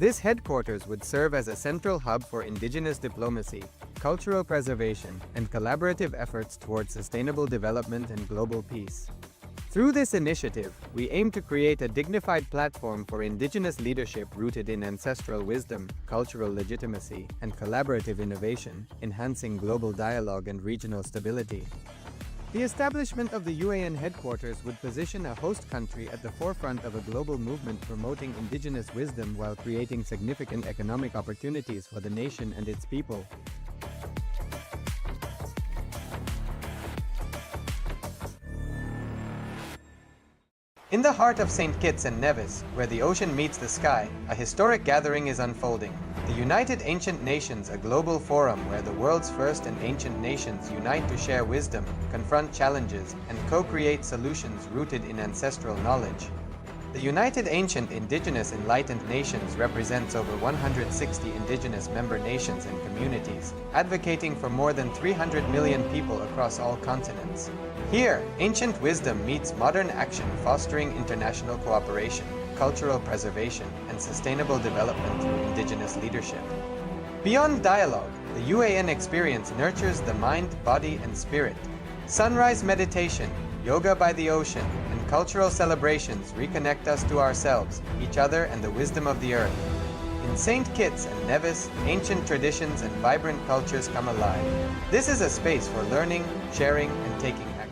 This headquarters would serve as a central hub for indigenous diplomacy, cultural preservation, and collaborative efforts towards sustainable development and global peace. Through this initiative, we aim to create a dignified platform for indigenous leadership rooted in ancestral wisdom, cultural legitimacy, and collaborative innovation, enhancing global dialogue and regional stability. The establishment of the UAN headquarters would position a host country at the forefront of a global movement promoting indigenous wisdom while creating significant economic opportunities for the nation and its people. In the heart of St. Kitts and Nevis, where the ocean meets the sky, a historic gathering is unfolding. The United Ancient Nations, a global forum where the world's first and ancient nations unite to share wisdom, confront challenges, and co-create solutions rooted in ancestral knowledge. The United Ancient Indigenous Enlightened Nations represents over 160 indigenous member nations and communities, advocating for more than 300 million people across all continents. Here, ancient wisdom meets modern action, fostering international cooperation, cultural preservation, and sustainable development through indigenous leadership. Beyond dialogue, the UAN experience nurtures the mind, body, and spirit. Sunrise meditation, yoga by the ocean, and cultural celebrations reconnect us to ourselves, each other, and the wisdom of the earth. In St. Kitts and Nevis, ancient traditions and vibrant cultures come alive. This is a space for learning, sharing, and taking action.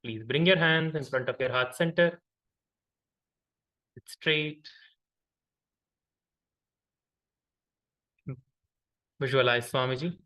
Please bring your hands in front of your heart center. Sit straight. Visualize Swamiji.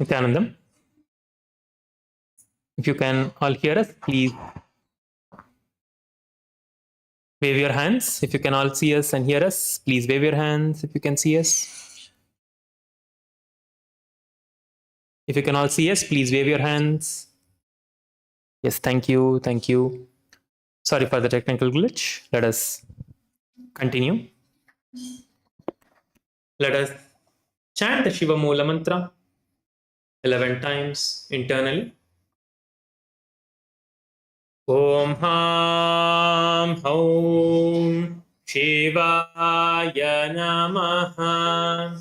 Nithyanandam. If you can all hear us, please wave your hands. If you can all see us and hear us, please wave your hands if you can see us. If you can all see us, please wave your hands. Yes, thank you. Thank you. Sorry for the technical glitch. Let us continue. Let us chant the Shiva Mula mantra 11 times internally. Om Ham Om Shivaya Namaha.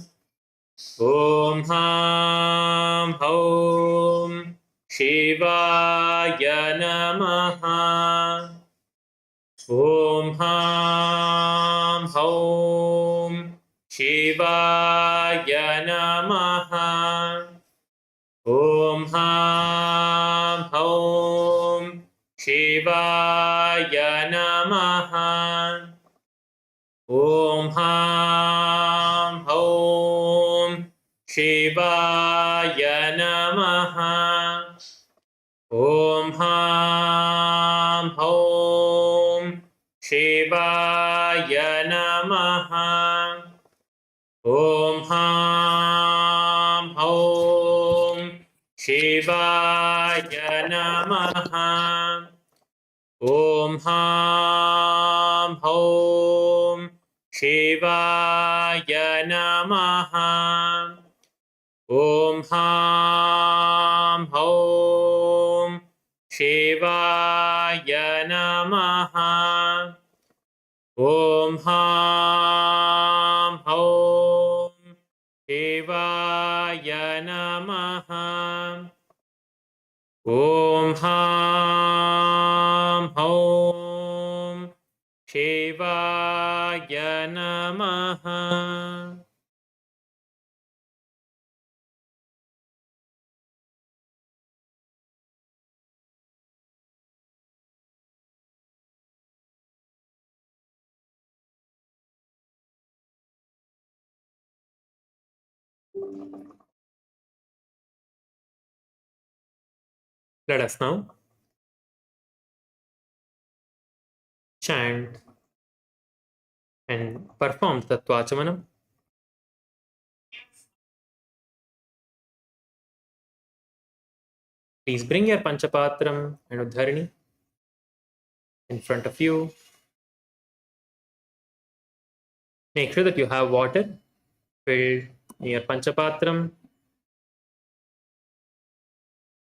Om Ham Om Shivaya Namaha. Om Ham Om Shivaya Namaha. Om Ham Om Shivaya Namaha. Om Ham Om Shivaya Namaha. Om Ham Om Shivaya Namaha. Om Ham Om Shivaya Namaha. Om Ham Om Shivaya Namaha. Om Ham Om Shivaya Namaha. Om Ham Om Shivaya Namaha. Om Ham Om Shivaya Namaha. Let us now chant and perform Tattvachamanam. Please bring your Panchapatram and Uddharini in front of you. Make sure that you have water filled near Panchapatram.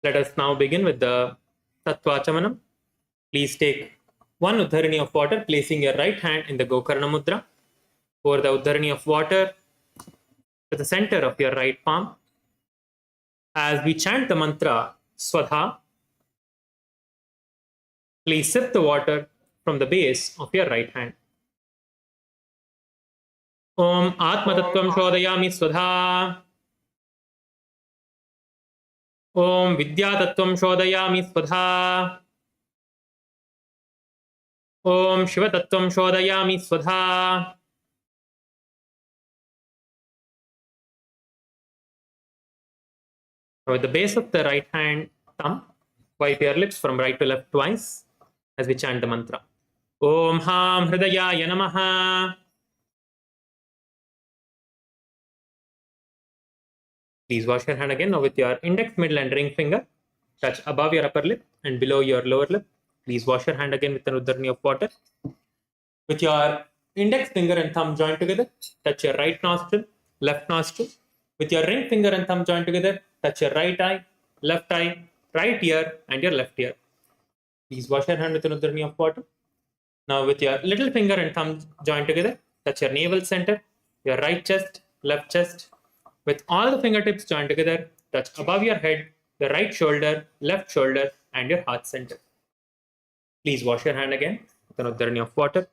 Let us now begin with the Tattvachamanam. Please take one Uddharini of water, placing your right hand in the Gokarna Mudra. Pour the Uddharini of water to the center of your right palm. As we chant the mantra Swadha, please sip the water from the base of your right hand. Om Atmatattvam Shodayami Swadha. Om Vidyatattvam Shodayami Swadha. Om Shivatattvam Shodayami Swadha. With the base of the right hand thumb, wipe your lips from right to left twice as we chant the mantra. Om Ham Hridayaya Namaha. Please wash your hand again now with your index, middle, and ring finger. Touch above your upper lip and below your lower lip. Please wash your hand again with an Uddharini of water. With your index finger and thumb joined together, touch your right nostril, left nostril. With your ring finger and thumb joined together, touch your right eye, right ear, and your left ear. Please wash your hand with an Uddharini of water. Now, with your little finger and thumb joined together, touch your navel center, your right chest, left chest. With all the fingertips joined together, touch above your head, the right shoulder, left shoulder, and your heart center. Please wash your hand again with an Uddharini of water.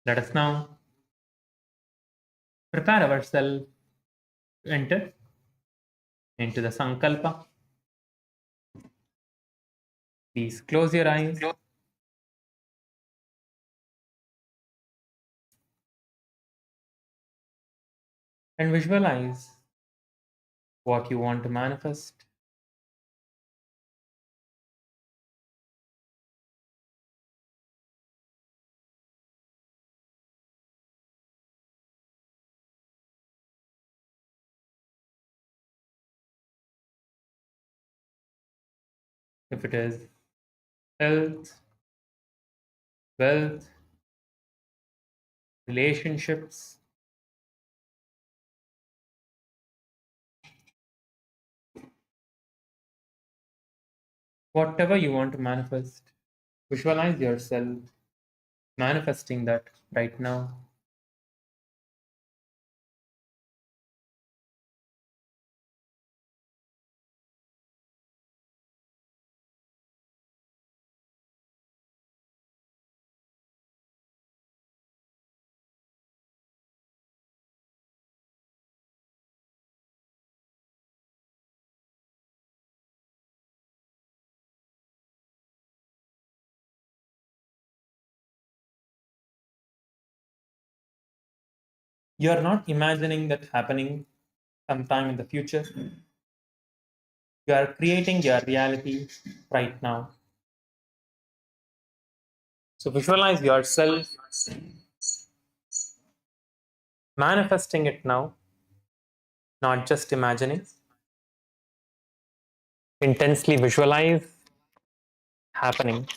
Let us now prepare ourselves to enter into the Sankalpa. Please close your eyes. And visualize what you want to manifest. If it is health, wealth, relationships, whatever you want to manifest, visualize yourself manifesting that right now. You are not imagining that happening sometime in the future. You are creating your reality right now. So visualize yourself manifesting it now, not just imagining. Intensely visualize happening.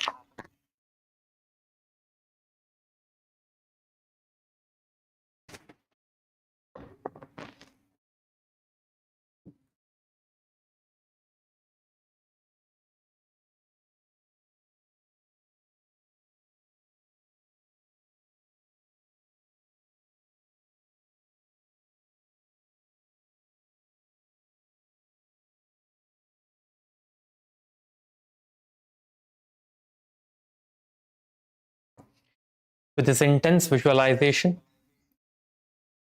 With this intense visualization,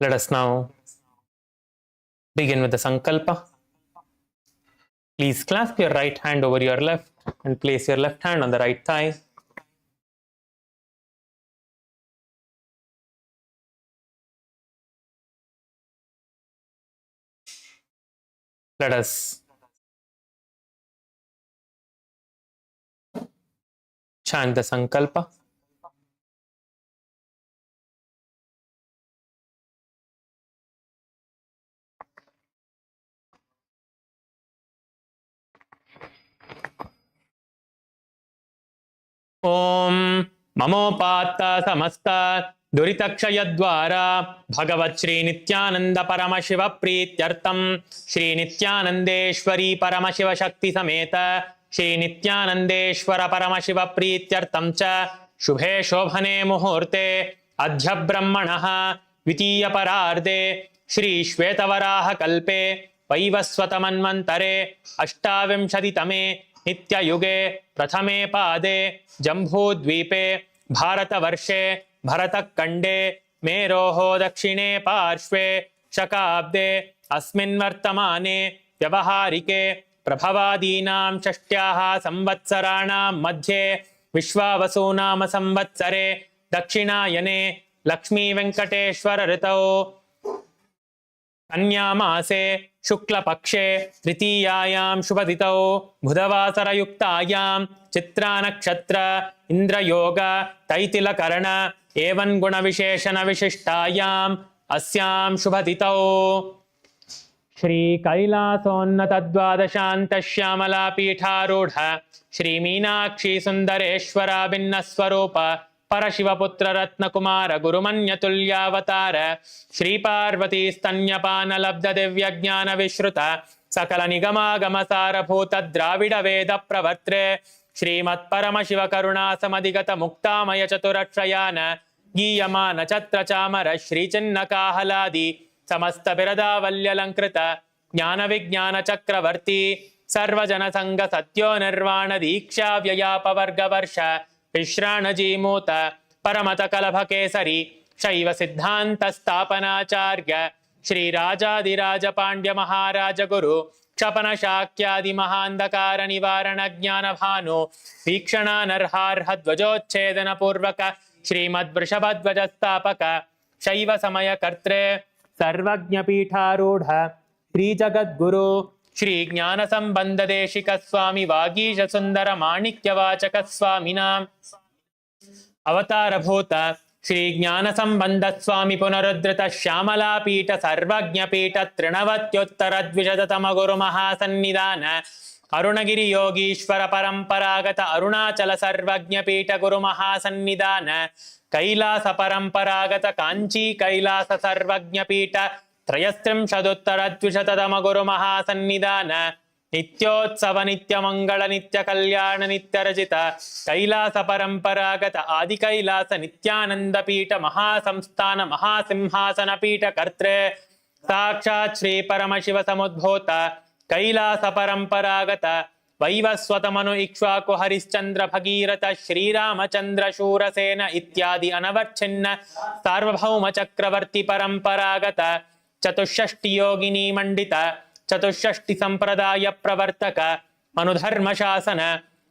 let us now begin with the Sankalpa. Please clasp your right hand over your left and place your left hand on the right thigh. Let us chant the Sankalpa. Om Mamopatta Samasta Duritakshayadvara Bhagavat Shri Nithyananda Paramashiva Prityartam Shri Nithyanandeshwari Paramashiva Shakti Sameta Shri Nithyanandeshwara Paramashiva Prityartam Cha Shubhe Shobhane Muhurte Adhya Brahmanaha Vitiya Pararde Shri Shvetavaraha Kalpe Vaivaswatamanvantare Ashtavimshaditame नित्य युगे प्रथमे पादे जम्बूद्वीपे भारतवर्षे भरतखण्डे मेरोः दक्षिणे पार्श्वे शकाब्दे अस्मिन् वर्तमाने व्यवहारिके प्रभवादीनां षष्ट्याः संवत्सराणां मध्ये विश्वावसुनाम संवत्सरे दक्षिणायने लक्ष्मीवेङ्कटेश्वर ऋतौ कन्यामासे शुक्लपक्षे तृतीयायां शुभतिथौ बुधवासरयुक्तायां चित्रानक्षत्र इन्द्रयोग तैतिलकरण एवं गुणविशेषण विशिष्टायाम् अस्यां शुभतिथौ श्री कैलासोन्नत द्वादशान्त श्यामलापीठारूढ श्री मीनाक्षी सुन्दरेश्वरा भिन्नस्वरूप परशिवपुत्र रत्नकुमार गुरुमन्यतुल्यावतार श्री पार्वती स्तन्यपान लब्ध दिव्य ज्ञान विश्रुत सकल निगमागम सारभूत द्राविड वेद प्रवर्त्रे श्रीमत्परमशिव करुणा समधिगत मुक्तामय चतुरक्षयान गीयमान छत्र चामर श्रीचिन्ह काहलादि समस्त बिरदावल्यलंकृत ज्ञान विज्ञान चक्रवर्ती सर्वजन संग सत्यो निर्वाण दीक्षा व्ययापवर्ग वर्ष विश्राणजीमूत परमत कलभ केसरी शैव सिद्धांत स्थापनाचार्य श्री राजाधिराज पांड्य महाराज गुरु क्षपन शाक्यादि महांधकार निवारण ज्ञान भानु वीक्षणा नरहार्ह ध्वजोच्छेदन पूर्वक श्रीमद्वृषभध्वज स्थापक शैव समय कर्त्रे सर्वज्ञ पीठारूढ़ श्री जगद्गुरु श्री ज्ञान संबंध देशिक स्वामी वागीश सुंदर माणिक्य वाचक स्वामिनां अवतार भूत श्री ज्ञान संबंध स्वामी पुनरुद्धृत श्यामला पीठ सर्वज्ञ पीठ तृणवत्योत्तर द्विशततम गुरु महासन्निधान अरुणगिरि योगीश्वर परंपरागत अरुणाचल सर्वज्ञ पीठ गुरु महासन्निधान कैलास परंपरागत कांची कैलास सर्वज्ञ पीठ त्रयस्त्रिंशदुत्तर द्विशततम गुरु महासन्निधान नित्योत्सव नित्य मंगल नित्य कल्याण नित्य रचित कैलास परंपरागत आदि कैलास नित्यानंद पीठ महासंस्थान महासिंहासन पीठ कर्त्रे साक्षात् श्री परमशिव समुद्भूत कैलास परंपरागत वैवस्वतमनु इक्ष्वाकु हरिश्चंद्र भगीरथ श्रीरामचंद्र शूरसेन इत्यादि अनवच्छिन्न सार्वभौम चक्रवर्ती परंपरागत चतुष्षष्टि योगिनी मंडित चतुष्षष्टि संप्रदाय प्रवर्तक अनुधर्म शासन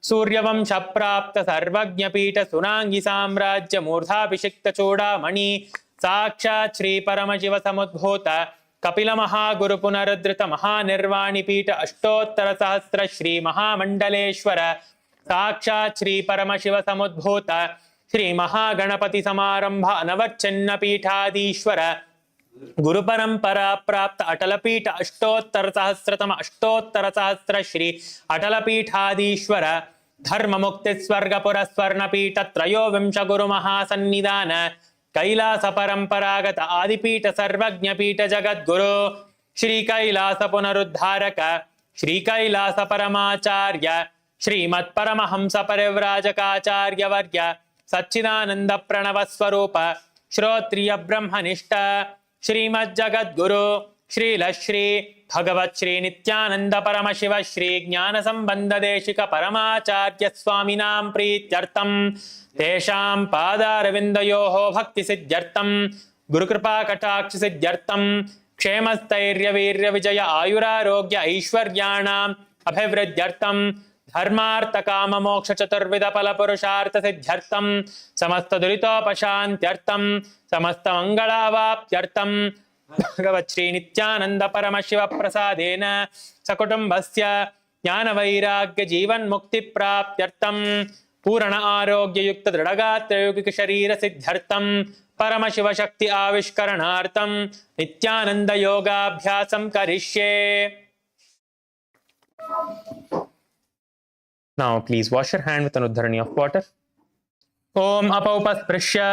सूर्यवंश प्राप्त सर्वज्ञ पीठ सुनांगी साम्राज्य मूर्धाभिषिक्त चूड़ामणि साक्षात् श्री परमशिव समुद्भूत कपिल महागुरु पुनरुद्धृत महानिर्वाणि पीठ अष्टोत्तर सहस्र श्री महामंडलेश्वर साक्षात् श्री परमशिव समुद्भूत श्री महागणपति समारंभ अनवच्छिन्न पीठाधीश्वर गुरु परंपरा प्राप्त अटल पीठ अष्टोत्तर सहस्र श्री अटल पीठाधीश्वर धर्म मुक्ति स्वर्गपुर स्वर्ण पीठ त्रयोविंश गुरु महासन्निधान कैलास परंपरागत आदिपीठ सर्वज्ञ पीठ जगद्गुरु श्री कैलास पुनरुद्धारक श्री कैलास परमाचार्य श्रीमत् परमहंस परिव्राजकाचार्य वर्य सच्चिदानंद प्रणव स्वरूप श्रोत्रिय ब्रह्मनिष्ठ श्रीमज्जगद्गुरु श्रीलश्री भगवत् श्री नित्यानंद परमशिव श्री ज्ञान संबंध देशिक परमाचार्य स्वामिनां प्रीत्यर्थं तेषां पादारविन्दयोः भक्तिसिद्ध्यर्थं गुरुकृपाकटाक्षसिद्ध्यर्थं क्षेमस्थैर्यवीर्यविजय आयुरारोग्य ऐश्वर्याणाम् अभिवृद्ध्यर्थं धर्मार्थकाममोक्षचतुर्विधफलपुरुषार्थसिद्ध्यर्थं समस्तदुरितोपशान्त्यर्थं समस्तमङ्गलावाप्त्यर्थं भगवच्छ्रीनित्यानन्द परमशिवप्रसादेन सकुटुम्बस्य ज्ञानवैराग्यजीवन्मुक्तिप्राप्त्यर्थं पूर्ण आरोग्ययुक्त दृढगात्रयोगिकशरीरसिद्ध्यर्थं परमशिवशक्ति आविष्करणार्थं नित्यानन्दयोगाभ्यासं करिष्ये. Now please wash your hand with an uddharani of water. Om apaupasprisya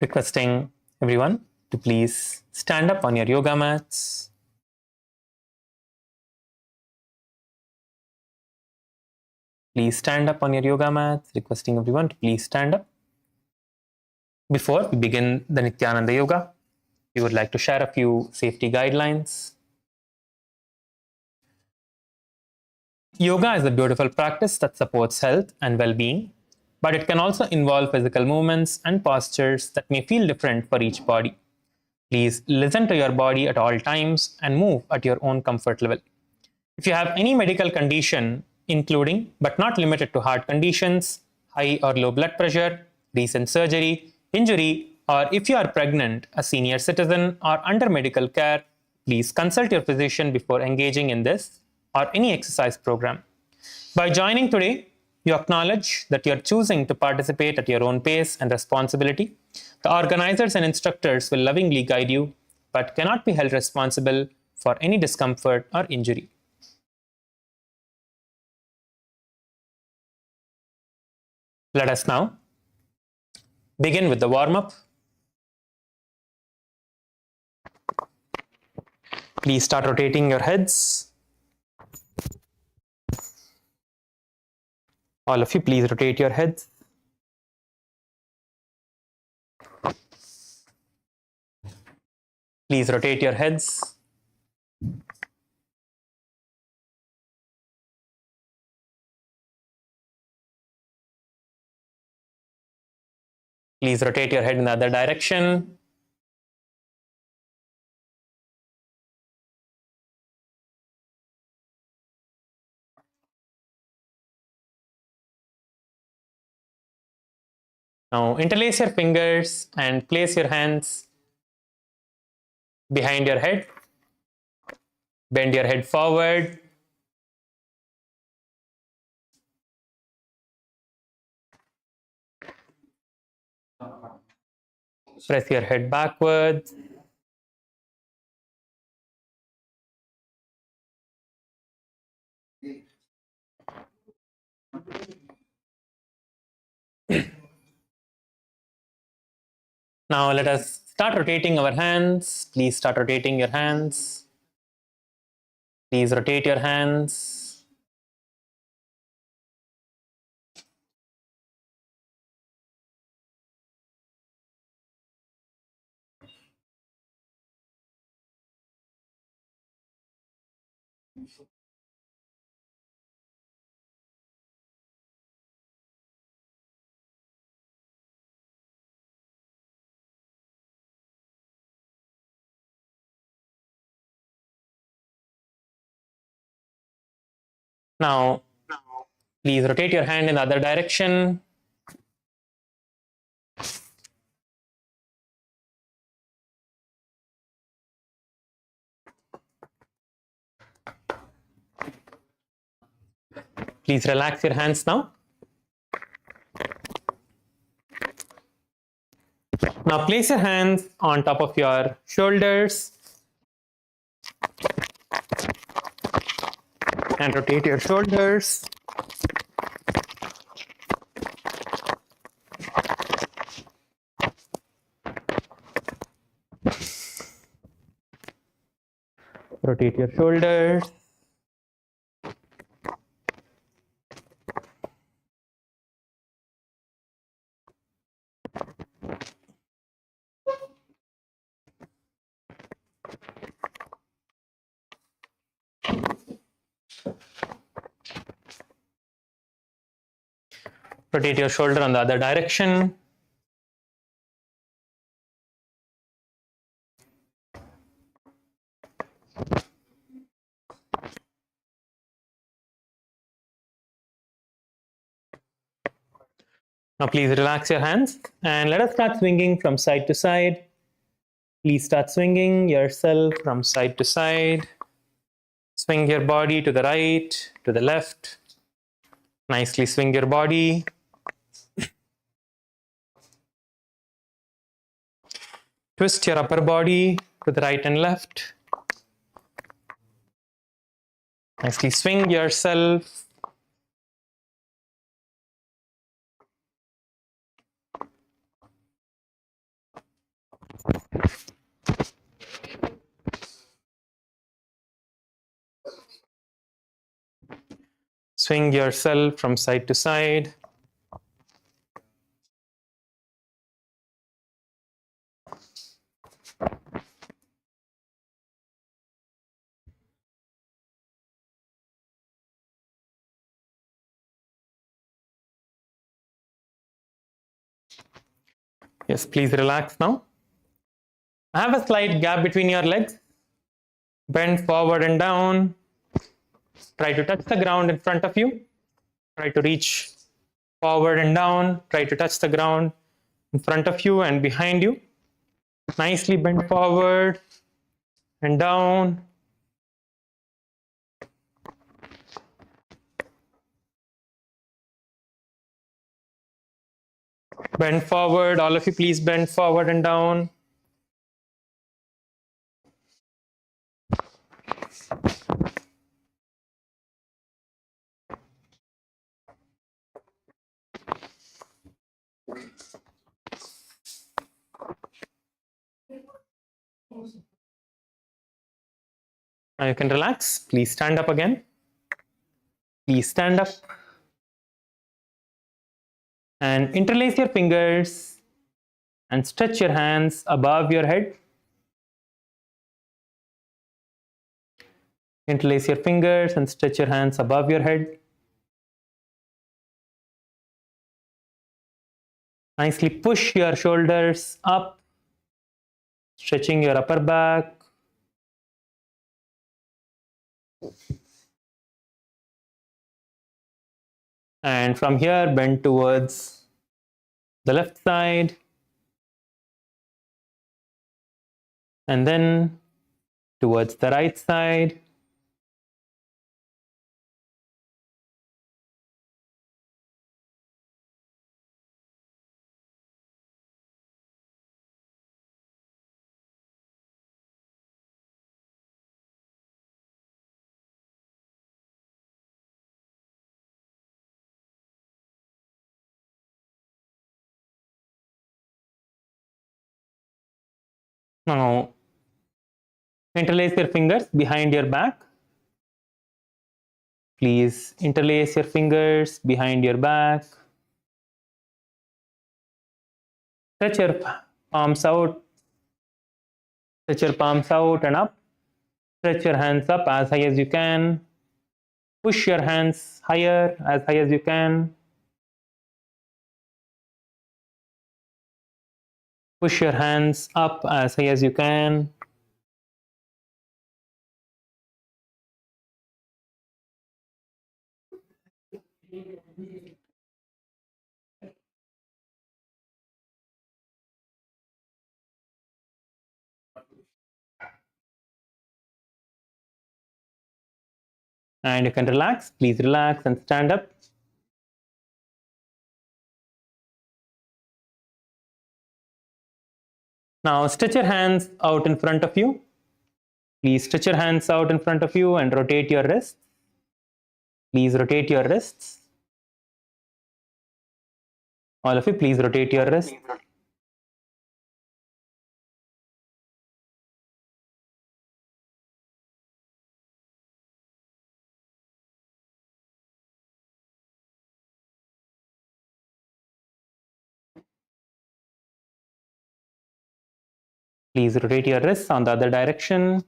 requesting everyone to please stand up on your yoga mats. Please stand up on your yoga mats. Requesting everyone to please stand up. Before we begin the Nithyananda Yoga, we would like to share a few safety guidelines. Yoga is a beautiful practice that supports health and well-being, but it can also involve physical movements and postures that may feel different for each body. Please listen to your body at all times and move at your own comfort level. If you have any medical condition, including but not limited to heart conditions, high or low blood pressure, recent surgery, injury, or if you are pregnant, a senior citizen, or under medical care, please consult your physician before engaging in this or any exercise program. By joining today, you acknowledge that you are choosing to participate at your own pace and responsibility. The organizers and instructors will lovingly guide you, but cannot be held responsible for any discomfort or injury. Let us now begin with the warm-up. Please start rotating your heads. All of you, please rotate your heads. Please rotate your heads. Please rotate your head in the other direction. Now interlace your fingers and place your hands behind your head. Bend your head forward. Press your head backwards. Now let us start rotating our hands. Please start rotating your hands. Please rotate your hands. Now, please rotate your hand in the other direction. Please relax your hands now. Now place your hands on top of your shoulders and rotate your shoulders. Rotate your shoulders. Rotate your shoulder on the other direction. Now please relax your hands and let us start swinging from side to side. Please start swinging yourself from side to side. Swing your body to the right, to the left. Nicely swing your body. Twist your upper body to the right and left. Nicely swing yourself. Swing yourself from side to side. Yes, please relax now. Have a slight gap between your legs. Bend forward and down. Try to touch the ground in front of you. Try to reach forward and down. Try to touch the ground in front of you and behind you. Nicely bend forward and down. Bend forward. All of you, please bend forward and down. Now you can relax. Please stand up again. Please stand up. And interlace your fingers and stretch your hands above your head. Interlace your fingers and stretch your hands above your head. Nicely push your shoulders up, stretching your upper back. And from here, bend towards the left side. And then towards the right side. Now, interlace your fingers behind your back. Please interlace your fingers behind your back. Stretch your palms out. Stretch your palms out and up. Stretch your hands up as high as you can. Push your hands higher, as high as you can. Push your hands up as high as you can. And you can relax. Please relax and stand up. Now stretch your hands out in front of you. Please stretch your hands out in front of you and rotate your wrists. Please rotate your wrists. All of you, please rotate your wrists. Please rotate your wrists on the other direction.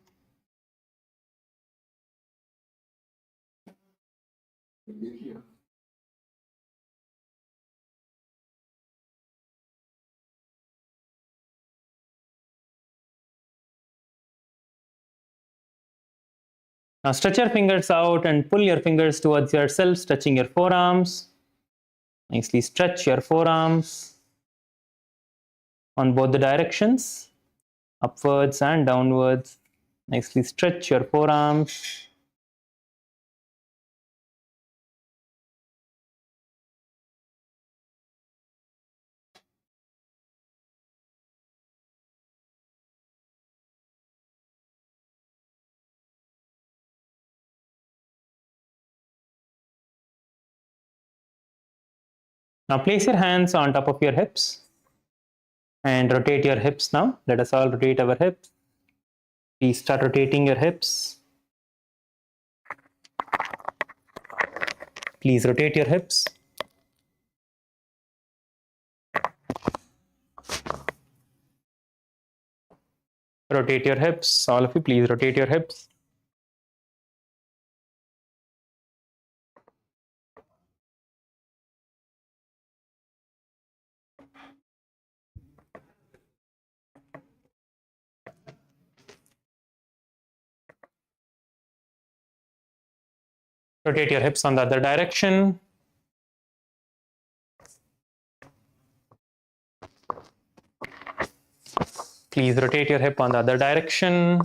Now stretch your fingers out and pull your fingers towards yourself, stretching your forearms. Nicely stretch your forearms on both the directions, upwards and downwards. Nicely stretch your forearms. Now place your hands on top of your hips and rotate your hips now. Let us all rotate our hips. Please start rotating your hips. Please rotate your hips. Rotate your hips. All of you, please rotate your hips. Rotate your hips on the other direction. Please rotate your hip on the other direction.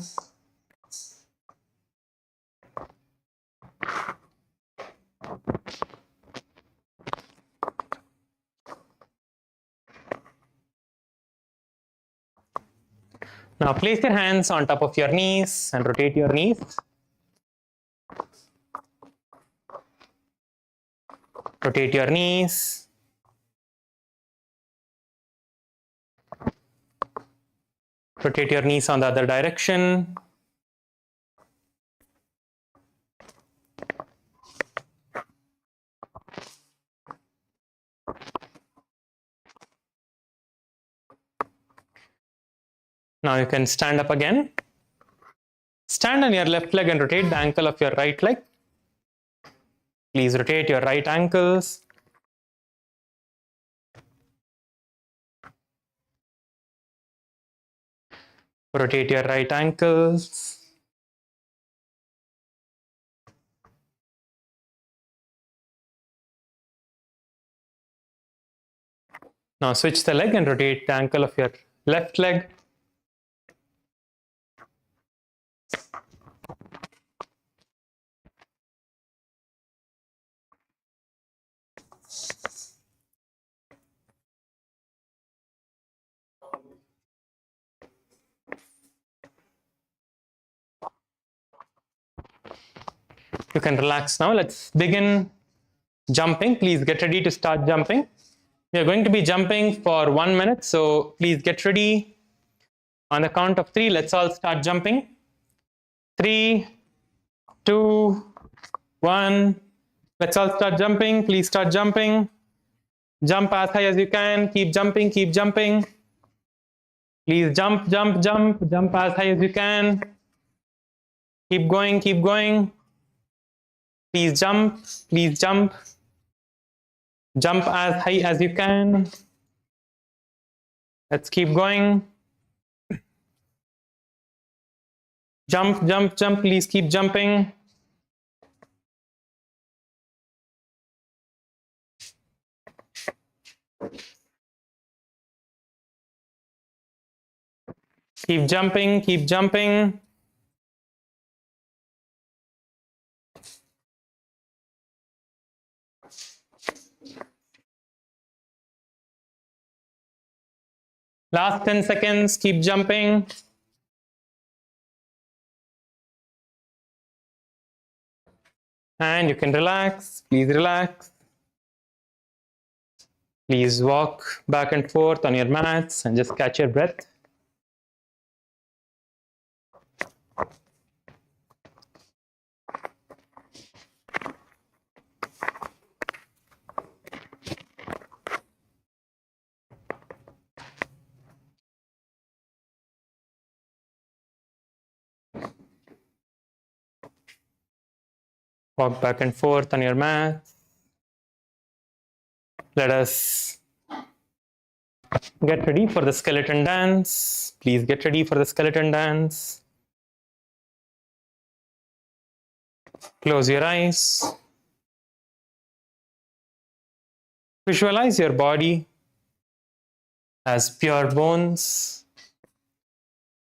Now place your hands on top of your knees and rotate your knees. Rotate your knees. Rotate your knees on the other direction. Now you can stand up again. Stand on your left leg and rotate the ankle of your right leg. Please rotate your right ankles. Rotate your right ankles. Now switch the leg and rotate the ankle of your left leg. You can relax now. Let's begin jumping. Please get ready to start jumping. We are going to be jumping for 1 minute, so please get ready. On the count of 3, let's all start jumping. 3, 2, 1. Let's all start jumping. Please start jumping. Jump as high as you can. Keep jumping, keep jumping. Please jump, jump, jump. Jump as high as you can. Keep going, keep going. Please jump, please jump. Jump as high as you can. Let's keep going. Jump, jump, jump. Please keep jumping. Keep jumping, keep jumping. Last 10 seconds, keep jumping. And you can relax, please relax. Please walk back and forth on your mats and just catch your breath. Walk back and forth on your mat. Let us get ready for the skeleton dance. Please get ready for the skeleton dance. Close your eyes. Visualize your body as pure bones,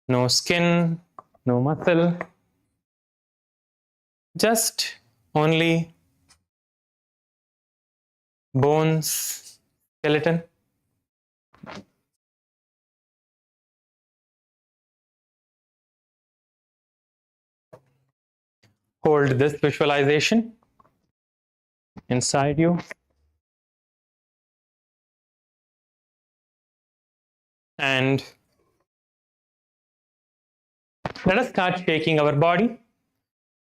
no skin, no muscle, just only bones, skeleton. Hold this visualization inside you. And let us start shaking our body.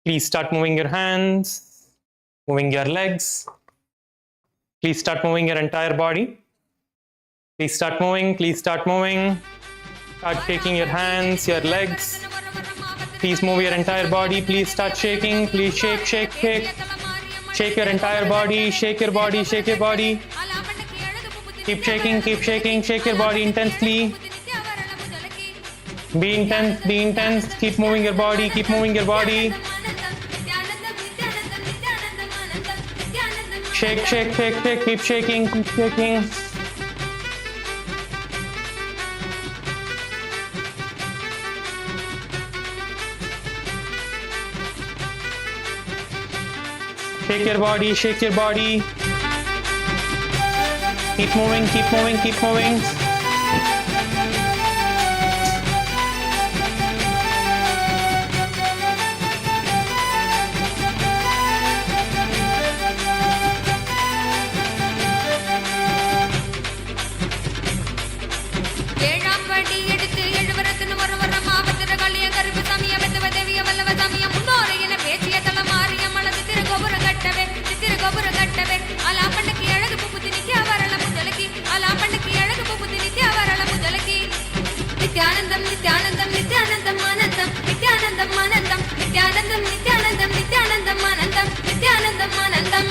Please start moving your hands, moving your legs. Please start moving your entire body. Please start moving, please start moving. Start shaking your hands, your legs. Please move your entire body. Please start shaking. Please shake, shake, shake. Shake your entire body. Shake your body. Shake your body. Keep shaking. Keep shaking. Shake your body intensely. Be intense. Be intense. Keep moving your body. Keep moving your body. Shake, shake, shake, shake. Keep shaking. Keep shaking. Shake your body, shake your body. Keep moving, keep moving, keep moving. Nithyanandam, Nithyanandam, Nithyanandam, Anandam, Nithyanandam, Anandam, Nithyanandam, Nithyanandam, Nithyanandam, Anandam, Nithyanandam, Anandam.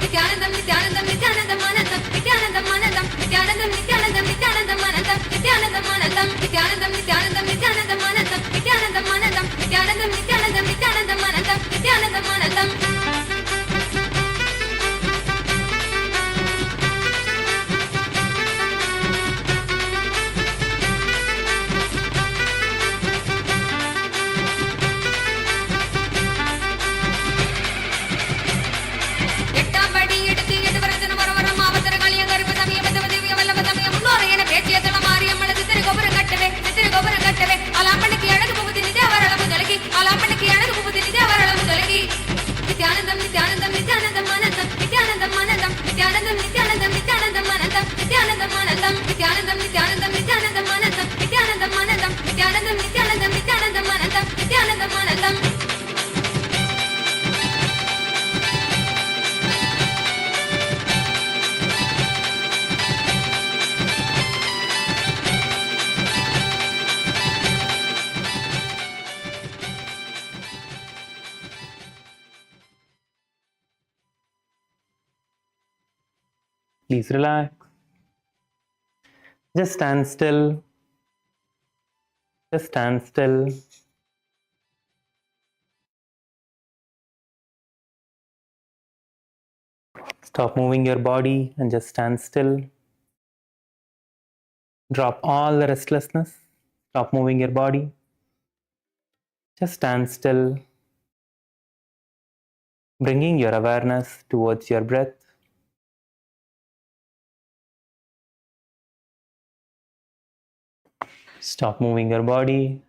Nithyanandam, Nithyanandam, Nithyanandam, Anandam, Nithyanandam, Anandam, Nithyanandam, Nithyanandam, Nithyanandam, Anandam, Nithyanandam, Anandam, Nithyanandam, Nithyanandam, Nithyanandam, Anandam, Nithyanandam, Anandam, Nithyanandam, Nithyanandam, Nithyanandam, Anandam, Nithyanandam, Anandam. Nithyanandam, Nithyanandam, Nithyanandam, Anandam, Nithyanandam, Anandam, Nithyanandam, Nithyanandam, Nithyanandam, Anandam, Nithyanandam, Anandam, Nithyanandam, Nithyanandam, Nithyanandam, Anandam, Nithyanandam, Anandam, Nithyanandam, Nithyanandam, Nithyanandam, Anandam, Nithyanandam, Anandam. Please relax. Just stand still. Just stand still. Stop moving your body and just stand still. Drop all the restlessness. Stop moving your body. Just stand still. Bringing your awareness towards your breath. Stop moving your body.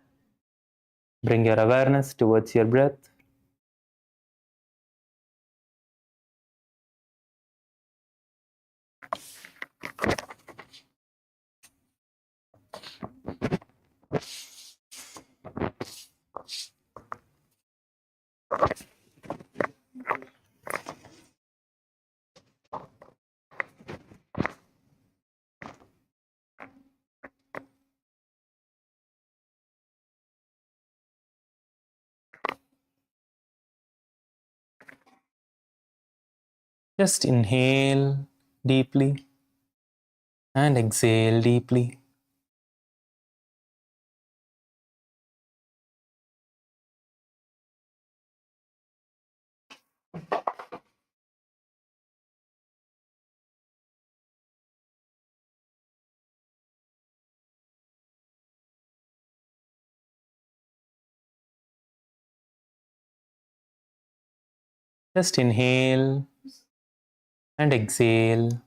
Bring your awareness towards your breath. Just inhale deeply and exhale deeply. Just inhale and exhale.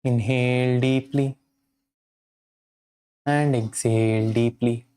Inhale deeply and exhale deeply.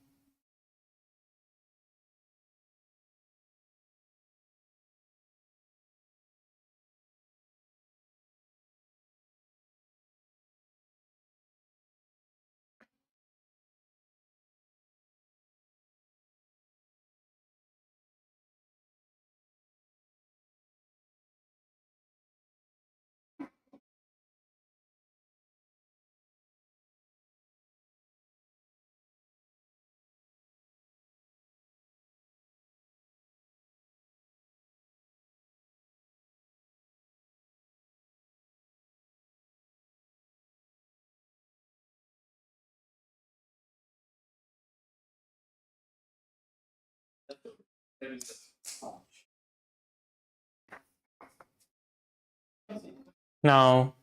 Now,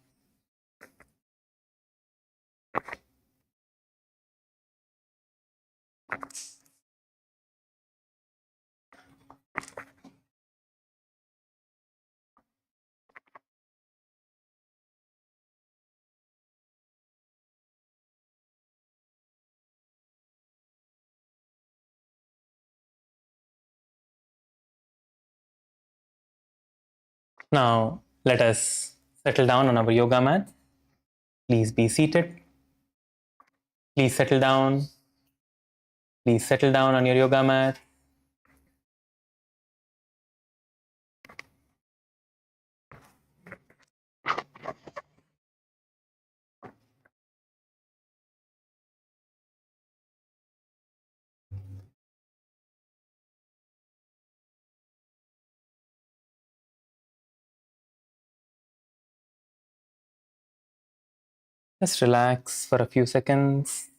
let us settle down on our yoga mat. Please be seated. Please settle down. Please settle down on your yoga mat. Just relax for a few seconds.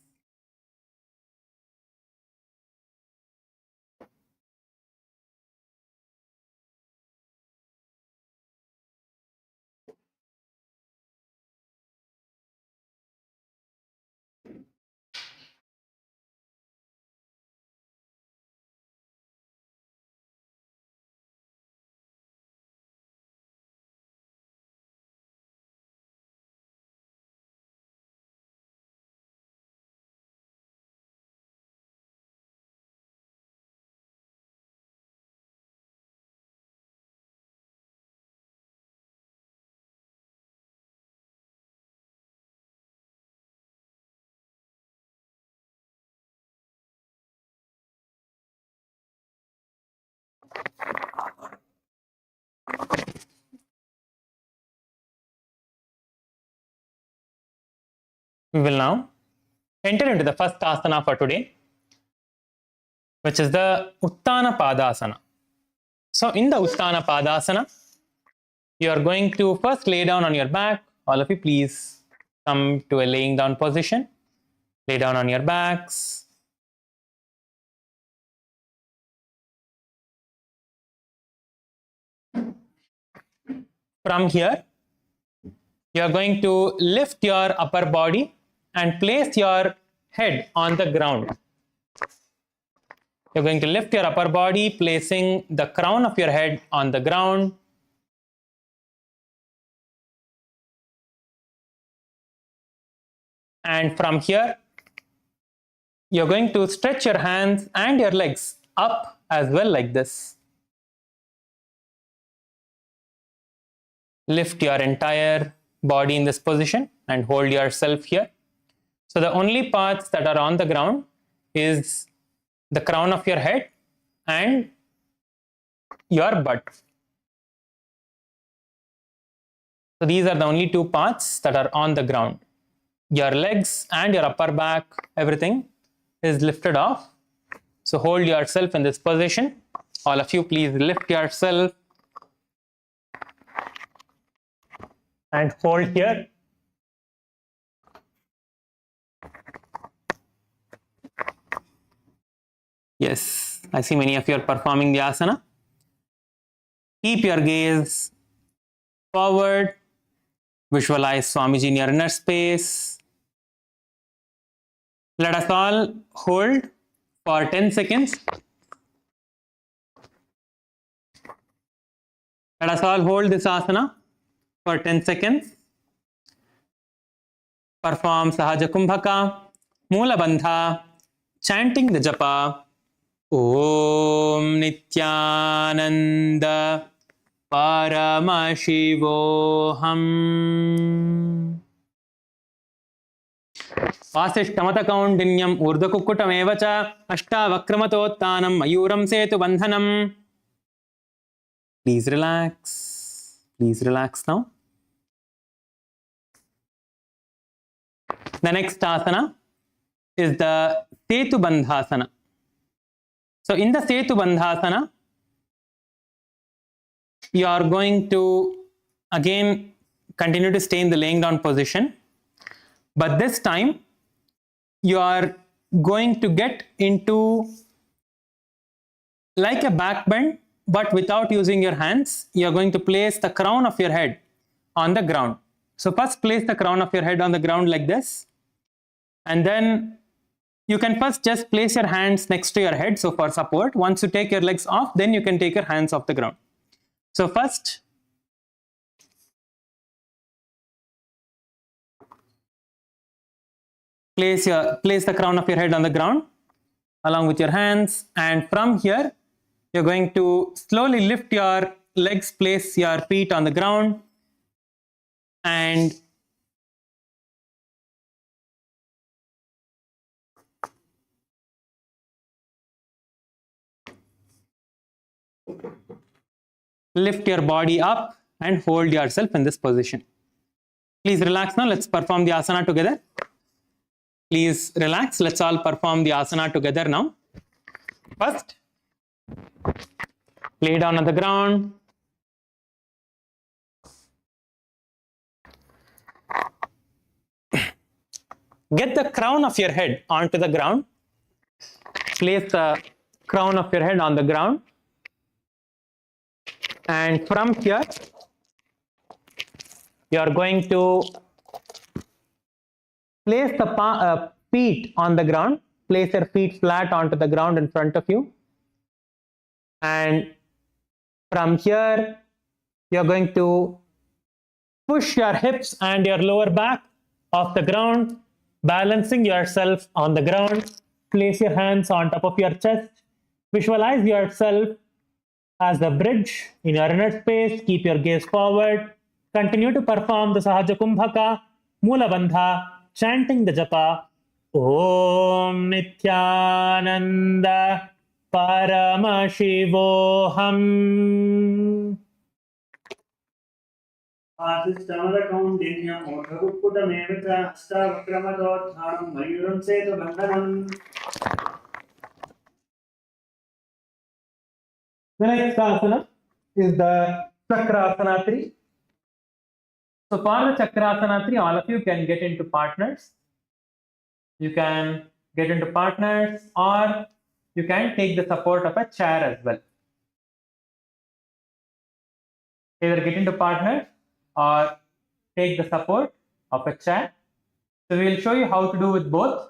We will now enter into the first asana for today, which is the Uttana Padasana. So in the Uttana Padasana, you are going to first lay down on your back. All of you, please come to a laying down position. Lay down on your backs. From here, you are going to lift your upper body and place your head on the ground. You're going to lift your upper body, placing the crown of your head on the ground. And from here, you're going to stretch your hands and your legs up as well, like this. Lift your entire body in this position and hold yourself here. So the only parts that are on the ground is the crown of your head and your butt. So these are the only two parts that are on the ground. Your legs and your upper back, everything is lifted off. So hold yourself in this position. All of you, please lift yourself and hold here. Yes, I see many of you are performing the asana. Keep your gaze forward. Visualize Swamiji in your inner space. Let us all hold for 10 seconds. Let us all hold this asana for 10 seconds. Perform Sahaja Kumbhaka, Mula Bandha, chanting the japa. Om Nithyananda Paramashivoham Vasishtamata-kaundinyam urdhakukkutameva cha ashtavakramatottanam mayuram setu bandhanam. Please relax. Please relax now. The next asana is the Setu Bandhasana. So in the Setu Bandhasana, you are going to again continue to stay in the laying down position, but this time you are going to get into like a back bend, but without using your hands. You are going to place the crown of your head on the ground. So first place the crown of your head on the ground like this, and then you can first just place your hands next to your head, so for support. Once you take your legs off, then you can take your hands off the ground. So first, place the crown of your head on the ground along with your hands, and from here you're going to slowly lift your legs, place your feet on the ground, and lift your body up and hold yourself in this position. Please relax now. Let's perform the asana together. Please relax. Let's all perform the asana together now. First, lay down on the ground. Get the crown of your head onto the ground. Place the crown of your head on the ground. And from here, you are going to place the feet on the ground. Place your feet flat onto the ground in front of you. And from here, you are going to push your hips and your lower back off the ground, balancing yourself on the ground. Place your hands on top of your chest. Visualize yourself as the bridge in your inner space. Keep your gaze forward. Continue to perform the Sahaja Kumbhaka, Mula Bandha, chanting the japa. Om Nithyananda Paramashivoham. आशिष्टमदकौण्डिन्यमोढकुक्कुटमेव च हस्तावक्रमदोत्थानं मयूरं सेतुबन्धनम्. The next asana is the Chakrasana 3. So for the Chakrasana 3, all of you can get into partners. You can get into partners, or you can take the support of a chair as well. Either get into partners or take the support of a chair. So we will show you how to do with both.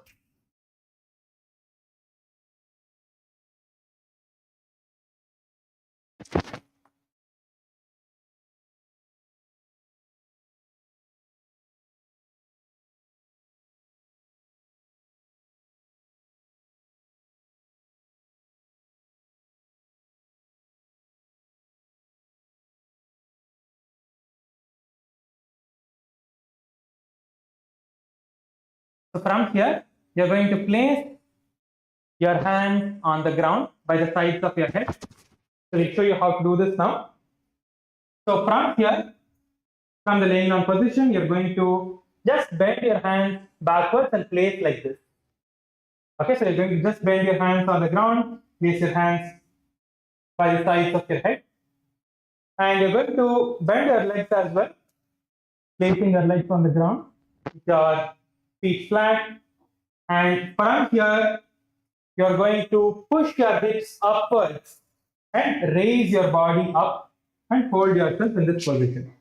So from here, you are going to place your hands on the ground by the sides of your head. So we'll show you how to do this now. So from here, from the laying down position, you're going to just bend your hands backwards and place like this. Okay, so you're going to just bend your hands on the ground, place your hands by the sides of your head. And you're going to bend your legs as well, placing your legs on the ground, with your feet flat. And from here, you're going to push your hips upwards and raise your body up and hold yourself in this position.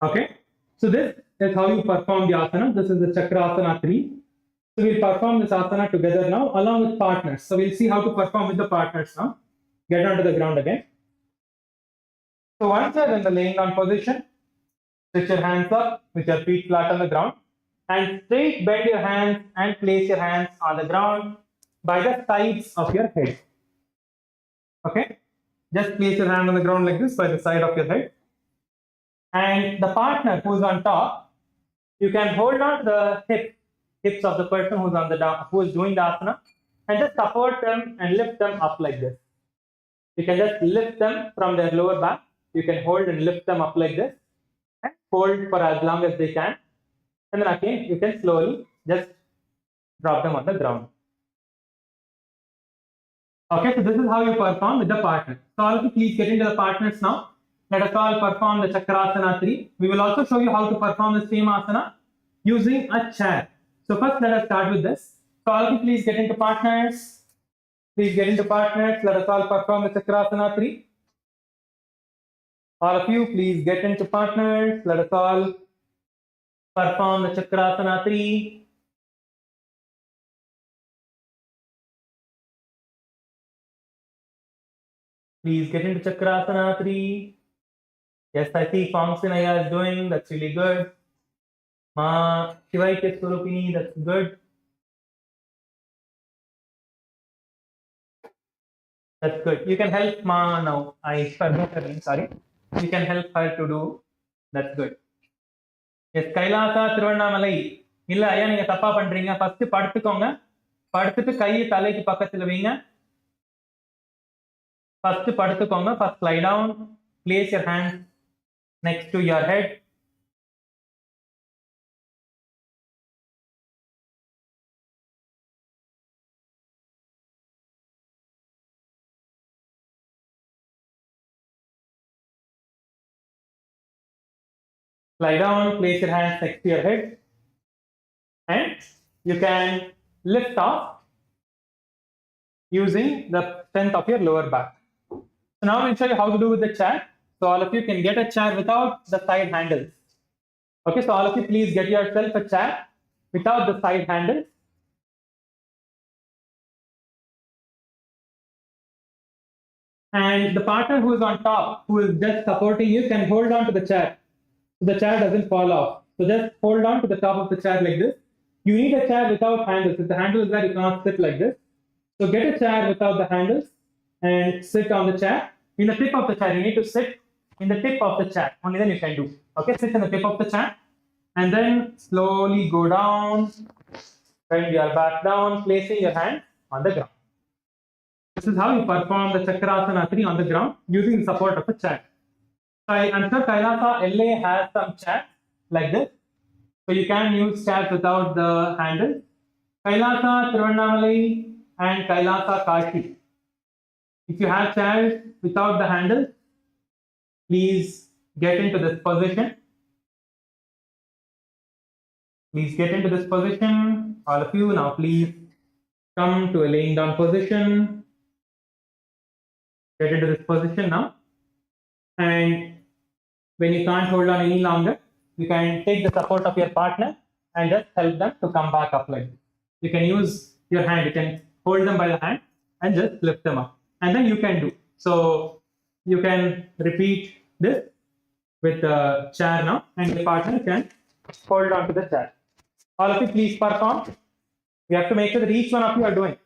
Okay, so this is how you perform the asana. This is the Chakrasana 3. So we'll perform this asana together now along with partners. So we'll see how to perform with the partners now. Get onto the ground again. So once you're in the laying down position, stretch your hands up with your feet flat on the ground and straight bend your hands and place your hands on the ground by the sides of your head. Okay, just place your hand on the ground like this by the side of your head. And the partner who's on top, you can hold on to the hips of the person who is doing the asana and just support them and lift them up like this. You can just lift them from their lower back. You can hold and lift them up like this and hold for as long as they can. And then again, you can slowly just drop them on the ground. Okay, so this is how you perform with the partner. So all of you please get into the partners now. Let us all perform the Chakrasana 3. We will also show you how to perform the same asana using a chair. So first let us start with this. So all of you please get into partners. Please get into partners. Let us all perform the Chakrasana 3. All of you please get into partners. Let us all perform the Chakrasana 3. Please get into Chakrasana 3. Yes, I see Fongsinaya is doing. That's really good. Ma Shivaikya Swarupini, that's good. That's good. You can help Ma now. I forgot her name, sorry. You can help her to do. That's good. Yes, KAILASA Thiruvannamalai. இல்ல ஐயா நீங்க தப்பா பண்றீங்க. First படுத்துக்கோங்க. படுத்துட்டு கையை தலைக்கு பக்கத்துல வைங்க. First படுத்துக்கோங்க. First lie down. Place your hands next to your head. Lie down, place your hands next to your head, and you can lift off using the strength of your lower back. So now we'll show you how to do with the chair. So all of you can get a chair without the side handles. Okay, so all of you please get yourself a chair without the side handles. And the partner who is on top, who is just supporting you, can hold on to the chair. So the chair doesn't fall off. So just hold on to the top of the chair like this. You need a chair without handles. If the handle is there, you cannot sit like this. So get a chair without the handles and sit on the chair. In the tip of the chair, you need to sit in the tip of the chair. Only then you can do. Okay, sit in the tip of the chair and then slowly go down, bend your back down, placing your hand on the ground. This is how you perform the Chakrasana 3 on the ground using the support of a chair. I'm sure Kailasa LA has some chats like this. So you can use chats without the handle. Kailasa Tiruvannamalai and Kailasa Kashi. If you have chats without the handle, please get into this position. Please get into this position. All of you now, please come to a laying down position. Get into this position now. And when you can't hold on any longer, you can take the support of your partner and just help them to come back up like this. You can use your hand, you can hold them by the hand and just lift them up. And then you can do. So you can repeat this with the chair now, and your partner can hold on to the chair. All of you, please perform. You have to make sure that each one of you are doing.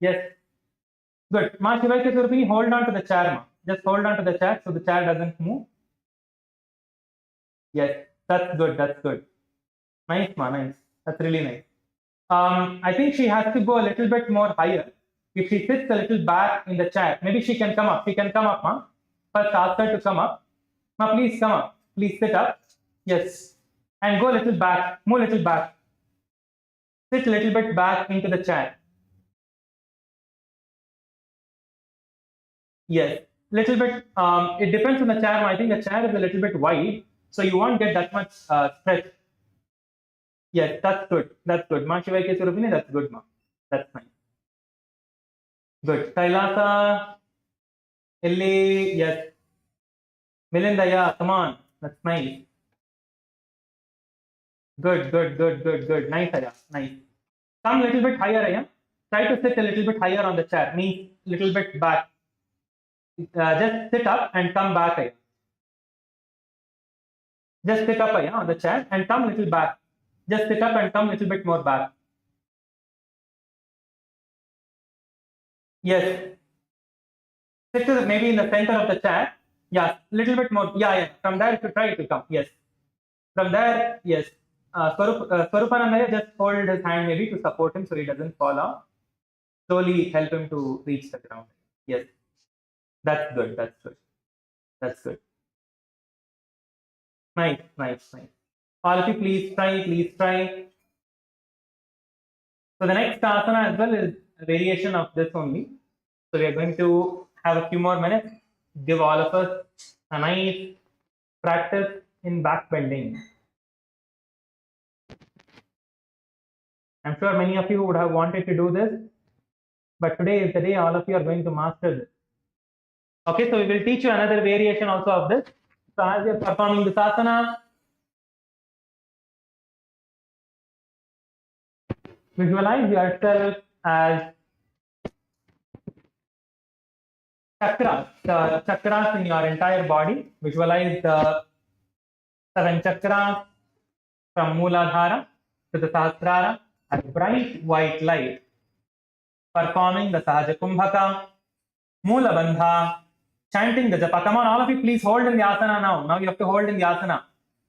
Yes. Good. Ma Shivai Surabhi, hold on to the chair, ma. Just hold on to the chair so the chair doesn't move. Yes, that's good. That's good. Nice, ma. Nice. That's really nice. I think she has to go a little bit more higher. If she sits a little back in the chair, maybe she can come up. She can come up, ma. First, ask her to come up. Ma, please come up. Please sit up. Yes. And go a little back. Move a little back. Sit a little bit back into the chair. Yes. Little bit. It depends on the chair. I think the chair is a little bit wide, so you won't get that much stretch. Yes, that's good. That's good. Ma Shivai Ke Surabhini, that's good, ma. That's fine. Good. Kailasa, Illi, yes. Milinda, yeah, come on. That's nice. Good, good, good, good, good. Nice, Aya. Nice. Come a little bit higher, Aya. Try to sit a little bit higher on the chair. Means little bit back. Just sit up and come back, Aya. Just sit up, Aya, on the chair and come a little back. Just sit up and come a little bit more back. Yes. Sit to maybe in the center of the chair. Yeah, little bit more. Yeah, yeah. From there, if you try to come. Yes. From there, yes. Swarupananda, just hold his hand maybe to support him so he doesn't fall off. Slowly help him to reach the ground. Yes. That's good. That's good. That's good. Nice, nice, nice. All of you, please try. Please try. So the next asana as well is a variation of this only. So we are going to have a few more minutes. Give all of us a nice practice in back bending. I'm sure many of you would have wanted to do this, but today is the day all of you are going to master this. Okay, so we will teach you another variation also of this. So as you are performing this asana, visualize yourself as chakras, the chakras in your entire body. Visualize the 7 chakras from Mooladhara to the Sahasrara as bright white light, performing the Sahaja Kumbhaka, Moola Bandha, chanting the japa. Come on, all of you, please hold in the asana now. Now you have to hold in the asana.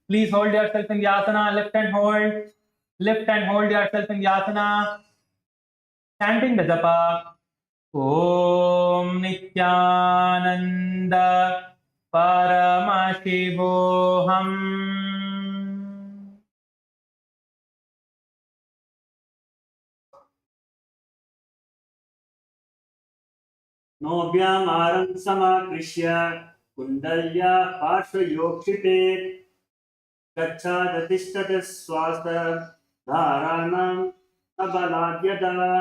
Please hold yourself in the asana. Lift and hold. Lift and hold yourself in the asana. Chanting the japa. Om Nithyananda Paramashivoham. नोभ्यामारं समाकृष्य कुण्डल्या पार्श्वयोक्षिते गच्छादतिष्ठत श्वास धाराणाम् अबलाद्यदा.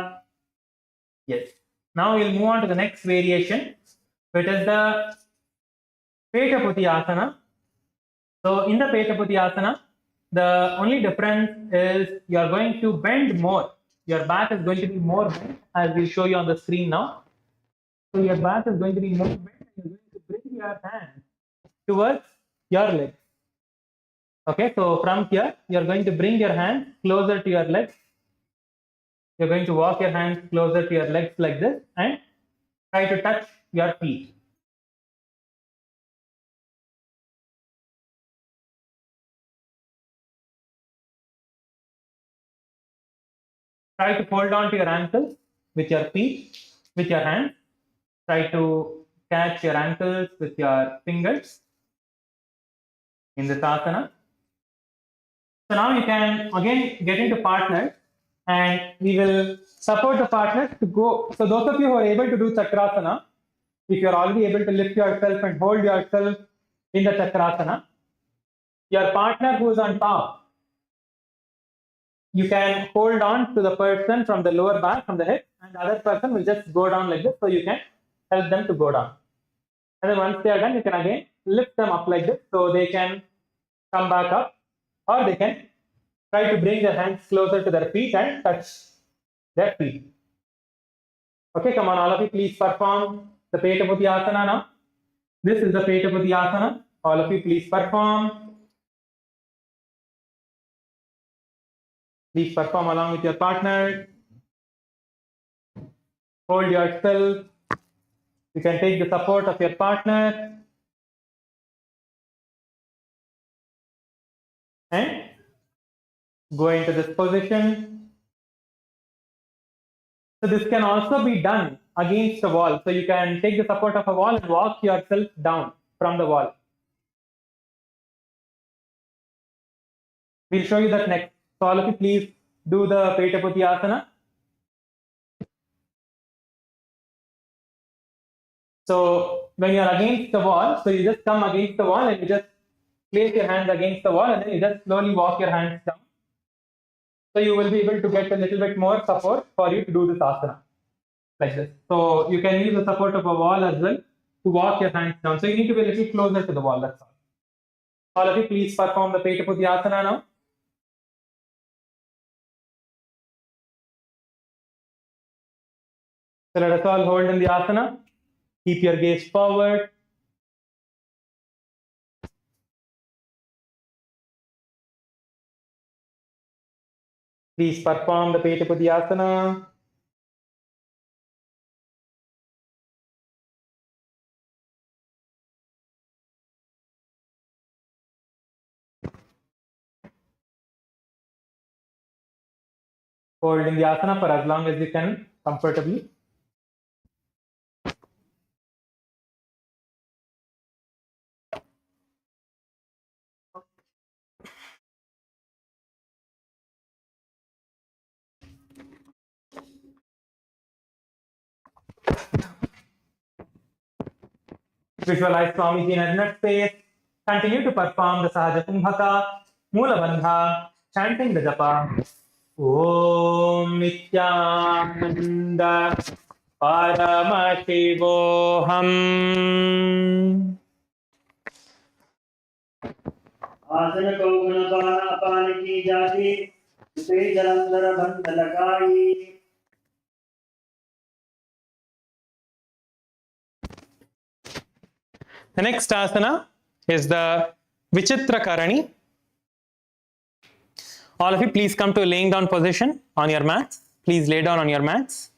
Yes. Now we'll move on to the next variation, which is the Petaputi asana. So in the Petaputi asana, the only difference is you are going to bend more. Your back is going to be more bent, as we'll show you on the screen now. So your back is going to be more bent, and you're going to bring your hand towards your legs. Okay, so from here, you're going to bring your hand closer to your legs. You're going to walk your hands closer to your legs like this and try to touch your feet. Try to hold on to your ankles with your feet, with your hands. Try to catch your ankles with your fingers. in this asana. So now you can again get into partners, and we will support the partners to go. So those of you who are able to do chakrasana, if you are already able to lift yourself and hold yourself in the chakrasana, your partner who is on top, you can hold on to the person from the lower back, from the hip, and the other person will just go down like this, so you can help them to go down. And then once they are done, you can again lift them up like this, so they can come back up, or they can try to bring their hands closer to their feet and touch their feet. Okay, come on, all of you, please perform the Petabuddhi asana now. This is the Petabuddhi asana. All of you, please perform. Please perform along with your partner. Hold yourself. You can take the support of your partner. And go into this position. So this can also be done against the wall. So you can take the support of a wall and walk yourself down from the wall. We'll show you that next. So all of you, please do the Petabuddhi asana. So when you are against the wall, so you just come against the wall and you just place your hands against the wall, and then you just slowly walk your hands down. So you will be able to get a little bit more support for you to do this asana like this. So you can use the support of a wall as well to walk your hands down. So you need to be a little closer to the wall, that's all. All of you, please perform the Petabuddhi asana now. So let us all hold in the asana. Keep your gaze forward. Please perform the Petabuddhi asana. Hold in the asana for as long as you can comfortably. Visualize Swamiji in a inner space. Continue to perform the Sahaja Kumbhaka, Mula Bandha, chanting the japa. Om Nithyananda Paramashivoham. आसन को गुणपाना पान की जाति उसे जलंधर बंद लगाई. The next asana is the Vichitra Karani. All of you, please come to a laying down position on your mats. Please lay down on your mats.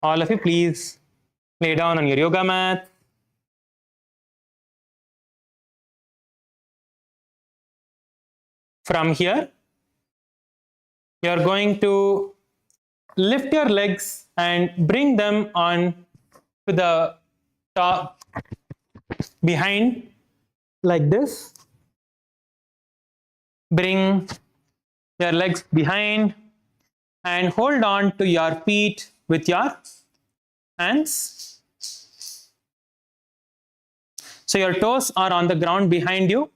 All of you, please lay down on your yoga mat. From here, you are going to lift your legs and bring them on to the top behind like this. Bring your legs behind and hold on to your feet with your hands. So your toes are on the ground behind you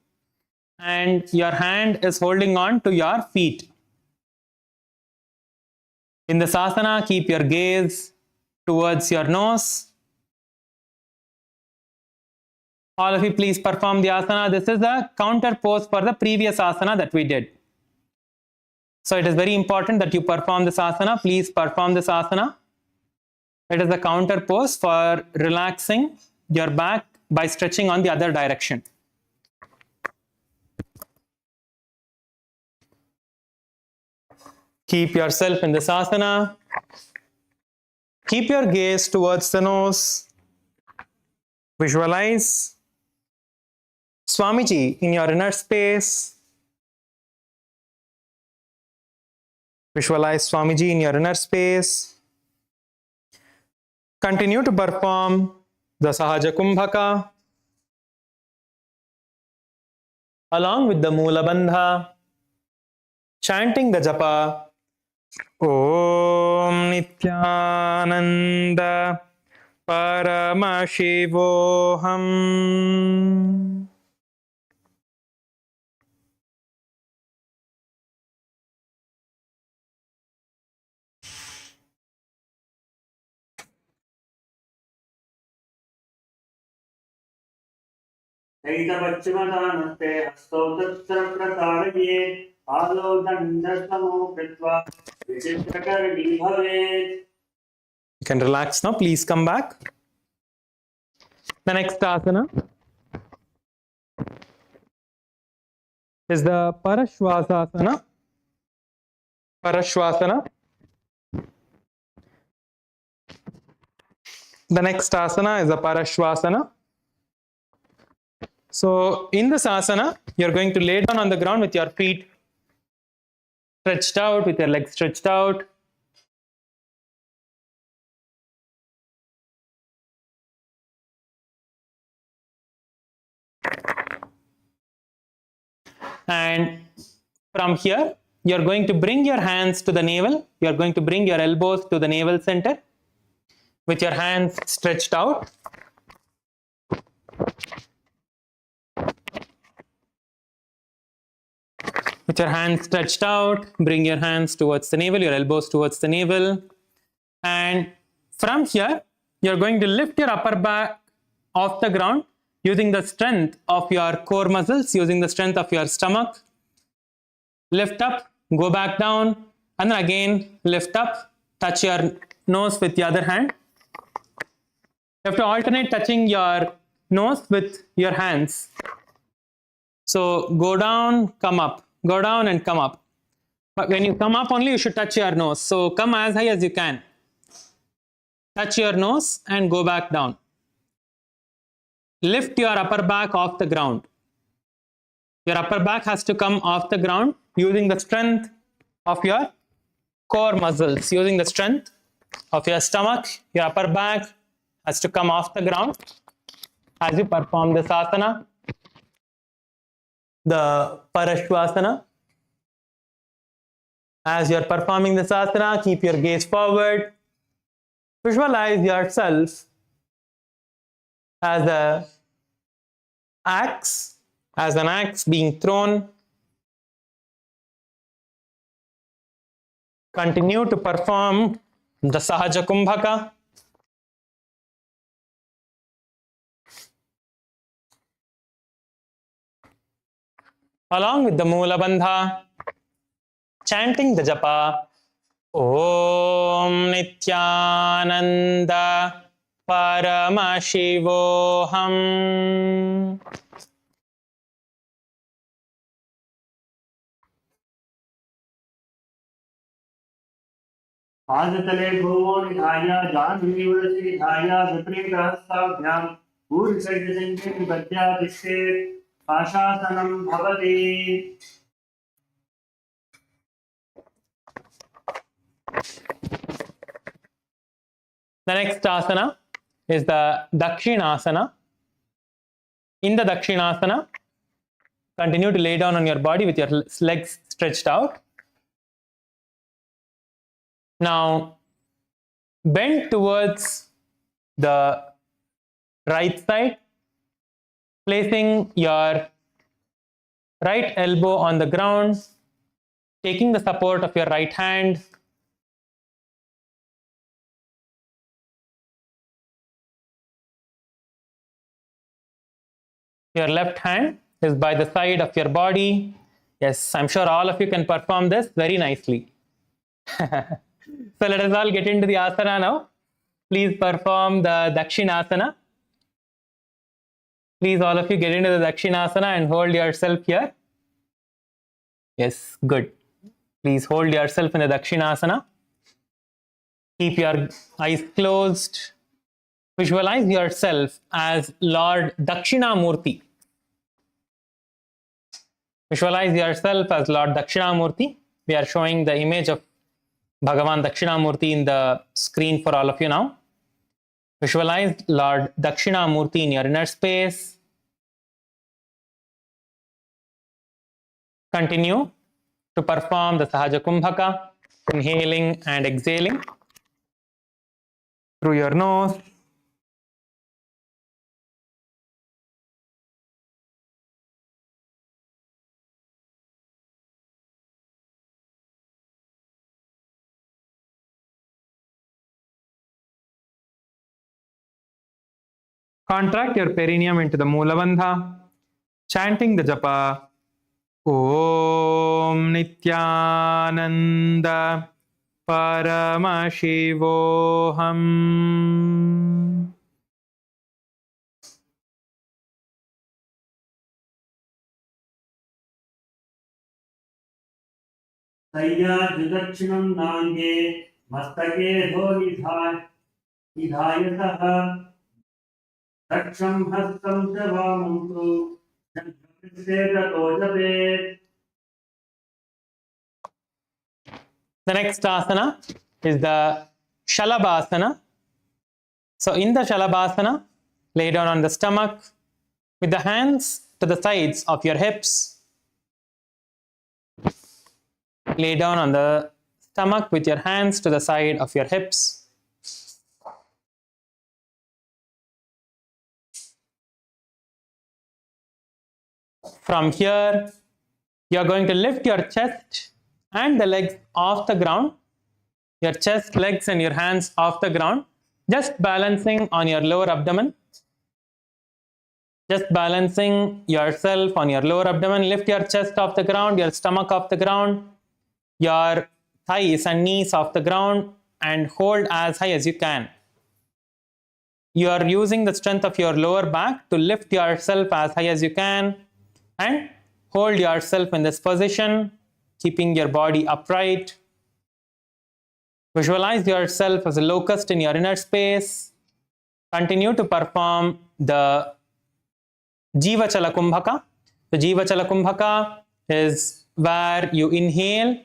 and your hand is holding on to your feet. In this asana, keep your gaze towards your nose. All of you, please perform the asana. This is a counter pose for the previous asana that we did. So it is very important that you perform this asana. Please perform this asana. It is a counter pose for relaxing your back by stretching on the other direction. Keep yourself in this asana. Keep your gaze towards the nose. Visualize Swamiji in your inner space. Visualize Swamiji in your inner space. Continue to perform the Sahaja Kumbhaka. along with the Moola Bandha, chanting the japa Om Nithyananda Paramashivoham. चैतपश्चिमदानस्ते हस्तौ तत्सर्वप्रकारये पादौ दण्डसमो कृत्वा विचित्रकर्णी भवेत्. You can relax now. Please come back. The next asana is the Parashvasasana. Parashvasana. The next asana is the Parashvasana. So in this asana, you're going to lay down on the ground with your feet stretched out, with your legs stretched out. And from here, you're going to bring your hands to the navel. You're going to bring your elbows to the navel center with your hands stretched out. With your hands stretched out, bring your hands towards the navel, your elbows towards the navel. And from here, you're going to lift your upper back off the ground using the strength of your core muscles, using the strength of your stomach. Lift up, go back down, and then again lift up, touch your nose with the other hand. You have to alternate touching your nose with your hands. So go down, come up, go down and come up. But when you come up only, you should touch your nose. So come as high as you can. Touch your nose and go back down. Lift your upper back off the ground. Your upper back has to come off the ground using the strength of your core muscles, using the strength of your stomach. Your upper back has to come off the ground as you perform this asana, the Parashvasana. As you're performing this asana, keep your gaze forward. Visualize yourself as an axe being thrown. Continue to perform the Sahaja Kumbhaka. Along with the Moola Bandha, chanting the japa Om Nithyananda Paramashivoham. पादतले भुवो निधाय जाह्नवीवरसि निधाय विपरीतहस्ताभ्यां ऊर्ध्वसंज्ञे निबध्यातिष्ठेत् आशासनं भवति. The next asana is the Dakshinasana. In the Dakshinasana, continue to lay down on your body with your legs stretched out. Now, bend towards the right side, placing your right elbow on the ground, taking the support of your right hand. Your left hand is by the side of your body. Yes, I'm sure all of you can perform this very nicely. So let us all get into the asana now. Please perform the Dakshinasana. Please all of you get into the Dakshinasana and hold yourself here. Yes, good. Please hold yourself in the Dakshinasana. Keep your eyes closed. Visualize yourself as Lord Dakshinamurti. Visualize yourself as Lord Dakshinamurti. We are showing the image of Bhagavan Dakshinamurti in the screen for all of you now. Visualize Lord Dakshinamurti in your inner space. Continue to perform the Sahaja Kumbhaka, inhaling and exhaling through your nose. Contract your perineum into the Moola, chanting the japa Om Nithyananda Paramashivoham. Sayyajudachinam nange mastake dho vidhayatah Daksham hastam chavamantu Jape. The next asana is the Shalabhasana. So in the Shalabhasana, lay down on the stomach with the hands to the sides of your hips. Lay down on the stomach with your hands to the side of your hips. From here, you are going to lift your chest and the legs off the ground. Your chest, legs and your hands off the ground. Just balancing on your lower abdomen. Just balancing yourself on your lower abdomen. Lift your chest off the ground, your stomach off the ground, your thighs and knees off the ground, and hold as high as you can. You are using the strength of your lower back to lift yourself as high as you can and hold yourself in this position, keeping your body upright. Visualize yourself as a locust in your inner space. Continue to perform the Jivachala Kumbhaka. The Jivachala Kumbhaka is where you inhale,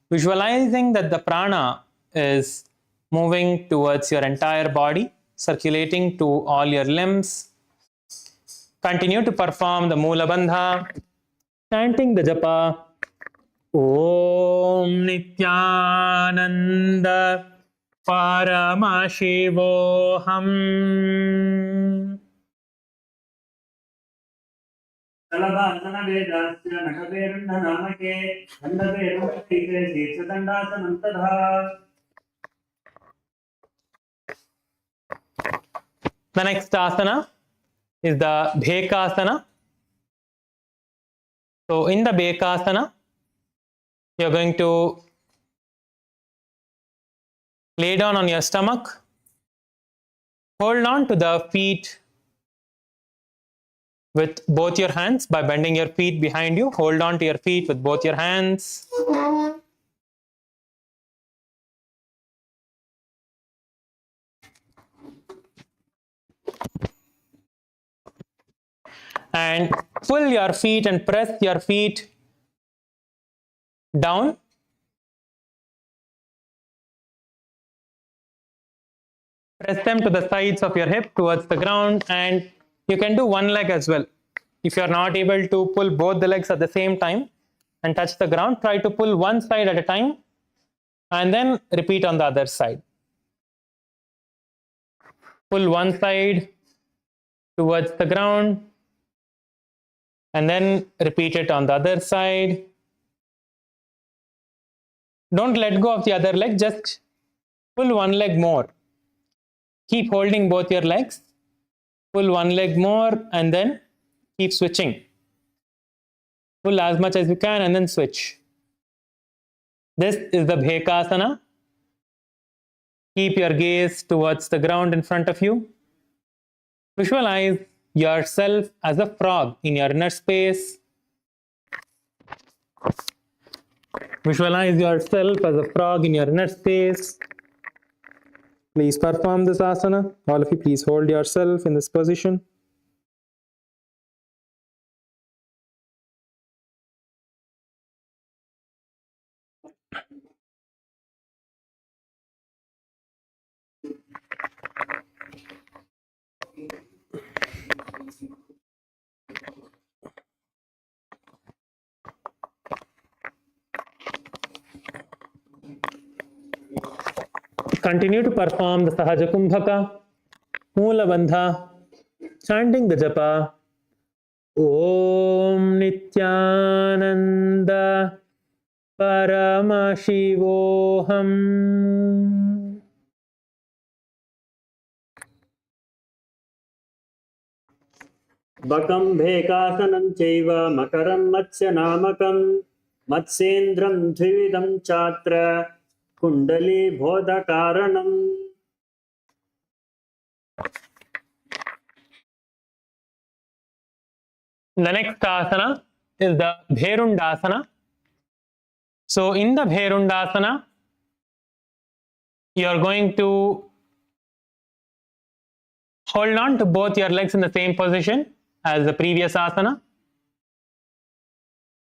visualizing that the prana is moving towards your entire body, circulating to all your limbs. Continue to perform the Moola Bandha, chanting the japa Om Nithyananda Paramashivoham. Shalabhasana vedasya nakaverna namake Dandaverum ite sirsadandasanantadha. The next asana is the Bhekasana. So in the Bhekasana, you are going to lay down on your stomach, hold on to the feet with both your hands by bending your feet behind you. Hold on to your feet with both your hands. And pull your feet and press your feet down. Press them to the sides of your hip towards the ground, and you can do one leg as well. If you are not able to pull both the legs at the same time and touch the ground, try to pull one side at a time and then repeat on the other side. Pull one side towards the ground and then repeat it on the other side. Don't let go of the other leg, just pull one leg more. Keep holding both your legs. Pull one leg more and then keep switching. Pull as much as you can and then switch. This is the Bhekasana. Keep your gaze towards the ground in front of you. Visualize yourself as a frog in your inner space. Visualize yourself as a frog in your inner space. Please perform this asana. All of you, please hold yourself in this position. Continue to perform the Sahaja Kumbhaka, Moola Bandha, chanting the japa. Om Nithyananda Paramashivoham. बकं भेकासनं चैव मकरं मत्स्यनामकं मत्स्येन्द्रं द्विविधं चात्र कुण्डलीबोधकारणम् The next asana is the Bherundasana. So in the Bherundasana, you are going to hold on to both your legs in the same position as the previous asana.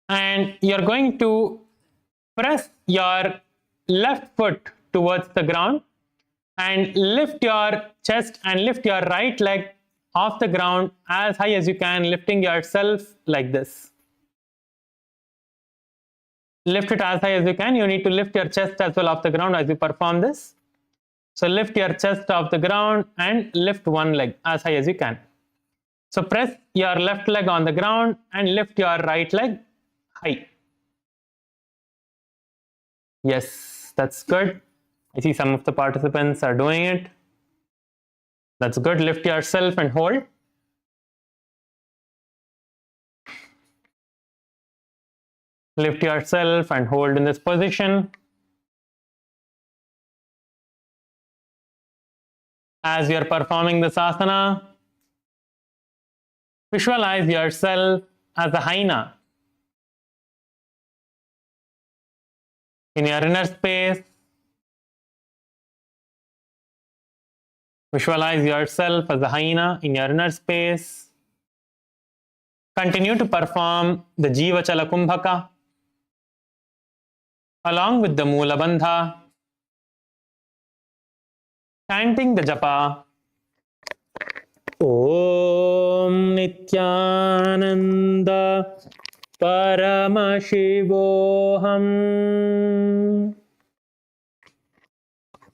And you are going to press your left foot towards the ground and lift your chest and lift your right leg off the ground as high as you can, lifting yourself like this. Lift it as high as you can. You need to lift your chest as well off the ground as you perform this. So lift your chest off the ground and lift one leg as high as you can. So press your left leg on the ground and lift your right leg high. Yes, that's good. I see some of the participants are doing it. That's good. Lift yourself and hold. Lift yourself and hold in this position. As you are performing this asana, visualize yourself as a hyena. In your inner space, visualize yourself as a hyena in your inner space. Continue to perform the Jiva Chala Kumbhaka along with the Moola Bandha, chanting the japa. Om Nithyananda Paramashivoham.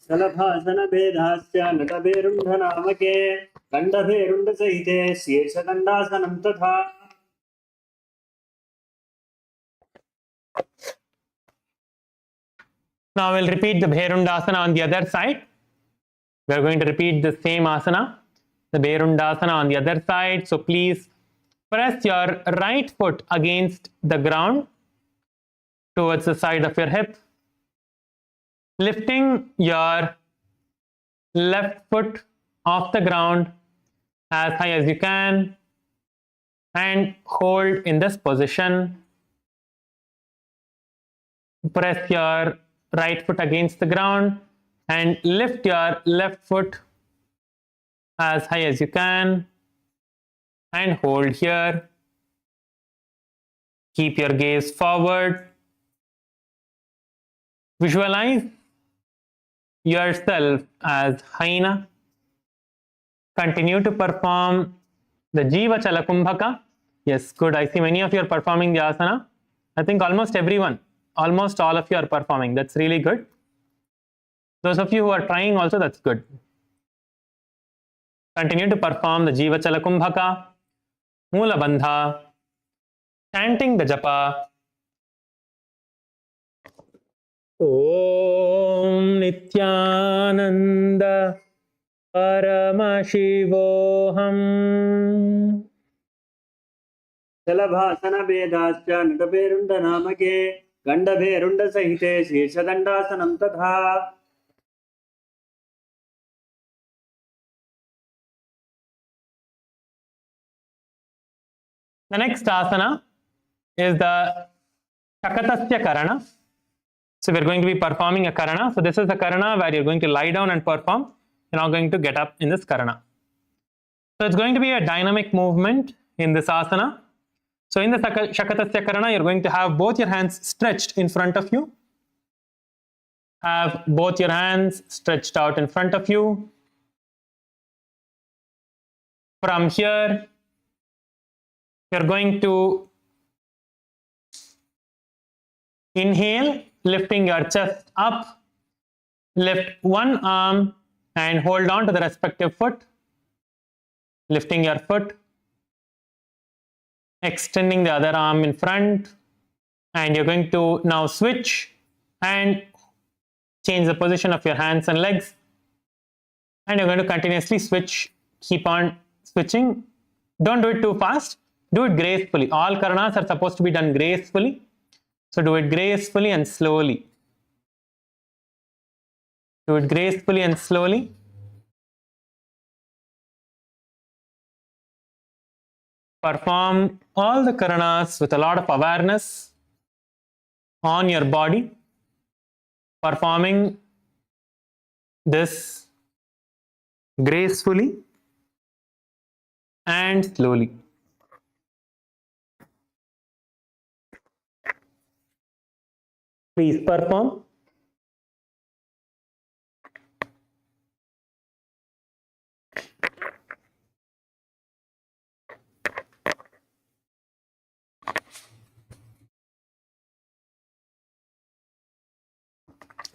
स्थलभासनभेदास्य नटभेरुण्डनामके कण्डभेरुण्डसहिते शीर्षदण्डासनं तथा Now we'll repeat the Bherundasana on the other side. We are going to repeat the same asana, the Bherundasana on the other side. So please press your right foot against the ground towards the side of your hip, lifting your left foot off the ground as high as you can and hold in this position. Press your right foot against the ground and lift your left foot as high as you can and hold here. Keep your gaze forward. Visualize yourself as hyena. Continue to perform the Jiva Chala Kumbhaka. Yes, good. I see many of you are performing the asana. I think almost everyone, almost all of you are performing. That's really good. Those of you who are trying also, that's good. Continue to perform the Jiva Chala Kumbhaka, Moola Bandha, chanting the japa. Om Nithyananda Paramashivoham. स्थलभासनभेदाश्च नटभेरुण्डनामके गण्डभेरुण्डसहिते शीर्षदण्डासनं तथा The next asana is the Shakatasya Karana. So we're going to be performing a Karana. So this is a Karana where you're going to lie down and perform. You're now going to get up in this Karana. So it's going to be a dynamic movement in this asana. So in the Shakatasya Karana, you're going to have both your hands stretched in front of you. Have both your hands stretched out in front of you. From here, you're going to inhale, lifting your chest up Lift one arm and hold on to the respective foot, lifting your foot, extending the other arm in front, and you're going to now switch and change the position of your hands and legs, and you're going to continuously switch, keep on switching. Don't do it too fast, do it gracefully. All karanas are supposed to be done gracefully, so do it gracefully and slowly. Do it gracefully and slowly. Perform all the karanas with a lot of awareness on your body, performing this gracefully and slowly. Please perform.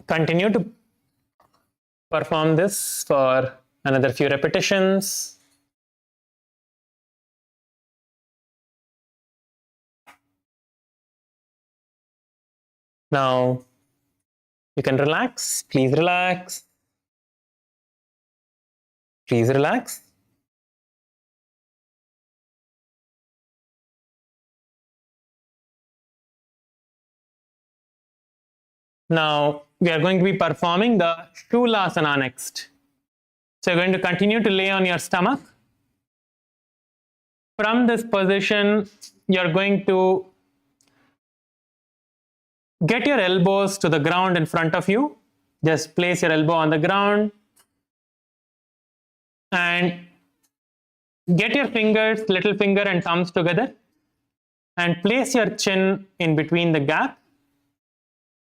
Continue to perform this for another few repetitions. Now you can relax. Please relax. Please relax. Now we are going to be performing the Shulasana next. So you're going to continue to lay on your stomach. From this position, you're going to get your elbows to the ground in front of you. Just place your elbow on the ground and get your fingers, little finger and thumbs together, and place your chin in between the gap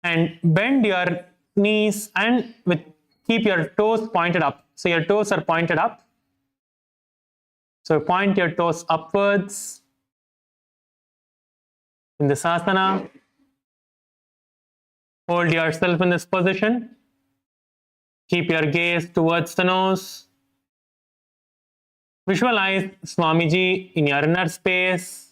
and bend your knees and keep your toes pointed up. So your toes are pointed up. So point your toes upwards in this asana. Hold yourself in this position. Keep your gaze towards the nose. Visualize Swamiji in your inner space.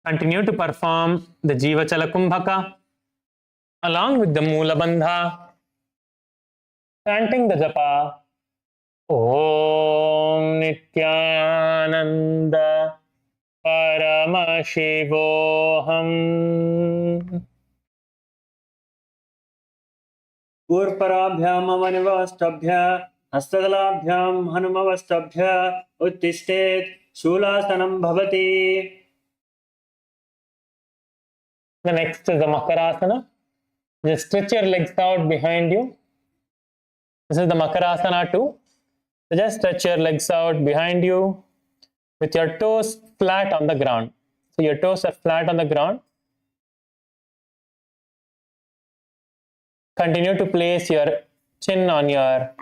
Continue to perform the Jiva Chalakumbhaka along with the Moola Bandha, chanting the japa Om Nithyananda Paramashivoham. Purparabhyam amanivastabhya hastadalabhyam hanumavastabhya uttistet shulasanam bhavati. The next is the Makarasana. Just stretch your legs out behind you. This is the Makarasana too. So just stretch your legs out behind you with your toes flat on the ground. So your toes are flat on the ground. Continue to place your chin on your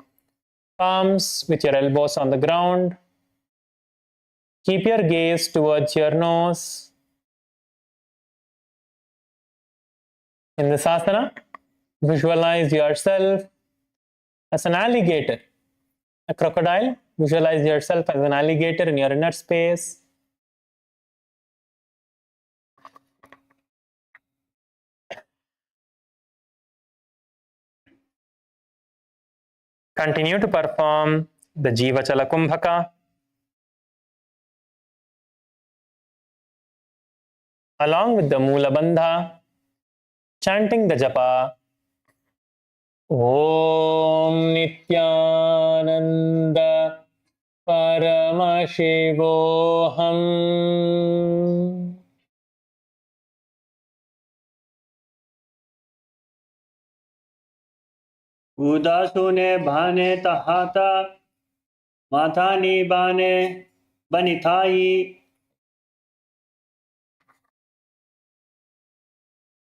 palms with your elbows on the ground. Keep your gaze towards your nose. In this asana, visualize yourself as an alligator, a crocodile. Visualize yourself as an alligator in your inner space. Continue to perform the Jiva Chalakumbhaka along with the Moola Bandha, chanting the japa Om Nithyananda Paramashivoham. Udasune bhane tahata mathani bane banithai.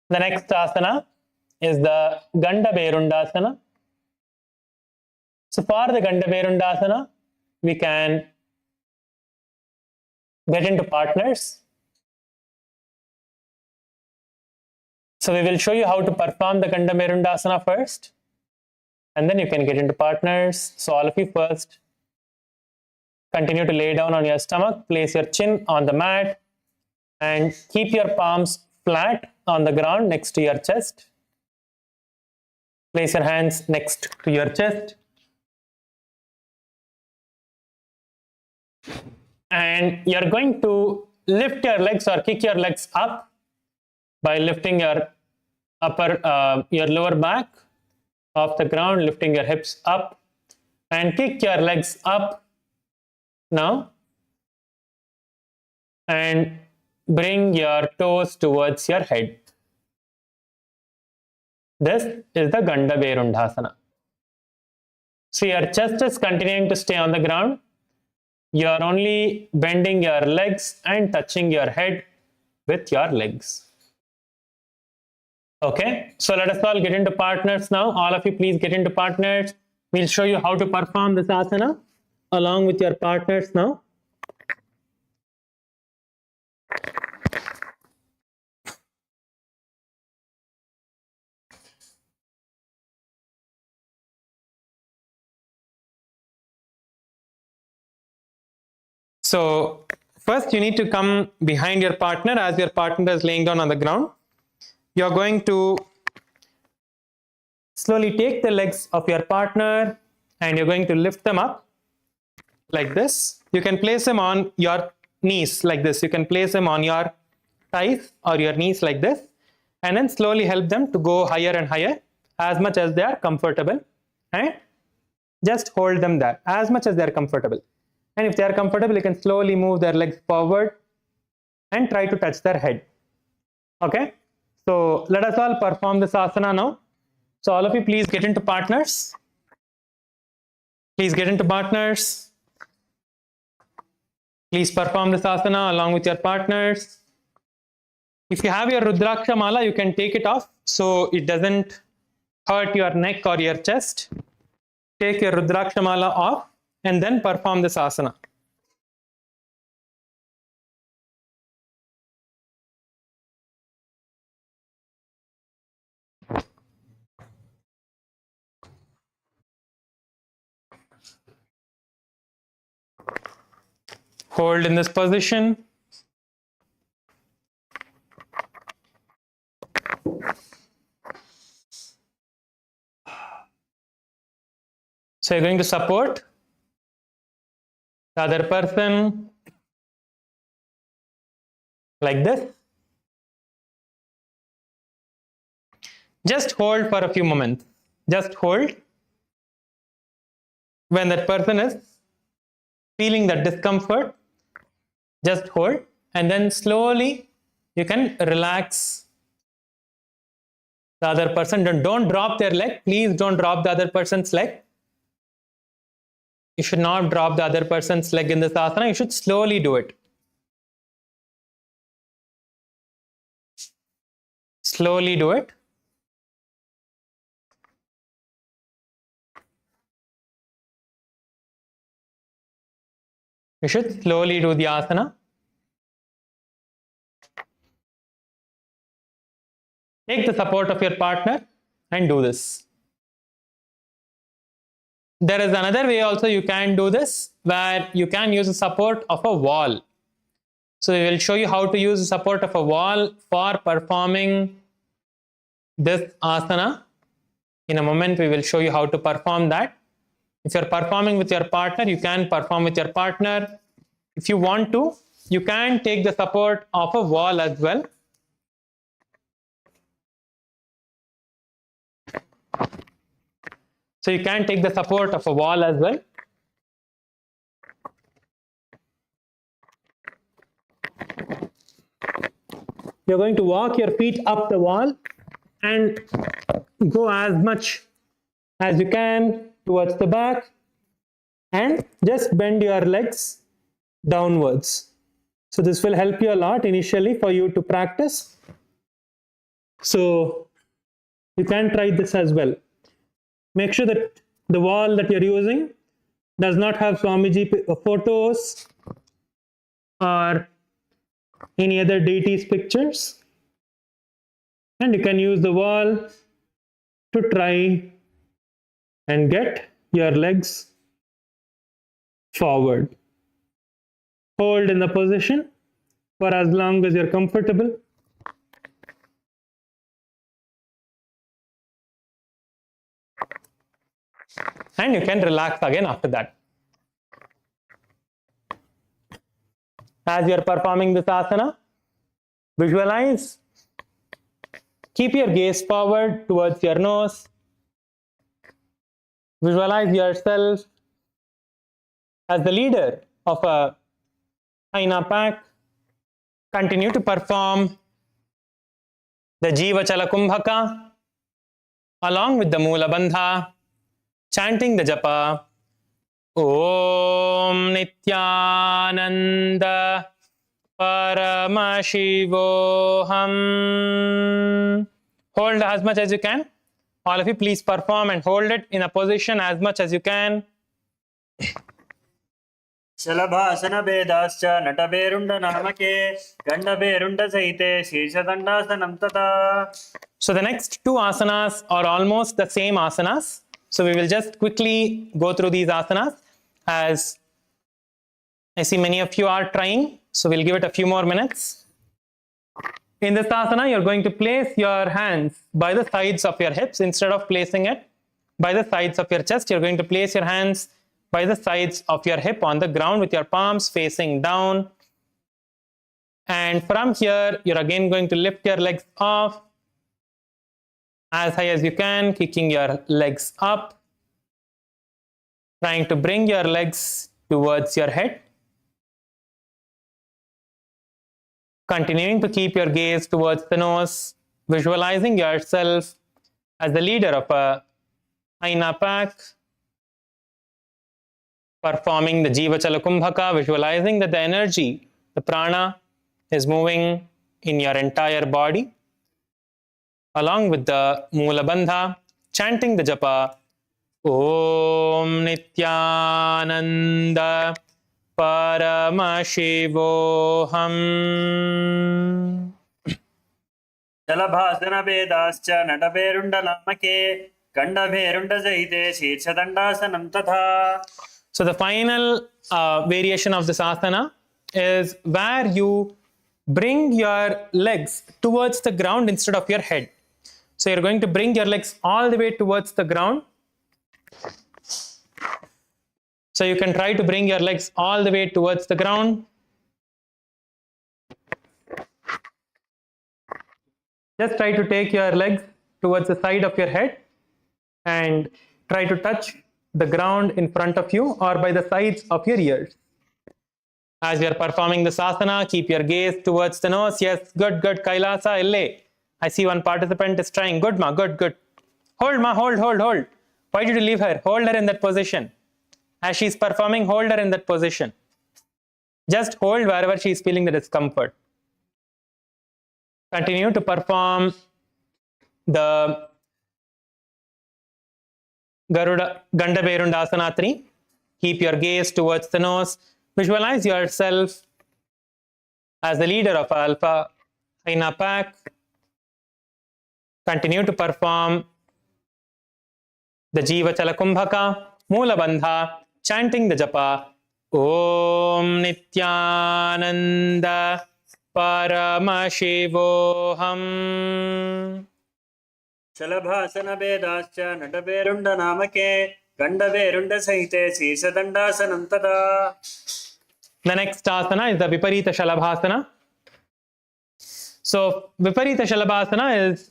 The next asana is the Gandhaberundasana. So for the Gandhaberundasana, we can get into partners. So we will show you how to perform the Ganda Merundasana first, and then you can get into partners. So all of you first continue to lay down on your stomach, place your chin on the mat, and keep your palms flat on the ground next to your chest. Place your hands next to your chest. And you're going to lift your legs or kick your legs up by lifting your your lower back off the ground, lifting your hips up, and kick your legs up now. And bring your toes towards your head. This is the Ganda Berundhasana. So your chest is continuing to stay on the ground. You are only bending your legs and touching your head with your legs. Okay, so let us all get into partners now. All of you please get into partners. We'll show you how to perform this asana along with your partners now. So first you need to come behind your partner as your partner is laying down on the ground. You're going to slowly take the legs of your partner and you're going to lift them up like this. You can place them on your knees like this. You can place them on your thighs or your knees like this, and then slowly help them to go higher and higher as much as they are comfortable, and just hold them there as much as they are comfortable. And if they are comfortable, you can slowly move their legs forward and try to touch their head. Okay, so let us all perform this asana now. So all of you please get into partners. Please get into partners. Please perform this asana along with your partners. If you have your Rudraksha Mala, you can take it off so it doesn't hurt your neck or your chest. Take your Rudraksha Mala off and then perform this asana. Hold in this position. So you're going to support the other person like this. Just hold for a few moments. Just hold. When that person is feeling that discomfort, just hold, and then slowly you can relax the other person. Don't drop their leg. Please don't drop the other person's leg. You should not drop the other person's leg in this asana. You should slowly do it. Slowly do it. You should slowly do the asana. Take the support of your partner and do this. There is another way also you can do this, where you can use the support of a wall. So we will show you how to use the support of a wall for performing this asana. In a moment we will show you how to perform that. If you're performing with your partner, you can perform with your partner. If you want to, you can take the support of a wall as well. So you can take the support of a wall as well. You're going to walk your feet up the wall and go as much as you can towards the back, and just bend your legs downwards. So this will help you a lot initially for you to practice. So you can try this as well. Make sure that the wall that you're using does not have Swamiji photos or any other deity's pictures. And you can use the wall to try and get your legs forward. Hold in the position for as long as you're comfortable. And you can relax again after that. As you're performing this asana, visualize. Keep your gaze forward towards your nose. Visualize yourself as the leader of a Aina pack. Continue to perform the Jiva Chala Kumbhaka along with the Mula Bandha, chanting the japa Om Nithyananda Paramashivoham. Hold as much as you can. All of you, please perform and hold it in a position as much as you can. शलभासन भेदाश्च नटभेरुण्ड नामके गण्डभेरुण्ड सहिते शीर्षदण्डासनं तथा. So the next two asanas are almost the same asanas. So we will just quickly go through these asanas, as I see many of you are trying. So we'll give it a few more minutes. In this asana, you're going to place your hands by the sides of your hips instead of placing it by the sides of your chest. You're going to place your hands by the sides of your hip on the ground with your palms facing down. And from here, you're again going to lift your legs off as high as you can, kicking your legs up, trying to bring your legs towards your head. Continuing to keep your gaze towards the nose, visualizing yourself as the leader of a Aina pack, performing the Jiva Chala Kumbhaka, visualizing that the energy, the prana, is moving in your entire body, along with the Mula Bandha, chanting the japa Om Nithyananda Paramashivoham. शलभासन भेदाश्च नटभेरुण्ड नामके गण्डभेरुण्ड सहिते शीर्षदण्डासनं तथा. So the final variation of this asana is where you bring your legs towards the ground instead of your head. So you're going to bring your legs all the way towards the ground. So you can try to bring your legs all the way towards the ground. Just try to take your legs towards the side of your head and try to touch the ground in front of you or by the sides of your ears. As you are performing this asana, keep your gaze towards the nose. Yes, good, good. Kailasa, Ille. I see one participant is trying. Good, ma, good, good. Hold, ma, hold, hold, hold. Why did you leave her? Hold her in that position. As she's performing, hold her in that position. Just hold wherever she's feeling the discomfort. Continue to perform the Garuda Gandabherundasana 3. Keep your gaze towards the nose. Visualize yourself as the leader of Alpha Aina pack. Continue to perform the Jiva Chala Kumbhaka, Mula Bandha, chanting the japa Om Nithyananda Paramashivoham. शलभासन भेदाश्च नटभेरुण्ड नामके गण्डभेरुण्ड सहिते शीर्षदण्डासनं तथा. The next asana is the Viparita Shalabhasana. So Viparita Shalabhasana is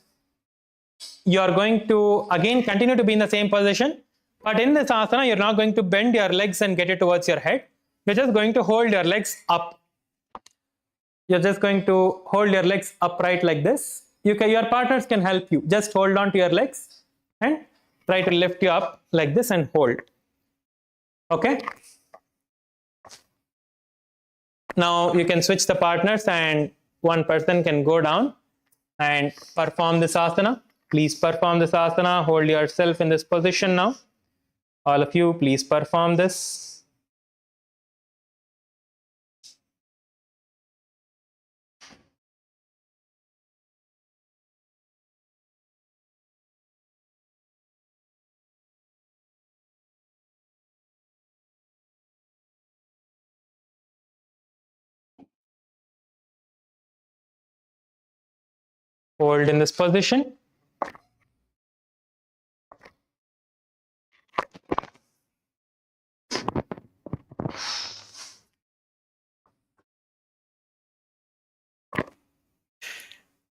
you are going to again continue to be in the same position, but in this asana you're not going to bend your legs and get it towards your head. You're just going to hold your legs up. You're just going to hold your legs upright like this. Your partners can help you. Just hold on to your legs and try to lift you up like this and hold. Okay? Now you can switch the partners and one person can go down and perform this asana. Please perform this asana. Hold yourself in this position now. All of you, please perform this. Hold in this position.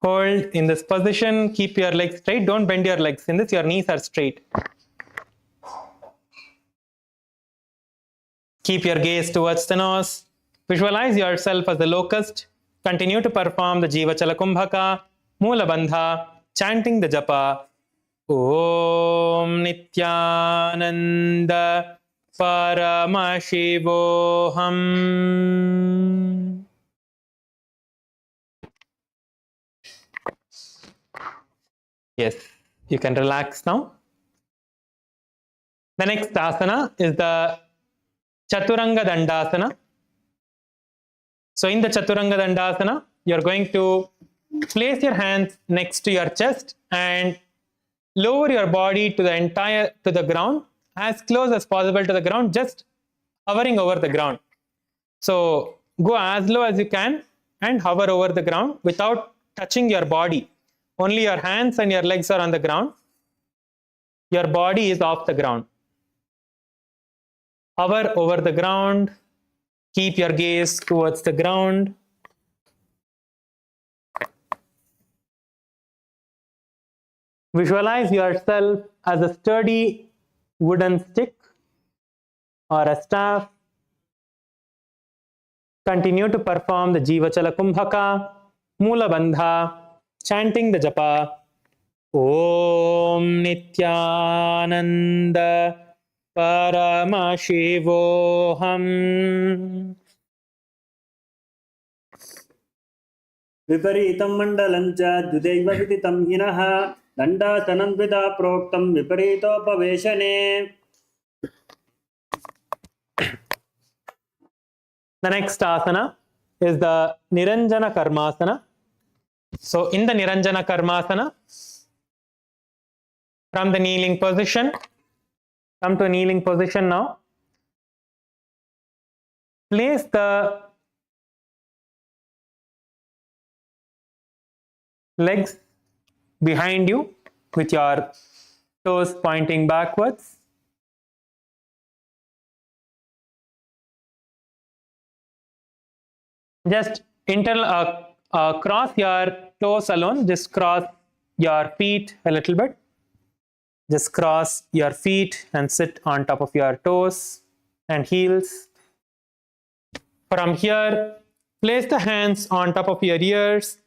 Hold in this position. Keep your legs straight. Don't bend your legs. In this, your knees are straight. Keep your gaze towards the nose. Visualize yourself as the locust. Continue to perform the Jiva Chala Kumbhaka, Moola Bandha, chanting the japa. Om Nithyananda Paramashivoham. Yes, you can relax now. The next asana is the Chaturanga Dandasana. So in the Chaturanga Dandasana, you're going to place your hands next to your chest and lower your body to the ground, as close as possible to the ground, just hovering over the ground. So go as low as you can and hover over the ground without touching your body. Only your hands and your legs are on the ground. Your body is off the ground. Hover over the ground. Keep your gaze towards the ground. Visualize yourself as a sturdy wooden stick or a staff. Continue to perform the Jiva Chala Kumbhaka, Moola Bandha, chanting the japa. Om Nithyananda Paramashivoham. विपरीतं मण्डलं च द्विदैव विदितं हिनः दण्डासनं द्विधा प्रोक्तं विपरीतोपवेशने. The next asana is the Niranjana Karmasana. So in the Niranjana Karmasana, from the kneeling position, come to a kneeling position now. Place the legs behind you with your toes pointing backwards. Just cross your toes alone. Just cross your feet a little bit. Just cross your feet and sit on top of your toes and heels. From here, place the hands on top of your ears.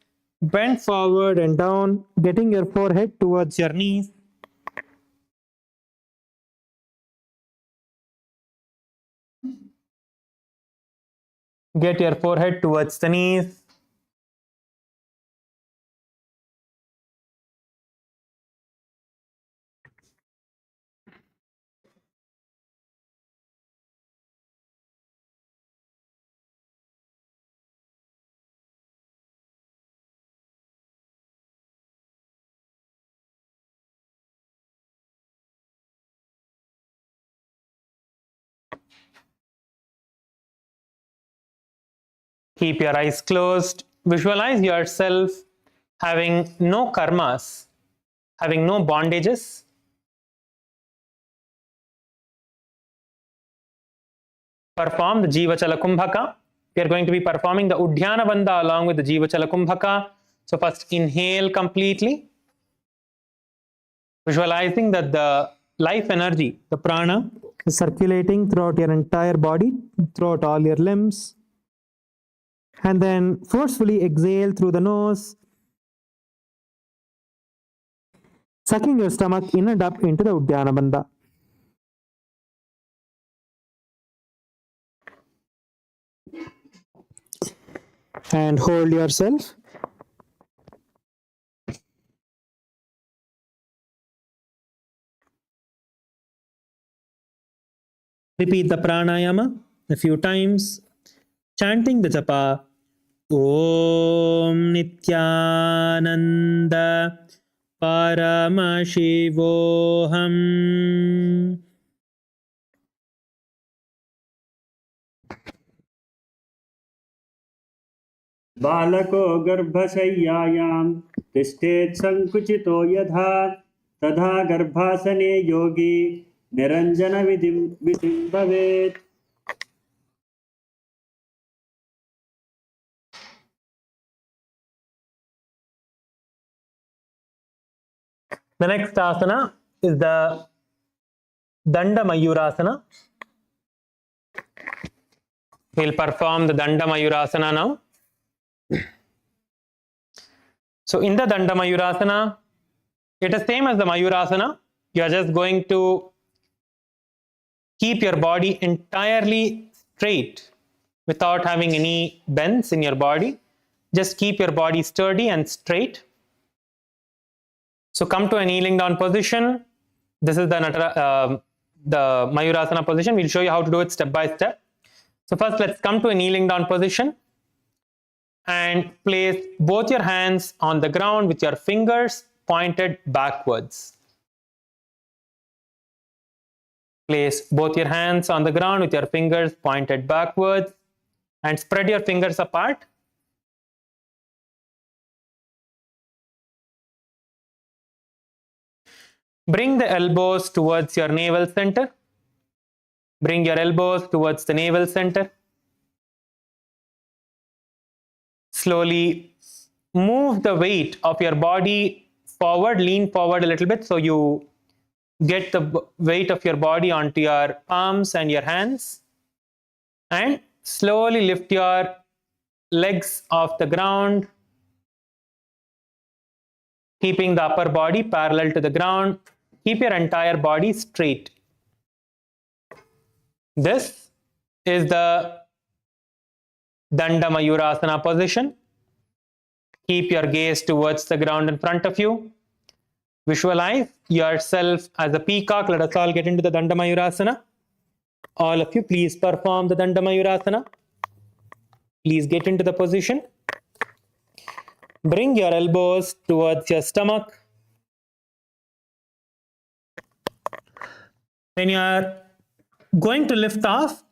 Bend forward and down, getting your forehead towards your knees. Get your forehead towards the knees. Keep your eyes closed. Visualize yourself having no karmas, having no bondages. Perform the Jiva Chala Kumbhaka. We are going to be performing the Udhyana Bandha along with the Jiva Chala Kumbhaka. So first inhale completely. Visualizing that the life energy, the prana, is circulating throughout your entire body, throughout all your limbs. And then forcefully exhale through the nose, sucking your stomach in and up into the Udhyana Bandha. And hold yourself. Repeat the pranayama a few times, chanting the japa. Om Nithyananda Paramashivoham. बालको गर्भशय्यायां तिष्ठेत् संकुचितो यथा तथा गर्भासने योगी निरञ्जनविधिं भवेत्. The next asana is the Danda Mayurasana. We'll perform the Danda Mayurasana now. So in the Danda Mayurasana, it is same as the Mayurasana. You are just going to keep your body entirely straight without having any bends in your body. Just keep your body sturdy and straight. So come to a kneeling down position. This is the Mayurasana position. We'll show you how to do it step by step. So first let's come to a kneeling down position and place both your hands on the ground with your fingers pointed backwards. Place both your hands on the ground with your fingers pointed backwards and spread your fingers apart. Bring the elbows towards your navel center. Bring your elbows towards the navel center. Slowly move the weight of your body forward, lean forward a little bit so you get the weight of your body onto your palms and your hands. And slowly lift your legs off the ground, keeping the upper body parallel to the ground. Keep your entire body straight. This is the Danda Mayurasana position. Keep your gaze towards the ground in front of you. Visualize yourself as a peacock. Let us all get into the Danda Mayurasana. All of you, please perform the Danda Mayurasana. Please get into the position. Bring your elbows towards your stomach. When you are going to lift off,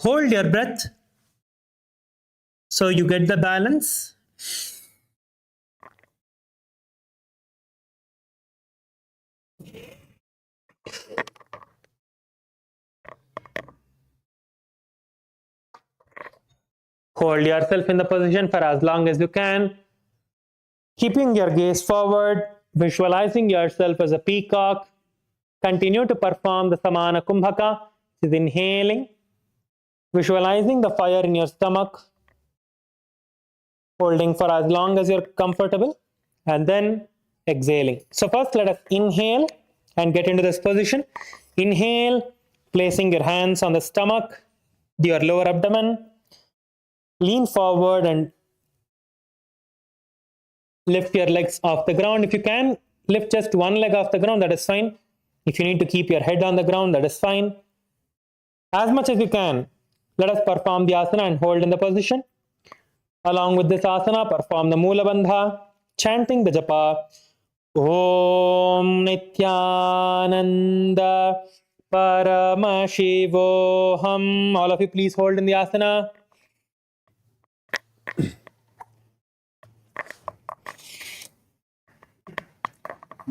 hold your breath so you get the balance. Hold yourself in the position for as long as you can, keeping your gaze forward, visualizing yourself as a peacock. Continue to perform the Samana Kumbhaka, which is inhaling, visualizing the fire in your stomach, holding for as long as you're comfortable, and then exhaling. So first let us inhale and get into this position. Inhale, placing your hands on the stomach, your lower abdomen. Lean forward and lift your legs off the ground. If you can lift just one leg off the ground, that is fine. If you need to keep your head on the ground, that is fine. As much as you can, let us perform the asana and hold in the position. Along with this asana, perform the Mula Bandha, chanting the japa. Om Nithyananda Paramashivoham. All of you, please hold in the asana.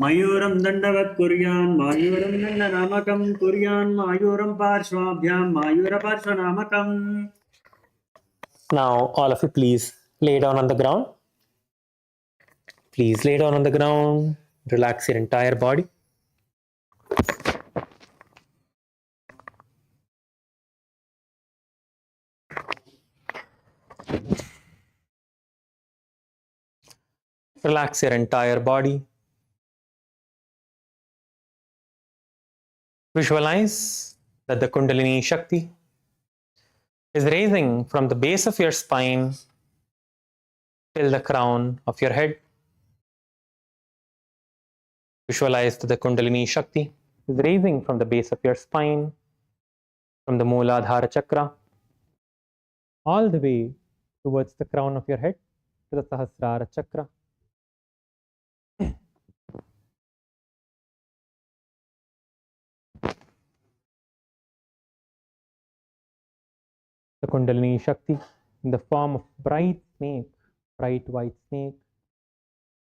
मयूरं दण्डवत् कुर्यान् मायूरं दण्डनामकं कुर्यान् मायूरं पार्श्वाभ्यां मायूरपार्श्वनामकम्. Now, all of you, please lay down on the ground. Please lay down on the ground. Relax your entire body. Relax your entire body. Visualize that the Kundalini Shakti is raising from the base of your spine till the crown of your head. Visualize that the Kundalini Shakti is raising from the base of your spine, from the Mooladhara Chakra, all the way towards the crown of your head to the Sahasrara Chakra. The Kundalini Shakti in the form of bright snake, bright white snake,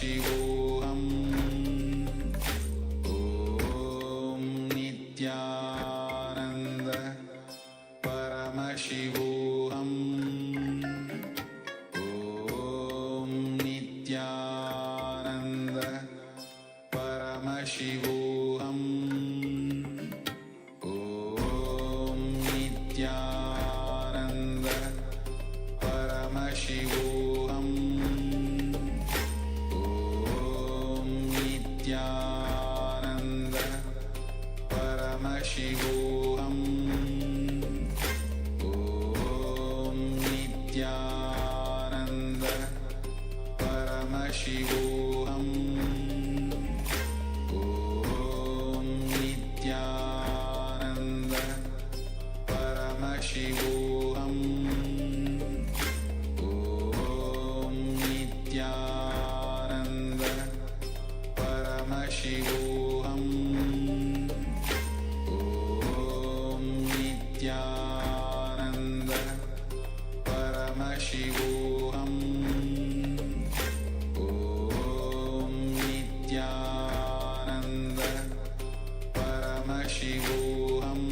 Paramashivoham. Om Nithyananda Paramashivoham. Om Nithyananda Paramashivoham. Om Nithyananda Paramashivoham. Om Nithyananda Paramashivoham. Om Nithyananda Paramashivoham. Om Nithyananda Paramashivoham. Om Nithyananda Paramashivoham. Om Nithyananda Paramashivoham. Om Nithyananda Paramashivoham.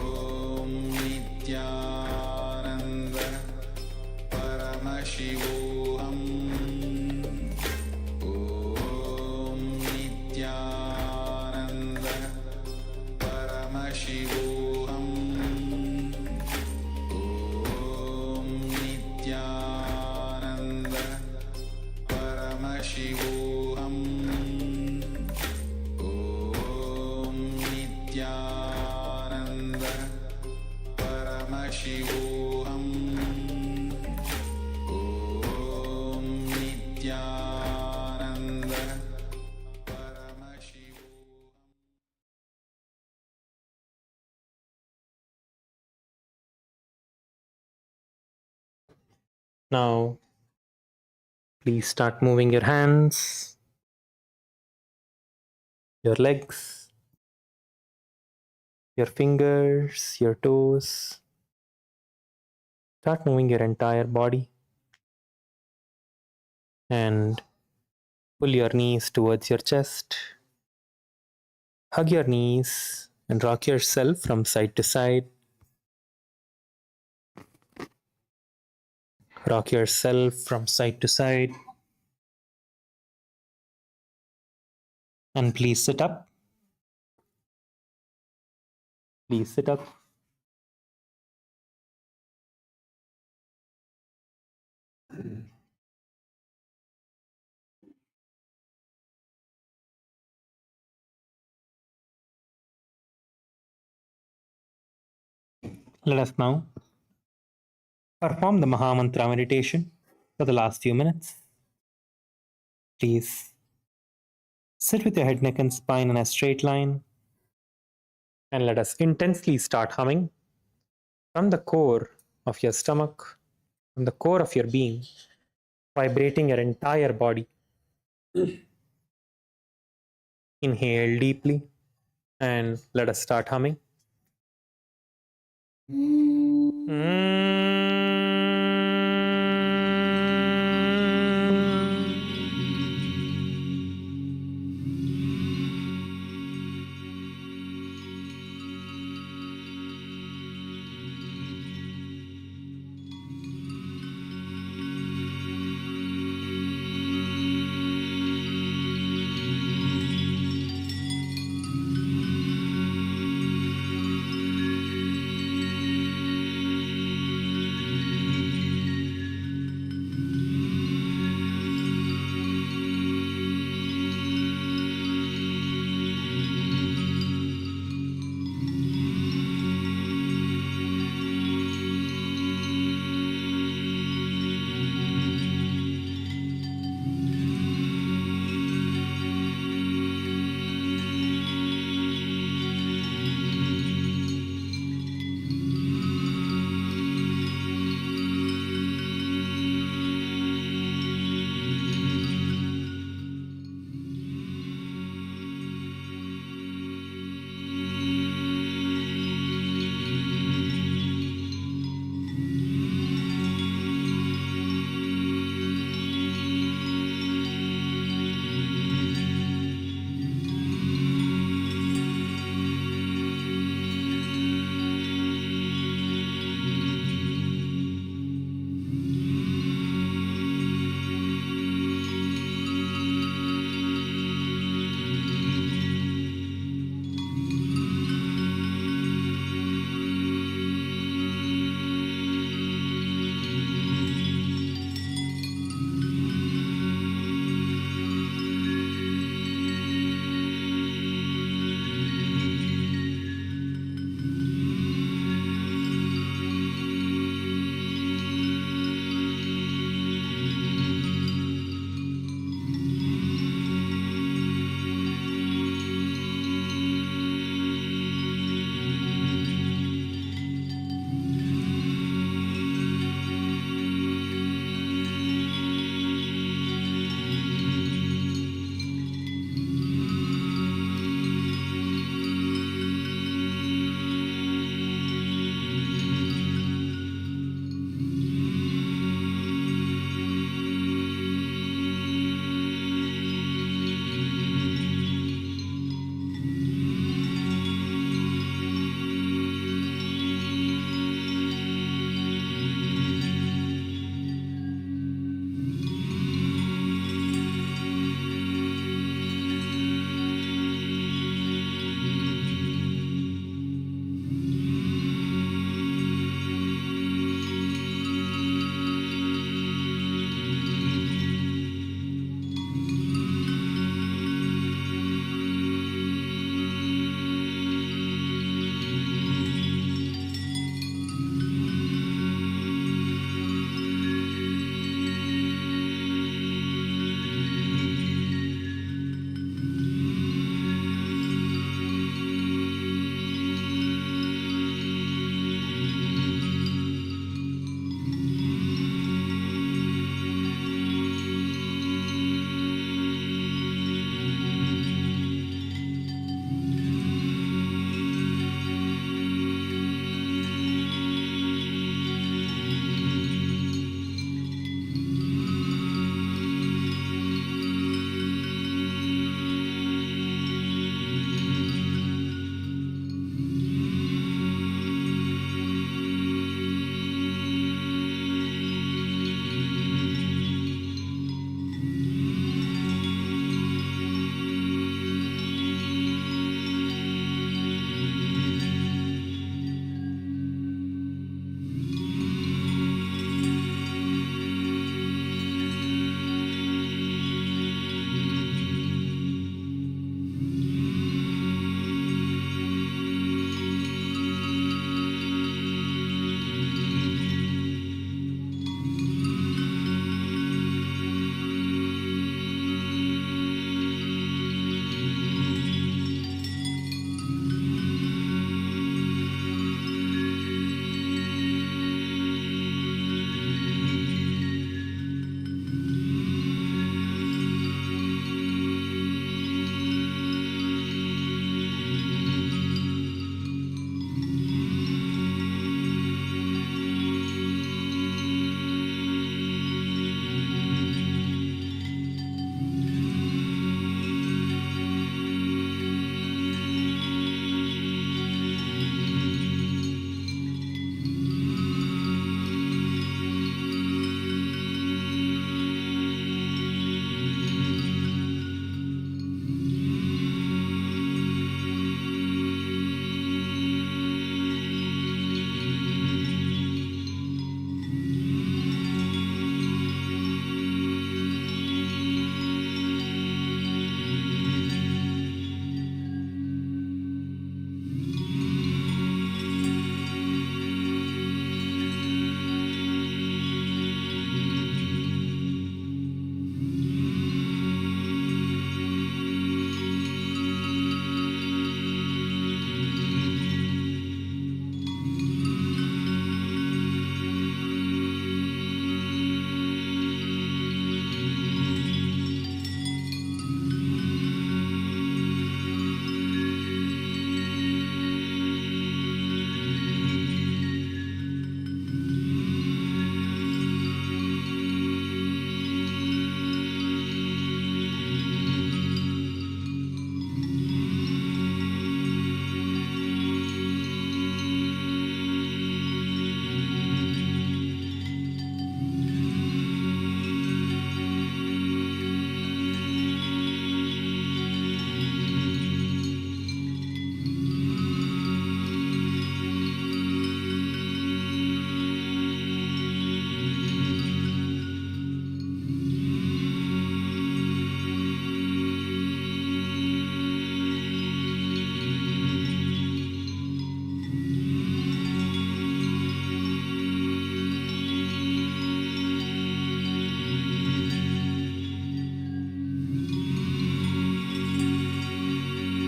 Om Nithyananda Paramashivoham. Om Nithyananda Paramashivoham. Om Nithyananda Paramashivoham. Om Nithyananda Paramashivoham. Om Nithyananda Paramashivoham. Now, please start moving your hands, your legs, your fingers, your toes. Start moving your entire body and pull your knees towards your chest. Hug your knees and rock yourself from side to side. Rock yourself from side to side. And please sit up. Please sit up. Let us now perform the Mahamantra meditation for the last few minutes. Please sit with your head, neck, and spine in a straight line. And let us intensely start humming from the core of your stomach, from the core of your being, vibrating your entire body. Inhale deeply and let us start humming.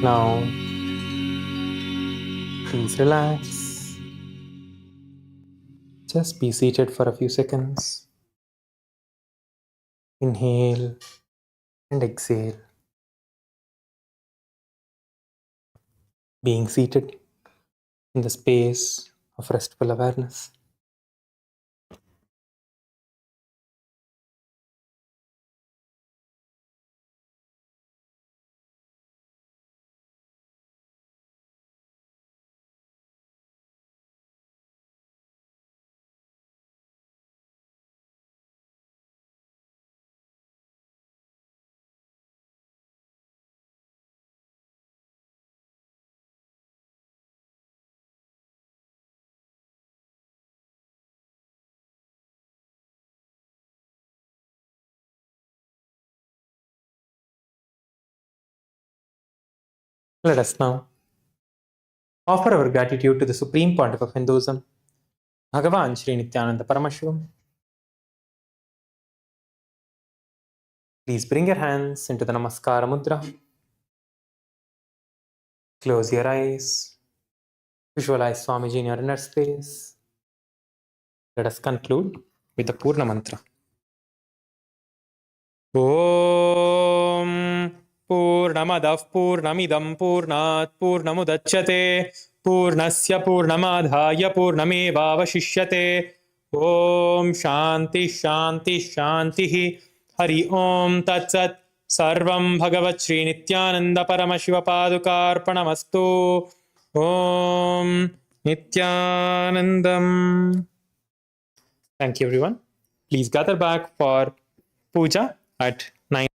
Now, please relax. Just be seated for a few seconds. Inhale and exhale. Being seated in the space of restful awareness. Let us now offer our gratitude to the Supreme Pontiff of Hinduism, Bhagavan Sri Nithyananda Paramashivoham. Please bring your hands into the Namaskara Mudra. Close your eyes. Visualize Swamiji in your inner space. Let us conclude with the Purna Mantra. Om Purnamadav Purnamidam Purnat Purnamudachyate Purnasya Purnamadhaya Purnamevavashishyate. Om Shanti Shanti Shanti Hari Om Tat Sat Sarvam Bhagavat Shri Nithyananda Paramashiva Padukarpanamastu. Om Nithyanandam. Thank you, everyone. Please gather back for puja at 9.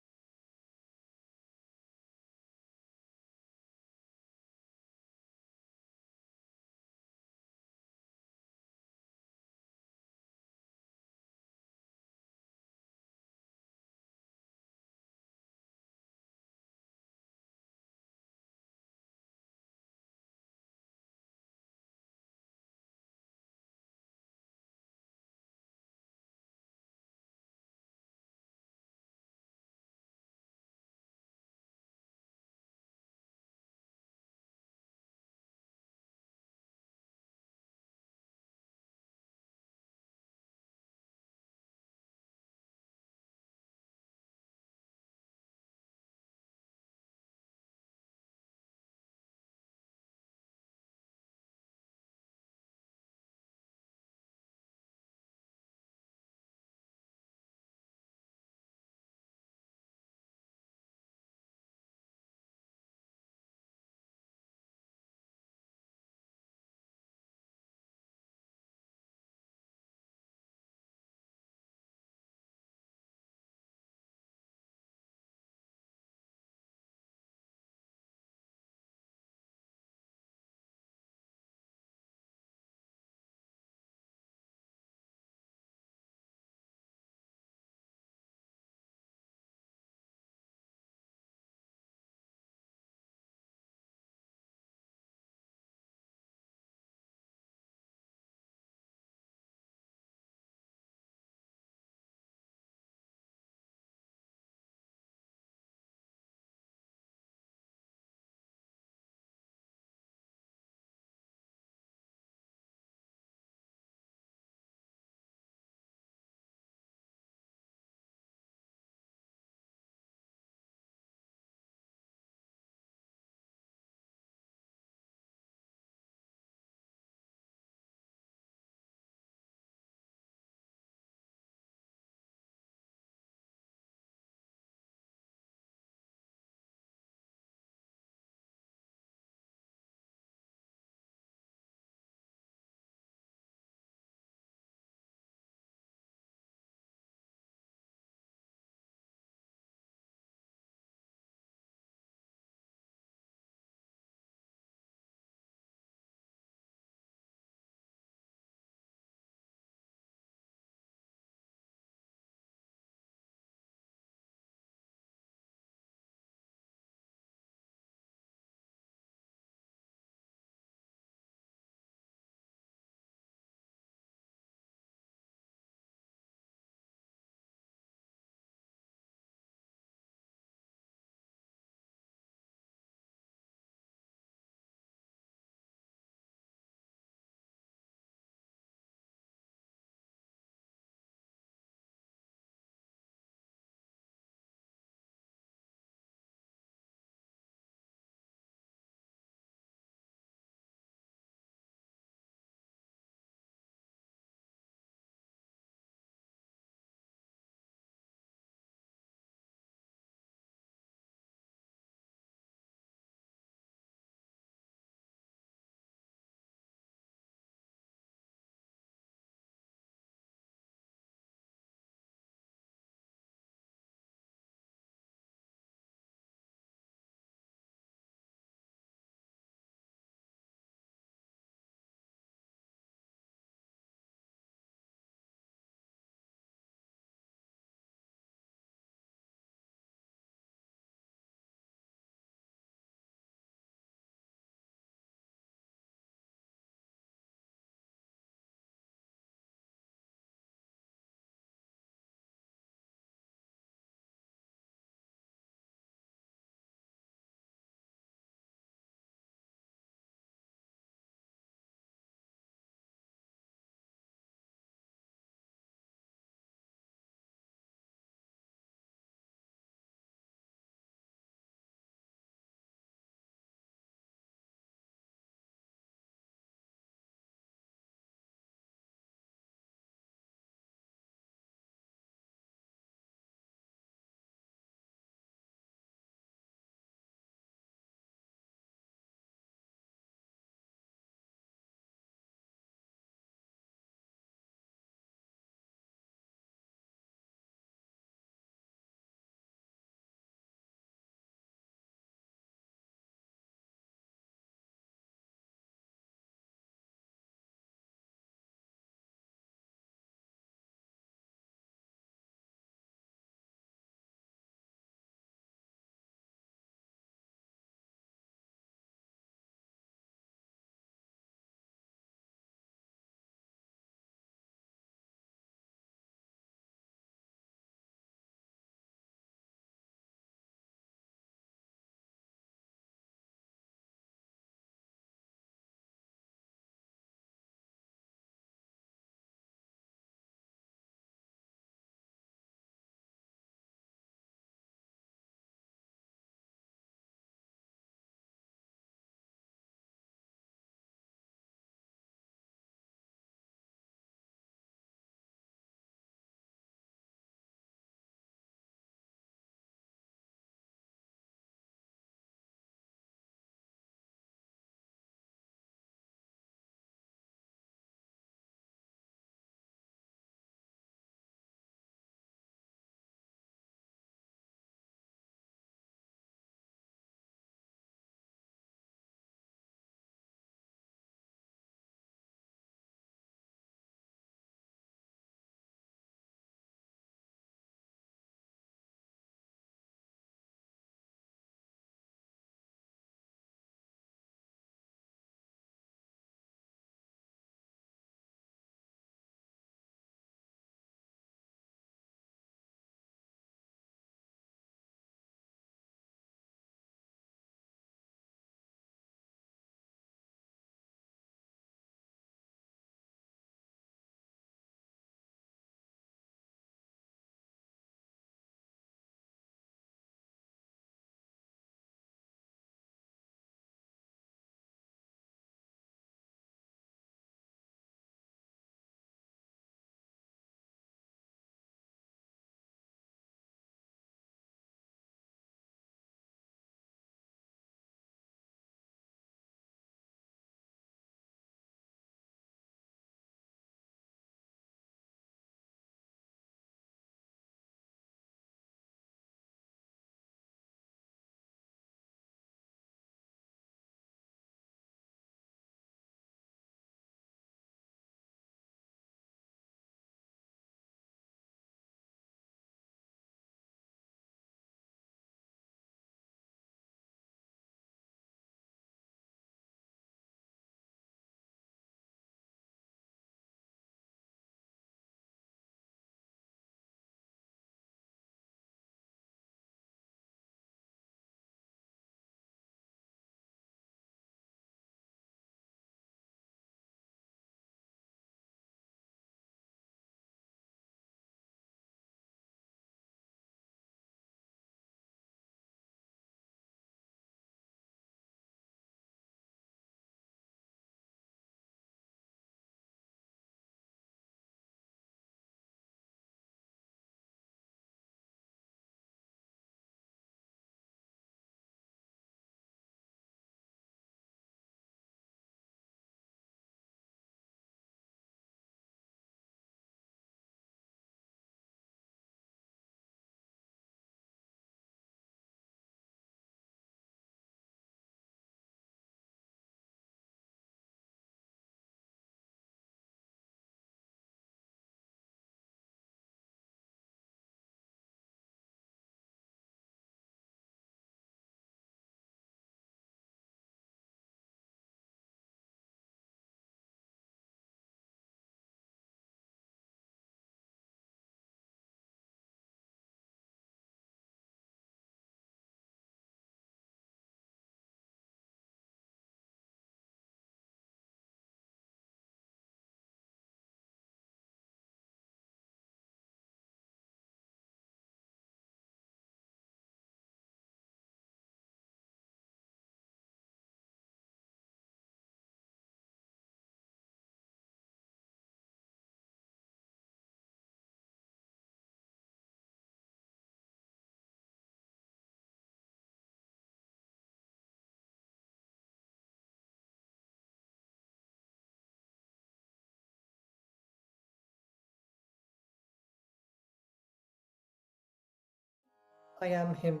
I am him.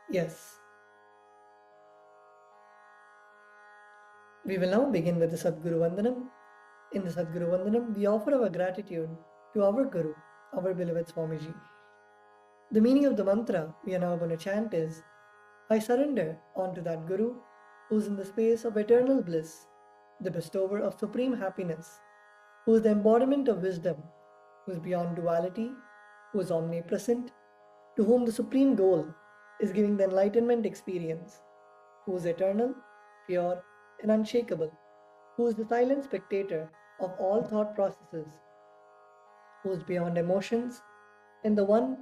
Yes. We will now begin with the Sadguru Vandanam. In the Sadguru Vandanam, we offer our gratitude to our Guru, our beloved Swamiji. The meaning of the mantra we are now going to chant is, I surrender onto that Guru who is in the space of eternal bliss, the bestower of supreme happiness, who is the embodiment of wisdom, who is beyond duality, who is omnipresent, to whom the supreme goal is giving the enlightenment experience, who is eternal, pure, and unshakable, who is the silent spectator of all thought processes, who is beyond emotions, and the one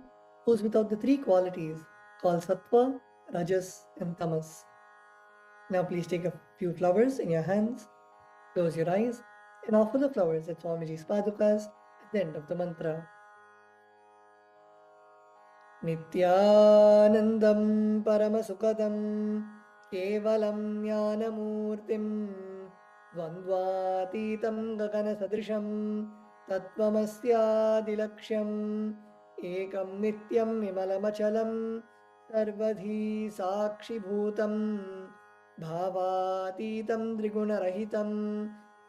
who is without the three qualities called Sattva, Rajas, and Tamas. Now please take a few flowers in your hands, close your eyes, and offer the flowers at Swamiji's Padukas at the end of the mantra. Nithyanandam Paramasukadam Kevalam Jnanamurtim Dvandvatitam Gagana Sadrisham Tattvamasyaadilaksham Ekam Nityam Vimalamachalam Sarvadhi Sakshi Bhutam Bhavatitam Triguna-rahitam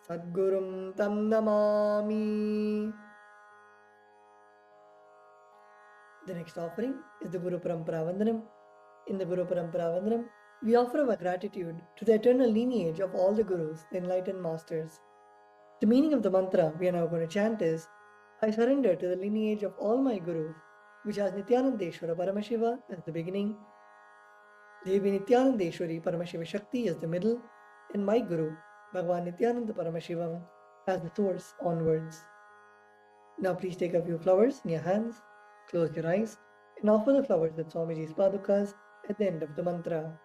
Sadgurum Tam Namami. The next offering is the Guru Parampara Vandanam. In the Guru Parampara Vandanam, we offer our gratitude to the eternal lineage of all the Gurus, the enlightened masters. The meaning of the mantra we are now going to chant is, I surrender to the lineage of all my Gurus, which has Nithyanandeshwara Paramashiva as the beginning, Devi Nithyanandeshwari Paramashiva Shakti as the middle, and my Guru, Bhagavan Nithyananda Paramashivam, as the source onwards. Now please take a few flowers in your hands, close your eyes, and offer the flowers at Swamiji's Padukas at the end of the mantra.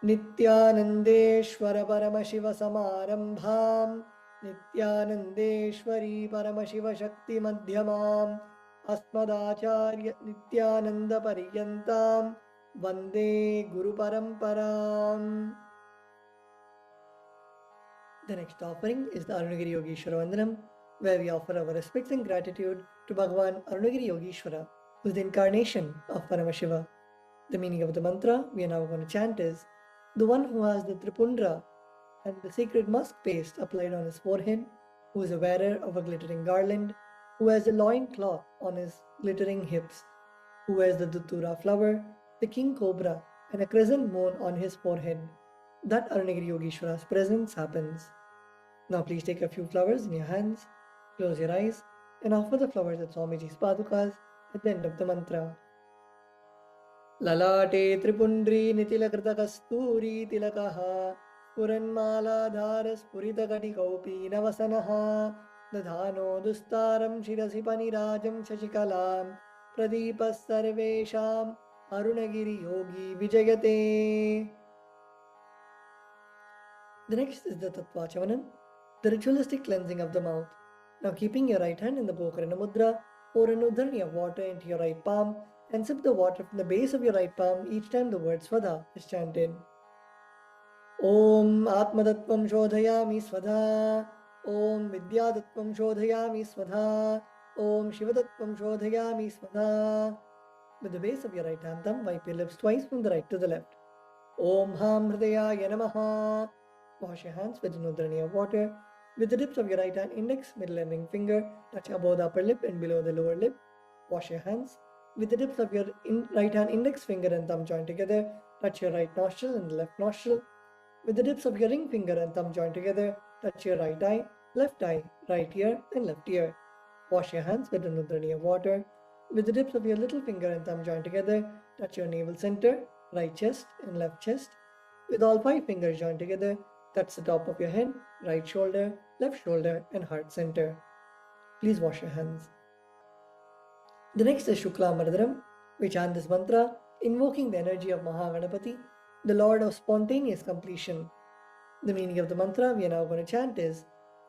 Nithyanandeshwara Paramashiva Samarambham Nithyanandeshwari Paramashiva Shakti Madhyamam Asmadacharya Nithyananda Pariyantam Vande Guru Paramparam. The next offering is the Arunagiri Yogeshwara Vandanam, where we offer our respects and gratitude to Bhagavan Arunagiri Yogeshwara, who is the incarnation of Paramashiva. The meaning of the mantra we are now going to chant is, the one who has the Tripundra and the sacred musk paste applied on his forehead, who is a wearer of a glittering garland, who has a loin cloth on his glittering hips, who wears the Dutura flower, the king cobra, and a crescent moon on his forehead. That Arunagiri Yogeshwara's presence happens. Now please take a few flowers in your hands, close your eyes, and offer the flowers at Swamiji's Padukas at the end of the mantra. Lalate Tripundri Nitilakrita Kasturi Tilakaha Puranmala Dharas Puritagati Kaupi Navasanaha Dadhano Dustaram Shirasi Panirajam Shashikalam Pradipas Sarvesham Arunagiri Yogi Vijayate. The next is the Tattvachavanam, the ritualistic cleansing of the mouth. Now keeping your right hand in the Gokarana Mudra, pour an udharni of water into your right palm and sip the water from the base of your right palm each time the word Svadha is chanted. Om Atmadattvam Shodhayami Svadha, Om Vidyadattvam Shodhayami Svadha, Om Shivadattvam Shodhayami Svadha. With the base of your right hand thumb, wipe your lips twice from the right to the left. Om Ham Hridayaya Namaha. Wash your hands with an udharni of water. With the tips of your right hand index, middle and ring finger, touch above the upper lip and below the lower lip. Wash your hands. With the tips of your right hand index finger and thumb joined together, touch your right nostril and left nostril. With the tips of your ring finger and thumb joined together, touch your right eye, right ear and left ear. Wash your hands with an udharni of water. With the tips of your little finger and thumb joined together, touch your navel center, right chest and left chest. With all 5 fingers joined together, touch the top of your head, right shoulder, left shoulder and heart center. Please wash your hands. The next is Shukla Mardharam. We chant this mantra invoking the energy of Mahaganapati, the Lord of spontaneous completion. The meaning of the mantra we are now going to chant is,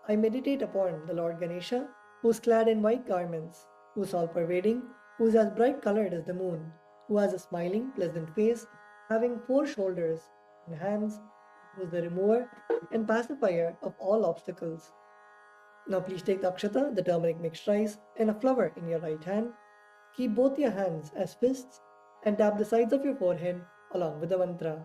I meditate upon the Lord Ganesha, who is clad in white garments, who is all-pervading, who is as bright colored as the moon, who has a smiling, pleasant face, having 4 shoulders and hands, who is the remover and pacifier of all obstacles. Now please take the akshata, the turmeric mixed rice, and a flower in your right hand. Keep both your hands as fists and tap the sides of your forehead along with the mantra.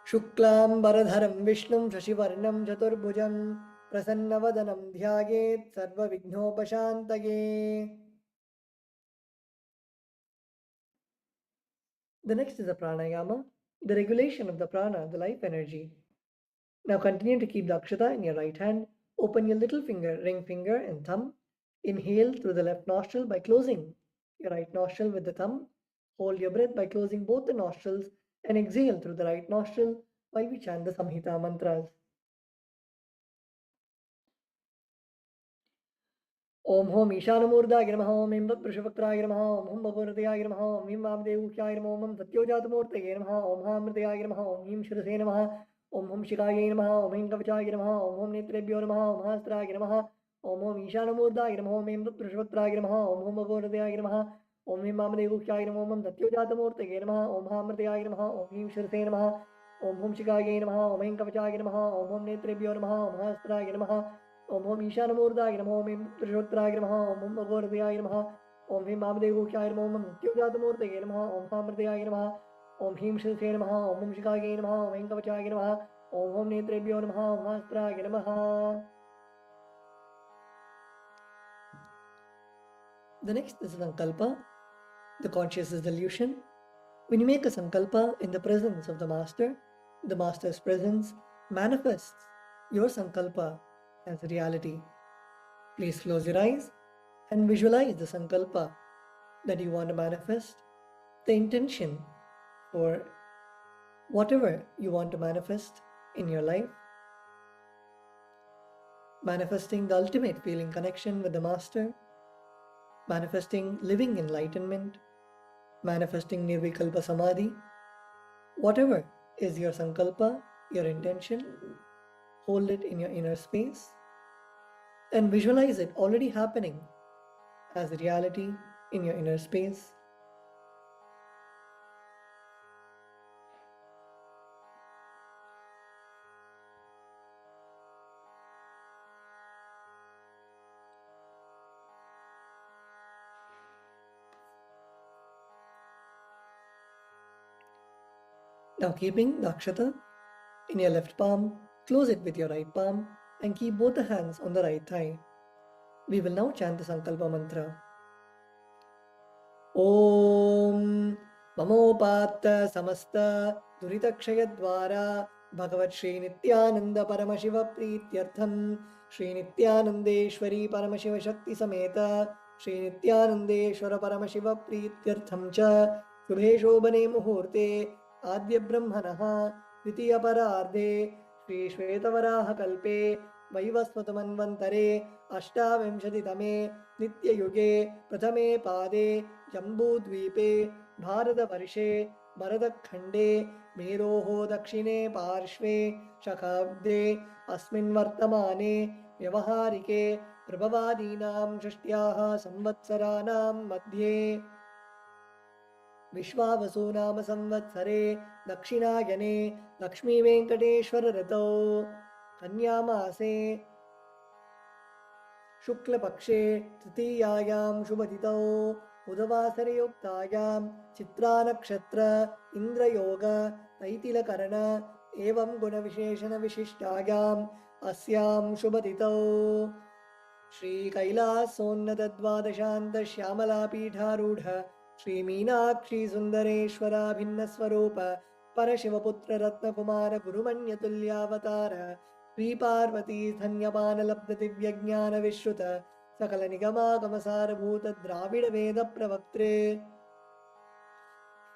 Shuklam Baradharam Vishnum Shashivarnam Chaturbhujam Prasannavadanam Dhyayet Sarva Vignopashantage. The next is the pranayama, the regulation of the prana, the life energy. Now continue to keep the akshata in your right hand. Open your little finger, ring finger and thumb. Inhale through the left nostril by closing your right nostril with the thumb. Hold your breath by closing both the nostrils and exhale through the right nostril while we chant the Samhita mantras. Om Hom Ishanamurdaya Namaha Om Him Vrishabhakraya Namaha Om Hum Bhagavaradaya Namaha Om Him Vamdevukyaya Namaha Om Satyojatmurtaye Namaha Om Hamridaya Namaha Om Him Shirase Namaha Om Hum Shikaya Namaha Om Him Kavachaya Namaha Om Hum Netrebhyo Namaha Om Hastraya Namaha Om Hom Ishanamurdaya Namaha Om Him Vrishabhakraya Namaha Om Hum Bhagavaradaya Namaha Om Him Vamdevukyaya Namaha Om Satyojatmurtaye Namaha Om Hamridaya Namaha Om Him Shirase Namaha Om Hum Shikaya Namaha Om Him Kavachaya Namaha Om Hum Netrebhyo Namaha Om Hastraya Namaha Om Hom Ishanamurdaya Namaha Om Him Vrishabhakraya Namaha Om Hum Bhagavaradaya Namaha Om Him Vamdevukyaya Namaha Om Satyojatmurtaye Namaha Om Hamridaya Namaha Om Him Shirase Namaha Om Hum Shikaya Namaha Om Him Kavachaya Namaha Om Hom Netrebhyo Namaha Om Hastraya Namaha. The next is Sankalpa, the conscious dissolution. When you make a Sankalpa in the presence of the Master's presence manifests your Sankalpa as reality. Please close your eyes and visualize the Sankalpa that you want to manifest, the intention for whatever you want to manifest in your life. Manifesting the ultimate feeling connection with the Master, manifesting living enlightenment, manifesting Nirvikalpa Samadhi. Whatever is your Sankalpa, your intention, hold it in your inner space and visualize it already happening as reality in your inner space. Now keeping the akshata in your left palm, close it with your right palm and keep both the hands on the right thigh. We will now chant the Sankalpa mantra. Om Mamopatta Samasta Duritakshayadvara Bhagavat Shri Nithyananda Paramashiva Prityartham Shri Nithyanandeshwari Paramashiva Shakti Sameta Shri Nithyanandeshwara Paramashiva Prityartham Cha Shubhe Shobhane Muhurte Adya Brahmanaha Dvitiya Parardhe Shri Shvetavaraha Kalpe Vaivasvatamanvantare Ashtavimshatitame Nitya Yuge Prathame Pade Jambudvipe Bharatavarše Bharatakhande Meroho Dakshine Parshve Shakhabde Asmin Vartamane Vyavaharike Prabhavadinam Shashtyaha Samvatsaranam Madhye Vishwavasu Nama Samvatsare Dakshinayane Lakshmi Venkateshwara Ratau Kanyamase Shukla Pakshe Tritiyayam Shubhatitau Udavasare Yuktayam Chitra Nakshatra Indra Yoga Taitila Karana Evam Guna Visheshana Vishishtayam Asyam Shubhatitau Shri KAILASA Dvadashanta Shyamala Pitharudha Shri Meenakshi Sundareshwara Bhinna Swarupa Parashivaputra Ratna Kumara Gurumanya Tulyavatara Shri Parvati Dhanyapana Labdha Divya Jnana Vishruta Sakala Nigama Kamasara Bhuta Dravida Veda Pravaktre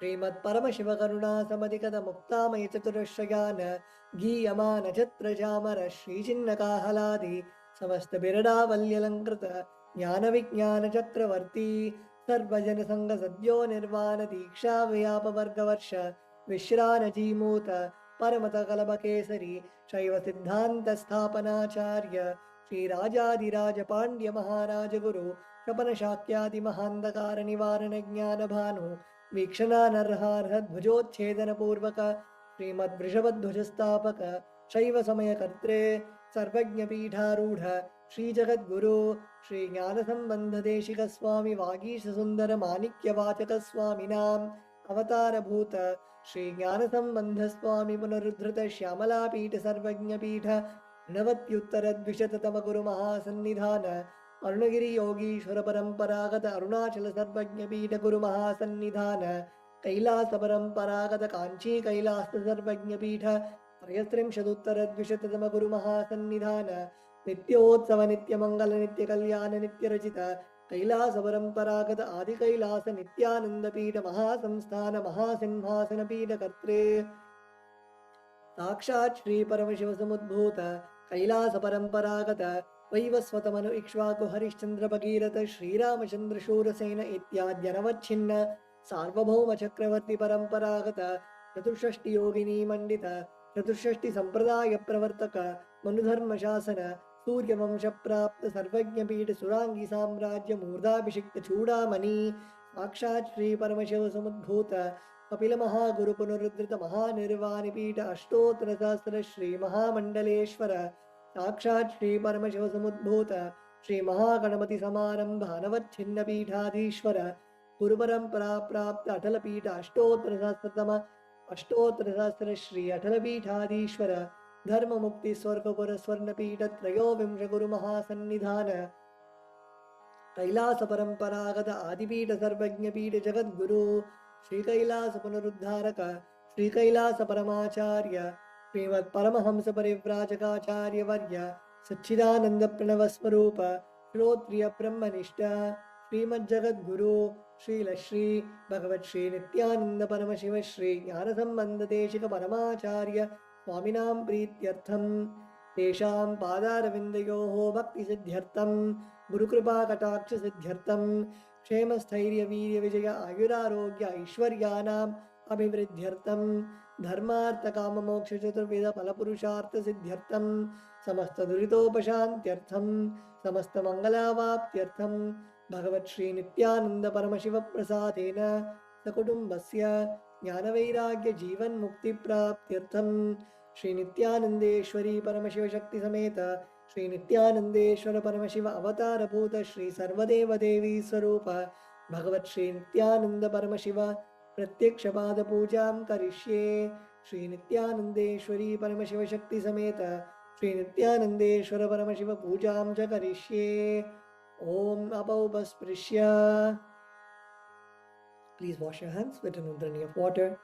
Srimad Paramashiva Karuna Samadhikata Mukta Maya Chaturashayana Giyamana Chatra Jamara Shri Chinnaka Haladi Samasta Birada Valyalankrita Jnana Vijnana Chakravarti Sarvajana Sangha Sadyo Nirvana Diksha Vyapa Vargavarsha Vishrana Jimuta Paramata Kalaba Kesari Shaiva Siddhanta Sthapanacharya Shri Rajadiraja Pandya Maharaja Guru Shapana Shakyadi Mahandakara Nivarana Jnana Bhanu Vikshana Narharha Dhvajotchedana Purvaka Srimad Vrishabadhvajastapaka Shaiva Samaya Kartre Sarvajna Peetharudha Shri Jagat Guru Shri Jnana Sambandha Deshika Swami Vagisha Sundara Manikya Vachaka Swami Nam Avatara Bhuta Shri Jnana Sambandha Swami Punarudhrita Shyamala Peeta Sarvajna Peeta Navatyuttara Dvishatatama Guru Mahasannidhana Arunagiri Yogishwara Paramparagata Arunachala Sarvajna Peeta Guru Mahasannidhana KAILASA Paramparagata Kanchi KAILASA Sarvajna Peeta Trayastrimshadutara Dvishatatama Guru Mahasannidhana Nityotsava Nityamangala Nityakalyan Nityarachita KAILASA Paramparagata Adi KAILASA Nityananda Peeta Mahasamsthana Mahasimhasana Peeta Kartre साक्षात् श्री परमशिव समुद्भूत कैलास परंपरागत वैवस्वतमनु इक्ष्वाकु हरिश्चंद्र भगीरथ श्रीरामचंद्र शूरसेन इत्याद्यनवच्छिन्न सार्वभौम चक्रवर्ती परंपरागत चतुष्षष्टि योगिनी मंडित चतुष्षष्टि संप्रदाय प्रवर्तक मनुधर्म शासन सूर्यवंश प्राप्त सर्वज्ञ पीठ सुरांगी साम्राज्य मूर्धाभिषिक्त चूड़ामणि साक्षात् श्री परमशिव समुद्भूत कपिल महागुरु पुनरुद्धृत महानिर्वाणि पीठ अष्टोत्तर सहस्र श्री महामंडलेश्वर साक्षात् श्री परमशिव समुद्भूत श्री महागणपति समारंभ अनवच्छिन्न पीठाधीश्वर गुरु परंपरा प्राप्त अटल पीठ अष्टोत्तर सहस्र श्री अटल पीठाधीश्वर धर्म मुक्ति स्वर्गपुर स्वर्ण पीठ त्रयोविंश गुरु महासन्निधान कैलास परंपरागत आदिपीठ सर्वज्ञ पीठ जगद्गुरु श्री कैलास पुनरुद्धारक श्री कैलास परमाचार्य श्रीमत् परमहंस परिव्राजकाचार्य वर्य सच्चिदानंद प्रणव स्वरूप श्रोत्रिय ब्रह्मनिष्ठ श्रीमद् जगद्गुरु श्रील श्री भगवत श्री नित्यानंद परमशिव श्री ज्ञान संबंध देशिक परमाचार्य स्वामिनां प्रीत्यर्थम तेषां पादारविन्दयोः भक्ति सिद्ध्यर्थम गुरुकृपा कटाक्ष सिद्ध्यर्थम क्षेम स्थैर्य वीर्य विजय आयुरारोग्य ऐश्वर्यानाम् अभिवृद्ध्यर्थम धर्मार्थ काम मोक्ष चतुर्विध फल पुरुषार्थ सिद्ध्यर्थम समस्त दुरितोपशान्त्यर्थम समस्त मंगलावाप्त्यर्थम भगवत् श्री नित्यानंद परमशिव प्रसादेन सकुटुम्बस्य ज्ञानवैराग्य जीवन मुक्ति प्राप्त्यर्थम श्री नित्यानंदेश्वरी परमशिव शक्ति समेत श्री नित्यानंदेश्वर परमशिव अवतार भूत श्री सर्वदेव देवी स्वरूप भगवत् श्री नित्यानंद परमशिव प्रत्यक्ष पाद पूजां करिष्ये श्री नित्यानंदेश्वरी परमशिव शक्ति समेत श्री नित्यानंदेश्वर परमशिव पूजां च करिष्ये ओम अपौपस्पृश्य. Please wash your hands with an udrani of water.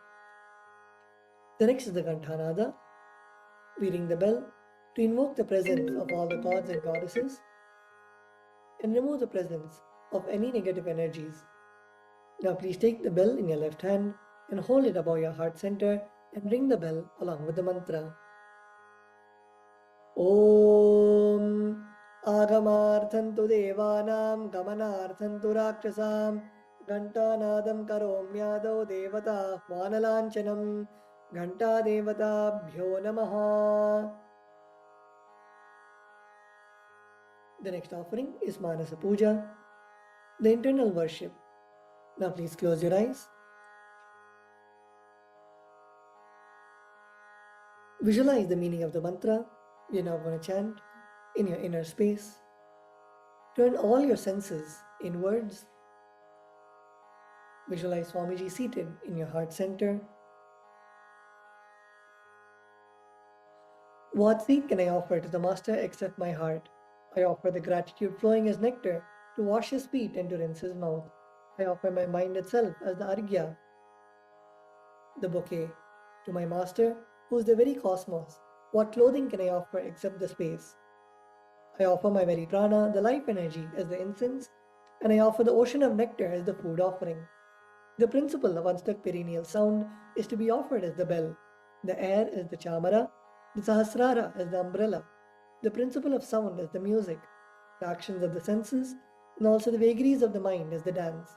The next is the Ganthanada. We ring the bell to invoke the presence of all the gods and goddesses and remove the presence of any negative energies. Now please take the bell in your left hand and hold it above your heart center and ring the bell along with the mantra. Om Agamarthantu Devanam Gamanarthantu Rakshasam Ghantanadam Karomyadau Devata Vanalanchanam Ghanta Devatabhyo Namaha. The next offering is Manasa Puja, the internal worship. Now please close your eyes. Visualize the meaning of the mantra you're now going to chant in your inner space. Turn all your senses inwards. Visualize Swamiji seated in your heart center. What seed can I offer to the Master except my heart? I offer the gratitude flowing as nectar to wash his feet and to rinse his mouth. I offer my mind itself as the arghya, the bouquet. To my Master, who is the very cosmos, what clothing can I offer except the space? I offer my very prana, the life energy, as the incense, and I offer the ocean of nectar as the food offering. The principle of unstuck perennial sound is to be offered as the bell, the air as the chamara, the sahasrara as the umbrella, the principle of sound as the music, the actions of the senses, and also the vagaries of the mind as the dance.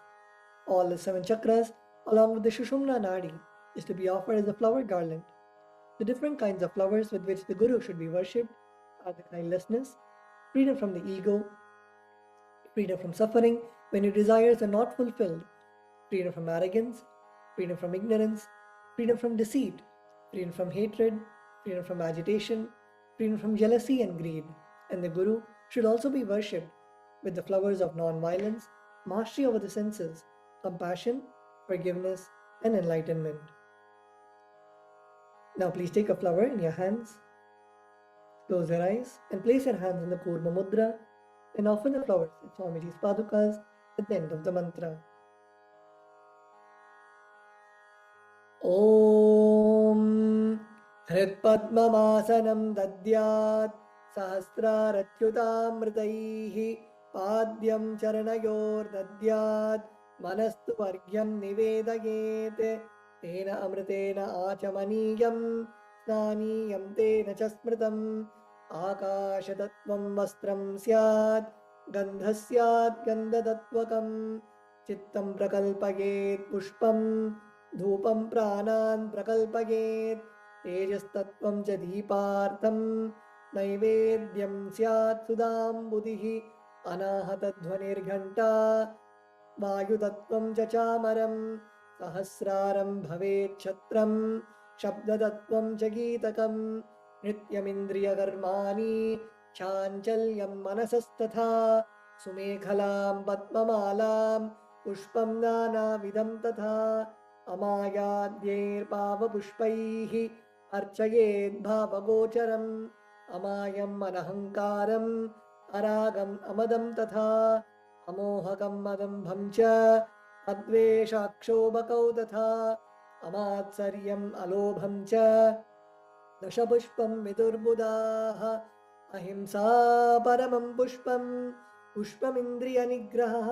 All the 7 chakras, along with the Shushumna Nadi, is to be offered as a flower garland. The different kinds of flowers with which the Guru should be worshipped are the kindlessness, freedom from the ego, freedom from suffering when your desires are not fulfilled, freedom from arrogance, freedom from ignorance, freedom from deceit, freedom from hatred, freedom from agitation, freedom from jealousy and greed, and the Guru should also be worshipped with the flowers of non-violence, mastery over the senses, compassion, forgiveness, and enlightenment. Now please take a flower in your hands, close your eyes, and place your hands in the Kurma Mudra and offer the flowers at Swamiji's Padukas at the end of the mantra. Om Hritpadmamasanam Dadyat Sahasraratyutamritaihi Padyam Charanayor Dadyat Manastu Vargyam Nivedayet Tena Amritena Achamaniyam Snaniyam Tena Chasmritam Akashatattvam Vastram Syat Gandhasyat Gandhadatvakam Chittam Prakalpayet Pushpam धूपं प्राणान् प्रकल्पयेत् तेजस्तत्त्वं च दीपार्थं नैवेद्यं स्यात् सुधाम्बुधिः अनाहतध्वनिर्घण्टा वायुतत्त्वं च चामरं सहस्रारं भवेत् छत्रं शब्दतत्त्वं च गीतकं नित्यमिन्द्रियकर्माणि चाञ्चल्यं मनसस्तथा सुमेखलां पद्ममालां पुष्पं नानाविधं तथा अमायाद्यैर्पावपुष्पैः अर्चयेद् भावगोचरम् अमायम् अनहङ्कारम् अरागम् अमदं तथा अमोहकम् मदम्भं च अद्वेषाक्षोभकौ तथा अमात्सर्यम् अलोभं च दशपुष्पं विदुर्बुधाः अहिंसा परमं पुष्पं पुष्पमिन्द्रियनिग्रहः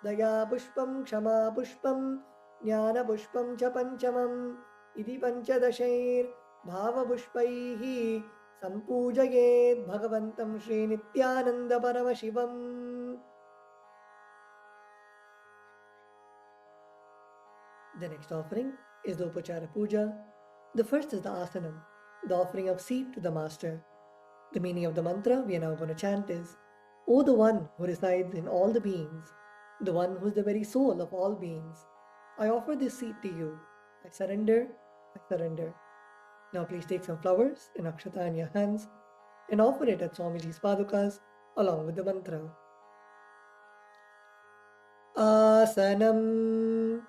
दया पुष्पं क्षमा पुष्पं ज्ञानपुष्पं च पञ्चमम् इति पञ्चदशैर्भावपुष्पैः सम्पूजयेत् भगवन्तं श्रीनित्यानन्दपरमशिवम्. The next offering is the Upachara Puja. The first is the Asanam, the offering of seat to the Master. The meaning of the mantra we are now going to chant is, O the One who resides in all the beings, the One who is the very soul of all beings, I offer this seat to you. I surrender, I surrender. Now please take some flowers and akshata in your hands and offer it at Swamiji's Padukas along with the mantra. Asanam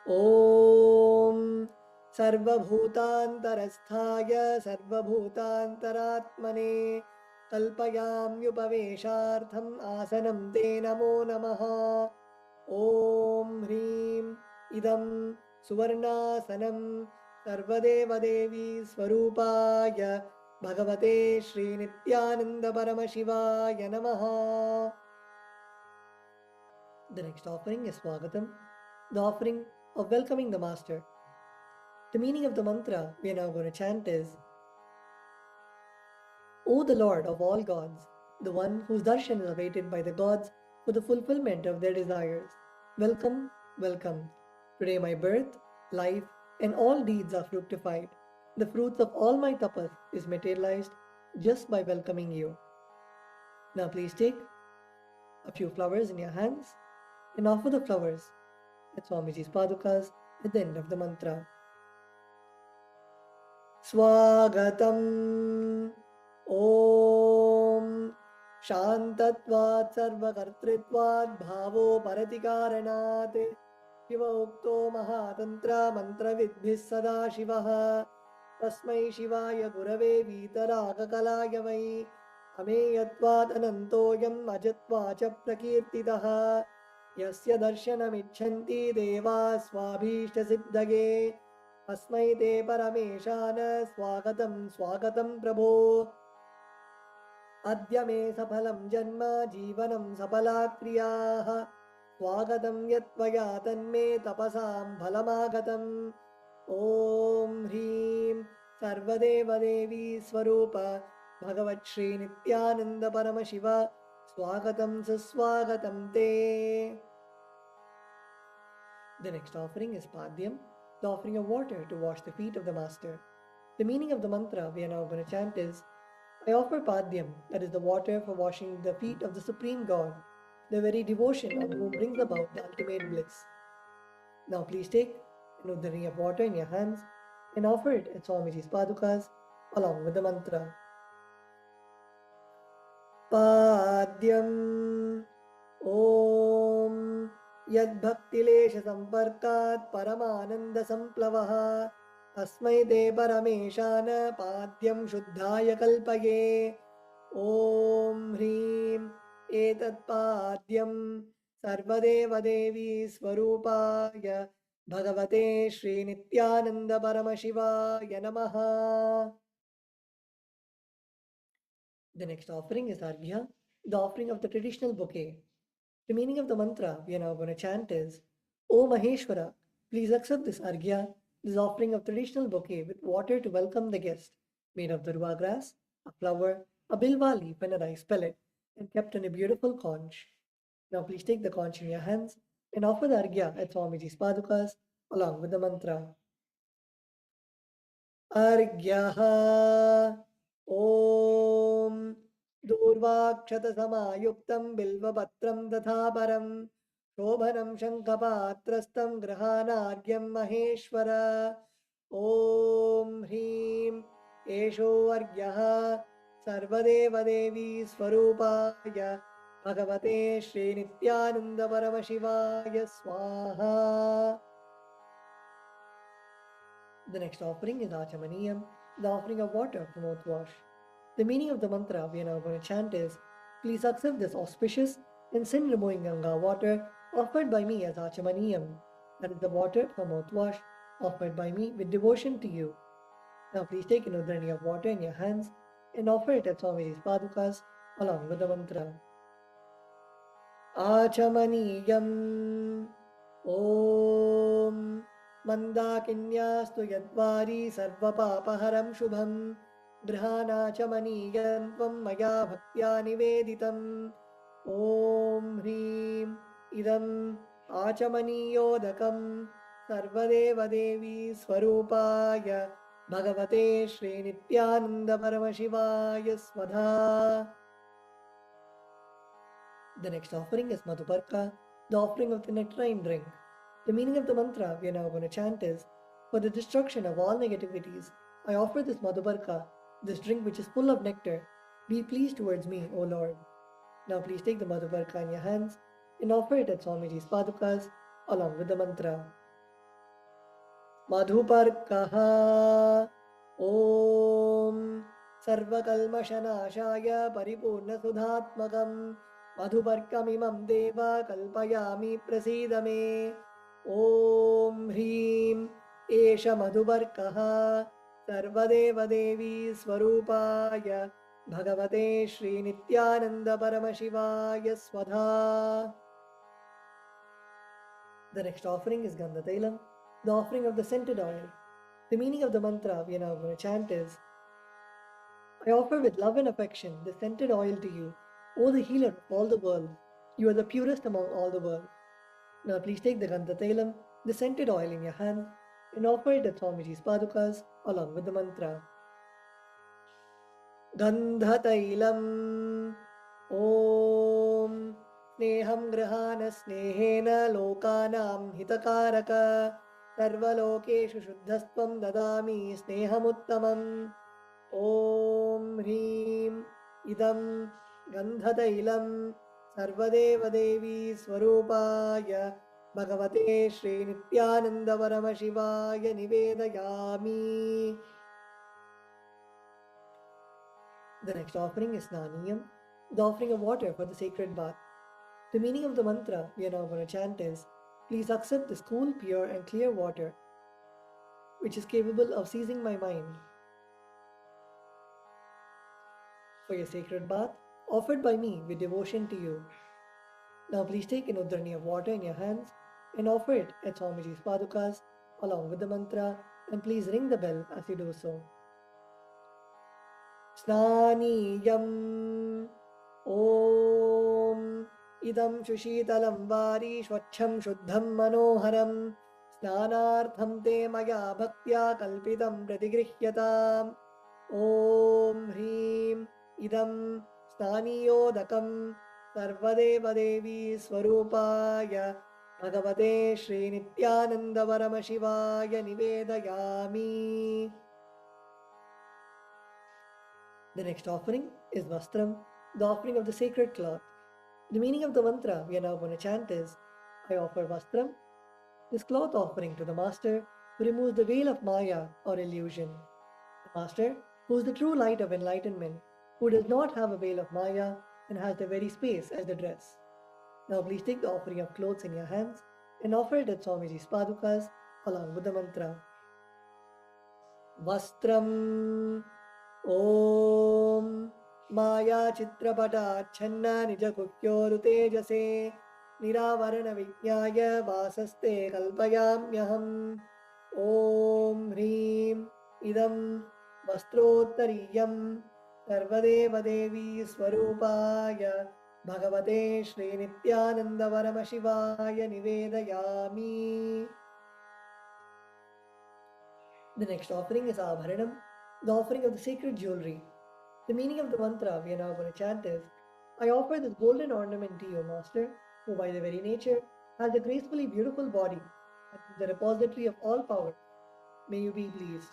Om Sarvabhutantarasthaya Sarvabhutantaratmane Kalpayamyupaveshartham Asanam Te Namo Namaha. Om Hrim Idam Suvarnasanam Sarvadeva Devi Swarupaya Bhagavate Shri Nithyananda Paramashivaya Namaha. The next offering is Swagatam, the offering of welcoming the Master. The meaning of the mantra we are now going to chant is, O the Lord of all gods, the one whose darshan is awaited by the gods for the fulfillment of their desires, welcome, welcome. Today my birth, life, and all deeds are fructified. The fruits of all my tapas is materialized just by welcoming you. Now please take a few flowers in your hands and offer the flowers at Swamiji's Padukas at the end of the mantra. Swagatam Om Shantatvat Sarvakartritvat Bhavo Paratikaranat Shiva Ukto Mahatantra Mantra Vidbhis Sada Shivaha Tasmai Shivaya Gurave Vitaraga Kalaya Vai Ameyatvat Anantoyam Ajatvacha Prakirtitaha Yasya Darshanamichanti Deva Swabhishta Siddhage Asmai Te Parameshana Swagatam Swagatam Prabho Adya Me Sapalam Janma Jivanam Sapala Kriyaha Swagatam Yatvaya Tanme Tapasam Phalamagatam. Om Hrim Sarvadeva Devi Swarupa Bhagavat Shri Nithyananda Paramashiva Swagatam Suswagatam Te. The next offering is Padyam, the offering of water to wash the feet of the Master. The meaning of the mantra we are now going to chant is, I offer Padyam, that is the water for washing the feet of the Supreme God, the very devotion of whom brings about the ultimate bliss. Now please take an udhani of water in your hands and offer it at Swamiji's Padukas along with the mantra. पाद्यम् ॐ यद्भक्तिलेशसम्पर्कात् परमानन्दसम्प्लवः अस्मै ते परमेशान पाद्यं शुद्धाय कल्पये ॐ ह्रीं एतत्पाद्यं सर्वदेवदेवी स्वरूपाय भगवते श्रीनित्यानन्दपरमशिवाय नमः. The next offering is Arghya, the offering of the traditional bouquet. The meaning of the mantra we are now going to chant is, O Maheshwara, please accept this Arghya, this offering of traditional bouquet with water to welcome the guest, made of durva grass, a flower, a bilva leaf and a rice pellet, and kept in a beautiful conch. Now please take the conch in your hands and offer the Arghya at Swamiji's padukas along with the mantra. Arghyaha Om Durvakshatasamayuktam Bilvapatram Tathaparam Shobhanam Shankapatrastam Grahanargyam Maheshwara Om Hrim Esho Argyaha Sarvadeva Devi Swarupaya Bhagavate Shri Nithyananda Paramashivaya Swaha. The next offering is Achamaniyam, the offering of water for mouthwash. The meaning of the mantra we are now going to chant is, please accept this auspicious and sin-removing Ganga water offered by me as Achamaniyam, that is the water for mouthwash offered by me with devotion to you. Now please take an udrani of water in your hands and offer it at Swamiji's padukas along with the mantra. Achamaniyam Om Mandakinyastu yadvari sarvapapaharam shubham Grihanachamaniyam tvam maya bhaktya niveditam Om Hrim idam achamaniyodakam sarvadeva devi swarupaya Bhagavate Shri Nithyananda Paramashivaya Swadha. The next offering is Madhuparka, the offering of the nectarine drink. The meaning of the mantra we are now going to chant is, for the destruction of all negativities, I offer this Madhuparka, this drink which is full of nectar. Be pleased towards me, O Lord. Now please take the Madhuparka in your hands and offer it at Swamiji's padukas along with the mantra. Madhuparkaha Om Sarvakalmashanashaya Paripurna Sudhatmakam Madhuparkamimam Deva Kalpayami Prasidame Om Hrim Esha Madhuparkaha Sarvadeva Devi Swarupaya Bhagavate Shri Nithyananda Paramashivaya Swadha. The next offering is Gandhatailam, the offering of the scented oil. The meaning of the mantra we are now going to chant is, I offer with love and affection the scented oil to you, O the healer of all the world. You are the purest among all the world. Now please take the Gandhatailam, the scented oil in your hand, and offer it at Swamiji's padukas along with the mantra. Gandhatailam Om Sneham Grahana Snehena Lokanam Hitakaraka Sarvalokeshu Shuddhastvam Dadami Snehamuttamam Om Hrim Idam Gandhatailam Sarvadeva Devi Swarupaya Bhagavate Shri Nithyananda Paramashivaya Nivedayami. The next offering is Snaniyam, the offering of water for the sacred bath. The meaning of the mantra we are now going to chant is, please accept this cool, pure and clear water which is capable of seizing my mind. For your sacred bath, offered by me with devotion to you. Now please take an udrani of water in your hands and offer it at Swamiji's padukas along with the mantra, and please ring the bell as you do so. Snaniyam Om Idam Shushitalam Vari Shvachham Shuddham Manoharam Snanartham Te Maya Bhaktya Kalpitam Pratigrihyatam Om Hrim Idam Snaniyodakam Sarvadeva Devi Swarupaya Bhagavate Shri Nithyananda Paramashivaya Nivedayami. The next offering is Vastram, the offering of the sacred cloth. The meaning of the mantra we are now going to chant is, I offer Vastram, this cloth offering to the Master who removes the veil of Maya or illusion. The Master, who is the true light of enlightenment, who does not have a veil of Maya and has the very space as the dress. Now please take the offering of clothes in your hands and offer it at Swamiji's padukas along with the mantra. Vastram Om Maya Chitrapata Channa Nija Kukyoro Tejase Niravarana Vijnaya Vasaste Kalpayamyaham Om Hrim Idam Vastrottariyam Sarvadeva Devi Swarupaya Bhagavate Shri Nithyananda Paramashivaya Nivedayami. The next offering is Abharanam, the offering of the sacred jewelry. The meaning of the mantra we are now going to chant is, I offer this golden ornament to you, Master, who by the very nature has a gracefully beautiful body and is the repository of all power. May you be pleased.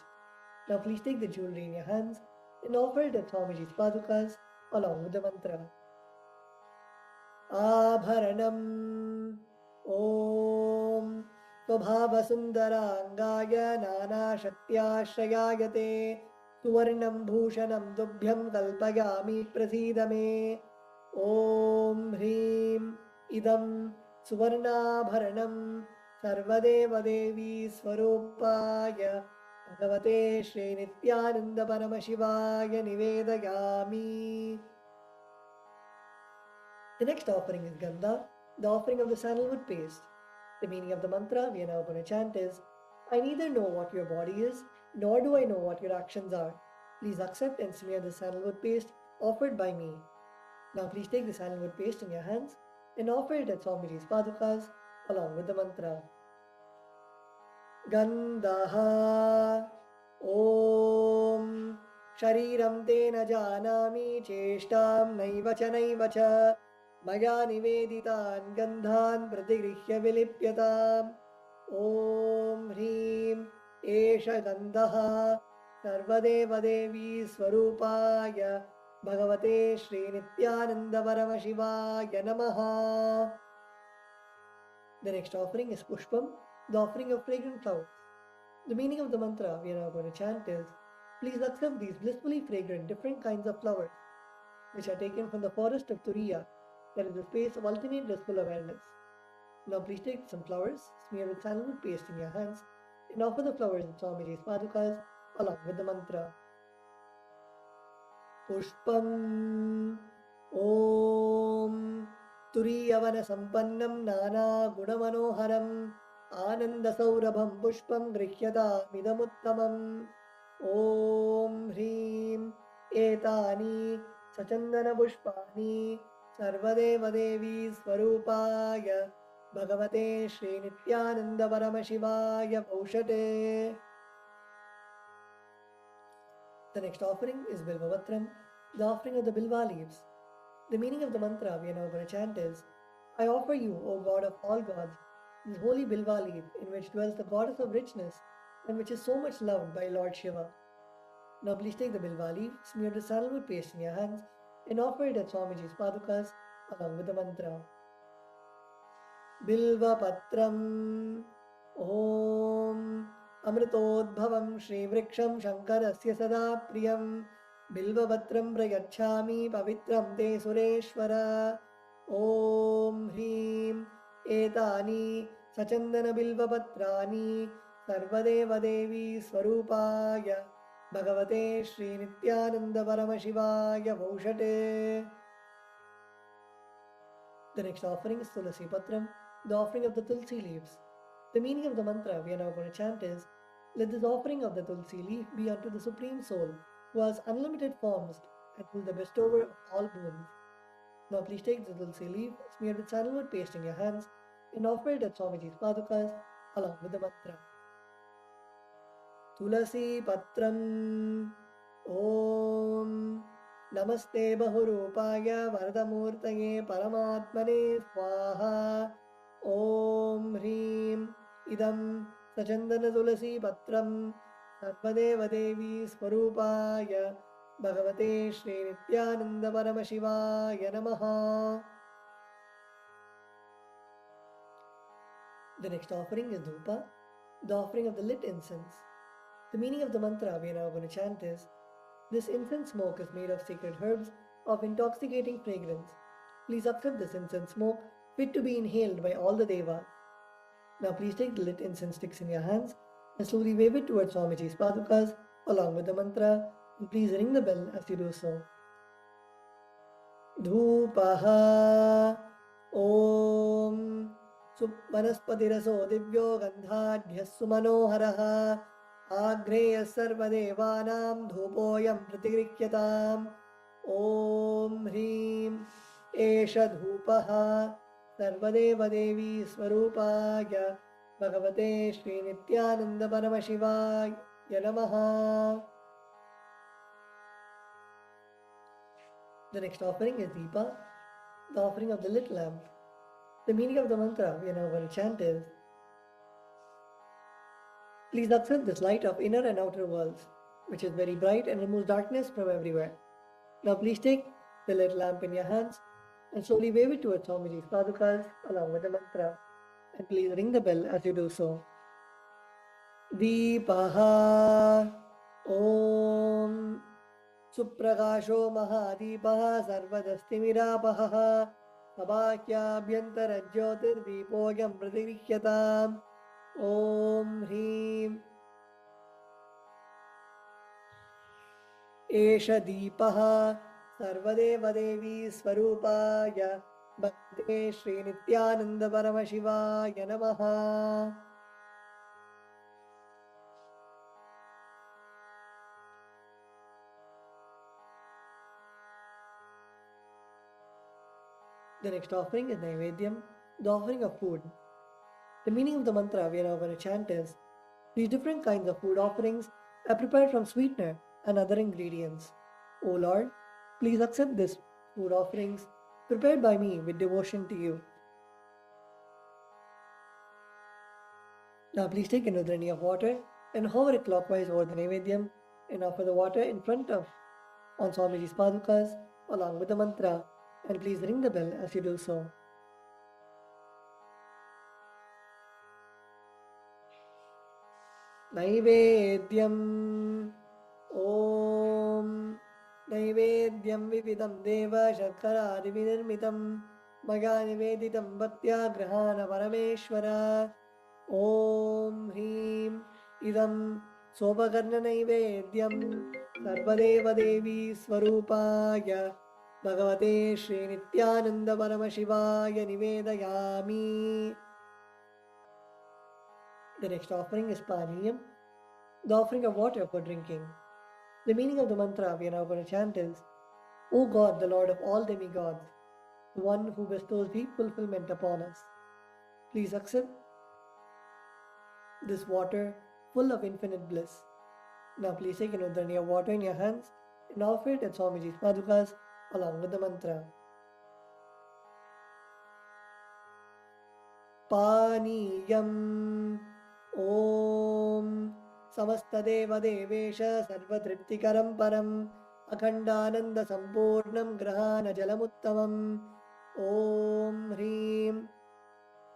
Now please take the jewelry in your hands and offer it at Swamiji's padukas along with the mantra. Abharanam Om Svabhavasundaraangaya Nana Shaktyashrayayate Suvarnam Bhushanam Dubhyam Kalpayami Prasidame Om Hrim Idam Suvarnabharanam Sarvadeva Devi Swarupaya Bhagavate Shri Nithyananda Paramashivaya Nivedayami. The next offering is Gandha, the offering of the sandalwood paste. The meaning of the mantra we are now going to chant is, I neither know what your body is, nor do I know what your actions are. Please accept and smear the sandalwood paste offered by me. Now please take the sandalwood paste in your hands and offer it at Swamiji's padukas along with the mantra. Gandha Om Shariram Tena Janami Cheshtam Naivacha Naivacha Maya Niveditan Gandhan Pratigrihya Vilipyatam Om Hrim Esha Gandha Sarvadeva Devi Swarupaya Bhagavate Shri Nithyananda Paramashivaya Namaha. The next offering is Pushpam, the offering of fragrant flowers. The meaning of the mantra we are now going to chant is, please accept these blissfully fragrant different kinds of flowers, which are taken from the forest of Turiya, that is the space of ultimate blissful awareness. Now please take some flowers, smear with sandalwood paste in your hands, and offer the flowers at Swamiji's padukas along with the mantra. Pushpam Om Turiyavana Sampannam Nana Gunamanoharam Ananda Saurabham Pushpam Grihyata Midamuttamam Om Hrim Etani Sachandana Pushpani Sarvadeva Devi Swarupaya Bhagavate Shri Nithyananda Paramashivaya Paushate. The next offering is Bilvavatram, the offering of the Bilva leaves. The meaning of the mantra we are now going to chant is, I offer you, O God of all gods, this holy Bilva leaf in which dwells the goddess of richness and which is so much loved by Lord Shiva. Now please take the Bilva leaf, smear the sandalwood paste in your hands and offer it at Swamiji's padukas along with the mantra. Bilva Patram Om Amritodbhavam Shri Vriksham Shankarasya Sada Priyam Bilva Patram Prayachami Pavitram Te Sureshwara Om Hrim Etani Sachandana Bilva Patrani Sarvadeva Devi Swarupaya Bhagavate Shri Nithyananda Paramashivaya Paushate. The next offering is Tulasi Patram, the offering of the Tulsi leaves. The meaning of the mantra we are now going to chant is, let this offering of the Tulsi leaf be unto the Supreme Soul, who has unlimited forms and who is the bestower of all boons. Now please take the Tulsi leaf, smeared with sandalwood paste in your hands, and offer it at Swamiji's padukas along with the mantra. Tulasi Patram Om Namaste Bahurupaya Vardamurtaye Paramatmane Swaha Om Hrim Idam Sachandana Tulasi Patram Sarvadeva Devi Swarupaya Bhagavate Shri Nithyananda Paramashivaya Namaha. The next offering is Dhupa, the offering of the lit incense. The meaning of the mantra we are now going to chant is, this incense smoke is made of sacred herbs of intoxicating fragrance. Please accept this incense smoke fit to be inhaled by all the devas. Now please take the lit incense sticks in your hands and slowly wave it towards Swamiji's padukas along with the mantra, and please ring the bell as you do so. Dhupaha Om Vanaspatiraso Divyo Gandhadhyassu Manoharaha Agreya Sarvadevanam Dhupoyam Pratigrihyatam Om Hrim Esha Dhupaha Sarvadeva Devi Swarupaya Bhagavate Shri Nithyananda Paramashivaya Namaha. The next offering is Deepa, the offering of the lit lamp. The meaning of the mantra we are now going to chant is, please accept this light of inner and outer worlds, which is very bright and removes darkness from everywhere. Now please take the lit lamp in your hands and slowly wave it towards Swamiji's padukas along with the mantra, and please ring the bell as you do so. Deepaha Om Suprakasho Mahadipah Sarvadastimirapaha Sabhakyabhyantarajyotirdeepoyam Pratigrihyatam Om Hrim Esha Deepaha Sarvadeva Devi Swarupaya Bhakte Shri Nithyananda Paramashivaya Namaha. The next offering is Naivedyam, the offering of food. The meaning of the mantra we are now going to chant is, these different kinds of food offerings are prepared from sweetener and other ingredients. O Lord, please accept these food offerings prepared by me with devotion to you. Now please take an udhrani of water and hover it clockwise over the Naivedyam and offer the water in front of on Swamiji's padukas along with the mantra, and please ring the bell as you do so. Naivedyam Om Naivedyam Vividam Deva Shakkara Divinirmitam Maya Niveditam Bhaktya Grahana Parameshwara Om Hrim Idam Sopakarna Naivedyam Sarvadeva Devi Swarupaya Bhagavate Shri Nithyananda Paramashivaya Nivedayami. The next offering is Paniyam, the offering of water for drinking. The meaning of the mantra we are now going to chant is, O God, the Lord of all demigods, the one who bestows deep fulfillment upon us, please accept this water full of infinite bliss. Now please take an udhrani of water in your hands and offer it at Swamiji's padukas along with the mantra. Paniyam Om Samastadeva Devesha Sarvatriptikaram Param Akhandananda Sampurnam Grahana Jalamuttamam Om Hrim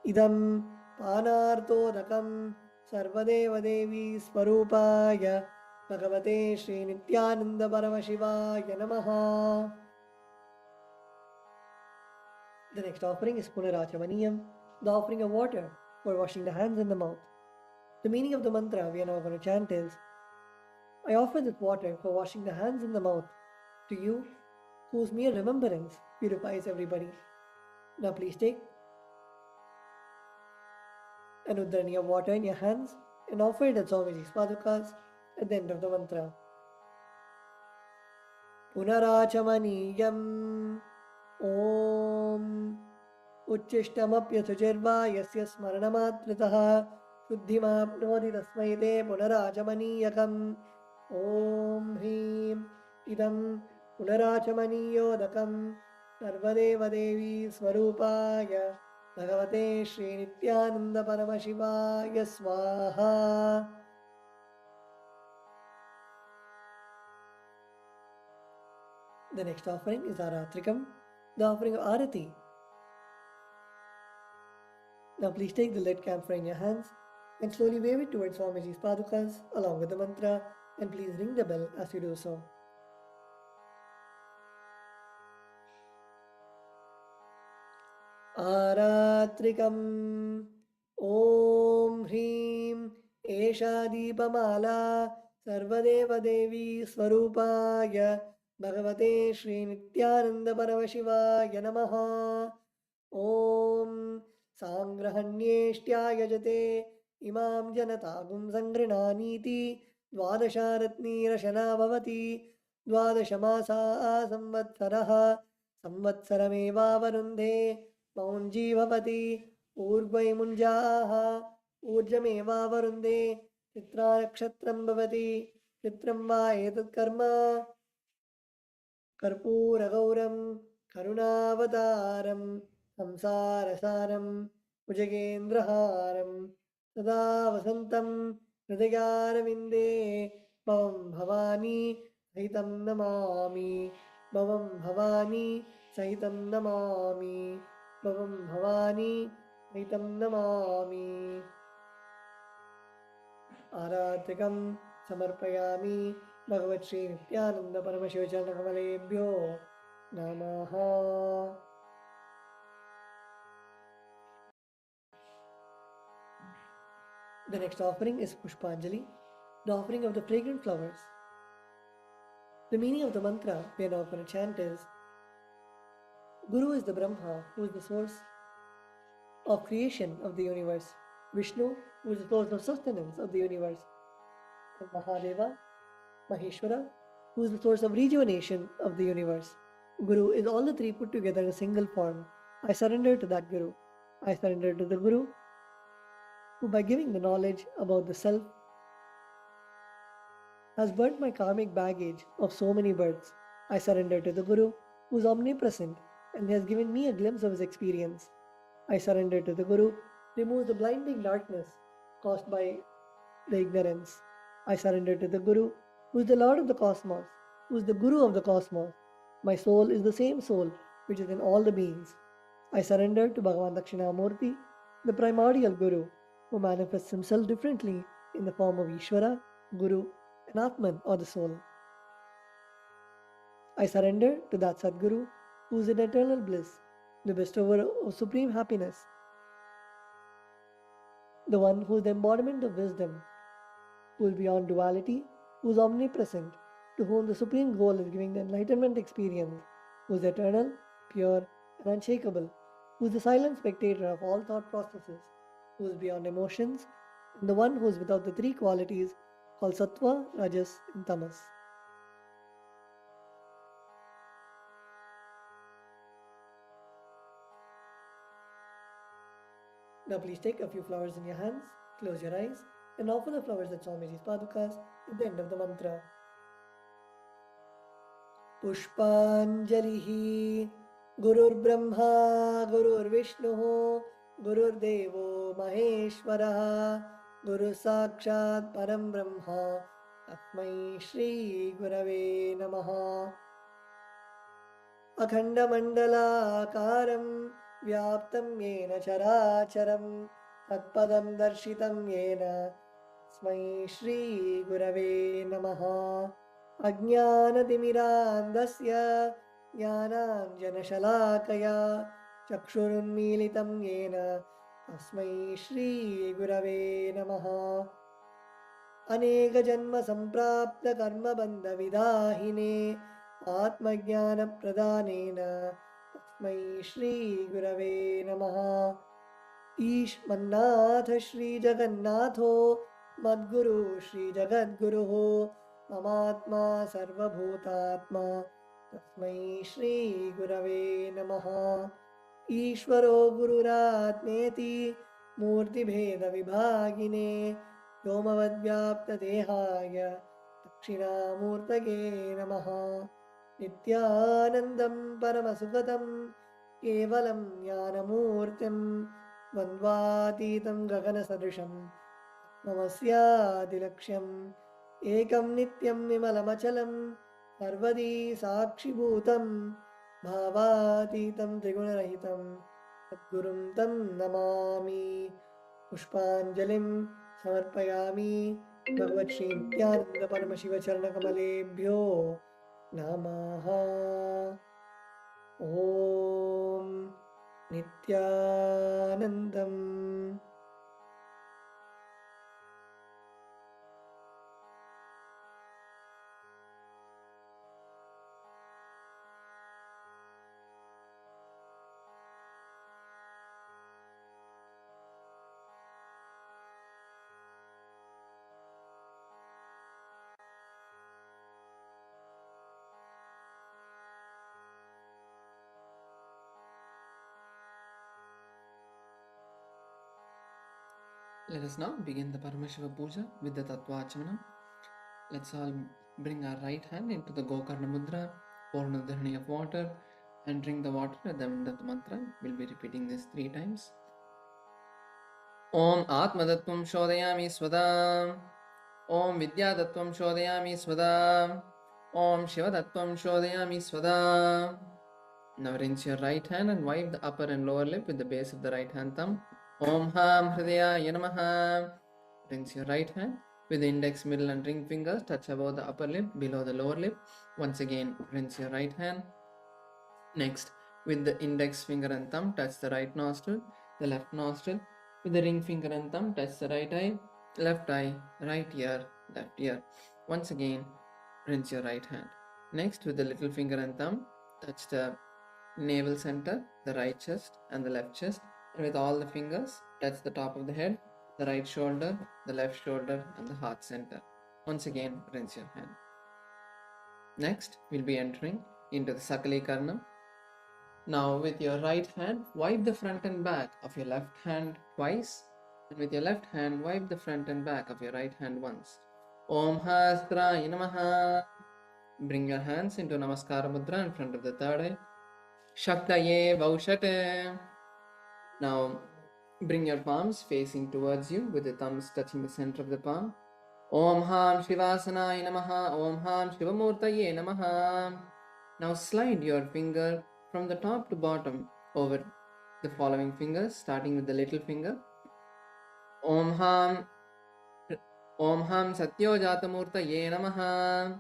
Idam Panartodakam Sarvadeva Devi Swarupaya Bhagavate Shri Nithyananda Paramashivaya Namaha. The next offering is Punarachamaniyam, the offering of water for washing the hands and the mouth. The meaning of the mantra we are now going to chant is, I offer this water for washing the hands and the mouth to you, whose mere remembrance purifies everybody. Now please take an udhrani of water in your hands and offer it at Swamiji's padukas at the end of the mantra. Punarachamaniyam Om Uchishtamapyasujirva yasya smaranamatritaha Shuddhimapnoti tasmai te punarachamaniyakam Om Hrim Idam Punarachamaniyodakam Sarvadeva Devi Swarupaya Bhagavate Shri Nithyananda Paramashivaya Swaha. The next offering is Aratrikam, the offering of Arati. Now please take the lead camphor in your hands and slowly wave it towards Swamiji's padukas along with the mantra, and please ring the bell as you do so. Aratrikam Om Hrim Esha Deepamala Sarvadeva Devi Swarupaya Bhagavate Shri Nithyananda Paramashivoham Namaha. Om Sangrahanyeshtyayajate Imam Janatagum Sangrinaniti Dvadasharatnirashana Bhavati Dvadashamasa Samvatsaraha Samvatsarameva Varunde Maunji Bhavati Urvai Munjaha Urjameva Varunde Chitra Nakshatram Bhavati Chitram Va Etat Karma Karpuragauram Karunavataram Samsarasaram Bhujagendraharam Sada Vasantam Hridayarvinde Bhavam Bhavani Sahitam Namami Bhavam Bhavani Sahitam Namami Bhavam Bhavani Sahitam Namami. Aratrikam Samarpayami Bhagavat Shri Nithyananda Paramashivoham Kamalebhyo Namaha. The next offering is Pushpanjali, the offering of the fragrant flowers. The meaning of the mantra we are now going to chant is: Guru is the Brahma, who is the source of creation of the universe. Vishnu, who is the source of sustenance of the universe. And Mahadeva, Maheshwara, who is the source of rejuvenation of the universe. Guru is all the three put together in a single form. I surrender to that Guru. I surrender to the Guru, who by giving the knowledge about the self has burnt my karmic baggage of so many births. I surrender to the Guru, who is omnipresent and has given me a glimpse of his experience. I surrender to the Guru, removes the blinding darkness caused by the ignorance. I surrender to the Guru, who is the Lord of the cosmos, who is the Guru of the cosmos. My soul is the same soul which is in all the beings. I surrender to Bhagavan Dakshinamurti, the primordial Guru, who manifests himself differently in the form of Ishvara, Guru, and Atman, or the soul. I surrender to that Sadguru, who is in eternal bliss, the bestower of supreme happiness, the one who is the embodiment of wisdom, who is beyond duality, who is omnipresent, to whom the supreme goal is giving the enlightenment experience, who is eternal, pure, and unshakable, who is the silent spectator of all thought processes, who is beyond emotions, and the one who is without the three qualities called Sattva, Rajas, and Tamas. Now please take a few flowers in your hands, close your eyes, and offer the flowers at Swamiji's padukas at the end of the mantra. Pushpanjalihi Gurur Brahma Gurur Vishnu Gurur Devo Maheshwara Guru Sakshat Param Brahma Tasmai Shri Gurave Namaha. Akhanda Mandala Akaram Vyaptam Yena Characharam Tatpadam Darshitam Yena Tasmai Shri Gurave Namaha. Ajnanatimirandasya Jnananjanashalakaya Chakshurunmilitam Yena Tasmai Shri Gurave Namaha. Aneka Janma Samprapta Karma Bandha Vidahine Atmajnana Pradhanena Tasmai Shri Gurave Namaha. Ishmannath Shri Jagannatho Madguru Shri Jagadguruho Mamatma Sarvabhutatma Tasmai Shri Gurave Namaha. Ishvaro Gururatmeti Murti Bheda Vibhagine Yomavadvyapta Dehaya Dakshinamurtage Namaha. Nithyanandam Paramasukhatam Kevalam Jnanamurtim Vandvatitam Gaganasadrisham Namasyadilaksham Ekam Nityam Vimalamachalam सर्वदी साक्षिभूतं भावातीतं त्रिगुणरहितं सद्गुरुं तं नमामि। पुष्पाञ्जलिं समर्पयामि भगवत् श्री नित्यानन्द परमशिवचरणकमलेभ्यो नमः। ॐ नित्यानन्दम्। Let us now begin the Paramashiva Puja with the Tattvachanam. Let's all bring our right hand into the Gokarna Mudra, pour an udharani of water, and drink the water at the end of the mantra. We'll be repeating this 3 times. Om Atmadattvam Shodayami Swadam. Om Vidyadattvam Shodayami Swadam. Om Shivadattvam Shodayami Swadam. Now rinse your right hand and wipe the upper and lower lip with the base of the right hand thumb. Om Ham Hridayaya Namaha. Rinse your right hand with the index, middle and ring fingers touch above the upper lip, below the lower lip. Once again, rinse your right hand. Next, with the index finger and thumb touch the right nostril, the left nostril. With the ring finger and thumb touch the right eye, right ear, left ear. Once again, rinse your right hand. Next, with the little finger and thumb touch the navel center, the right chest and the left chest. And with all the fingers, touch the top of the head, the right shoulder, the left shoulder, and the heart center. Once again, rinse your hand. Next, we'll be entering into the Sakali Karnam. Now, with your right hand, wipe the front and back of your left hand twice. And with your left hand, wipe the front and back of your right hand once. Om Hastra Namaha. Bring your hands into Namaskara Mudra in front of the third eye. Shaktaye Vaushate. Now, bring your palms facing towards you with the thumbs touching the center of the palm. Om Ham Shivasanaye Namaha. Om Ham Shivamurtaye Namaha. Now, slide your finger from the top to bottom over the following fingers, starting with the little finger. Om Ham Satyo Jatamurtaye Namaha.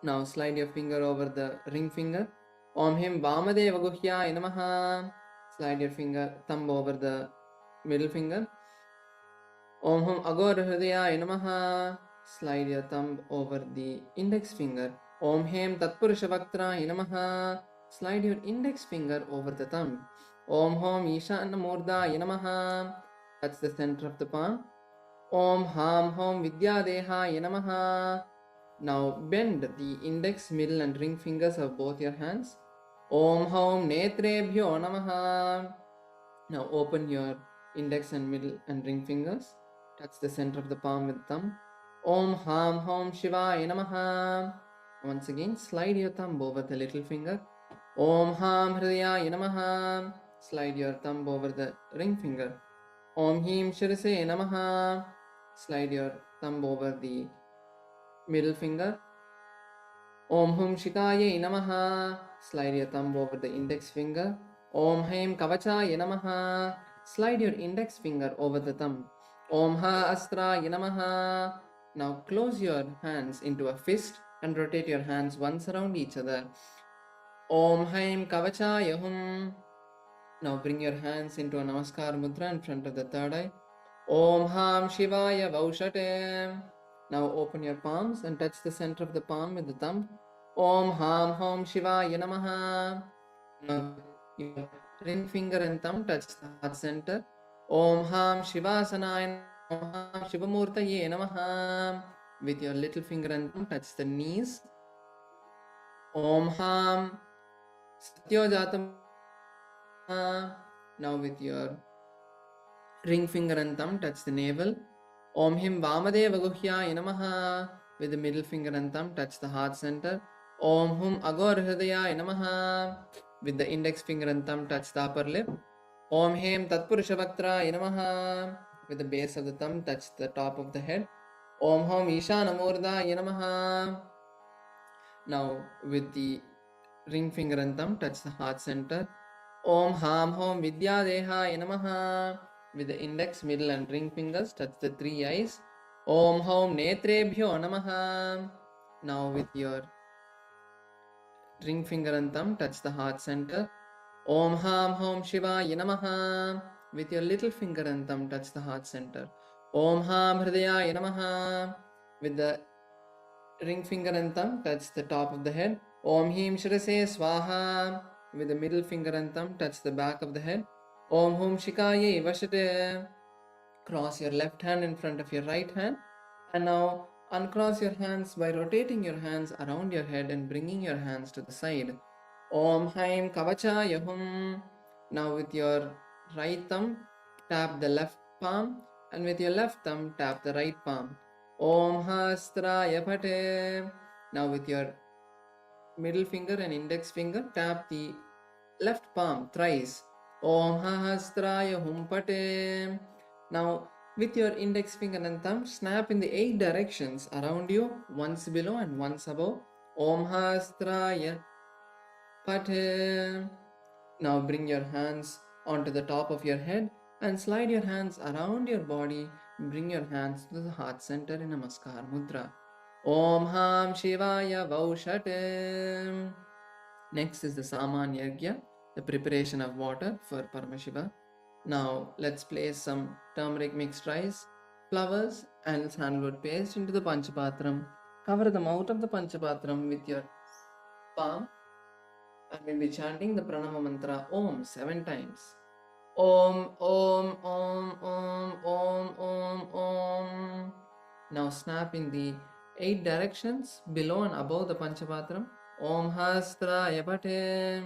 Now, slide your finger over the ring finger. Om Him Vamadeva Guhyaya Namaha. Slide your thumb over the middle finger. Om Hum Agora Hridayaya Namaha. Slide your thumb over the index finger. Om Hem Tatpurusha Vaktraya Namaha. Slide your index finger over the thumb. Om Hom Ishana Murdaya Namaha. That's the center of the palm. Om Ham Hom Vidyadehaya Namaha. Now bend the index, middle and ring fingers of both your hands. Om Hom Netrebhyo Namaha. Now open your index and middle and ring fingers. Touch the center of the palm with thumb. Om Ham Hom Shivaya Namaha. Once again, slide your thumb over the little finger. Om Ham Hridayaya Namaha. Slide your thumb over the ring finger. Om Him Shirase Namaha. Slide your thumb over the middle finger. Om Hum Shikaya Namaha. Slide your thumb over the index finger. Om Haim Kavachaya Namaha. Slide your index finger over the thumb. Om Ha Astraya Namaha. Now close your hands into a fist and rotate your hands once around each other. Om Haim Kavachaya Hum. Now bring your hands into a Namaskar Mudra in front of the third eye. Om Ham Shivaya Vaushate. Now open your palms and touch the center of the palm with the thumb. Om Ham Hom Shivaya Namaha. Now your ring finger and thumb touch the heart center. Om Ham Shivasanaya. Om Ham Shivamurtaye Namaha. With your little finger and thumb touch the knees. Om Ham Satyo Jatam. Now with your ring finger and thumb touch the navel. Om Him Vamadeva Guhyaya Namaha. With the middle finger and thumb touch the heart center. Om Hum Agor Hridayaya Namaha. With the index finger and thumb touch the upper lip. Om Hem Tatpurusha Vaktraya Namaha. With the base of the thumb touch the top of the head. Om Hom Ishana Murdaya Namaha. Now with the ring finger and thumb, touch the heart center. Om Ham Hom Vidya Dehaya Namaha. With the index, middle and ring fingers, touch the three eyes. Om Hom Netrebhyo Namaha. Now with your ring finger and thumb, touch the heart center. Om Ham Hom Shivaya Namaha. With your little finger and thumb, touch the heart center. Om Ham Hridayaya Namaha. With the ring finger and thumb, touch the top of the head. Om Him Shirase Swaha. With the middle finger and thumb, touch the back of the head. Om Hum Shikaye Vashate. Cross your left hand in front of your right hand. And now uncross your hands by rotating your hands around your head and bringing your hands to the side. Om Haim Kavachaya Hum. Now with your right thumb, tap the left palm, and with your left thumb, tap the right palm. Om Hastraya Pate. Now with your middle finger and index finger, tap the left palm thrice. Om Hastraya Hum Pate. Now with your index finger and thumb, snap in the 8 directions around you, once below and once above. Om Hastraya Pate. Now bring your hands onto the top of your head and slide your hands around your body. Bring your hands to the heart center in Namaskar Mudra. Om Ham Shivaya Vaushate. Next is the Saman Yagya, the preparation of water for Paramashiva. Now let's place some turmeric mixed rice, flowers and sandalwood paste into the Panchapatram. Cover the mouth of the Panchapatram with your palm, and we'll be chanting the Pranama mantra Om 7 times. Om, Om, Om, Om, Om, Om, Om. Now snap in the 8 directions below and above the Panchapatram. Om Hastraya Pate.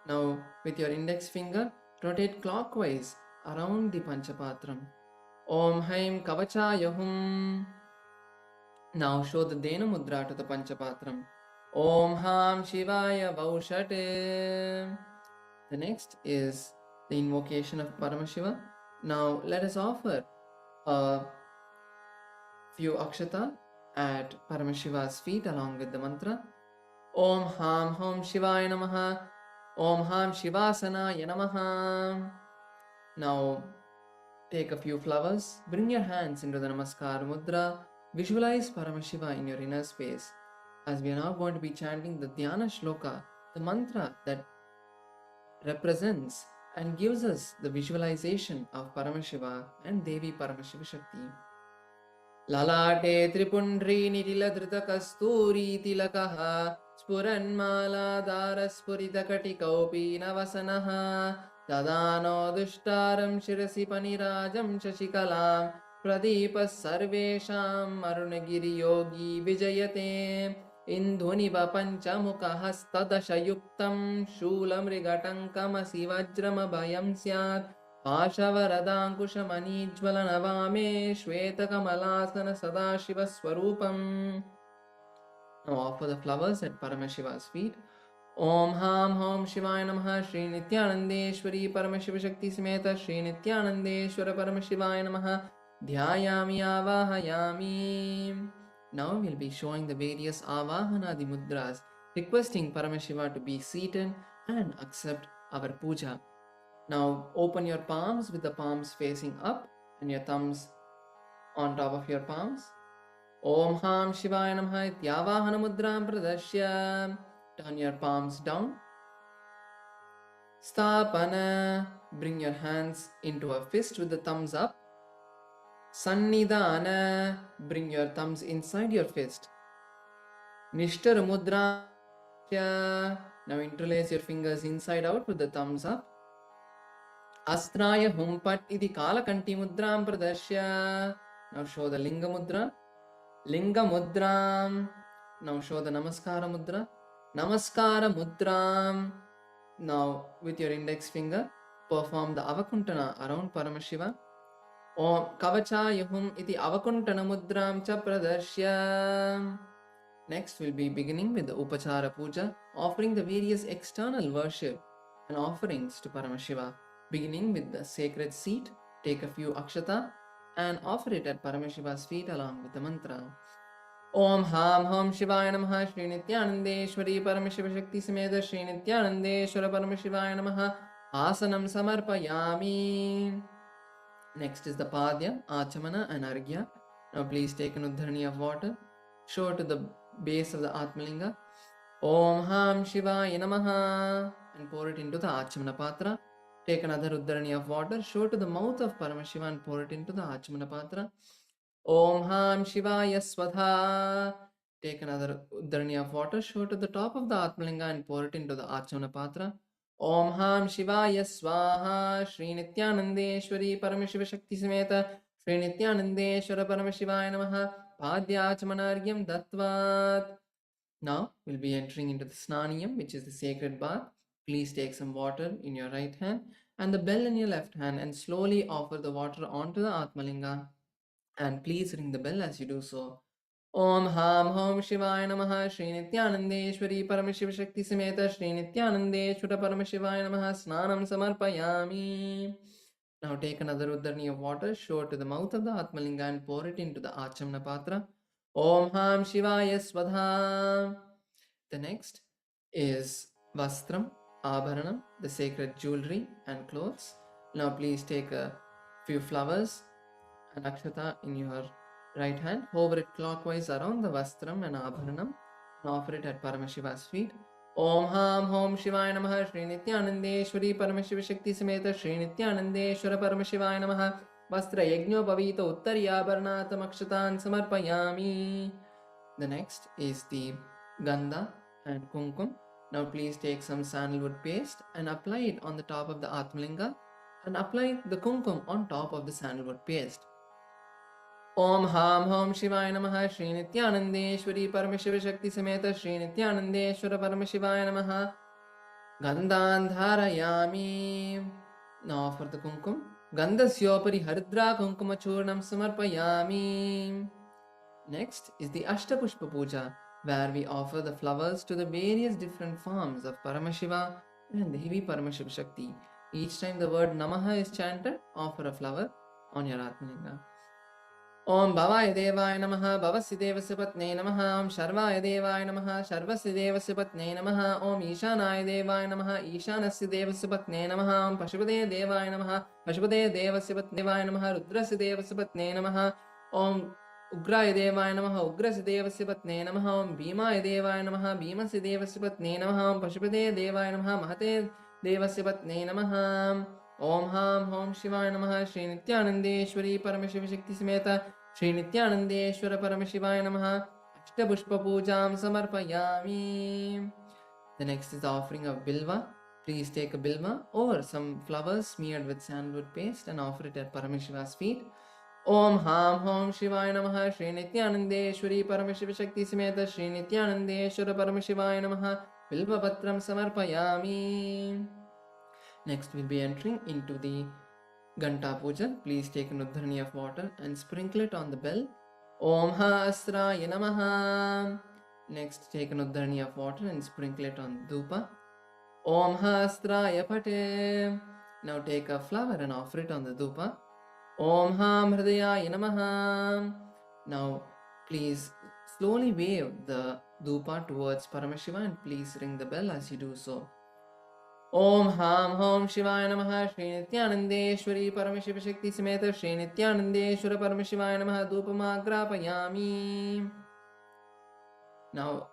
Now with your index finger, rotate clockwise around the Panchapatram. Om Haim Kavachaya Hum. Now show the Dena Mudra to the Panchapatram. Om Ham Shivaya Vaushate. The next is the invocation of Paramashiva. Now let us offer a few akshata at Paramashiva's feet along with the mantra. Om Ham Hom Shivaya Namaha. Om Ham Shivasanaya Namaha. Now take a few flowers, bring your hands into the Namaskar Mudra, visualize Paramashiva in your inner space. As we are now going to be chanting the Dhyana Shloka, the mantra that represents and gives us the visualization of Paramashiva and Devi Paramashiva Shakti. Lalate Tripundri Nitila Drita Kasturi Tilakaha Spuranmala Dara Spurita Katikopi Navasanaha Dadano Dushtaram Shirasi Panirajam Shashikalam Pradipa Sarvesham Arunagiri Yogi Vijayate Indhuniva Panchamukha Hastadashayuktam Shulamrigatankamasi Vajrama Bhayam Syat Pashavaradankushamanijvalanavame Shvetakamalasana Sadashiva Swarupam. Now offer the flowers at Paramashiva's feet. Om Ham Hom Shivaya Namaha. Shri Nithyanandeshwari Paramashiva Shakti Sameta Shri Nithyanandeshwara Paramashivaya Namaha. Dhyayami Avahayami. Now we'll be showing the various Avahanadi mudras, requesting Paramashiva to be seated and accept our puja. Now open your palms with the palms facing up and your thumbs on top of your palms. Om Ham Shivaya Namaha Ityavahana Mudram Pradashya. Turn your palms down. Stapana. Bring your hands into a fist with the thumbs up. Sannidhana. Bring your thumbs inside your fist. Nishtara Mudra. Now interlace your fingers inside out with the thumbs up. Astraya Humpat Iti Kalakanti Mudram Pradashya. Now show the Linga Mudra. Linga Mudram. Now show the Namaskara Mudra. Namaskara Mudram. Now with your index finger, perform the Avakuntana around Paramashiva. Om Kavachayahum iti Avakuntana Mudram cha Pradashya. Next we'll be beginning with the Upachara Puja, offering the various external worship and offerings to Paramashiva. Beginning with the sacred seat, take a few akshata and offer it at Paramashiva's feet along with the mantra. Om Ham Hom Shivaya Namaha Shri Nithyanandeshwari Paramashiva Shakti Sameta Shri Nithyanandeshwara Paramashiva Namaha Asanam Samarpayami. Next is the Padya, Achamana and Argya. Now please take an Uddharani of water. Show to the base of the Atmalinga. Om Ham Shivaya Namaha and pour it into the Achamana Patra. Take another Uddharani of water. Show to the mouth of Paramashiva and pour it into the Achamana Patra. Om Ham Shivaya Swadha. Take another Uddharani of water. Show to the top of the Atmalinga and pour it into the Achamana Patra. Om Ham Shivaya Swaha. Shri Nithyanandeshwari Paramashiva Shakti Sameta Shri Nithyanandeshwara Paramashivaya Namaha Padyachamanargyam Dattvat. Now we'll be entering into the Snaniyam, which is the sacred bath. Please take some water in your right hand and the bell in your left hand and slowly offer the water onto the Atmalinga. And please ring the bell as you do so. Om Ham Hom Shivaya Namaha Shri Nithyanandeshwari Paramashiva Shakti Sameta Shri Nithyanandeshwara Paramashivaya Namaha Snanam Samarpayami. Now take another Uddharani of water, show it to the mouth of the Atmalinga and pour it into the Achamana Patra. Om Ham Shivaya Swadha. The next is Vastram, Abharanam, the sacred jewelry and clothes. Now please take a few flowers and akshata in your right hand. Hover it clockwise around the Vastram and Abharanam and offer it at Paramashiva's feet. Om Ham Hom Shivaya Namaha Shri Nithyanandeshwari Paramashiva Shakti Sameta Shri Nithyanandeshwara Paramashivaya Namaha Vastra Yajno Pavita Uttariya Barnatam Akshatan Samarpayami. The next is the Gandha and Kumkum. Now please take some sandalwood paste and apply it on the top of the Atmalinga and apply the Kumkum on top of the sandalwood paste. Om Ham Hom Shivaya Namaha Shri Nithyanandeshwari Paramashiva Shakti Sameta Shri Nithyanandeshwara Paramashivaya Namaha Gandhan Dharayami. Now for the Kumkum. Gandhasyopari Haridra Kumkuma Churnam Samarpayami. Next is the Ashtapushpa Puja, where we offer the flowers to the various different forms of Paramashiva and Devi Paramashiva Shakti. Each time the word Namaha is chanted, offer a flower on your Atmalinga. Om Bhavaya Devaya Namaha Bhavasya Devasya Patne Namaha Om Sharvaya Devaya Namaha Sharvasya Devasya Patne Namaha Om Ishanaya Devaya Namaha Ishanasya Devasya Patne Namaha Om Pashupade Devaya Namaha Pashupade Devasya Patne Devaya Namaha Rudrasya Devasya Patne Namaha Om Ugraya Devaya Namaha Ugrasya Devasya Patne Namaha Om Bhimaya Devaya Namaha Bhimasya Devasya Patne Namaha Om Pashupade Devaya Namaha Mahate Devasya Patne Namaha Om Ham Hom Shivaya Namaha Shri Nithyanandeshwari Paramashiva Shakti Sameta Shri Nithyanandeshwara Paramashivaya Namaha Ashtapushpa Pujam Samarpayami. The next is the offering of Bilva. Please take a Bilva or some flowers smeared with sandalwood paste and offer it at Paramashiva's feet. Om Ham Hom Shivaya Namaha Shri Nithyanandeshwari Paramashiva Shakti Sameta Shri Nithyanandeshwara Paramashivaya Namaha Bilva Patram Samarpayami. Next we'll be entering into the Ganta Puja. Please take an Uddharani of water and sprinkle it on the bell. Om Hasraya Namaha. Next take an Uddharani of water and sprinkle it on Dhupa. Om Hasraya Pate. Now take a flower and offer it on the Dhupa. Om Ham Hridayaya Namaha. Now please slowly wave the Dhupa towards Paramashiva and please ring the bell as you do so. Om Ham Hom Shivaya Namaha Shri Nithyanandeshwari Paramashiva Shakti Sameta Shri Nithyanandeshwara Paramashivaya Namaha Dhupamagrapayami. Now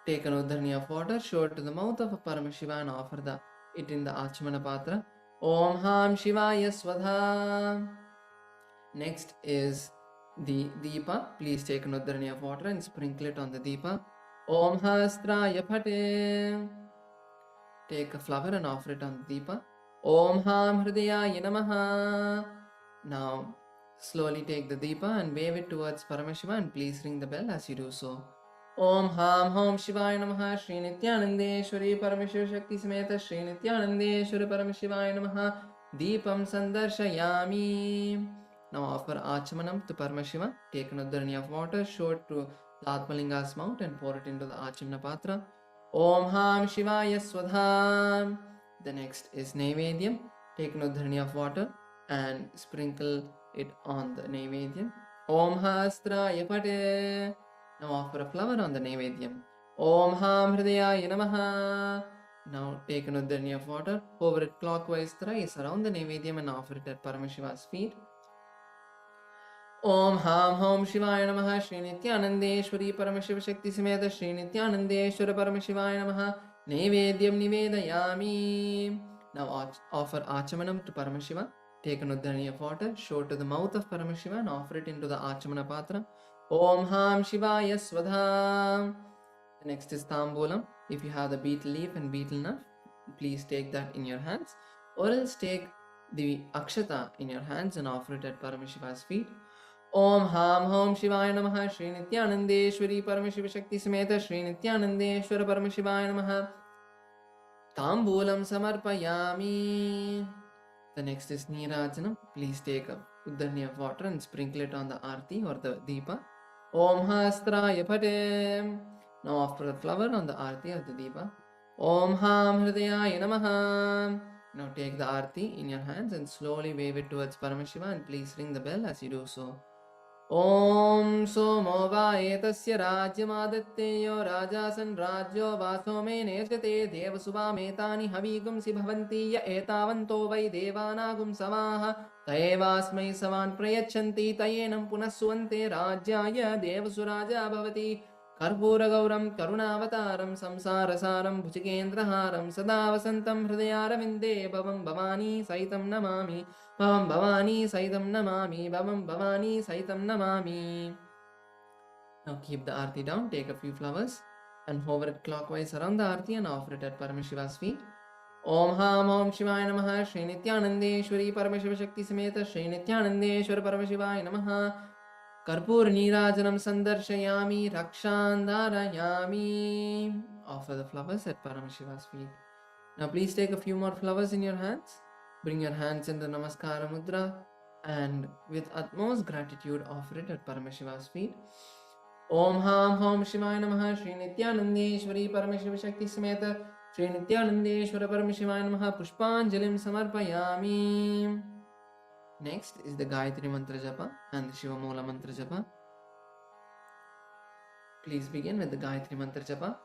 take an Uddharani of water, show it to the mouth of a Paramashiva and offer it in the Achamana Patra. Om Ham Shivaya Swadha. Next is the Deepa. Please take an Uddharani of water and sprinkle it on the Deepa. Om Hastraya Phate. Take a flower and offer it on the Deepa. Om Ham Hridayaya Namaha. Now slowly take the Deepa and wave it towards Paramashiva and please ring the bell as you do so. Om Ham Hom Shivaya Namaha Shri Nithyanandeshwari Paramashiva Shakti Sameta Shri Nithyanandeshwara Paramashivaya Namaha Deepam Sandarshayami. Now offer Achamanam to Paramashiva. Take an Uddharani of water, show it to the Atmalinga's mouth and pour it into the Achamana Patra. Om Ham Shivaya Swadha. The next is Naivedyam. Take an Uddharani of water and sprinkle it on the Naivedyam. Om Hastraya Pate. Now offer a flower on the Nevedyam. Om Ham Hridayaya Namaha. Now take an Uddarni of water, over it clockwise thrice around the Nevedyam and offer it at Paramashiva's feet. Om Ham Hom Shivaya Namaha. Shri Nithyanandeshwari Paramashiva Shakti Sameta Shri Nithyanandeshwara Paramashiva Namaha. Nevedyam Nivedayami. Now offer Achamanam to Paramashiva. Take an Uddarni of water, show to the mouth of Paramashiva and offer it into the Achamana Patra. Om Ham Shivaya Svadha. The next is Tambulam. If you have the beetle leaf and beetle nut, please take that in your hands, or else take the Akshata in your hands and offer it at Paramashiva's feet. Om Ham Hom Shivaya Namaha. Shri Nithyanandeshwari Paramashiva Shakti Sameta Shri Nithyanandeshwara Paramashivaya Namaha. Tambulam Samarpayami. The next is Neerajanam. Please take a Uddarni of water and sprinkle it on the Arti or the Deepa. Om Hastraya Pate. Now offer the flower on the Arti of the Deepa. Om Ham Hridayaya Namaha. Now take the Arti in your hands and slowly wave it towards Paramashiva and please ring the bell as you do so. Om Somo Vaetasya Rajyamadatteyo Rajasan Rajyo Vaso Me Neshate Devasuva Metani Havigum Sibhavanti Ya Etavanto Vai Devanagum Samaha Taevasmai Savan Prayachanti Tayenam Punaswante Rajyaya Devasuraja Bhavati Karpura Gauram Karunavataram Samsarasaram Bhujigendraharam Sada Vasantam Hridayaravinде Bhavam Bhavani Saitam Namami Bhavam Bhavani Saitam Namami Bhavam Bhavani Saitam Namami. Now keep the Arti down, take a few flowers and hover it clockwise around the Arti and offer it at Paramashiva's feet. Om Ham Om Shivaya Namaha. Shri Nithyanandeshwari Paramashiva Shakti Sameta Shri Nithyanandeshwara Paramashivaya Namaha. Karpur Neerajanam Sandarshayami Rakshandarayami. Offer the flowers at Paramashiva's feet. Now please take a few more flowers in your hands. Bring your hands in the Namaskara Mudra and with utmost gratitude offer it at Paramashiva's feet. Om Ham Hom Shivaya Namaha. Shri Nithyanandeshwari Paramashiva Shakti Sameta Shri Nithyanandeshwara Paramashivaya Namaha. Pushpanjalim Samarpayami. Next is the Gayatri Mantra Japa and the Shiva Moola Mantra Japa. Please begin with the Gayatri Mantra Japa.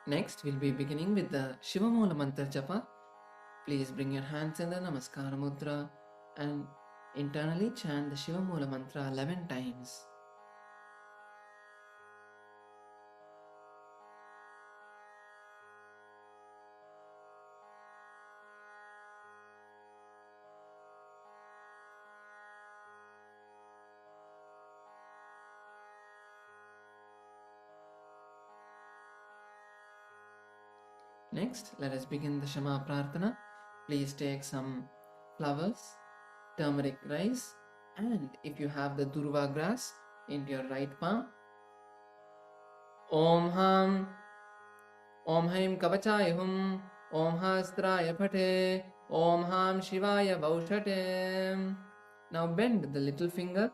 Next, we'll be beginning with the Shiva Moola Mantra Japa. Please bring your hands in the Namaskara Mudra and internally chant the Shiva Moola Mantra 11 times. Next, let us begin the Shama Prarthana. Please take some flowers, turmeric rice, and if you have the Durva grass, into your right palm. Om Ham, Om Haim Kavachaya Hum, Om Hastraya Pate, Om Ham Shivaya Vaushate. Now bend the little finger,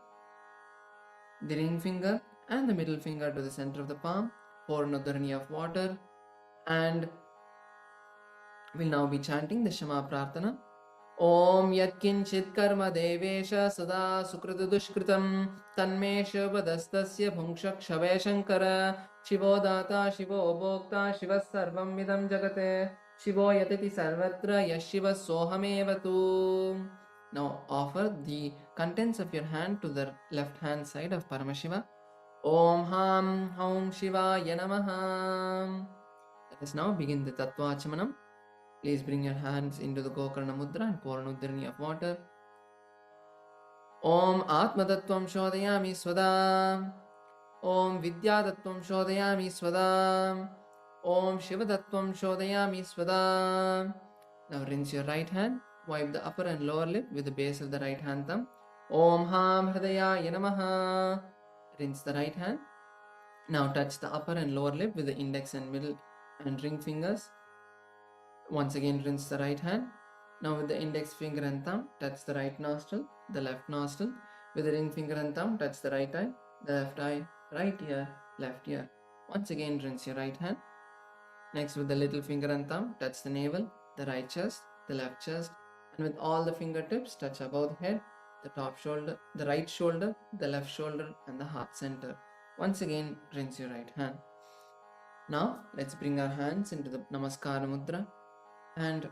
the ring finger, and the middle finger to the center of the palm. Pour an Uddarni of water and we'll now be chanting the Shama Prarthana. ॐ यत्किञ्चित् कर्म देवेश सदा सुकृतदुष्कृतं तन्मे शिवपदस्तस्य भुङ्क्षक्षवे शङ्कर शिवो दाता शिवो भोक्ता शिवः सर्वमिदं जगते शिवो यतति सर्वत्र यः शिवः सोऽहमेव तु. Now offer the contents of your hand to the left hand side of Paramashiva. Om Ham Haum Shivaya Namaha. Let us now begin the Tattvachamanam. Please bring your hands into the Gokarna Mudra and pour an Uddarni of water. Om Atma Tattvam Shodhayami Svada. Om Vidya Tattvam Shodhayami Svada. Om Shiva Tattvam Shodhayami Svada. Now rinse your right hand. Wipe the upper and lower lip with the base of the right hand thumb. Om Ham Hridayaya Namaha. Rinse the right hand. Now touch the upper and lower lip with the index and middle and ring fingers. Once again rinse the right hand. Now with the index finger and thumb, touch the right nostril, the left nostril. With the ring finger and thumb, touch the right eye, the left eye, right ear, left ear. Once again rinse your right hand. Next with the little finger and thumb, touch the navel, the right chest, the left chest. And with all the fingertips, touch above the head, the top shoulder, the right shoulder, the left shoulder and the heart center. Once again rinse your right hand. Now let's bring our hands into the Namaskara Mudra and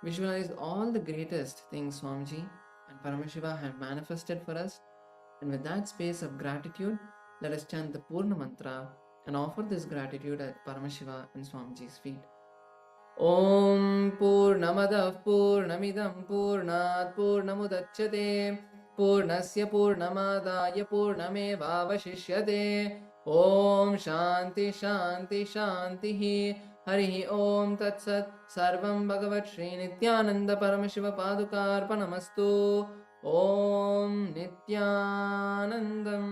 visualize all the greatest things Swamiji and Paramashiva have manifested for us. And with that space of gratitude, let us chant the Purna Mantra and offer this gratitude at Paramashiva and Swamiji's feet. Om Purnamadav Purnamidam Purnat Purnamudachyate Purnasya Purnamadaya Purnamevavashishyate. Om Shanti Shanti Shanti Harihi Om Tat Sat Sarvam Bhagavat Shri Nithyananda Paramashiva Padukarpanamastu. Om Nithyanandam.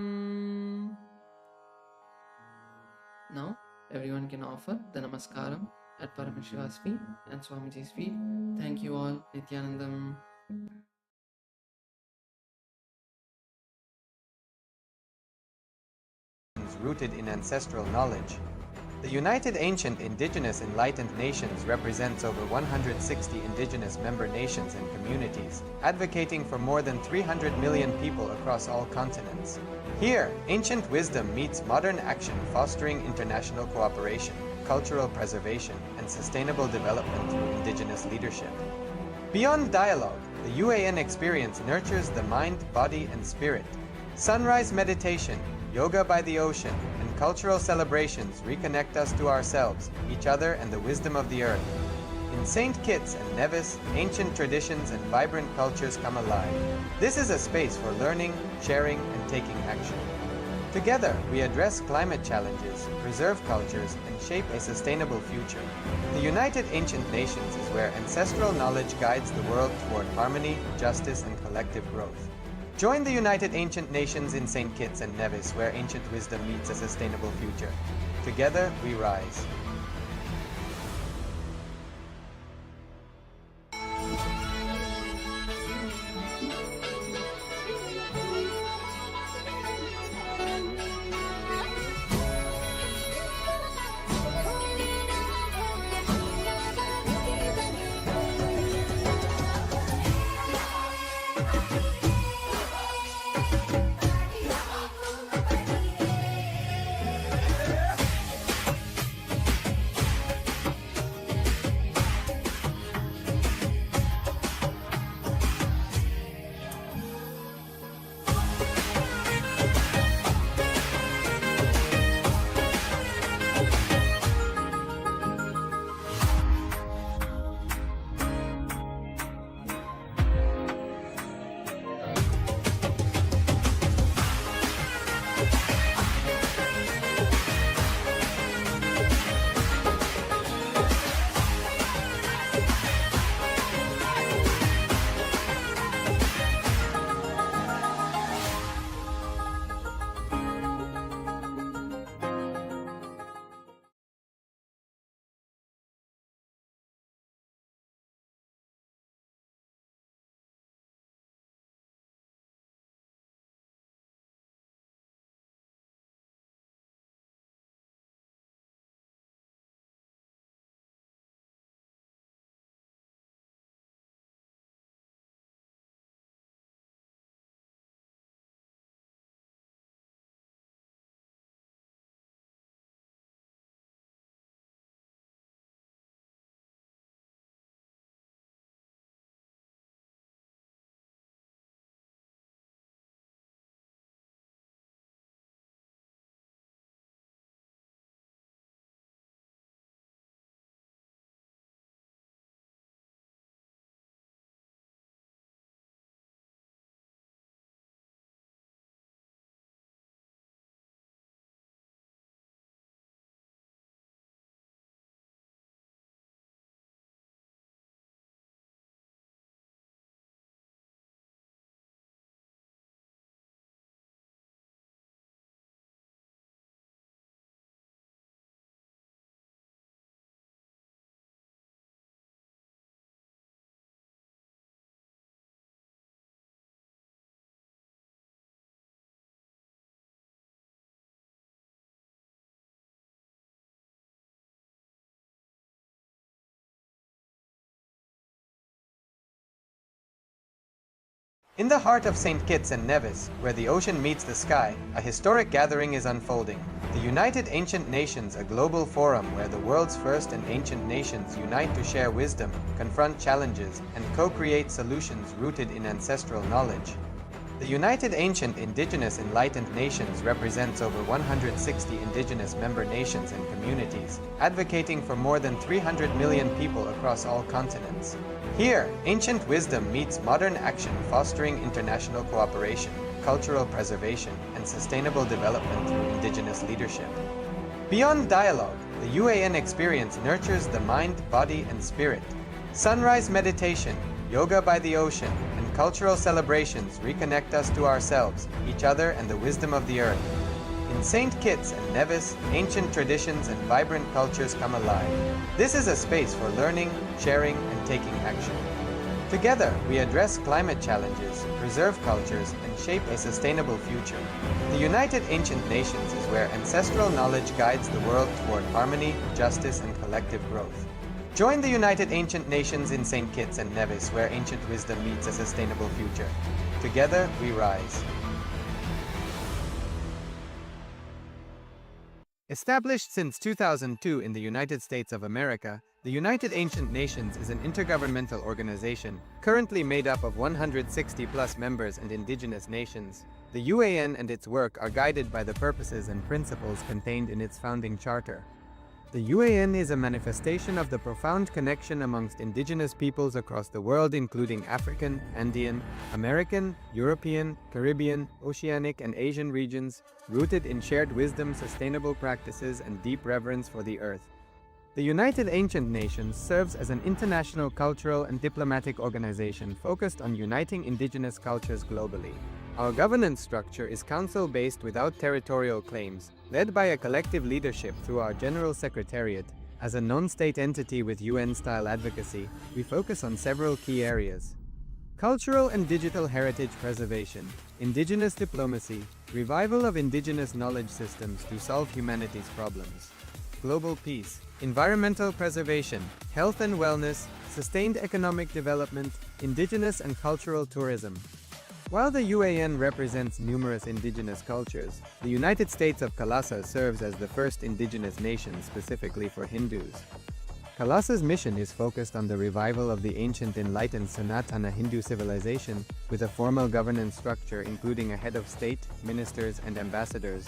Now everyone can offer the Namaskaram at Paramashiva's feet and Swamiji's feet. Thank you all. Nithyanandam. Rooted in ancestral knowledge. The United Ancient Indigenous Enlightened Nations represents over 160 indigenous member nations and communities, advocating for more than 300 million people across all continents. Here, ancient wisdom meets modern action, fostering international cooperation, cultural preservation, and sustainable development through indigenous leadership. Beyond dialogue, the UAN experience nurtures the mind, body, and spirit. Sunrise meditation, yoga by the ocean, and cultural celebrations reconnect us to ourselves, each other, and the wisdom of the earth. In St. Kitts and Nevis, ancient traditions and vibrant cultures come alive. This is a space for learning, sharing, and taking action. Together, we address climate challenges, preserve cultures, and shape a sustainable future. The United Ancient Nations is where ancestral knowledge guides the world toward harmony, justice, and collective growth. Join the United Ancient Nations in St. Kitts and Nevis, where ancient wisdom meets a sustainable future. Together, we rise. In the heart of St. Kitts and Nevis, where the ocean meets the sky, a historic gathering is unfolding. The United Ancient Nations, a global forum where the world's first and ancient nations unite to share wisdom, confront challenges, and co-create solutions rooted in ancestral knowledge. The United Ancient Indigenous Enlightened Nations represents over 160 indigenous member nations and communities, advocating for more than 300 million people across all continents. Here, ancient wisdom meets modern action, fostering international cooperation, cultural preservation, and sustainable development through indigenous leadership. Beyond dialogue, the UAN experience nurtures the mind, body, and spirit. Sunrise meditation, yoga by the ocean, and cultural celebrations reconnect us to ourselves, each other, and the wisdom of the earth. In St. Kitts and Nevis, ancient traditions and vibrant cultures come alive. This is a space for learning, sharing, and taking action. Together, we address climate challenges, preserve cultures, and shape a sustainable future. The United Ancient Nations is where ancestral knowledge guides the world toward harmony, justice, and collective growth. Join the United Ancient Nations in St. Kitts and Nevis, where ancient wisdom meets a sustainable future. Together, we rise. Established since 2002 in the United States of America, the United Ancient Nations is an intergovernmental organization, currently made up of 160+ members and indigenous nations. The UAN and its work are guided by the purposes and principles contained in its founding charter. The UAN is a manifestation of the profound connection amongst indigenous peoples across the world, including African, Andean, American, European, Caribbean, Oceanic, and Asian regions, rooted in shared wisdom, sustainable practices, and deep reverence for the earth. The United Ancient Nations serves as an international cultural and diplomatic organization focused on uniting indigenous cultures globally. Our governance structure is council-based without territorial claims, led by a collective leadership through our General Secretariat. As a non-state entity with UN-style advocacy, we focus on several key areas: cultural and digital heritage preservation, indigenous diplomacy, revival of indigenous knowledge systems to solve humanity's problems, global peace, environmental preservation, health and wellness, sustained economic development, indigenous and cultural tourism. While the UAN represents numerous indigenous cultures, the United States of KAILASA serves as the first indigenous nation specifically for Hindus. KAILASA's mission is focused on the revival of the ancient enlightened Sanatana Hindu civilization, with a formal governance structure including a head of state, ministers, and ambassadors.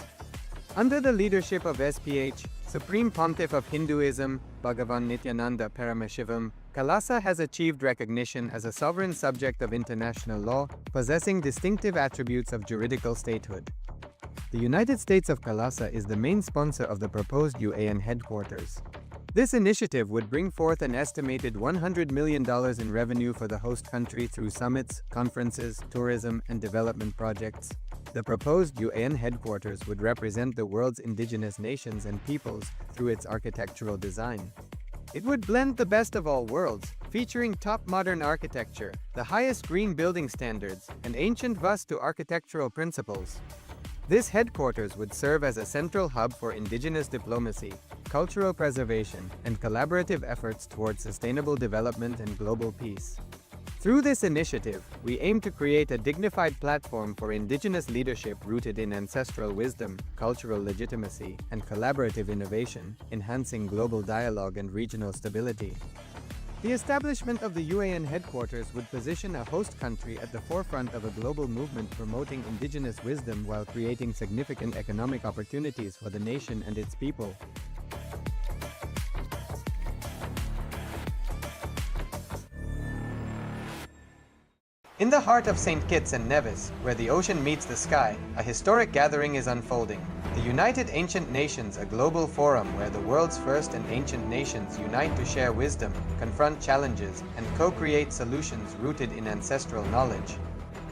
Under the leadership of SPH, Supreme Pontiff of Hinduism, Bhagavan Nithyananda Paramashivoham, KAILASA has achieved recognition as a sovereign subject of international law, possessing distinctive attributes of juridical statehood. The United States of KAILASA is the main sponsor of the proposed UAN headquarters. This initiative would bring forth an estimated $100 million in revenue for the host country through summits, conferences, tourism, and development projects. The proposed UAN headquarters would represent the world's indigenous nations and peoples through its architectural design. It would blend the best of all worlds, featuring top modern architecture, the highest green building standards, and ancient Vastu architectural principles. This headquarters would serve as a central hub for indigenous diplomacy, cultural preservation, and collaborative efforts towards sustainable development and global peace. Through this initiative, we aim to create a dignified platform for indigenous leadership rooted in ancestral wisdom, cultural legitimacy, and collaborative innovation, enhancing global dialogue and regional stability. The establishment of the UAN headquarters would position a host country at the forefront of a global movement promoting indigenous wisdom while creating significant economic opportunities for the nation and its people. In the heart of St. Kitts and Nevis, where the ocean meets the sky, a historic gathering is unfolding. The United Ancient Nations, a global forum where the world's first and ancient nations unite to share wisdom, confront challenges, and co-create solutions rooted in ancestral knowledge.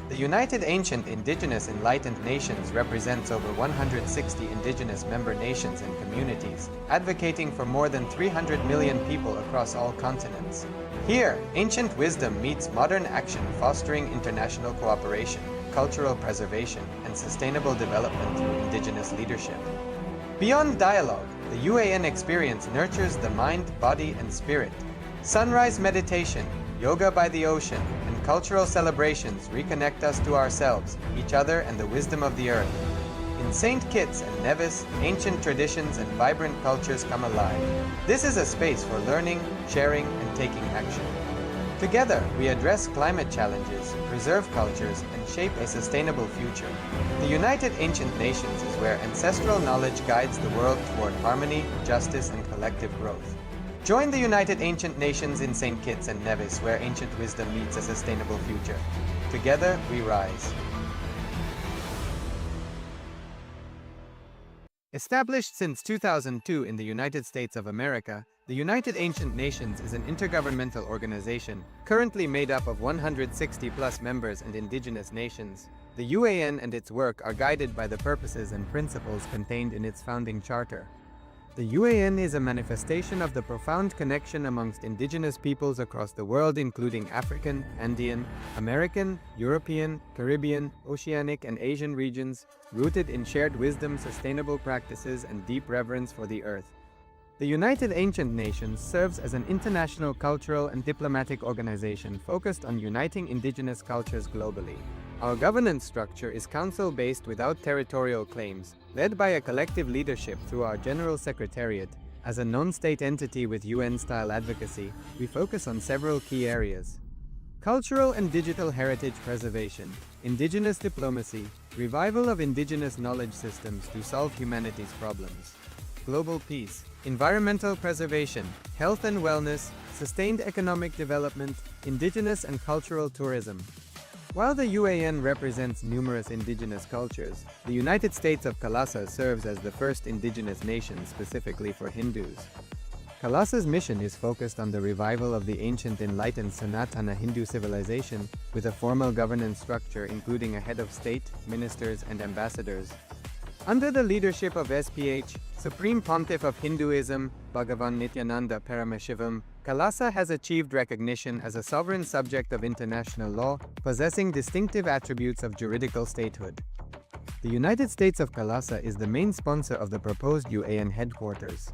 The United Ancient Indigenous Enlightened Nations represents over 160 indigenous member nations and communities, advocating for more than 300 million people across all continents. Here, ancient wisdom meets modern action, fostering international cooperation, cultural preservation, and sustainable development through indigenous leadership. Beyond dialogue, the UAN experience nurtures the mind, body, and spirit. Sunrise meditation, yoga by the ocean, and cultural celebrations reconnect us to ourselves, each other, and the wisdom of the earth. In St. Kitts and Nevis, ancient traditions and vibrant cultures come alive. This is a space for learning, sharing, and taking action. Together, we address climate challenges, preserve cultures, and shape a sustainable future. The United Ancient Nations is where ancestral knowledge guides the world toward harmony, justice, and collective growth. Join the United Ancient Nations in St. Kitts and Nevis, where ancient wisdom meets a sustainable future. Together, we rise. Established since 2002 in the United States of America, the United Ancient Nations is an intergovernmental organization currently made up of 160+ members and indigenous nations. The UAN and its work are guided by the purposes and principles contained in its founding charter. The UAN is a manifestation of the profound connection amongst indigenous peoples across the world, including African, Andean, American, European, Caribbean, Oceanic, and Asian regions, rooted in shared wisdom, sustainable practices, and deep reverence for the earth. The United Ancient Nations serves as an international cultural and diplomatic organization focused on uniting indigenous cultures globally. Our governance structure is council-based without territorial claims, led by a collective leadership through our General Secretariat. As a non-state entity with UN-style advocacy, we focus on several key areas: cultural and digital heritage preservation, indigenous diplomacy, revival of indigenous knowledge systems to solve humanity's problems, global peace, environmental preservation, health and wellness, sustained economic development, indigenous and cultural tourism. While the UAN represents numerous indigenous cultures, the United States of KAILASA serves as the first indigenous nation specifically for Hindus. KAILASA's mission is focused on the revival of the ancient enlightened Sanatana Hindu civilization with a formal governance structure including a head of state, ministers, and ambassadors. Under the leadership of SPH, Supreme Pontiff of Hinduism, Bhagavan Nithyananda Paramashivoham, KAILASA has achieved recognition as a sovereign subject of international law, possessing distinctive attributes of juridical statehood. The United States of KAILASA is the main sponsor of the proposed UAN headquarters.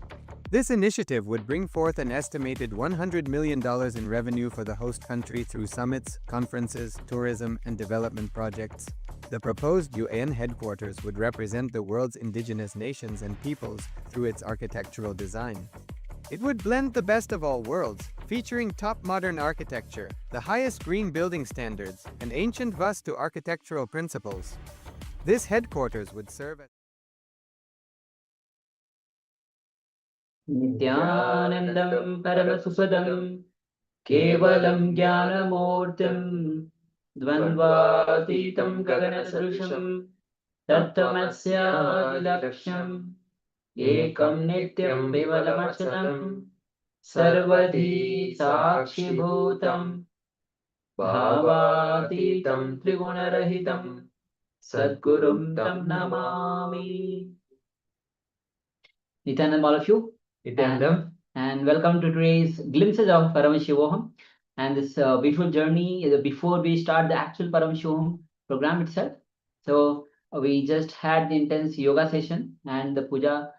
This initiative would bring forth an estimated $100 million in revenue for the host country through summits, conferences, tourism, and development projects. The proposed UAN headquarters would represent the world's indigenous nations and peoples through its architectural design. It would blend the best of all worlds, featuring top modern architecture, the highest green building standards, and ancient Vastu architectural principles. This headquarters would serve as Nithyanandam Paramasupadam Kevalam Jnanamurtam Dvandvatitam Gaganasarusham Tattamasya Laksham Ekam Nityam Vimalamachalam Sarvadhi Sakshi Bhutam Bhavatitam Trigunarahitam Sadgurum Tam Namami. Nithyanandam, all of you. Nithyanandam. And welcome to today's Glimpses of Paramashivoham. And this beautiful journey before we start the actual Paramashivoham program itself. So we just had the intense yoga session and the puja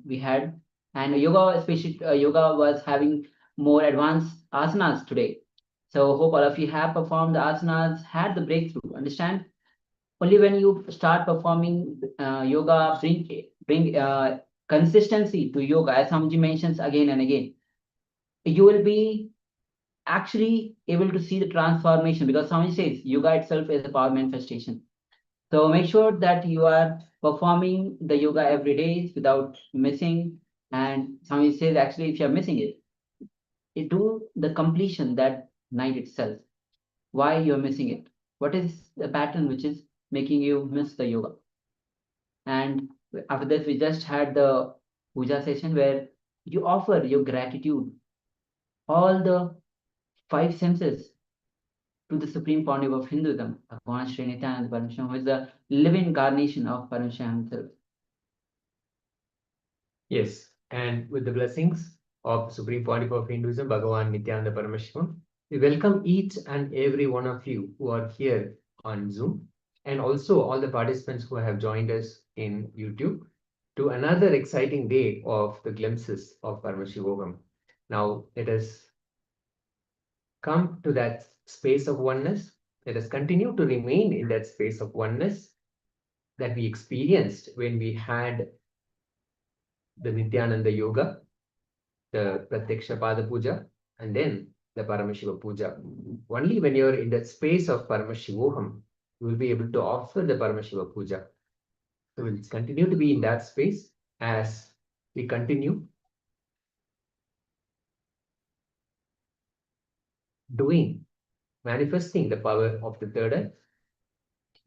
we had. And yoga, especially yoga, was having more advanced asanas today. So hope all of you have performed the asanas, had the breakthrough. Understand? Only when you start performing yoga, bring consistency to yoga, as Swamiji mentions again and again, you will be actually able to see the transformation, because Swamiji says yoga itself is a power manifestation. So make sure that you are performing the yoga every day without missing. And Swamiji says actually if you are missing it, you do the completion that night itself. Why you are missing it? What is the pattern which is making you miss the yoga? And after this, we just had the puja session where you offer your gratitude, all the 5 senses, to the Supreme Pontiff of Hinduism, Bhagavan Sri Nithyananda Paramashivoham, who is the living incarnation of Paramashivoham himself. Yes, and with the blessings of Supreme Pontiff of Hinduism, Bhagavan Nithyananda Paramashivoham, we welcome each and every one of you who are here on Zoom, and also all the participants who have joined us in YouTube, to another exciting day of the Glimpses of Paramashivoham. Now, let us come to that space of oneness. Let us continue to remain in that space of oneness that we experienced when we had the Nithyananda Yoga, the Pratyaksha Pada Puja, and then the Paramashiva Puja. Only when you're in that space of Paramashivoham, you will be able to offer the Paramashiva Puja. So we'll continue to be in that space as we continue manifesting the power of the third eye.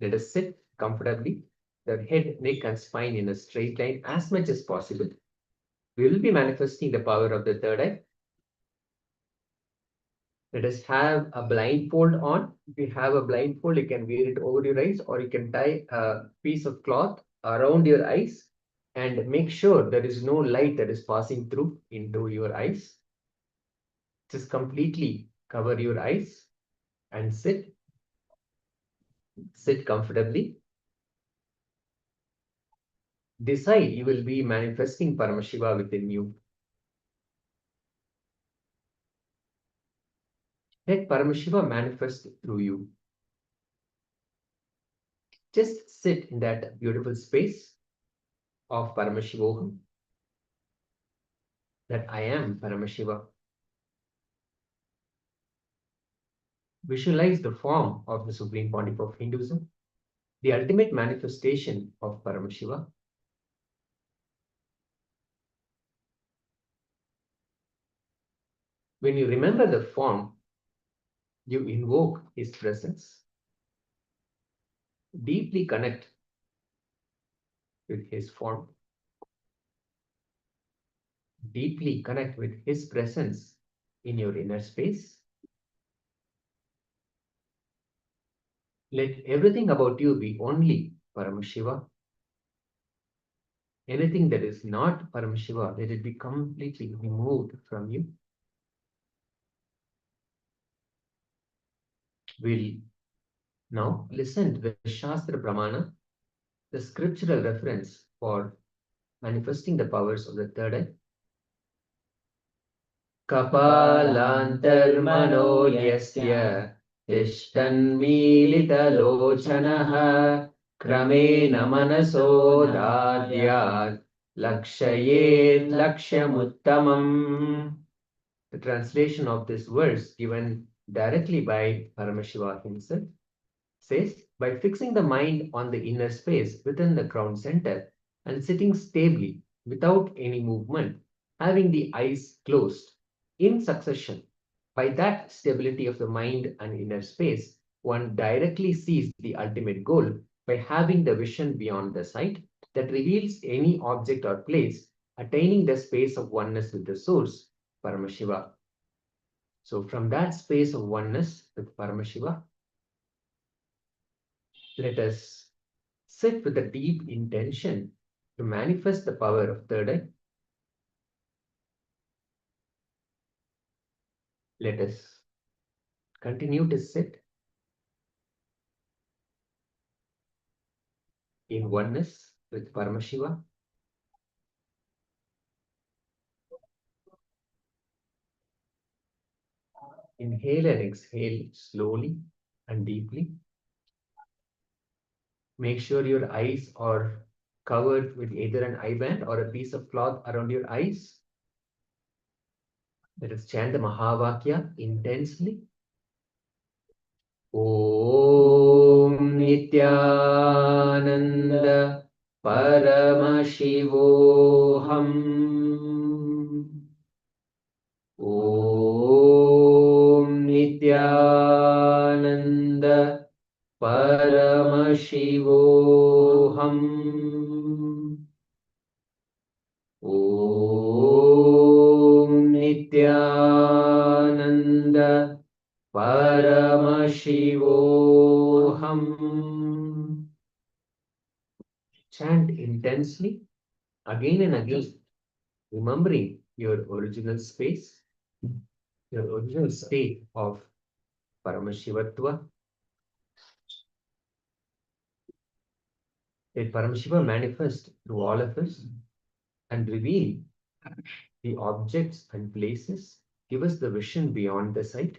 Let us sit comfortably, the head, neck, and spine in a straight line as much as possible. We will be manifesting the power of the third eye. Let us have a blindfold on. If you have a blindfold, you can wear it over your eyes, or you can tie a piece of cloth around your eyes and make sure there is no light that is passing through into your eyes. Just completely cover your eyes and sit. Sit comfortably. Decide you will be manifesting Paramashiva within you. Let Paramashiva manifest through you. Just sit in that beautiful space of Paramashivoham, that I am Paramashiva. Visualize the form of the Supreme Pontiff of Hinduism, the ultimate manifestation of Paramashiva. When you remember the form, you invoke his presence. Deeply connect with his form. Deeply connect with his presence in your inner space. Let everything about you be only Paramashiva. Anything that is not Paramashiva, let it be completely removed from you. We'll now listen to the Shastra Pramana, the scriptural reference for manifesting the powers of the third eye. Kapalantarmano yasya tishtanmilitalochanaha kramena manaso dadyat lakshayet lakshyamuttamam. The translation of this verse given directly by Paramashiva himself says, by fixing the mind on the inner space within the crown center and sitting stably without any movement, having the eyes closed in succession, by that stability of the mind and inner space, one directly sees the ultimate goal by having the vision beyond the sight that reveals any object or place, attaining the space of oneness with the source, Paramashiva. So from that space of oneness with Paramashiva, let us sit with a deep intention to manifest the power of third eye. Let us continue to sit in oneness with Paramashiva. Inhale and exhale slowly and deeply. Make sure your eyes are covered with either an eye band or a piece of cloth around your eyes. Let us chant the Mahavakya intensely. Om Nithyananda Paramashivoham. Om Nithyananda Paramashivoham. Om Nithyananda Paramashivoham. Chant intensely again and again, remembering your original space, your original state of Paramashivatva. Let Paramashiva manifest through all of us and reveal the objects and places, give us the vision beyond the sight.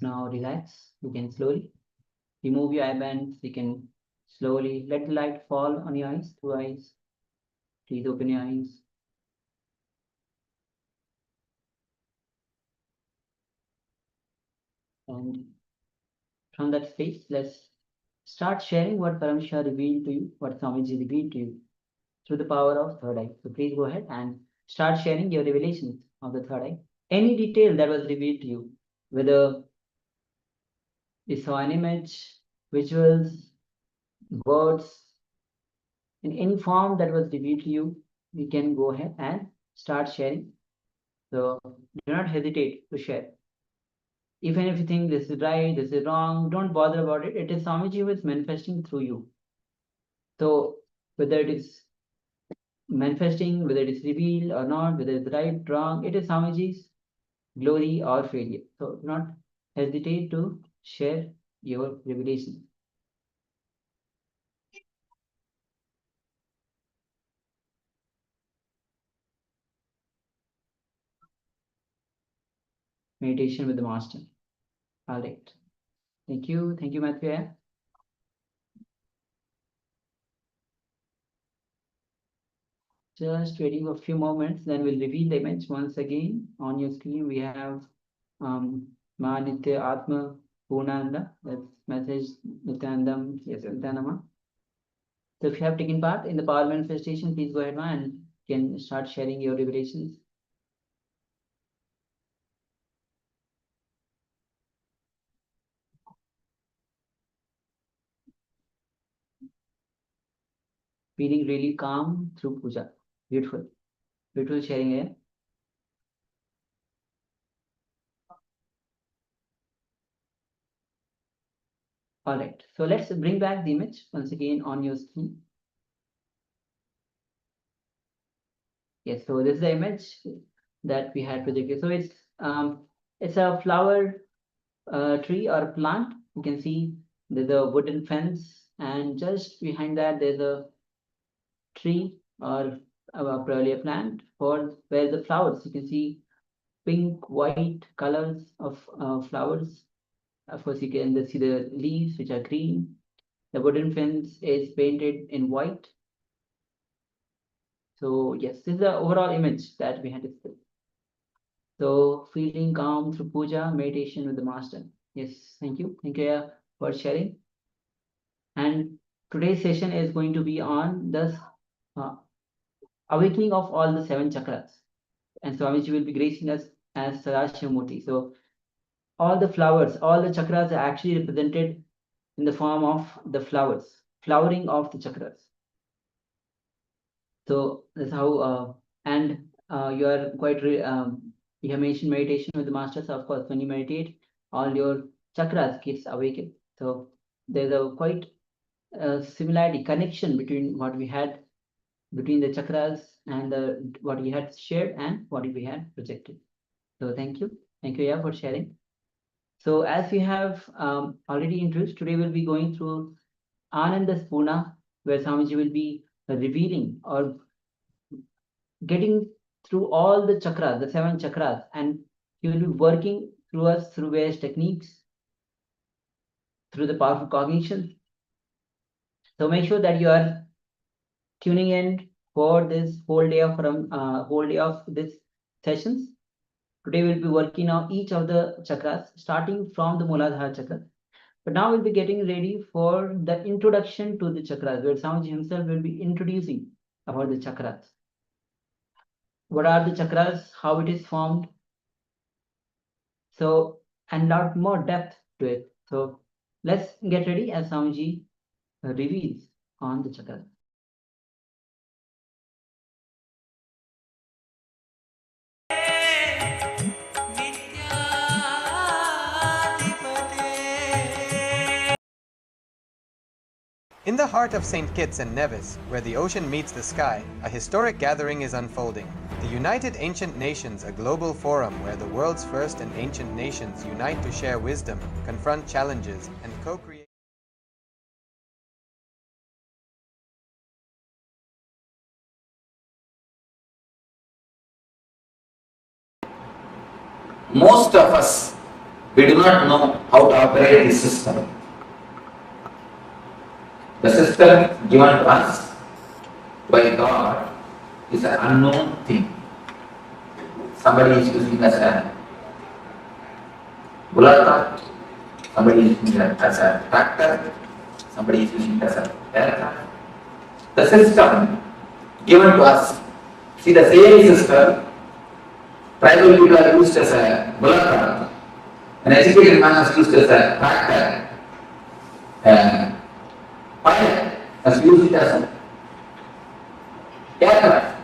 Just now relax. You can slowly remove your eye bands. You can slowly let the light fall on your eyes, two eyes. Please open your eyes. And from that space, let's start sharing what Paramashiva revealed to you, what Swamiji revealed to you through the power of third eye. So please go ahead and start sharing your revelations of the third eye. Any detail that was revealed to you, whether you saw an image, visuals, words, in any form that was revealed to you, you can go ahead and start sharing. So do not hesitate to share. Even if you think this is right, this is wrong, don't bother about it. It is Swamiji who is manifesting through you. So whether it is manifesting, whether it is revealed or not, whether it's right, wrong, it is Swamiji's glory or failure. So do not hesitate to share your revelation. Meditation with the master. All right. Thank you. Thank you, Matthew. Just waiting for a few moments, then we'll reveal the image once again. On your screen, we have Ma Nitya Atma Purnanda. That's message Nithyanandam. Yes, Nithyanama. So if you have taken part in the power manifestation, please go ahead and can start sharing your revelations. Feeling really calm through puja. Beautiful. Beautiful sharing here. All right. So let's bring back the image once again on your screen. Yes, so this is the image that we had projected. So it's a flower tree or plant. You can see there's a wooden fence, and just behind that there's a tree or probably a plant for where the flowers. You can see pink, white colors of flowers. Of course, you can see the leaves which are green. The wooden fence is painted in white. So yes, this is the overall image that we had displayed. So feeling calm through puja, meditation with the master. Yes, thank you. Thank you for sharing. And today's session is going to be on the awakening of all the 7 chakras. And Swamiji will be gracing us as Sadashivamurti. So all the flowers, all the chakras are actually represented in the form of the flowers, flowering of the chakras. So that's how, you are quite, you have mentioned meditation with the masters. Of course, when you meditate, all your chakras gets awakened. So there's a quite similarity, connection between what we had, between the chakras and what we had shared and what we had projected. So thank you. Thank you, for sharing. So as we have already introduced, today we'll be going through Ananda Spurna, where Swamiji will be revealing or getting through all the chakras, the 7 chakras, and he will be working through us through various techniques, through the powerful cognition. So make sure that you are tuning in for this whole day of this sessions. Today we'll be working on each of the chakras, starting from the Muladhara chakra. But now we'll be getting ready for the introduction to the chakras, where Swamiji himself will be introducing about the chakras. What are the chakras? How it is formed? So, and lot more depth to it. So let's get ready as Swamiji reveals on the chakras. In the heart of St. Kitts and Nevis, where the ocean meets the sky, a historic gathering is unfolding. The United Ancient Nations, a global forum where the world's first and ancient nations unite to share wisdom, confront challenges, and co-create. Most of us We do not know how to operate this system. The system given to us by God is an unknown thing. Somebody is using as a bullet cart, somebody is using it as a tractor, somebody is using it as a aircraft. The system given to us, see the same system, tribal people are used as a bullet cart, an educated man is used as a tractor, pilot has used it as a aircraft.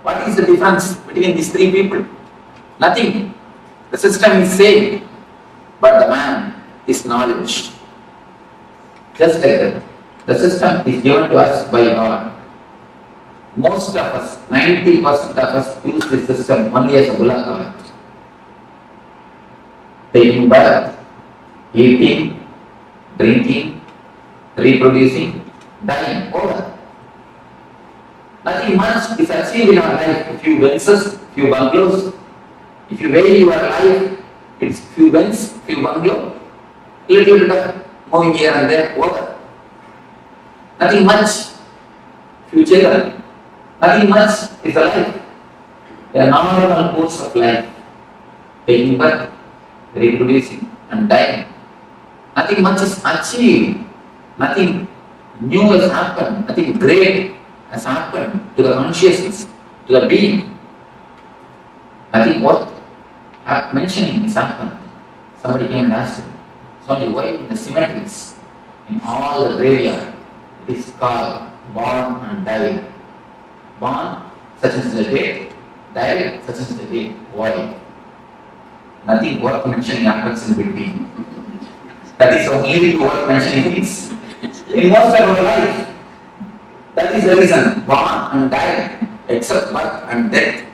What is the difference between these three people? Nothing. The system is same, but the man is knowledge. Just like that. The system is given to us by God. Most of us, 90% of us, use this system only as a bullet cart. Taking birth, eating, drinking, reproducing, dying, over. Nothing much is achieved in our life. A few Benzes, few bungalows. If you weigh your life, it's few Benz, few bungalow, little bit of moving here and there, over. Nothing much. Few children. Nothing much is the life. A normal course of life. Taking birth, reproducing, and dying. Nothing much is achieved. Nothing new has happened. Nothing great has happened to the consciousness, to the being. Nothing worth mentioning has happened. Somebody came and asked me, Swami, why in the cemeteries, in all the graveyard, it is called born and died. Born, such as the date, died, such as the date. Why? Nothing worth mentioning happens in between. That is only worth mentioning things. In most of our life, that is the reason. Born and died, except birth and death.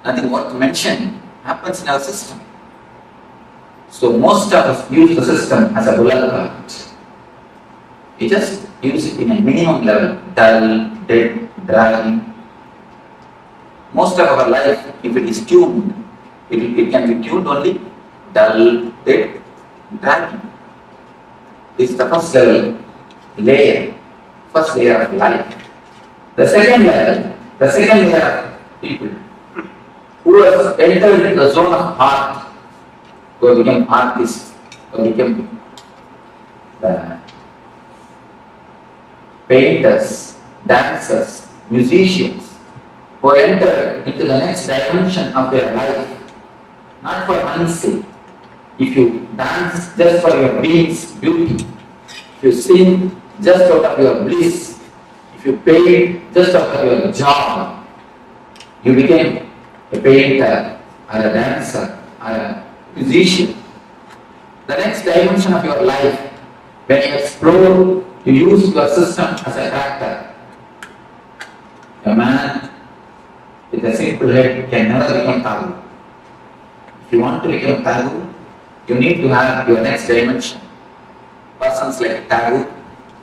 Nothing worth mentioning happens in our system. So most of us use the system as a bullet cart. We just use it in a minimum level, dull, dead, dragging. Most of our life, if it is tuned, it can be tuned only dull, dead, dragging. This is the first level, first layer of life. The second layer of people who have entered into the zone of art, who have become artists, who have become painters, dancers, musicians, who enter into the next dimension of their life, not for money's sake. If you dance just for your being's beauty, if you sing just out of your bliss, if you paint just out of your job, you became a painter, or a dancer, or a musician. The next dimension of your life, when you explore, you use your system as a tractor. A man with a simple head can never become Thagu. If you want to become Thagu, you need to have your next dimension. Persons like Thagu,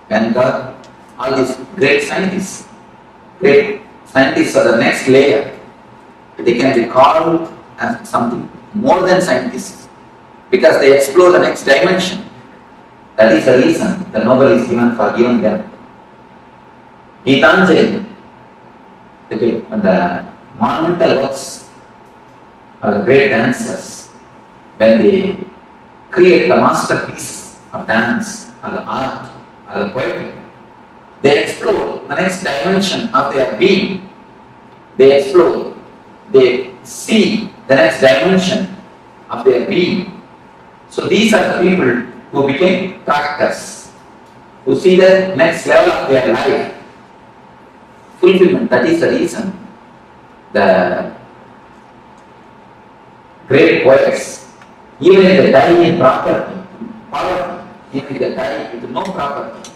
Van Gogh, all these great scientists are the next layer. They can be called as something more than scientists because they explore the next dimension. That is the reason the Nobel is given for giving them. Gitanjali, the monumental works are the great dancers. When they create the masterpiece of dance, or the art, or the poetry, they explore the next dimension of their being. They explore, they see the next dimension of their being. So these are the people who became practice, who see the next level of their life. Fulfillment, that is the reason the great poets, even if they die in poverty, even if they die with no property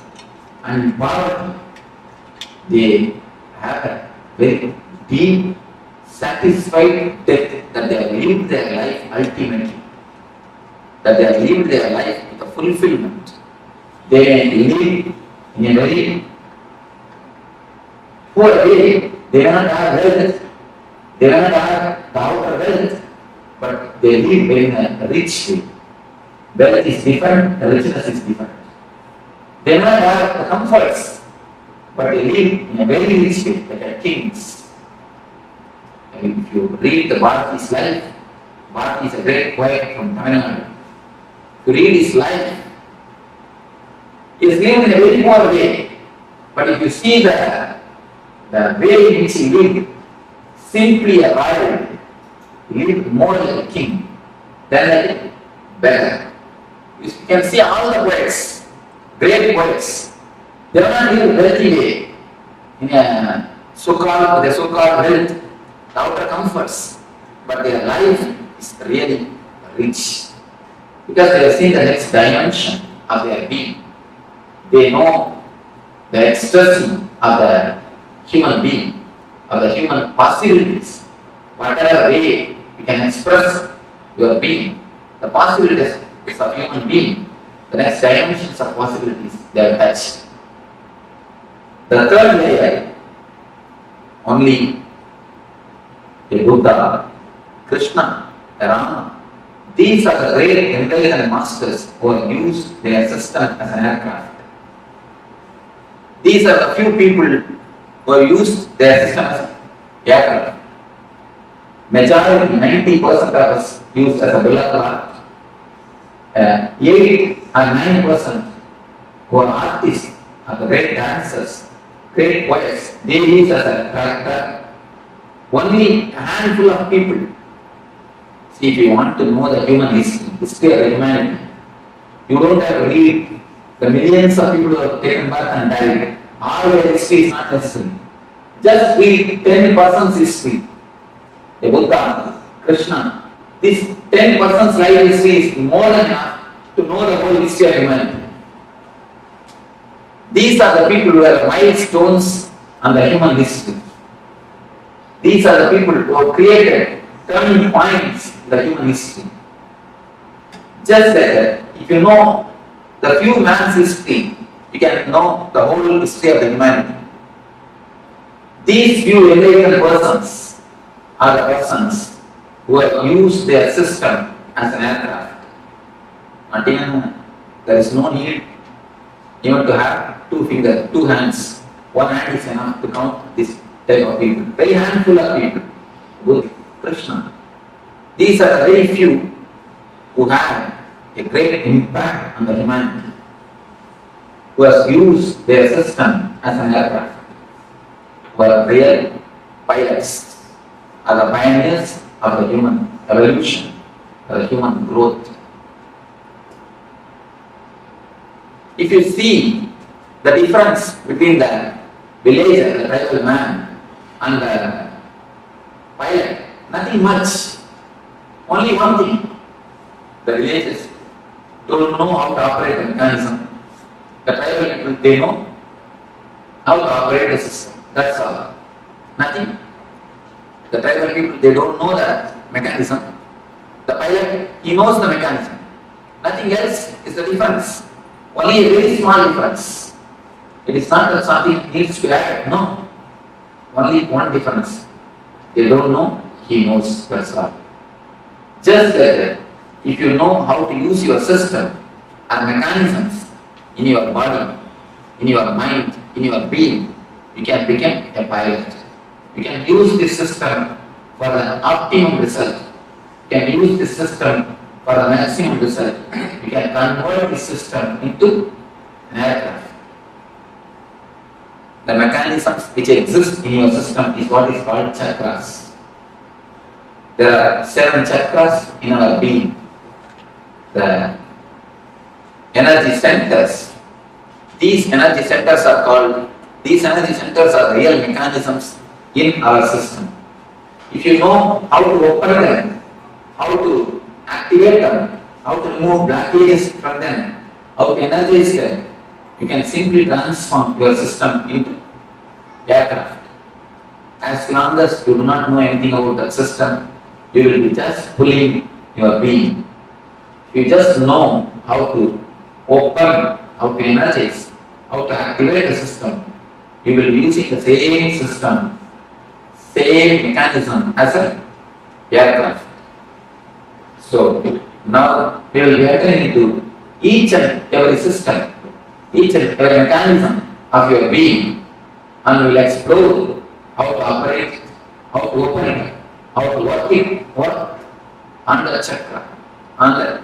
and in poverty, they have a very deep, satisfied death that they have lived their life ultimately, that they have lived their life with a fulfillment. They may live in a very poor way, they may not have wealth, they may not have the outer wealth, but they live in a rich way. wealth is different, the richness is different. They may have the comforts, but they live in a very rich way, like a kings. I mean, if you read the Bharati's life, Bharati is a great poet from Tamil Nadu. If you read his life, he is lived in a very poor way. But if you see the way in which he lived, simply a royal, he lived more like a king than a beggar. You can see all the poets, great poets, they are not living wealthy way, in a so-called wealth, the outer comforts, but their life is really rich because they have seen the next dimension of their being. They know the ecstasy of the human being, of the human possibilities. Whatever way you can express your being, the possibilities of human being, the next dimensions of possibilities, they are touched. The third layer, only a Buddha, Krishna, Rama, these are the great intelligent masters who have used their system as an aircraft. These are the few people who have used their system as an aircraft. Majority, 90% was used as a bullock. 8 or 9% who are artists, are the great dancers, great poets, they use as a character. Only a handful of people. See, if you want to know the human history of humanity, you don't have to read the millions of people who have taken birth and died. All their history is not necessary. Just read 10% history. The Buddha, Krishna, this 10% life history is more than enough to know the whole history of humanity. These are the people who are milestones on the human history. These are the people who have created turning points in the human history. Just like that, if you know the few man's history, you can know the whole history of the humanity. These few enlightened persons are the persons who have used their system as an aircraft. Not even there is no need even to have 2 fingers, 2 hands. 1 hand is enough to count this type of people. Very handful of people. Buddha, Krishna. These are the very few who have a great impact on the humanity, who has used their system as an aircraft, who are real pilots, are the pioneers of the human evolution, of the human growth. If you see the difference between the villager, the tribal man, and the pilot, nothing much. Only one thing. The villagers don't know how to operate the mechanism. The tribal people, they know how to operate the system. That's all. Nothing. The tribal people, they don't know the mechanism. The pilot, he knows the mechanism. Nothing else is the difference. Only a very small difference. It is not that something needs to be added. No. Only one difference. They don't know, he knows. That's all. Just like that, if you know how to use your system and mechanisms in your body, in your mind, in your being, you can become a pilot. You can use this system for the optimum result. You can use this system for the maximum result. You can convert this system into an aircraft. The mechanisms which exist in your system is what is called chakras. There are 7 chakras in our being. The energy centers. These energy centers are real mechanisms in our system. If you know how to open them, how to activate them, how to remove blockages from them, how to energize them, you can simply transform your system into aircraft. As long as you do not know anything about the system, you will be just pulling your being. If you just know how to open, how to energize, how to activate the system, you will be using the same system, same mechanism as an aircraft. So, Now we will be entering into each and every system, each and every mechanism of your being, and we will explore how to operate, how to open it, how to work on the chakra, on the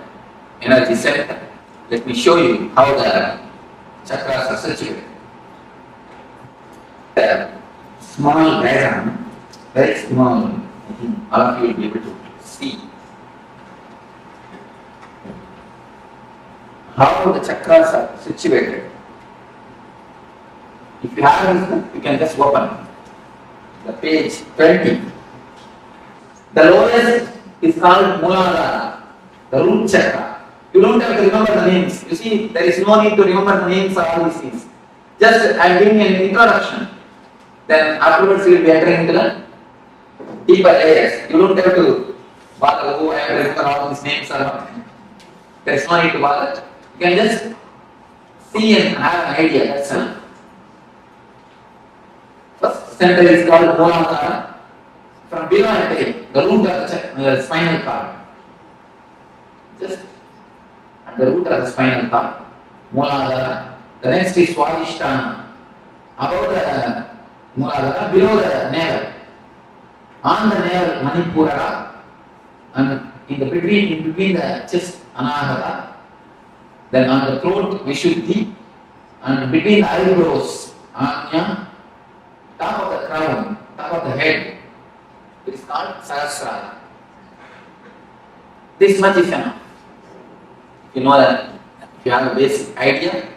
energy center. Let me show you how the chakras are situated. The small diagram, very small, I think all of you will be able to see how the chakras are situated. If you have this, you can just open the page 20. The lowest is called Muladhara, the root chakra. You don't have to remember the names. You see, there is no need to remember the names of all these things. Just I am giving an introduction. Then afterwards you will be entering into the deeper layers. You don't have to bother, oh, I have to remember all these names or not. There is no need to bother. You can just see and have an idea. That's all. First center is called Muladhara. From below I take the root of the spinal cord. Just at the root of the spinal cord, Muladhara. The next is Swadhisthana. Above the Muladhara, below the navel. On the navel, Manipura, and in between the chest, Anahata. Then on the throat, Vishuddhi, and between the eyebrows, Anya. Top of the crown, top of the head, it is called Sahasrara. This much is enough. You know that, if you have a basic idea,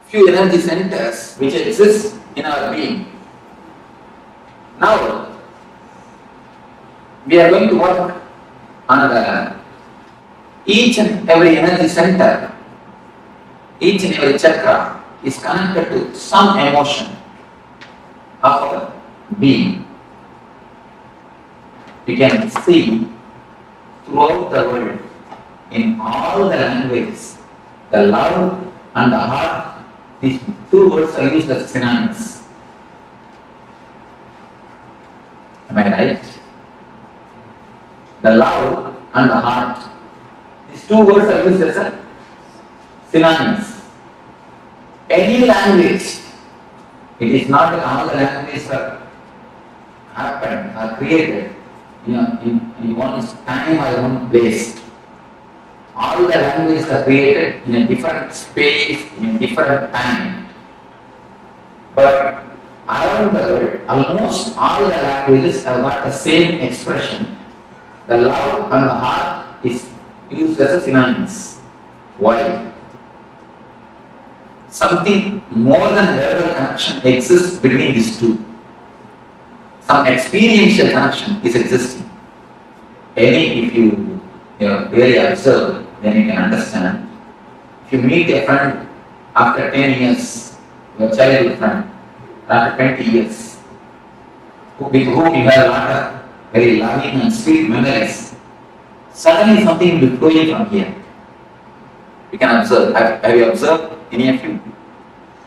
few energy centers which exist in our being. Now, we are going to work on each and every energy center, each and every chakra is connected to some emotion of our being. You can see throughout the world, in all the languages, the love and the heart, these two words are used as synonyms. Am I right? The love and the heart, these two words are used as synonyms. Any language, it is not that all the languages are happened, are created in one time or one place. All the languages are created in a different space, in a different time. But around the world, almost all the languages have got the same expression. The love and the heart is used as a synonyms. Why? Something more than verbal connection exists between these two. Some experiential connection is existing. If you really observe, then you can understand. If you meet a friend after 10 years, your childhood friend, after 20 years, with whom you have a lot of very loving and sweet memories, suddenly something will be flowing from here. You can observe. Have you observed, any of you?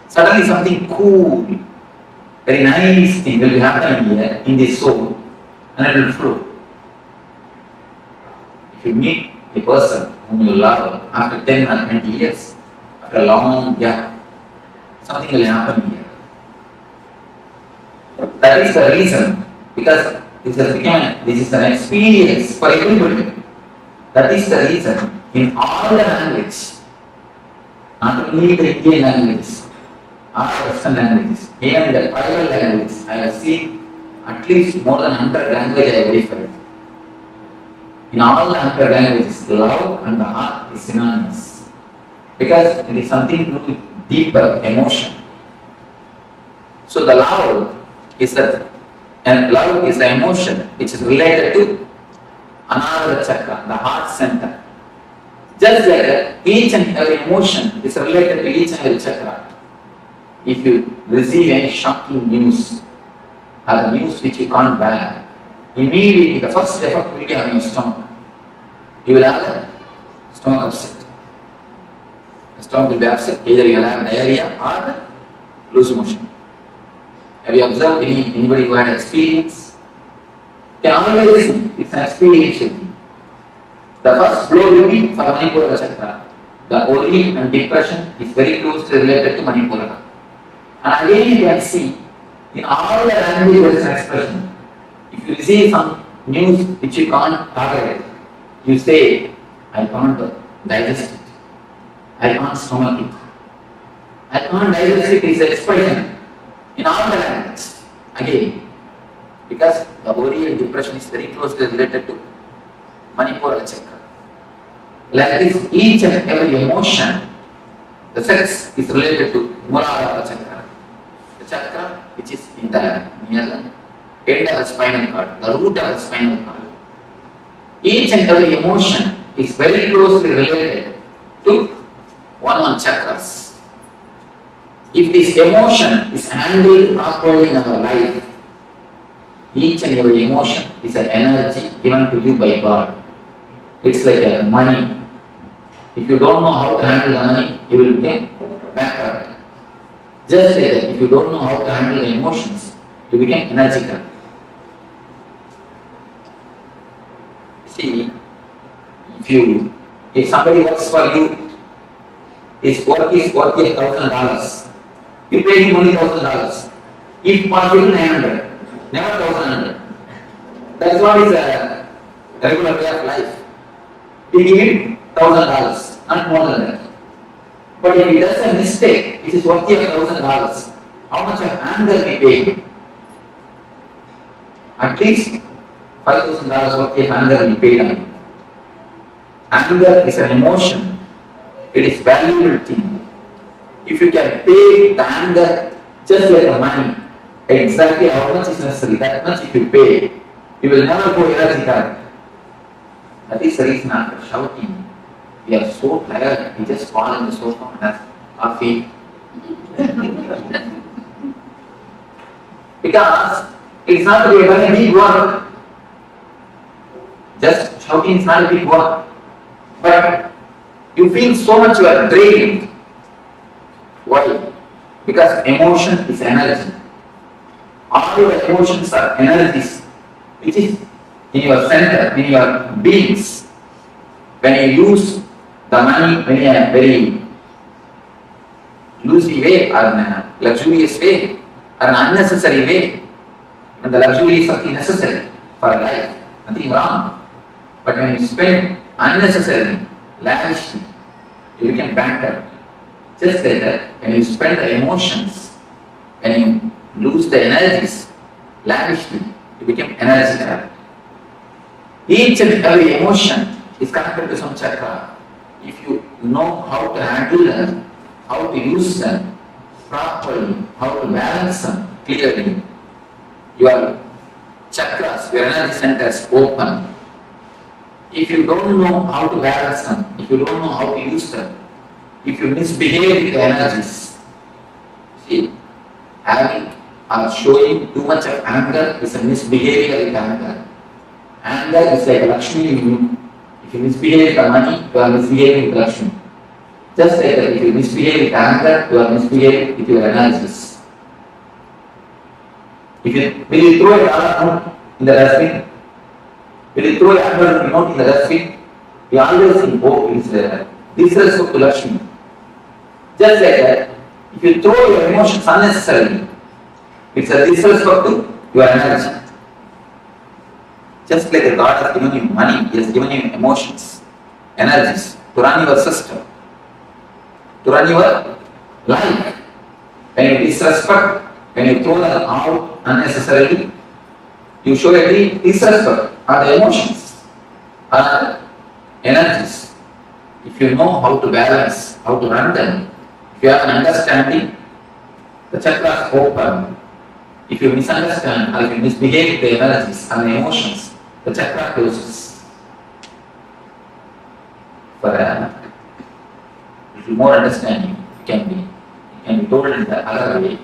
Suddenly something cool, very nice thing will be happening here in the soul, and it will flow. If you meet a person whom you love after 10 or 20 years, after a long gap, something will happen here. That is the reason, because this is an experience for everybody. That is the reason in all the languages, not only the Indian languages, or Western languages, even the tribal languages, I have seen at least more than 100 languages I have verified. In all the 100 languages, love and the heart is synonymous, because it is something to do with deeper emotion. So the love is the emotion which is related to another chakra, the heart center. Just like that, each and every emotion is related to each and every chakra. If you receive any shocking news, or the news which you can't bear, immediately the first effect will be on your stomach. You will have a stomach upset. The stomach will be upset, either you will have diarrhea or loose motion. Have you observed anybody who had experience? Can always listen, it's an experiential thing. The first blow will be for Manipura Chakra. The worry and depression is very closely related to Manipura. And again you can see, in all the language there is an expression. If you receive some news which you can't tolerate, you say, I can't digest it. I can't stomach it. I can't digest it is an expression in all the languages. Again, because the worry and depression is very closely related to Manipura Chakra. Like this, each and every emotion, the sex is related to Muladhara Chakra. The chakra which is in the near the end of the spinal cord, the root of the spinal cord. Each and every emotion is very closely related to one chakras. If this emotion is handled properly in our life, each and every emotion is an energy given to you by God. It's like a money. If you don't know how to handle the money, you will become bankrupt. Just like that, if you don't know how to handle the emotions, you become energetic. See, if somebody works for you, his work is worth $1,000. You pay him only $1,000. If possible, 900. Never 1,100. That's what is a regular way of life. We give him $1,000, not more than that. But if he does a mistake, which is worth $1,000, how much of anger we pay him? At least $5,000 worth of anger we pay him. Anger is an emotion. It is valuable thing. If you can pay the anger just like the money, exactly how much is necessary, that much if you pay, you will never go energy card. That is the reason after shouting. We are so tired, we just fall in the sofa and have coffee. Because it's not a very big work. Just shouting is not a big work. But you feel so much you are drained. Why? Because emotion is energy. All your emotions are energies, which is in your center, in your beings. When you use the money in a very loosey way or in a luxurious way or an unnecessary way, and the luxury is something necessary for life, nothing wrong. But when you spend unnecessarily, lavishly, you become bankrupt. Just like that, when you spend the emotions, when you lose the energies lavishly, you become energetic. Each and every emotion is connected to some chakra. If you know how to handle them, how to use them properly, how to balance them clearly, your chakras, your energy centers open. If you don't know how to balance them, if you don't know how to use them, if you misbehave with the energies, see, having or showing too much of anger is a misbehavior with anger. Anger is like a Lakshmi in you. If you misbehave with the money, you are misbehaving with Lakshmi. Just like that, if you misbehave with anger, you are misbehaving with your energies. Will you throw a dollar note in the dustbin? Will you throw a $100 note in the dustbin? We always think, oh, it's disrespect to Lakshmi. Just like that, if you throw your emotions unnecessarily, it's a disrespect to your energy. Just like the God has given you money, He has given you emotions, energies to run your system, to run your life. When you disrespect, when you throw them out unnecessarily, you show a disrespect on the emotions, on the energies. If you know how to balance, how to run them, if you have an understanding, the chakras open. If you misunderstand or if you misbehave with the energies and the emotions, the chakra closes. For a little more understanding, it can be told in the other way.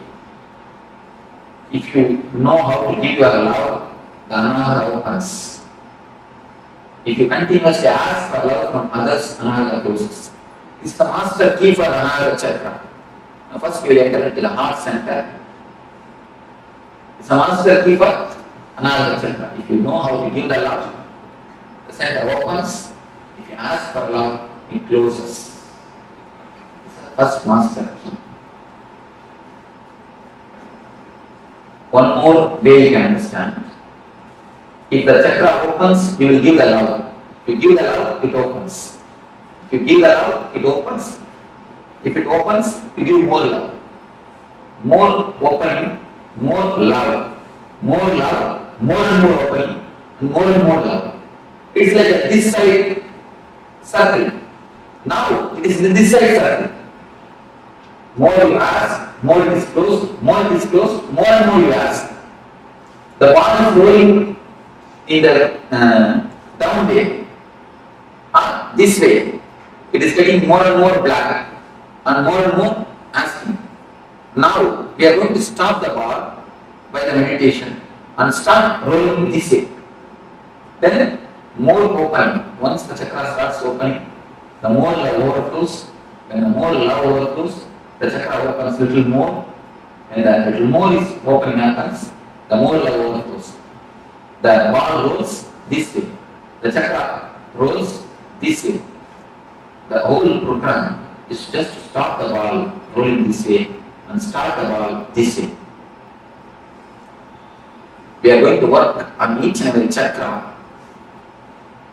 If you know how to give your love, the anahata opens. If you continuously ask for love from others, anahata closes. This is the master key for anahata chakra. Now first you will enter into the heart center. It's a master key for anahata chakra. If you know how to give the love, the center opens, ask for love, it closes. First master key. One more way you can understand. If the chakra opens, you will give the love. If you give the love, it opens. If you give the love, it opens. If it opens, you give more love. More opening, more love. More love, more and more opening, and more love. It's like a this side circle. Now it is in this side circle. More you ask, more it is closed, more it is closed, more and more you ask. The ball is rolling in the down way. This way. It is getting more and more black and more asking. Now we are going to stop the ball by the meditation and start rolling this way. Then more open. Once the chakra starts opening, the more love overflows. When the more love overflows, the chakra opens little more. When the little more is opening happens, the more love overflows. The ball rolls this way. The chakra rolls this way. The whole program is just to stop the ball rolling this way and start the ball this way. We are going to work on each and every chakra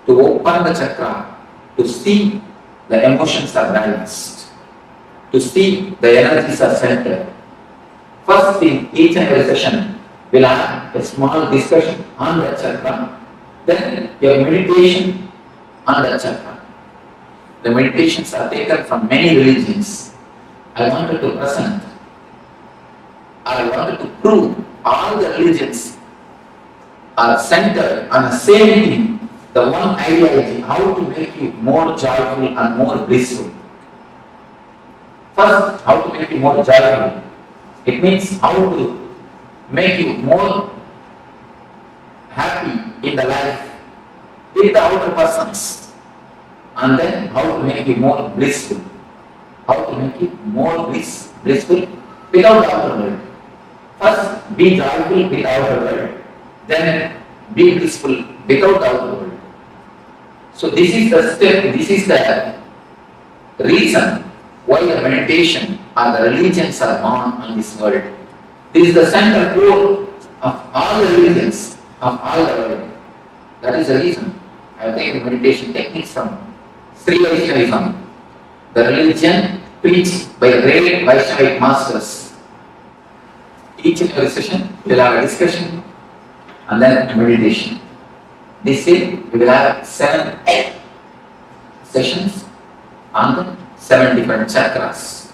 to open the chakra, to see the emotions are balanced, to see the energies are centered. First, in each and every session, we'll have a small discussion on the chakra, then your meditation on the chakra. The meditations are taken from many religions. I wanted to prove all the religions are centered on the same thing, the one ideology, how to make you more joyful and more blissful. First, how to make you more joyful. It means how to make you more happy in the life with the outer persons. And then how to make you more blissful. How to make you more blissful without the outer world. First, be joyful with the outer world. Then be blissful without the outer world. So this is the step, this is the reason why the meditation or the religions are born on this world. This is the center core of all the religions of all the world. That is the reason I have taken meditation techniques from Sri Vaishnavism, the religion preached by the great Vaishnavic masters. Each and every session we will have a discussion and then a meditation. This way we will have 7 sessions on the 7 different chakras.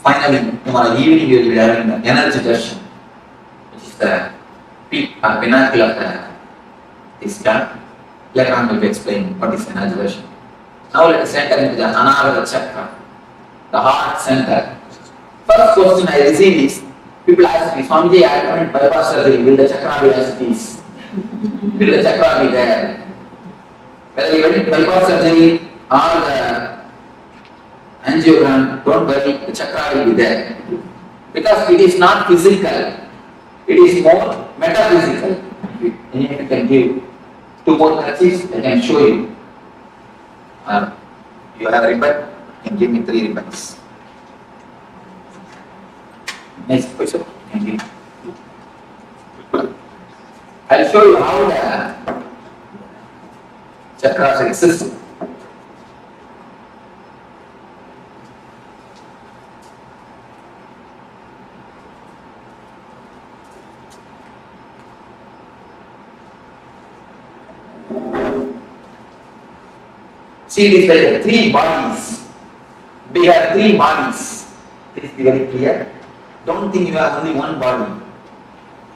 Finally, tomorrow evening we will be having the energy darshan, which is the peak or pinnacle of this camp. Later on we will be explaining what is energy darshan. Now let us enter into the Anahata chakra, the heart center. First question I receive is, people ask me, Swamiji, I haven't bypass surgery, will the chakra be as it is? Will the chakra be there? Whether you went bypass surgery or the angiogram, don't worry, the chakra will be there. Because it is not physical, it is more metaphysical. If you can give 2 more touches, I can show you. You have a ribbon, you can give me 3 ribbons. Next question, can give. I'll show you how the chakras exist. See, it is like 3 bodies. We have 3 bodies. Please be very clear. Don't think you have only one body.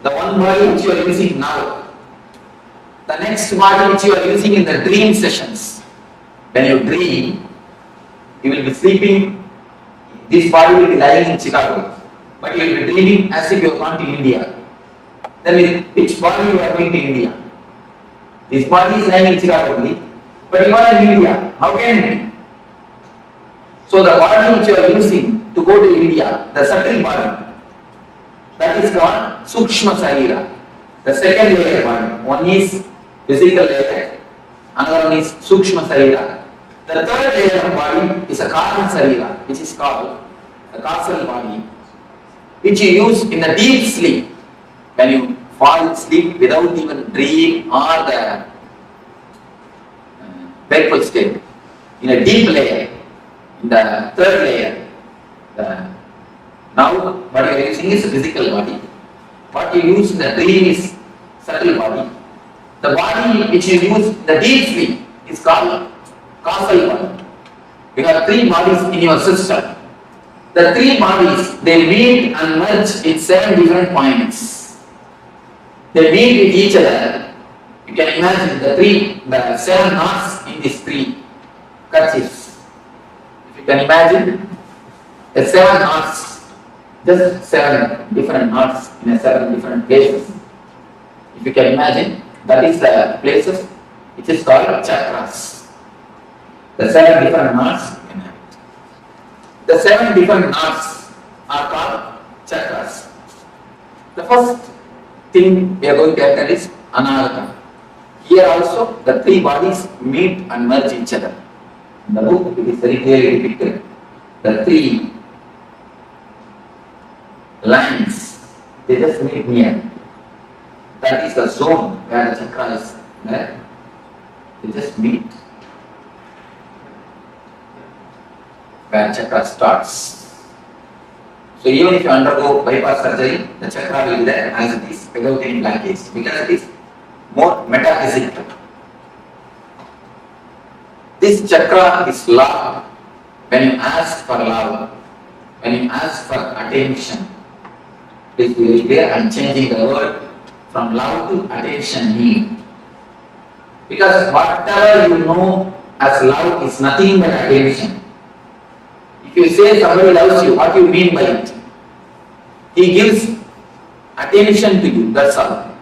The one body which you are using now. The next body which you are using in the dream sessions. When you dream, you will be sleeping. This body will be lying in Chicago. But you will be dreaming as if you have gone to India. Then with which body you are going to India? This body is lying in Chicago only. But you are in India. How can it be? So the body which you are using to go to India, the subtle body, that is called Sukshma Sarira. The second layer body. One is physical layer Another one is Sukshma Sarira. The third layer of body is a Karma Sarira, which is called the causal body, which you use in the deep sleep. When you fall asleep without even dream or the wakeful state, in a deep layer, in the third layer, now what you are using is physical body. What you use in the dream is subtle body. The body which you use in the deep sleep is called causal body. You have three bodies in your system. The three bodies, they meet and merge in 7 different points. They meet with each other. You can imagine the 7 knots in these 3 kerchiefs. If you can imagine the 7 knots, just 7 different knots in 7 different places. If you can imagine, that is the places which is called chakras. The 7 different knots. The 7 different knots are called chakras. The first thing we are going to enter is anahata. Here also the 3 bodies meet and merge each other. In the book it is very clearly depicted. The 3 lines, they just meet near. That is the zone where the chakra is there. They just meet. Where chakra starts. So even if you undergo bypass surgery, the chakra will be there as it is, without any blockage, because it is more metaphysical. This chakra is love. When you ask for love, when you ask for attention, this will be there. I am changing the word from love to attention need. Because whatever you know as love is nothing but attention. If you say somebody loves you, what do you mean by it? He gives attention to you, that's all.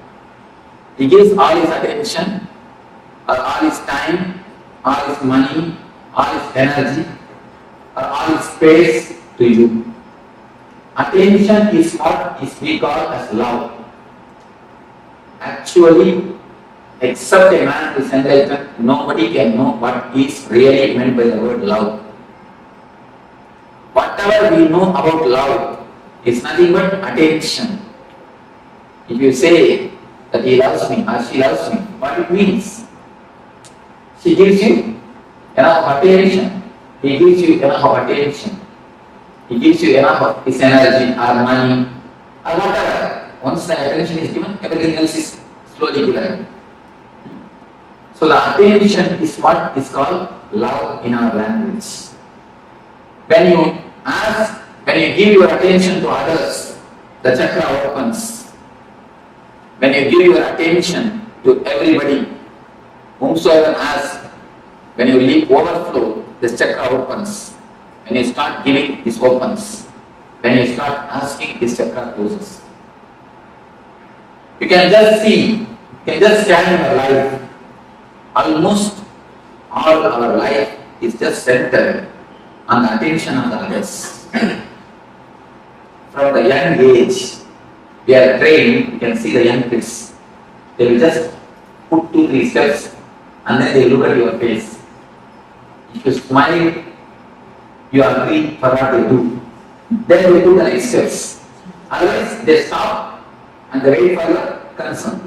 He gives all his attention, or all his time, all his money, all his energy, or all his space to you. Attention is what we call as love. Actually, except a man who is enlightened, nobody can know what is really meant by the word love. Whatever we know about love is nothing but attention. If you say that he loves me or she loves me, what it means? She gives you enough attention. He gives you enough attention. He gives you enough of his energy or money or whatever. Once the attention is given, everything else is slowly given. So the attention is what is called love in our language. When you ask, when you give your attention to others, the chakra opens. When you give your attention to everybody, whomsoever asks, when you leave overflow, this chakra opens. When you start giving, this opens. When you start asking, this chakra closes. You can just see, you can just scan your life. Almost all our life is just centered on the attention of the others. From the young age, we are trained, you can see the young kids. They will just put 2-3 steps and then they look at your face. If you smile, you agree for what they do. Then they do the next steps. Otherwise, they stop and they wait for your concern.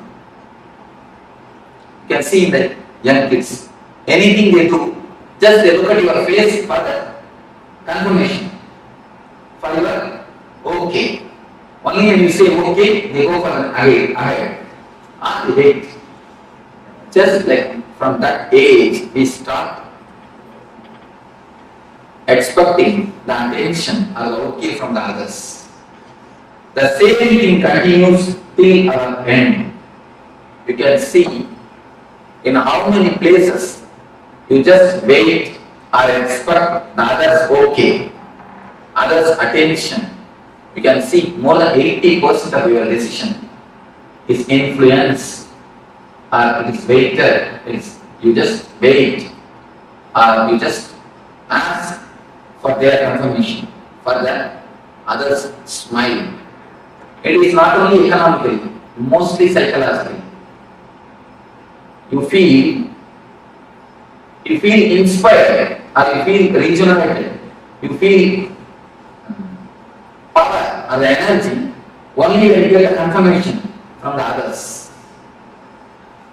You can see in the young kids, anything they do, just they look at your face for the confirmation. For your okay. Only when you say okay, they go for ahead. They wait. Just like from that age, we start expecting the attention or the okay from the others. The same thing continues till our end. You can see in how many places you just wait or expect the others okay, others attention. You can see more than 80% of your decision is influenced or it is waited. You just wait or you just ask for their confirmation, for the others smile. It is not only economically, mostly psychologically. You feel You feel inspired or you feel regenerated. You feel power or energy only when you get a confirmation from the others.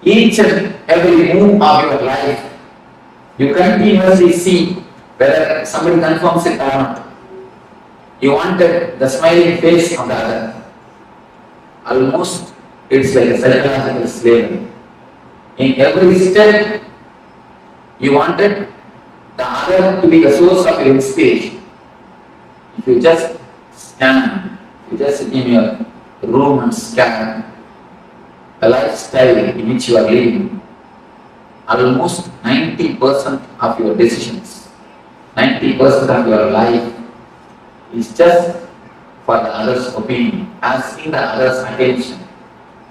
Each and every move of your life, you continuously see whether somebody confirms it or not. You wanted the smiling face of the other. Almost it's like a psychological slavery. In every step, you wanted the other to be the source of your inspiration. If you just stand, you just sit in your room and scan the lifestyle in which you are living, almost 90% of your decisions, 90% of your life is just for the other's opinion, asking the other's attention,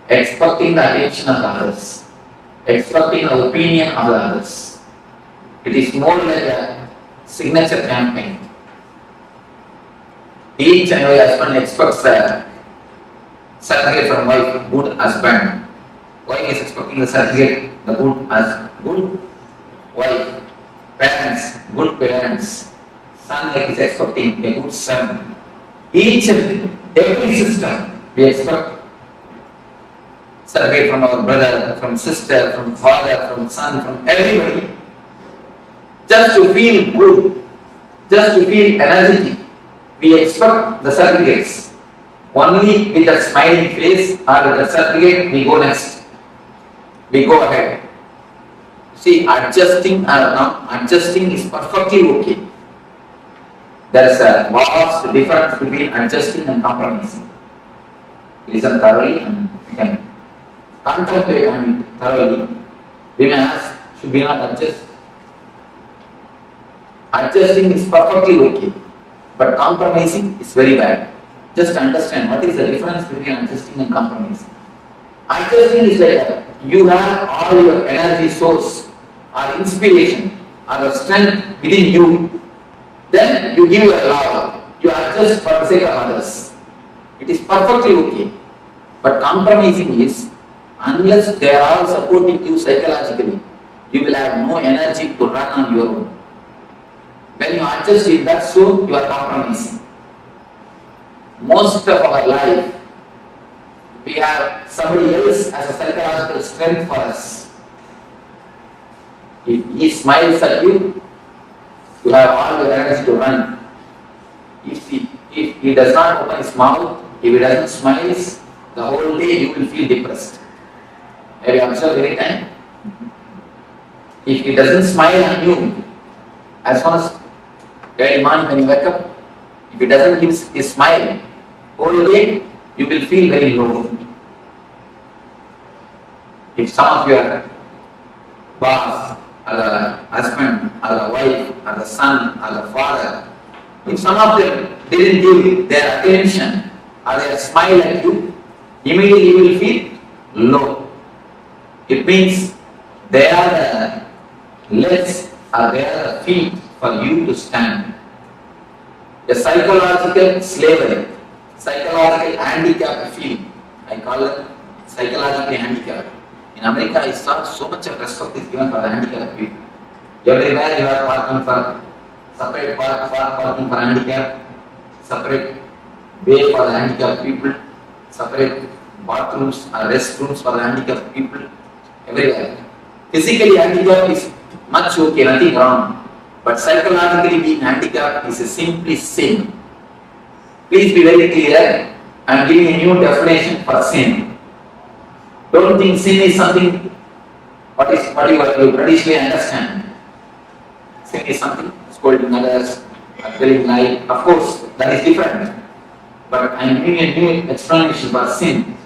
expecting the attention of the others, expecting the opinion of the others. It is more like a signature campaign. Each and every husband expects a certificate from wife, good husband. Wife is expecting the certificate, the good wife. Parents, good parents. Son is expecting a good son. Each and every system we expect certificate from our brother, from sister, from father, from son, from everybody. Just to feel good, just to feel energetic, we expect the certificates. Only with a smiling face or with the certificate, we go next. We go ahead. See, adjusting or not adjusting is perfectly okay. There is a vast difference between adjusting and compromising. Listen thoroughly and you can contemplate on it thoroughly. We may ask, should we not adjust? Adjusting is perfectly okay, but compromising is very bad. Just understand what is the difference between adjusting and compromising. Adjusting is like you have all your energy source or inspiration or the strength within you. Then you give your love, you adjust for the sake of others. It is perfectly okay. But compromising is, unless they are all supporting you psychologically, you will have no energy to run on your own. When you adjust in that zone, you are compromising. Most of our life, we have somebody else as a psychological strength for us. If he smiles at you, you have all the energy to run. If he does not open his mouth, if he doesn't smile, the whole day you will feel depressed. Have you observed any time? If he doesn't smile on you, as soon as early morning when you wake up, if he doesn't give his smile, whole day you will feel very low. If some of your boss, or the husband, or the wife, or the son, or the father, if some of them didn't give their attention or their smile at you, immediately you will feel low. It means they are the legs or they are the feet for you to stand. A psychological slavery, psychological handicap feel. I call it psychologically handicapped. In America, I saw so much of respect is given for the handicapped people. Everywhere you are parking for separate parking for handicapped, separate way for the handicapped people, separate bathrooms or restrooms for the handicapped people. Everywhere. Physically handicapped is much okay, nothing wrong. But psychologically being handicapped is simply sin. Please be very clear. I am giving a new definition for sin. Don't think sin is something what you traditionally understand. Sin is something scolding others, telling lie. Of course, that is different. But I am giving a new explanation for sin.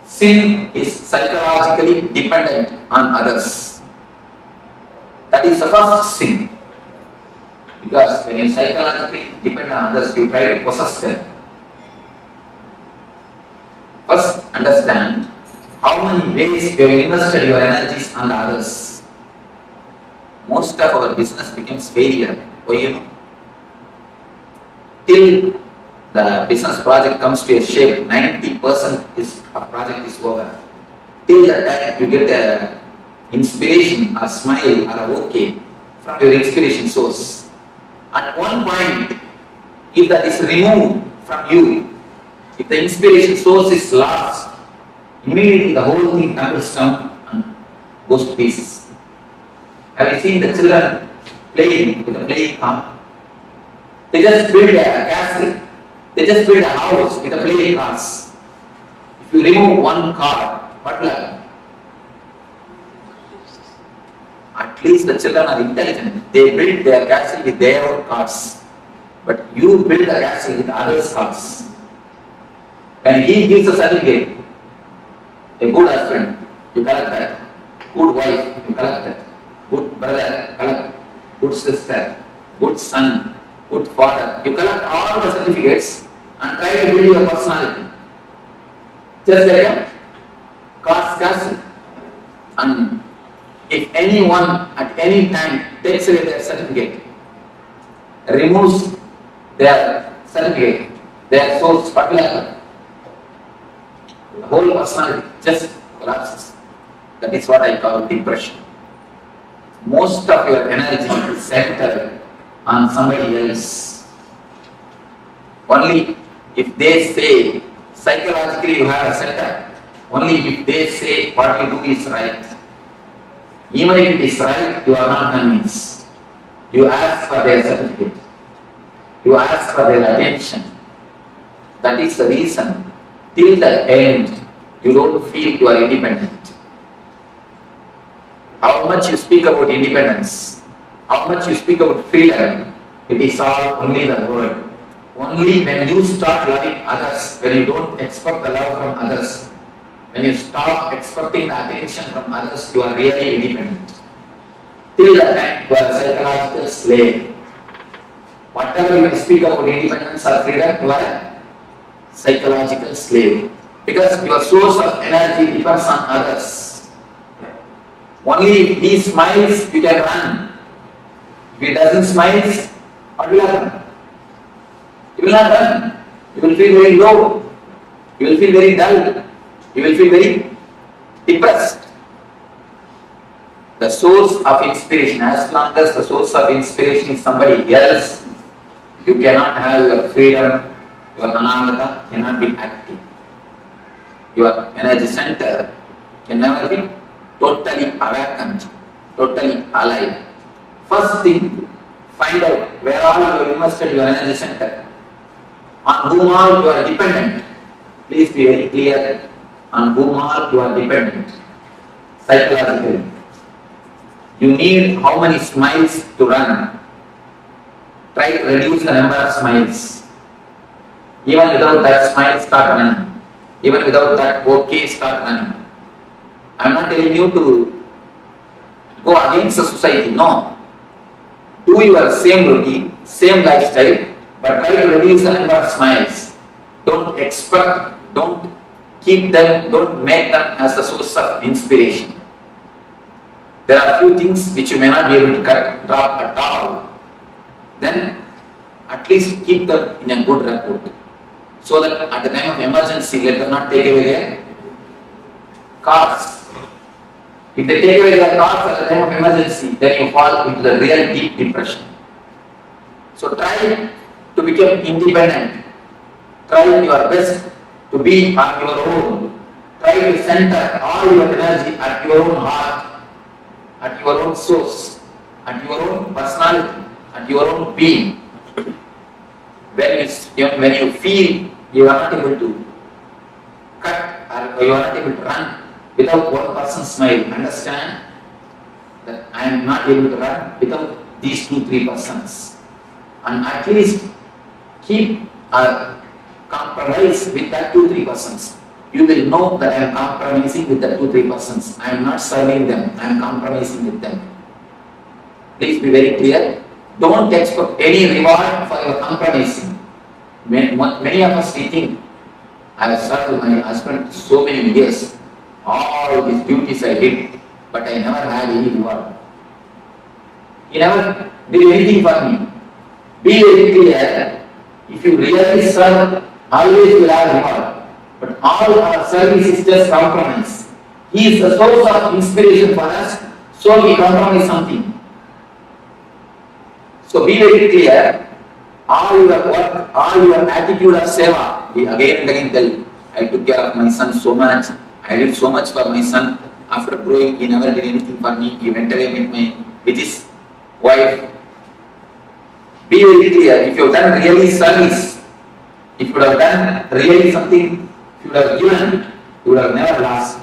Sin is psychologically dependent on others. That is the first sin. Because when you psychologically depend on others, you try to possess them. First, understand how many ways you have invested your energies on others. Most of our business becomes failure. Why you know? Till the business project comes to a shape, 90% of project is over. Till the time you get a inspiration, a smile, or a okay, from your inspiration source. At one point, if that is removed from you, if the inspiration source is lost, immediately the whole thing comes down and goes to pieces. Have you seen the children playing with a playing car? They just build a castle, they just build a house with a playing cars. If you remove one car, what will happen? At least the children are intelligent. They build their castle with their own cars. But you build a castle with others' cars. When he gives a certificate, a good husband, you collect that. Good wife, you collect that. Good brother, collect. Good sister, good son, good father. You collect all the certificates and try to build your personality. Just like a car's castle. And if anyone at any time takes away their certificate, removes their certificate, their source, what will happen? The whole personality just collapses. That is what I call depression. Most of your energy is centered on somebody else. Only if they say, psychologically you have a center, only if they say what you do is right. Even if it is right, you are not convinced. You ask for their certificate. You ask for their attention. That is the reason. Till the end, you don't feel you are independent. How much you speak about independence, how much you speak about freedom, it is all only the word. Only when you start loving others, when you don't expect the love from others, when you stop expecting the attention from others, you are really independent. Till that time, you are a psychological slave. Whatever you speak about independence or freedom, you are a psychological slave. Because your source of energy depends on others. Only if he smiles, you can run. If he doesn't smile, what will happen? You will not run. You will feel very low. You will feel very dull. You will feel very depressed. The source of inspiration, as long as the source of inspiration is somebody else, you cannot have your freedom, your anamata cannot be active. Your energy center can never be totally awakened, totally alive. First thing, find out where all you have invested your energy center, on whom all you are dependent. Please be very clear on whom all you are dependent psychologically. You need how many smiles to run. Try to reduce the number of smiles. Even without that smile, start running. Even without that okay, start running. I am not telling you to go against the society, no. Do your same routine, same lifestyle, but try to reduce the number of smiles. Don't expect, don't keep them, don't make them as the source of inspiration. There are few things which you may not be able to drop at all. Then at least keep them in a good record. So that at the time of emergency, let them not take away their cars. If they take away their cars at the time of emergency, then you fall into the real deep depression. So try to become independent. Try your best to be on your own. Try to center all your energy at your own heart, at your own source, at your own personality, at your own being. When you feel you are not able to cut or you are not able to run without one person's smile, understand that I am not able to run without these 2-3 persons. And at least keep a compromise with that 2-3 persons. You will know that I am compromising with that 2-3 persons. I am not serving them, I am compromising with them. Please be very clear. Don't expect any reward for your compromising. Many of us think, I have served my husband so many years, all these duties I did, but I never had any reward. He never did anything for me. Be very clear, if you really serve, always will have reward. But all our service is just compromise. He is the source of inspiration for us, so we compromise something. So be very clear, all your work, all your attitude of seva, we again and again tell you, I took care of my son so much, I did so much for my son. After growing, he never did anything for me, he went away with his wife. Be very clear, if you have done really service, if you would have done really something, if you would have given, you would have never lost.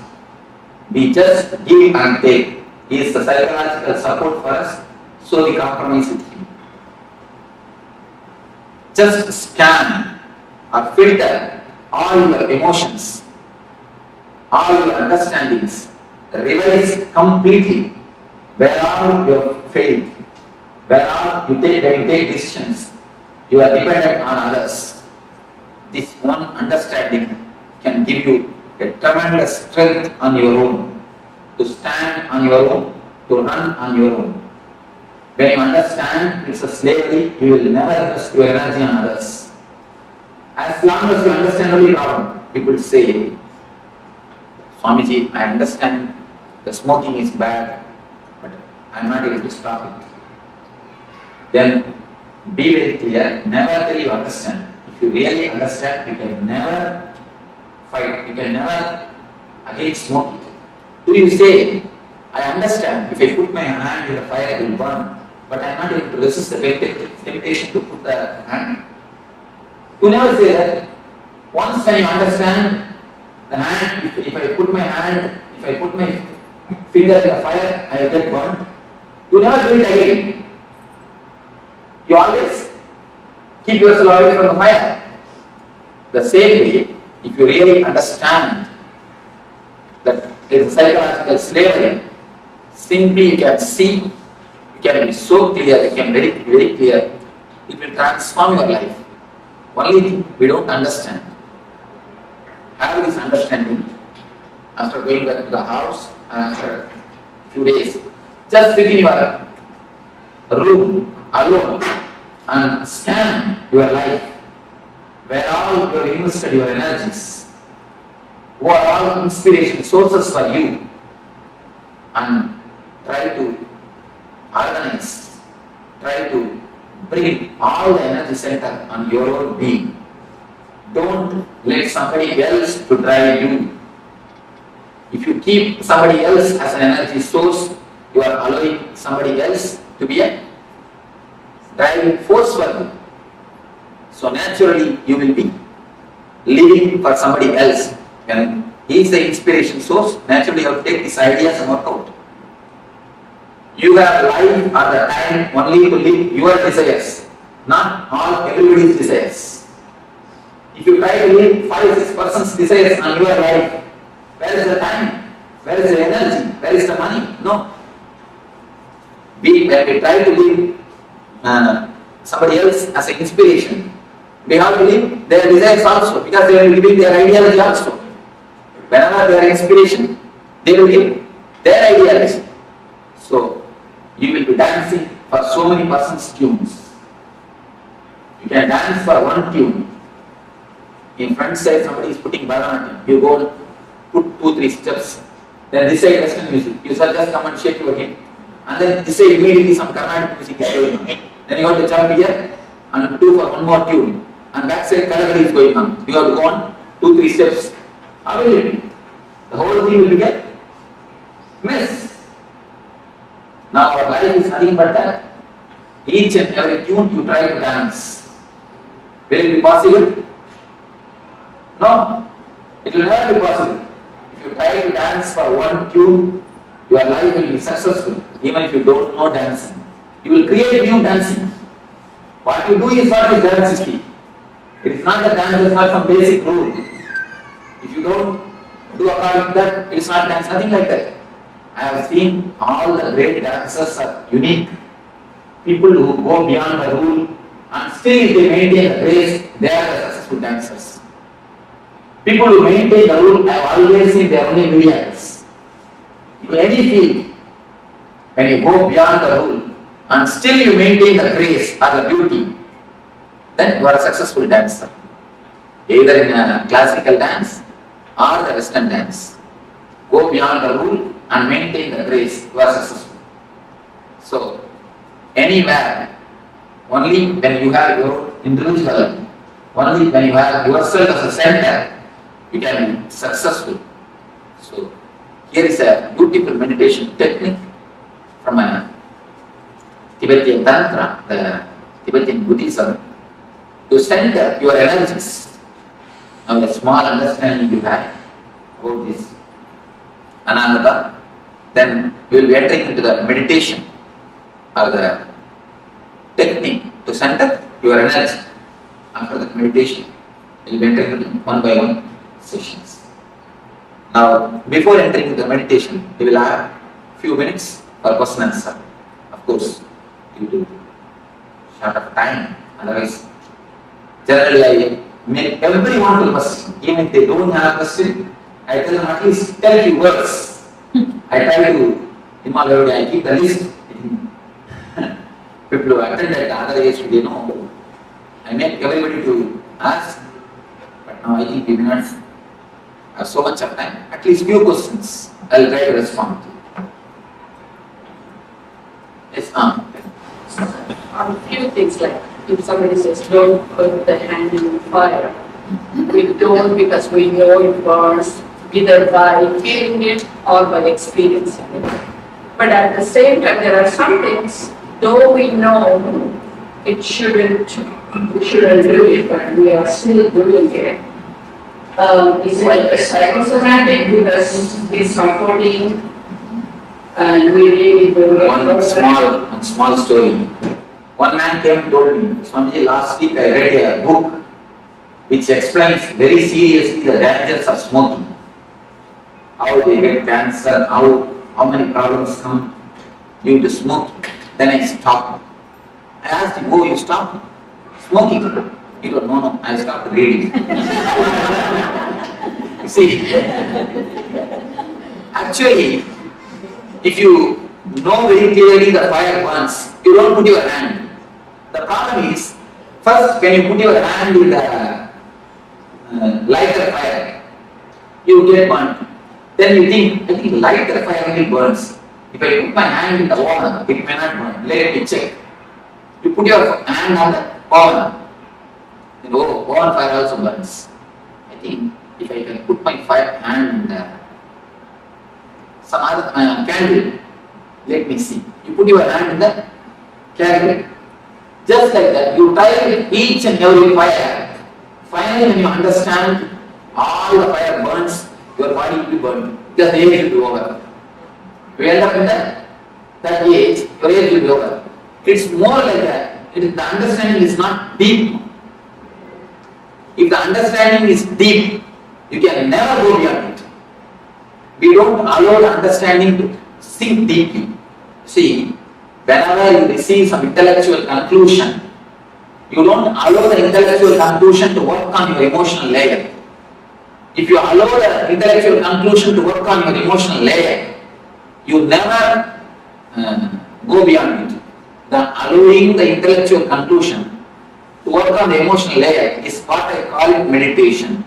We just give and take. He is the psychological support for us, so we compromise with him. Just scan or filter all your emotions, all your understandings, revise completely where all you have failed, where all you take decisions, you are dependent on others. This one understanding can give you a tremendous strength on your own, to stand on your own, to run on your own. When you understand it's a slavery, you will never invest your energy on others. As long as you understand only problem, people say, Swamiji, I understand the smoking is bad, but I am not able to stop it. Then be very clear, never till you understand. If you really understand, you can never fight, you can never again smoke it. Do you say, I understand, if I put my hand in the fire, it will burn, but I am not able to resist the temptation to put the hand. You never say that. Once when you understand the hand, if I put my hand, if I put my finger in the fire, I will get burned. You never do it again. You always keep yourself away from the fire. The same way, if you really understand that there is a psychological slavery, simply you can see, you can be so clear, you can be very, very clear, it will transform your life. Only thing we don't understand. Have this understanding after going back to the house after a few days. Just sit in your room alone and scan your life, where all you have invested your energies, who are all inspiration sources for you, and try to organize, try to bring all the energy center on your own being. Don't let somebody else to drive you. If you keep somebody else as an energy source, you are allowing somebody else to be a driving force for you. So naturally you will be living for somebody else. When he is the inspiration source, naturally you have to take these ideas and work out. You have life or the time only to live your desires, not all everybody's desires. If you try to live 5-6 persons' desires on your life, where is the time? Where is the energy? Where is the money? No. When we try to live somebody else as an inspiration, we have to live their desires also, because they will live their ideology also. Whenever they are inspiration, they will live their ideology. So, you will be dancing for so many persons' tunes. You can dance for one tune. In front side, somebody is putting Bharatanatyam. You go and put 2-3 steps. Then this side Western music. You shall just come and shake your head. And then this side immediately some Carnatic music is going on. Then you have to jump here and do for one more tune. And that side Kathakali is going on. You have to go on 2-3 steps. How will it be? The whole thing will get mess. Now our life is nothing but that. Each and every tune you try to dance. Will it be possible? No. It will never be possible. If you try to dance for one tune, your life will be successful, even if you don't know dancing. You will create new dancing. What you do is what is dance is key. It is not a dance, it is not some basic rule. If you don't do according to that, it is not dance, nothing like that. I have seen all the great dancers are unique. People who go beyond the rule and still they maintain the grace, they are the successful dancers. People who maintain the rule, I have always seen they are only millionaires. In any field, when you go beyond the rule and still you maintain the grace or the beauty, then you are a successful dancer. Either in a classical dance or the Western dance. Go beyond the rule and maintain the grace, you are successful. So, anywhere Only when you have your individuality, only when you have yourself as a center, you can be successful. So here is a beautiful meditation technique from a Tibetan Tantra, the Tibetan Buddhism, to center your energies. Now a small understanding you have about this Ananda, then you will be entering into the meditation or the technique to center your energy. After the meditation, you will be entering into one by one sessions. Now, before entering into the meditation, you will have few minutes for question and answer. Of course, due to short of time, otherwise, generally I make everyone to question. Even if they don't have a question, I tell them at least tell few words. I try to, in my way, I keep the list. People who attend at other age, they know. I make everybody to ask, but now I think we will not have so much of time. At least few questions, I will try to respond to. Yes, A few things like if somebody says don't put the hand in the fire, we don't because we know it burns either by feeling it or by experiencing it. But at the same time, there are some things, though we know it shouldn't, we shouldn't do it, but we are still doing it. It's like a psychosomatic because it's comforting and we really do it. One small story. One man came and told me, Swamiji, last week I read a book which explains very seriously the dangers of smoking. How they get cancer, how many problems come due to smoking. Then I stopped. I asked him, oh, you stopped smoking? He goes, no, I stopped reading. See, actually, if you know very clearly the fire burns, you don't put your hand. The problem is, first when you put your hand in the lighter fire, you get burnt. Then you think, I think lighter fire only burns. If I put my hand in the oven, it may not burn. Let me check. You put your hand on the oven, then oven fire also burns. I think if I can put my hand in some other candle, let me see. You put your hand in the candle. Just like that, you try with each and every fire. Finally, when you understand all the fire burns, your body will be burned. Because the age will be over. You end up in that age, your age will be over. It's more like that. The understanding is not deep. If the understanding is deep, you can never go beyond it. We don't allow the understanding to sink deeply. See, whenever you receive some intellectual conclusion, you don't allow the intellectual conclusion to work on your emotional layer. If you allow the intellectual conclusion to work on your emotional layer, you never go beyond it. The allowing the intellectual conclusion to work on the emotional layer is what I call it meditation.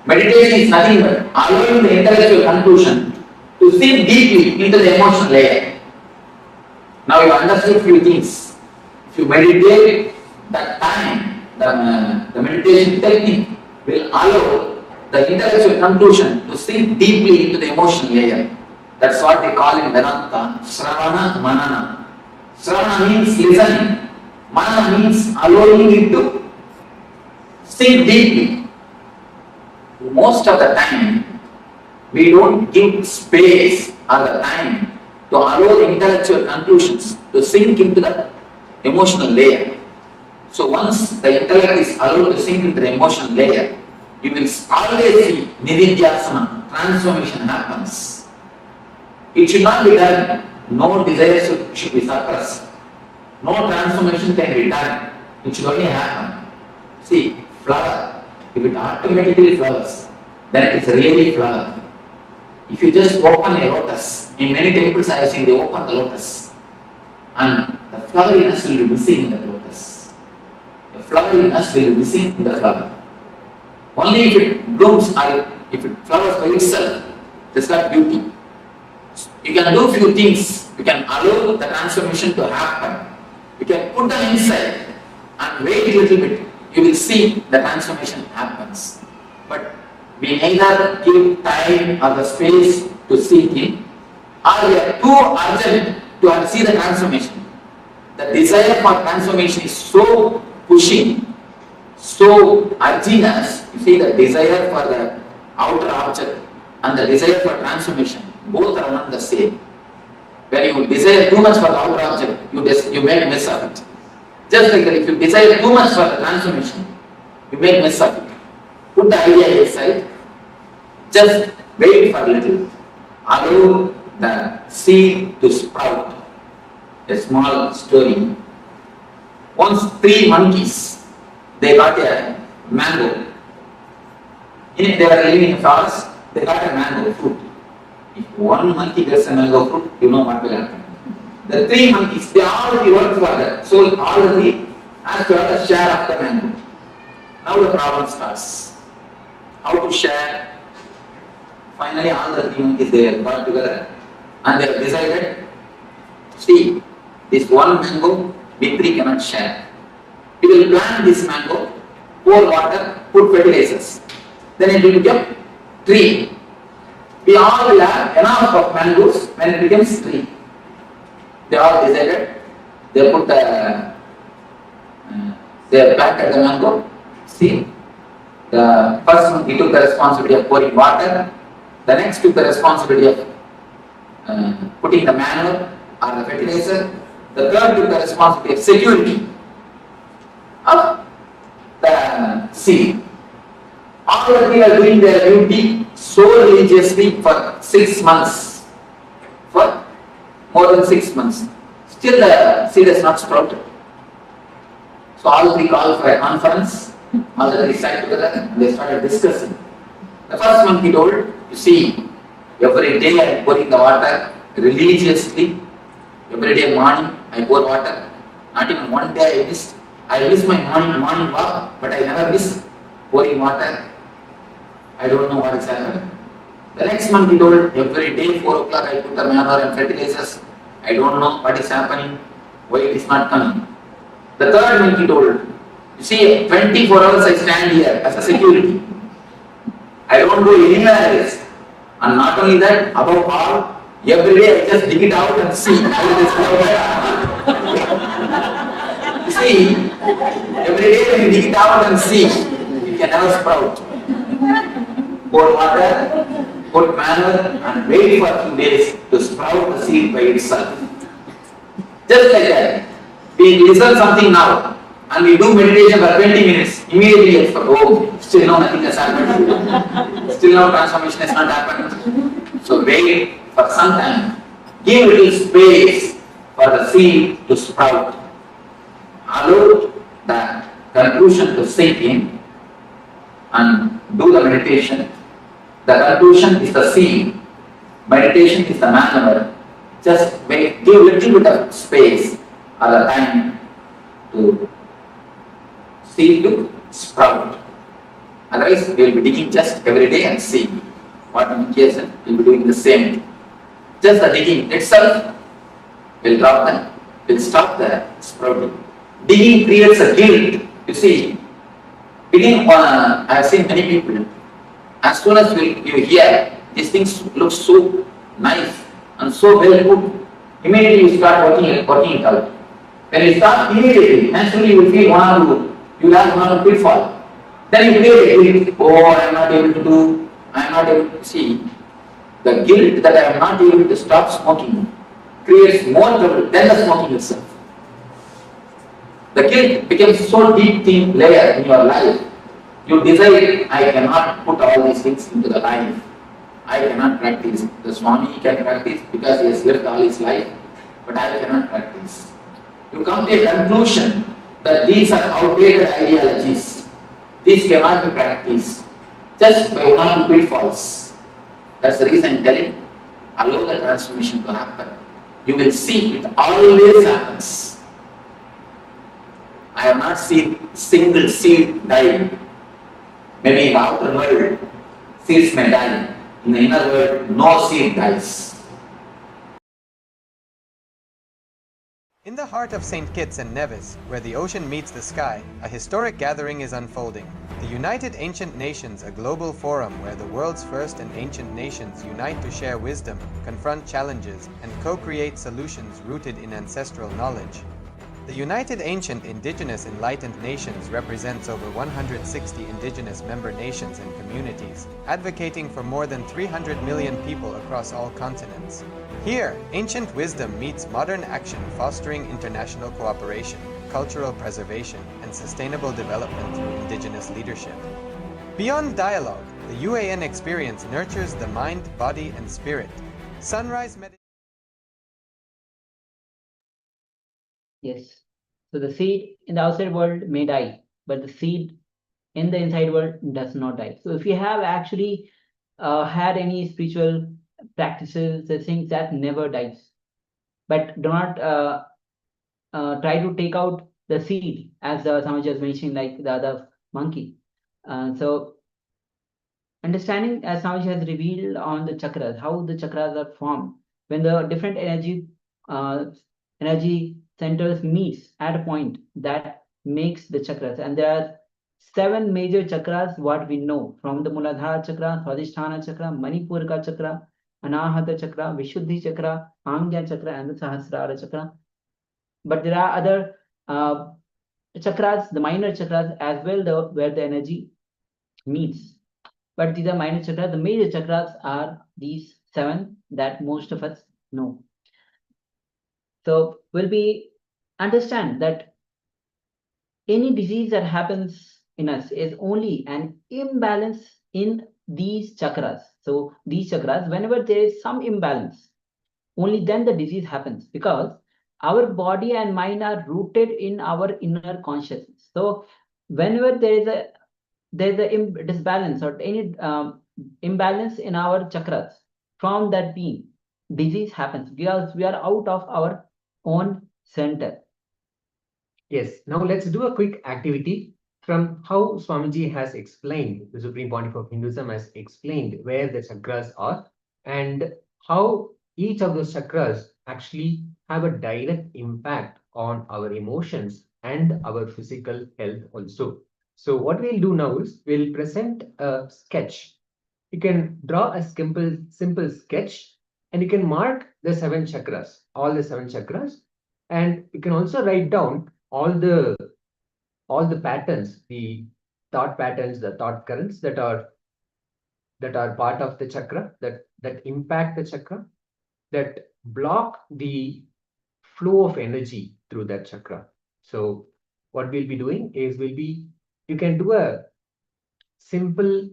Meditation is nothing but allowing the intellectual conclusion to sink deeply into the emotional layer. Now you understood few things. If you meditate, that time, the meditation technique will allow the intellectual conclusion to sink deeply into the emotional layer. That's what they call in Vedanta, Sravana Manana. Sravana means listening. Manana means allowing it to sink deeply. Most of the time, we don't give space or the time to allow the intellectual conclusions to sink into the emotional layer. So once the intellect is allowed to sink into the emotional layer, you will always see Nithyananda, transformation happens. It should not be done. No desires should be suppressed. No transformation can be done. It should only happen. See, flower, if it automatically flowers, then it is really flower. If you just open a lotus, in many temples I have seen they open the lotus, and the floweriness will be missing in the lotus. The floweriness will be missing in the flower. Only if it blooms or if it flowers by itself, there's got beauty. You can do few things. You can allow the transformation to happen. You can put them inside and wait a little bit. You will see the transformation happens. But we neither give time or the space to see it, or we are too urgent to see the transformation. The desire for transformation is so pushing, so urging us. You see, the desire for the outer object and the desire for transformation, both are not the same. When you desire too much for the outer object, you make miss of it. Just like that, if you desire too much for the transformation, you make miss of it. Put the idea aside, just wait for a little. Allow the seed to sprout. A small story. Once 3 monkeys, they got a mango. They were living in a forest, they got a mango fruit. If one monkey gets a mango fruit, you know what will happen. The 3 monkeys, they already worked for that. So all the 3 asked for a share of the mango. Now the problem starts. How to share? Finally all the 3 monkeys, they got together and they decided, see, this one mango, we 3 cannot share. We will plant this mango, pour water, put fertilizers. Then it will become tree. We all will have enough of mangoes when it becomes tree. They all decided, they put they planted the mango. See, the first one, he took the responsibility of pouring water. The next took the responsibility of putting the manure or the fertilizer. The third took the responsibility of security of the seed. All the 3 are doing their duty so religiously for 6 months. For more than 6 months. Still the seed is not sprouted. So all 3 called for a conference. All the 3 sat together and they started discussing. The first monkey told, you see, every day I am pouring the water religiously. Every day morning I pour water. Not even one day I missed. I miss my morning walk, but I never miss pouring water. I don't know what is happening. The next month he told, every day 4 o'clock I put the manure and fertilizers. I don't know what is happening, why it is not coming. The third month he told, you see, 24 hours I stand here as a security. I don't go anywhere else. And not only that, above all, every day I just dig it out and see how it is going. You see, every day when you dig it out and see, it can never sprout. Pour water, put manure and wait for a few days to sprout the seed by itself. Just like that. We listen something now and we do meditation for 20 minutes. Immediately it's for, oh, still no, nothing has happened. Still no transformation has not happened. So wait for some time. Give little space for the seed to sprout. Allow the conclusion to sink in and do the meditation. The conclusion is the seed. Meditation is the manner. Just wait, give a little bit of space or the time to seed to sprout. Otherwise, we will be digging just every day and see what indication we will be doing the same. Just the digging itself will drop them, will stop the sprouting. Digging creates a guilt. You see, digging I have seen many people. As soon as you hear these things look so nice and so well put, immediately you start working it out. When you start immediately, naturally you will feel you will have one pitfall. Then you create a guilt. Oh, I am not able to do, I am not able to see. The guilt that I am not able to stop smoking creates more trouble than the smoking itself. The guilt becomes so deep thin layer in your life. You decide, I cannot put all these things into the life. I cannot practice. The Swami can practice because he has lived all his life, but I cannot practice. You come to a conclusion that these are outdated ideologies. These cannot be practiced just by one or two pitfalls. That's the reason I'm telling, allow the transformation to happen. You will see it always happens. I have not seen single seed die. Maybe in the outer world, seeds may die. In the inner world, no seed dies. In the heart of St. Kitts and Nevis, where the ocean meets the sky, a historic gathering is unfolding. The United Ancient Nations, a global forum where the world's first and ancient nations unite to share wisdom, confront challenges, and co-create solutions rooted in ancestral knowledge. The United Ancient Indigenous Enlightened Nations represents over 160 indigenous member nations and communities, advocating for more than 300 million people across all continents. Here, ancient wisdom meets modern action, fostering international cooperation, cultural preservation, and sustainable development through indigenous leadership. Beyond dialogue, the UAN experience nurtures the mind, body, and spirit. Sunrise meditation. Yes. So the seed in the outside world may die, but the seed in the inside world does not die. So if you have actually had any spiritual practices, the things that never dies, but do not try to take out the seed, as Samaj was mentioning, like the other monkey. So understanding, as Samaj has revealed on the chakras, how the chakras are formed when the different energy centers meets at a point that makes the chakras, and there are 7 major chakras what we know, from the Muladhara chakra, Swadhisthana chakra, Manipuraka chakra, Anahata chakra, Vishuddhi chakra, Angya chakra, and the Sahasrara chakra. But there are other chakras, the minor chakras as well, where the energy meets. But these are minor chakras. The major chakras are these 7 that most of us know. So will we understand that any disease that happens in us is only an imbalance in these chakras. So these chakras, whenever there is some imbalance, only then the disease happens, because our body and mind are rooted in our inner consciousness. So whenever there is a disbalance or any imbalance in our chakras, from that being, disease happens, because we are out of our own center. Yes, now let's do a quick activity from how Swamiji has explained, the Supreme Pontiff of Hinduism has explained where the chakras are and how each of those chakras actually have a direct impact on our emotions and our physical health also. So what we'll do now is we'll present a sketch. You can draw a simple sketch, and you can mark the 7 chakras, all the 7 chakras, and you can also write down all the patterns, the thought patterns, the thought currents that are part of the chakra, that impact the chakra, that block the flow of energy through that chakra. So what we'll be doing is you can do a simple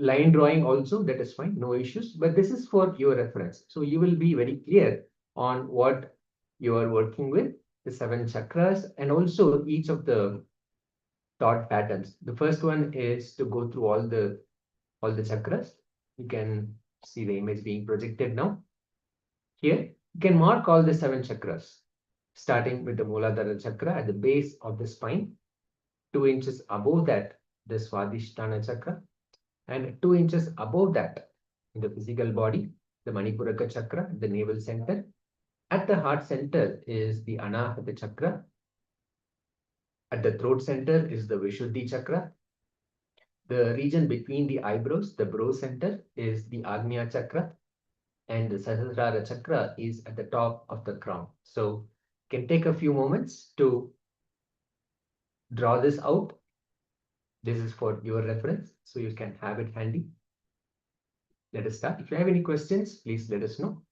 line drawing also, that is fine, no issues, but this is for your reference. So you will be very clear on what you are working with, the 7 chakras, and also each of the thought patterns. The first one is to go through all the chakras. You can see the image being projected now. Here, you can mark all the 7 chakras, starting with the Muladhara chakra at the base of the spine, 2 inches above that, the Swadhisthana chakra, and 2 inches above that, in the physical body, the Manipuraka chakra, the navel center. At the heart center is the Anahata chakra. At the throat center is the Vishuddhi chakra. The region between the eyebrows, the brow center, is the Agnya chakra. And the Sahasrara chakra is at the top of the crown. So you can take a few moments to draw this out. This is for your reference, so you can have it handy. Let us start. If you have any questions, please let us know.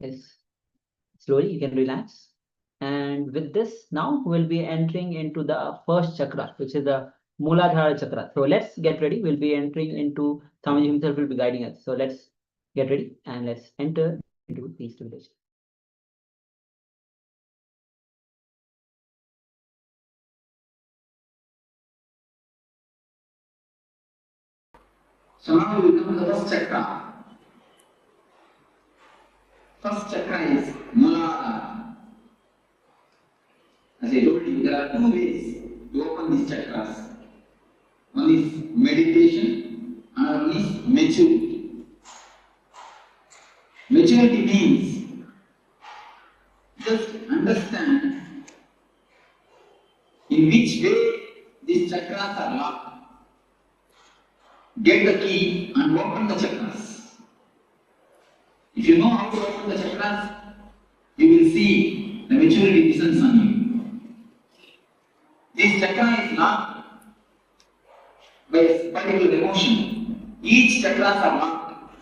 Yes. Slowly you can relax. And with this, now we'll be entering into the first chakra, which is the Muladhara chakra. So let's get ready. We'll be entering into, Swamiji himself will be guiding us. So let's get ready and let's enter into these two villages. So now we come to the first chakra. First chakra is Muladhara. As I told you, there are two ways to open these chakras. One is meditation, another one is maturity. Maturity means just understand in which way these chakras are locked. Get the key and open the chakras. If you know how to open the chakras, you will see the maturity descends on you. This chakra is locked by a particular emotion. Each chakras are locked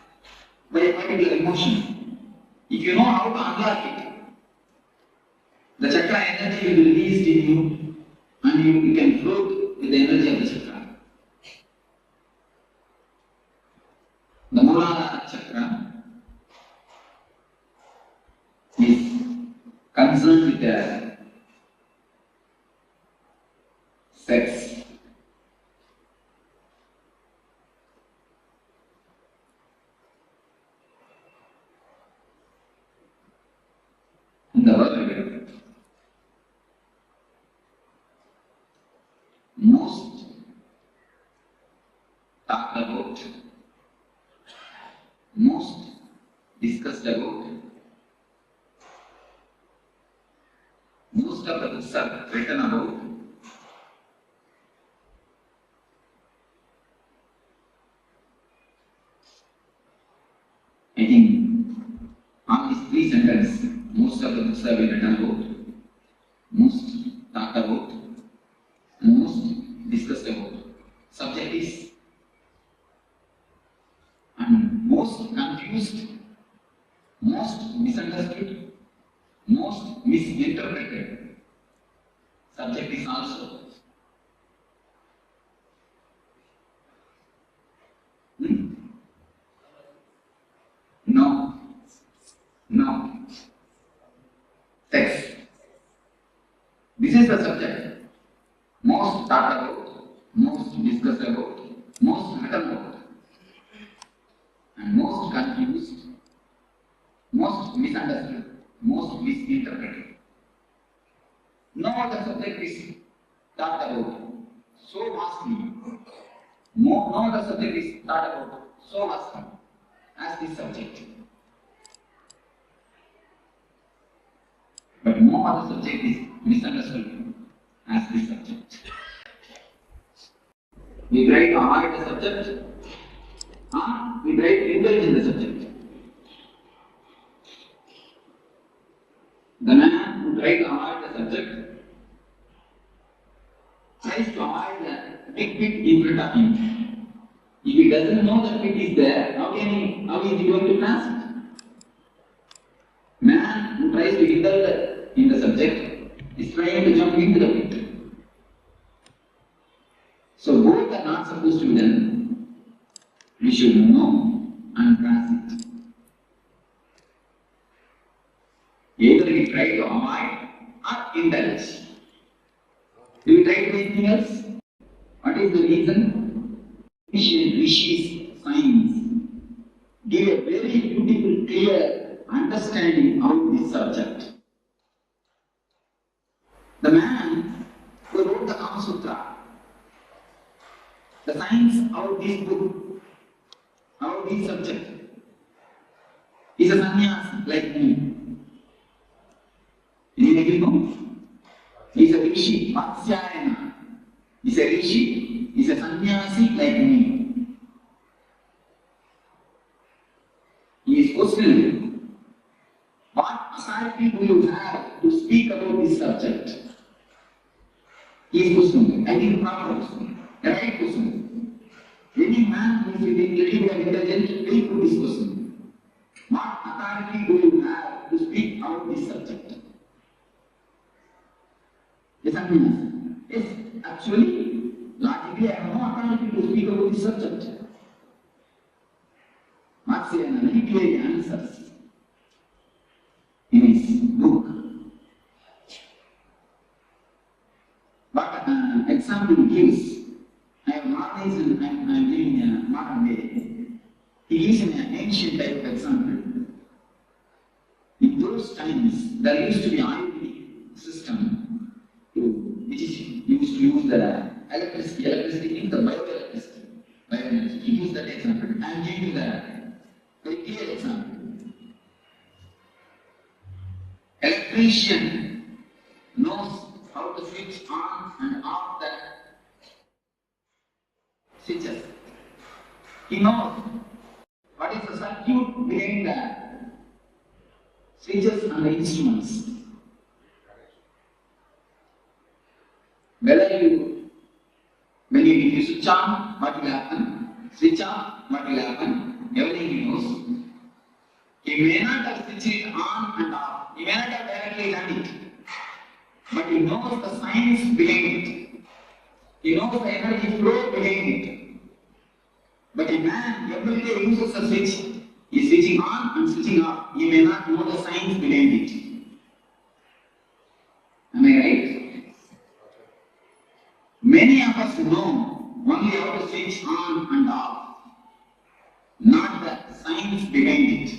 by a particular emotion. If you know how to unlock it, the chakra energy will be released in you and you can float with the energy of the chakra. The Muladhara chakra is concerned with the sex. In the world, most talked about, most discussed about, most of the books are written about I think on these three sentences, most of the books have been written about, most talked about, and most discussed about. Subject is and most confused, most misunderstood, most misinterpreted. Subject is also. No. No. Sex. This is the subject. Most talked about, most discussed about, most written about, and most confused, most misunderstood, most misinterpreted. No other subject is talked about so vastly. No other subject is talked about so vastly as this subject. But no other subject is misunderstood as this subject. We try to avoid the subject, we try to indulge in the subject. The man who tries to avoid the subject tries to avoid the big pit in front of him. If he doesn't know that pit is there, how is he going to pass it? Man who tries to indulge in the subject is trying to jump into the pit. So both are not supposed to be done. We should know and pass it. Either we try to avoid or indulge. Do we try to do anything else? What is the reason? Ancient rishis, science give a very beautiful, clear understanding of this subject. The man who wrote the Kama Sutra, the science of this book, of this subject, is a sannyasi like me. Anybody know? He is a rishi, Vatsyayana. He is a rishi, he is a sannyasi like me. He is questioning, what authority do you have to speak about this subject? He is questioning. I think proper question, the right question. Any man who is little bit intelligent will put this question. What authority do you have to speak about this subject. Yes, I mean, yes, actually, logically, I have no authority to speak about this subject. Marxian very clearly answers in his book. But example he gives, I have modernized and I am giving a modern way. He gives an ancient type of example. In those times, there used to be an Ayurvedic system which is used to use the electricity in the bioelectricity. He gives that example. I am giving you the very clear example. Electrician knows how to switch on and off the switches. He knows what is the circuit behind the switches and the instruments. When you switch on, what will happen? Switch on, what will happen? Everything he knows. He may not have switched it on and off. He may not have directly done it. But he knows the science behind it. He knows the energy flow behind it. But a man every day uses a switch. He is switching on and switching off. He may not know the science behind it. Am I right? Many of us know only how to switch on and off, not the science behind it.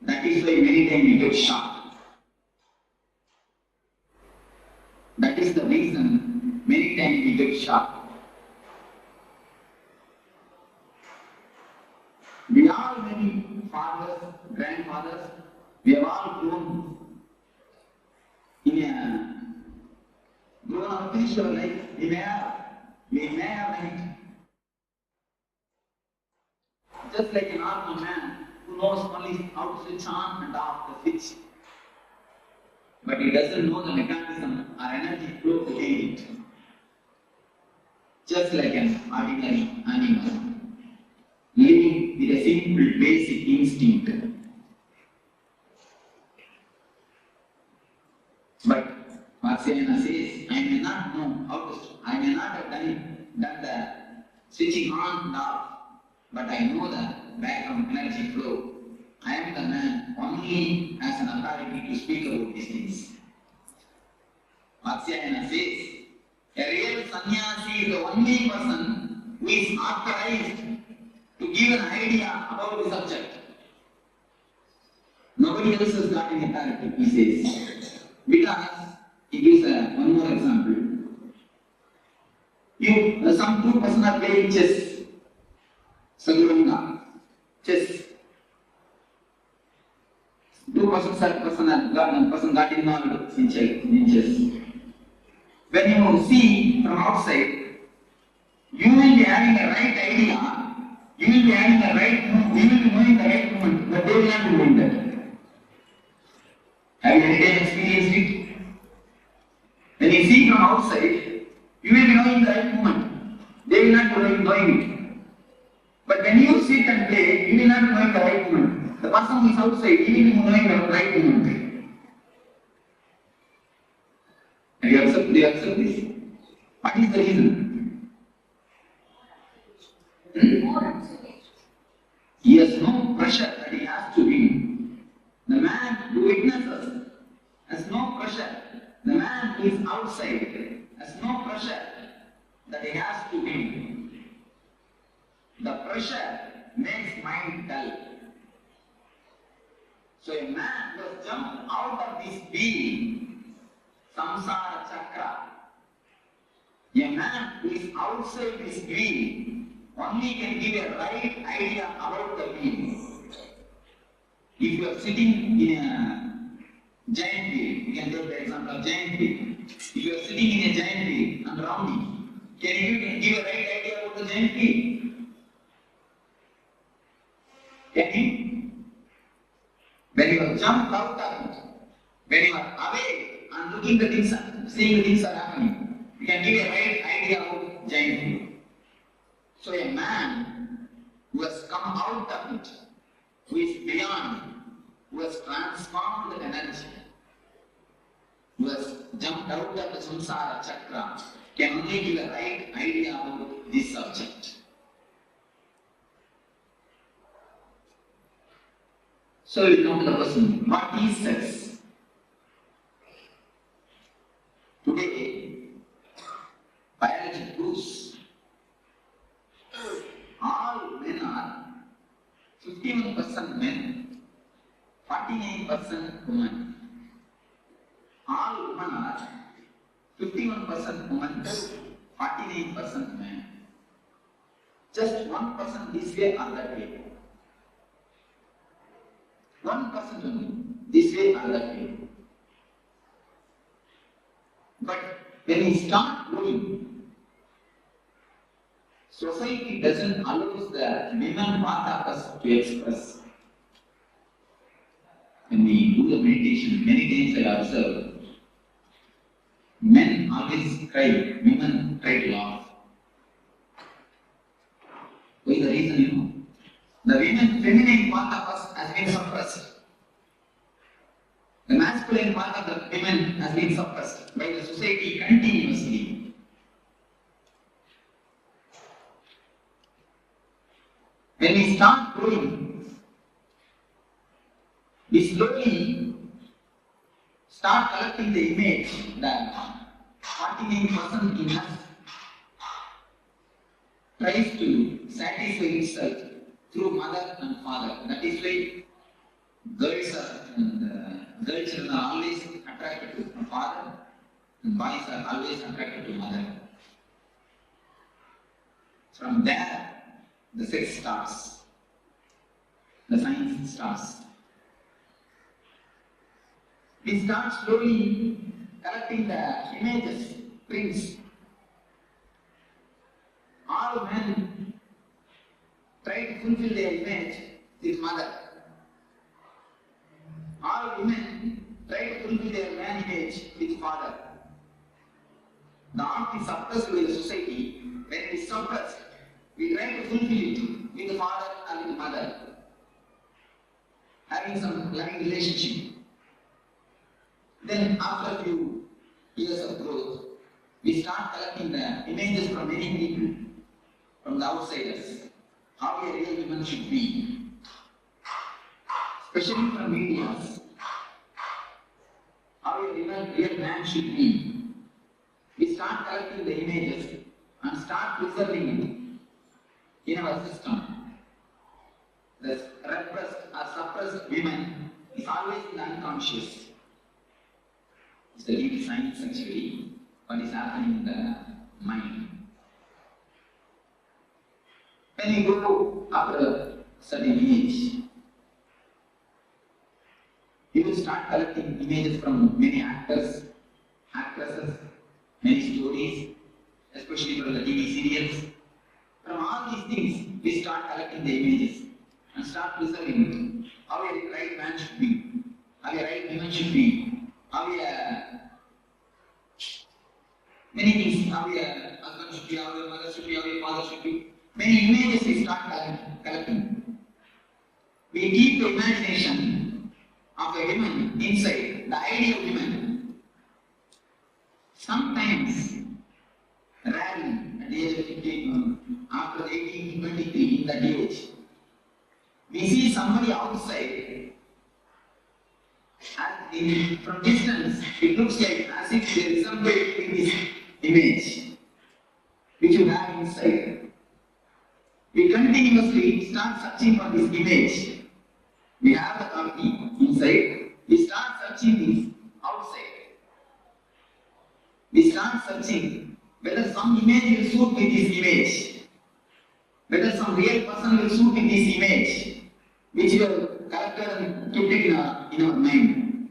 That is why many times we get shocked. That is the reason many times we get shocked. We all many fathers, grandfathers, we have all grown up in our life. We may have done it. Just like an normal man who knows only how to switch on and off the switch. But he doesn't know the mechanism or energy flow behind it. Just like an ordinary animal, living with a simple basic instinct. But Marxiana says, I may not know how to, I may not have done the switching on and off, but I know the background energy flow. I am the man only as an authority to speak about these things. Marxiana says, a real sannyasi is the only person who is authorized to give an idea about the subject. Nobody else has got any authority, he says. Because he gives one more example. Some two persons are playing chess. Saguranga, chess. Two persons got involved in chess. When you see from outside, you will be having a right idea, you will be having a right move, you will be knowing the right movement, but they will not be doing that. Have you any time experienced it? When you see from outside, you will be knowing the right movement, they will not be knowing it. But when you sit and play, you will not be knowing the right movement. The person who is outside, he will be knowing the right movement. Do you accept this? What is the reason? He has no pressure that he has to win. The man who witnesses has no pressure. The man who is outside has no pressure that he has to win. The pressure makes mind dull. So a man who has jumped out of this being, samsara chakra, a man who is outside this being only can give a right idea about the being. If you are sitting in a giant wheel, you can take the example of giant wheel. If you are sitting in a giant wheel and rounding, can you give a right idea about the giant wheel? Can you? When you have jumped out of it, when you are away and looking the things, seeing the things are happening, you can give a right idea about giant wheel. So a man who has come out of it, who is beyond, who has transformed energy, who has jumped out of the samsara chakra, can only give a right idea about this subject. So we come to the question, what is sex? Today, biology proves all men are 51% men, 49% women. All women are 51% women, 49% men. Just 1% this way or that way. 1% only, this way or that way. But when we start growing, society doesn't allow the women part of us to express. When we do the meditation, many times I observe, men always cry, women try to laugh. Why the reason you know? The women, feminine part of us has been suppressed. The masculine part of the women has been suppressed by the society continuously. When we start growing, we slowly start collecting the image that 49% in us tries to satisfy itself through mother and father. That is why girls children are always attracted to father and boys are always attracted to mother. From there, the sex starts. The science starts. We start slowly collecting the images, prints. All men try to fulfill their image with mother. All women try to fulfill their man image with father. The art is suppressed by the society. When it is suppressed, we try to fulfill it with the father and with the mother, having some loving relationship. Then after a few years of growth, we start collecting the images from many people, from the outsiders, how a real woman should be, especially from media, how a real man should be. We start collecting the images and start preserving it in our system. The repressed or suppressed women is always in the unconscious. It's the deep science actually, what is happening in the mind. When you go after a certain age, you will start collecting images from many actors, actresses, many stories, especially from the TV serials. From all these things, we start collecting the images and start preserving it. How a right man should be, how a right woman should be, how a many things, how a husband should be, how a mother should be, how a father should be. Many images we start collecting. We keep the imagination of a woman inside, the ideal woman. Sometimes, rarely, at the age of 15, after 18 to 23, in that age, we see somebody outside, and from distance, it looks like as if they resemble in this image, which you have inside. We continuously start searching for this image. We have the copy inside. We start searching this outside. We start searching whether some image will suit with this image, whether some real person will suit with this image, which we have collected and kept it in our mind.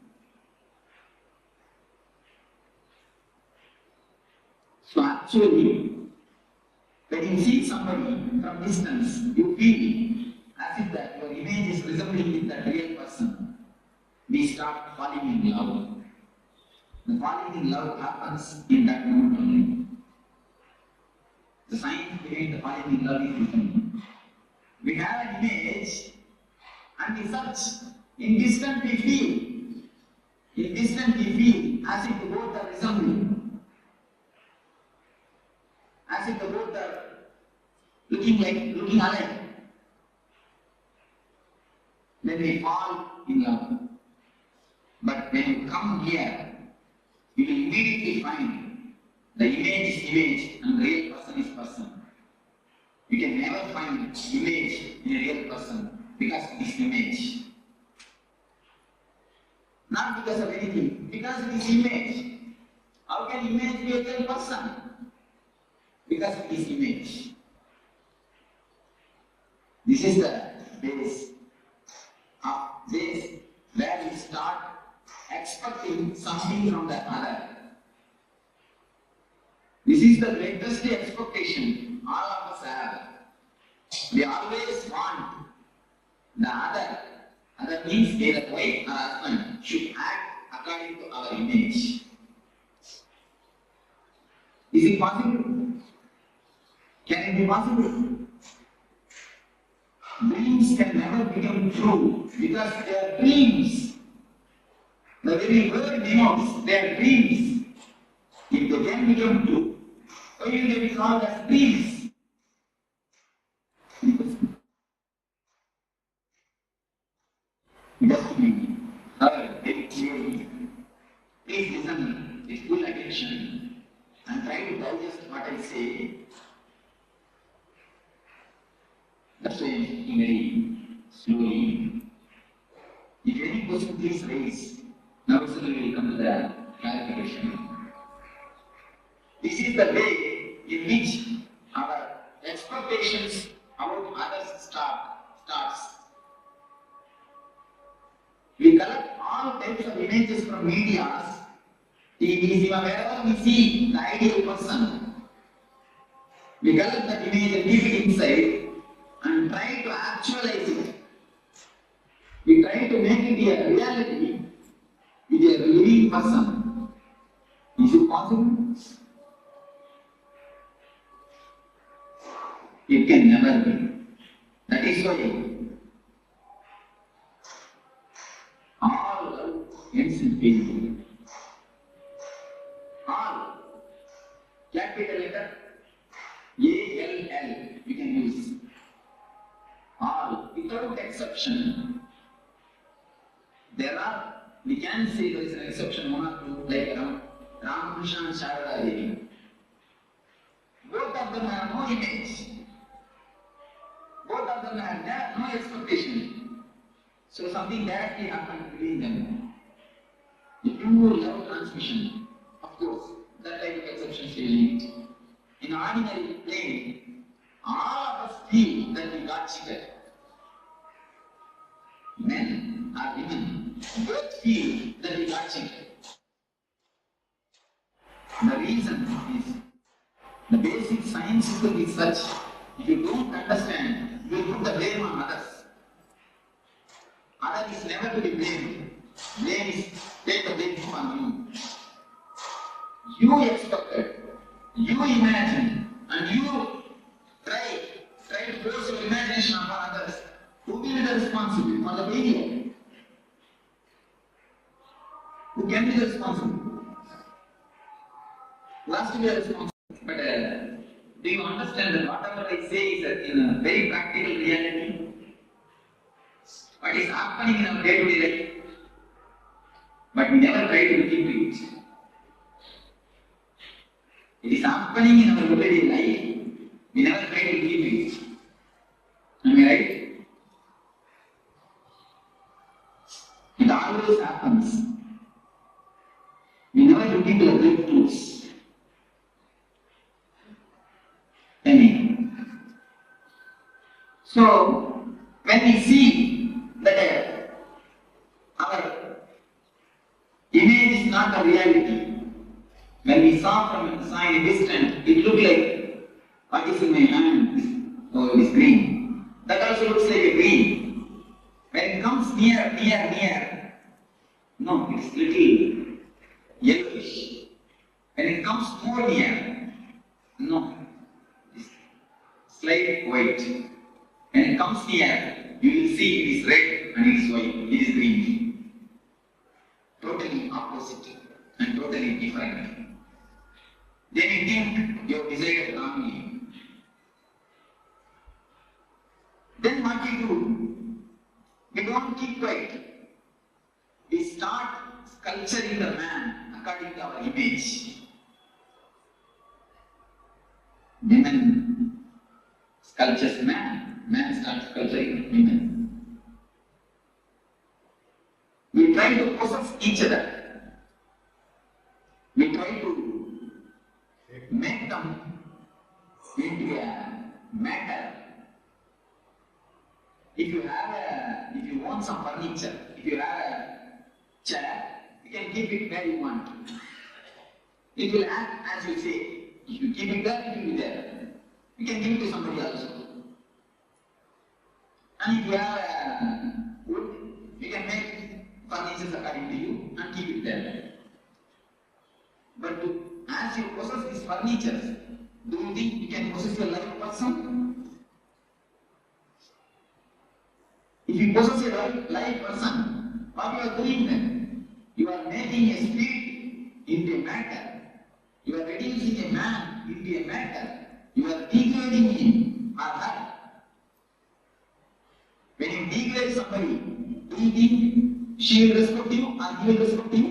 So actually, when you see somebody from distance, you feel as if that your image is resembling with that real person. We start falling in love. The falling in love happens in that moment only. The science behind the falling in love is different. We have an image and we search In distance we feel. In distance we feel as if the both are resembling. As if the both are looking alike. Then we fall in love. But when you come here, you will immediately find the image is image and real person is person. You can never find image in a real person because it is image. Not because of anything, because it is image. How can image be a real person? Because it is image. This is the base of this where we start expecting something from the other. This is the greatest expectation all of us have. We always want the other. Other means either wife or husband should act according to our image. Is it possible? Can it be possible? Dreams can never become true because they are dreams. The very word denotes they are dreams. If they can become true, why will they be called as dreams? Just me, very clearly. Please listen with full attention and try to digest what I say. That's why I'm very slowly. If any question, please raise. Now we will come to the clarification. This is the way in which our expectations about others starts. We collect all types of images from media, TV, wherever we see the ideal person. We collect that image and keep it inside and try to actualize it. We try to make it a reality with a living person. Is it possible? It can never be. That is why all love ends in pain. All. Capital letter A-L-L we can use. All. Without exception. We can say there is an exception, one or two, like Ramakrishna and Sharada Devi. Both of them have no image. Both of them have no expectation. So something directly happened between them. The pure love transmission, of course, that type of exception is really. In ordinary plane, all of us feel that we got cheated. Men or women both feel that we got cheated. The reason is the basic science is such. If you don't understand, you will put the blame on others. Other is never to be blamed. Blame is take the blame on you. You expected, you imagined, and you try to force your imagination upon others. Who will be the responsible for the failure? Who can be the responsible? Who has to be the responsible? But do you understand that whatever I say is in a very practical reality? What is happening in our day-to-day life? But we never try to look into it. It is happening in our everyday life. We never try to look into it. Am I right? It always happens. We never look into the great truths. So, when we see that our image is not a reality, when we saw from a distance, it looked like what is in my hand, oh, it is green. That also looks like a green. When it comes near, no, it is little yellowish. When it comes more near, no, it is slight white. When it comes near, you will see it is red. and its wife. It is green. Totally opposite and totally different. Then you think you have decided wrongly. Then what we do? We don't keep quiet. We start sculpturing the man according to our image. Women sculptures man, man starts sculpturing women. We try to possess each other. We try to make them into a matter. If you want some furniture, if you have a chair, you can keep it where you want. It will act as you say. If you keep it there, it will be there. You can give it to somebody else. And if you have wood, you can make furniture according to you and keep it there. But as you possess these furniture, do you think you can possess a live person? If you possess a live person, what you are doing then? You are making a spirit into a matter. You are reducing a man into a matter. You are degrading him or her. When you degrade somebody, do you think she will respect you or he will respect you?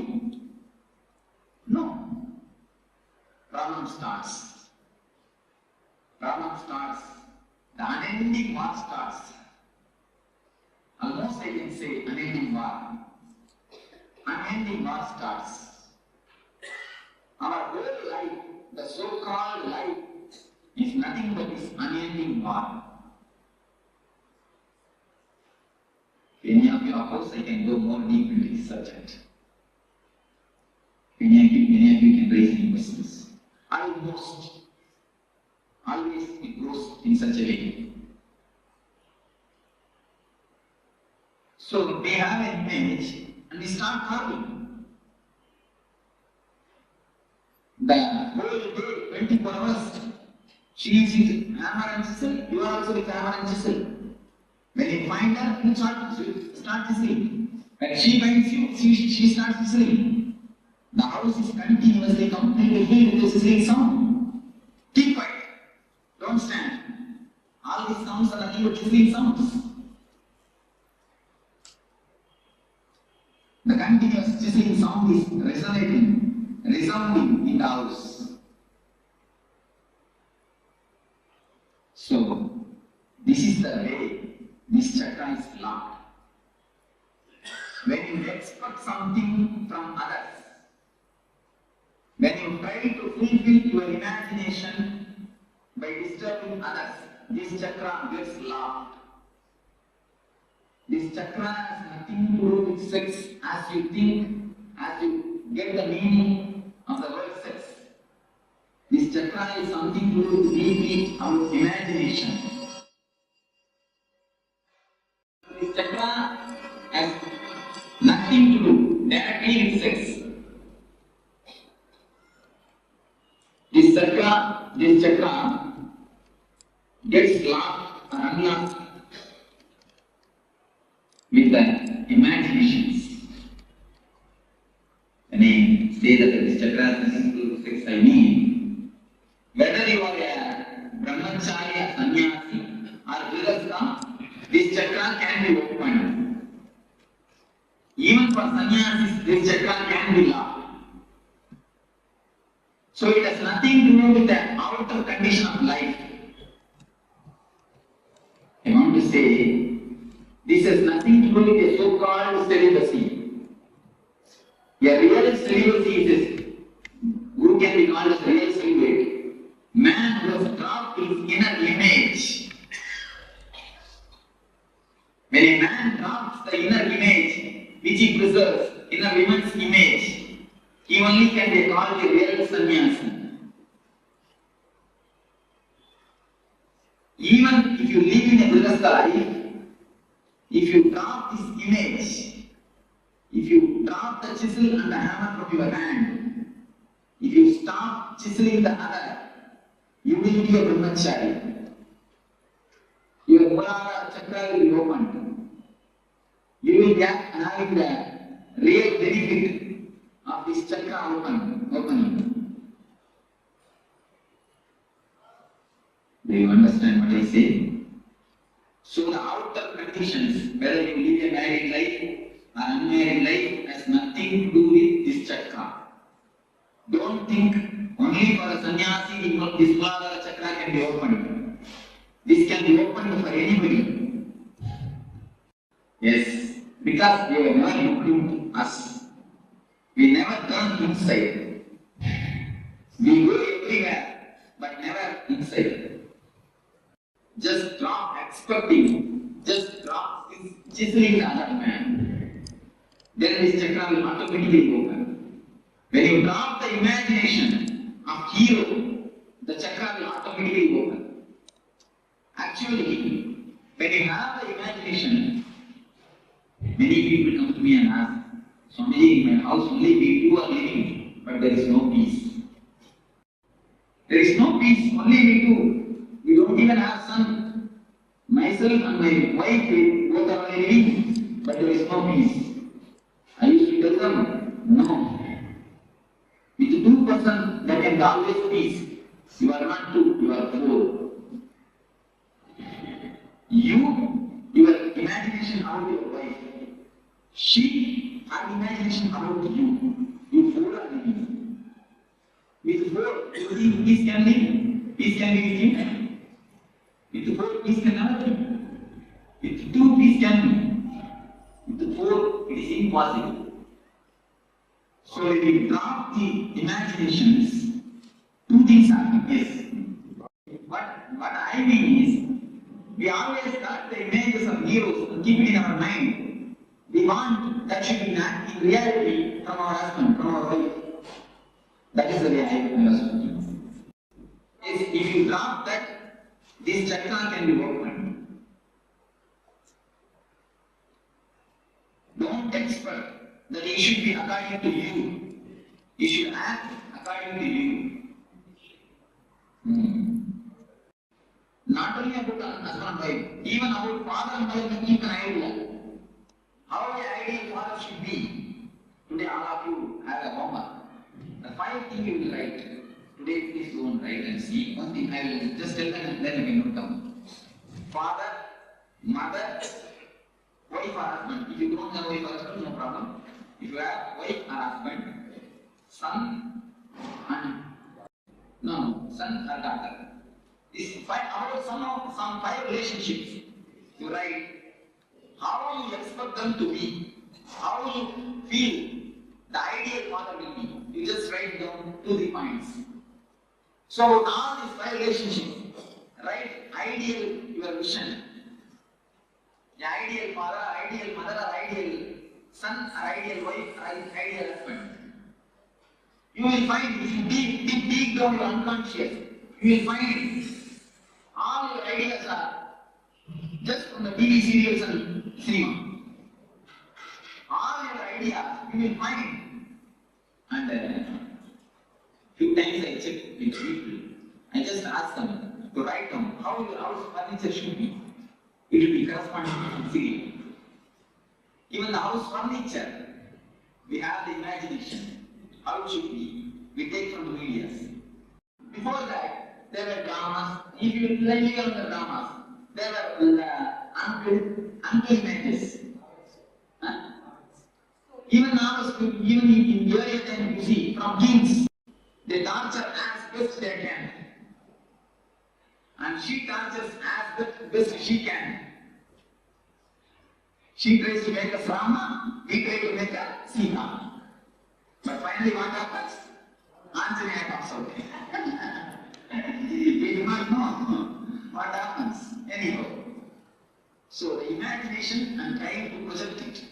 No. Problem starts. Problem starts. The unending war starts. Almost I can say unending war. Unending war starts. Our whole life, the so-called life, is nothing but this unending war. Any of you, of course, I can go more deep into this subject. Many of you can raise any questions. Always it goes in such a way. So we have an image and we start carving. The whole day, 24 hours, she is with hammer and chisel, you are also with hammer and chisel. When you find her, you start chiseling. When she finds you, she starts chiseling. The house is continuously completely filled with the sizzling sound. Keep quiet. Don't stand. All these sounds are nothing but sizzling sounds. The continuous sizzling sound is resounding in the house. So, this is the way this chakra is locked. When you expect something from others, when you try to fulfill your imagination by disturbing others, this chakra gets locked. This chakra has nothing to do with sex as you think, as you get the meaning of the word sex. This chakra is something to do with deeply our imagination. This chakra has nothing to do directly with sex. This chakra gets locked or unlocked with the imaginations. When I say that this chakra has nothing to do with sex, I mean whether you are a brahmacharya, sannyasi or grihastha, this chakra can be opened. Even for sannyasis, this chakra can be locked. So it has nothing to do with the outer condition of life. I want to say, this has nothing to do with a so-called celibacy. A real celibacy is who can be called as a real celibate? Man who has dropped his inner image. When a man drops the inner image, which he preserves, inner woman's image, he only can be called a real sannyasi. Even if you live in a grihastha life, if you drop this image, if you drop the chisel and the hammer from your hand, if you stop chiseling the other, you will be a brahmachari. Your Muladhara chakra will be opened. you will get having the real benefit of this chakra opening. Do you understand what I say? So the outer conditions, whether you live a married life or unmarried life, has nothing to do with this chakra. Don't think only for a sannyasi this Muladhara chakra can be opened. This can be opened for anybody. Yes, because we have never looked into us. We never turn inside. We go everywhere, but never inside. Just drop expecting, just drop chiseling the other man. Then this chakra will automatically open. When you drop the imagination of hero, the chakra will automatically open. Actually, when you have the imagination, many people come to me and ask, Swamiji, in my house only we two are living, but there is no peace. There is no peace, only we two. We don't even have son. Myself and my wife, both are living, but there is no peace. I used to tell them, no. With two persons, there can be always peace. You are not two, you are four. Your imagination about your wife. She had imagination about you. You four are living. With four, you think peace can live? Peace can be with him? With four, peace can never be. With two, peace can be. With four, it is impossible. So if we drop the imaginations, two things happen. Yes. What I mean is, we always got the images of heroes and keep it in our mind. We want that should be in reality from our husband, from our wife. That is the way I understand. Yes, if you drop that, this chakra can be opened. Don't expect that it should be according to you. You should act according to you. Not only about husband and wife, even about father and mother can keep an idea. How the ideal father should be. Today all of you have a homework. The 5 things you will write. Today please go and write and see. One thing I will just tell them and then I can note down. Father, mother, wife or husband. If you don't have wife or husband, no problem. If you have wife or husband, son and son or daughter. This about some 5 relationships. You write how you expect them to be, how you feel the ideal father will be. You just write down 2-3 points. So all these 5 relationships, write ideal your vision. The ideal father, ideal mother, or ideal son, or ideal wife, or ideal husband. You will find if you dig down your unconscious, you will find all your ideas are just from the TV serials and cinema. All your ideas you will find. And few times I check with people. I just ask them to write down how your house furniture should be. It will be corresponding to serial. Even the house furniture, we have the imagination. How it should be. We take from the medias. Before that, there were dramas. If you live on the dramas, there were uncle images. Huh? Even now, even in earlier time, you see, from kings, they torture as best they can. And she tortures as best she can. She tries to make a Rama, we try to make a Sita. But finally what happens? Anjanaya comes out. We do not know what happens. Anyhow. So the imagination and trying to project it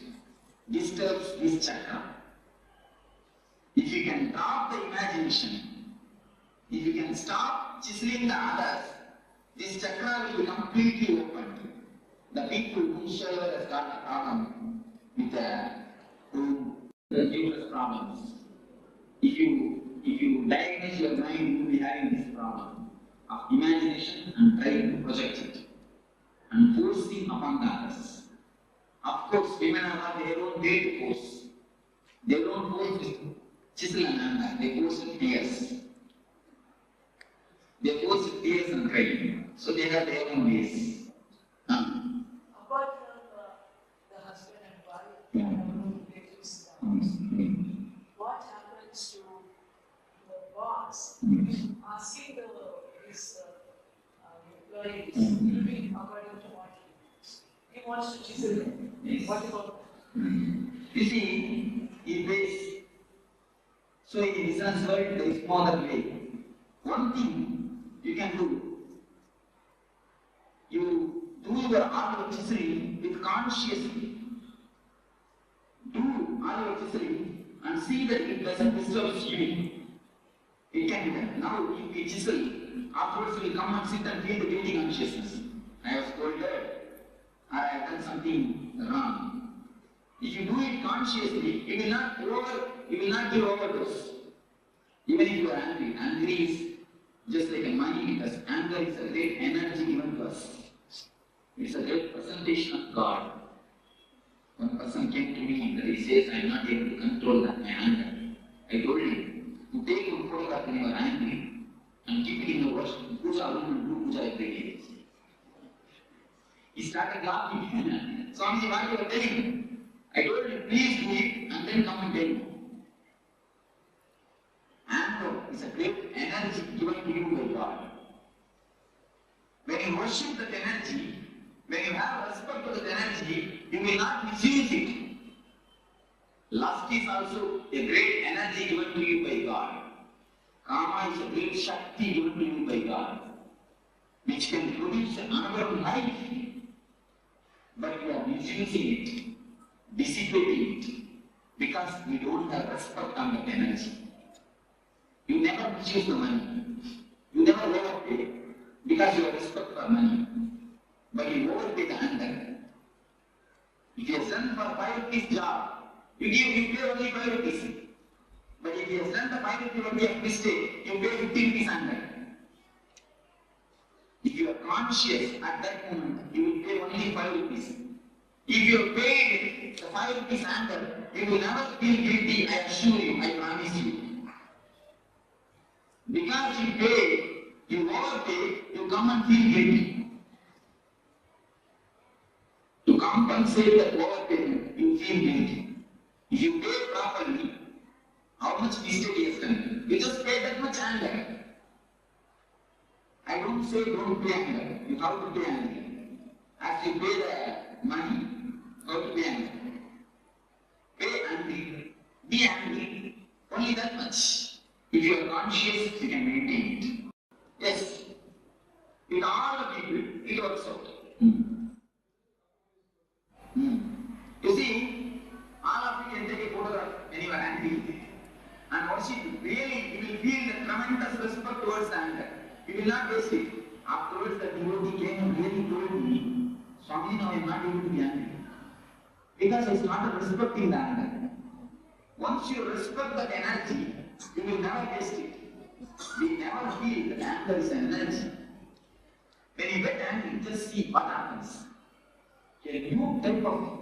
disturbs this chakra. If you can drop the imagination, if you can stop chiseling the others, this chakra will be completely opened. The people whosoever has got a problem with the uterus problems, if you diagnose your mind, you will be having this problem of imagination and trying to project it and forcing upon the others. Of course, women have their own way to pose. They don't pose with chisel and hammer, they pose with tears. They pose with tears and crying. So they have their own ways. Apart from the husband and wife, what happens to the boss asking his employees to be according to what he wants to chisel? What about You see, in ways, so in business world, there is no other way. One thing you can do, you do your art of chiseling with consciously. Do all your chiseling and see that it doesn't disturb you. It can be done. Now, if we chisel, afterwards we will come and sit and feel the breathing consciousness. I was scolded, I have done something wrong. If you do it consciously, you will not give overdose. Even if you are angry, angry is just like a money, because anger is a great energy given to us. It's a great presentation of God. One person came to me and he says, I am not able to control my anger. I told him, you take a photograph when you are angry and keep it in the wash, puja room and do puja every day. He started laughing. Swami, what you are telling? I told him, please do it and then come and tell me. Anger is a great energy given to you by God. When you worship that energy, when you have respect for that energy, you will not misuse it. Lust is also a great energy given to you by God. Kama is a great Shakti given to you by God, which can produce another life. But you are misusing it, dissipating it, because we don't have respect on that energy. You never misuse the money. You never overpay because you have respect for money. But you overpay the anger. If you have done for 5 rupees job, you pay only 5 rupees. But if you have done the 5 rupees only a mistake, you pay 50 rupees anger. If you are conscious at that moment, you will pay only 5 rupees. If you have paid the 5 rupees anger, you will never feel guilty, I assure you, I promise you. Because you pay, you overpay, you come and feel guilty. To compensate that overpayment, you feel guilty. If you pay properly, how much mistake you have done? You just pay that much anger. I don't say don't pay anger. You have to pay anger. As you pay the money, how to pay anger? Pay angry. Be angry. Only that much. If you are conscious, you can maintain it. Yes. With all the people, it works out. You see, all of you can take a photograph when you are angry and worship it. Really, you will feel the tremendous respect towards the anger. You will not waste it. Afterwards, the devotee came and really told me, Swami, now I am not able to be angry. Because I started respecting the anger. Once you respect that energy, you will never waste it. We never feel that anger is an energy. When you get angry, just see what happens. A new type of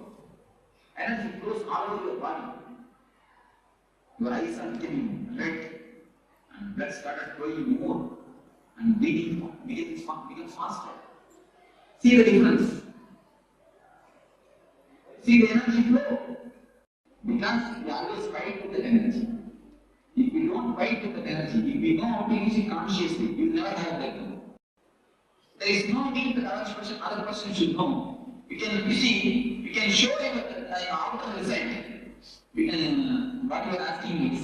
energy flows all over your body. Your eyes are becoming red and blood started flowing more and beating becomes faster. See the difference. See the energy flow. Because we always fight with that energy. If we don't fight with that energy, if we know how to use it consciously, we will never have that. There is no need that other person should know. You can show him the outer result. What you are asking is,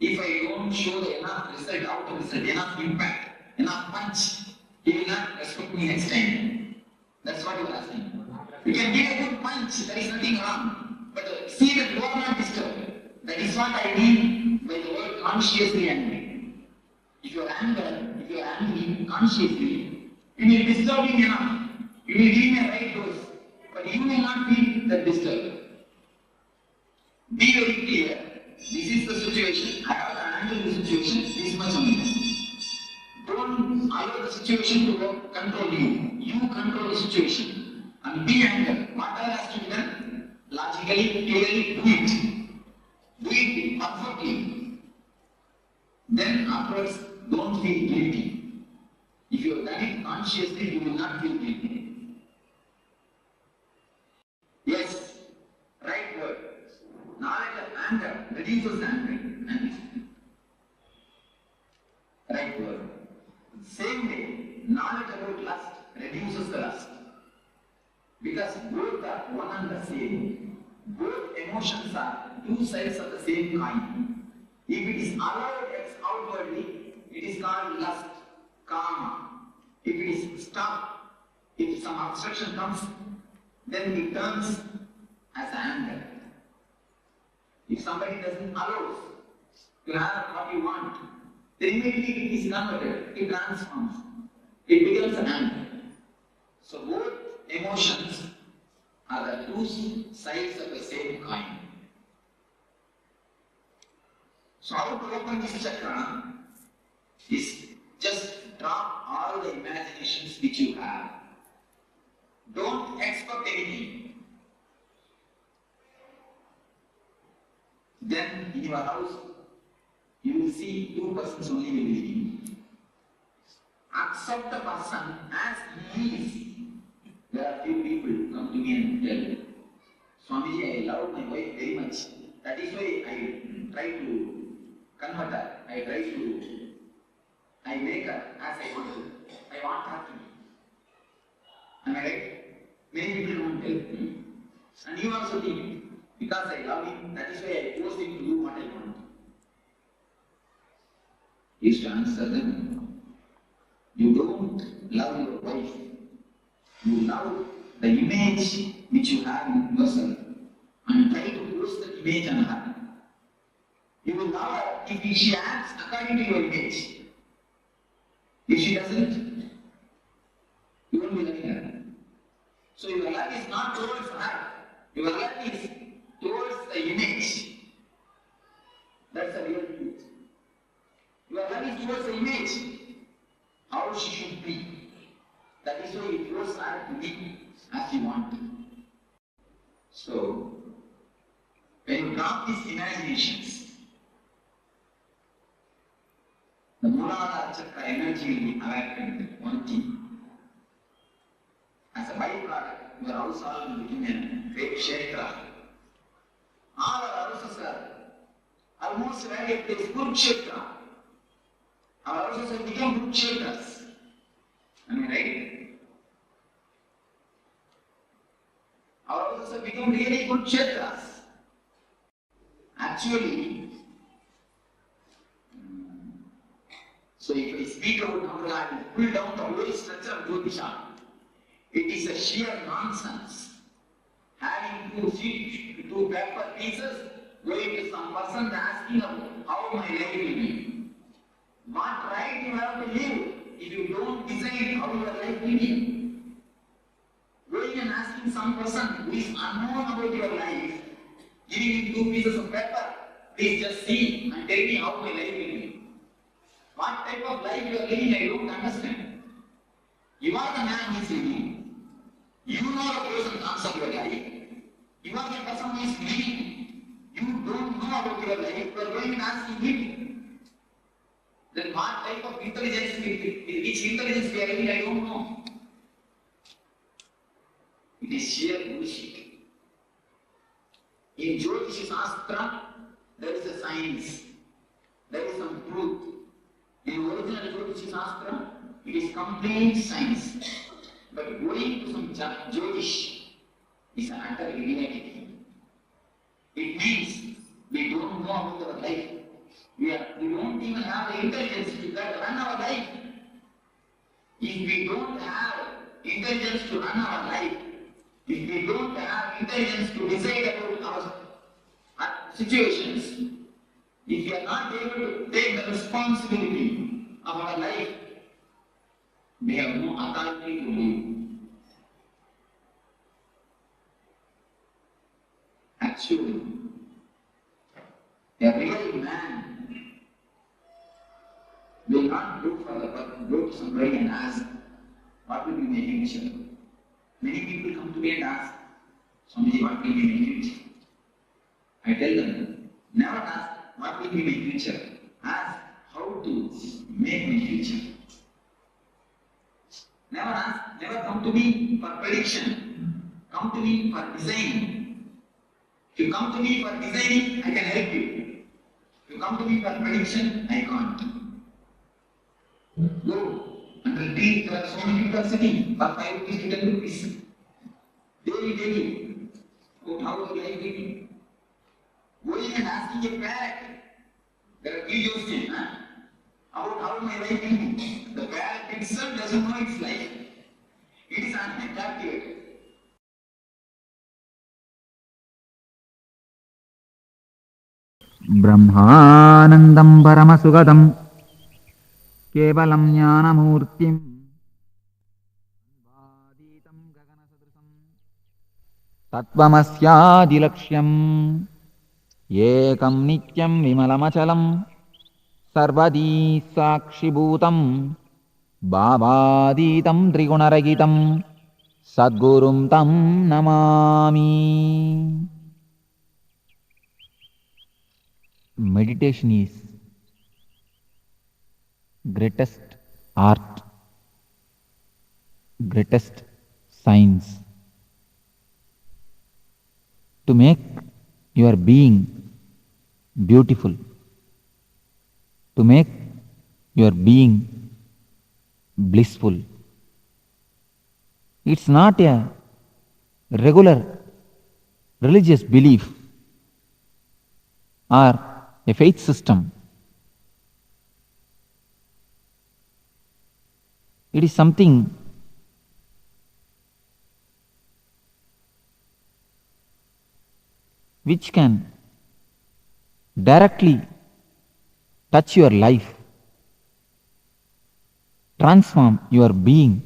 if I don't show the enough result, outer result, enough impact, enough punch, he will not respect me next time. That's what you are asking. You can give a good punch, there is nothing wrong. But see that you are not disturbed. That is what I mean by the word consciously angry. If you are angry consciously, you will disturb him enough. You will give him a right dose. But you will not feel that disturbed. Be very clear. This is the situation. I have to handle the situation this much only. Don't allow the situation to control you. You control the situation. And be angry. Whatever has to be done, logically, clearly do it. Do it perfectly. Then afterwards, don't feel guilty. If you have done it consciously, you will not feel guilty. Yes, right word. Knowledge of anger reduces anger. Right word. Same way, knowledge about lust reduces the lust. Because both are one and the same. Both emotions are two sides of the same coin. If it is allowed outwardly, it is called lust, karma. If it is stopped, if some obstruction comes, then it turns as anger. If somebody doesn't allow to have what you want, then immediately it is converted, it transforms, it becomes anger. So both emotions are the two sides of the same coin. So how to open this chakra is just drop all the imaginations which you have. Don't expect anything. Then in your house, you will see two persons only will be living. Accept the person as he is. There are few people come to me and tell, Swamiji, I love my wife very much. That is why I try to convert her. I make her as I want to. I want her to be. Am I right? Many people won't tell me. And you also think, because I love him, that is why I force him to do what I want. Is to answer them. You don't love your wife. You love the image which you have in yourself and try to force that image on her. You will love her if she acts according to your image. If she doesn't, you won't be loving her. So your love is not towards her. Your love is towards the image. That's the real truth. Your love is towards the image. How she should be. That is why you force her to be as you want. So, when you drop these imaginations, the Mooladhara Chakra energy will be awakened. One thing. As a byproduct, your house all will become a great Kshetra. All our houses are almost ready to this good Kshetra. Our houses have become good Kshetras. Am I right? Our houses have become really good Kshetras. Actually, so if I speak about Namrala, I will pull down the whole structure of Jyotisha. It is a sheer nonsense. Having two paper pieces, going to some person asking how my life will be. What right you have to live if you don't decide how your life will be? Going and asking some person who is unknown about your life, giving him 2 pieces of paper, please just see and tell me how my life will be. What type of life you are living, I don't understand. You are the man who is living. You know the pros and cons of your life. You are the person who is living. You don't know about your life. You are going and asking him. Then what type of intelligence, which intelligence we are living, I don't know. It is sheer bullshit. In Jyotish Shastra, there is a science. There is some truth. In original Jyotish Shastra, it is complete science. But going to some Jyotish is an utter irrelevant. It means we don't know about our life. We don't even have the intelligence to run our life. If we don't have intelligence to run our life, if we don't have intelligence to decide about our situations, if we are not able to take the responsibility of our life, we have no authority to live. Actually, a real man will not look for go to somebody and ask, what will be my future? Many people come to me and ask, Swamiji, what will be my future? I tell them, never ask what will be my future. Ask how to make my future. Never come to me for prediction. Come to me for design. If you come to me for designing, I can help you. If you come to me for prediction, I can't. Go. Until there are so many people sitting for 5 rupees to 10 rupees. Daily. About how is life living? Going and asking a parrot. There are videos here, about how my life living. The parrot itself doesn't know its life. It is unattractive. ब्रह्मानन्दं परमसुगदं केवलं ज्ञानमूर्तिं तत्त्वमस्यादिलक्ष्यम् एकं नित्यं विमलमचलं सर्वदी साक्षिभूतं भावातीतं त्रिगुणरहितं सद्गुरुं तं Namami. Meditation is greatest art, greatest science to make your being beautiful, to make your being blissful. It's not a regular religious belief or a faith system. It is something which can directly touch your life, transform your being,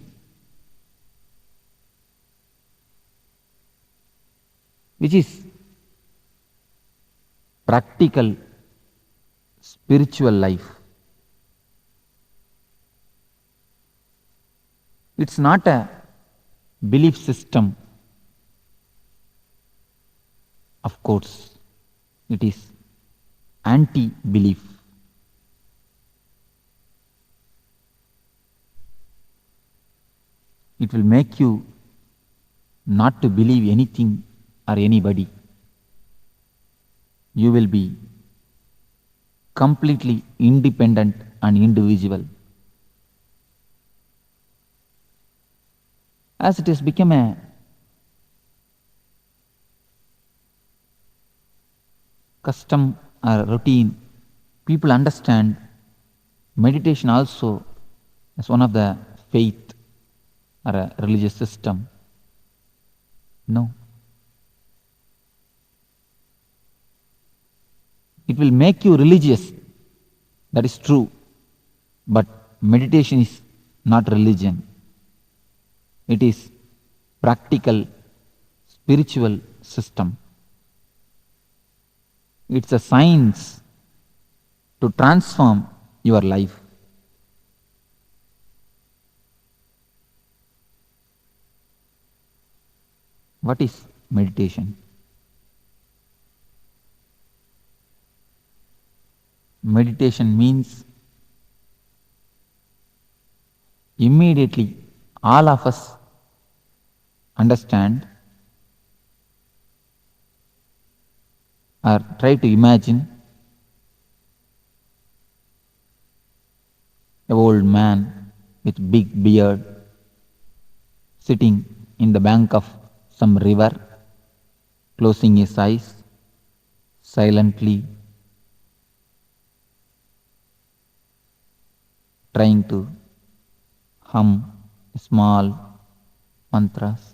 which is practical spiritual life. It's not a belief system. Of course, it is anti-belief. It will make you not to believe anything or anybody. You will be completely independent and individual. As it has become a custom or routine, people understand meditation also as one of the faith or a religious system. No. It will make you religious, that is true, but meditation is not religion. It is practical, spiritual system. It's a science to transform your life. What is meditation? Meditation means immediately all of us understand or try to imagine an old man with big beard sitting in the bank of some river, closing his eyes silently, trying to hum small mantras.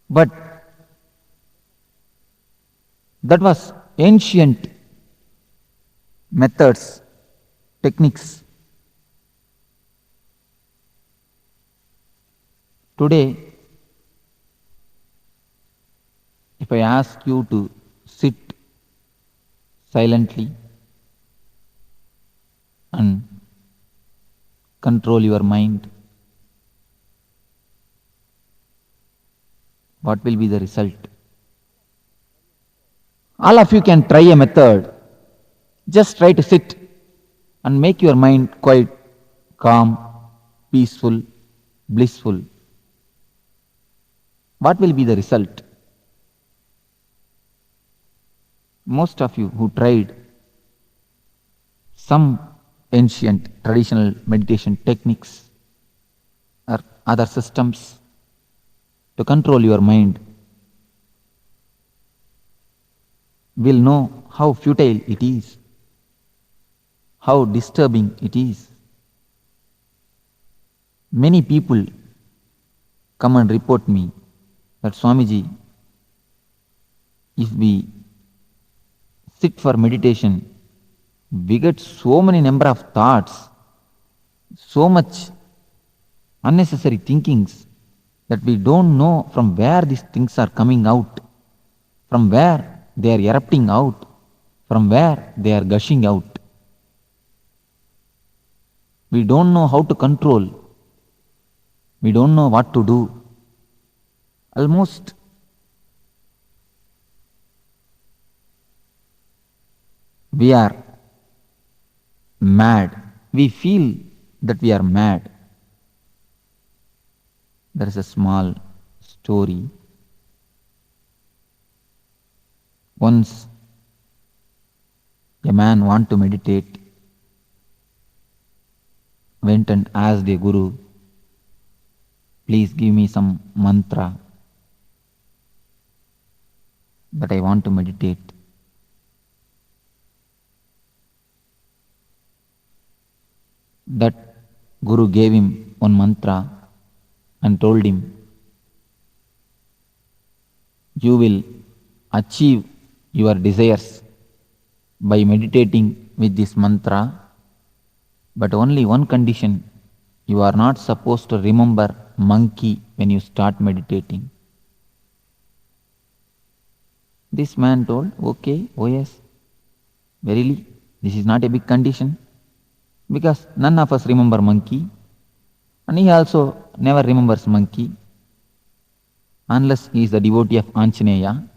But that was ancient methods, techniques. Today, if I ask you to sit silently and control your mind, what will be the result? All of you can try a method. Just try to sit and make your mind quite calm, peaceful, blissful. What will be the result? Most of you who tried some ancient traditional meditation techniques or other systems to control your mind will know how futile it is, how disturbing it is. Many people come and report me that Swamiji, if we sit for meditation, we get so many number of thoughts, so much unnecessary thinkings that we don't know from where these things are coming out, from where they are erupting out, from where they are gushing out. We don't know how to control. We don't know what to do. Almost we are mad. We feel that we are mad. There is a small story. Once a man wanted to meditate, went and asked a guru, please give me some mantra that I want to meditate. That guru gave him one mantra and told him, you will achieve your desires by meditating with this mantra, but only one condition, you are not supposed to remember monkey when you start meditating. This man told, okay, oh yes, verily, this is not a big condition, because none of us remember monkey, and he also never remembers monkey, unless he is the devotee of Anjaneya.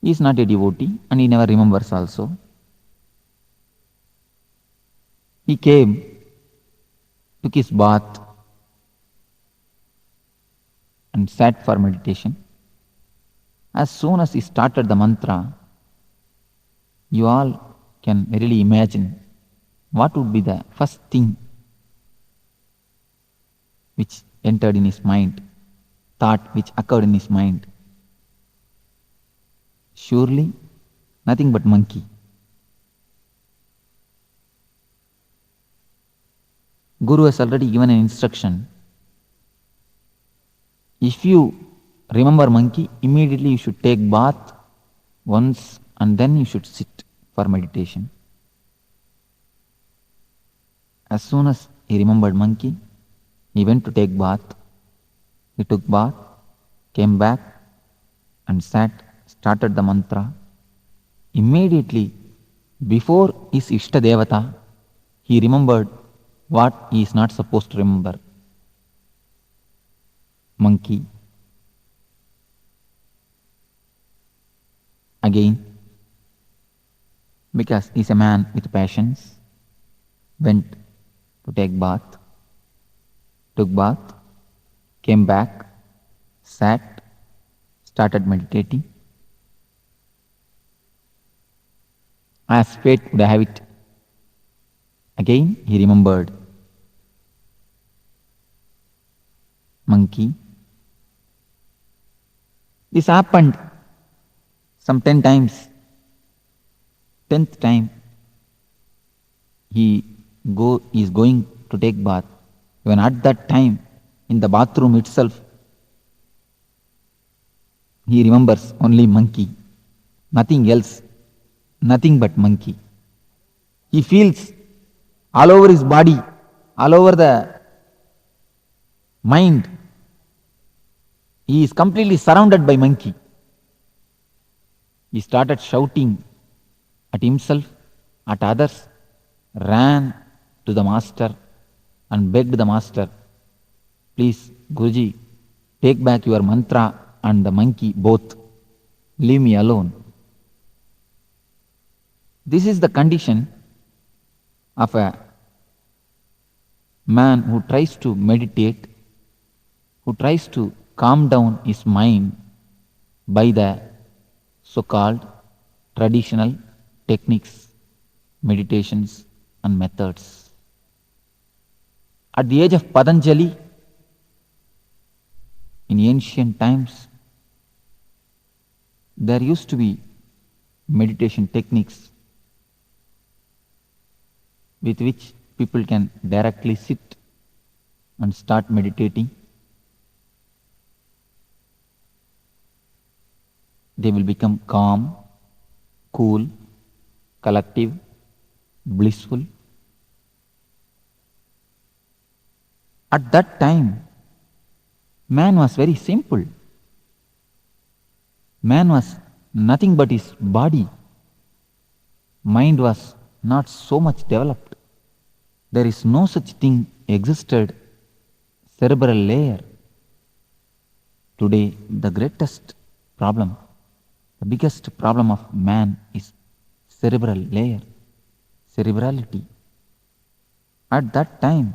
He is not a devotee, and he never remembers also. He came, took his bath, and sat for meditation. As soon as he started the mantra, you all can really imagine what would be the first thing which entered in his mind, thought which occurred in his mind. Surely nothing but monkey. Guru has already given an instruction. If you remember monkey, immediately you should take bath once and then you should sit for meditation. As soon as he remembered monkey, he went to take bath. He took bath, came back and sat, started the mantra. Immediately, before his Ishta Devata, he remembered what he is not supposed to remember. Monkey. Again, because he is a man with passions, went to take bath, took bath, came back, sat, started meditating. As fate would have it, again he remembered monkey. This happened some 10 times. 10th time he is going to take bath. Even at that time, in the bathroom itself, he remembers only monkey, nothing else, nothing but monkey. He feels all over his body, all over the mind, he is completely surrounded by monkey. He started shouting at himself, at others, ran to the master and begged the master, please, Guruji, Take back your mantra and the monkey both. Leave me alone. This is the condition of a man who tries to meditate, who tries to calm down his mind by the so-called traditional techniques, meditations and methods. At the age of Patanjali, in ancient times, there used to be meditation techniques with which people can directly sit and start meditating. They will become calm, cool, collective, blissful. At that time, man was very simple. Man was nothing but his body. Mind was not so much developed. There is no such thing existed, cerebral layer. Today, the greatest problem, the biggest problem of man is cerebral layer, cerebrality. At that time,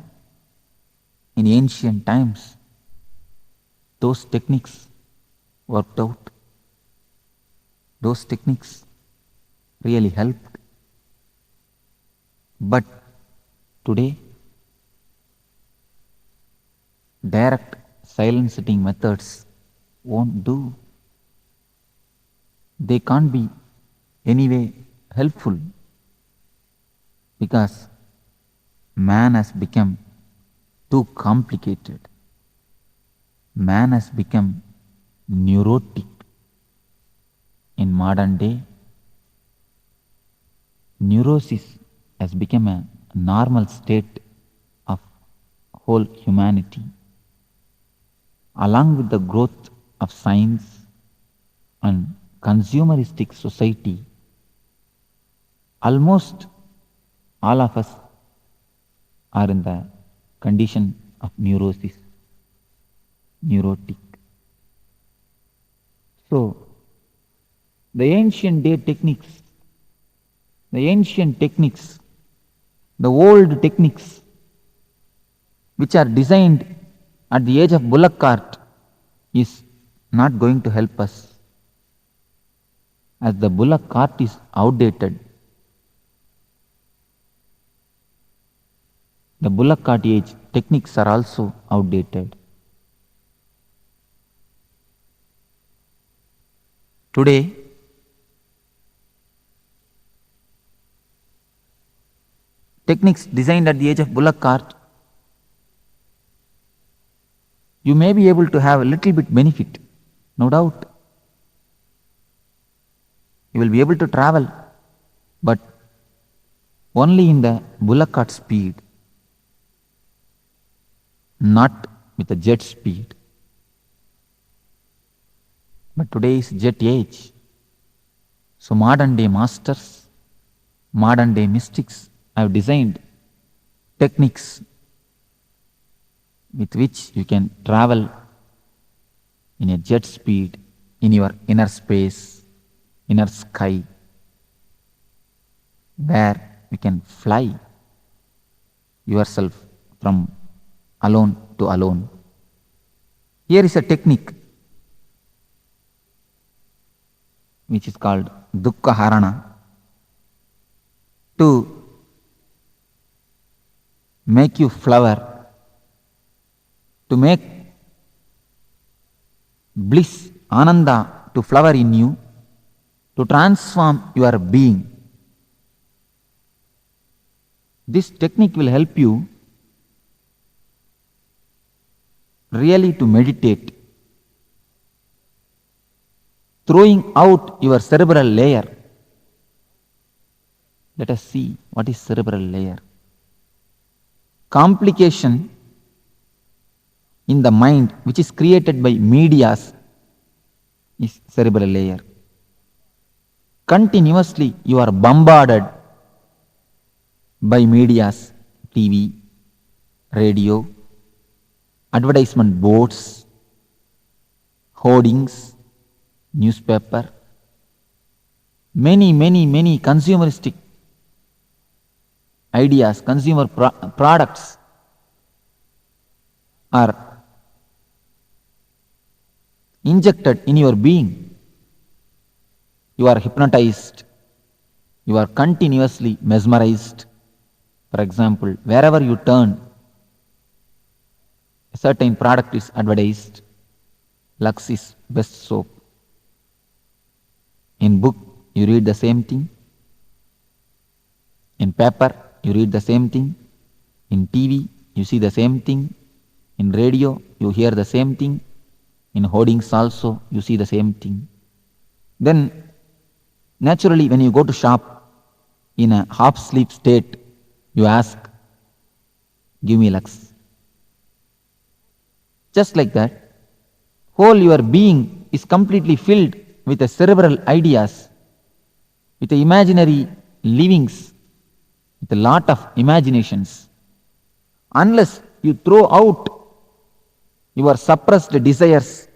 in ancient times, those techniques worked out. Those techniques really helped. But today, direct silent sitting methods won't do. They can't be anyway helpful because man has become too complicated. Man has become neurotic. In modern day, neurosis has become a normal state of whole humanity. Along with the growth of science and consumeristic society, almost all of us are in the condition of neurosis, neurotic. So, the ancient techniques, the old techniques which are designed at the age of bullock cart is not going to help us, as the bullock cart is outdated. The bullock cart age techniques are also outdated. Today, techniques designed at the age of bullock cart, you may be able to have a little bit benefit, no doubt. You will be able to travel, but only in the bullock cart speed, not with the jet speed. But today is jet age. So modern day masters, modern day mystics have designed techniques with which you can travel in a jet speed in your inner space, inner sky, where you can fly yourself from alone to alone. Here is a technique which is called Dukkha Harana, to make you flower, to make bliss, Ananda to flower in you, to transform your being. This technique will help you really to meditate, throwing out your cerebral layer. Let us see what is cerebral layer. Complication in the mind which is created by medias is cerebral layer. Continuously you are bombarded by medias, TV, radio, advertisement boards, hoardings, newspaper, many consumeristic ideas, consumer products are injected in your being. You are hypnotized. You are continuously mesmerized. For example, wherever you turn, a certain product is advertised. Lux is best soap. In book, you read the same thing. In paper, you read the same thing. In TV, you see the same thing. In radio, you hear the same thing. In hoardings also, you see the same thing. Then, naturally, when you go to shop, in a half-sleep state, you ask, give me Lux. Just like that, whole your being is completely filled with the cerebral ideas, with the imaginary livings, with a lot of imaginations. Unless you throw out your suppressed desires,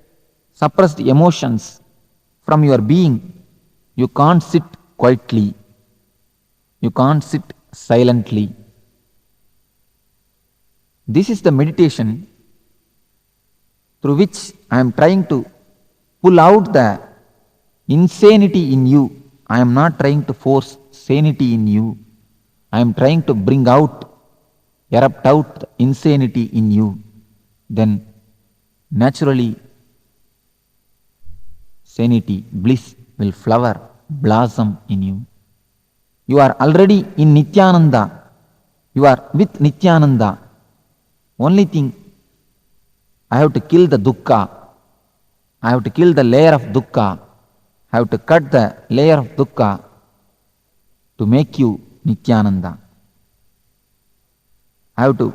suppressed emotions from your being, you can't sit quietly. You can't sit silently. This is the meditation through which I am trying to pull out the insanity in you. I am not trying to force sanity in you. I am trying to bring out, erupt out the insanity in you. Then naturally sanity, bliss will flower, blossom in you. You are already in Nithyananda. You are with Nithyananda. Only thing, I have to kill the dukkha. I have to kill the layer of dukkha. I have to cut the layer of dukkha to make you Nithyananda. I have to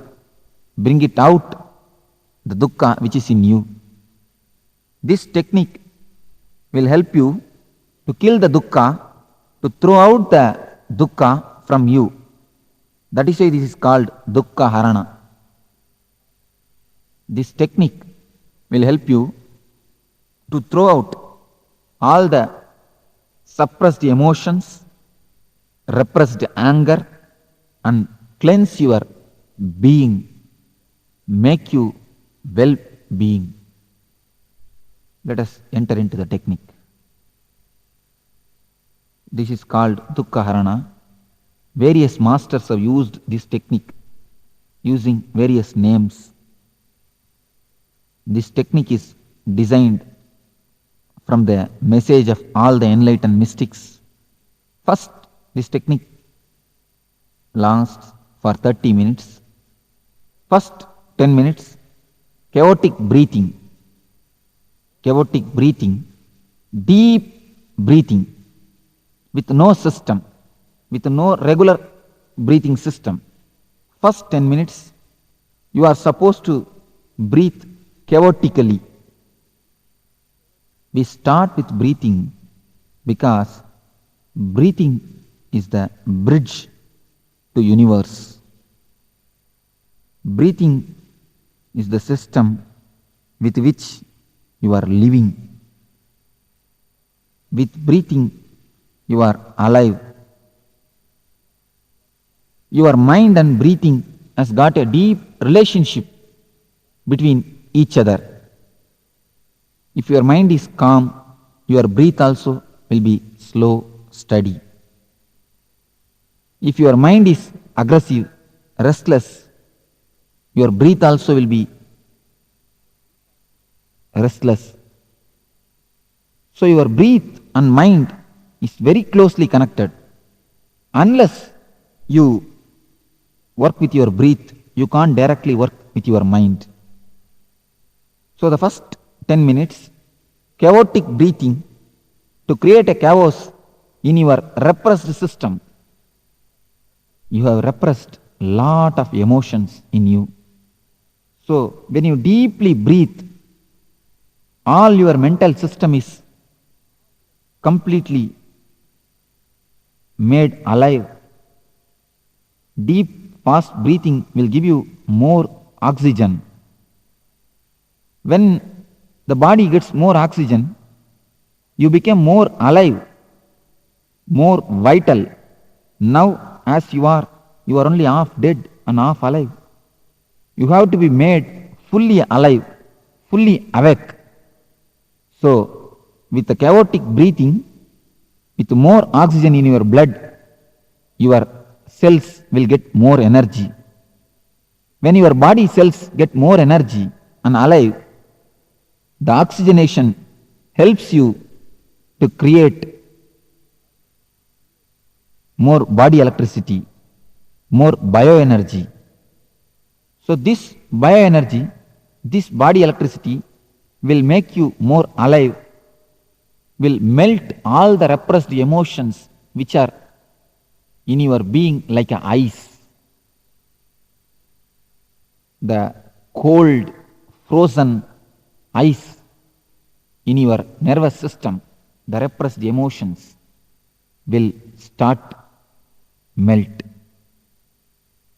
bring it out, the dukkha which is in you. This technique will help you to kill the dukkha, to throw out the dukkha from you. That is why this is called dukkha harana. This technique will help you to throw out all the suppressed emotions, repressed anger, and cleanse your being, make you well-being. Let us enter into the technique. This is called dukkha harana. Various masters have used this technique using various names. This technique is designed from the message of all the enlightened mystics. First, this technique lasts for 30 minutes. First 10 minutes, chaotic breathing, deep breathing, with no system, with no regular breathing system. First 10 minutes, you are supposed to breathe chaotically. We start with breathing because breathing is the bridge to universe. Breathing is the system with which you are living. With breathing, you are alive. Your mind and breathing has got a deep relationship between each other. If your mind is calm, your breath also will be slow, steady. If your mind is aggressive, restless, your breath also will be restless. So your breath and mind is very closely connected. Unless you work with your breath, you can't directly work with your mind. So the first 10 minutes, chaotic breathing to create a chaos in your repressed system. You have repressed a lot of emotions in you. So when you deeply breathe, all your mental system is completely made alive. Deep, fast breathing will give you more oxygen. When the body gets more oxygen, you become more alive, more vital. Now, as you are only half dead and half alive. You have to be made fully alive, fully awake. So, with the chaotic breathing, with more oxygen in your blood, your cells will get more energy. When your body cells get more energy and alive, the oxygenation helps you to create more body electricity, more bioenergy. So this bioenergy, this body electricity will make you more alive, will melt all the repressed emotions which are in your being like a ice. The cold, frozen ice in your nervous system, the repressed emotions will start melt.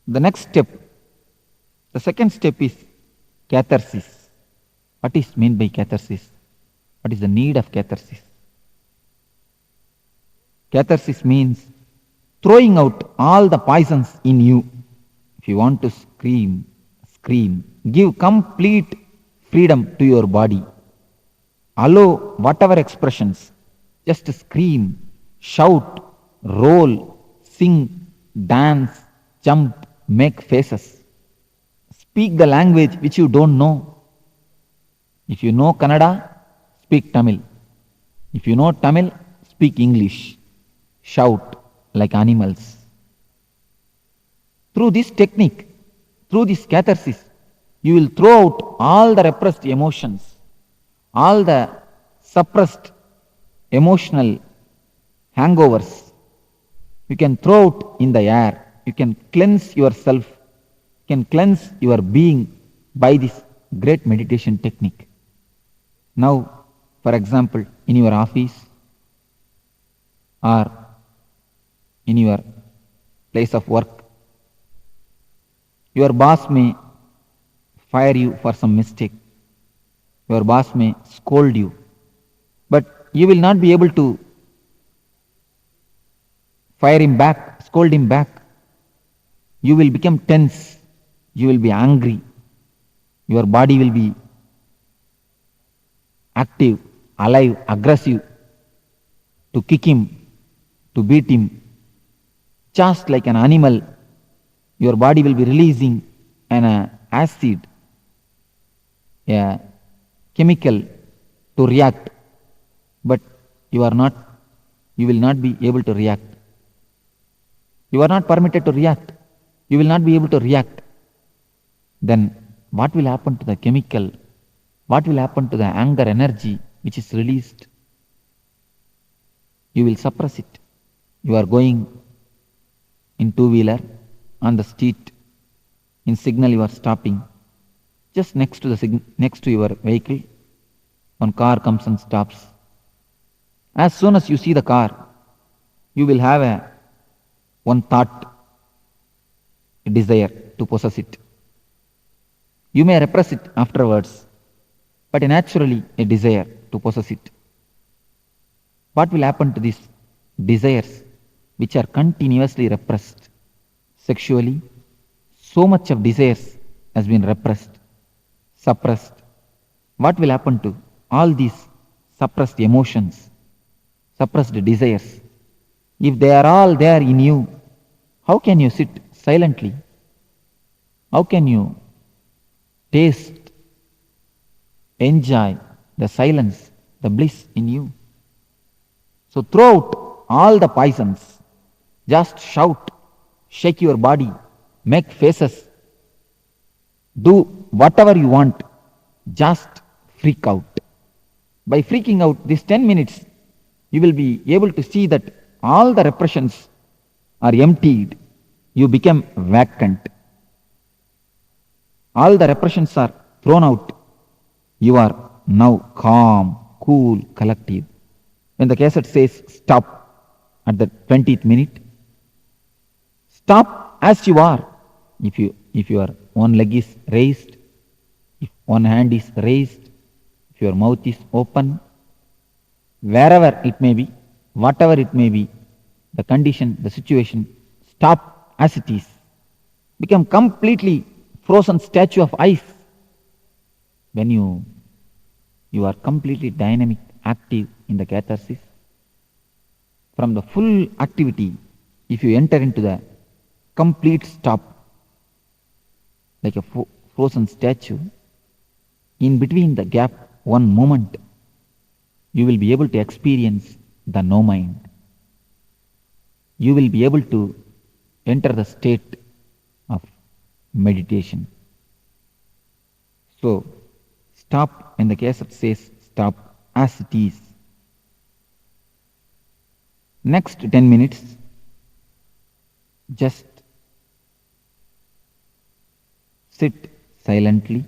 The next step, the second step is catharsis. What is meant by catharsis? What is the need of catharsis? Catharsis means throwing out all the poisons in you. If you want to scream, scream. Give complete freedom to your body. Allow whatever expressions. Just scream, shout, roll, sing, dance, jump, make faces. Speak the language which you don't know. If you know Kannada, speak Tamil. If you know Tamil, speak English. Shout like animals. Through this technique, through this catharsis, you will throw out all the repressed emotions, all the suppressed emotional hangovers. You can throw out in the air. You can cleanse yourself. You can cleanse your being by this great meditation technique. Now, for example, in your office or in your place of work, your boss may fire you for some mistake. Your boss may scold you. But you will not be able to fire him back, scold him back. You will become tense. You will be angry. Your body will be active, alive, aggressive to kick him, to beat him. Just like an animal, your body will be releasing an acid, a chemical to react, but you will not be able to react. You are not permitted to react. You will not be able to react. Then what will happen to the chemical? What will happen to the anger energy which is released? You will suppress it. You are going in two-wheeler on the street. In signal you are stopping. Just next to your vehicle, one car comes and stops. As soon as you see the car, you will have one thought, a desire to possess it. You may repress it afterwards, but naturally a desire to possess it. What will happen to these desires which are continuously repressed? Sexually, so much of desires has been repressed, suppressed. What will happen to all these suppressed emotions, suppressed desires? If they are all there in you, how can you sit silently? How can you taste, enjoy the silence, the bliss in you? So throw out all the poisons. Just shout, shake your body, make faces. Do whatever you want. Just freak out. By freaking out these 10 minutes, you will be able to see that all the repressions are emptied. You become vacant. All the repressions are thrown out. You are now calm, cool, collective. When the cassette says stop at the 20th minute, stop as you are. If your one leg is raised, if one hand is raised, if your mouth is open, wherever it may be, whatever it may be, the condition, the situation, stop as it is. Become completely frozen statue of ice. When you are completely dynamic, active in the catharsis, from the full activity, if you enter into the complete stop, like a frozen statue, in between the gap, one moment, you will be able to experience the no mind. You will be able to enter the state of meditation. So, stop when the cassette says stop as it is. Next 10 minutes, just sit silently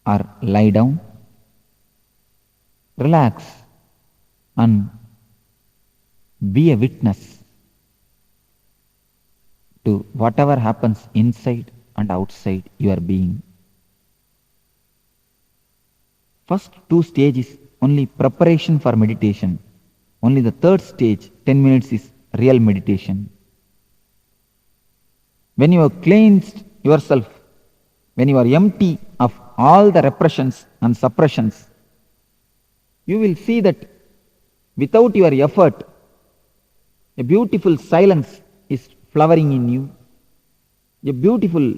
or lie down, relax and be a witness to whatever happens inside and outside your being. First two stages only preparation for meditation. Only the third stage, 10 minutes, is real meditation. When you have cleansed yourself, when you are empty of all the repressions and suppressions, you will see that without your effort, a beautiful silence is flowering in you. A beautiful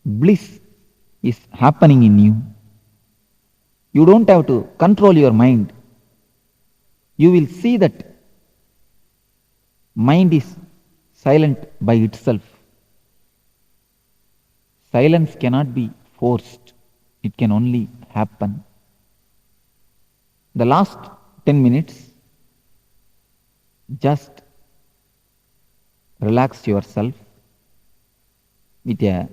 bliss is happening in you. You don't have to control your mind. You will see that mind is silent by itself. Silence cannot be forced. It can only happen. The last 10 minutes, just relax yourself with a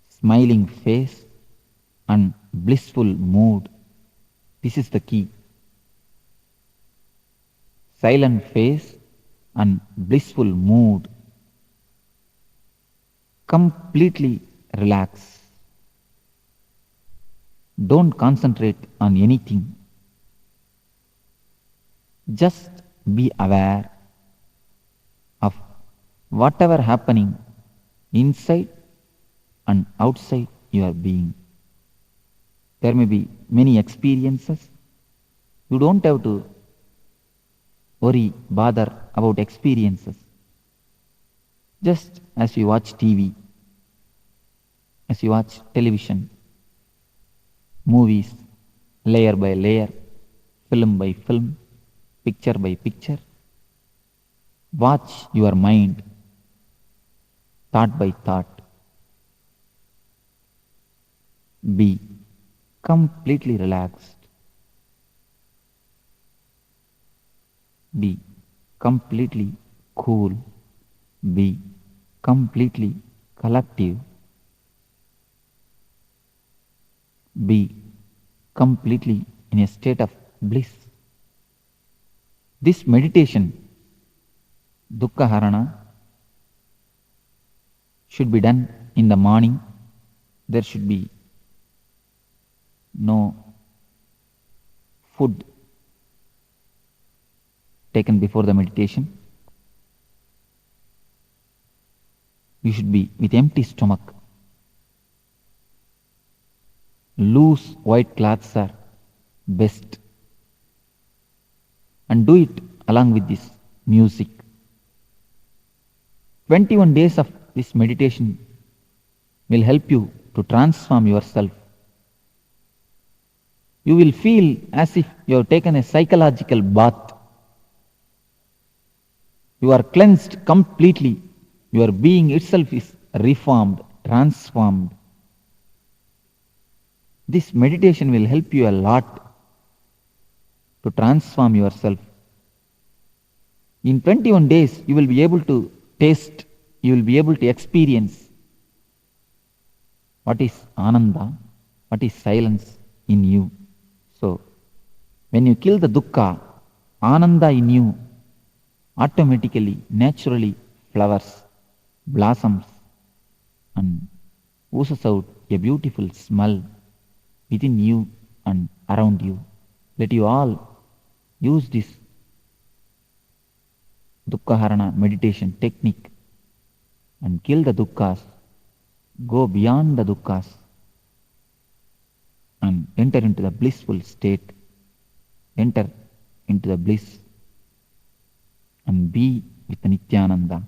smiling face and blissful mood. This is the key. Silent face and blissful mood. Completely relax. Don't concentrate on anything. Just be aware of whatever happening inside and outside your being. There may be many experiences. You don't have to worry, bother about experiences. Just as you watch TV, as you watch television, movies, layer by layer, film by film, picture by picture, watch your mind, thought by thought. Be completely relaxed. Be completely cool. Be completely collective. Be completely in a state of bliss. This meditation, Dukkha Harana, should be done in the morning. There should be no food taken before the meditation. You should be with empty stomach. Loose white cloths are best. And do it along with this music. 21 days of this meditation will help you to transform yourself. You will feel as if you have taken a psychological bath. You are cleansed completely. Your being itself is reformed, transformed. This meditation will help you a lot to transform yourself. In 21 days, you will be able to taste, you will be able to experience what is Ananda, what is silence in you. So, when you kill the dukkha, Ananda in you automatically, naturally flowers, blossoms and oozes out a beautiful smell within you and around you. Let you all use this Dukkhaharana meditation technique and kill the dukkhas, go beyond the dukkhas and enter into the blissful state, enter into the bliss and be with Nithyananda.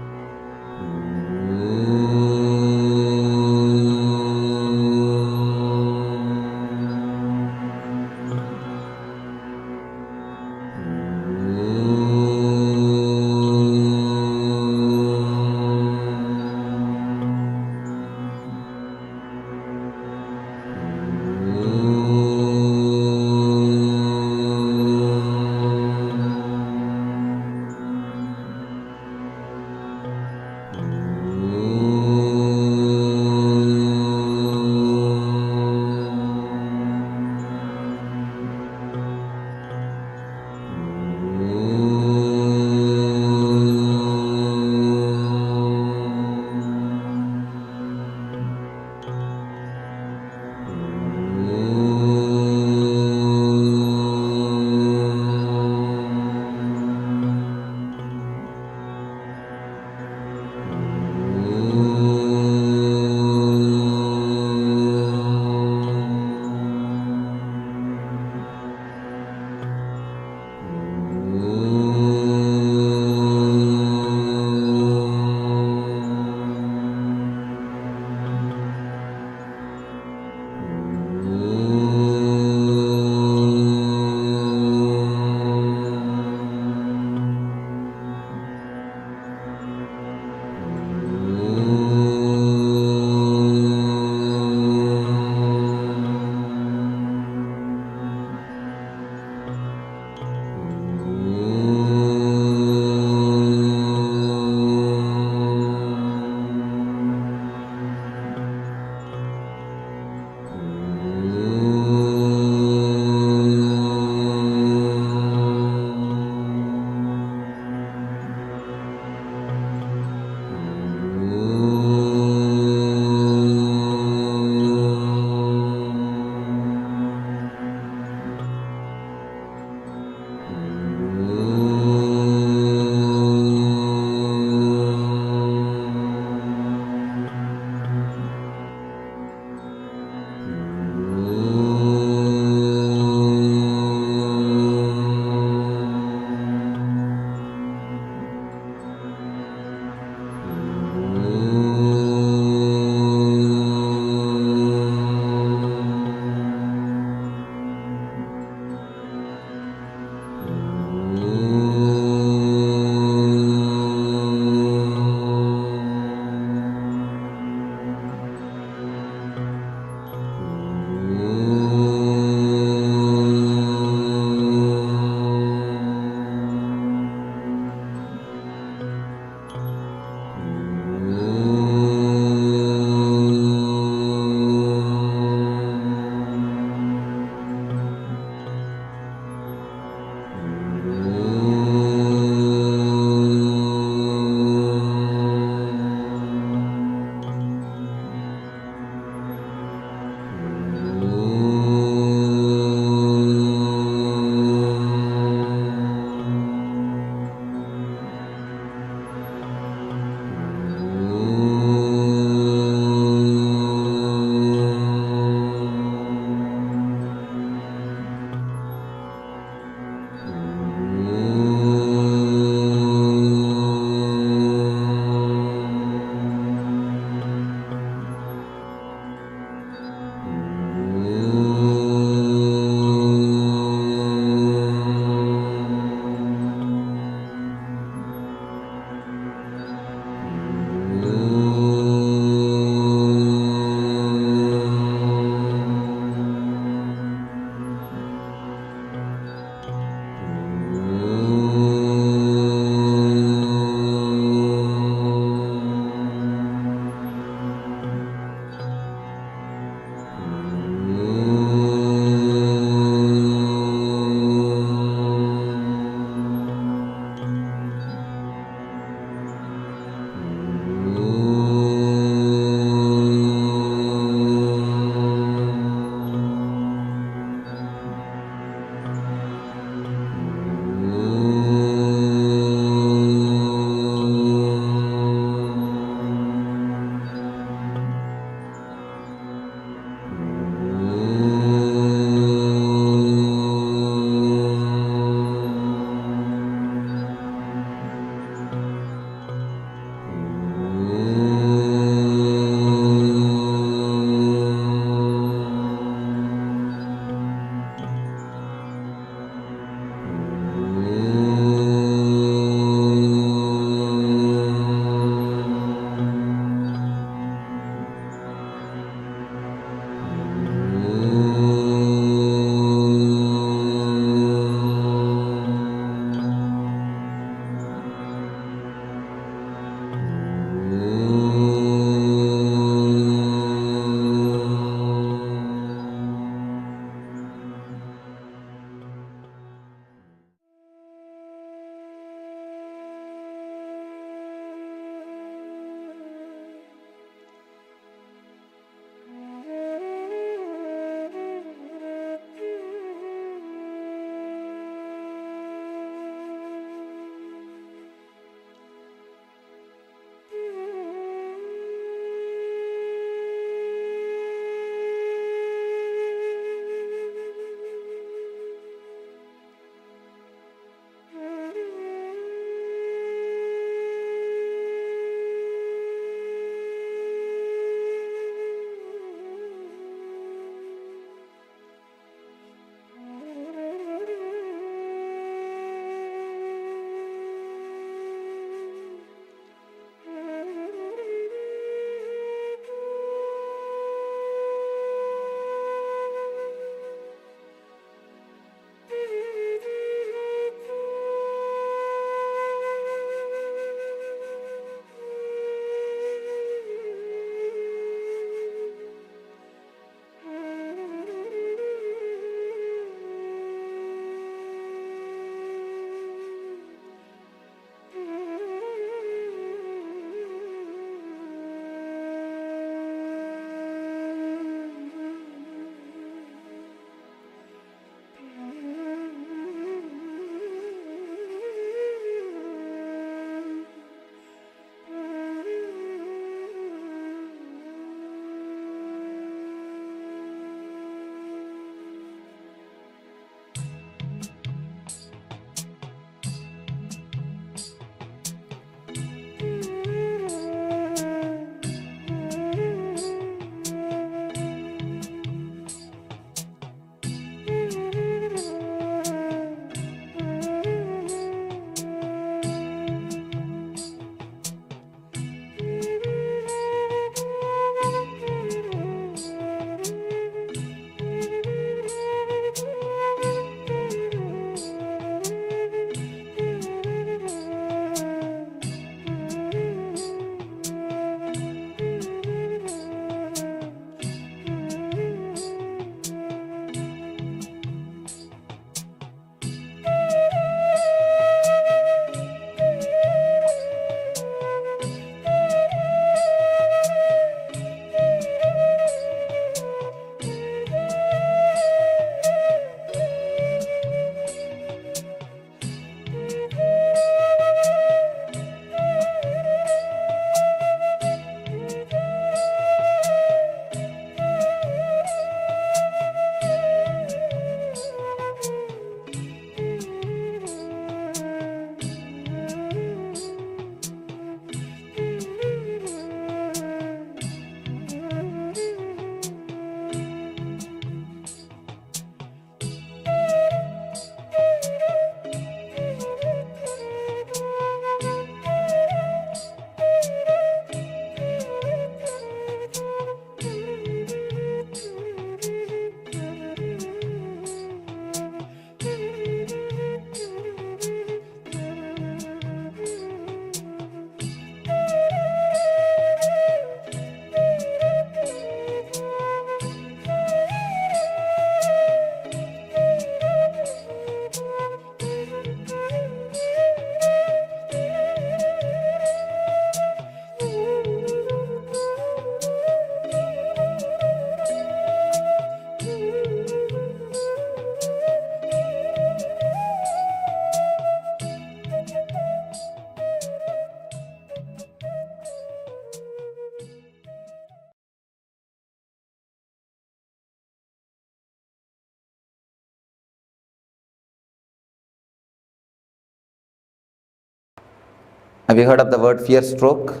Have you heard of the word fear stroke?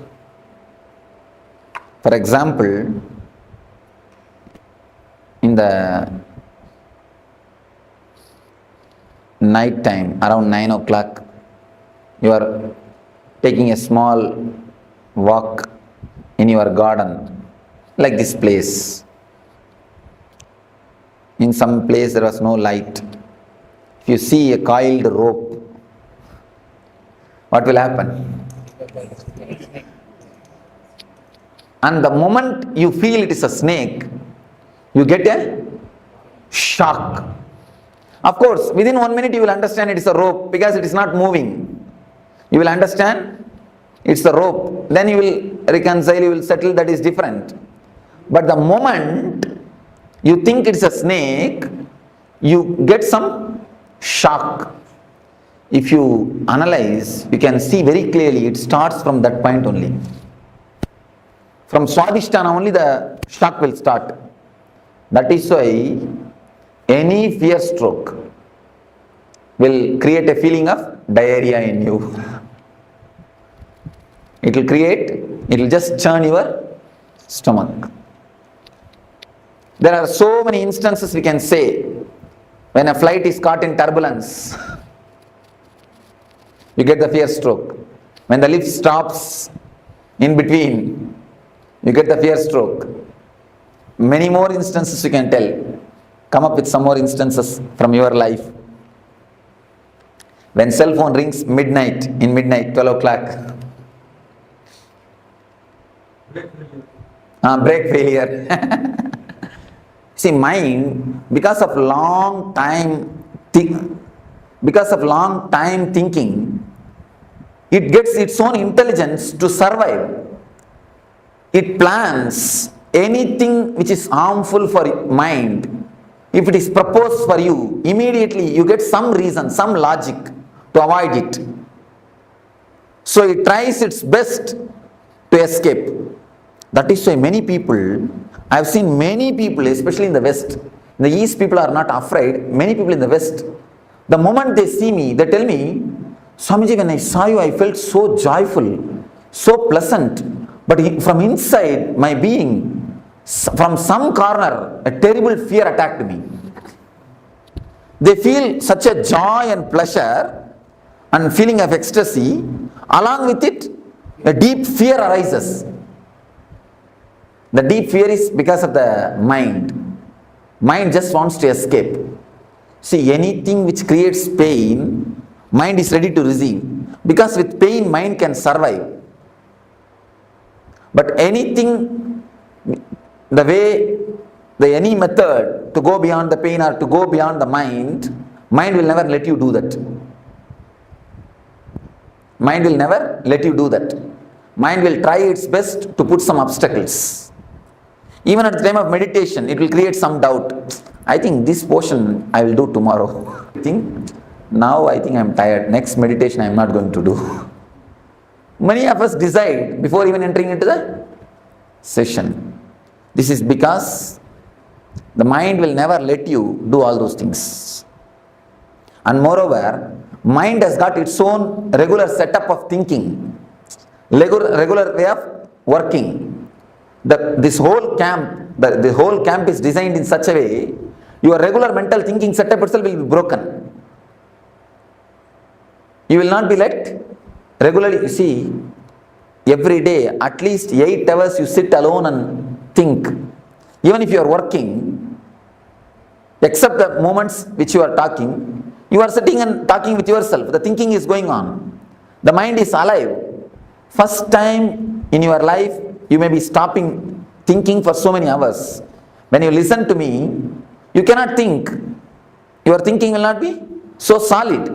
For example, in the night time, around 9 o'clock, you are taking a small walk in your garden, like this place. In some place there was no light. If you see a coiled rope, what will happen? And the moment you feel it is a snake, you get a shock. Of course, within 1 minute you will understand it is a rope because it is not moving. You will understand it's a rope. Then you will reconcile, you will settle, that is different. But the moment you think it's a snake, you get some shock. If you analyze, you can see very clearly it starts from that point only. From Swadhisthana only the shock will start. That is why any fear stroke will create a feeling of diarrhea in you. It will just churn your stomach. There are so many instances we can say when a flight is caught in turbulence, you get the fear stroke. When the lift stops in between, you get the fear stroke. Many more instances you can tell. Come up with some more instances from your life. When cell phone rings midnight, 12 o'clock. Brake failure. See, mind, because of long time thinking, it gets its own intelligence to survive. It plans anything which is harmful for mind. If it is proposed for you, immediately you get some reason, some logic to avoid it. So it tries its best to escape. That is why many people, I have seen many people, especially in the West, in the East people are not afraid, many people in the West, the moment they see me, they tell me, Swamiji, when I saw you, I felt so joyful, so pleasant, but from inside my being, from some corner, a terrible fear attacked me. They feel such a joy and pleasure and feeling of ecstasy, along with it, a deep fear arises. The deep fear is because of the mind. Mind just wants to escape. See, anything which creates pain, mind is ready to receive. Because with pain, mind can survive. But anything, any method to go beyond the pain or to go beyond the mind will never let you do that. Mind will never let you do that. Mind will try its best to put some obstacles. Even at the time of meditation, it will create some doubt. I think this portion I will do tomorrow. Now I think I am tired. Next meditation I am not going to do. Many of us decide before even entering into the session. This is because the mind will never let you do all those things. And moreover, mind has got its own regular setup of thinking, regular way of working. This whole camp, the whole camp is designed in such a way, your regular mental thinking setup itself will be broken. You will not be let regularly, you see, every day, at least 8 hours you sit alone and think. Even if you are working, except the moments which you are talking, you are sitting and talking with yourself. The thinking is going on. The mind is alive. First time in your life, you may be stopping thinking for so many hours. When you listen to me, you cannot think. Your thinking will not be so solid.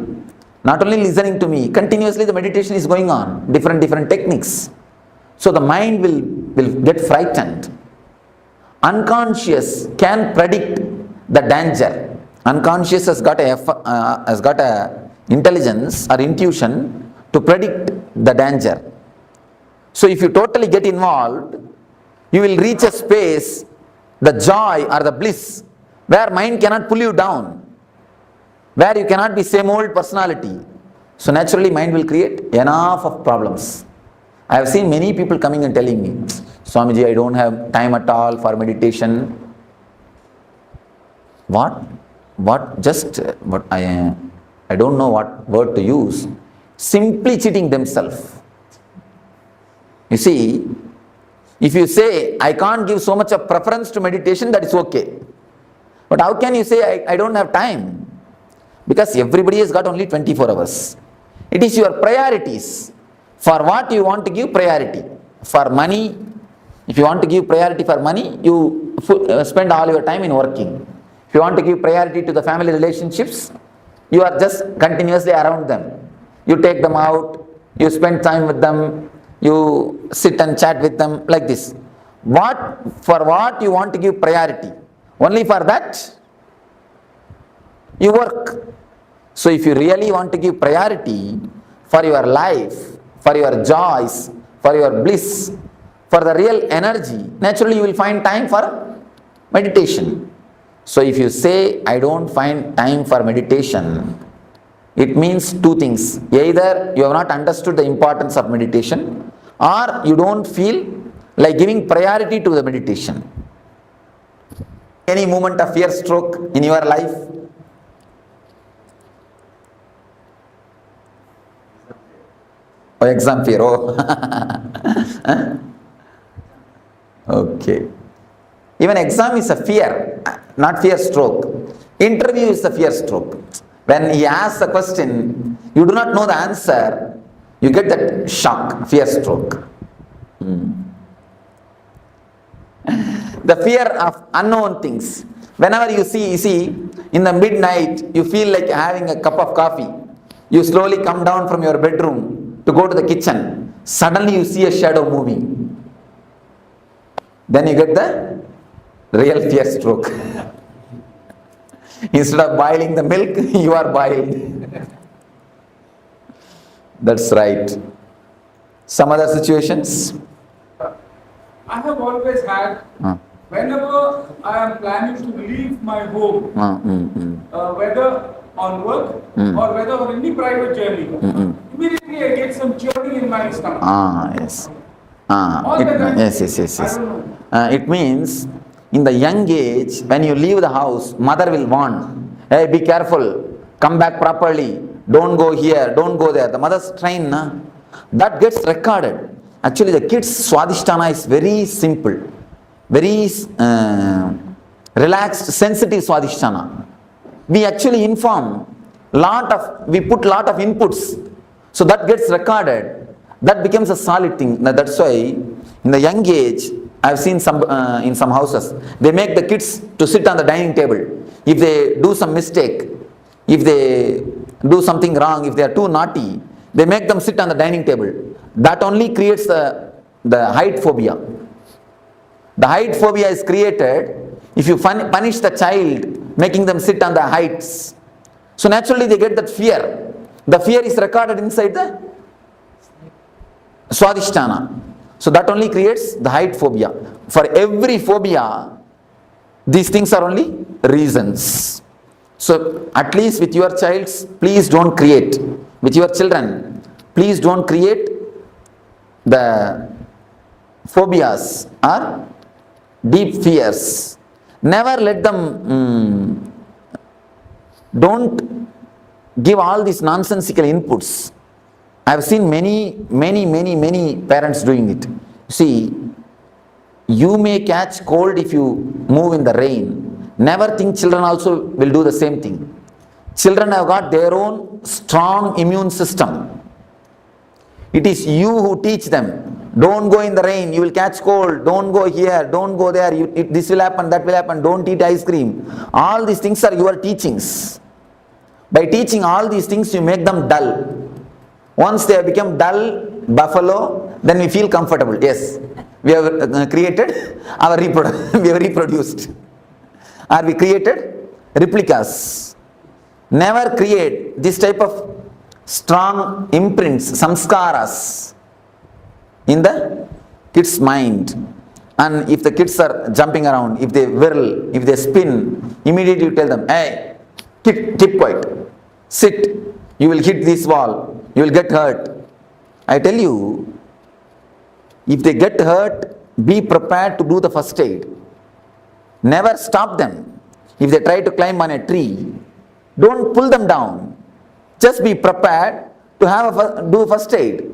Not only listening to me, continuously the meditation is going on. Different techniques. So the mind will get frightened. Unconscious can predict the danger. Unconscious has got a intelligence or intuition to predict the danger. So if you totally get involved, you will reach a space, the joy or the bliss, where mind cannot pull you down, where you cannot be same old personality. So naturally mind will create enough of problems. I have seen many people coming and telling me, Swamiji, I don't have time at all for meditation. What? I don't know what word to use. Simply cheating themselves. You see, if you say, I can't give so much of preference to meditation, that is okay. But how can you say, I don't have time? Because everybody has got only 24 hours. It is your priorities. For what you want to give priority. For money, if you want to give priority for money, you spend all your time in working. If you want to give priority to the family relationships, you are just continuously around them. You take them out, you spend time with them, you sit and chat with them, like this. For what you want to give priority? Only for that, you work. So if you really want to give priority for your life, for your joys, for your bliss, for the real energy, naturally you will find time for meditation. So if you say, I don't find time for meditation, it means two things. Either you have not understood the importance of meditation, or you don't feel like giving priority to the meditation. Any moment of fear stroke in your life? Oh, exam fear. Oh. Okay. Even exam is a fear, not fear stroke. Interview is the fear stroke. When he asks a question, you do not know the answer, you get that shock, fear stroke. The fear of unknown things. Whenever you see, in the midnight, you feel like having a cup of coffee. You slowly come down from your bedroom to go to the kitchen. Suddenly you see a shadow moving. Then you get the real fear stroke. Instead of boiling the milk, you are boiled. That's right. Some other situations? I have always had, whenever I am planning to leave my home, whether on work or whether on any private journey, immediately I get some churning in my stomach. Yes. Yes. It means in the young age, when you leave the house, mother will warn, hey, be careful, come back properly, don't go here, don't go there. The mother's train, that gets recorded. Actually, the kids' Swadhisthana is very simple, very relaxed, sensitive Swadhisthana. We actually we put lot of inputs, so that gets recorded. That becomes a solid thing. That's why in the young age, I've seen in some houses, they make the kids to sit on the dining table. If they do some mistake, if they do something wrong, if they are too naughty, they make them sit on the dining table. That only creates the height phobia. The height phobia is created if you punish the child, making them sit on the heights. So naturally they get that fear. The fear is recorded inside the Swadhisthana. So that only creates the height phobia. For every phobia, these things are only reasons. So at least with your child, please don't create. With your children, please don't create the phobias or deep fears. Never let them, don't give all these nonsensical inputs. I have seen many parents doing it. See, you may catch cold if you move in the rain. Never think children also will do the same thing. Children have got their own strong immune system. It is you who teach them. Don't go in the rain, you will catch cold. Don't go here, don't go there. This will happen, that will happen. Don't eat ice cream. All these things are your teachings. By teaching all these things, you make them dull. Once they have become dull, buffalo, then we feel comfortable. Yes, we have created our we have reproduced. Or we created replicas. Never create this type of strong imprints, samskaras in the kids' mind. And if the kids are jumping around, if they whirl, if they spin, immediately you tell them, hey, keep quiet, sit. you will hit this wall, you will get hurt. I tell you, if they get hurt, be prepared to do the first aid. Never stop them. If they try to climb on a tree, don't pull them down. Just be prepared to do first aid.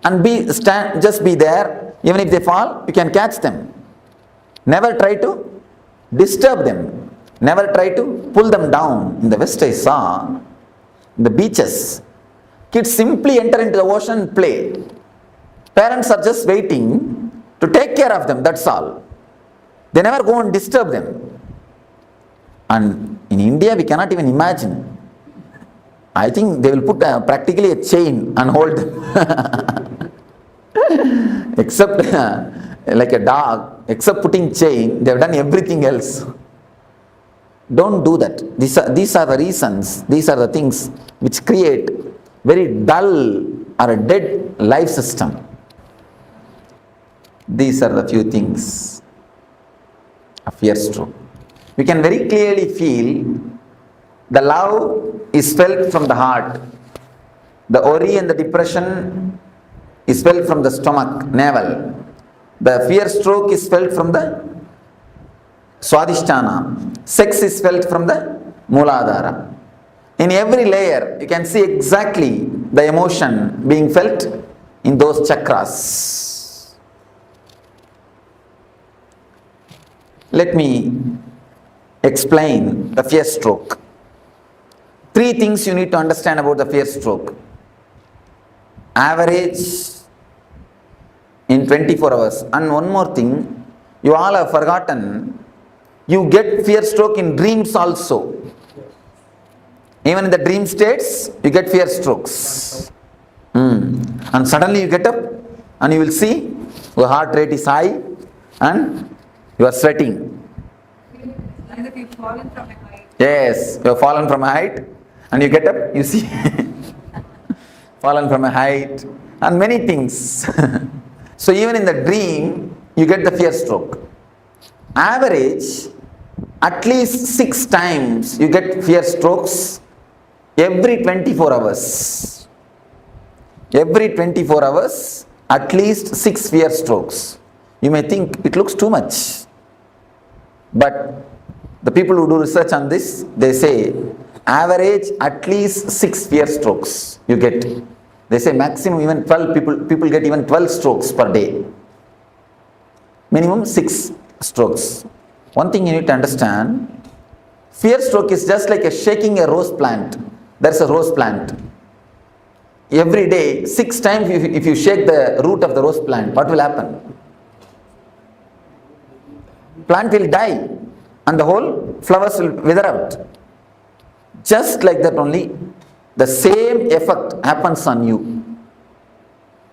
And just be there. Even if they fall, you can catch them. Never try to disturb them. Never try to pull them down. In the West, I saw in the beaches, kids simply enter into the ocean and play. Parents are just waiting to take care of them, that's all. They never go and disturb them. And in India, we cannot even imagine. I think they will put practically a chain and hold them. Except like a dog, except putting chain, they have done everything else. Don't do that. These are the reasons, these are the things which create very dull or a dead life system. These are the few things of fear stroke. We can very clearly feel the love is felt from the heart. The worry and the depression is felt from the stomach, navel. The fear stroke is felt from the Swadhisthana. Sex is felt from the Mooladhara. In every layer, you can see exactly the emotion being felt in those chakras. Let me explain the fear stroke. 3 things you need to understand about the fear stroke. Average in 24 hours. And one more thing, you all have forgotten, you get fear stroke in dreams also. Even in the dream states, you get fear strokes. And suddenly you get up and you will see your heart rate is high and you are sweating. Yes, you have fallen from a height and you get up, you see fallen from a height and many things. So even in the dream, you get the fear stroke. Average, at least 6 times you get fear strokes every 24 hours. Every 24 hours, at least 6 fear strokes. You may think it looks too much. But the people who do research on this, they say average at least 6 fear strokes you get. They say maximum even 12 people get even 12 strokes per day. Minimum 6 strokes. One thing you need to understand, fear stroke is just like shaking a rose plant. There's a rose plant. Every day, 6 times if you shake the root of the rose plant, what will happen? Plant will die and the whole flowers will wither out. Just like that only, the same effect happens on you.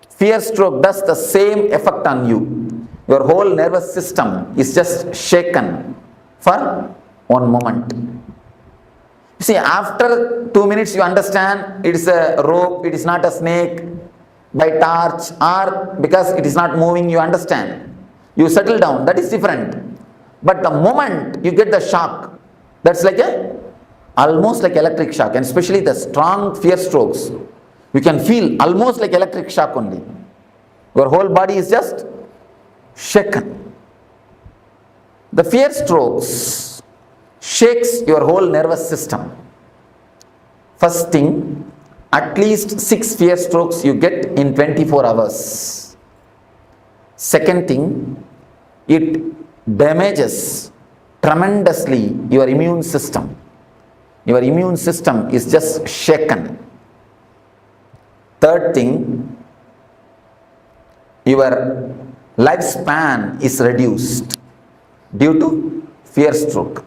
Fear stroke does the same effect on you. Your whole nervous system is just shaken for one moment. You see, after 2 minutes you understand it is a rope, it is not a snake, by torch, or because it is not moving, you understand. You settle down, that is different. But the moment you get the shock, that's like almost like electric shock, and especially the strong fear strokes, you can feel almost like electric shock only. Your whole body is just shaken. The fear strokes shakes your whole nervous system. First thing, at least 6 fear strokes you get in 24 hours. Second thing, it damages tremendously your immune system. Your immune system is just shaken. Third thing, your lifespan is reduced due to fear stroke.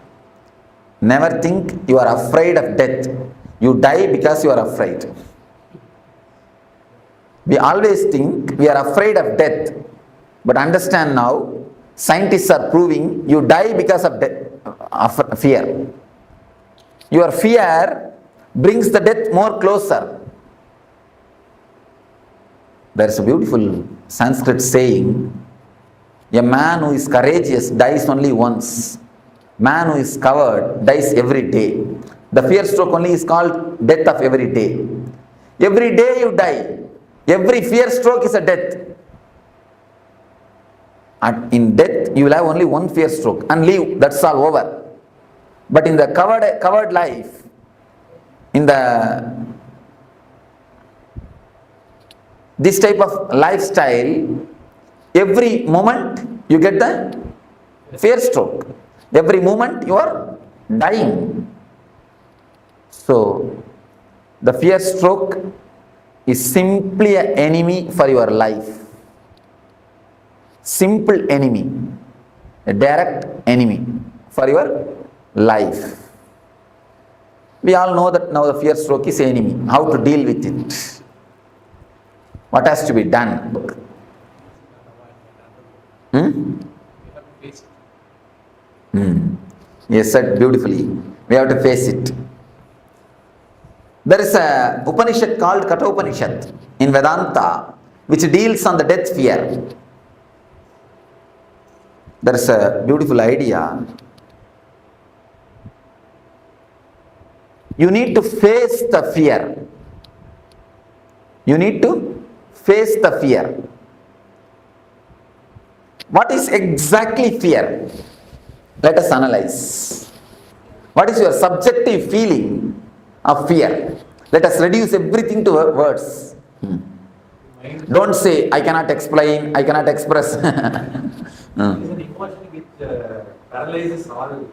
Never think you are afraid of death. You die because you are afraid. We always think we are afraid of death. But understand now, scientists are proving you die because of death, of fear. Your fear brings the death more closer. There is a beautiful Sanskrit saying, a man who is courageous dies only once. Man who is coward dies every day. The fear stroke only is called death of every day. Every day you die. Every fear stroke is a death. And in death, you will have only one fear stroke and leave. That's all over. But in the covered life, in this type of lifestyle, every moment you get the fear stroke. Every moment you are dying. So, the fear stroke is simply an enemy for your life. Simple enemy. A direct enemy for your life. We all know that now the fear stroke is enemy. How to deal with it? What has to be done? Yes, said beautifully. We have to face it. There is a Upanishad called Katha Upanishad in Vedanta which deals on the death fear. There is a beautiful idea. You need to face the fear. You need to face the fear. What is exactly fear? Let us analyze. What is your subjective feeling of fear? Let us reduce everything to words. Don't say, I cannot explain, I cannot express. It is an emotion which paralyzes all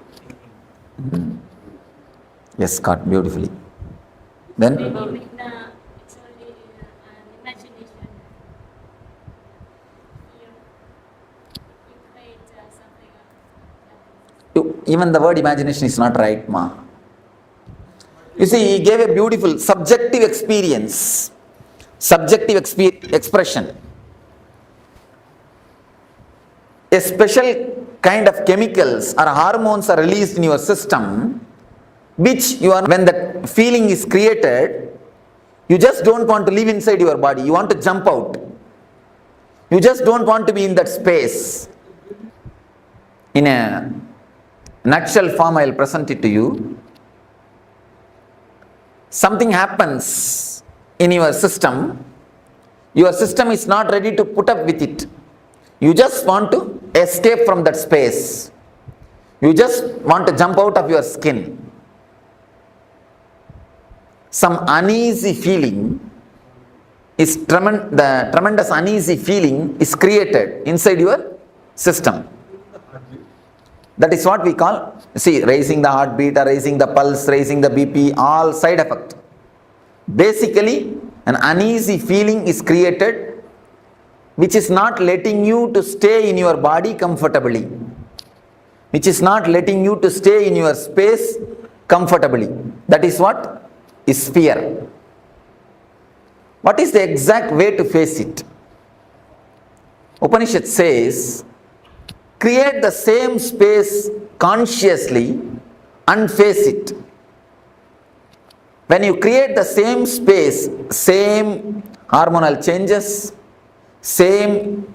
thinking. Yes, Scott, beautifully. Then? It's only an imagination. You create something. Even the word imagination is not right, ma. You see, he gave a beautiful subjective experience, subjective expression. A special kind of chemicals or hormones are released in your system, which you are, when that feeling is created, you just don't want to live inside your body. You want to jump out. You just don't want to be in that space. In a nutshell form, I will present it to you. Something happens in your system is not ready to put up with it. You just want to escape from that space. You just want to jump out of your skin. Some uneasy feeling is the tremendous uneasy feeling is created inside your system. That is what we call, see, raising the heartbeat or raising the pulse, raising the BP, all side effect. Basically, an uneasy feeling is created which is not letting you to stay in your body comfortably, which is not letting you to stay in your space comfortably. That is what is fear. What is the exact way to face it? Upanishad says, create the same space consciously and face it. When you create the same space, same hormonal changes, same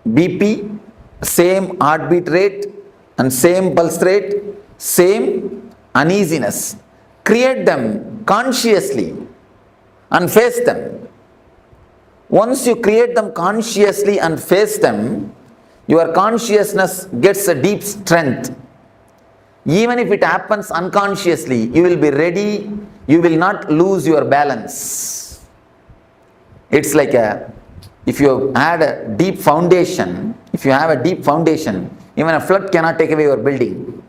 BP, same heartbeat rate and same pulse rate, same uneasiness, create them consciously and face them. Once you create them consciously and face them, your consciousness gets a deep strength. Even if it happens unconsciously, you will be ready, you will not lose your balance. It's like if you had a deep foundation, even a flood cannot take away your building.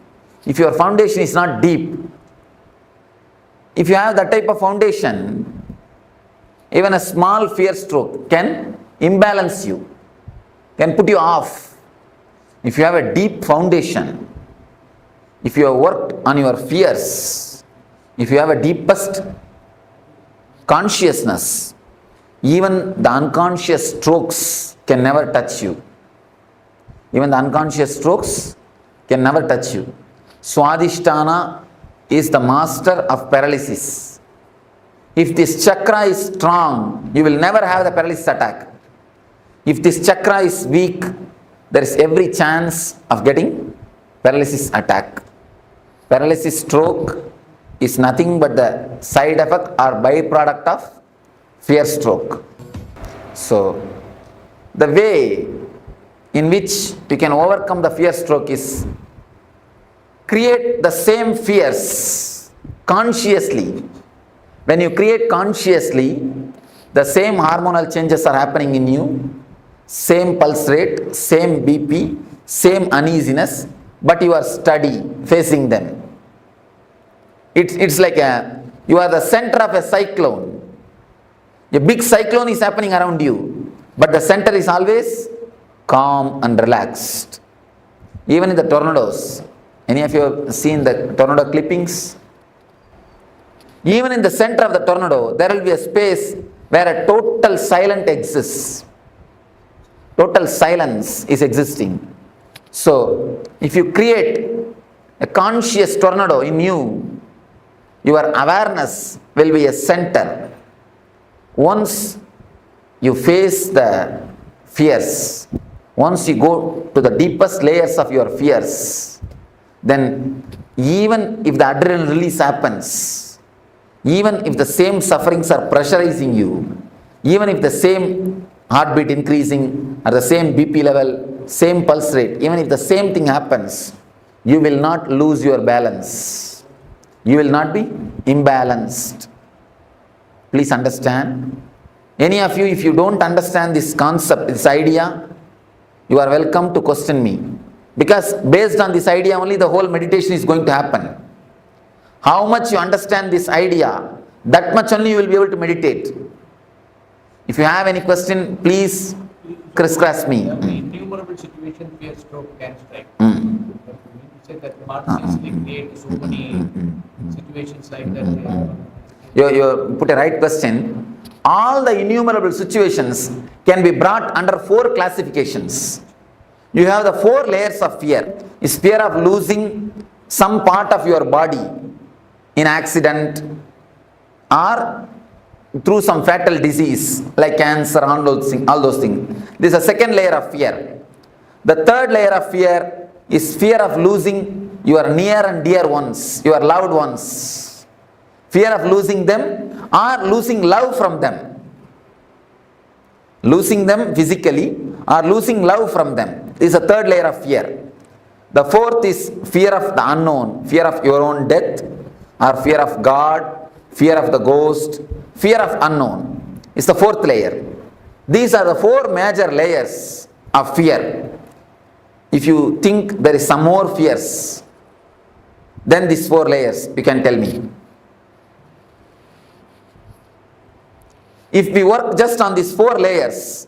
If your foundation is not deep, if you have that type of foundation, even a small fear stroke can imbalance you, can put you off. If you have a deep foundation, if you have worked on your fears, if you have a deepest consciousness, even the unconscious strokes can never touch you. Even the unconscious strokes can never touch you. Swadhisthana is the master of paralysis. If this chakra is strong, you will never have the paralysis attack. If this chakra is weak, there is every chance of getting paralysis attack. Paralysis stroke is nothing but the side effect or byproduct of fear stroke. So, the way in which we can overcome the fear stroke is create the same fears consciously. When you create consciously, the same hormonal changes are happening in you, same pulse rate, same BP, same uneasiness, but you are steady facing them. It's like you are the center of a cyclone. A big cyclone is happening around you, but the center is always calm and relaxed. Even in the tornadoes, any of you have seen the tornado clippings? Even in the center of the tornado, there will be a space where a total silence exists. Total silence is existing. So, if you create a conscious tornado in you, your awareness will be a center. Once you face the fears, once you go to the deepest layers of your fears, then even if the adrenaline release happens, even if the same sufferings are pressurizing you, even if the same heartbeat increasing or the same BP level, same pulse rate, even if the same thing happens, you will not lose your balance. You will not be imbalanced. Please understand. Any of you, if you don't understand this concept, this idea, you are welcome to question me. Because based on this idea only the whole meditation is going to happen. How much you understand this idea, that much only you will be able to meditate. If you have any question, please crisscross me. The innumerable situation fear stroke can strike. You said that consciously create so many situations like that. You put a right question. All the innumerable situations can be brought under 4 classifications. You have the 4 layers of fear. Is fear of losing some part of your body in accident or through some fatal disease like cancer, all those things. This is a second layer of fear. The third layer of fear is fear of losing your near and dear ones, your loved ones. Fear of losing them or losing love from them. Losing them physically or losing love from them. This is a third layer of fear. The fourth is fear of the unknown, fear of your own death or fear of God, fear of the ghost, fear of unknown. It's the fourth layer. These are the 4 major layers of fear. If you think there is some more fears, then these 4 layers, you can tell me. If we work just on these 4 layers,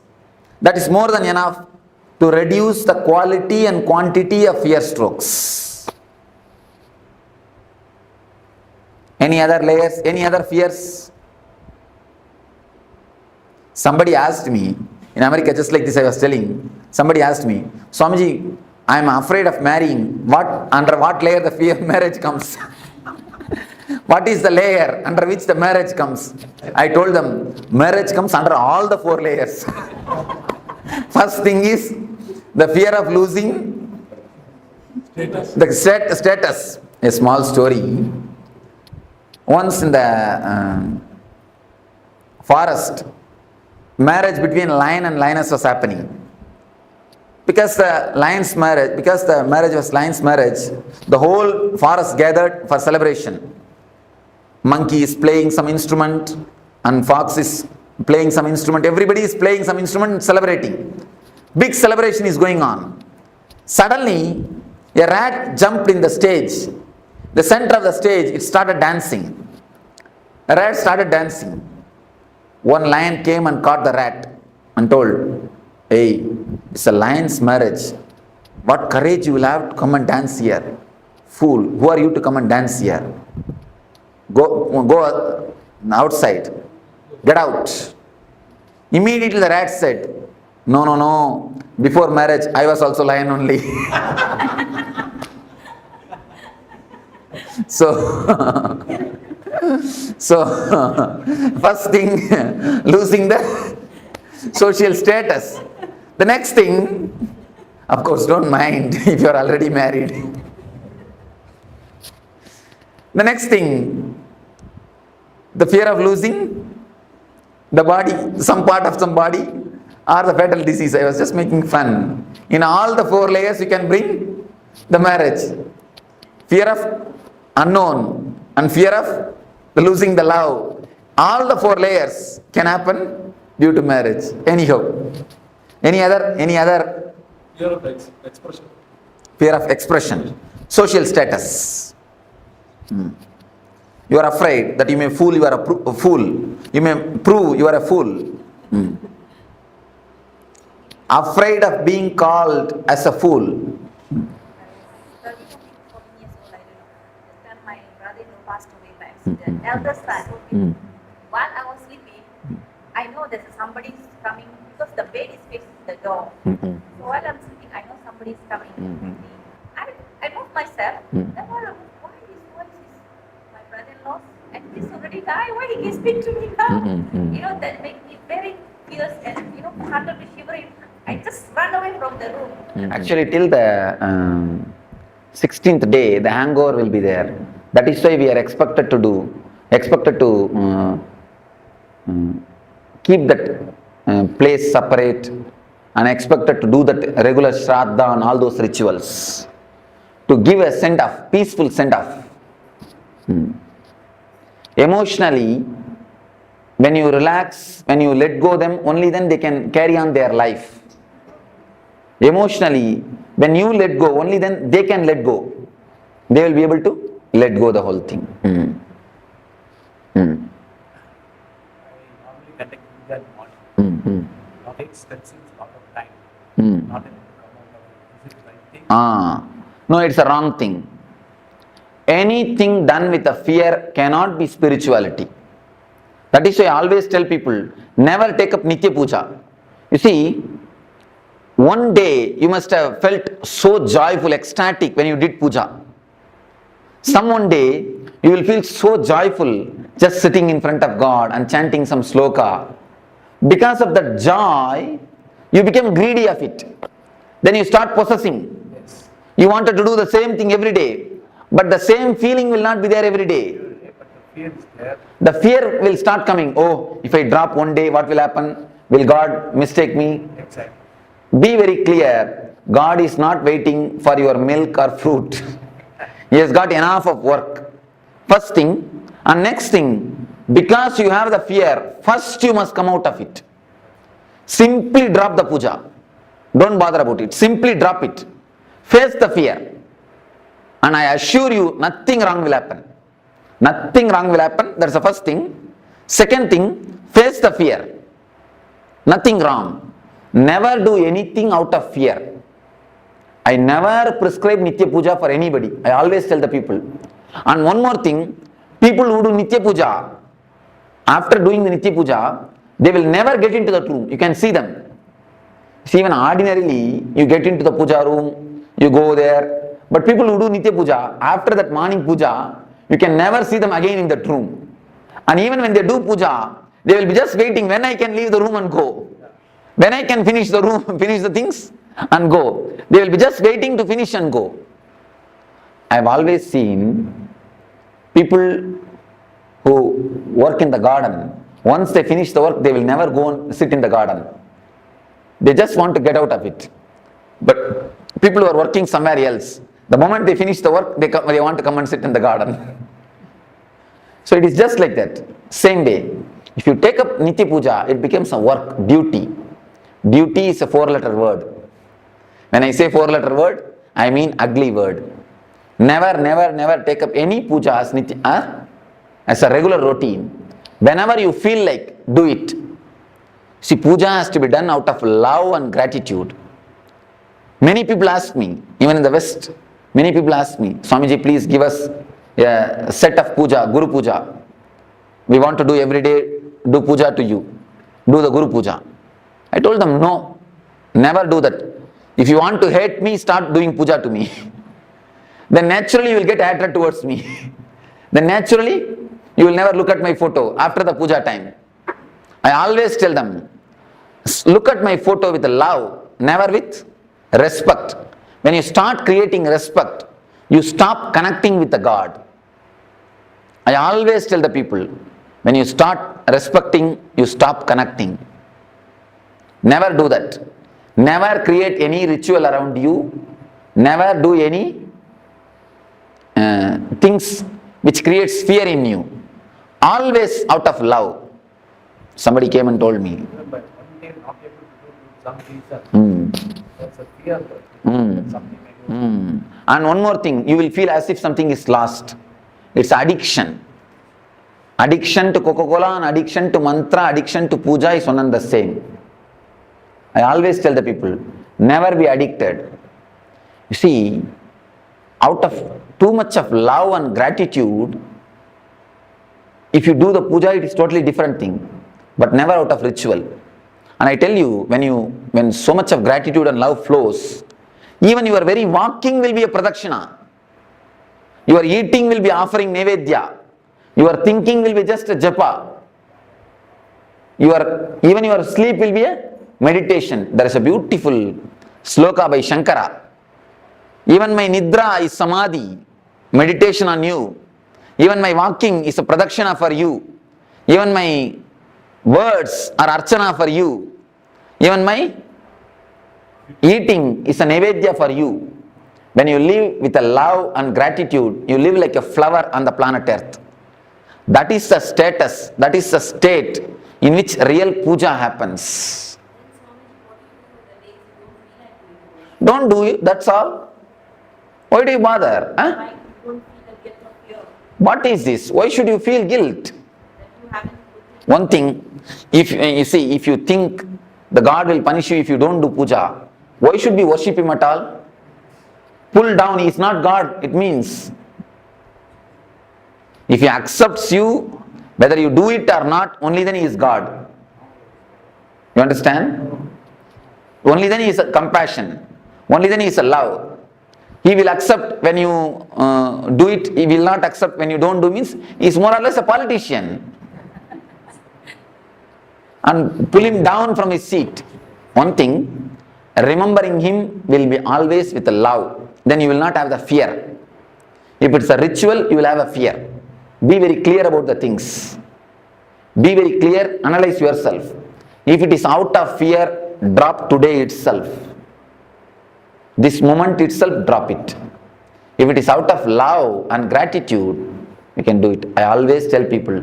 that is more than enough to reduce the quality and quantity of fear strokes. Any other layers? Any other fears? Somebody asked me, in America, just like this I was telling, somebody asked me, Swamiji, I am afraid of marrying. Under what layer the fear of marriage comes? What is the layer under which the marriage comes? I told them, marriage comes under all the 4 layers. First thing is the fear of losing the status. A small story. Once in the forest, marriage between lion and lioness was happening. Because the marriage was lion's marriage, the whole forest gathered for celebration. Monkey is playing some instrument and fox is playing some instrument. Everybody is playing some instrument and celebrating. Big celebration is going on. Suddenly, a rat jumped in the stage. The center of the stage, it started dancing. The rat started dancing. One lion came and caught the rat and told, hey, it's a lion's marriage. What courage you will have to come and dance here? Fool, who are you to come and dance here? Go outside. Get out. Immediately the rat said, no. Before marriage, I was also lion only. So, first thing, losing the social status. The next thing, of course, don't mind if you are already married. The next thing, the fear of losing the body, some part of some body, or the fatal disease. I was just making fun. In all the 4 layers you can bring the marriage. Fear of unknown and fear of losing the love. All the 4 layers can happen due to marriage. Anyhow. Any other? Fear of expression. Fear of expression. Social status. You are afraid that you may fool, you are a fool. You may prove you are a fool. Afraid of being called as a fool. My brother-in-law passed away by accident. Elder son. While I was sleeping, I know that somebody is coming because the bed is facing the door. So while I'm sleeping, I know somebody is coming. I moved myself. Then why is my brother-in-law? And he's already died. Why he can speak to me now? You know, that made me very fierce and heart of me shivering. I just ran away from the room. Actually, till the 16th day, the hangover will be there. That is why we are expected to keep that place separate, and expected to do that regular shraddha and all those rituals to give a send-off, peaceful send-off. Emotionally, when you relax, when you let go them, only then they can carry on their life. Emotionally, when you let go, only then they can let go. They will be able to let go the whole thing. I normally conduct yoga in the morning. That takes a lot of time. Not able to come out of it. Is it the right thing? No, it's a wrong thing. Anything done with a fear cannot be spirituality. That is why I always tell people, never take up Nitya Puja. You see, one day you must have felt so joyful, ecstatic when you did puja. Some one day you will feel so joyful just sitting in front of God and chanting some sloka. Because of that joy, you become greedy of it. Then you start possessing. You wanted to do the same thing every day, but the same feeling will not be there every day. The fear will start coming. Oh, if I drop one day, what will happen? Will God mistake me? Exactly. Be very clear, God is not waiting for your milk or fruit. He has got enough of work. First thing, and next thing, because you have the fear, first you must come out of it. Simply drop the puja. Don't bother about it. Simply drop it. Face the fear. And I assure you, nothing wrong will happen. Nothing wrong will happen. That's the first thing. Second thing, face the fear. Nothing wrong. Never do anything out of fear. I never prescribe Nitya Puja for anybody. I always tell the people. And one more thing, people who do Nitya Puja, after doing the Nitya Puja, they will never get into that room. You can see them. See, even ordinarily, you get into the puja room, you go there. But people who do Nitya Puja, after that morning puja, you can never see them again in that room. And even when they do puja, they will be just waiting when I can leave the room and go. When I can finish the room, finish the things and go. They will be just waiting to finish and go. I have always seen people who work in the garden, once they finish the work, they will never go and sit in the garden. They just want to get out of it. But people who are working somewhere else, the moment they finish the work, they want to come and sit in the garden. So it is just like that. Same way. If you take up Nitya Puja, it becomes a work, duty. Duty is a 4-letter word. When I say 4-letter word, I mean ugly word. Never take up any puja as Nitya, as a regular routine. Whenever you feel like, do it. See, puja has to be done out of love and gratitude. Many people ask me, even in the West, many people ask me, Swamiji, please give us a set of puja, Guru Puja. We want to do every day, do puja to you. Do the Guru Puja. I told them, no, never do that. If you want to hate me, start doing puja to me. Then naturally you will get hatred towards me. Then naturally you will never look at my photo after the puja time. I always tell them, look at my photo with love, never with respect. When you start creating respect, you stop connecting with the God. I always tell the people, when you start respecting, you stop connecting. Never do that. Never create any ritual around you. Never do any things which creates fear in you. Always out of love. Somebody came and told me. But one day not able to do some reason. That's a fear. Something may go. And one more thing, you will feel as if something is lost. It's addiction. Addiction to Coca-Cola and addiction to mantra, addiction to puja is one and the same. I always tell the people, never be addicted. You see, out of too much of love and gratitude, if you do the puja, it is totally different thing, but never out of ritual. And I tell you, when so much of gratitude and love flows, even your very walking will be a pradakshina. Your eating will be offering nevedya. Your thinking will be just a japa. Even your sleep will be a meditation. There is a beautiful sloka by Shankara. Even my nidra is samadhi, meditation on you. Even my walking is a pradakshina for you. Even my words are archana for you. Even my eating is a nevedya for you. When you live with a love and gratitude, you live like a flower on the planet Earth. That is the status, that is the state in which real puja happens. Don't do it, that's all. Why do you bother? Huh? What is this? Why should you feel guilt? One thing, if you think the God will punish you if you don't do puja, why should we worship him at all? Pull down, he is not God, it means. If he accepts you, whether you do it or not, only then he is God. You understand? Only then he is a compassion. Only then he is a love. He will accept when you do it, he will not accept when you don't do, means he is more or less a politician. And pull him down from his seat. One thing, remembering him will be always with a love. Then you will not have the fear. If it's a ritual, you will have a fear. Be very clear about the things. Be very clear, analyze yourself. If it is out of fear, drop today itself. This moment itself, drop it. If it is out of love and gratitude, you can do it. I always tell people,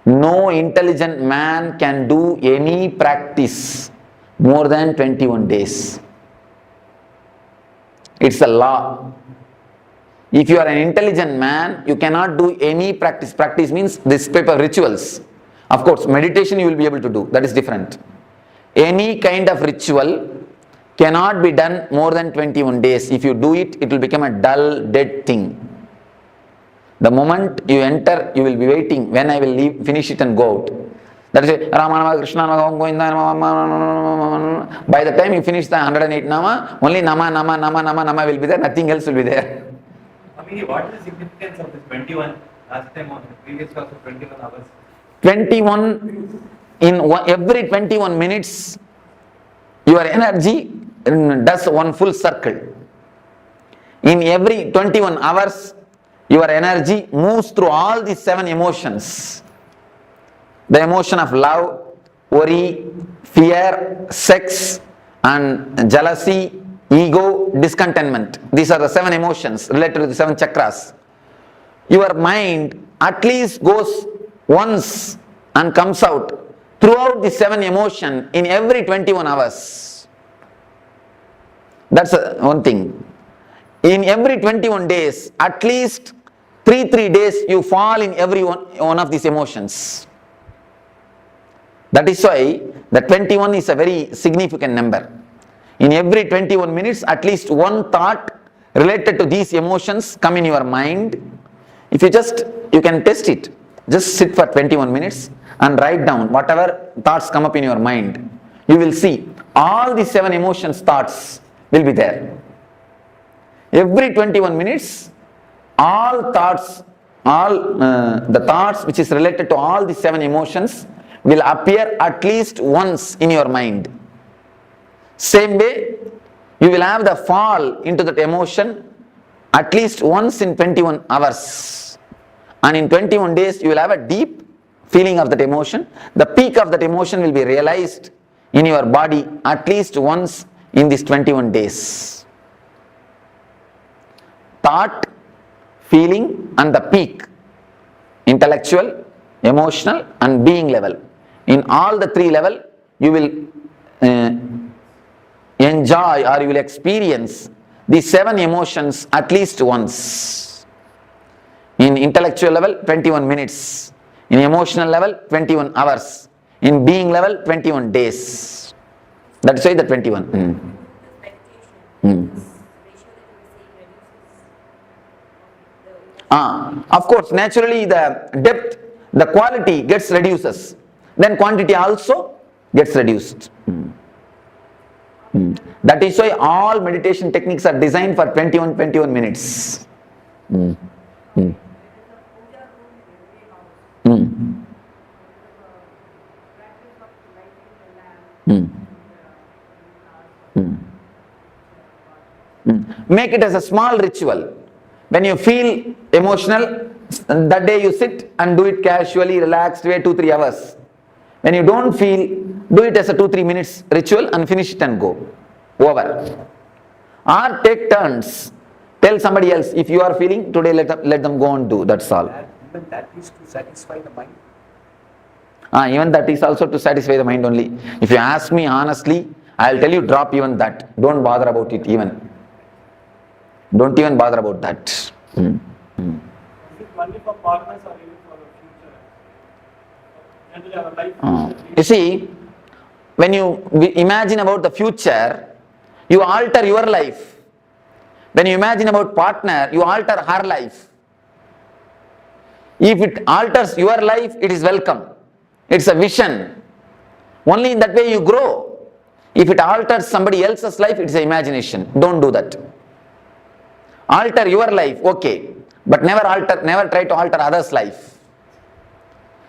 no intelligent man can do any practice more than 21 days. It's a law. If you are an intelligent man, you cannot do any practice. Practice means this type of rituals. Of course, meditation you will be able to do. That is different. Any kind of ritual cannot be done more than 21 days. If you do it, it will become a dull, dead thing. The moment you enter, you will be waiting when I will leave, finish it and go out. That is Rama Nama, Krishna Nama, Govinda Nama. By the time you finish the 108 Nama, only Nama will be there, nothing else will be there. What is the significance of this 21? Last time on the previous class of 21 hours. 21, every 21 minutes, your energy does one full circle. In every 21 hours, your energy moves through all these 7 emotions. The emotion of love, worry, fear, sex, and jealousy, ego, discontentment. These are the 7 emotions related to the 7 chakras. Your mind at least goes once and comes out throughout the 7 emotions in every 21 hours. That's one thing. In every 21 days, at least 3 days you fall in every one of these emotions. That is why the 21 is a very significant number. In every 21 minutes, at least one thought related to these emotions come in your mind. If you can test it. Just sit for 21 minutes and write down whatever thoughts come up in your mind. You will see all the 7 emotions thoughts will be there. Every 21 minutes, all thoughts, the thoughts which is related to all the 7 emotions will appear at least once in your mind. Same way, you will have the fall into that emotion at least once in 21 hours. And in 21 days, you will have a deep feeling of that emotion. The peak of that emotion will be realized in your body at least once in these 21 days. Thought, feeling and the peak, intellectual, emotional and being level. In all the three levels, you will enjoy or you will experience these 7 emotions at least once. In intellectual level, 21 minutes. In emotional level, 21 hours. In being level, 21 days. That's why the 21. Of course, naturally the depth, the quality gets reduces. Then quantity also gets reduced. That is why all meditation techniques are designed for 21 minutes. Make it as a small ritual. When you feel emotional, that day you sit and do it casually, relaxed, wait 2-3 hours. When you don't feel, do it as a 2-3 minutes ritual and finish it and go. Over. Or take turns. Tell somebody else, if you are feeling, today let them go and do, that's all. Even that is to satisfy the mind. Even that is also to satisfy the mind only. If you ask me honestly, I will tell you drop even that. Don't bother about it even. Don't even bother about that. Is it only for partners or even for the future? Generally our life. You see, when you imagine about the future, you alter your life. When you imagine about partner, you alter her life. If it alters your life, it is welcome. It's a vision. Only in that way you grow. If it alters somebody else's life, it's an imagination. Don't do that. Alter your life, okay, but never try to alter others' life.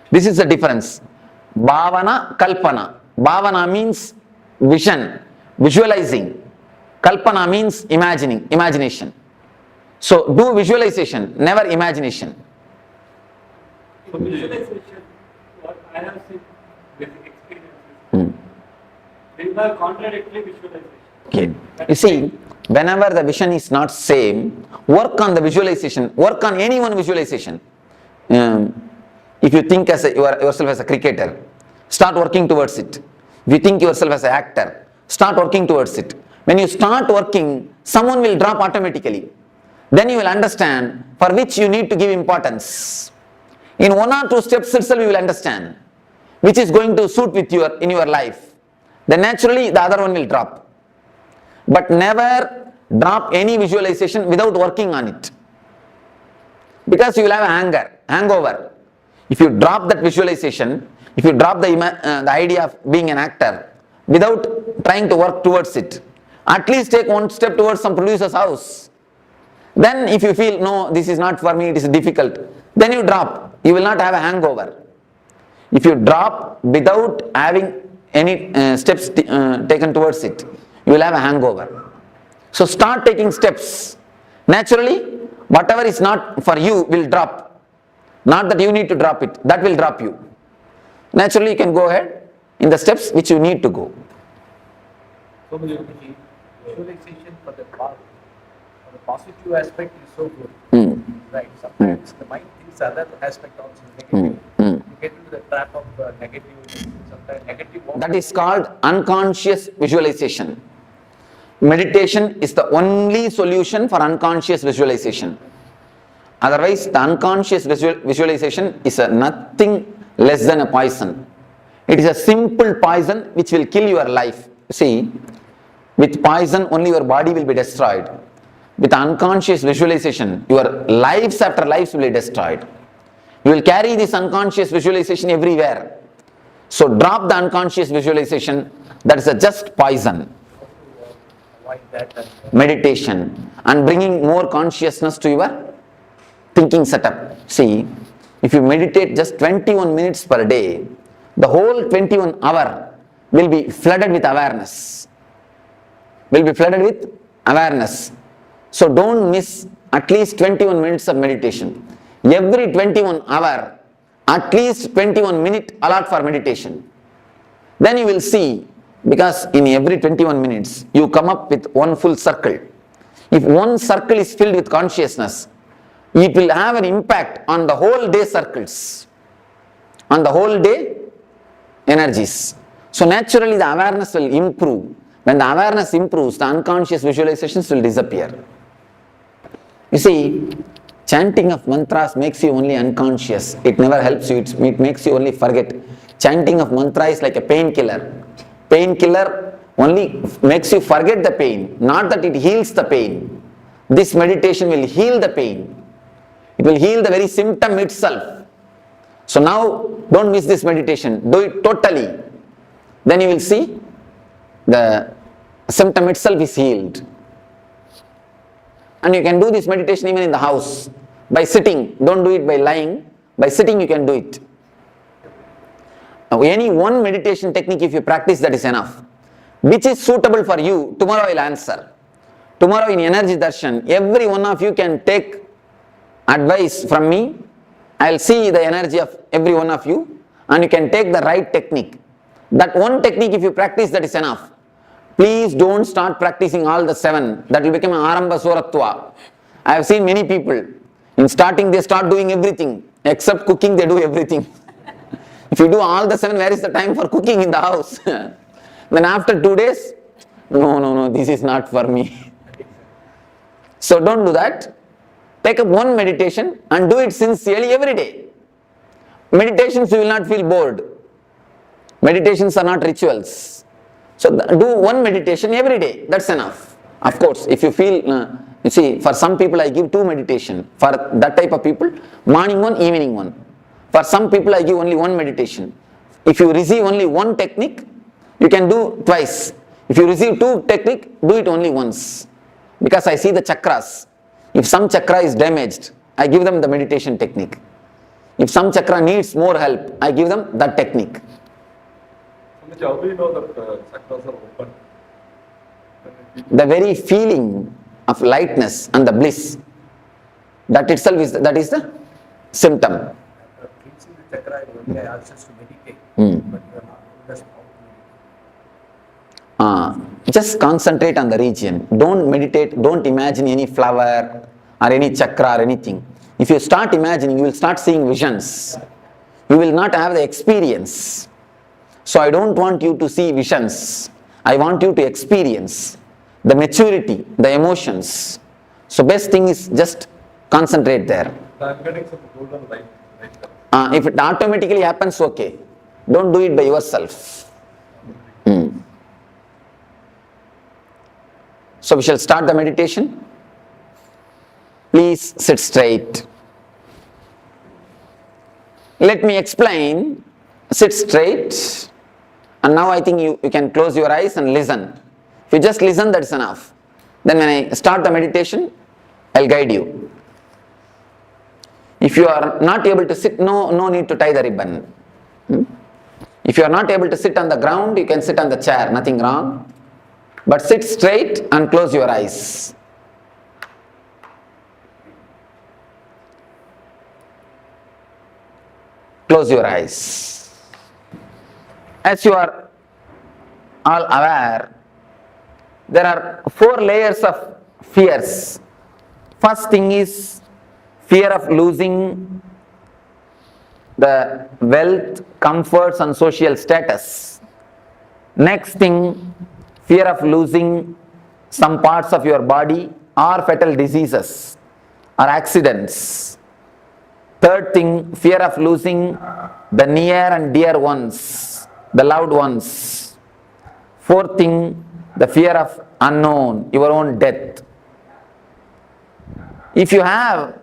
This is the difference. Bhavana, Kalpana. Bhavana means vision, visualizing. Kalpana means imagination. So do visualization, never imagination. So visualization, what I have seen with experiences, they are contradictory visualization. Okay. You see, whenever the vision is not same, work on the visualization, work on any one visualization. If you think as yourself as a cricketer, start working towards it. If you think yourself as an actor, start working towards it. When you start working, someone will drop automatically. Then you will understand for which you need to give importance. In 1 or 2 steps itself you will understand which is going to suit with in your life. Then naturally the other one will drop. But never drop any visualization without working on it. Because you will have a hangover. If you drop that visualization, if you drop the idea of being an actor without trying to work towards it, at least take 1 step towards some producer's house. Then if you feel, no, this is not for me, it is difficult, then you drop. You will not have a hangover. If you drop without having any steps taken towards it, you will have a hangover. So start taking steps. Naturally, whatever is not for you will drop. Not that you need to drop it, that will drop you. Naturally, you can go ahead in the steps which you need to go. So visualization for the positive aspect is so good. Right. Sometimes the mind thinks other aspect also is negative. You get into the trap of negative, sometimes negative. That is called unconscious visualization. Meditation is the only solution for unconscious visualization. Otherwise, the unconscious visualization is nothing less than a poison. It is a simple poison which will kill your life. See, with poison only your body will be destroyed. With unconscious visualization, your lives after lives will be destroyed. You will carry this unconscious visualization everywhere. So drop the unconscious visualization, that is a just poison. Meditation and bringing more consciousness to your thinking setup. See, if you meditate just 21 minutes per day, the whole 21 hour will be flooded with awareness. So don't miss at least 21 minutes of meditation. Every 21 hour, at least 21 minutes allot for meditation. Then you will see, because in every 21 minutes, you come up with one full circle. If one circle is filled with consciousness, it will have an impact on the whole day circles, on the whole day energies. So naturally the awareness will improve. When the awareness improves, the unconscious visualizations will disappear. You see, chanting of mantras makes you only unconscious. It never helps you, it makes you only forget. Chanting of mantra is like a painkiller. Painkiller only makes you forget the pain, not that it heals the pain. This meditation will heal the pain. It will heal the very symptom itself. So now, don't miss this meditation. Do it totally. Then you will see the symptom itself is healed. And you can do this meditation even in the house. By sitting. Don't do it by lying. By sitting you can do it. Now, any one meditation technique if you practice, that is enough. Which is suitable for you, tomorrow I will answer. Tomorrow in Energy Darshan, every one of you can take advice from me. I will see the energy of every one of you and you can take the right technique. That one technique if you practice, that is enough. Please don't start practicing all the 7. That will become an Arambha Suratva. I have seen many people, in starting they start doing everything. Except cooking, they do everything. If you do all the 7, where is the time for cooking in the house? Then after 2 days, no, this is not for me. So don't do that. Take up one meditation and do it sincerely every day. Meditations you will not feel bored. Meditations are not rituals. So do one meditation every day, that's enough. Of course, if you feel, you see, for some people I give 2 meditation. For that type of people, morning one, evening one. For some people I give only 1 meditation. If you receive only 1 technique, you can do twice. If you receive 2 technique, do it only once. Because I see the chakras. If some chakra is damaged, I give them the meditation technique. If some chakra needs more help, I give them that technique. How do you know that chakras are open? The very feeling of lightness and the bliss, that itself is the symptom. Cleansing the chakra, only I ask us to meditate, but you are not told us how to meditate. Just concentrate on the region. Don't meditate, don't imagine any flower or any chakra or anything. If you start imagining, you will start seeing visions. You will not have the experience. So I don't want you to see visions. I want you to experience the maturity, the emotions. So best thing is just concentrate there. I'm getting some golden light. If it automatically happens, okay. Don't do it by yourself. So we shall start the meditation. Please sit straight. Let me explain. Sit straight. And now I think you can close your eyes and listen. If you just listen, that is enough. Then when I start the meditation, I'll guide you. If you are not able to sit, no need to tie the ribbon. If you are not able to sit on the ground, you can sit on the chair, nothing wrong. But sit straight and close your eyes. Close your eyes. As you are all aware, there are 4 layers of fears. First thing is fear of losing the wealth, comforts and social status. Next thing, fear of losing some parts of your body or fatal diseases or accidents. Third thing, fear of losing the near and dear ones, the loved ones. Fourth thing, the fear of unknown, your own death. If you have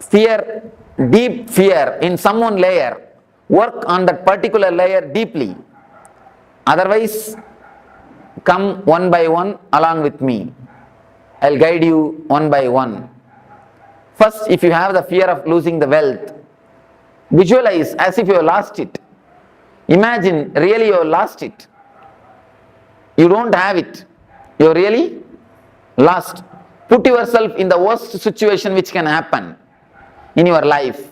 fear, deep fear in some one layer, work on that particular layer deeply. Otherwise, come one by one along with me. I'll guide you one by one. First, if you have the fear of losing the wealth, visualize as if you have lost it. Imagine really you have lost it. You don't have it. You are really lost. Put yourself in the worst situation which can happen. in your life.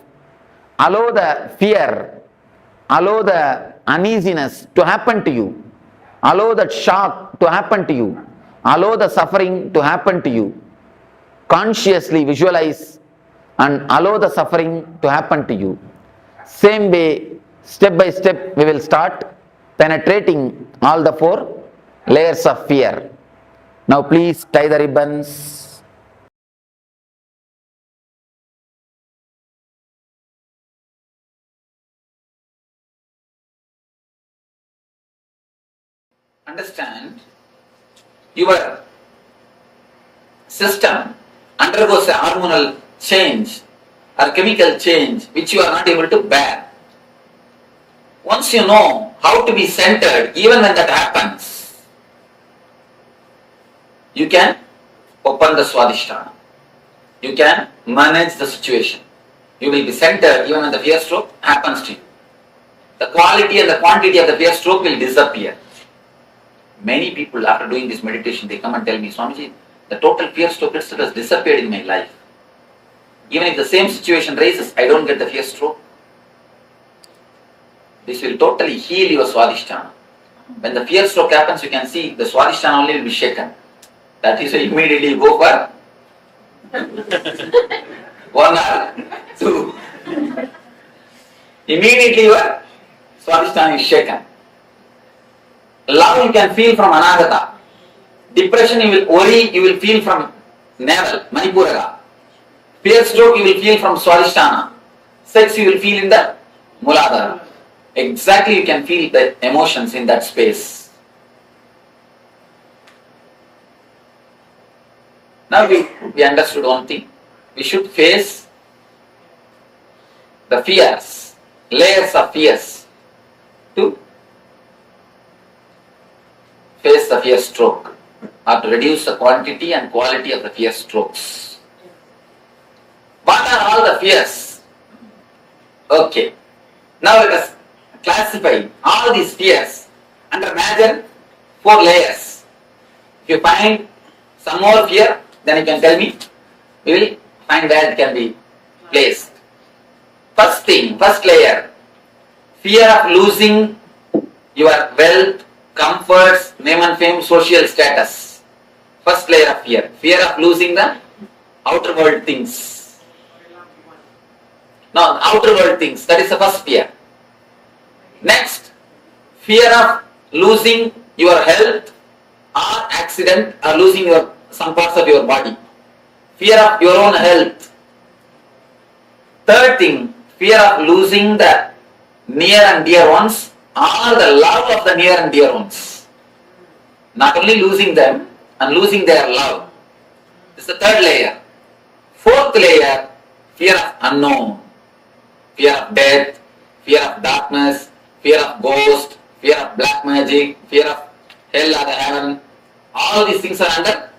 Allow the fear, allow the uneasiness to happen to you. Allow that shock to happen to you. Allow the suffering to happen to you. Consciously visualize and allow the suffering to happen to you. Same way, step by step, we will start penetrating all the 4 layers of fear. Now please tie the ribbons. Understand, your system undergoes a hormonal change or chemical change which you are not able to bear. Once you know how to be centered, even when that happens, you can open the Swadhisthana. You can manage the situation. You will be centered even when the fear stroke happens to you. The quality and the quantity of the fear stroke will disappear. Many people, after doing this meditation, they come and tell me, Swamiji, the total fear stroke itself has disappeared in my life. Even if the same situation raises, I don't get the fear stroke. This will totally heal your Swadhisthana. When the fear stroke happens, you can see the Swadhisthana only will be shaken. That is why immediately you go for 1 or 2. Immediately your Swadhisthana is shaken. Love you can feel from Anagata. Depression you will worry, you will feel from navel, Manipuraga. Fear stroke you will feel from Swadhisthana. Sex you will feel in the Muladhara. Exactly you can feel the emotions in that space. Now we understood one thing. We should face the fears, layers of fears to face the fear stroke or to reduce the quantity and quality of the fear strokes. What are all the fears? Okay. Now let us classify all these fears under major 4 layers. If you find some more fear, then you can tell me. We will find where it can be placed. First thing, first layer, fear of losing your wealth, comforts, name and fame, social status. First layer of fear. Fear of losing the outer world things. No, outer world things. That is the first fear. Next, fear of losing your health or accident or losing some parts of your body. Fear of your own health. Third thing, fear of losing the near and dear ones or the love of the near and dear ones. Not only losing them and losing their love. This is the third layer. Fourth layer, fear of unknown. Fear of death, fear of darkness, fear of ghost, fear of black magic, fear of hell or the heaven. All these things are under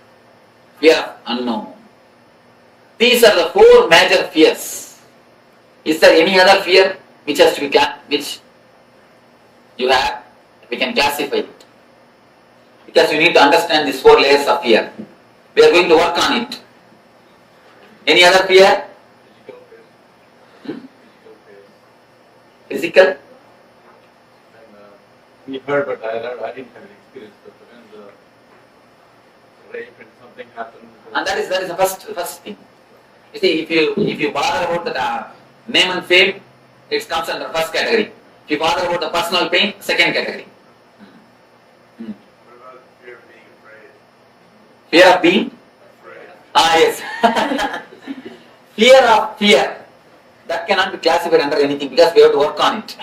fear of unknown. These are the 4 major fears. Is there any other fear which has to be which you have? We can classify it. Because you need to understand these 4 layers of fear. We are going to work on it. Any other fear? Physical? We heard, but I didn't have an experience. But when the rape and something happened, and that is the first thing. You see, if you bother about the name and fame, it comes under first category. If you bother about the personal pain, second category. What about fear of being afraid? Fear of being? Afraid. Yes. Fear of fear. That cannot be classified under anything because we have to work on it.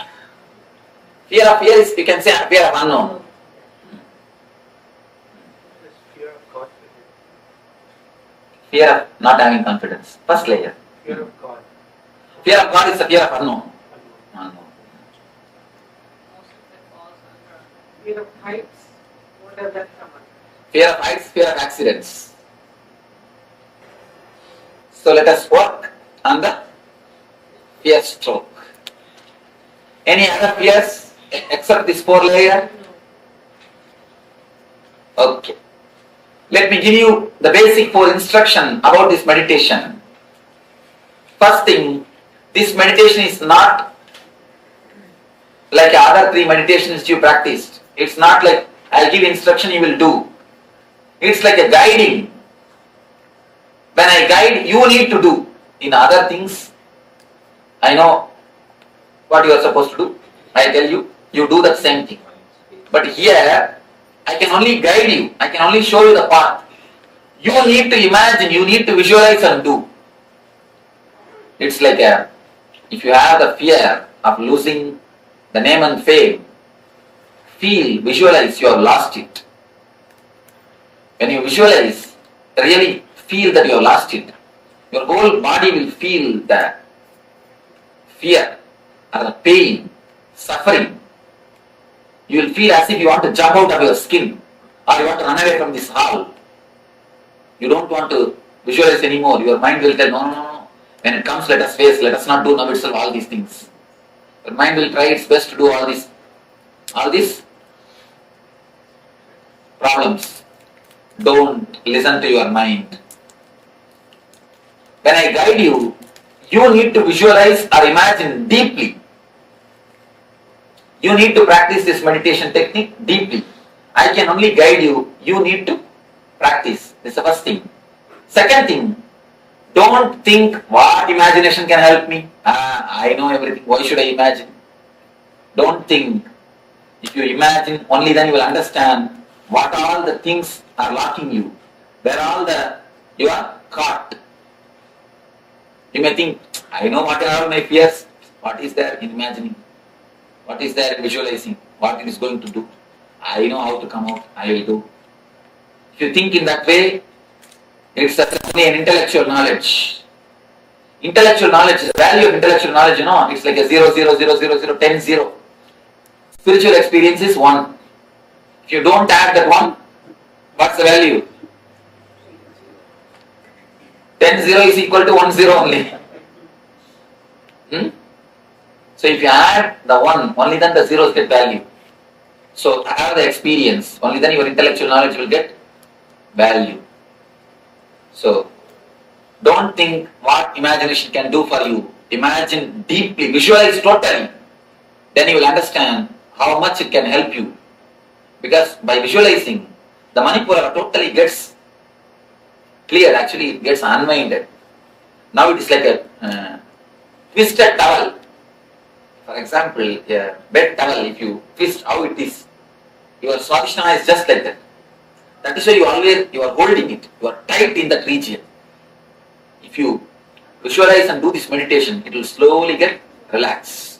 Fear of fear is, you can say, fear of unknown. Fear of God. Fear of not having confidence. First layer. Fear of God. Fear of God is the fear of unknown. Fear of heights, what does that come under? Fear of heights, fear of accidents. So let us work on the fear stroke. Any other fears except this 4 layer? Okay. Let me give you the basic 4 instruction about this meditation. First thing, this meditation is not like other 3 meditations you practiced. It's not like I'll give instruction, you will do. It's like a guiding. When I guide, you need to do. In other things, I know what you are supposed to do. I tell you, you do that same thing. But here, I can only guide you. I can only show you the path. You need to imagine, you need to visualize and do. It's like if you have the fear of losing the name and fame, visualize you have lost it. When you visualize, really feel that you have lost it, your whole body will feel the fear or the pain, suffering. You will feel as if you want to jump out of your skin or you want to run away from this hall. You don't want to visualize anymore. Your mind will tell, no. When it comes, let us face, let us not do now itself all these things. Your mind will try its best to do all these problems. Don't listen to your mind. When I guide you, you need to visualize or imagine deeply. You need to practice this meditation technique deeply. I can only guide you. You need to practice. This is the first thing. Second thing, don't think what imagination can help me. I know everything. Why should I imagine? Don't think. If you imagine, only then you will understand what all the things are locking you. Where all you are caught. You may think, I know what are my fears. What is there in imagining? What is there in visualizing? What it is going to do? I know how to come out. I will do. If you think in that way, it's only an intellectual knowledge. Intellectual knowledge, the value of intellectual knowledge, it's like a 0, 0, 0, 0, 0, 10, 0. Spiritual experience is 1. If you don't add that 1, what's the value? 10, 0 is equal to 1, 0 only. So if you add the 1, only then the zeros get value. So have the experience, only then your intellectual knowledge will get value. So don't think what imagination can do for you. Imagine deeply, visualize totally. Then you will understand how much it can help you. Because by visualizing, the Manipura totally gets cleared, actually it gets unwinded. Now it is like a twisted towel. For example, a bed towel, if you twist how it is, your Swadhisthana is just like that. That is why you are holding it, you are tight in that region. If you visualize and do this meditation, it will slowly get relaxed.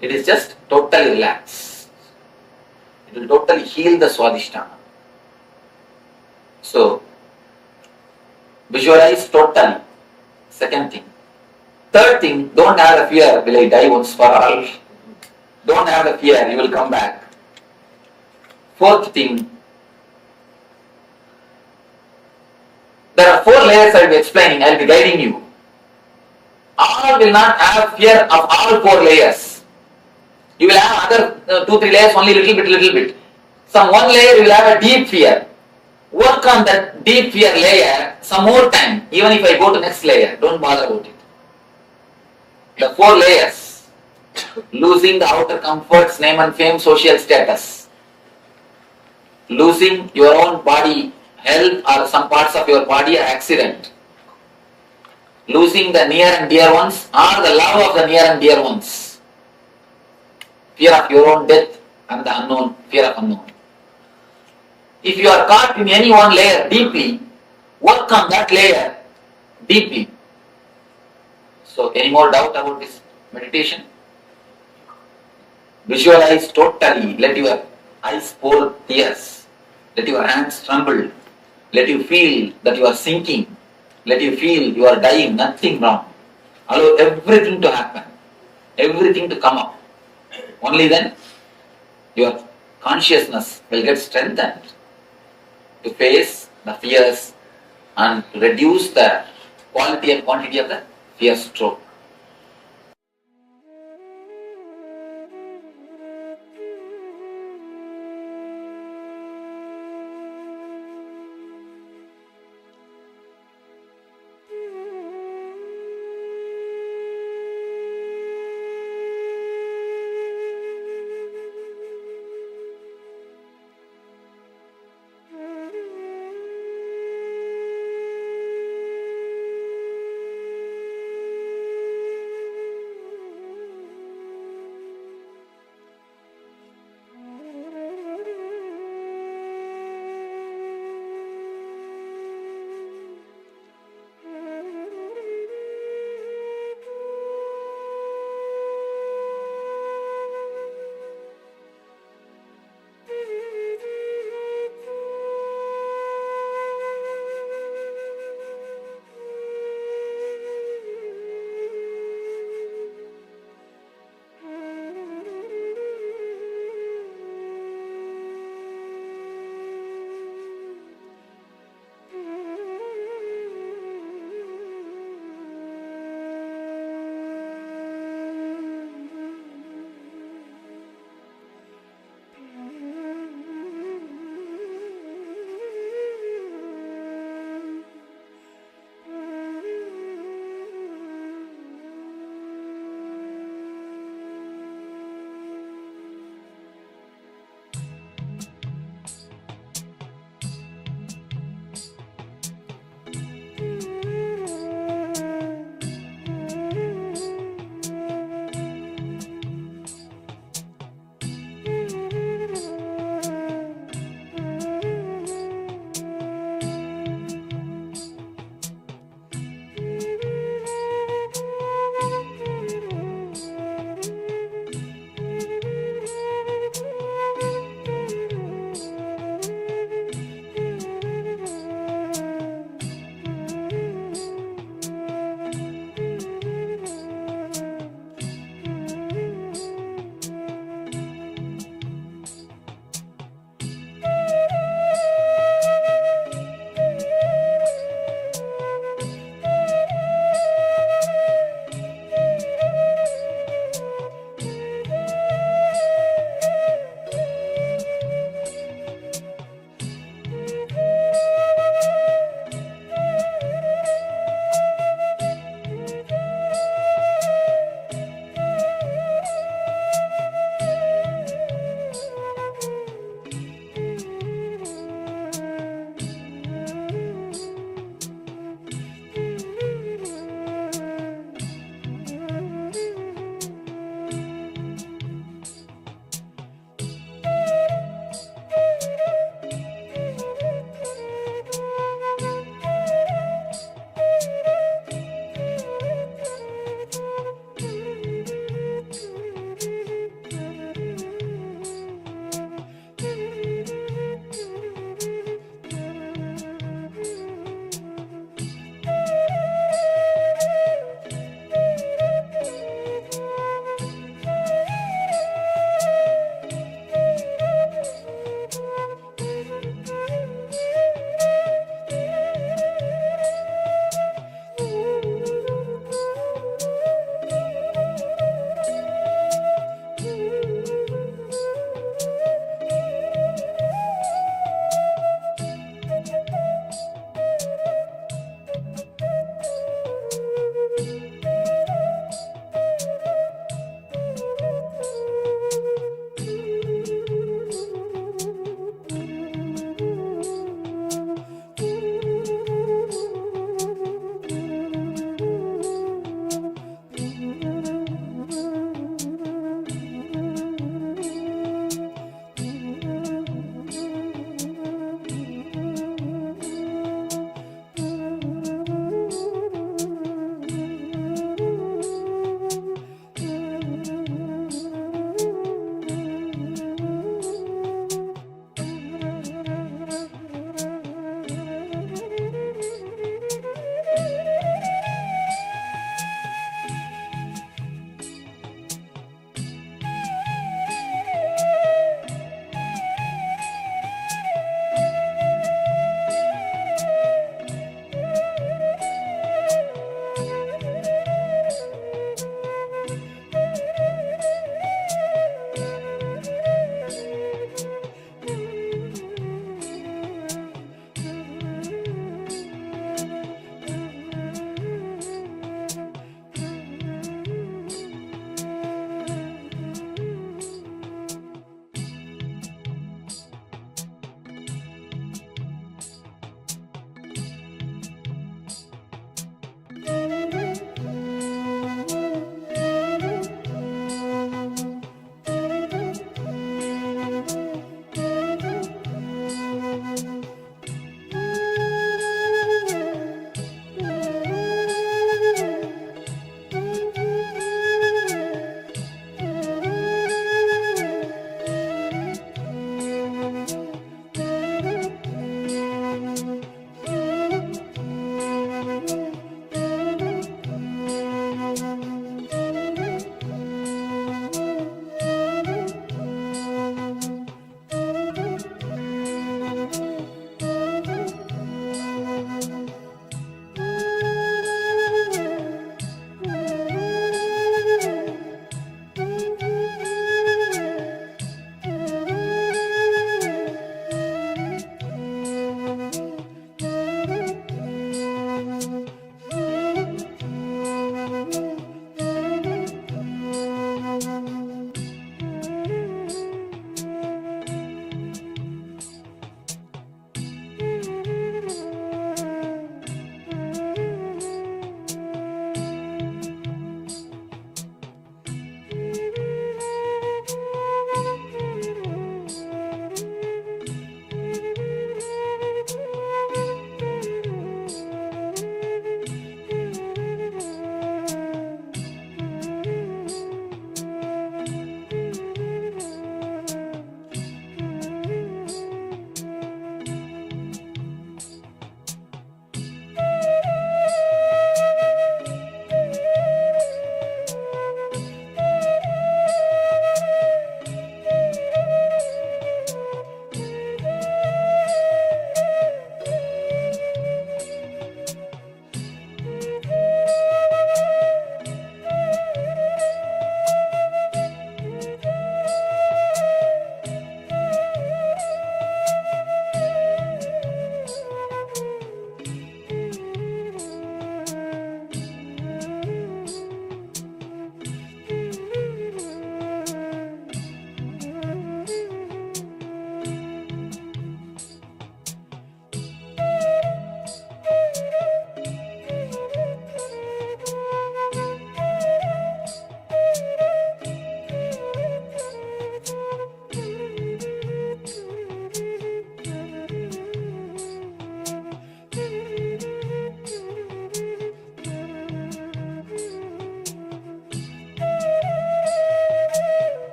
It is just totally relaxed. It will totally heal the Swadhisthana. So, visualize totally. Second thing. Third thing, don't have the fear, will I die once for all? Don't have the fear, you will come back. Fourth thing, there are 4 layers I will be explaining, I will be guiding you. All will not have fear of all 4 layers. You will have other 2, 3 layers only little bit. Some 1 layer you will have a deep fear. Work on that deep fear layer some more time, even if I go to next layer, don't bother about it. The 4 layers, losing the outer comforts, name and fame, social status, losing your own body, health or some parts of your body or accident, losing the near and dear ones or the love of the near and dear ones, fear of your own death and the unknown, fear of unknown. If you are caught in any one layer deeply, work on that layer deeply. So, any more doubt about this meditation? Visualize totally, let your eyes pour tears, let your hands tremble, let you feel that you are sinking, let you feel you are dying, nothing wrong. Allow everything to happen, everything to come up. Only then your consciousness will get strengthened to face the fears and reduce the quality and quantity of the fear stroke.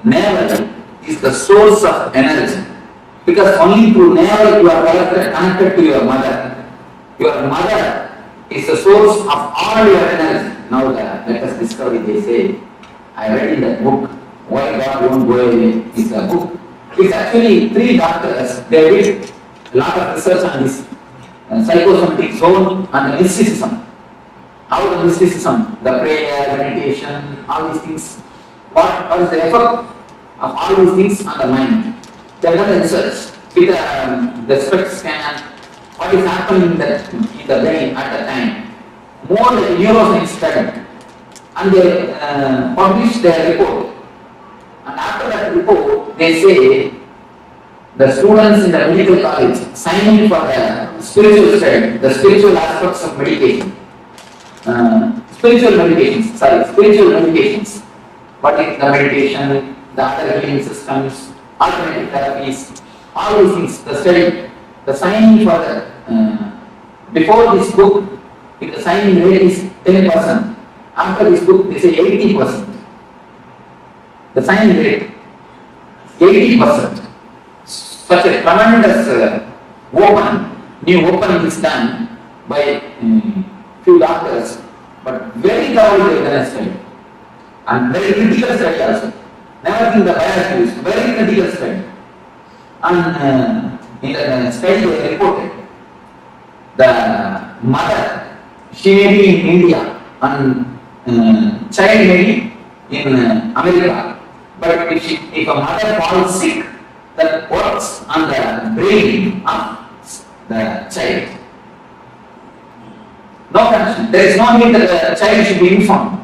navel is the source of energy. Because only through navel you are connected to your mother. Your mother is the source of all your energy. Now let us discover it, they say. I read in that book, Why God Won't Go Away. It's a book. It's actually 3 doctors. They did a lot of research on this psychosomatic zone and the mysticism. How the mysticism, the prayer, meditation, all these things, what is the effect of all these things on the mind? They have done research with the SPECT scan, what is happening in the brain at the time. More than neuroscience study. And they published their report. And after that report, they say the students in the medical college signing for the spiritual study, the spiritual aspects of meditation. Spiritual medications. What is the meditation, the other healing systems, alternative therapies, all these things, the study, the signing for the, before this book, the signing rate is 10%. After this book, they say 80%. The signing rate, 80%. Such a tremendous new opening is done by few doctors, but very thoroughly study. And very critical study also. Never think the bias used, very critical study. And in the study they reported, the mother, she may be in India and child may be in America. But if a mother falls sick, that works on the brain of the child. No connection. There is no need that the child should be informed.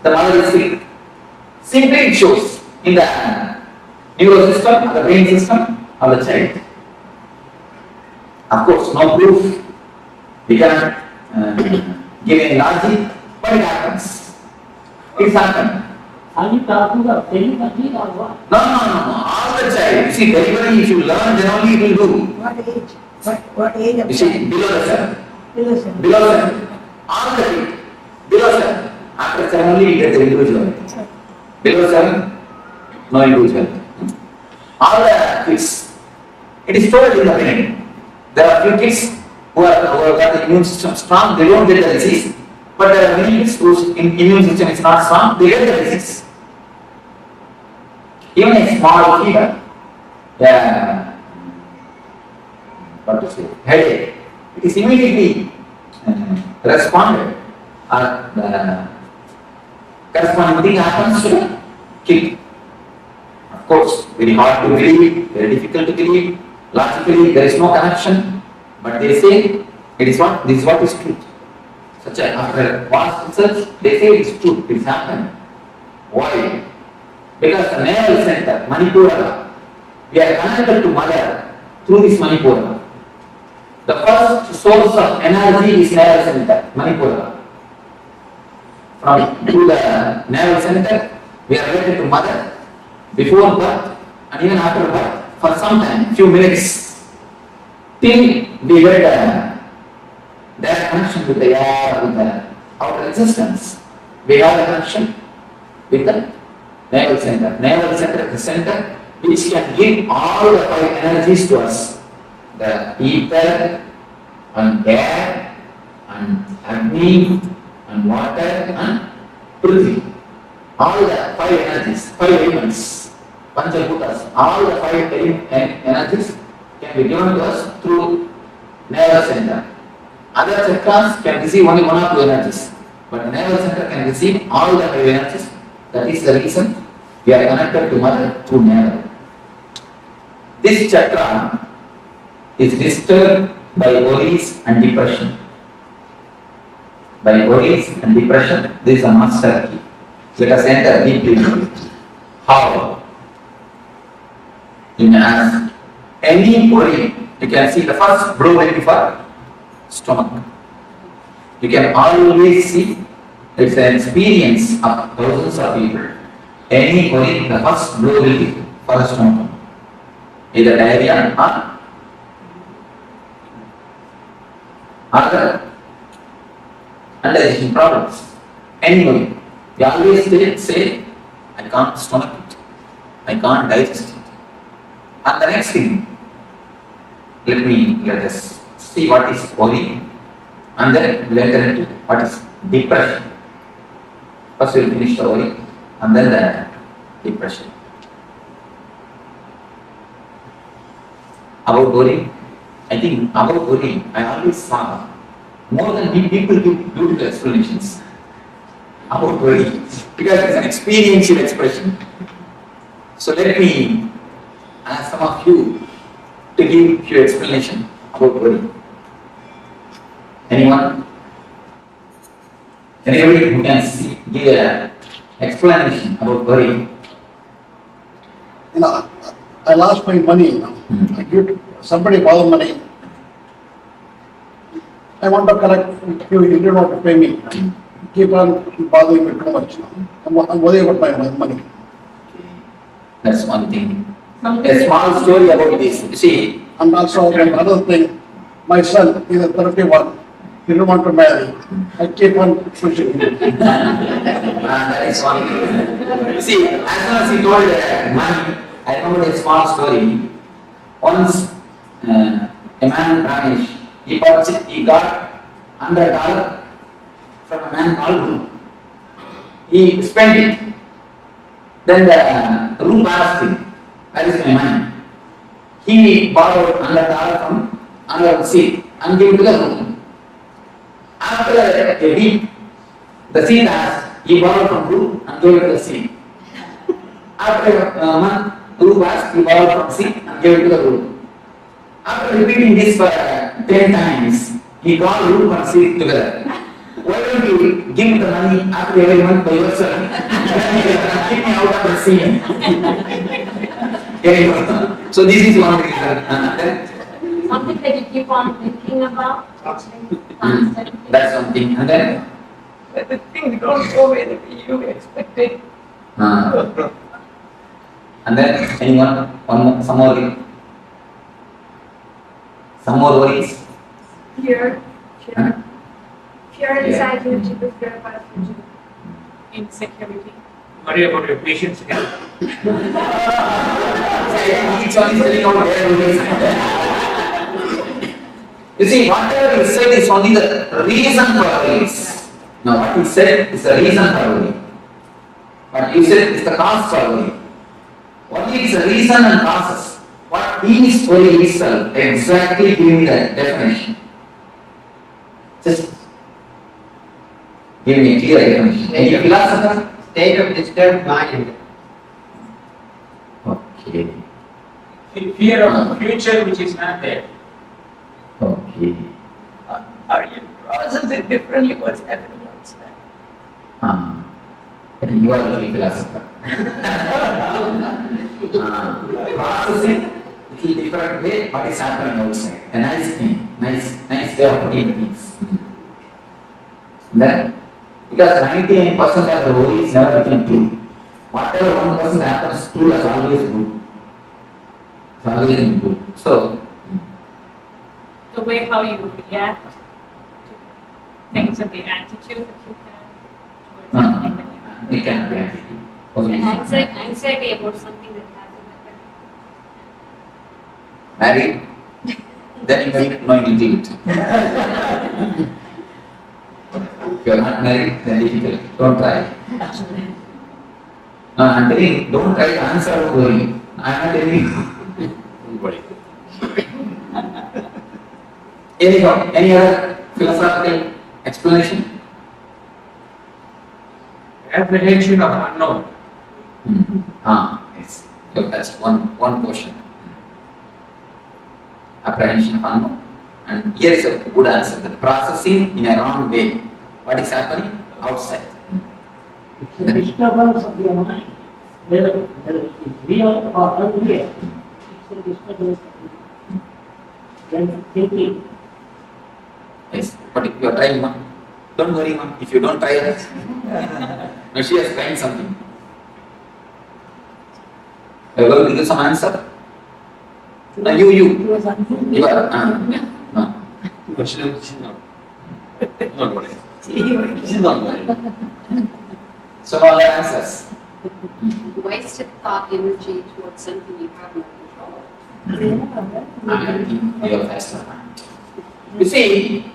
The mother is sick. Simply it shows in the neural system, the brain system of the child. Of course, no proof. We cannot give any logic, but it happens. It's happened. Are you talking about telepathy or what? No. All the child. You see, delivery, if you learn, then only it will do. What age? What age of You see, below the 7. Below 7. Below 7. All the kids. Below 7. After 7 only you get the individual. Below 7, no individual. All the kids. It is stored in the brain. There are few kids who have got the immune system strong, they don't get the disease. But there are many kids whose immune system is not strong, they get the disease. Even a small fever, what to say, headache, it is immediately responded. The corresponding thing happens to the kid. Of course, very hard to believe, very difficult to believe. Logically, there is no connection, but they say it is what this is what is truth. Such a after vast research, they say it is truth. It is happened. Why? Because the nerve center, Manipura, we are connected to mother through this Manipura. The first source of energy is nerve center, Manipura. From to the nerve center, we are related to mother before birth and even after birth for some time, few minutes, till we get their connection with the air, with the outer existence. We have a connection with the navel center. Navel center is the center which can give all the 5 energies to us. The ether and air and Agni and water and Prithvi. All the 5 energies, 5 elements, Panchabhutas, all the 5 energies can be given to us through navel center. Other chakras can receive only 1 or 2 energies, but the navel center can receive all the 5 energies. That is the reason we are connected to mother through navel. This chakra is disturbed by worries and depression. By worries and depression, there is a master key. Let us enter deeply into it. How? You may ask, any worry, you can see the first blow will be for stomach. You can always see it's an experience of thousands of people. Any worry, the first blow will be for the stomach. Either diarrhea or other indigestion problems. Any worry. We always say, I can't stomach it. I can't digest it. And the next thing, let us see what is worry, and then we'll enter into what is depression. First we'll finish the worry, and then the depression. About worry, I think about worry, I always saw more than people give beautiful explanations about worry, because it's an experiential expression. So let me ask some of you to give few explanation about worry. Anyone? Anybody who can give an explanation about worry? I lost my money. I give somebody borrow money. I want to collect. You didn't want to pay me. Keep on bothering me too much. I'm worried about my money. That's one thing. A small story about this. You see, and also another thing. My son is a 31. He didn't want to marry. I keep on pushing him. That is one thing. You see, as soon as he told money, I remember a small story. Once a man Ramesh, he got $100 from a man called Ru. He spent it. Then the Ru asked him, "Where is my money?" He borrowed $100 from another Sikh and gave it to the Ru. After a week, the Sikh asked, he borrowed from Ru and gave it to the Sikh. After a month, Ru asked, he borrowed from Sikh and gave it to the Ru. After repeating this for 10 times, he called Ru and Sikh together. Why don't you give me the money after every month by yourself? Keep me out of the scene. So this is one reason. Something that you keep on thinking about. That's something. And then? The things don't go the way you expected. And then, anyone? Some more? Some more worries? Fear. Fear inside you to prepare for the future. Insecurity. Worry about your patients again. Each one is telling out their worries. You see, whatever he said is only the reason for worries. Now, what he said is the reason for worry. What you said is the cause for worry. Only is the reason and causes. What is worry itself? Exactly give me the definition. Just give me a clear definition. Any philosopher? State of disturbed mind. Okay. Fear of the future which is not there. Okay. Or you process it differently what's happening outside. You are the philosopher. Processing a little different way what is happening outside. A nice thing, nice way of putting things. Then, because 99% of the worries never become true. Whatever 1% happens, true is always good. It's always good. So, The way how you react to things and the attitude that you have towards something that we can react. anxiety about something that hasn't happened. Married? Then you may know you do it. If you are not married, then difficult. Don't try. No, I am telling you, don't try to answer worry. I am not telling you. Don't worry. Anyhow, any other philosophical explanation? Apprehension of unknown. Yes. So that's one question. Apprehension of unknown. And here is a good answer. The processing in a wrong way. What is happening outside? It's a disturbance of your mind. Whether it's real or unreal. It's a disturbance of your thinking. Yes, but if you are trying, ma'am, don't worry, ma'am. If you don't try it, no, she has tried something. Are you going to give some answer? No, you are. No. She's not worried. She's not worried. So all the answers. wasted thought energy towards something you have no control. Your faster mind. You see,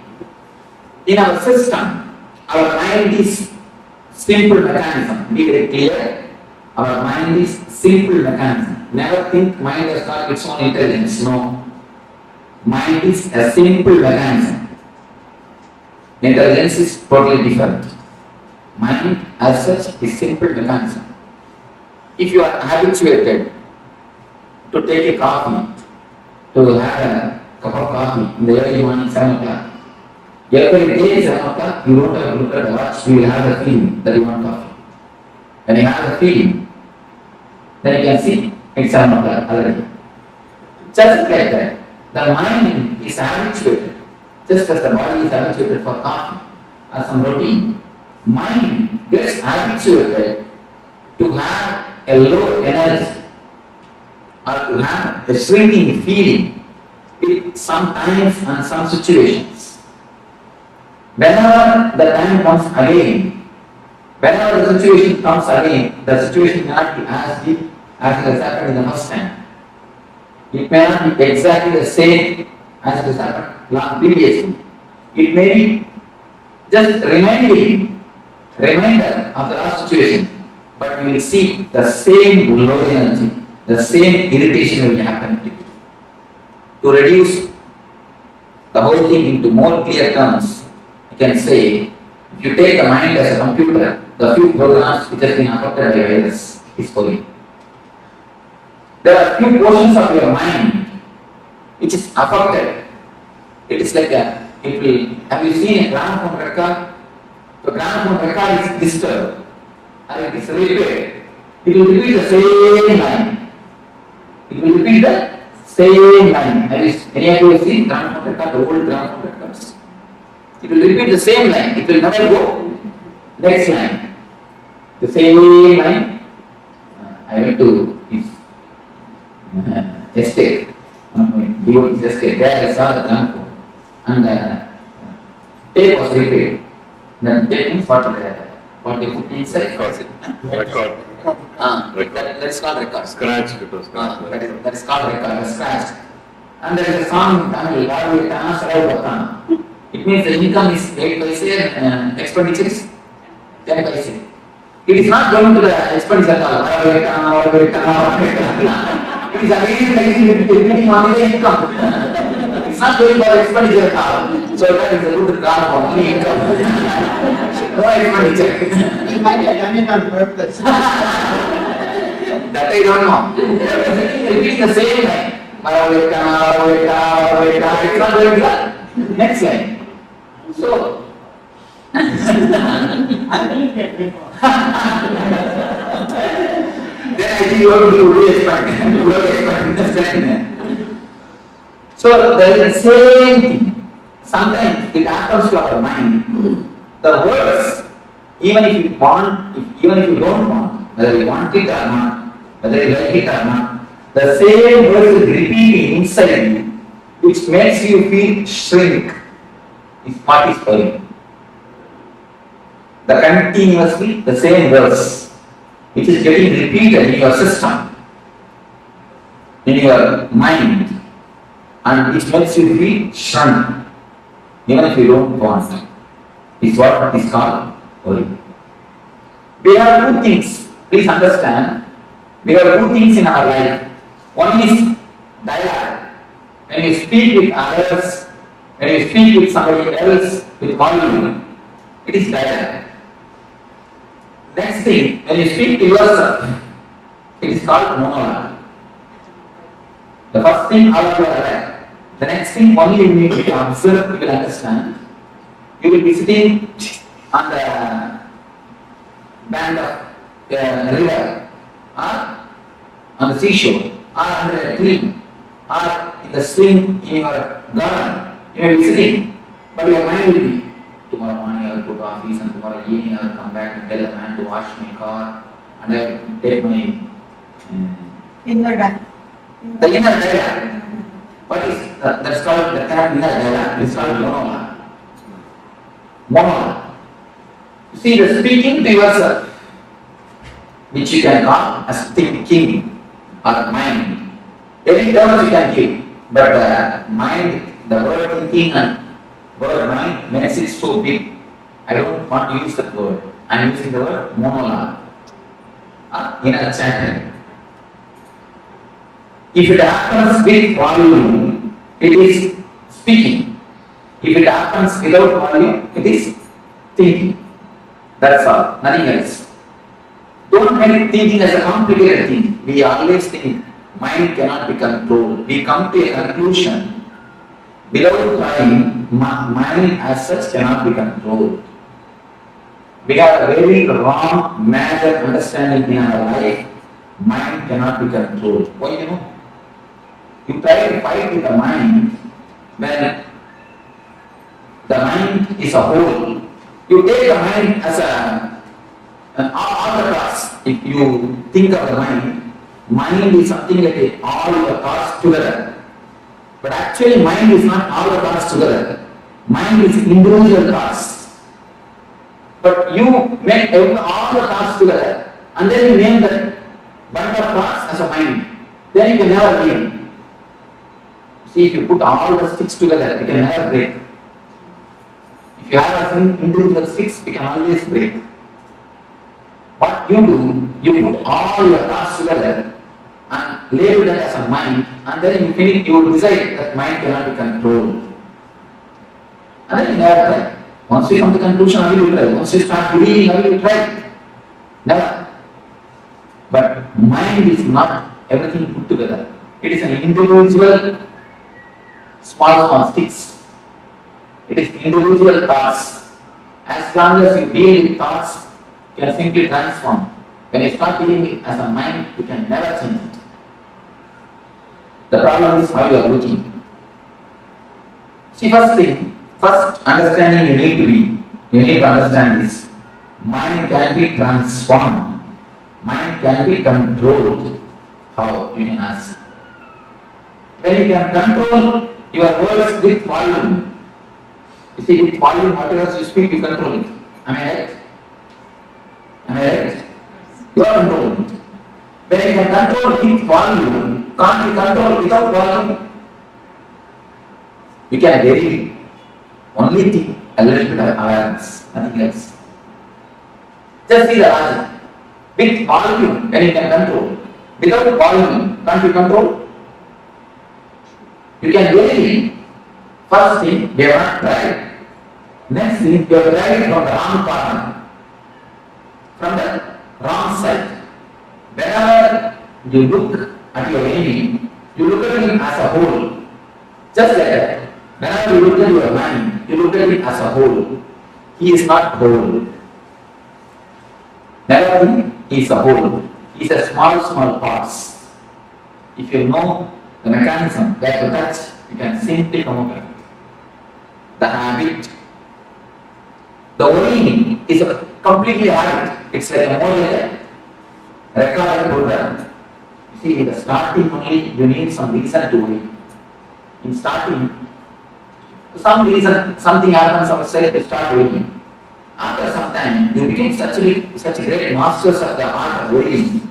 in our system, our mind is simple mechanism. Be very clear. Our mind is simple mechanism. Never think mind has got its own intelligence. No. Mind is a simple mechanism. Intelligence is totally different. Mind as such is simple mechanism. If you are habituated to take a coffee, to have a cup of coffee in the early morning 7 o'clock, every day 7 o'clock, you don't have to look at the watch, you will have the feeling that you want coffee. When you have the feeling, then you can see it's 7 o'clock already. Just like that, the mind is habituated, just as the body is habituated for coffee or some routine. Mind gets habituated to have a low energy or to have a shrinking feeling in some times and some situations. Whenever the time comes again, whenever the situation comes again, the situation may not be as deep as it has happened in the first time. It may not be exactly the same as it has happened previously. It may be just reminder of the last situation, but you will see the same low energy, the same irritation will happen to you. To reduce the whole thing into more clear terms, you can say, if you take the mind as a computer, the few programs which have been affected by virus is for you. There are few portions of your mind which is affected. It is like have you seen a gramophone record? The gramophone record is disturbed and it is repaired. It will repeat the same line. It will repeat the same line. Any of you have seen gramophone record, the old gramophone records? It will repeat the same line. It will never go next line. The same line. I went to his estate. Devotee's estate. There I saw the gramophone. And tape was repaired. The tape means what they put inside. Record. That is called record. Scratch. It was that is called record. Scratch. And there is a song in Tamil. It means the income is 8 paise, expenditure is 10 paise. It is not going to the expenditure at all. It is again repeating on the income. It's not going for expenditure at all. So that is a good card for money income. No expenditure. It might be done it on purpose. That I don't know. Repeating the same line. It's not going to the next line. So, then I think you have to do expect. So there is the same thing. Sometimes it happens to our mind. The words, even if you want, even if you don't want, whether you want it or not, whether you like it or not, the same words is repeating inside you, which makes you feel shrink. Is what is for you. The continuously the same verse, which is getting repeated in your system, in your mind, and which makes you feel shrunk, even if you don't want it, is what is called worry. We have two things, please understand. We have two things in our life. One is dialogue. When you speak with others, when you speak with somebody else, with volume, it is dialogue. Next thing, when you speak to yourself, it is called monologue. The first thing, all of you are aware. The next thing, only you need to observe, you will understand. You will be sitting on the bank of a river, or on the seashore, or under a tree, or in the swing in your garden. You may be sitting, but your mind will be, tomorrow morning I will go to office and tomorrow evening I will come back and tell the man to wash my car and I will take my inner dialogue. The inner dialogue. What is that's called the inner dialogue. It's called monologue. Monologue. You see, the speaking to yourself. which you can call as thinking or mind. Any terms you can give, but mind, the word thinking and word mind makes it so big. I don't want to use that word. I am using the word monologue, inner chanting. If it happens with volume, it is speaking. If it happens without volume, it is thinking. That's all, nothing else. Don't make thinking as a complicated thing. We always think mind cannot be controlled. We come to a conclusion. Without trying, mind as such cannot be controlled. We have a very wrong, major understanding in our life. Mind cannot be controlled. Why you know? You try to fight with the mind when the mind is a whole. You take the mind as all the thoughts. If you think of the mind is something like all the thoughts together. But actually mind is not all the thoughts together. Mind is individual thoughts. But you make all the thoughts together and then you name that bunch of thoughts as a mind. Then you can never break. See, if you put all the sticks together, you can never break. If you have an individual sticks, you can always break. What you do, you put all your thoughts together and label that as a mind, and then you finish, you will decide that mind cannot be controlled. And then you never try. Once you come to conclusion, how will you try? Once you start believing, how will you try? Never. But mind is not everything put together. It is an individual small sticks. It is individual thoughts. As long as you deal with thoughts, you can simply transform. When you start dealing as a mind, you can never change it. The problem is how you are looking. See, first understanding you need to understand this. Mind can be transformed. Mind can be controlled. How? You can ask. When you can control your words with volume. You see, with volume, whatever you speak, you control it. Am I right? Am I right? You are controlling it. When you can control with volume, can't you control without volume? You can vary. Only think a little bit of awareness, nothing else. Just see the logic. With volume, when you can control. Without volume, can't you control? You can vary. First thing, they are not tried. Next thing, you are tried from the wrong partner. From the wrong side. Whenever you look at your enemy, you look at him as a whole. Just like that. Whenever you look at your mind, you look at him as a whole. He is not whole. Never think he is a whole. He is a small parts. If you know the mechanism where to touch, you can simply come over. The habit. The worrying is a completely habit. It's like a more recorded program. You see, in the starting only, you need some reason to worry. In starting, some reason, something happens outside, you start worrying. After some time, you become such great masters of the art of worrying.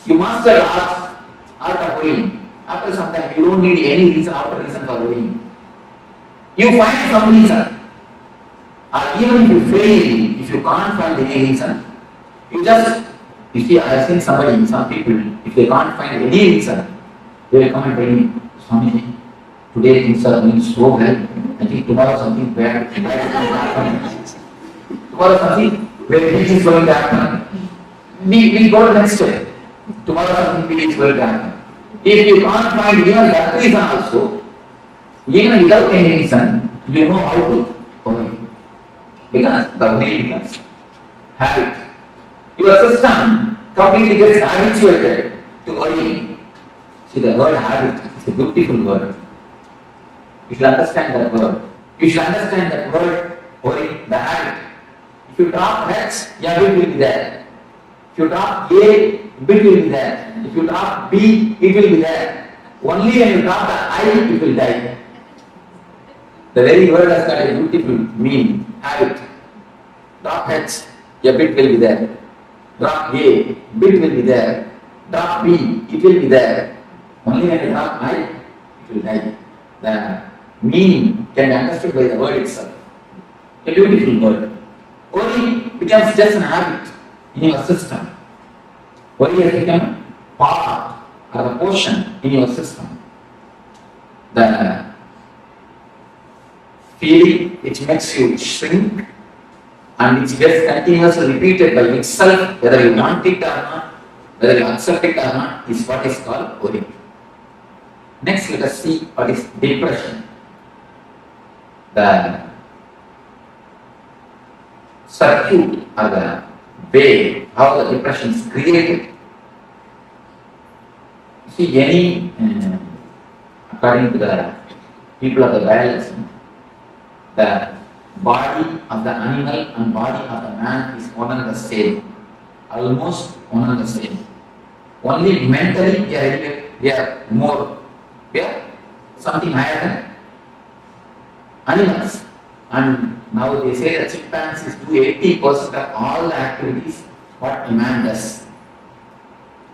You master the art of worrying. After some time, you don't need any reason after reason for worrying. You find some reason. Or even if you fail, if you can't find any reason, you see, I have seen some people, if they can't find any reason, they will come and tell me, Swamiji, today things are going so well. I think tomorrow something bad is going to happen. Tomorrow something very big is going to happen. We go to the next step. Tomorrow something big is going to happen. If you can't find even that reason also, even without any reason, you know how to worry. Because the way becomes habit. Your system completely gets habituated to worrying. See, the word habit is a beautiful word. You should understand that word. You should understand that word, worry, the habit. If you drop H, your bit will be there. If you drop A, bit will be there. If you drop B, it will be there. Only when you drop the I, it will die. The very word has got a beautiful meaning, habit. Drop H, your bit will be there. Drop A, bit will be there. Drop B, it will be there. Only when you drop I, it will die. The meaning can be understood by the word itself. A beautiful word. Worry becomes just an habit in your system. Worry has become part or a portion in your system. The feeling which makes you shrink and which gets continuously repeated by itself, whether you want it or not, whether you accept it or not, is what is called worry. Next, let us see what is depression. The circuit or the way how the depression is created. See, any, according to the people of the biology, the body of the animal and body of the man is one and the same, almost one and the same. Only mentally we are more, we are something higher than animals. And now they say that chimpanzees do 80% of all the activities what a man does.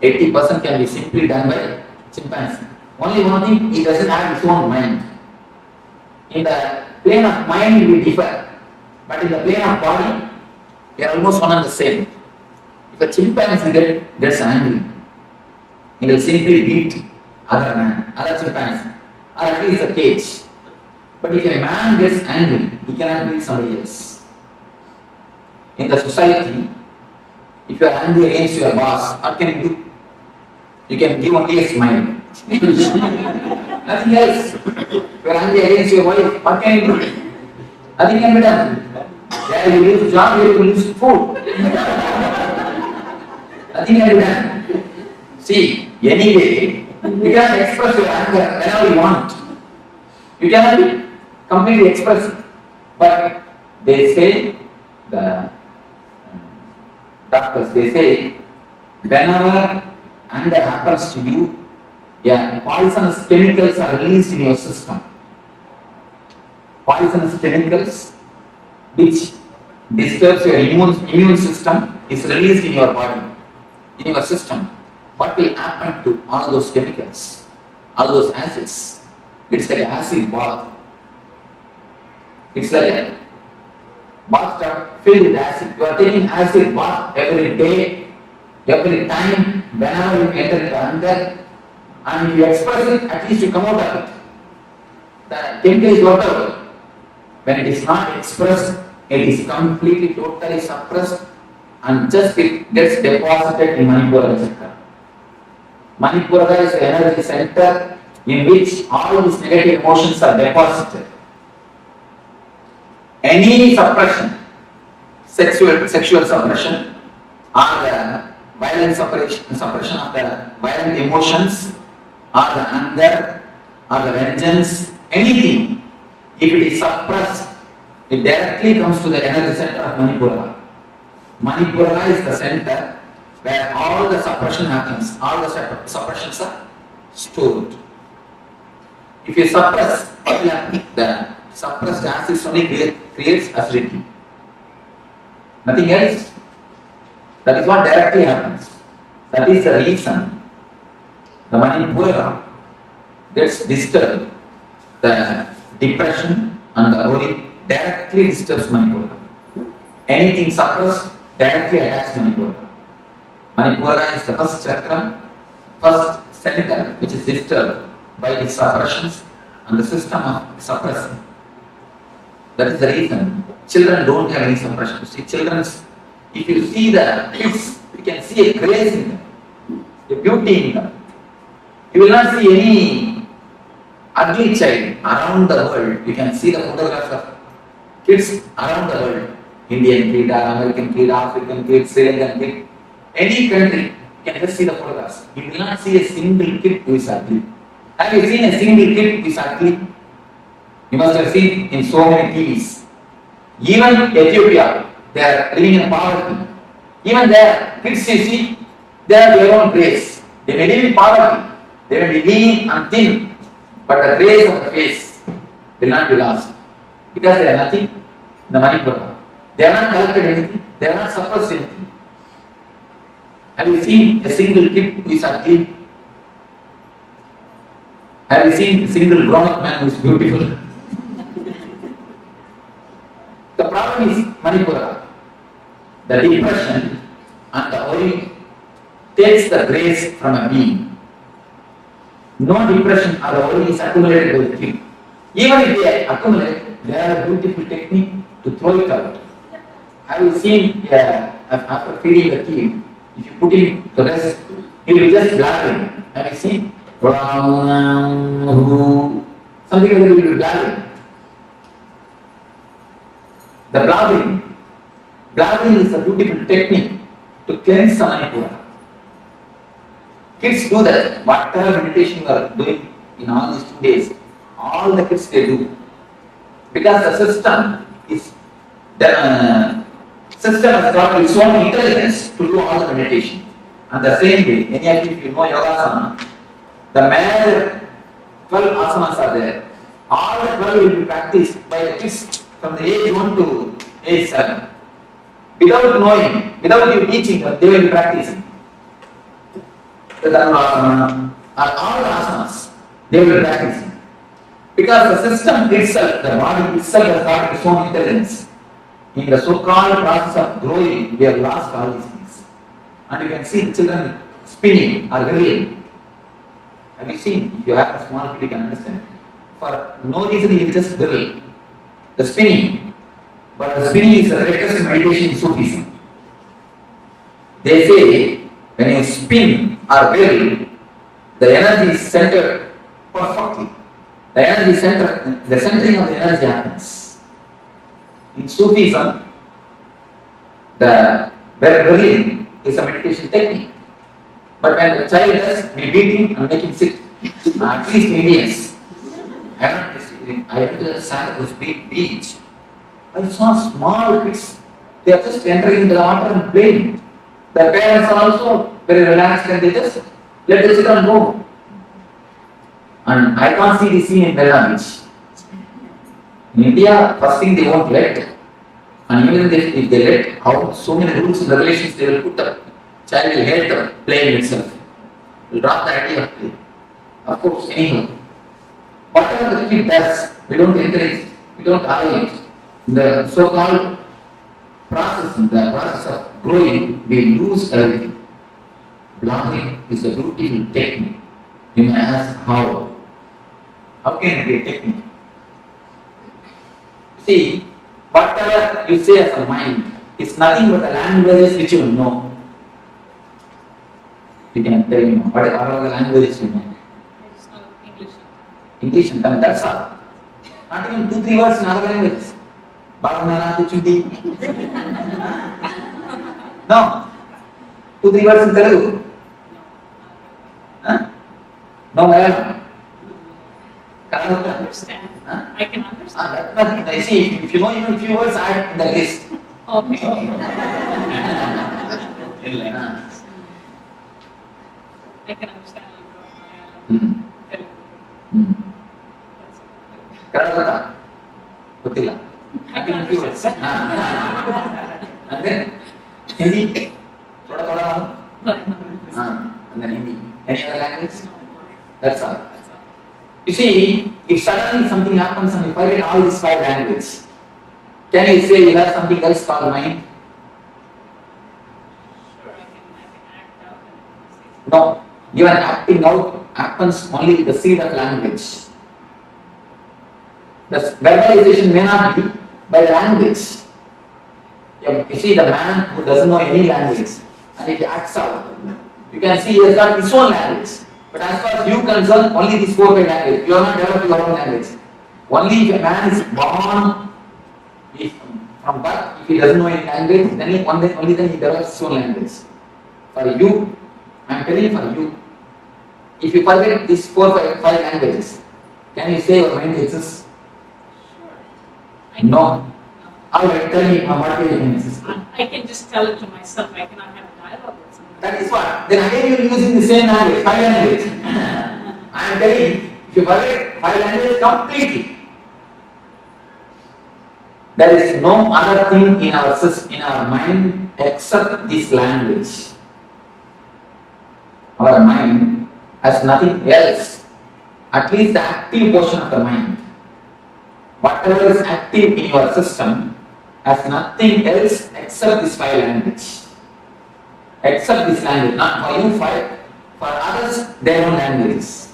80% can be simply done by chimpanzee. Only one thing, he doesn't have his own mind. In the plane of mind we differ, but in the plane of body, we are almost one and the same. If a chimpanzee gets angry, he will simply beat other chimpanzee, or at least a cage. But if a man gets angry, he cannot beat somebody else. In the society, if you are angry against your boss, what can you do? You can give only a smile. Nothing else. If you are angry against your wife, what can you do? Nothing can be done. There you lose job, you will lose food. Nothing can be done. See, anyway, you can express your anger whenever you want. You cannot be completely expressive. But they say, the doctors, they say, whenever anger happens to you, poisonous chemicals are released in your system. Poisonous chemicals which disturbs your immune system is released in your body, in your system. What will happen to all those chemicals, all those acids? It's like an acid bath. It's like a bathtub filled with acid. You are taking acid bath every day, every time, whenever you enter into anger, and you express it, at least you come out of it. The chemical is worked out. When it is not expressed, it is completely, totally suppressed, and just it gets deposited in Manipura Chakra. Manipura is the energy center in which all these negative emotions are deposited. Any suppression, sexual suppression, or the violent suppression of the violent emotions, or the anger, or the vengeance, anything, if it is suppressed, it directly comes to the energy center of Manipura. Manipura is the center where all the suppression happens, all the suppressions are stored. If you suppress, what will happen? The suppressed acid only creates acidity. Nothing else. That is what directly happens. That is the reason the Manipura gets disturbed. The depression and the worry directly disturbs Manipura. Anything suppressed directly attacks Manipura. Manipura is the first chakra, first center which is disturbed by the suppressions and the system of suppressing. That is the reason children don't have any suppression. See, if you see the kids, you can see a grace in them, a beauty in them. You will not see any ugly child around the world. You can see the photographs of kids around the world. Indian kid, American kid, African kid, Sri Lankan kid. Any country, you can just see the photographs. You will not see a single kid who is ugly. Have you seen a single kid who is ugly? You must have seen in so many TVs. Even Ethiopia, they are living in poverty. Even there, kids you see, they have their own grace. They may live in poverty, they may be lean and thin, but the grace of the face will not be lost. Because they are nothing in the Manipura. They have not collected anything, they have not suppressed anything. Have you seen a single kid who is ugly? Have you seen a single grown-up man who is beautiful? The problem is Manipura. The depression and the worry takes the grace from a being. No depression or the worry is accumulated by the kid. Even if they accumulate, they have a beautiful technique to throw it out. Have you seen after feeding the kid, if you put him to rest, he will just blabbering. Have you seen? Something like that will be blabbering. The blabbering is a beautiful technique to cleanse the Manipura. Kids do that. Whatever meditation you are doing in all these 2 days, all the kids they do. Because the system has got its own intelligence to do all the meditation. And the same way, any of you, if you know Yogasana, the major 12 asanas are there. All the 12 will be practiced by the kids from the age 1 to age 7. Without knowing, without you teaching them, they will be practicing. The Dharmasana and all the asanas, they will be practicing. Because the system itself, the body itself has got its own intelligence. In the so-called process of growing, we have lost all these things. And you can see the children spinning or whirling. Have you seen? If you have a small kid, you can understand. For no reason, he will just whirl. The spinning. But the spinning is the greatest meditation in Sufism. They say, when you spin or whirl, the energy is centered perfectly. The energy center, the centering of the energy happens. In Sufism, the whirling is a meditation technique. But when the child does, we beat him and make him sit. At least Indians. I went to the Santa beach. I saw small kids. They are just entering the water and playing. The parents are also very relaxed and they just let the children go. And I can't see the scene in Marina Beach. In India, first thing they won't let. And even if they let out so many rules and regulations, they will put up. Child will hate the playing itself. Will drop the idea of play. Of course, anyhow. Whatever the kid does, we don't encourage, we don't allow it. The so-called process, the process of growing, we lose everything. Blocking is a beautiful technique. You may ask how? How can it be a technique? See, whatever you say as a mind is nothing but the languages which you know. You can tell me what are the languages you know? English and Tamil, that's all. Not even 2-3 words in other languages. Bhavanana, Kuchundi. No. 2-3 words in Telugu. Huh? No Malayalam. I can understand. I can understand. Nothing. I see, if you know even a few words, add in the list. Okay. I can understand you. Karakata. Gottilla. I can understand. And then Hindi. Thoda. And then Hindi. Any other language? That's all. You see, if suddenly something happens and you forget all these 5 languages, can you say you have something else called mind? No. Even acting out happens only with the seed of language. The verbalization may not be by language. You see the man who doesn't know any language and if he acts out, you can see he has got his own language. But as far as you concern, only these 4-5 languages. You are not developing your own language. Only if a man is born from birth, if he doesn't know any language, then only then he develops his own language. For you, I am telling you for you, if you forget these 4-5 languages, can you say your mind exists? No. Alright, tell me what way you can exist. I can just tell it to myself. I cannot have a dialogue with someone. That is what. Then again you are using the same language, 5 languages. I am telling you, if you forget 5 languages completely, there is no other thing in our mind except this language. our mind has nothing else, at least the active portion of the mind. Whatever is active in your system has nothing else except this five language. Except this language, not for you five, for others their own languages.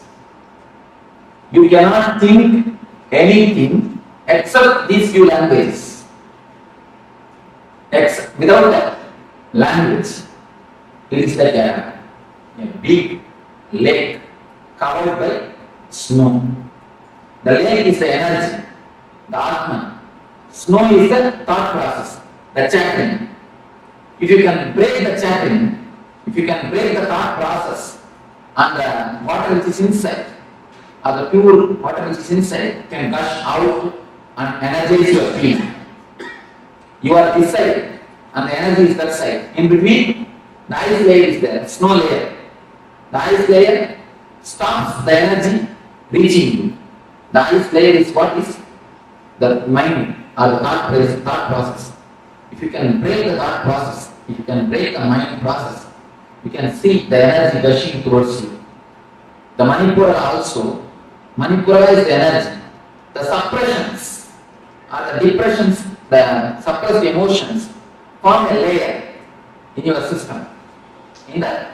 You cannot think anything except these few languages. Without that language, it is like a big lake covered by snow. The lake is the energy, the Atman. Snow is the thought process, the chattering. If you can break the chattering, if you can break the thought process, and the water which is inside, or the pure water which is inside can gush out and energize your field. You are this side and the energy is that side. In between, the ice layer is there, snow layer. The ice layer stops the energy reaching you. The ice layer is what is the mind or the thought process. If you can break the thought process, if you can break the mind process, you can see the energy gushing towards you. The Manipura also, Manipura is the energy. The suppressions or the depressions, the suppressed emotions form a layer in your system, in the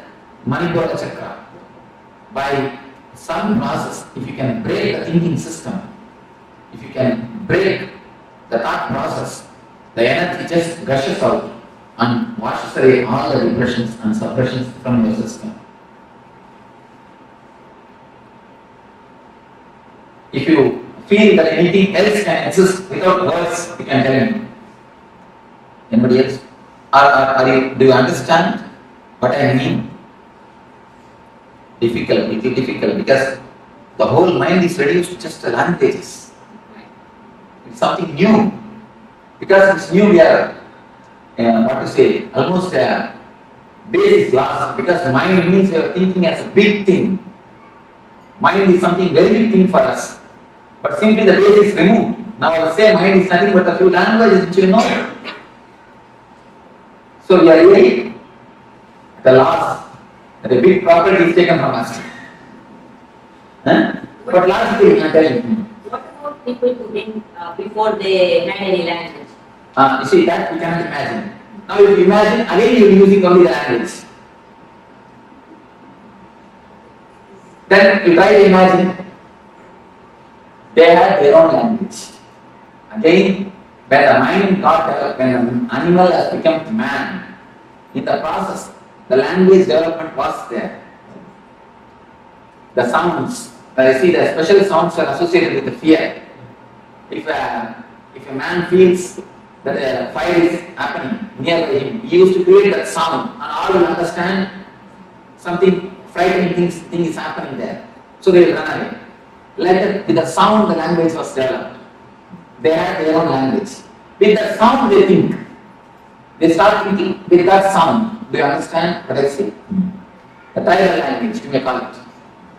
Manipura Chakra. By some process, if you can break the thinking system, if you can break the thought process, the energy just gushes out and washes away all the depressions and suppressions from your system. If you feel that anything else can exist without words, you can tell me. Anybody else? Do you understand what I mean? Difficult, difficult, because the whole mind is reduced to just languages. It's something new. Because it's new, we are, almost a base is lost. Because mind means we are thinking as a big thing. Mind is something very big thing for us. But simply the base is removed. Now I say mind is nothing but a few languages which you know. So we are really at the last. The big property is taken from us. But last thing I tell you. What about people who think before they had any language? You see, that we cannot imagine. Now if you imagine, again you are using only the language. Then you try to imagine, they had their own language. Again, when the mind got developed, when an animal has become man, in the process, the language development was there. The sounds, I see the special sounds are associated with the fear. If a man feels that a fire is happening nearby him, he used to create that sound, and all will understand something frightening thing is happening there. So they will run away. Like that, with the sound, the language was developed. They had their own language. With that sound, they think. They start thinking with that sound. Do you understand what I say? The tribal language, you may call it.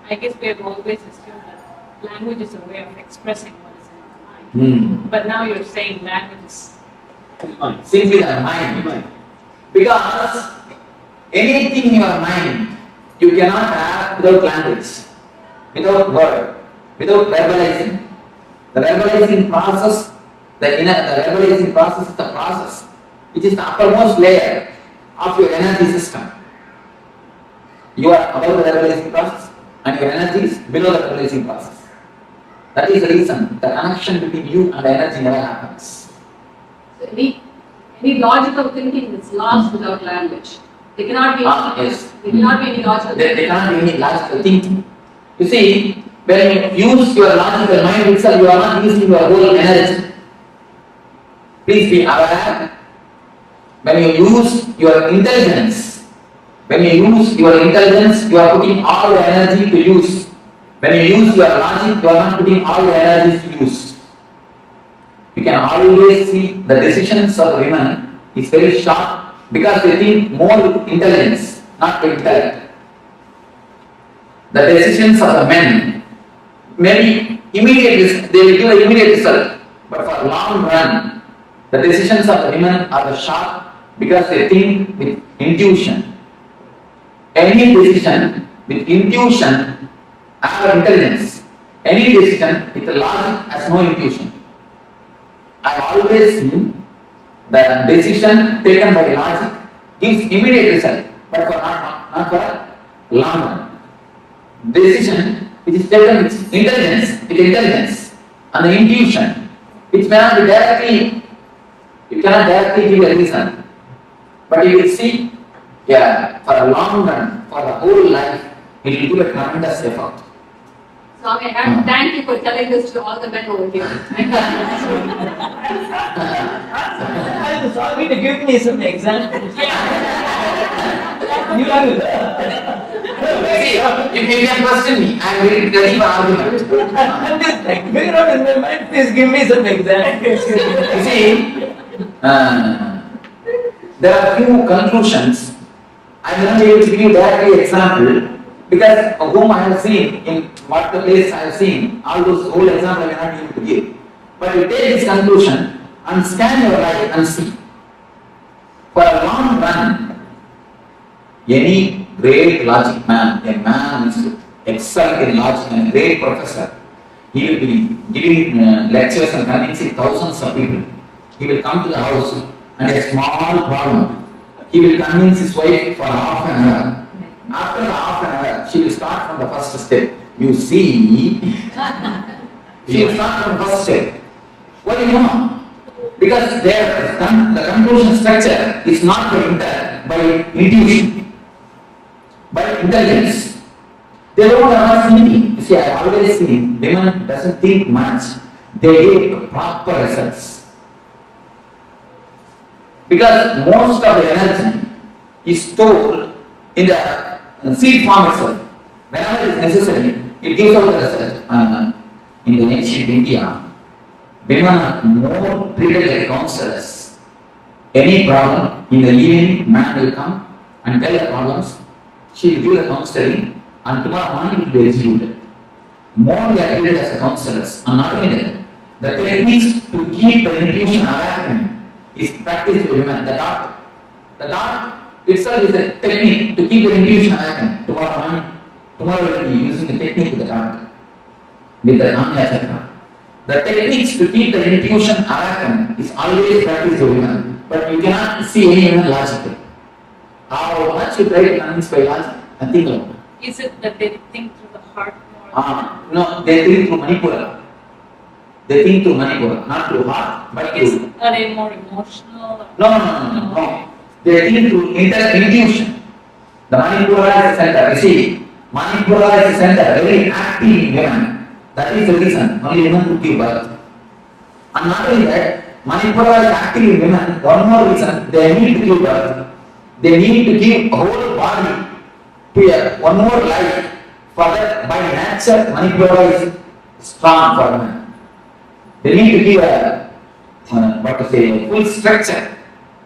I guess we have always assumed that language is a way of expressing what is in our mind. But now you're saying language is simply the mind. Because anything in your mind you cannot have without language, without word, without verbalizing. The verbalizing process, the verbalizing process is the process which is the uppermost layer of your energy system. You are above the verbalizing process and your energy is below the verbalizing process. That is the reason the connection between you and the energy never happens. So any logical thinking is lost without language. There cannot be there cannot be any logical thinking. There cannot be any logical thinking. You see, when you use your logical mind itself, you are not using your whole energy. Please be aware. When you use your intelligence, you are putting all your energy to use. When you use your logic, you are not putting all your energy to use. You can always see the decisions of women is very sharp because they think more with intelligence, not with intellect. The decisions of the men, maybe immediate, they will give an immediate result, but for long run, the decisions of the women are sharp because they think with intuition. Any decision With intuition, I have intelligence. Any decision with logic has no intuition. I always seen the decision taken by logic gives immediate result, but for not for long run. Decision which is taken with intelligence, and the intuition, which may not be directly, you cannot directly give a reason, but you will see, for a long run, for the whole life, it will give a tremendous effort. Swami, I have to thank you for telling this to all the men over here. Swami, to give me some examples. You are See, if you can question me, I am ready to tell you an argument. I'm just like, figure out in my mind, please give me some examples. You see, there are few conclusions. I will not be able to give you directly example because of whom I have seen, in what the place I have seen, all those whole examples I will not be able to give. But you take this conclusion and scan your life and see. For a long run, any great logic man, a man who is excellent in logic and a great professor, he will be giving lectures and convincing thousands of people. He will come to the house and a small problem. He will convince his wife for half an hour. After the half an hour, she will start from the first step. You see, she will start from the first step. What do you know? Because the conclusion structure is not by intuition, by intelligence. They don't have thinking. You see, I have always seen women doesn't think much. They get proper results. Because most of the energy is stored in the seed form itself. Whenever it is necessary, it gives out the result. In the ancient India, women are more treated like counselors. Any problem, in the evening, man will come and tell the problems. She will give the counseling, and tomorrow morning it will be executed. More they are treated as counselors, and not only that, the techniques to keep the intuition alive is practiced by women. The dart itself is a technique to keep the intuition alive. Tomorrow we will be using the technique with the dart, with the Chakra. The techniques to keep the intuition alive is always practiced by women, but you cannot see any women logically. How much you try to convince by logic, nothing like that. Is it that they think through the heart more? No, they think through Manipura. They think through Manipura, not through heart, but through. Are they more emotional? No. They think through intuition. The Manipura is the center. You see, Manipura is the center, very active in women. That is the reason only women could give birth. And not only that, Manipura is active in women. One more reason, they need to give birth. They need to give a whole body to one more life. For that, by nature, Manipura is strong for women. They need to give a full structure.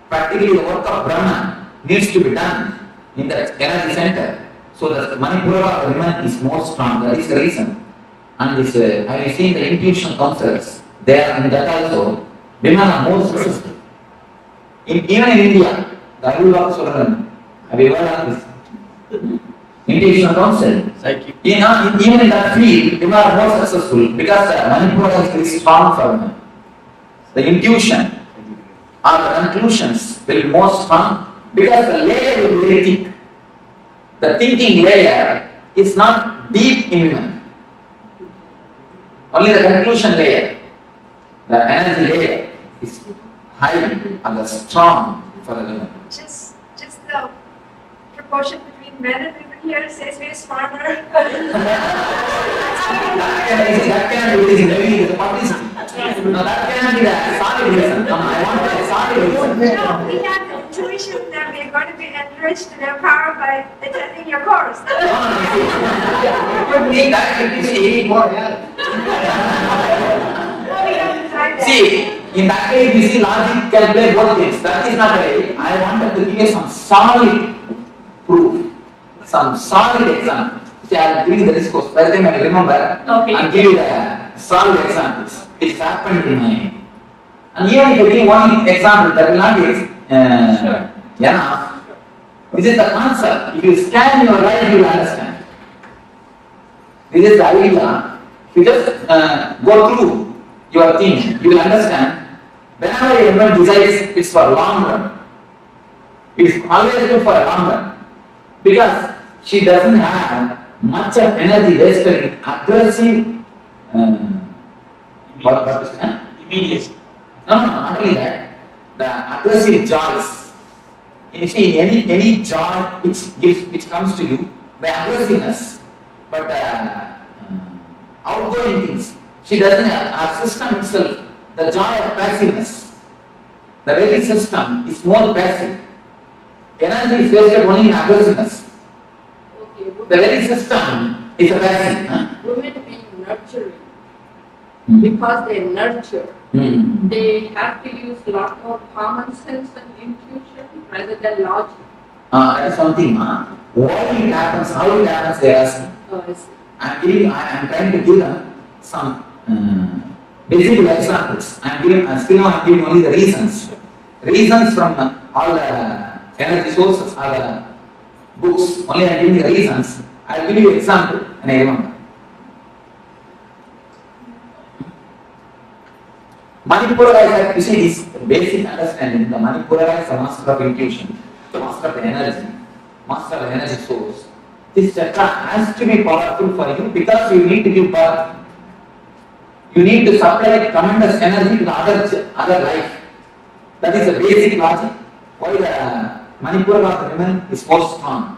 Practically, the work of Brahman needs to be done in that energy center. So the Manipura of women is more strong. That is the reason. And this, I have seen the intuition counselors there, and that also, women are more successful. Even in India, the Ayurveda Suraran, have you heard of this? Intuition counseling. Even in that field, women are more successful because the Manipura is very strong for women. The intuition or the conclusions will be more strong because the layer will be very thick. The thinking layer is not deep in women. Only the conclusion layer, the energy layer is high and strong for the women. Just the proportion between men and women here says we're smarter. That cannot be the publicity. No, that cannot be the solid reason. No, I want a solid reason. No, we have intuition that we're going to be enriched in our power by attending your course. See, in that way, you see, logic can play both things. That is not right. I wanted to give you some solid proof, some solid example. See, I will give you the discourse. By the time I remember, I'll give you the solid examples. It's happened in my. And even if you give one example, that will not be enough. This is the concept. If you scan your life, you will understand. This is the idea. If you just go through your thing, you will understand. Whenever everyone decides it's for long run, it's always good for a long run. Because she doesn't have much of energy wasted in aggressive immediate. No, not only that. The aggressive joys. You see, any joy which comes to you by aggressiveness, but outgoing things. She doesn't have our system itself, the joy of passiveness. The very system is more passive. Energy is wasted only in aggressiveness. Okay, The very system is a passive. women being nurturing, because they nurture, they have to use a lot more common sense and intuition rather than logic. That is something. Why it happens, how it happens, they ask. I am trying to give them some basic examples. Still now I am giving only the reasons. Reasons from all the energy sources or the books. Only I am giving the reasons. I will give you an example and I remember. Manipura is, you see, this basic understanding. The Manipura is the master of intuition, the master of the energy, master of the energy source. This chakra has to be powerful for you because you need to give birth. You need to supply tremendous energy to the other life. That is the basic logic. Why the Manipura of the women is more strong.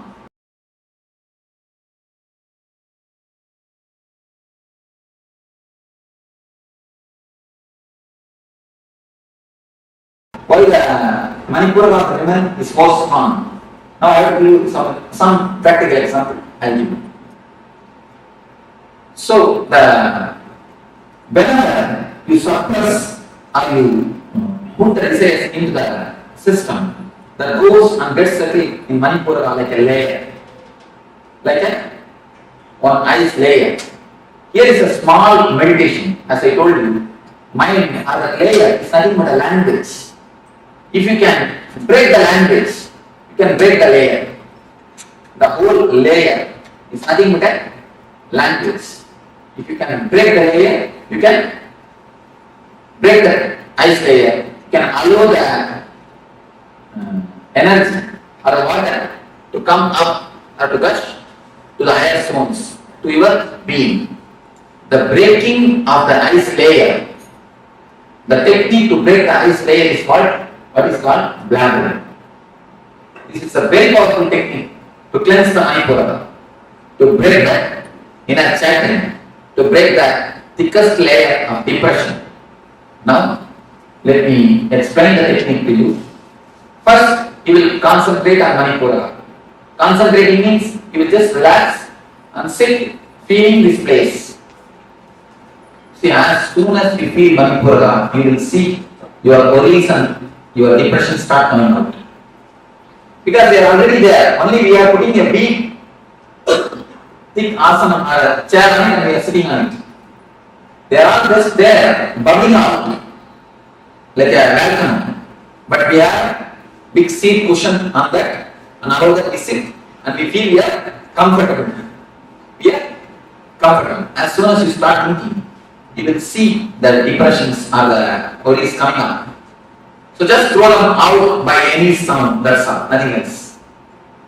Why the Manipura of the women is more strong. Now I have to give you some practical example. I will give you. So whenever you suppress or you put the desires into the system, that goes and gets settled in Manipura like a layer, like one ice layer. Here is a small meditation, as I told you. Mind or the layer is nothing but a language. If you can break the language, you can break the layer. The whole layer is nothing but a language. If you can break the layer, you can break the ice layer. You can allow the energy or the water to come up or to gush to the higher zones, to your being. The breaking of the ice layer, the technique to break the ice layer is what is called blabbering. This is a very powerful technique to cleanse the Manipura, to break the inner chanting, to break the thickest layer of depression. Now, let me explain the technique to you. First, you will concentrate on Manipura. Concentrating means you will just relax and sit feeling this place. See, as soon as you feel Manipura, you will see your worries and your depression start coming out. Because they are already there. Only we are putting a big, thick asana or a chair on it and we are sitting on it. They are all just there, bubbling out like a volcano. But we have big seat cushion on that, and above that we sit and we feel we are comfortable. We are comfortable. As soon as you start thinking, you will see the depressions or the worries coming up. So just throw them out by any sound, that's all, nothing else.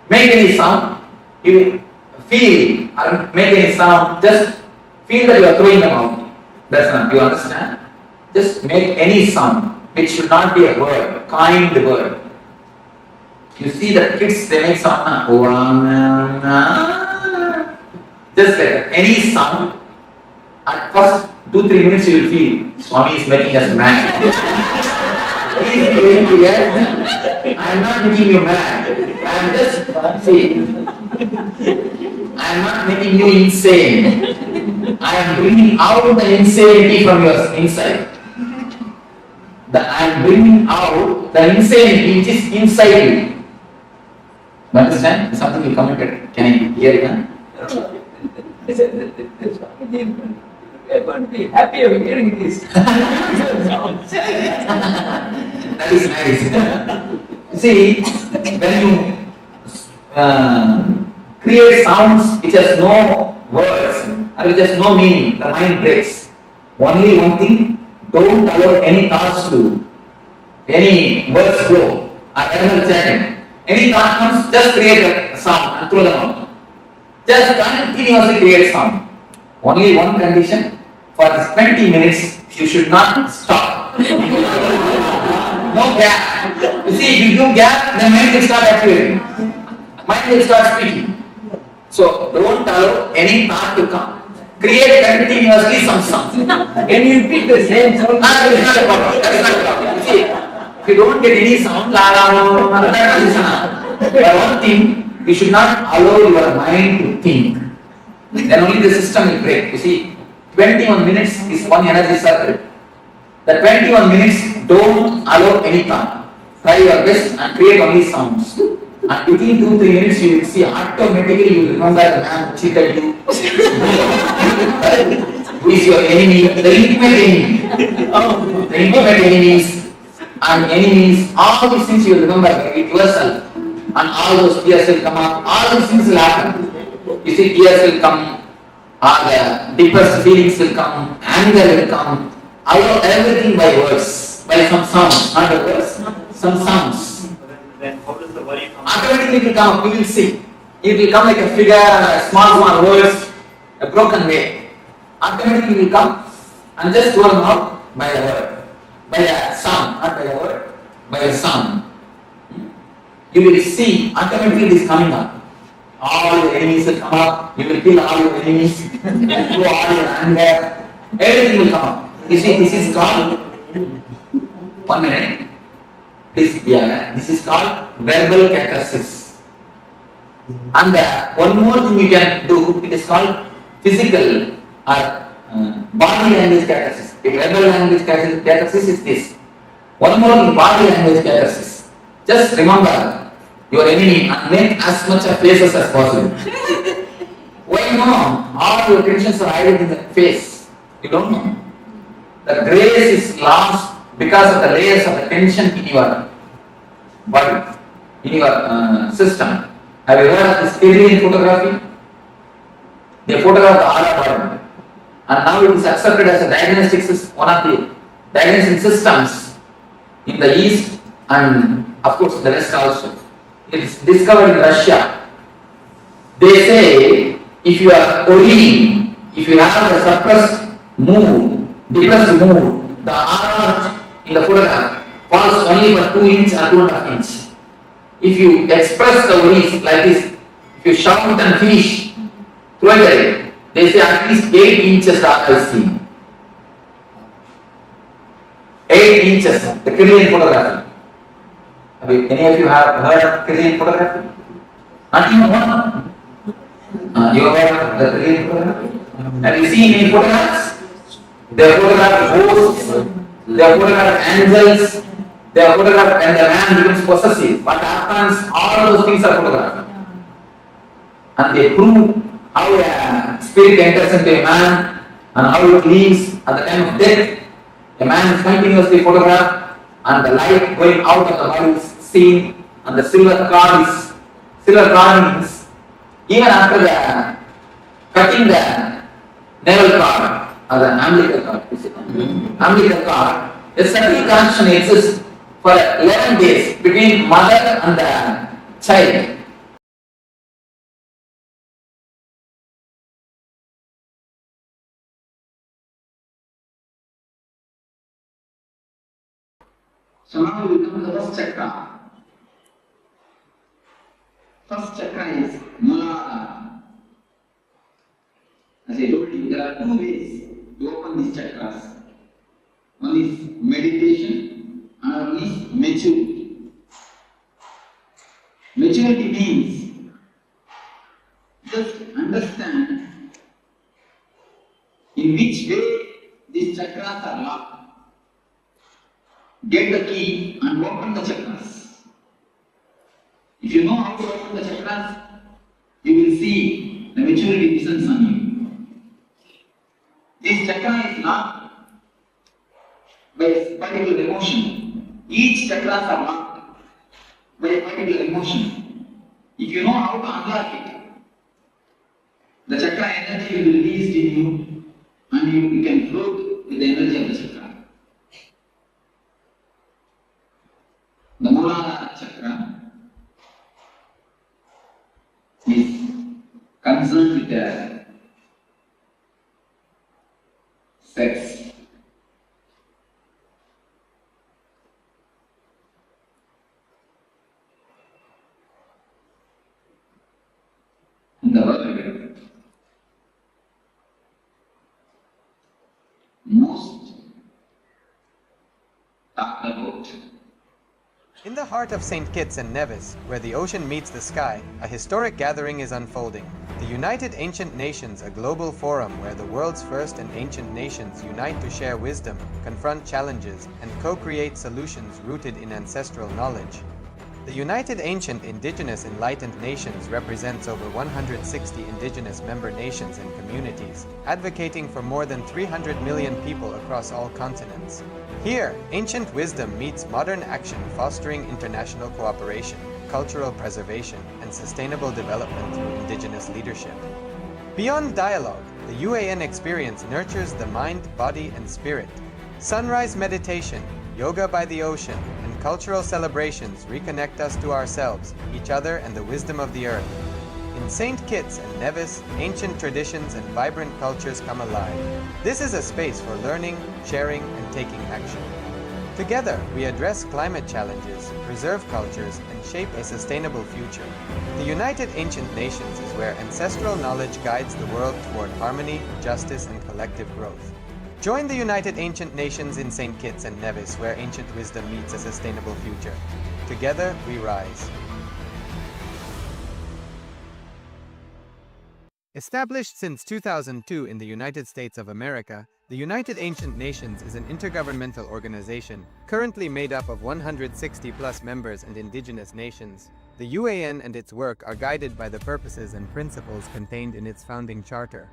Make any sound, you feel or make any sound, just feel that you are throwing them out. That's not, you understand? Just make any sound, which should not be a word, kind word. You see the kids, they make sound, just like that, any sound. At first 2-3 minutes you will feel Swami is making us mad. Please be very clear. I am not making you mad. I am just saying. I am not making you insane. I am bringing out the insanity from your inside. I am bringing out the insanity which is inside you. You understand? Something you commented. Can I hear it? We are going to be happy of hearing this. That is nice. See, when you create sounds which has no words, or with just no meaning, the mind breaks. Only one thing, don't allow any thoughts to, any words flow, or eternal chanting. Any thought comes, just create a sound and throw them out. Just continuously create sound. Only one condition, for 20 minutes, you should not stop. No gap. You see, if you do gap, the mind will start activating. Mind will start speaking. So, don't allow any thought to come. Create continuously some sound. Can you repeat the same sound? That is not a problem. That is not a problem. See, if you don't get any sound, but one thing, you should not allow your mind to think. Then only the system will break. You see, 21 minutes is one energy circle. The 21 minutes, don't allow any thought. Try your best and create only sounds. And within 2-3 minutes, you will see automatically you will remember the man who cheated you. Who is your enemy? The intimate enemy. The intimate enemies and enemies, all these things you will remember it yourself. And all those tears will come up, all these things will happen. You see, tears will come, the deepest feelings will come, anger will come. Allow everything by words, by some sounds, not the words, some sounds. Then how does the worry come? Automatically it will come up, you will see. It will come like a figure, a small words, a broken way. Automatically it will come and just throw them out by a word, by a sound, not by a word, by a sound. You will see automatically it is coming up. All your enemies will come up, you will kill all your enemies, throw all your anger, everything will come up. You see, this is called, 1 minute, this is called verbal catharsis. And one more thing you can do, it is called physical or body language catharsis. The verbal language catharsis is this. One more thing, body language catharsis. Just remember your enemy and make as much of faces as possible. Why no? All your tensions are hidden in the face. You don't know. The grace is lost because of the layers of the tension in your body, in your system. Have you heard of this alien photography? They photograph the aura body. And now it is accepted as a diagnostic system, one of the diagnostic systems in the East and of course the West also. It is discovered in Russia. They say if you are worrying, if you have a suppressed mood, depressed mood, the aura in the photograph falls only for 2 inches or 2.5 inches. If you express the worries like this, if you shout and finish, throw it away. They say at least 8 inches the aura is seen. 8 inches, the Korean photography. Any of you have heard of Korean photography? Not even one. You have heard of the Korean photography? Have you seen any photographs? They have photographed ghosts, they have photographed angels, they have photographed and the man becomes possessive. What happens? All those things are photographed. And they prove how a spirit enters into a man and how it leaves at the time of death. A man is continuously photographed and the light going out of the body is seen and the silver cord means even after the cutting the navel cord or the umbilical cord, a certain connection exists for 11 days between mother and the child. So now we come to the first chakra. First chakra is Muladhara. As I told you, there are 2 ways to open these chakras. One is meditation, and one is maturity. Maturity means just understand in which way these chakras are locked. Get the key and open the chakras. If you know how to open the chakras, you will see the maturity descends on you. This chakra is locked by a particular emotion. Each chakras are locked by a particular emotion. If you know how to unlock it, The chakra energy will be released in you and you can float with the energy of the chakra. The Mooladhara chakra is concerned with the sex. In the world, most talked about. In the heart of St. Kitts and Nevis, where the ocean meets the sky, a historic gathering is unfolding. The United Ancient Nations, a global forum where the world's first and ancient nations unite to share wisdom, confront challenges, and co-create solutions rooted in ancestral knowledge. The United Ancient Indigenous Enlightened Nations represents over 160 indigenous member nations and communities, advocating for more than 300 million people across all continents. Here, ancient wisdom meets modern action, fostering international cooperation, cultural preservation, and sustainable development through indigenous leadership. Beyond dialogue, the UAN experience nurtures the mind, body, and spirit. Sunrise meditation, yoga by the ocean, and cultural celebrations reconnect us to ourselves, each other, and the wisdom of the earth. In St. Kitts and Nevis, ancient traditions and vibrant cultures come alive. This is a space for learning, sharing, and taking action. Together, we address climate challenges, preserve cultures, and shape a sustainable future. The United Ancient Nations is where ancestral knowledge guides the world toward harmony, justice, and collective growth. Join the United Ancient Nations in St. Kitts and Nevis, where ancient wisdom meets a sustainable future. Together, we rise. Established since 2002 in the United States of America, the United Ancient Nations is an intergovernmental organization currently made up of 160+ members and indigenous nations. The UAN and its work are guided by the purposes and principles contained in its founding charter.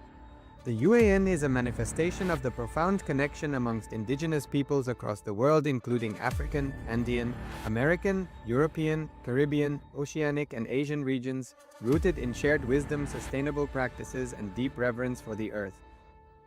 The UAN is a manifestation of the profound connection amongst indigenous peoples across the world, including African, Andean, American, European, Caribbean, Oceanic, and Asian regions, rooted in shared wisdom, sustainable practices, and deep reverence for the earth.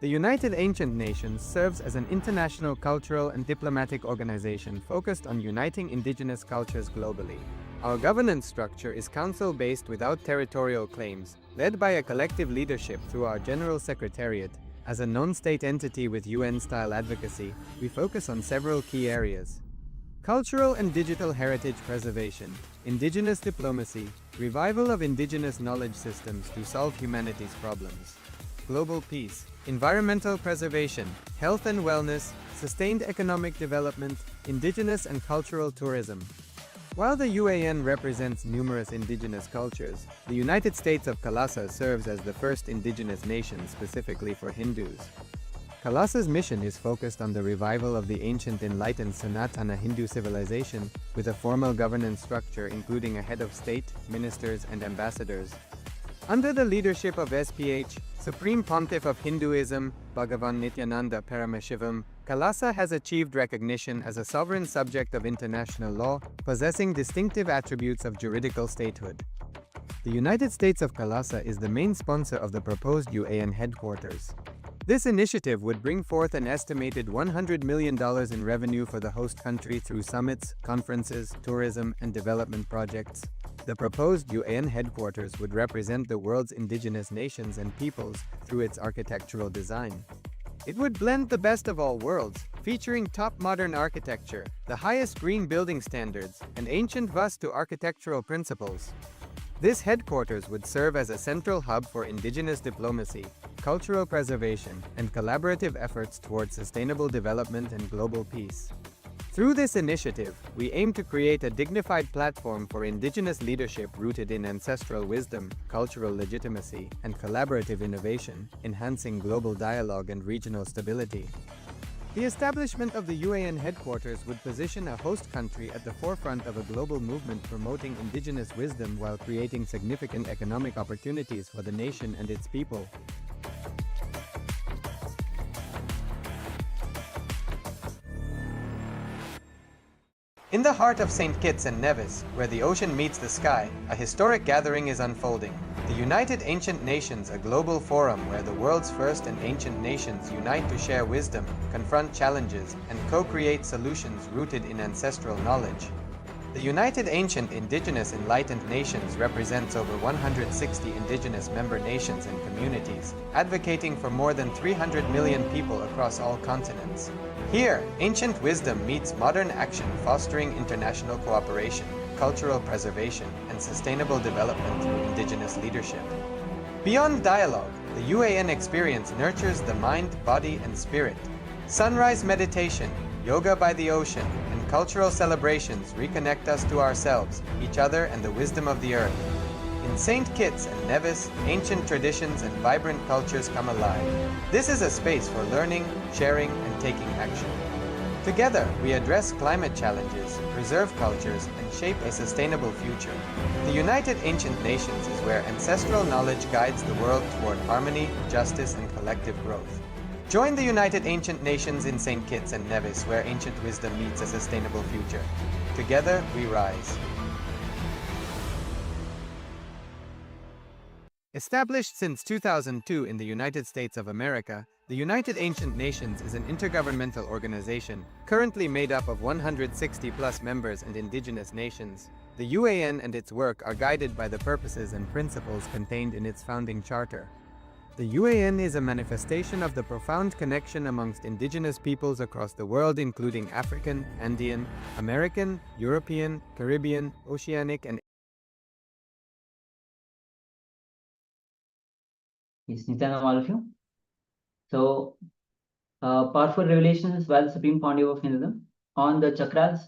The United Ancient Nations serves as an international cultural and diplomatic organization focused on uniting indigenous cultures globally. Our governance structure is council-based without territorial claims, led by a collective leadership through our General Secretariat. As a non-state entity with UN-style advocacy, we focus on several key areas: cultural and digital heritage preservation, indigenous diplomacy, revival of indigenous knowledge systems to solve humanity's problems, global peace, environmental preservation, health and wellness, sustained economic development, indigenous and cultural tourism. While the UAN represents numerous indigenous cultures, the United States of KAILASA serves as the first indigenous nation specifically for Hindus. KAILASA's mission is focused on the revival of the ancient enlightened Sanatana Hindu civilization with a formal governance structure including a head of state, ministers, and ambassadors. Under the leadership of SPH, Supreme Pontiff of Hinduism, Bhagavan Nithyananda Paramashivoham, KAILASA has achieved recognition as a sovereign subject of international law, possessing distinctive attributes of juridical statehood. The United States of KAILASA is the main sponsor of the proposed UAN headquarters. This initiative would bring forth an estimated $100 million in revenue for the host country through summits, conferences, tourism, and development projects. The proposed UAN headquarters would represent the world's indigenous nations and peoples through its architectural design. It would blend the best of all worlds, featuring top modern architecture, the highest green building standards, and ancient Vastu architectural principles. This headquarters would serve as a central hub for indigenous diplomacy, cultural preservation, and collaborative efforts towards sustainable development and global peace. Through this initiative, we aim to create a dignified platform for indigenous leadership rooted in ancestral wisdom, cultural legitimacy, and collaborative innovation, enhancing global dialogue and regional stability. The establishment of the UAN headquarters would position a host country at the forefront of a global movement promoting indigenous wisdom while creating significant economic opportunities for the nation and its people. In the heart of St. Kitts and Nevis, where the ocean meets the sky, a historic gathering is unfolding. The The United Ancient Nations, a global forum where the world's first and ancient nations unite to share wisdom, confront challenges, and co-create solutions rooted in ancestral knowledge. The United Ancient Indigenous Enlightened Nations represents over 160 indigenous member nations and communities, advocating for more than 300 million people across all continents. Here, ancient wisdom meets modern action, fostering international cooperation, cultural preservation, and sustainable development through indigenous leadership. Beyond dialogue, the UAN experience nurtures the mind, body, and spirit. Sunrise meditation, yoga by the ocean, and cultural celebrations reconnect us to ourselves, each other, and the wisdom of the earth. In St. Kitts and Nevis, ancient traditions and vibrant cultures come alive. This is a space for learning, sharing, and taking action. Together, we address climate challenges, preserve cultures, and shape a sustainable future. The United Ancient Nations is where ancestral knowledge guides the world toward harmony, justice, and collective growth. Join the United Ancient Nations in St. Kitts and Nevis, where ancient wisdom meets a sustainable future. Together, we rise. Established since 2002 in the United States of America, the United Ancient Nations is an intergovernmental organization currently made up of 160+ members and indigenous nations. The UAN and its work are guided by the purposes and principles contained in its founding charter. The UAN is a manifestation of the profound connection amongst indigenous peoples across the world, including African, Andean, American, European, Caribbean, Oceanic, and Yes, Nithyananda, all of you. So, powerful revelations by the Supreme Pontiff of Hinduism on the chakras.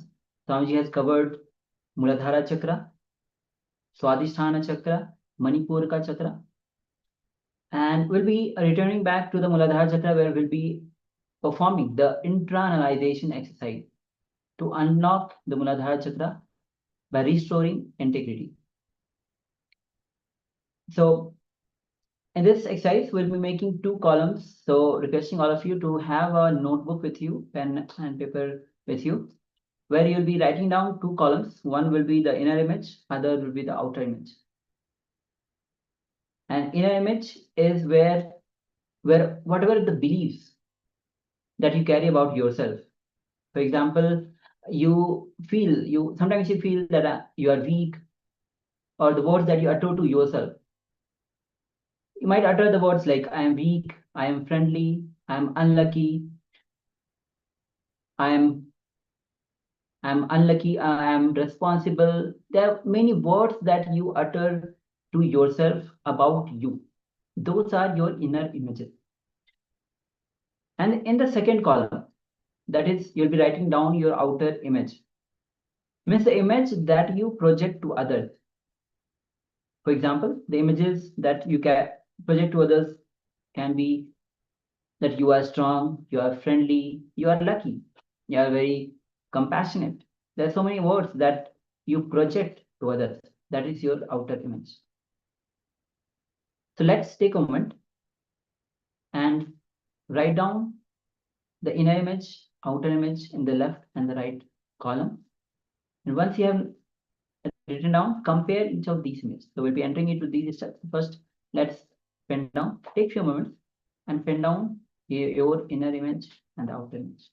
Swamiji has covered Muladhara Chakra, Swadhisthana Chakra, Manipuraka Chakra, and we'll be returning back to the Muladhara Chakra, where we'll be performing the internalization exercise to unlock the Muladhara Chakra by restoring integrity. So, in this exercise, we'll be making 2 columns. So, requesting all of you to have a notebook with you, pen and paper with you, where you'll be writing down 2 columns. One will be the inner image, other will be the outer image. And inner image is where whatever the beliefs that you carry about yourself. For example, sometimes you feel that you are weak, or the words that you utter to yourself. You might utter the words like, I am weak, I am friendly, I am unlucky, I am unlucky, I am responsible. There are many words that you utter to yourself about you. Those are your inner images. And in the second column, that is, you'll be writing down your outer image. Means the image that you project to others. For example, the images that you can project to others can be that you are strong, you are friendly, you are lucky, you are very compassionate. There are so many words that you project to others. That is your outer image. So let's take a moment and write down the inner image, outer image in the left and the right column. And once you have written down, compare each of these images. So we'll be entering into these steps. First, let's pen down, take few moments and pen down your inner image and outer image.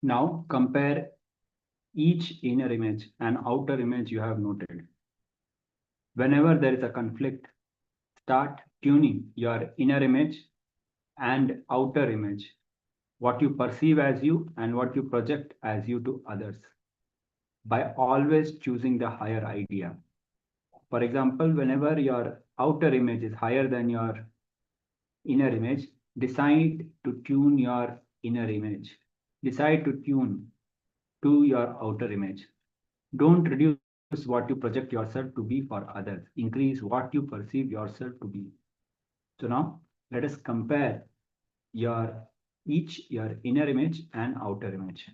Now compare each inner image and outer image you have noted. Whenever there is a conflict, start tuning your inner image and outer image, what you perceive as you and what you project as you to others, by always choosing the higher idea. For example, whenever your outer image is higher than your inner image, decide to tune your inner image. Decide to tune to your outer image. Don't reduce what you project yourself to be for others. Increase what you perceive yourself to be. So now let us compare your inner image and outer image.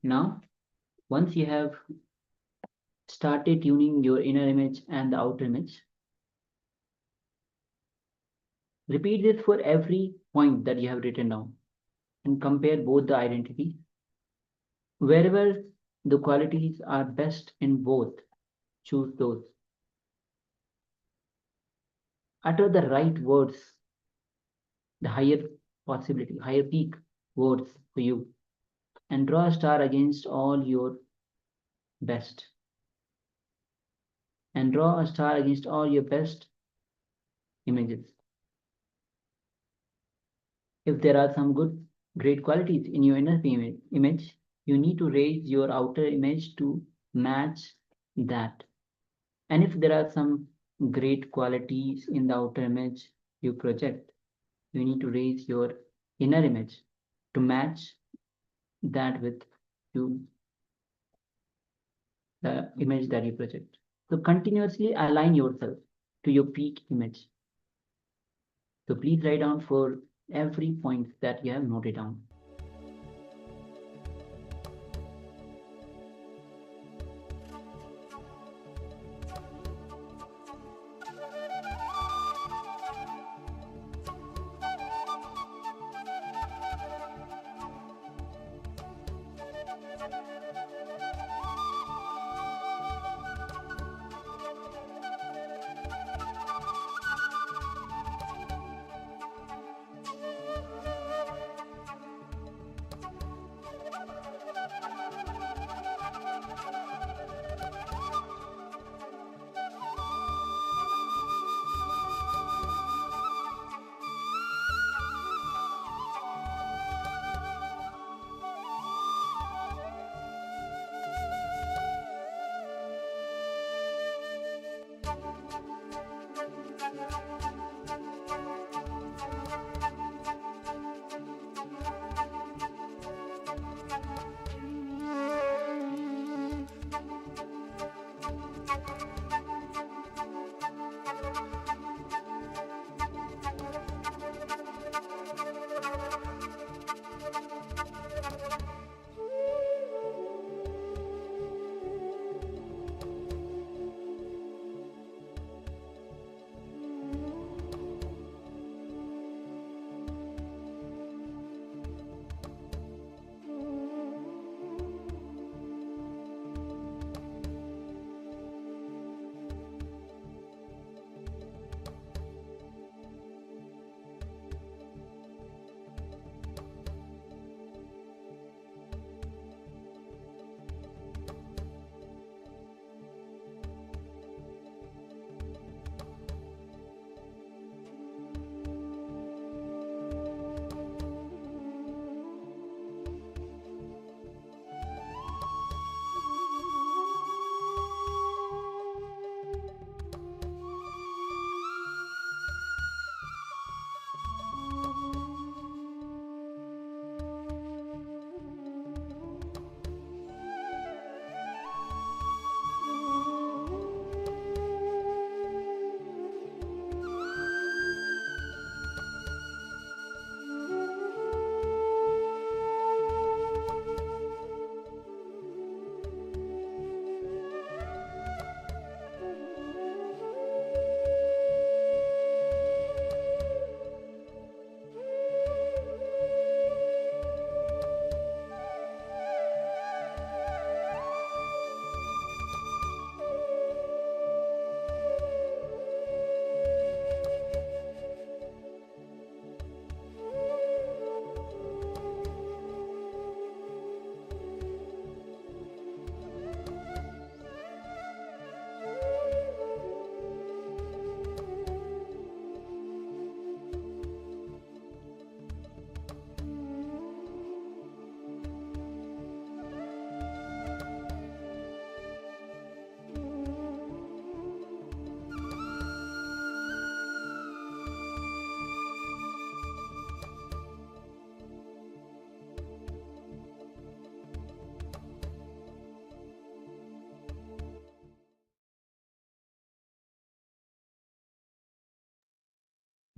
Now, once you have started tuning your inner image and the outer image, repeat this for every point that you have written down and compare both the identities. Wherever the qualities are best in both, choose those. Utter the right words, the higher possibility, higher peak words for you, and draw a star against all your best. And draw a star against all your best images. If there are some great qualities in your inner image, you need to raise your outer image to match that. And if there are some great qualities in the outer image you project, you need to raise your inner image to match that with you, the image that you project. So continuously align yourself to your peak image. So please write down for every point that you have noted down.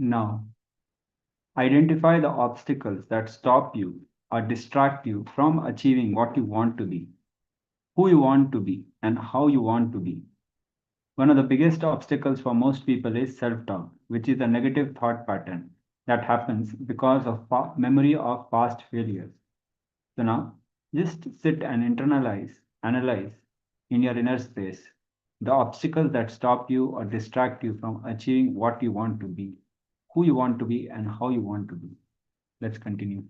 Now, identify the obstacles that stop you or distract you from achieving what you want to be, who you want to be, and how you want to be. One of the biggest obstacles for most people is self-talk, which is a negative thought pattern that happens because of memory of past failures. So now, just sit and analyze in your inner space the obstacles that stop you or distract you from achieving what you want to be, who you want to be, and how you want to be. Let's continue.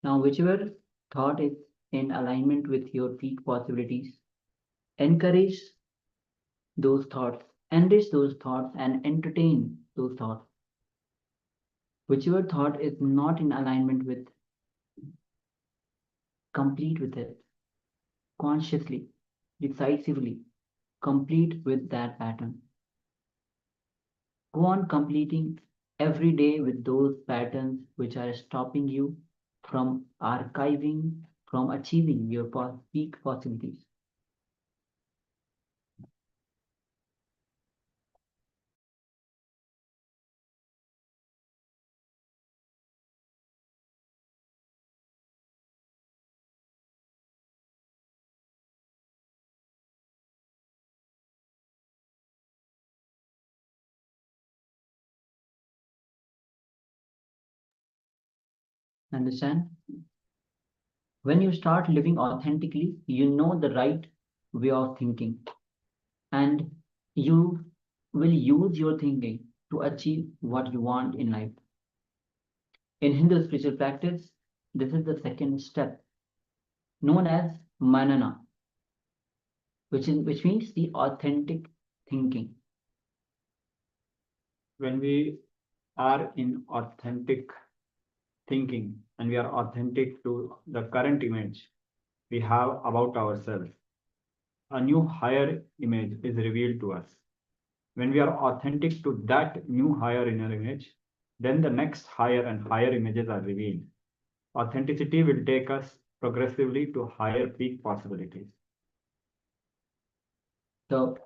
Now, whichever thought is in alignment with your peak possibilities, encourage those thoughts, enrich those thoughts, and entertain those thoughts. Whichever thought is not in alignment with, complete with it, consciously, decisively, complete with that pattern. Go on completing every day with those patterns which are stopping you from archiving, from achieving your peak possibilities. Understand? When you start living authentically, you know the right way of thinking, and you will use your thinking to achieve what you want in life. In Hindu spiritual practice, this is the second step, known as manana, which means the authentic thinking. When we are in authentic thinking and we are authentic to the current image we have about ourselves, a new higher image is revealed to us. When we are authentic to that new higher inner image, then the next higher and higher images are revealed. Authenticity will take us progressively to higher peak possibilities. So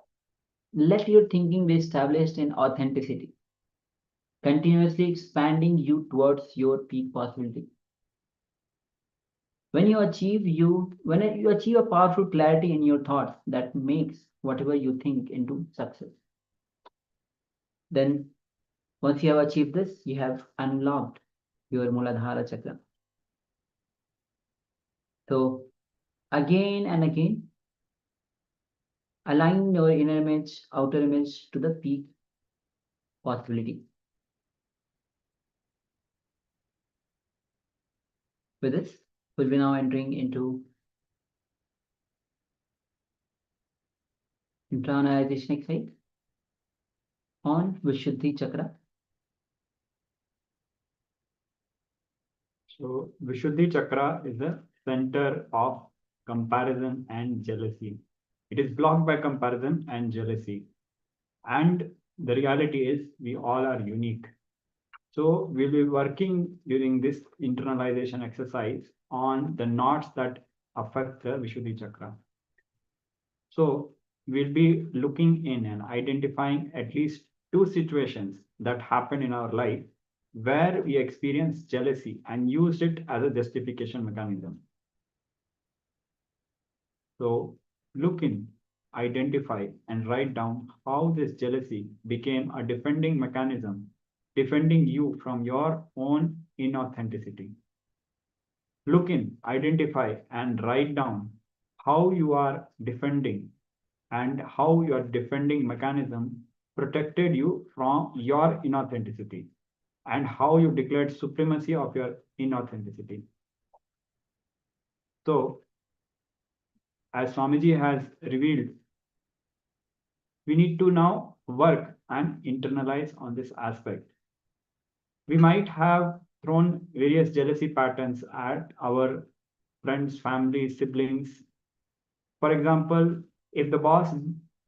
let your thinking be established in authenticity, continuously expanding you towards your peak possibility. When you achieve a powerful clarity in your thoughts that makes whatever you think into success, then once you have achieved this, you have unlocked your Muladhara Chakra. So again and again, align your inner image, outer image to the peak possibility. With this, we'll be now entering into internalization exercise on Vishuddhi Chakra. So Vishuddhi Chakra is the center of comparison and jealousy. It is blocked by comparison and jealousy. And the reality is we all are unique. So we'll be working during this internalization exercise on the knots that affect the Vishuddhi Chakra. So we'll be looking in and identifying at least 2 situations that happen in our life where we experienced jealousy and used it as a justification mechanism. So look in, identify, and write down how this jealousy became a defending mechanism, defending you from your own inauthenticity. Look in, identify, and write down how you are defending and how your defending mechanism protected you from your inauthenticity and how you declared supremacy of your inauthenticity. So, as Swamiji has revealed, we need to now work and internalize on this aspect. We might have thrown various jealousy patterns at our friends, family, siblings. For example, if the boss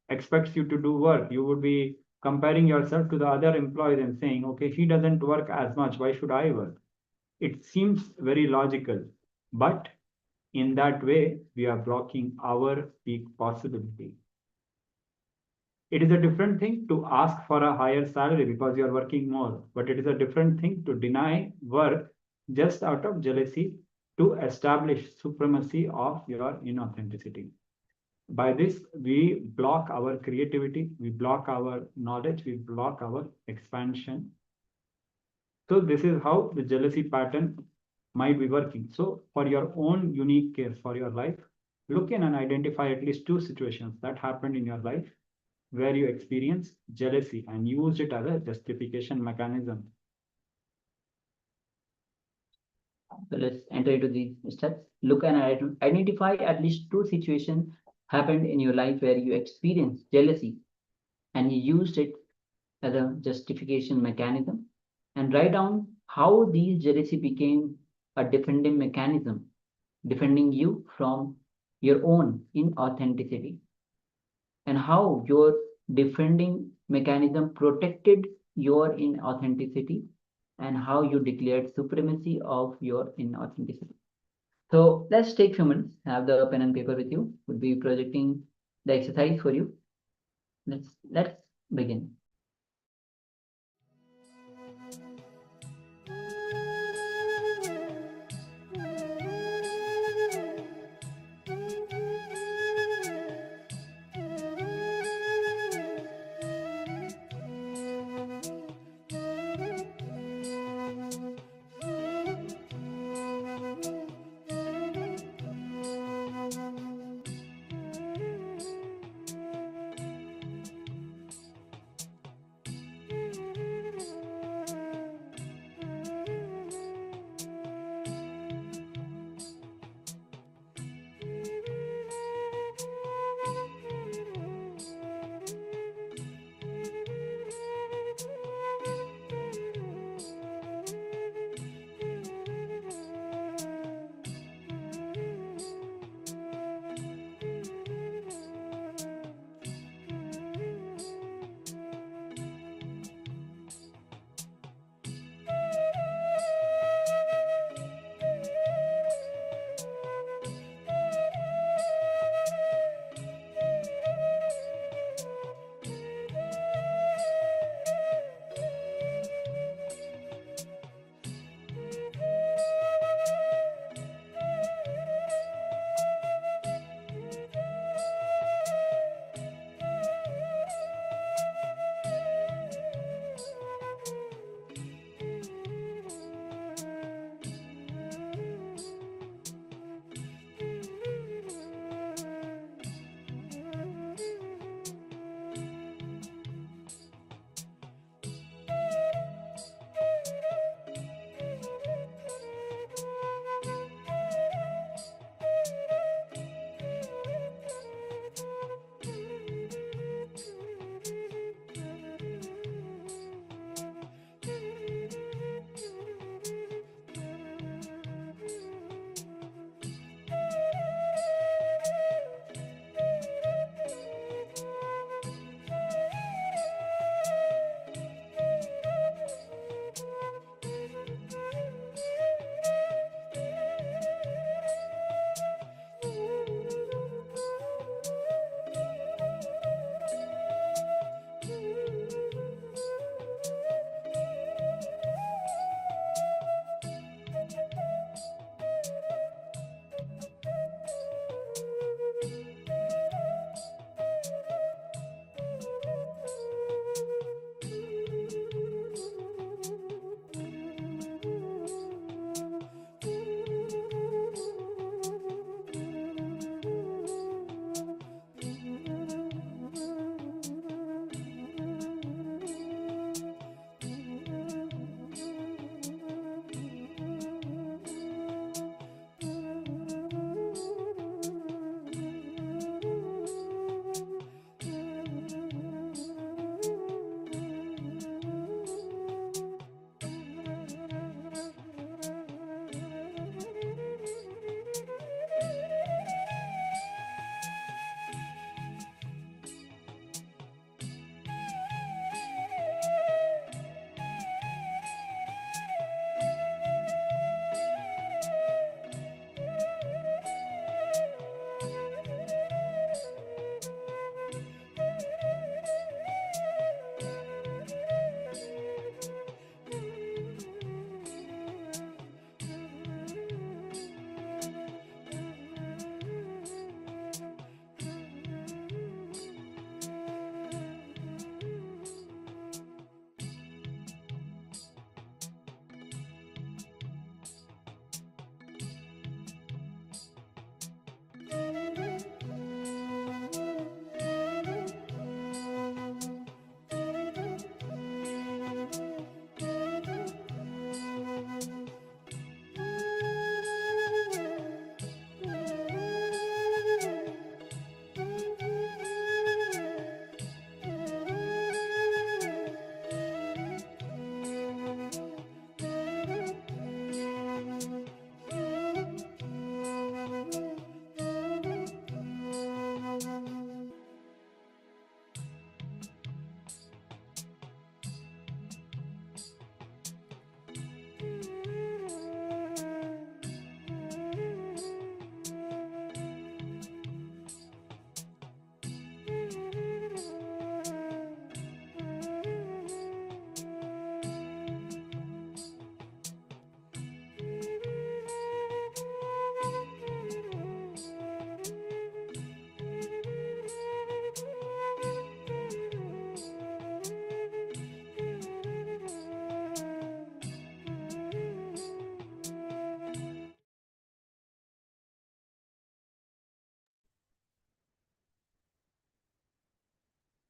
expects you to do work, you would be comparing yourself to the other employees and saying, okay, he doesn't work as much, why should I work? It seems very logical, but in that way, we are blocking our peak possibility. It is a different thing to ask for a higher salary because you are working more, but it is a different thing to deny work just out of jealousy to establish supremacy of your inauthenticity. By this, we block our creativity, we block our knowledge, we block our expansion. So this is how the jealousy pattern might be working. So for your own unique case for your life, look in and identify at least 2 situations that happened in your life where you experienced jealousy and used it as a justification mechanism. So let's enter into these steps. Look and identify at least 2 situations happened in your life where you experienced jealousy and you used it as a justification mechanism, and write down how these jealousy became a defending mechanism, defending you from your own inauthenticity, and how your defending mechanism protected your inauthenticity, and how you declared supremacy of your inauthenticity. So let's take a few minutes, have the pen and paper with you. We'll be projecting the exercise for you. Let's begin.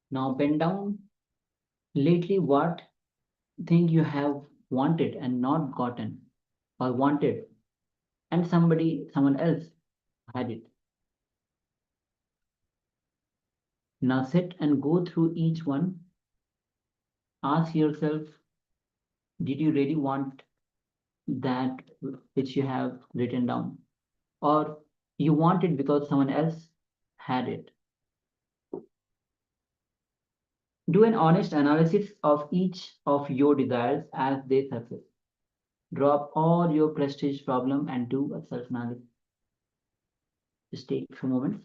Now bend down. Lately, what thing you have wanted and not gotten, or wanted, and someone else had it. Now sit and go through each one. Ask yourself, did you really want that which you have written down? Or you want it because someone else had it? Do an honest analysis of each of your desires as they surface. Drop all your prestige problem and do a self-analysis. Just take a few moments.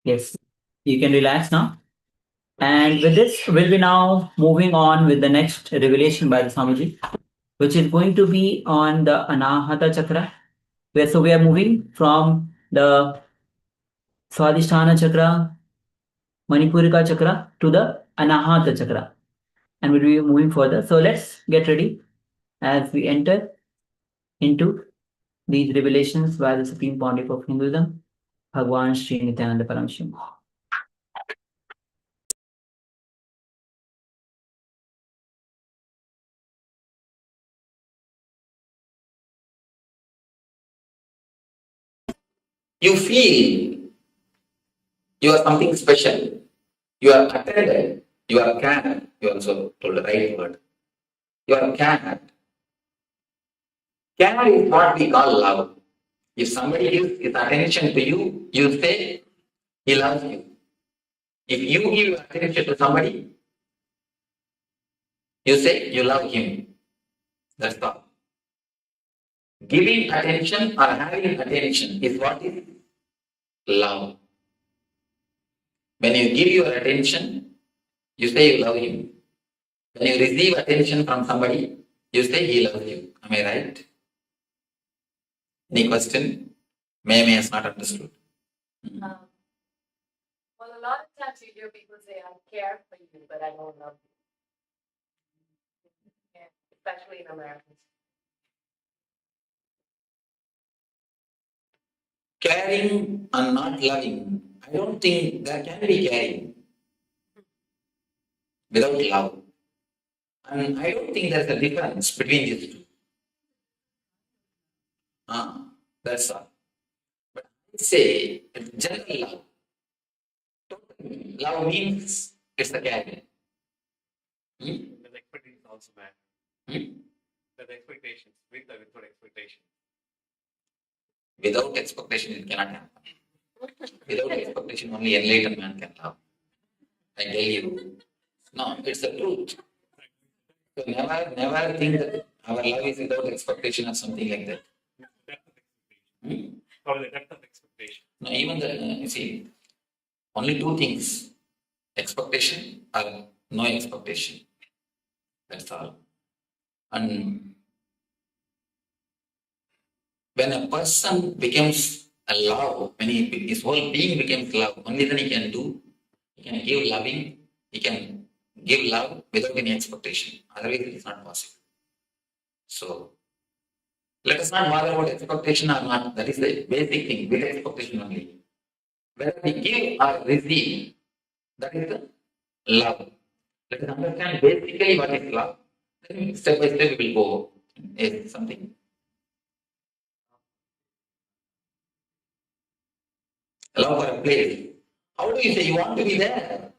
Yes, you can relax now. And with this, we'll be now moving on with the next revelation by the Swamiji, which is going to be on the Anahata Chakra. So we are moving from the Swadhisthana Chakra, Manipurika Chakra to the Anahata Chakra. And we'll be moving further. So let's get ready as we enter into these revelations by the Supreme Pontiff of Hinduism, Bhagwan Sri Nithyananda Paramashivoham. You feel you are something special. You are attended. You are cared. You also told the right word. You are cared. Care is what we call love. If somebody gives his attention to you, you say he loves you. If you give your attention to somebody, you say you love him. That's all. Giving attention or having attention is what is love. When you give your attention, you say you love him. When you receive attention from somebody, you say he loves you. Am I right? Any question? May has not understood. Well, a lot of times you hear people say, I care for you, but I don't love you. Yeah, especially in Americans. Caring and not loving, I don't think there can be caring without love. And I don't think there's a difference between these two. That's all. But I say general love. Total love means it's the caring. The expectations also matter. The expectations, with or without expectation. Without expectation, it cannot happen. Without expectation, only enlightened man can love. I tell you. No, it's the truth. So never think that our love is without expectation or something like that. Or the depth of expectation. No, even the, you see, only two things. Expectation or no expectation. That's all. And when a person becomes a love, when his whole being becomes love, only then he can give loving, he can give love without any expectation. Otherwise, it is not possible. So, let us not bother about expectation or not. That is the basic thing, with expectation only. Whether we give or receive, that is the love. Let us understand basically what is love. Then step by step we will go is something. Love for a place. How do you say you want to be there?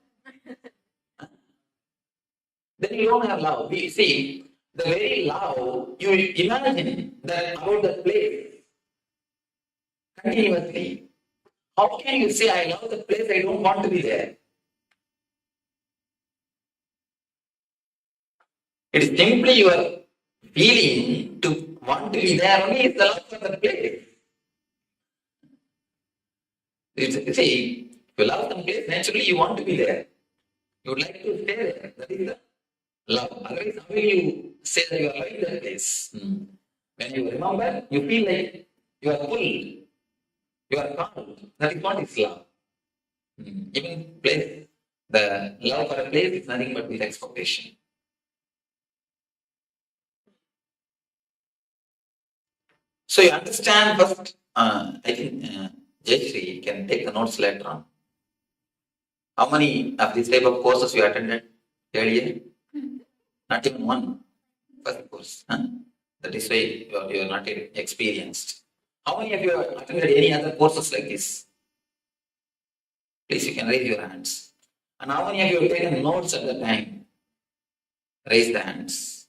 Then you don't have love. You see, the very love, you imagine that about the place continuously. How can you say, I love the place, I don't want to be there? It is simply your feeling to want to be there only is the love for the place. You see, if you love some place, naturally you want to be there. You would like to stay there. That is the love. Otherwise, how will you say that you are loving that place? When you remember, you feel like you are full, you are calm. That is what is love. Even place, the love for a place is nothing but with expectation. So you understand first, I think Jayashree can take the notes later on. How many of this type of courses you attended earlier? Not even one. First course. That is why you are not experienced. How many of you have attended any other courses like this? Please, you can raise your hands. And how many of you have taken notes at the time? Raise the hands.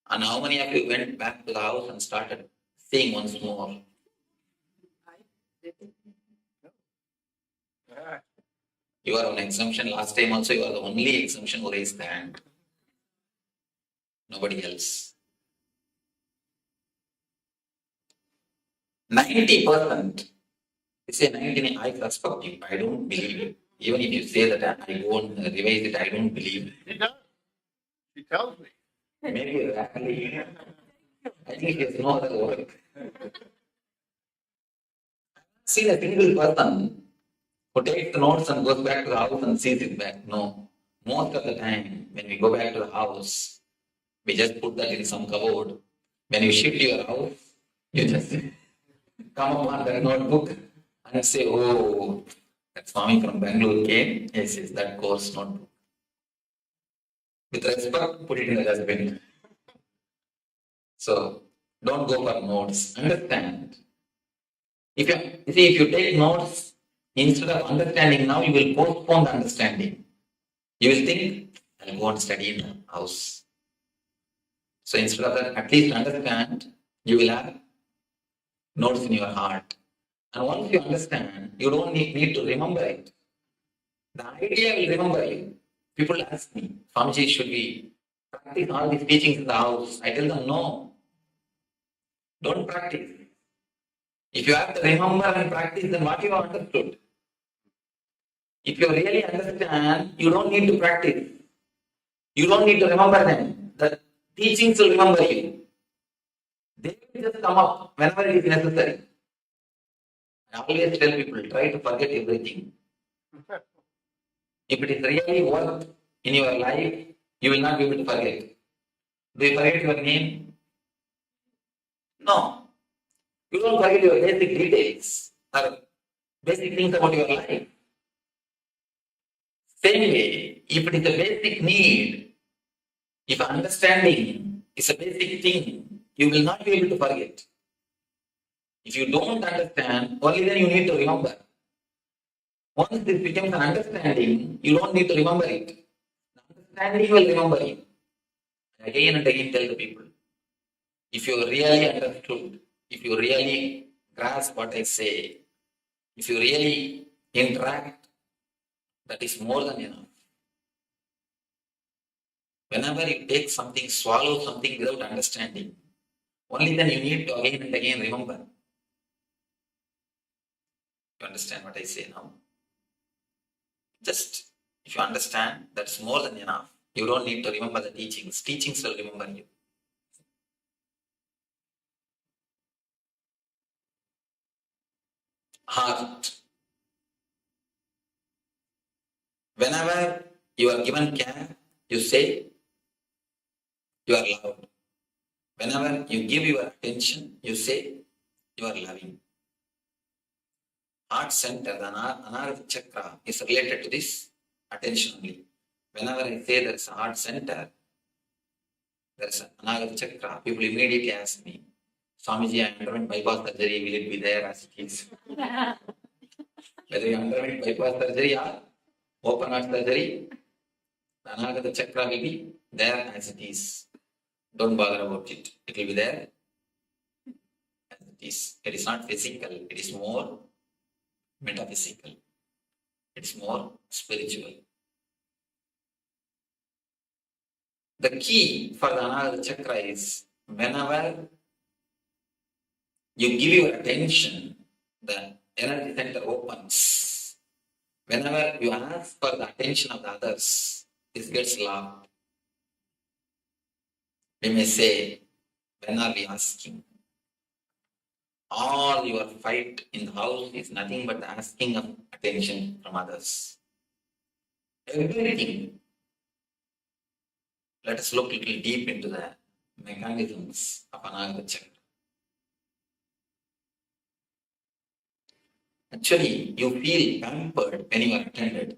And how many of you went back to the house and started seeing once more? You are on exemption. Last time also you are the only exemption who raised the hand. Nobody else. 90%. You say 99, I suspect you. I don't believe you. Even if you say that I won't revise it, I don't believe. He does. He tells me. Maybe rarely. I think it is no other work. See a single person who takes the notes and goes back to the house and sees it back. No. Most of the time, when we go back to the house, we just put that in some cupboard. When you shift your house, you just come upon that notebook and say, oh, that Swami from Bangalore came. Yes, yes, that course notebook. With respect, put it in the dustbin. So, don't go for notes. Understand. If you take notes, instead of understanding now, you will postpone the understanding. You will think, I'll go and study in the house. So instead of that, at least understand, you will have notes in your heart. And once you understand, you don't need to remember it. The idea will remember you. People ask me, Swamiji, should we practice all these teachings in the house? I tell them, no. Don't practice. If you have to remember and practice, then what you have understood? If you really understand, you don't need to practice. You don't need to remember them. The teachings will remember you. They will just come up whenever it is necessary. I always tell people, try to forget everything. If it is really worth in your life, you will not be able to forget. Do you forget your name? No. You don't forget your basic details or basic things about your life. Same way, if it is a basic need, if understanding is a basic thing, you will not be able to forget. If you don't understand, only then you need to remember. Once this becomes an understanding, you don't need to remember it. The understanding will remember you. Again and again tell the people, if you really understood, if you really grasp what I say, if you really interact, that is more than enough. Whenever you take something, swallow something without understanding, only then you need to again and again remember. You understand what I say now? Just, if you understand, that's more than enough. You don't need to remember the teachings. Teachings will remember you. Heart. Whenever you are given care, you say you are loved. Whenever you give your attention, you say you are loving. Heart center, the Anahata Chakra, is related to this attention only. Whenever I say there is a heart center, there is an Anahata Chakra, people immediately ask me, Swamiji, I underwent bypass surgery, will it be there as it is? Whether you underwent bypass surgery or open heart surgery, the Anahata Chakra will be there as it is. Don't bother about it. It will be there as it is. It is not physical, it is more metaphysical. It is more spiritual. The key for the Anahata Chakra is whenever you give your attention, the energy center opens. Whenever you ask for the attention of the others, this gets locked. We may say, when are we asking? All your fight in the house is nothing but the asking of attention from others. Everything. Let us look a little deep into the mechanisms of Anahata Chakra. Actually, you feel pampered when you are attended.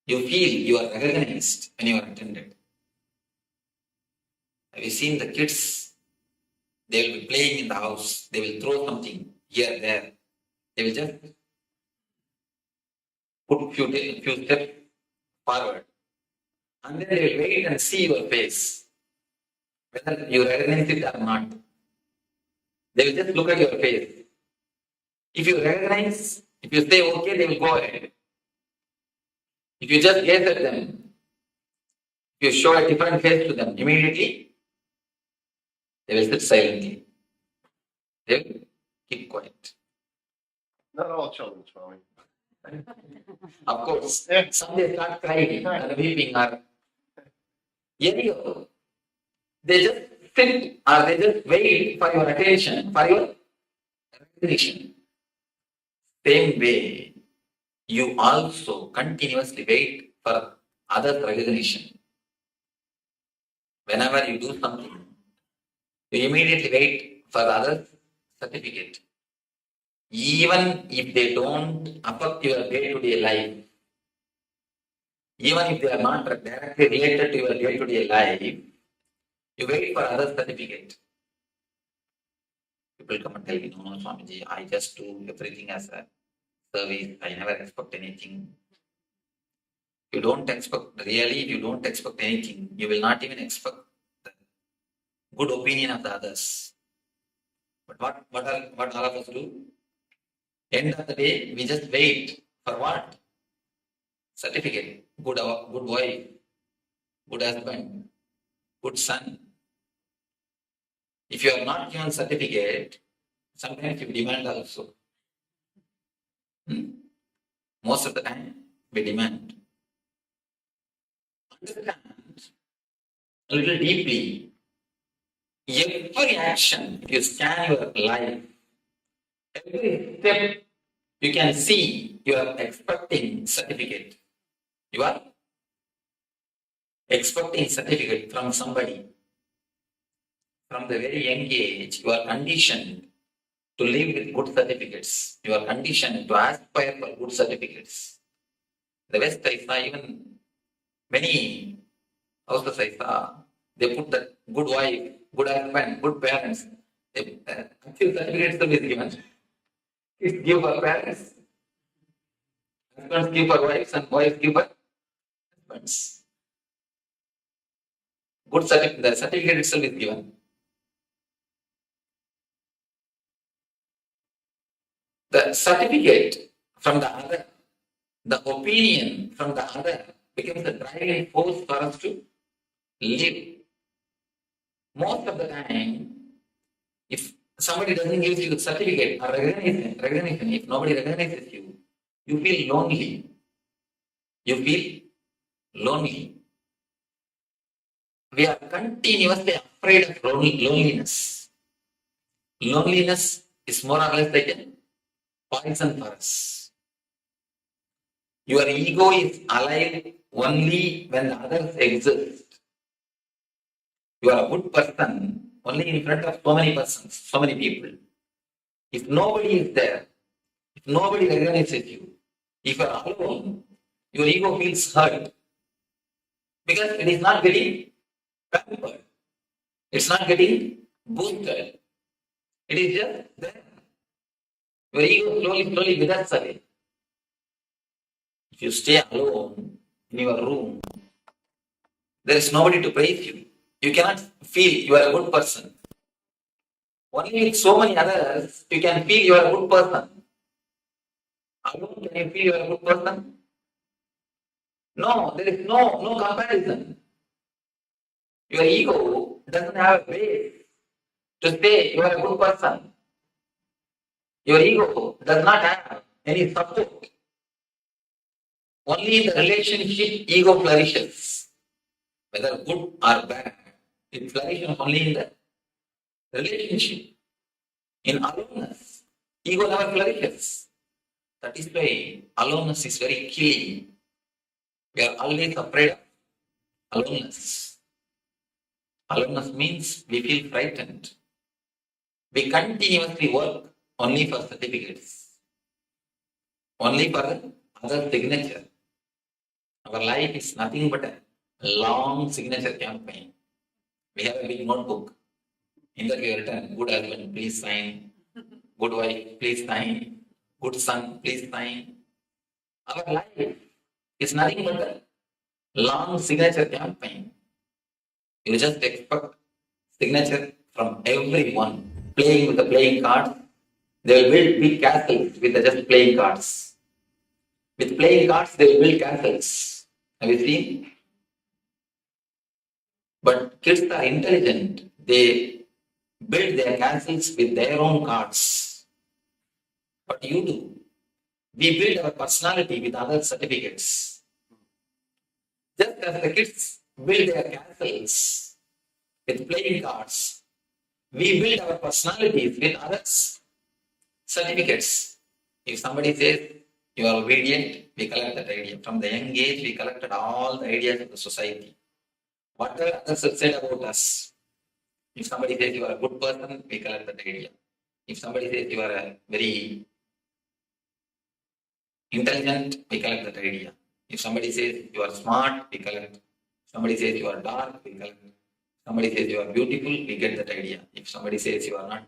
You feel you are recognized when you are attended. Have you seen the kids? They will be playing in the house. They will throw something here, there. They will just put few steps forward. And then they will wait and see your face. Whether you recognize it or not. They will just look at your face. If you recognize, if you say okay, they will go ahead. If you just gaze at them, if you show a different face to them, immediately they will sit silently. They will keep quiet. Not all children, Swami. Of course, some they start crying and weeping or anyhow, they just sit or they just wait for your attention, for your recognition. Same way, you also continuously wait for others' recognition. Whenever you do something, you immediately wait for the other's certificate. Even if they don't affect your day-to-day life, even if they are not directly related to your day-to-day life, you wait for other certificate. People come and tell me, no, Swamiji, I just do everything as a service. I never expect anything. You don't expect, really, if you don't expect anything, you will not even expect the good opinion of the others. But what all of us do? End of the day, we just wait for what? Certificate. Good wife, good husband, good son. If you are not given certificate, sometimes you demand also. Most of the time, we demand. Understand a little deeply. Every action, if you scan your life, every step, you can see you are expecting certificate. You are expecting certificate from somebody. From the very young age, you are conditioned to live with good certificates. You are conditioned to aspire for good certificates. The West, I saw even many houses I saw, they put the good wife, good husband, good parents. Actual certificates is given. It's give for parents. Husbands give for wives and wives give for husbands. Good certificate, the certificate itself is given. The certificate from the other, the opinion from the other becomes the driving force for us to live. Most of the time, if somebody doesn't give you a certificate or recognition, if nobody recognizes you, you feel lonely. You feel lonely. We are continuously afraid of loneliness. Loneliness is more or less like a poison for us. Your ego is alive only when the others exist. You are a good person only in front of so many persons, so many people. If nobody is there, if nobody recognizes you, if you are alone, your ego feels hurt because it is not getting pampered. It's not getting boosted. It is just there. Your ego slowly withers away. If you stay alone in your room, there is nobody to praise you. You cannot feel you are a good person. Only with so many others, you can feel you are a good person. Alone, can you feel you are a good person? No, there is no comparison. Your ego doesn't have a base to say you are a good person. Your ego does not have any support. Only in the relationship ego flourishes. Whether good or bad, it flourishes only in the relationship. In aloneness, ego never flourishes. That is why aloneness is very killing. We are always afraid of aloneness. Aloneness means we feel frightened. We continuously work only for certificates, only for the other signature. Our life is nothing but a long signature campaign. We have a big notebook. In that we have written, good husband, please sign. Good wife, please sign. Good son, please sign. Our life is nothing but a long signature campaign. You just expect signature from everyone. Playing with the playing cards, they will build big castles with just playing cards. With playing cards, they will build castles. Have you seen? But kids are intelligent. They build their castles with their own cards. What you do? we build our personality with other certificates. Just as the kids build their castles with playing cards, we build our personalities with others' certificates. If somebody says you are obedient, we collect that idea. From the young age, we collected all the ideas of the society. Whatever others have said about us. If somebody says you are a good person, we collect that idea. If somebody says you are a very intelligent, we collect that idea. If somebody says you are smart, we collect. Somebody says you are dark, we collect. Somebody says you are beautiful, we get that idea. If somebody says you are not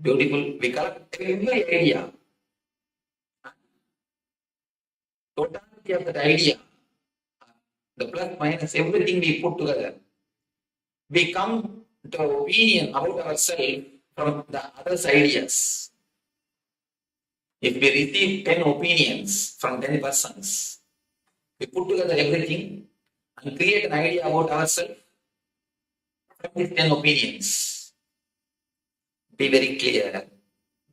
beautiful, we collect every idea. Totality of that idea, the plus minus, everything we put together, we come to opinion about ourselves from the others' ideas. If we receive 10 opinions from 10 persons, we put together everything and create an idea about ourselves from these 10 opinions. Be very clear,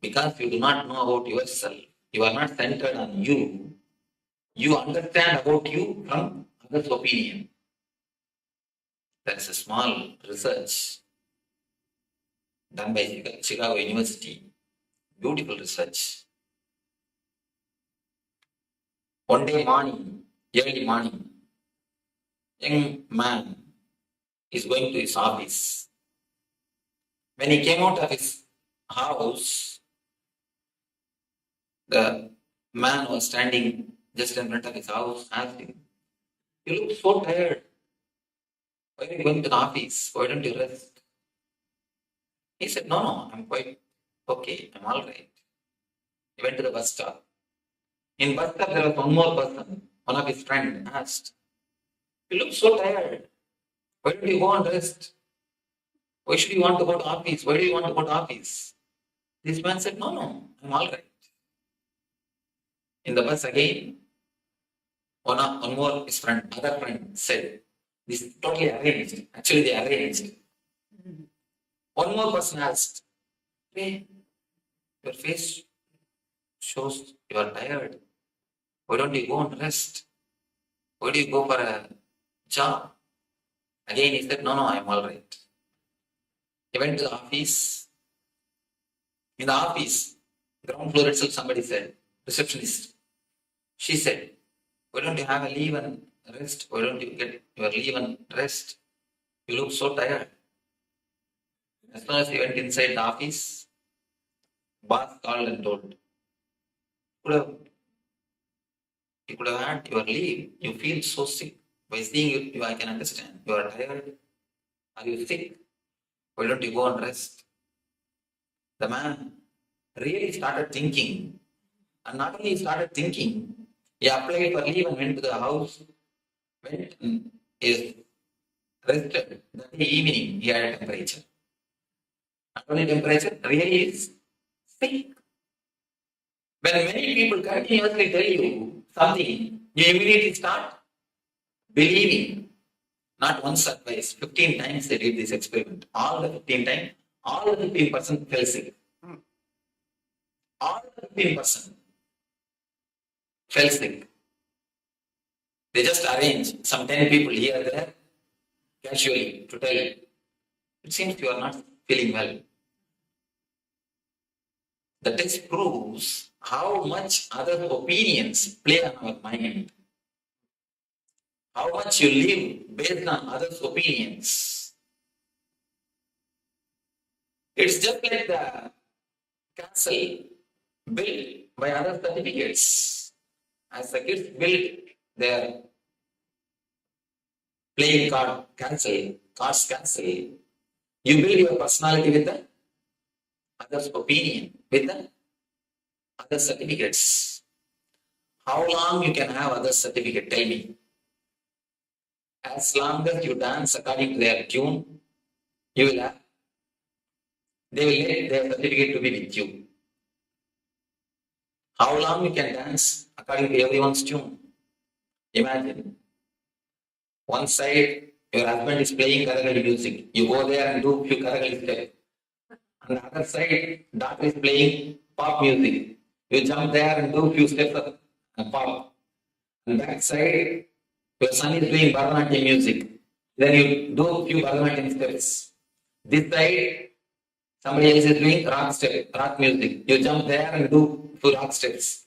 because you do not know about yourself, you are not centered on you, you understand about you from others' opinion. There is a small research done by Chicago University, beautiful research. One day morning, early morning, young man is going to his office. When he came out of his house, the man was standing just in front of his house asking, "You look so tired. Why are you going to the office? Why don't you rest?" He said, No, I'm quite okay. I'm all right. He went to the bus stop. In bus stop, there was one more person. One of his friends asked, "You look so tired. Why don't you go and rest? Why should you want to go to office? Why do you want to go to office?" This man said, No, I'm all right. In the bus again, one more his friend, other friend said, "This is totally arranged." Actually, they arranged. One more person asked, "Hey, your face shows you are tired. Why don't you go and rest? Why do you go for a job?" Again, he said, No, I'm all right. He went to the office. In the office, ground floor itself, somebody said, receptionist. She said, "Why don't you have a leave and rest? Why don't you get your leave and rest? You look so tired." As soon as he went inside the office, boss called and told, You could have had your leave. You feel so sick. By seeing you, I can understand. You are tired. Are you sick? Why don't you go and rest? The man really started thinking. And not only started thinking, he applied for leave and went to the house, went and is rested. That evening, he had a temperature. Not only temperature, really is sick. When many people continuously tell you something, you immediately start believing. Not once or twice, 15 times they did this experiment. All the 15 times, all the 15% fell sick. All the 15% fell sick. They just arrange some 10 people here there, casually, to tell you, it seems you are not feeling well. The test proves how much other opinions play on our mind. How much you live based on others' opinions. It's just like the castle built by other certificates. As the kids build their playing cards castle, you build your personality with the others' opinion, with the other certificates. How long you can have other certificate? Tell me. As long as you dance according to their tune, you will have. They will let their certificate to be with you. How long you can dance according to everyone's tune? Imagine. One side, your husband is playing Kathakali music. You go there and do few Kathakali steps. On the other side, daughter is playing pop music. You jump there and do a few steps of pop. On that side, your son is doing Bharatanatyam music. Then you do a few Bharatanatyam steps. This side, somebody else is doing rock music. You jump there and do few rock steps.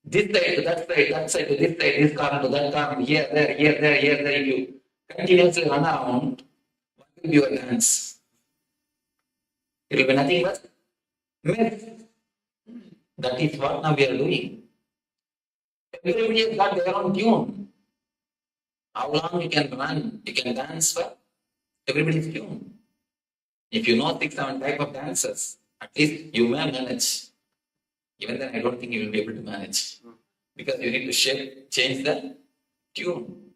This side to that side, that side to this side, this corner to that corner, here, there, here, there, here, there. If you continuously run around, what will be your dance? It will be nothing but myth. That is what now we are doing. Everybody has got their own tune. How long you can run, you can dance for everybody's tune. If you know 6-7 type of dances, at least you may manage. Even then, I don't think you will be able to manage. Because you need to change the tune.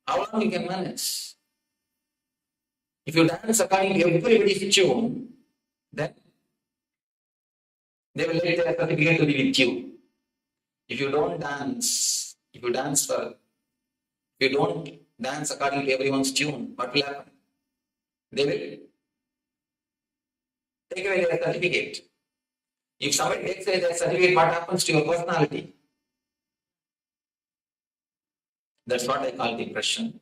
How long you can manage? If you dance according to everybody's tune, then they will let their certificate to be with you. If you don't dance, if you don't dance according to everyone's tune, what will happen? They will take away their certificate. If somebody takes away their certificate, what happens to your personality? That's what I call depression.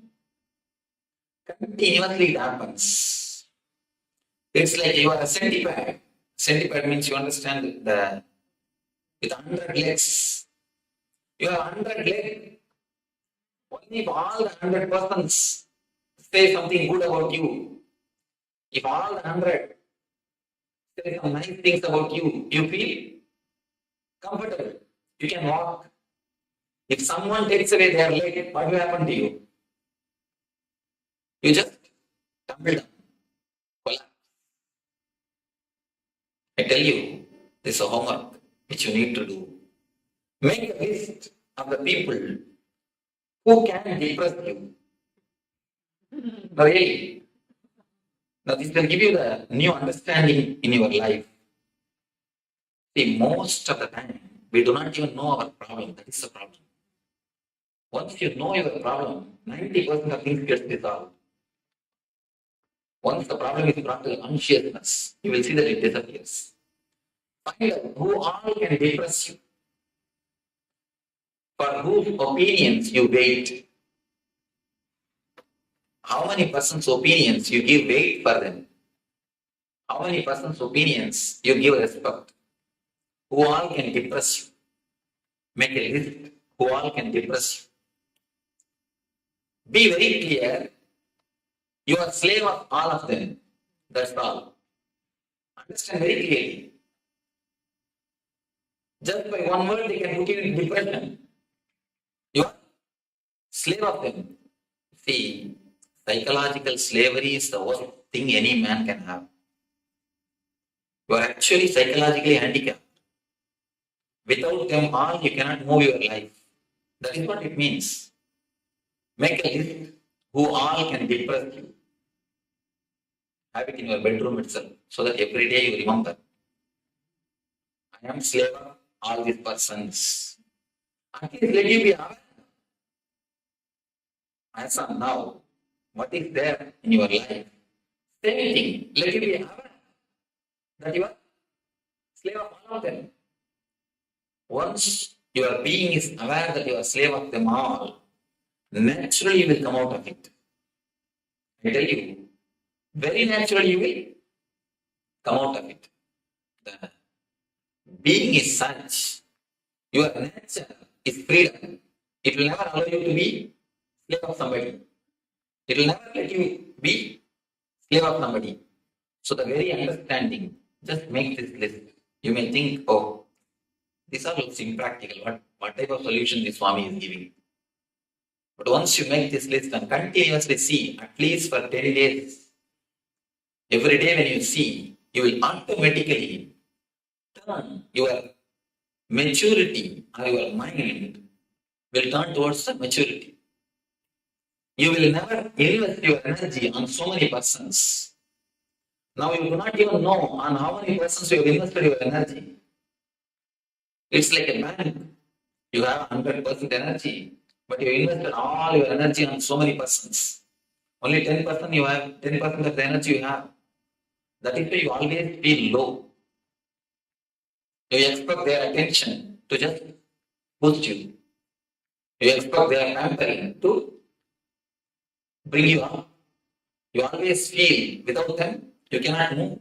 Continuously it happens. It's like you are a centipede. Centipede means you understand with 100 legs. You have 100 legs. Only if all the 100 persons say something good about you, if all the 100 say some nice things about you, you feel comfortable. You can walk. If someone takes away their leg, what will happen to you? You just tumble down, collapse. I tell you, this is a homework which you need to do. Make a list of the people who can depress you. No, really. Now, this will give you the new understanding in your life. See, most of the time, we do not even know our problem. That is the problem. Once you know your problem, 90% of things get resolved. Once the problem is brought to consciousness, you will see that it disappears. Find out who all can depress you, for whose opinions you wait. How many persons' opinions you give weight for them? How many persons' opinions you give respect? Who all can depress you? Make a list. Who all can depress you? Be very clear. You are slave of all of them. That's all. Understand very clearly. Just by one word, they can put you in depression. You are slave of them. See, psychological slavery is the worst thing any man can have. You are actually psychologically handicapped. Without them all, you cannot move your life. That is what it means. Make a list who all can depress you. Have it in your bedroom itself, so that every day you remember. I am slave of all these persons. At least let you be aware. As of now, what is there in your life? Same thing. Let you be aware that you are slave of all of them. Once your being is aware that you are slave of them all, naturally you will come out of it. I tell you, very naturally you will come out of it. The being is such, your nature is freedom. It will never allow you to be slave of somebody. It will never let you be slave of somebody. So the very understanding, just make this list. You may think, oh, this all looks impractical. What type of solution this Swami is giving? But once you make this list and continuously see, at least for 10 days, every day when you see, you will automatically turn your maturity or your mind will turn towards the maturity. You will never invest your energy on so many persons. Now you do not even know on how many persons you have invested your energy. It's like a bank. You have 100% energy, but you invested all your energy on so many persons. Only 10% you have, 10% of the energy you have. That is why you always feel low. You expect their attention to just boost you. You expect their pampering to bring you up. You always feel without them, you cannot move.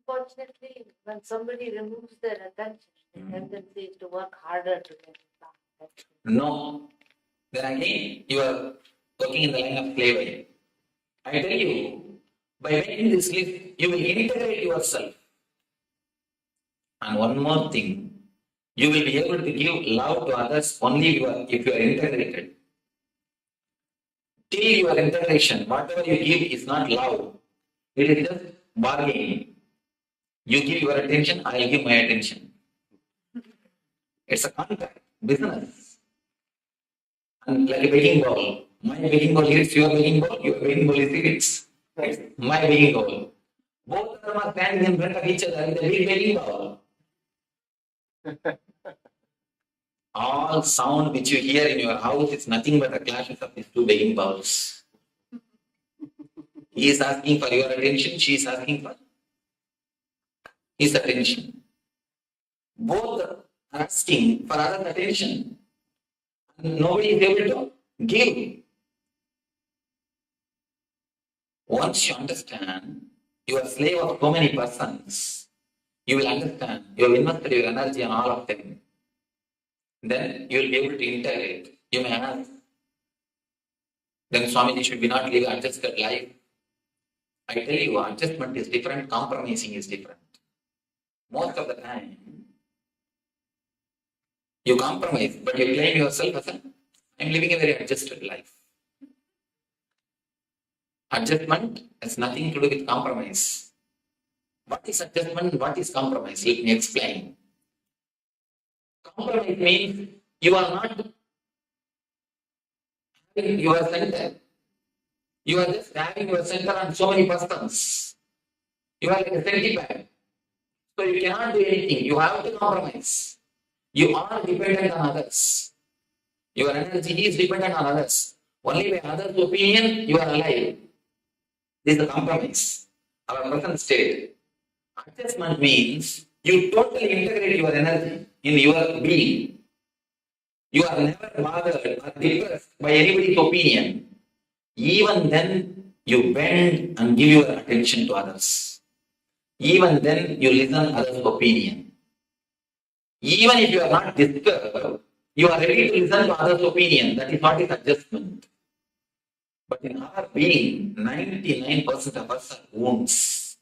Unfortunately, when somebody removes their attention, the tendency is to work harder to get it back. No. Then again, you are working in the line of slavery. I tell you, by making this list, you will integrate yourself. And one more thing, you will be able to give love to others only if you are integrated. Till your integration, whatever you give is not love. It is just bargaining. You give your attention, I will give my attention. It's a contract, business. And like a begging ball. My begging ball hits your begging ball, your begging ball is my begging ball. Both of them are standing in front of each other with a big begging ball. All sound which you hear in your house is nothing but the clashes of these two begging balls. He is asking for your attention, she is asking for his attention. Both are asking for other attention. Nobody is able to give. Once you understand, you are a slave of so many persons, you will understand, you have invested your energy on all of them. Then you will be able to integrate. You may ask, then Swamiji, should we not live adjusted life? I tell you, adjustment is different, compromising is different. Most of the time, you compromise, but you claim yourself as I'm living a very adjusted life. Adjustment has nothing to do with compromise. What is adjustment? What is compromise? Let me explain. Compromise means you are not having your center. You are just having your center on so many persons. You are like a centipede. So you cannot do anything. You have to compromise. You are dependent on others. Your energy is dependent on others. Only by others' opinion, you are alive. This is the compromise. Our present state. Adjustment means you totally integrate your energy in your being. You are never bothered or depressed by anybody's opinion. Even then, you bend and give your attention to others. Even then, you listen to others' opinion. Even if you are not disturbed, you are ready to listen to others' opinion. That is what is adjustment. But in our being, 99% of us are wounds.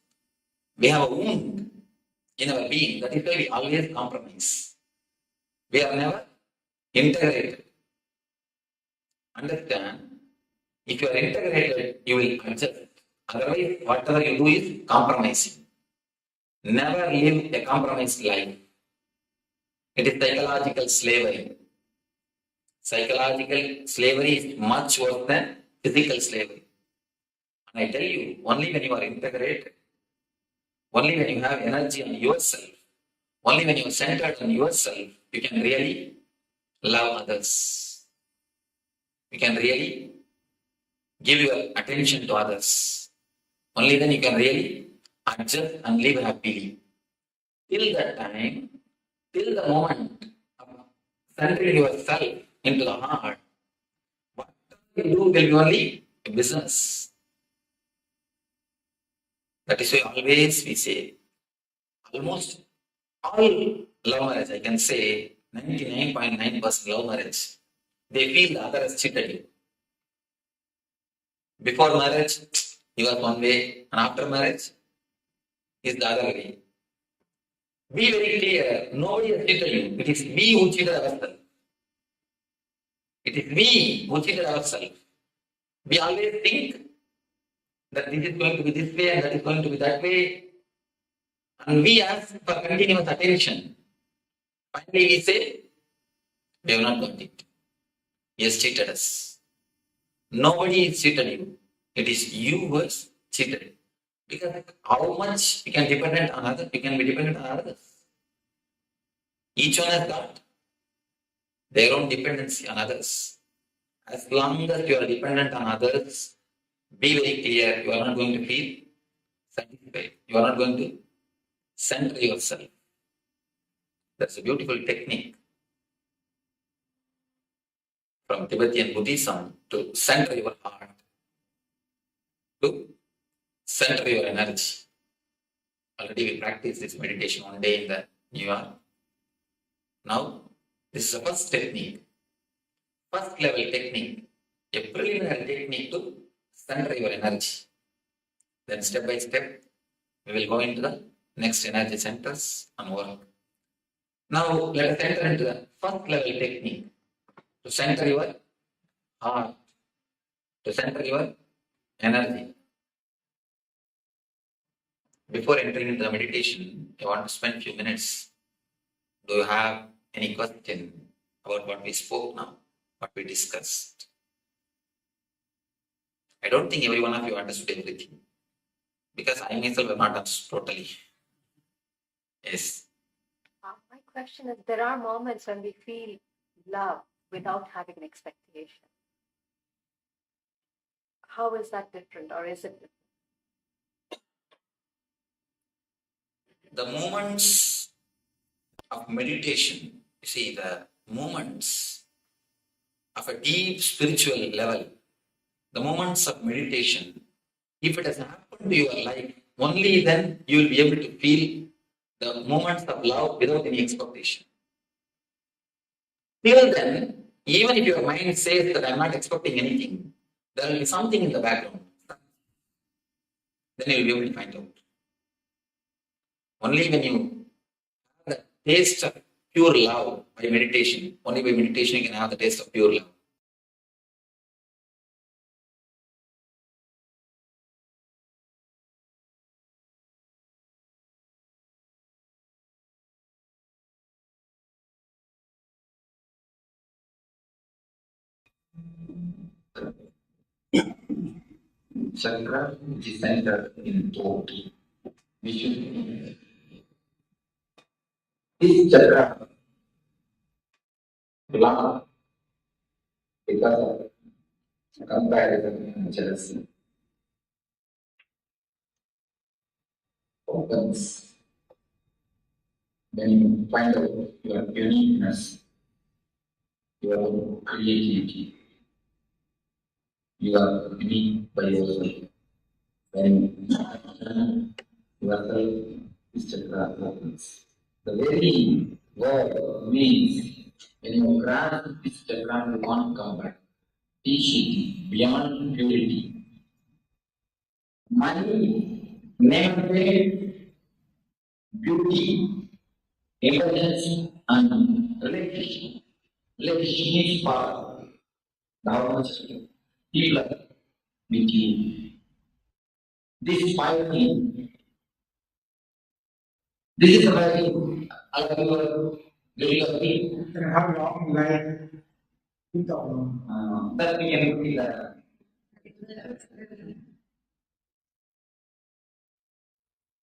We have a wound in our being. That is why we always compromise. We are never integrated. Understand? If you are integrated, you will adjust. Otherwise, whatever you do is compromising. Never live a compromised life. It is psychological slavery. Psychological slavery is much worse than physical slavery. And I tell you, only when you are integrated, only when you have energy on yourself, only when you are centered on yourself, you can really love others. You can really give your attention to others. Only then you can really adjust and live happily. Till that time, till the moment of centering yourself into the heart, whatever you do will be only a business. That is why always we say, almost all love marriage, I can say 99.9% love marriage, they feel the other has cheated you. Before marriage, you are one way, and after marriage, is the other way. Be very clear, nobody has cheated you. It is we who cheated ourselves. It is we who cheated ourselves. We always think that this is going to be this way and that is going to be that way. And we ask for continuous attention. Finally, we say, we have not got it. He has cheated us. Nobody has cheated you. It is you who has cheated. Because how much you can dependent on others, you can be dependent on others. Each one has got their own dependency on others. As long as you are dependent on others, be very clear, you are not going to feel satisfied. You are not going to center yourself. That's a beautiful technique from Tibetan Buddhism to center your heart, to center your energy. Already we practiced this meditation one day in the New York. Now, this is the first technique, first level technique, a preliminary technique to center your energy. Then step by step, we will go into the next energy centers and work. Now, let us enter into the first level technique to center your heart, to center your energy. Before entering into the meditation, I want to spend a few minutes. Do you have any question about what we spoke now, what we discussed? I don't think every one of you understood everything, because I myself have not understood totally. Yes. My question is, there are moments when we feel love without having an expectation. How is that different, or is it different? The moments of meditation, you see, the moments of a deep spiritual level, the moments of meditation, if it has happened to your life, only then you will be able to feel the moments of love without any expectation. Till then, even if your mind says that I am not expecting anything, there will be something in the background. Then you will be able to find out. Only when you have the taste of pure love by meditation, only by meditation you can have the taste of pure love. Chakra, which is centered in thought. This chakra block because of comparison and jealousy. Opens when you find out your uniqueness, your creativity. You are unique by yourself. When yourself is chakra opens. The very word means when you grasp this chakra, you want to come back. Teaching beyond purity. Money, name, beauty, intelligence, and relationship. Relationship is power. How much people are with you. This 5 things. This is a very very can have long life without that we can feel that.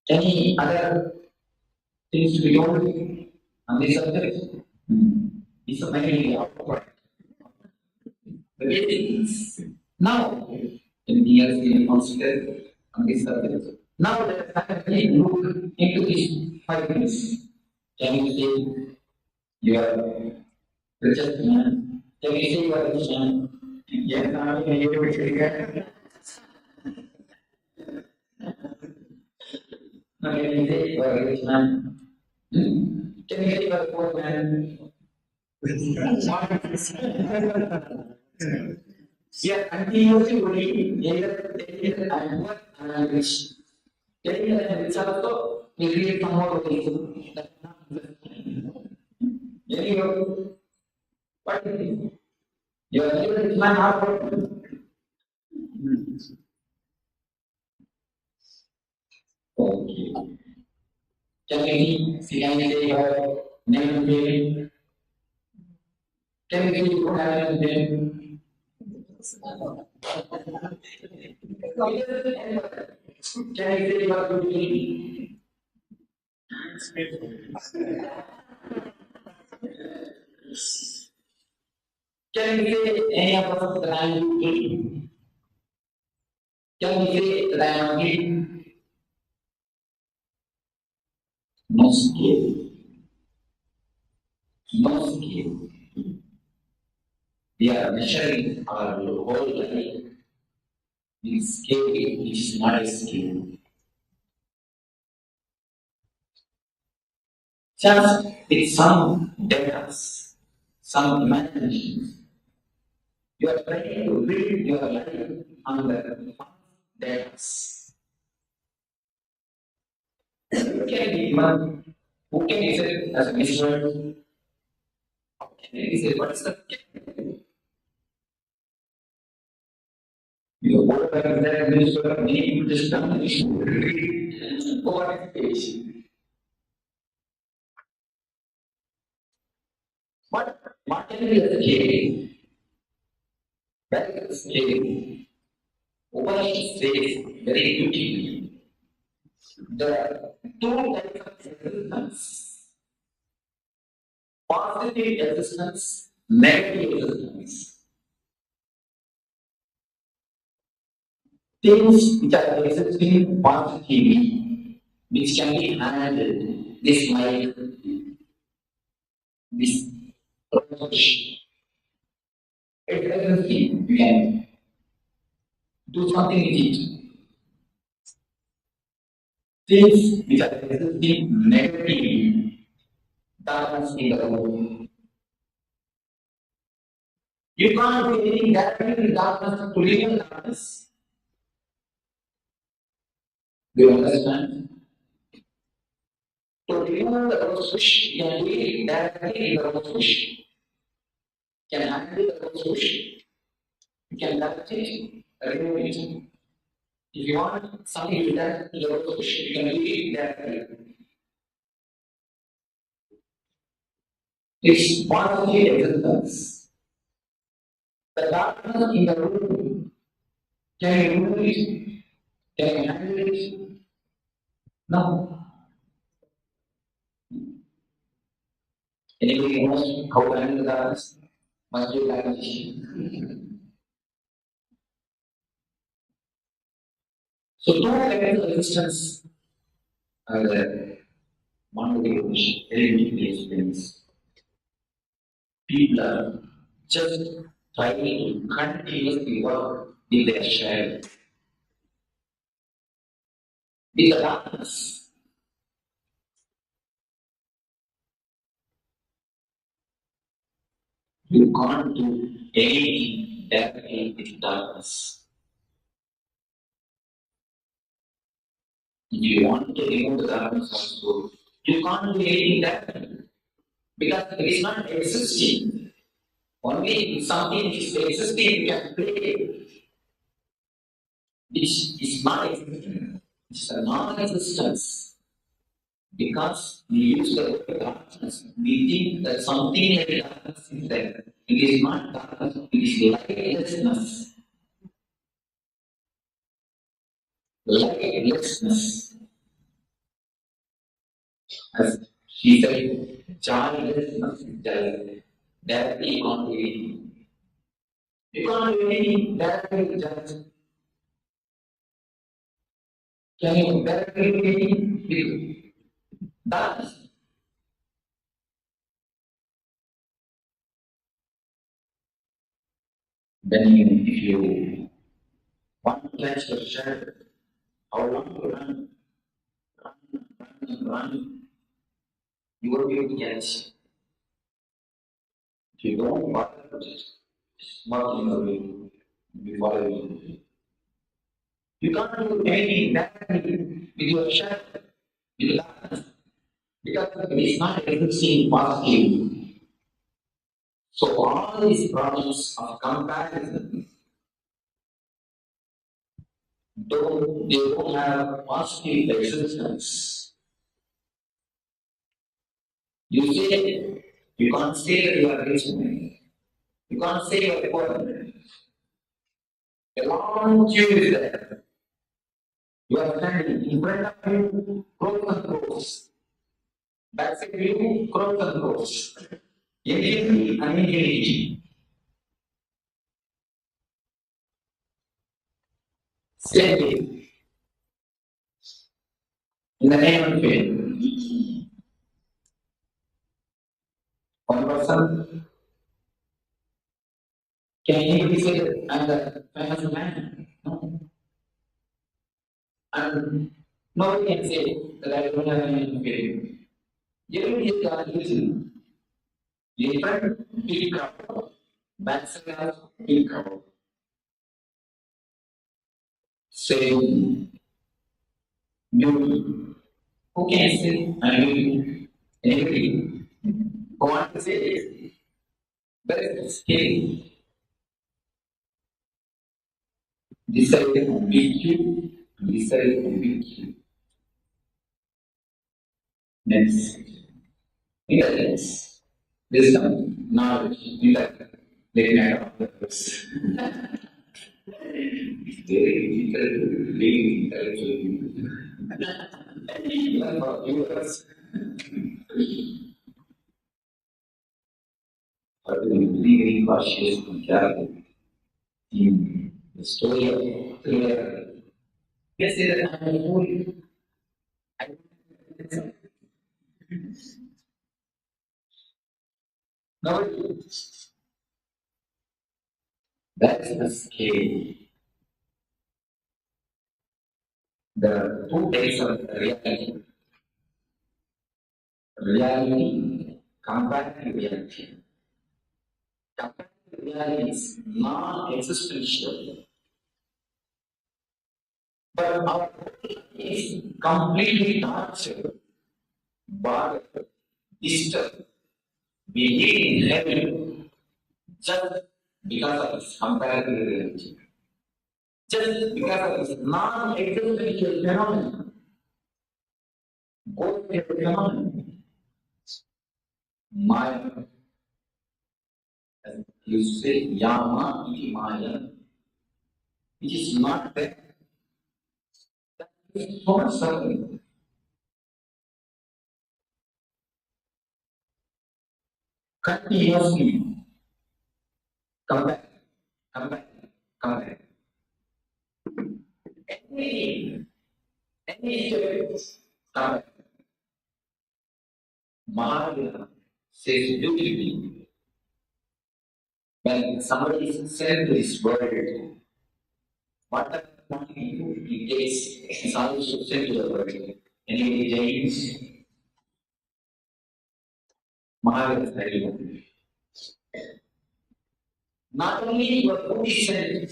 Any other things we don't on this subject? It's a very outward. The basics. Now, anything else we can consider on this subject? Now let us actually look into these 5 things. Can you say you are richest man? Can you say you are rich man? Yes, I am able to say that. Now can you say you are a rich man? Can you say you are a poor man? Yeah, continuously only either I am poor and I am rich. Telling that rich also will create some more ways. What is it? You are able to man how okay. Can we see your name and name? Can we see your name and name? Can I say your good name? Can we say any of us that I am good? Can we say that I am good? No skill. no scale. We are measuring our whole life in scale which is not a scale. Just with some data, some imagination, you are trying to build your life on the data. Who can be human? Who can use it as a measurement? How can I use it? What is the what I that measure many people just done this over page. What can be the scale? That is the scale. Overall says very beautifully. There are two types of resistance. Positive resistance, negative resistance. Things which are existing positively, which can be handled, this life, this approach. It doesn't seem you can do something with it. Things which are existing negatively, darkness in the world. You can't do anything directly in darkness to live in darkness. Do you understand? To remove the rose bush, you can live directly in the rose bush. You can handle the rose bush. You can directly remove it. If you want something to be done in the rose bush, you can live directly. It's positive existence. The darkness in the room, can you remove it? Can you handle it? No. Anybody knows how to handle the darkness? Must be darkness. So two kinds of resistance are there. One way which very deeply explains. People are just trying to continuously work with their shadow. With the darkness. You can't do anything directly with darkness. If you want to remove the darkness also, you can't do anything directly. Because it is not existing. Only if something is existing, you can play. Which is not existing. It's a non-existence. Because we use the word darkness, we think that something like darkness is there. It is not darkness, it is lightlessness. Lightlessness. As she said, childlessness is there. Directly you can't do anything. You can't do anything directly just. Can you directly do anything with darkness? Then if you want to catch the shadow, how long to run, run, you will be able to catch. If you don't want to just not in the way, you follow me. You can't do anything directly with your shadow, with darkness, because it is not existing positively. So all these problems of comparison they don't have positive existence. You say, you can't say that you are rich man. You can't say you are poor man. A long queue is there. You are standing in front of you, crores and crores. Back side you, crores and crores. Infinity and infinity. Same thing. In the name of faith. One yourself. Can anybody say that I'm the famous man? No. And nobody can say that I don't have any feeling. Everybody are using different big crowd, backside big crowd. Saying, you, who can say, I mean, anybody who want to say it, but it's scary. Decide to beat you, decide to beat you. Next, intelligence, wisdom, knowledge, intellect, let me add up the words. It's very difficult to live intellectually. Even for viewers. But we will be very cautious and careful in the story of thriller. Let's say that I'm a fool. No, that's the scale. The 2 days of reality. Reality compared to reality. Compared to reality is non-existential. But our body is completely tortured, bothered, disturbed. We live in heaven just because of this comparative reality. Just because of this non-existential phenomenon. What is the phenomenon? Maya. As you say, Yama iti Maya. It is not there. That is so much suffering. Continuously come back, come back, come back. Any experience, come back. Mahavira says beautifully, when somebody is sent to this world, whatever he takes is also sent to the world. Anybody James? Mahavira is very good. Not only your food is sent,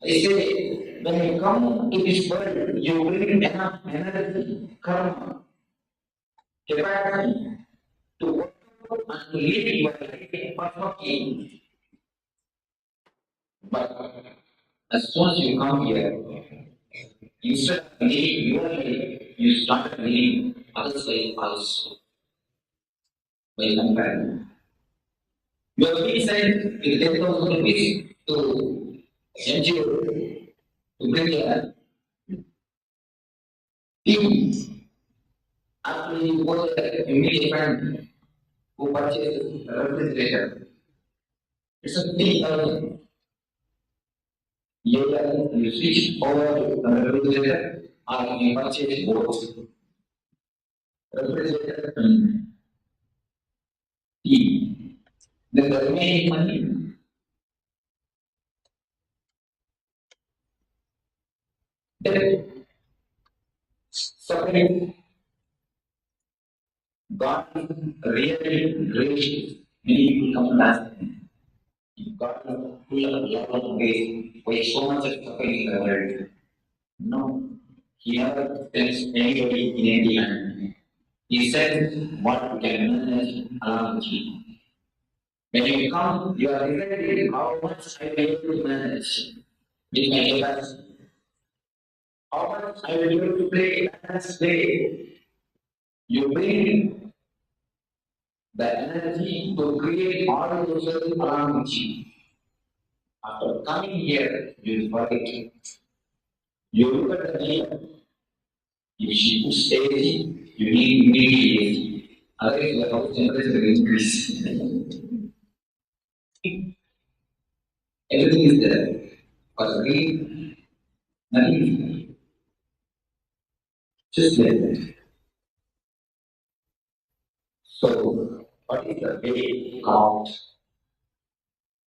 I say, when you come to this world, you bring enough energy, karma, capacity to work and to live your life perfectly. But as soon as you come here, instead of living your life, you start living others' life also. By comparing. You have been sent with 10,000 rupees to NGO to bring a team. After you go there, you meet a friend who purchases a refrigerator. It's a 3,000. You switch over to the refrigerator or you purchase both. Refrigerator and tea. Then the remaining money, then suffering. God is really gracious. Many people come and ask him, if God is full of love and grace, why so much of suffering in the world? No, he never tells anybody in any hand. He said what you can manage along with you. When you come, you are reflecting how much I will be able to manage with my capacity. How much I will be able to play as play. You bring the energy to create all yourself around with you. After coming here, you forget. You look at the neighbor. If she puts AC, you need immediately AC. Otherwise, the house temperature will increase. Everything is there. For me, nothing is there. Just like that. So, what is the way out?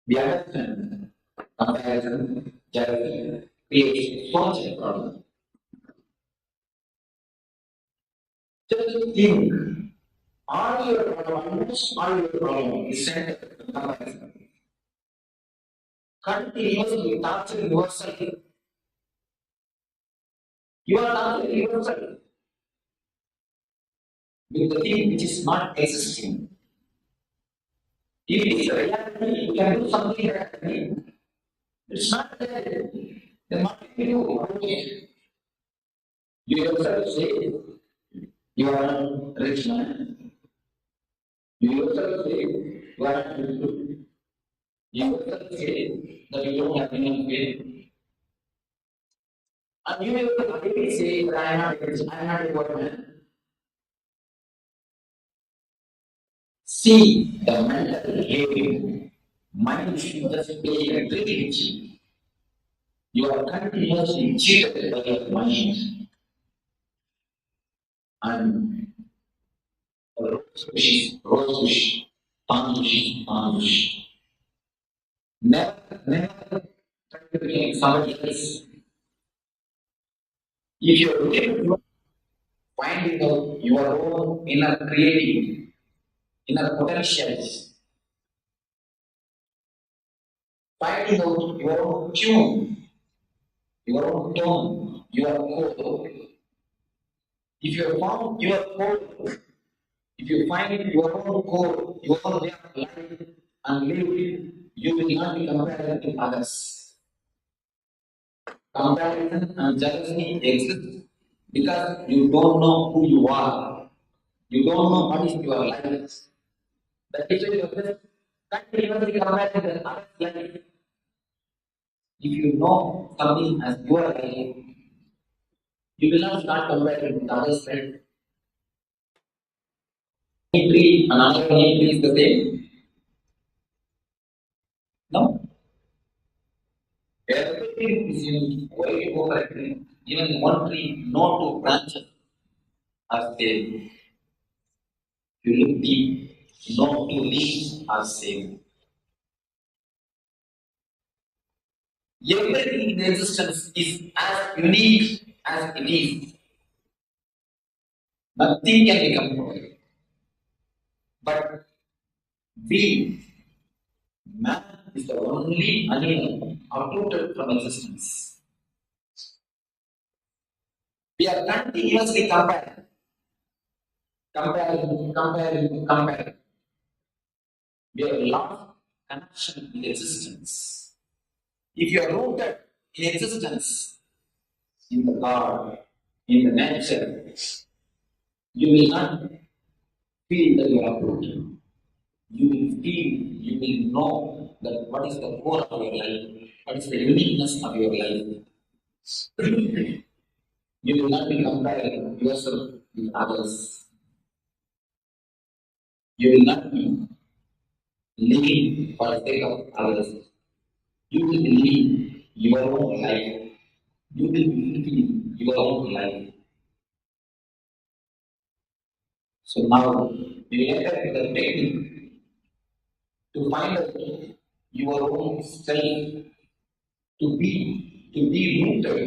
We understand comparison, jealousy, creates so much of problem. Just think, all your problems, all your problem is centered in comparison. Continuously torturing yourself. You are torturing yourself with the thing which is not existing. If it is a reality, you can do something reality. It's not there. Then what can you do about it? You yourself say, you are a rich man. You yourself say, you are a good. You yourself say that you don't have enough faith. And you yourself say that I am not a good man. See the mental behavior. Mind is just playing a trick with you. You are continuously cheated by your mind. And rose, punish. Never try to become somebody else. If you are looking for finding out your own inner creativity, inner potentials, finding out your own tune, your own tone, your code. If you have found your code, if you find your own code, your own way of life and live, you will not be compared with others. Comparison and jealousy exist because you don't know who you are. You don't know what is your life. That is why you just continuously compare with others' life. If you know something as your life, you will not start comparing with others' life. Tree, another tree is the same. No. Everything is unique. Why you go for a tree? Even one tree, no two branches are same. You look deep, no two leaves are same. Everything in existence is as unique as it is. Nothing can be compared. But man is the only animal uprooted from existence. We are continuously comparing. We have lost connection with existence. If you are rooted in existence, in the God, in the nature, you will not feel that you are uprooted. You will feel, you will know that what is the core of your life, what is the uniqueness of your life. You will not be comparing yourself with others. You will not be living for the sake of others. You will live your own life. You will be living your own life. So now, we enter the technique to find out your own self, to be rooted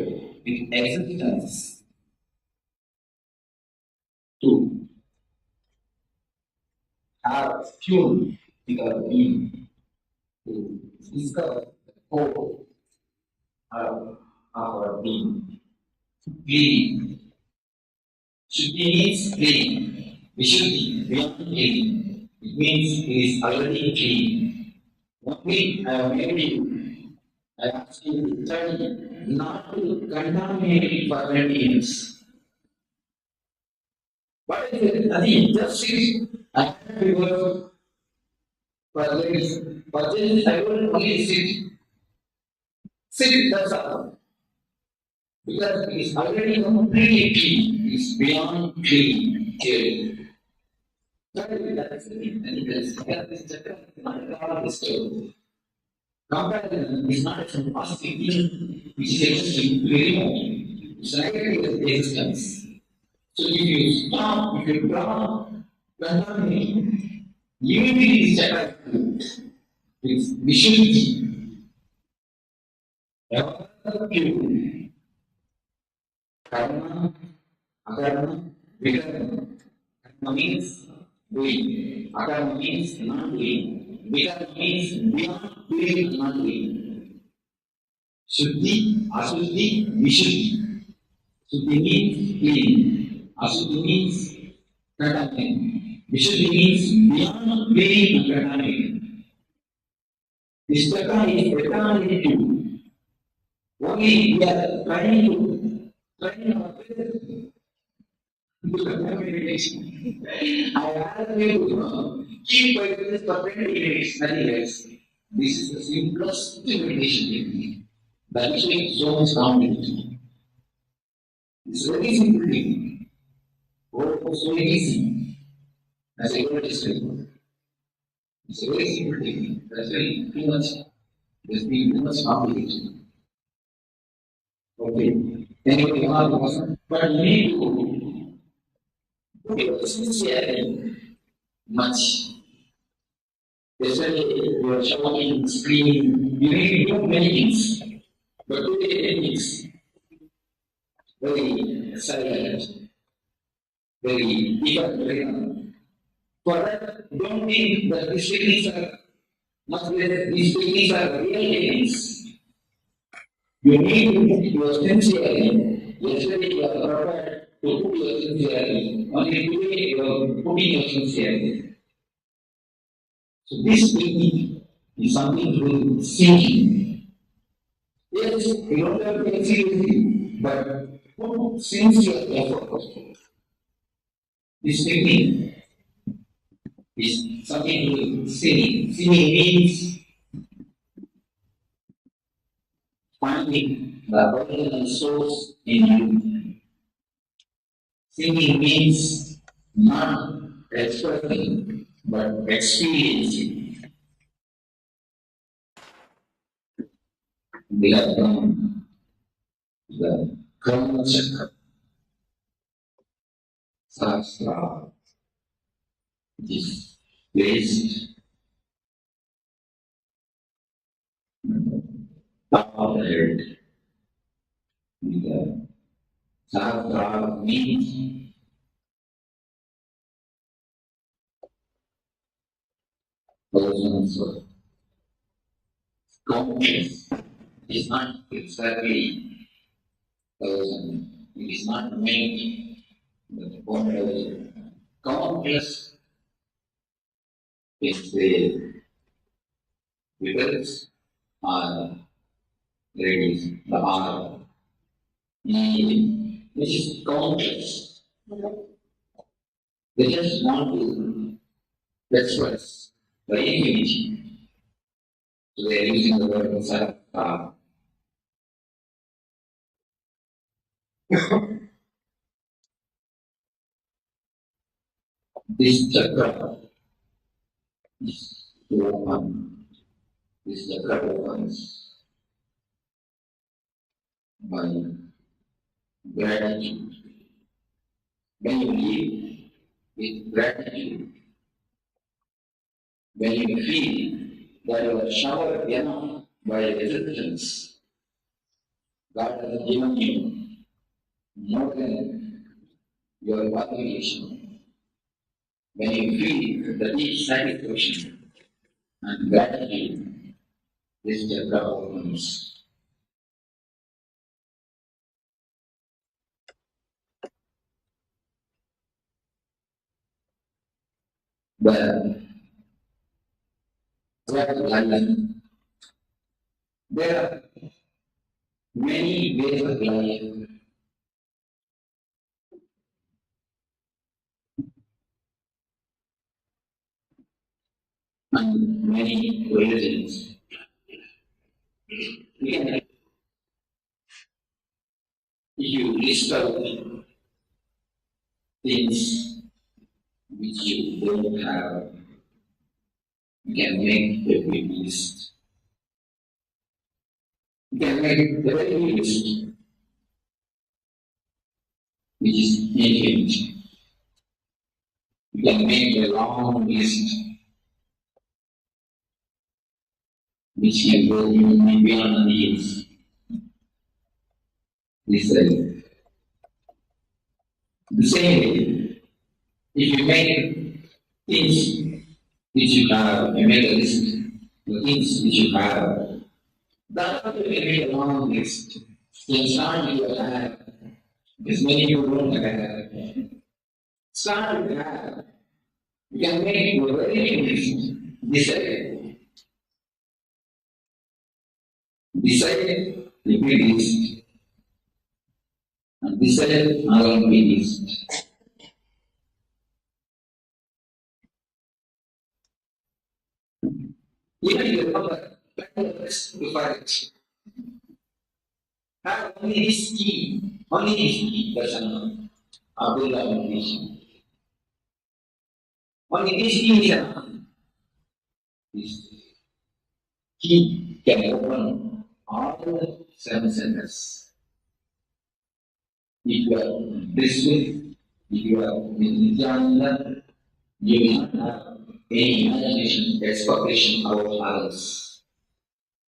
with existence, to have tune with our being, to discover the core of our being. Being. Shuddhi means clean. Vishuddhi, beyond clean. It means it is already clean. Only I have made you, I ask you to study not to contaminate it for 20 years. What is it? Nothing, just sit. I have to work for ladies. For gents, I will only sit. Sit, that's all. Because it is already completely clean. It is beyond clean. That is the chakra is not a part of the story. Comparison is not a positive thing which is existing very much. It's negative existence. So if you stop, if you drop, contamination, Unity is chakra with Vishuddhi. Ever pure. Karma, akarma, vikarma. Karma means doing. Akarma means not doing. Vikarma means beyond doing and not doing. Shuddhi, Ashuddhi, Vishuddhi. Shuddhi means clean. Ashuddhi means contaminated. Vishuddhi means beyond clean and contaminated. This chakra is eternally pure. Only we are trying to train our breath to become meditation. I ask you to keep quiet for 20 minutes, nothing else. This is the simplest meditation technique. That is why so much complicated. It's a very simple thing. Oh, so easy. As I told you, it's a very simple thing. That's why too much. There's been too much complication. Okay. Anyway, but you need to put your sincerity much. Especially you are shouting, screaming, you need to do many things. But do the techniques very silent, very even. For that, don't think that these techniques are much better. These techniques are real techniques. You need to put your sincerity. Yesterday you are prepared to put your sincerity. Only today you are putting your sincerity. So this technique is something to singing. Yes, you don't have to take seriously, but put sincere effort. This technique is something to singing. Singing means finding the original source in you. Singing means not expressing, but experiencing. We have done the Karma Chakra, Sahasrara, is based on the head. The Sahasrara means thousands of countless. It is not exactly thousand. It is not many, but countless is the results are ready. The R, which is countless. They just want to express the infinity. So they are using the word Sarah. This chakra is open. This chakra opens by gratitude. When you live with gratitude, when you feel that you are showered enough by existence, God has given you more than your qualification. When you feel the deep satisfaction and gratitude, this chakra opens. The life. There are many ways of life. And many religions. If you list out things which you don't have, you can make a big list. You can make a very big list, which is infinite. You can make a long list, which can go even beyond the years. This way. The same way, if you make things which you have, you make a list, the things which you have, that will make a long list. Then start with your have, because many people don't have. Start with have. You can make a very big list. Decide the big list. And decide another big list. Even if you have a list to find it. Have only this key, that's enough. Abdullah meditation. Only this key is enough. This key can open all the 7 centers. If you are blissful, if you are with Nithyananda, you will not have any imagination, expectation about others.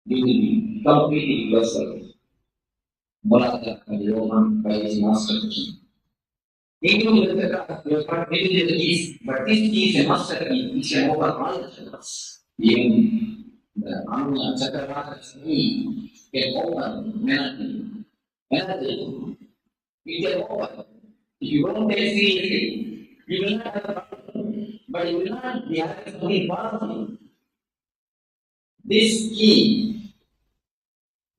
You will be completely yourself. Molada Yohan by his master key. Even with the but this key is a master key, which can open all the chakras. Even the Anya Chakras key can open many. It can open. If you don't take seriously, you will not have a problem. But you will not be having only powerful. This key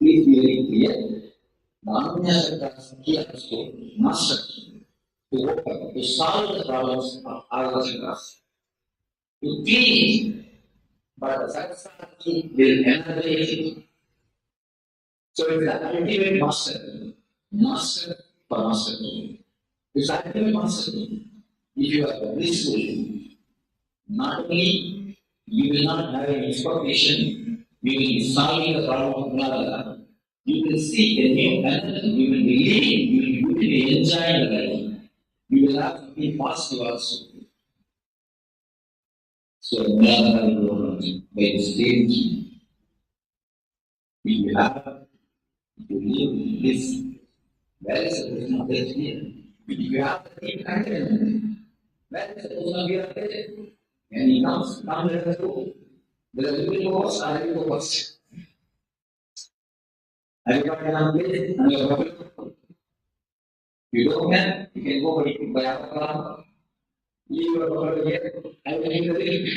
is very clear. The Anya Chakras key also master key. To open, to solve the problems of all the chakras, to clean it, but the Saraswati will energize it. So it's the ultimate master for master. It's the ultimate master. If you are blissful, not only you will not have an expectation, you will be solving the problem of another. You will see a new energy, you will be living, you will be enjoying the life. You will have to be positive also. So, by the stage, you have to live this. Where is the person of this here? You have to keep content. Where is the person of your head? And he comes, come let us go. There is a little horse, I will go first. I got an place, and you have to. You don't have, you can go by our car. You are over here, I will give the lift.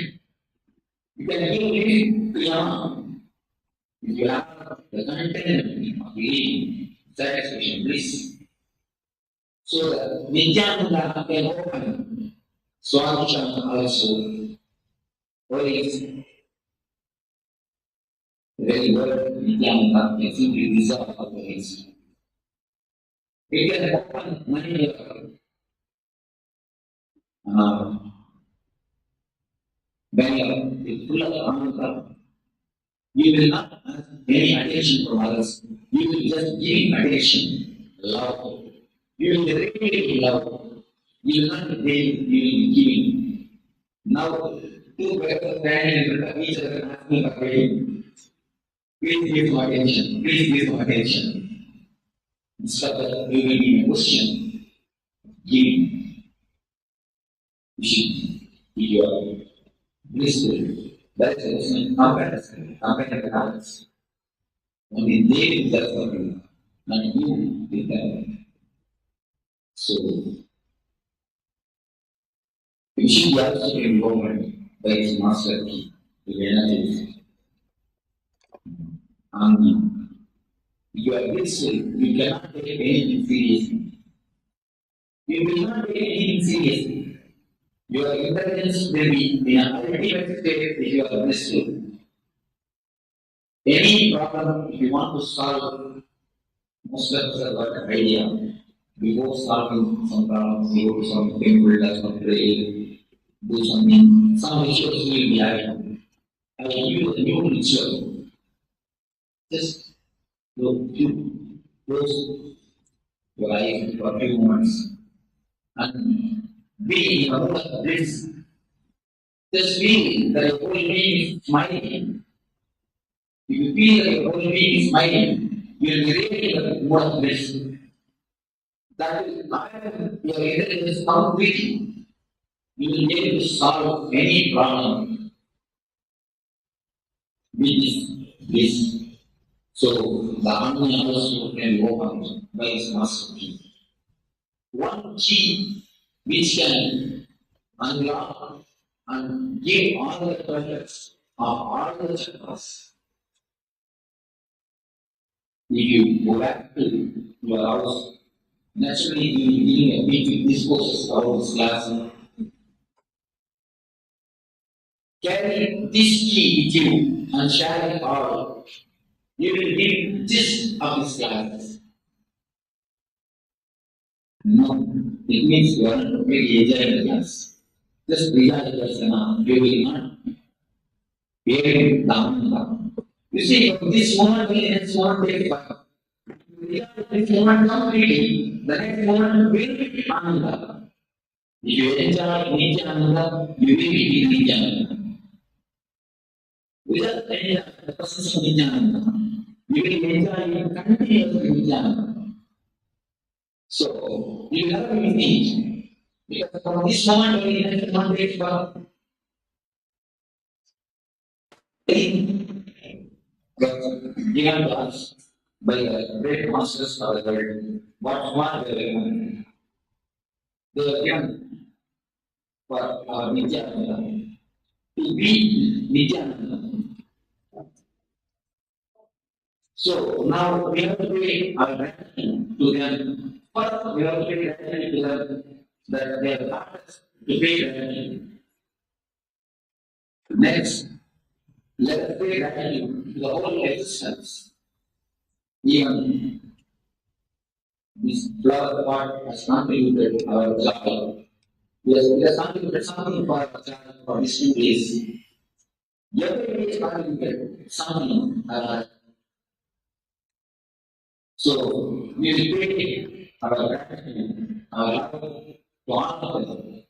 You can give lift to your if you have the content of living, satisfaction, bliss. So that Nithyananda can open. Swamichan also. What is the very word Nithyananda can simply dissolve our heads. We can open many when you are full of Ananda, you will not ask any attention from others. You will just give attention, love. You will really love. You will not be paying, you will be giving. Now, two people standing in front of each other asking for paying. Please give some attention. Please give some attention. Instead of you will be a question. Giving. You should be your blissful. That is the comparison. Compare the others. Only they will judge for you, not you with them. So, you should be absolutely involved by his master key, the energies. And you are blissful, you cannot take anything seriously. You will not take anything seriously. Your intelligence will be in an ultimate state if you are blissful. Any problem, if you want to solve, most of us have got an idea. Before solving some problems, you go to some temple, that's not pray, do something. Some rituals will be having. I will give you a new ritual. Just close your eyes for a few moments and be in a mood of bliss. Just feel that your whole being is smiling. If you feel that your whole being is smiling, you will be really in the mood of bliss. That will iron your intelligence completely. You will be able to solve any problem with this. So the unknown also can be opened by his master key. One key which can unlock and give all the pleasures of all the chakras. If you go back to your house, naturally you will be doing a big discourse about this class. Carry this key with you and share it all. You will give this of this class. No, it means you are not really enjoying the class. Just realize that you will not be down. You see, this moment will end, this moment will fire. This moment completely, the next moment will be Ananda. If you enjoy Nithyananda, you will be Nithyananda. Without any of the process of Nithyananda, you will enjoy continuous Nithyananda. So, you have to be neat. Because from this moment, you will next moment will fire. Given to us by the great masters of the world, what one they are given for our Nithyananda to be Nithyananda. So now we have to pay our gratitude to them. First, we have to pay gratitude to them that they have taught us to pay gratitude. Next, let us pay gratitude to the whole existence. Even this flower pot has contributed our joy. We have contributed something for our joy for this new place. Every day contributed something. So we will pay our gratitude, our love to all of them.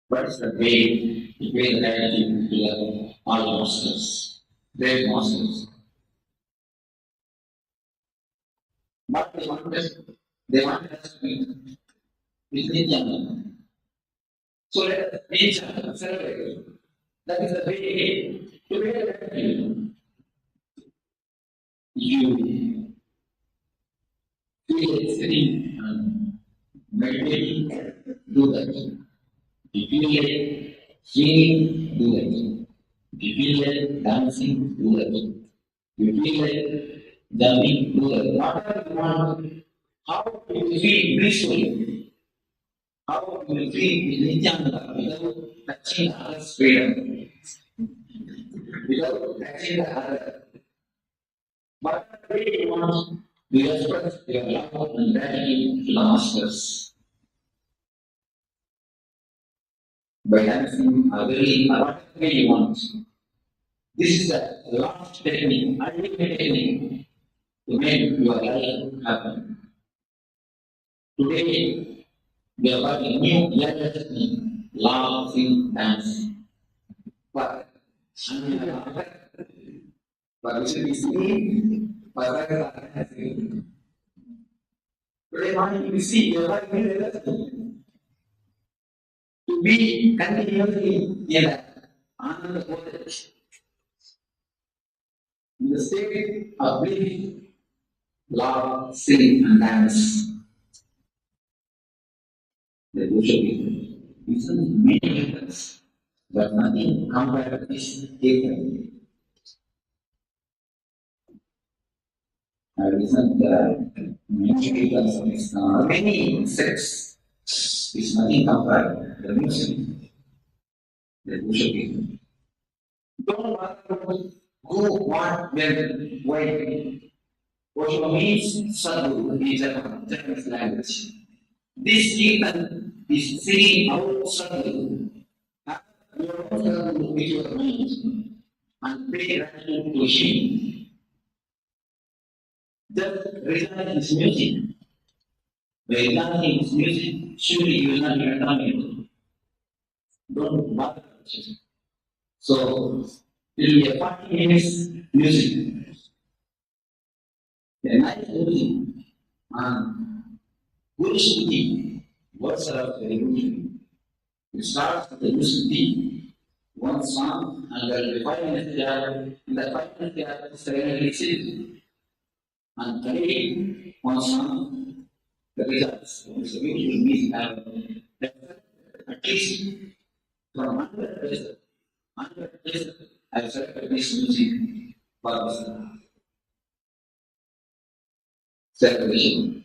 What is the way to pay the gratitude to all masters, great masters? But they want us to be with Nithyananda. So let us nature celebrate. That is the way to pay the gratitude. You feel it sitting and meditating, do that. If you feel it singing, do that. If you feel it dancing, do that. If you feel it jumping, do that. Whatever you want, how you will feel blissful, how you will feel Nithyananda without touching others' freedom, without touching the other. Whatever way you want, you express your love and gratitude to the masters. By dancing or willing or whatever way you want. This is the last technique, ultimate technique to make your life happen. Today, we have got a new level technique, laughing dance. But we should be singing, but dancing. Today, morning you see, you have got a new level technique. To be continuously in that Ananda Bodhi, in the state of bliss, love, sing, and dance. The Dusha isn't many meters, but nothing compared to this taken. I listened many meters of this, many sects is nothing compared to the music. The Dusha don't bother who, what, when, why. What means Sadhu is a Japanese language. This Kirtan is singing out Sadhu. Your Sadhu with your mind and pay gratitude to him. Just recite his music. By reciting his music, surely you will not be contaminated. Don't bother. So it will be a 40 minutes music. A nice music and good Shuddhi. Words are very good. It starts with the Shuddhi, one song, and there will be 5 minutes there. In that 5 minutes there, the serenity sings. And again, one song, the results. So it's a beautiful music. At least from 100 places, I have selected this music for this celebration.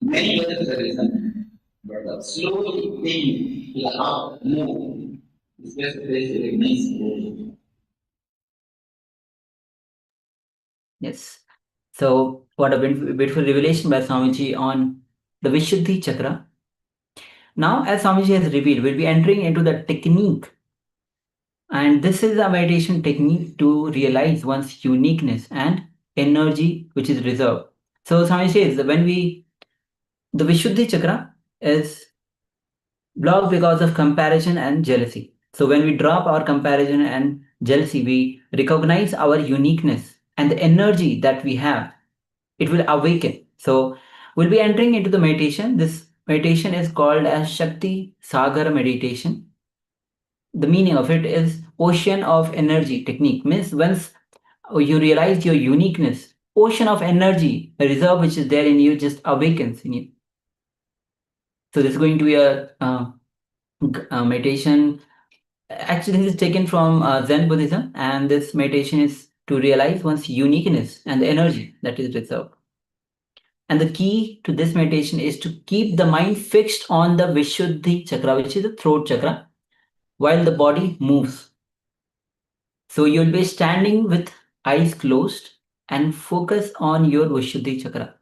Many others are reason, but the slowly thing will allow move. This is very nice. Yes. So, what a beautiful revelation by Swamiji on the Vishuddhi Chakra. Now, as Swamiji has revealed, we'll be entering into the technique. And this is a meditation technique to realize one's uniqueness and energy which is reserved. So, Swamiji says that the Vishuddhi Chakra is blocked because of comparison and jealousy. So, when we drop our comparison and jealousy, we recognize our uniqueness and the energy that we have. It will awaken. So we'll be entering into the meditation. This meditation is called as Shakti Sagar meditation. The meaning of it is ocean of energy technique. Means once you realize your uniqueness, ocean of energy, a reserve which is there in you just awakens in you. So this is going to be a meditation. Actually, this is taken from Zen Buddhism, and this meditation is to realize one's uniqueness and the energy that is reserved. And the key to this meditation is to keep the mind fixed on the Vishuddhi Chakra, which is the throat chakra, while the body moves. So you'll be standing with eyes closed and focus on your Vishuddhi Chakra.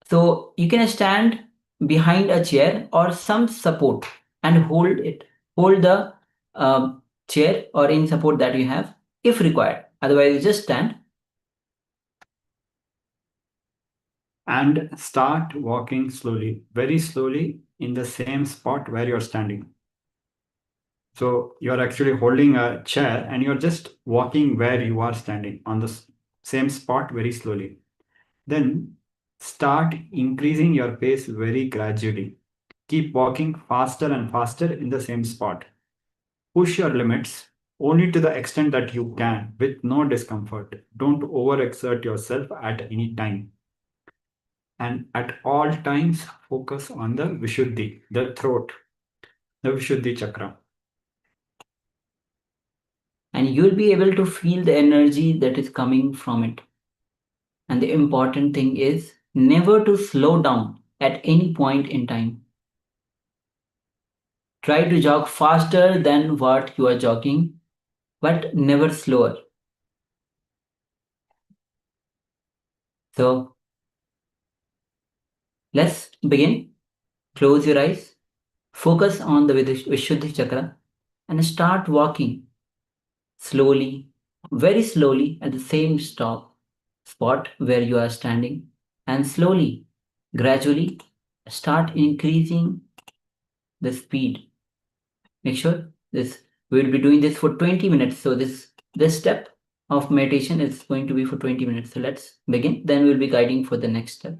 So you can stand behind a chair or some support and hold the chair or any support that you have if required. Otherwise, just stand. And start walking slowly, very slowly in the same spot where you're standing. So you're actually holding a chair and you're just walking where you are standing on the same spot very slowly. Then start increasing your pace very gradually. Keep walking faster and faster in the same spot. Push your limits only to the extent that you can with no discomfort. Don't overexert yourself at any time. And at all times, focus on the Vishuddhi, the throat, the Vishuddhi chakra. And you'll be able to feel the energy that is coming from it. And the important thing is never to slow down at any point in time. Try to jog faster than what you are jogging, but never slower. So let's begin. Close your eyes, focus on the Vishuddhi chakra, and start walking slowly, very slowly at the same spot where you are standing, and slowly, gradually start increasing the speed. Make sure this we will be doing this for 20 minutes. So this step of meditation is going to be for 20 minutes. So let's begin. Then we'll be guiding for the next step.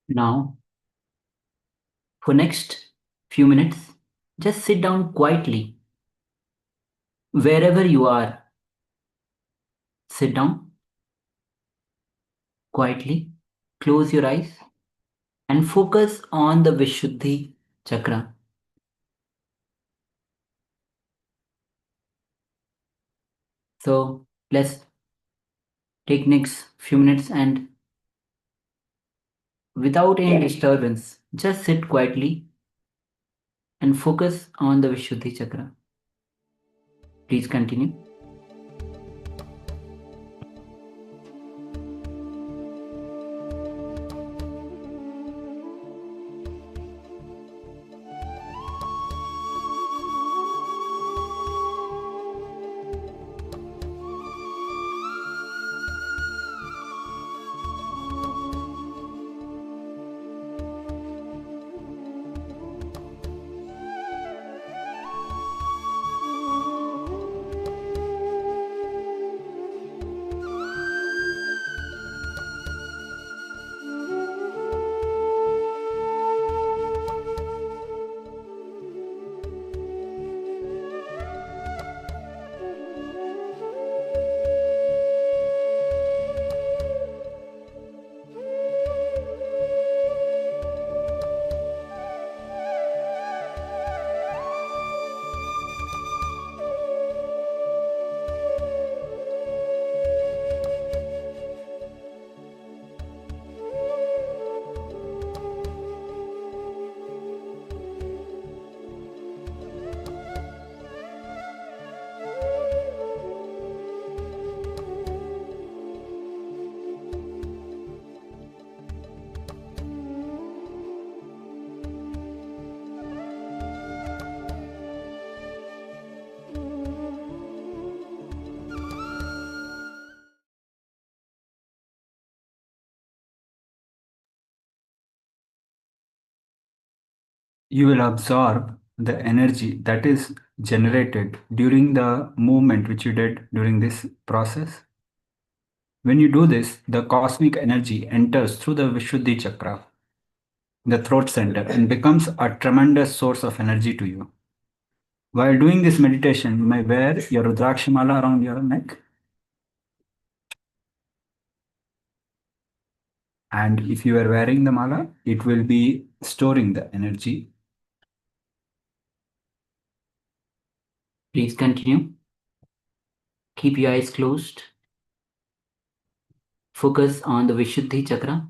Now, for next few minutes, just sit down quietly. Wherever you are, sit down quietly, close your eyes, and focus on the Vishuddhi chakra. So let's take next few minutes and without any disturbance, just sit quietly and focus on the Vishuddhi chakra. Please continue. You will absorb the energy that is generated during the movement which you did during this process. When you do this, the cosmic energy enters through the Vishuddhi chakra, the throat center, and becomes a tremendous source of energy to you. While doing this meditation, you may wear your Rudraksha mala around your neck. And if you are wearing the mala, it will be storing the energy. Please continue. Keep your eyes closed. Focus on the Vishuddhi chakra.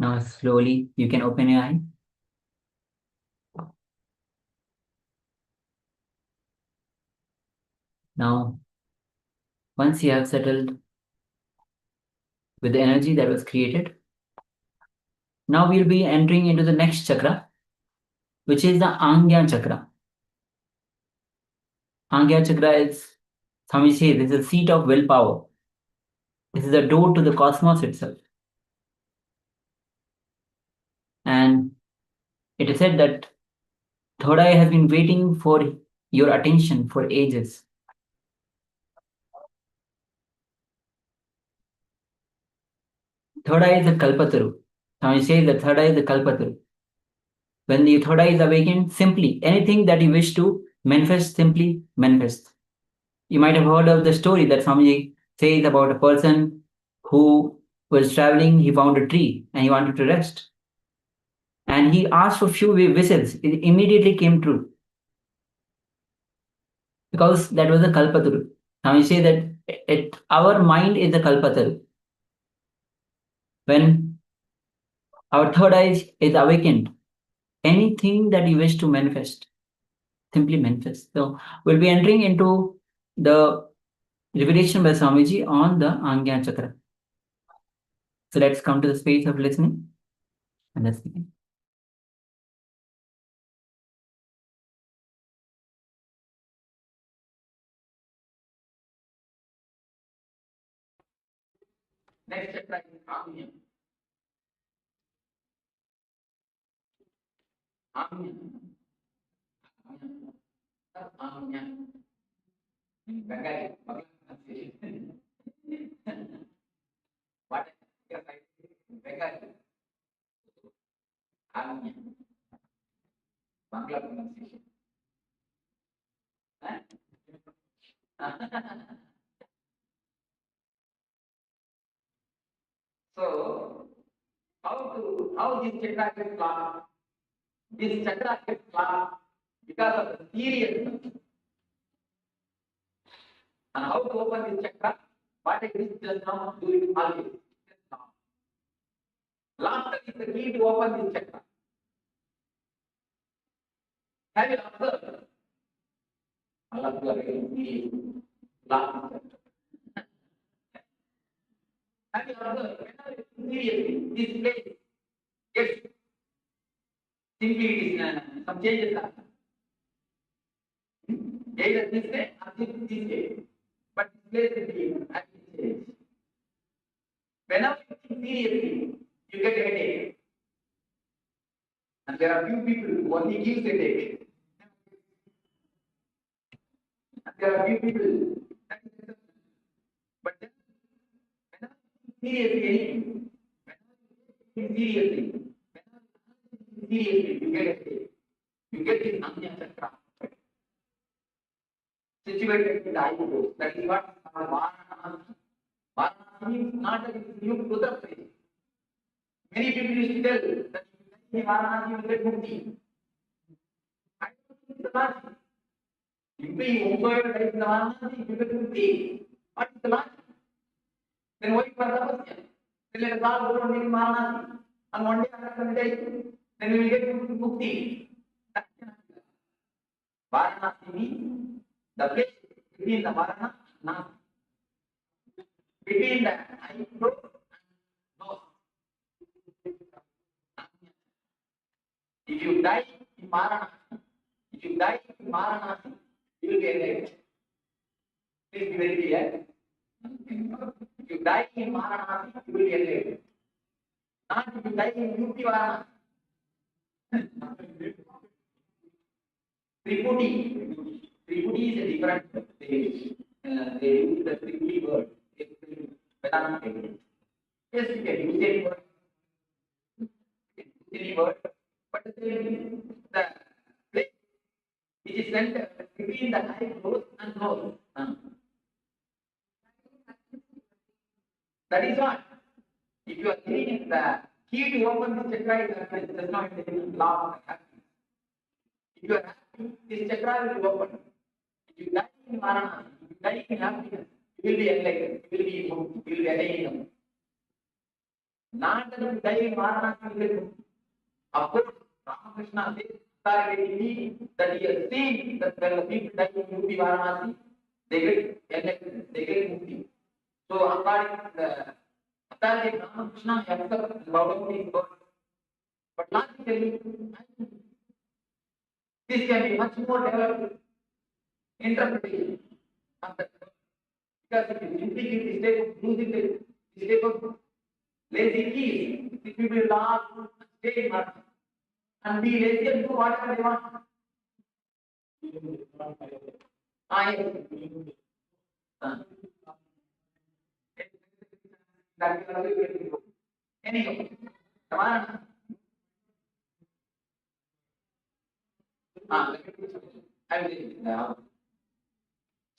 Now slowly you can open your eye. Now, once you have settled with the energy that was created, now we'll be entering into the next chakra, which is the Angya chakra. Angya chakra is, Swami says, this is the seat of willpower. This is the door to the cosmos itself. And it is said that third eye has been waiting for your attention for ages. Third eye is a kalpataru. Swami says that third eye is a kalpataru. When the third eye is awakened, simply anything that you wish to manifest, simply manifest. You might have heard of the story that Swamiji says about a person who was traveling, he found a tree and he wanted to rest. And he asked for few wishes. It immediately came true. Because that was a kalpataru. Swamiji says that our mind is a kalpataru. When our third eye is awakened, anything that you wish to manifest, simply manifest. So we'll be entering into the revelation by Swamiji on the Angya chakra. So let's come to the space of listening and let's begin. Next chapter is Agnya. Agnya. Agnya. Bengali. What is Bengali? Agnya. Bangla pronunciation. So, how this chakra gets blocked? This chakra gets blocked because of the seriousness. And how to open this chakra? What I did just now, do it always. Just now. Laughter is the key to open this chakra. Have you observed? Allah to again, laughter. Have you observed? Whenever seriously, this place gets simply it is some changes happen. Either this way or this way. But this place will be happy change. Whenever you think seriously, you get a headache. And there are few people who only gives a headache. And there are few people but then whenever you think seriously, you get a headache. You get in Anya Chakra. Situated in the eyebrows. That is what is called Varanasi. Varanasi is not a new to the place. Many people used to tell that if you Varanasi, you will get mukti. I don't think it's the logic. If we also take the Varanasi, you get mukti. What is the logic? Then why for the then let us all go and Varanasi. And one day after one day, then we will get mukti. Varanasi means the place between the Varana and Nasi. Between the eyebrow and nose. If you die in Varanasi, you will be enlightened. Please be very clear. If you die in Varanasi, you will be enlightened. Not if you die in UP Varanasi. Tripudi is a different language. They use the Tripudi word. Vedanta. Yes, you can use any word. Any word. But the place which is centered between the eyebrows and nose. That is what. If you are thinking the key to open this chakra is happiness, does not mean law of happiness. If you are happy, this chakra will open. If you die in Varanasi, if you die in happiness, you will be enlightened, you will be attaining them. Not that you die in Varanasi. Of course, Ramakrishna says that he has seen that when the people die in UP Varanasi, they get elected, they get Mukti. So, according to the authority of Ramakrishna, he accepts about his birth. But logically, this can be much more developed interpretation of the because if you simply give the state of losing the state of lazy keys, the people will laugh, stay in Marathi, and be lazy and do whatever they want. Anyhow, come on. I will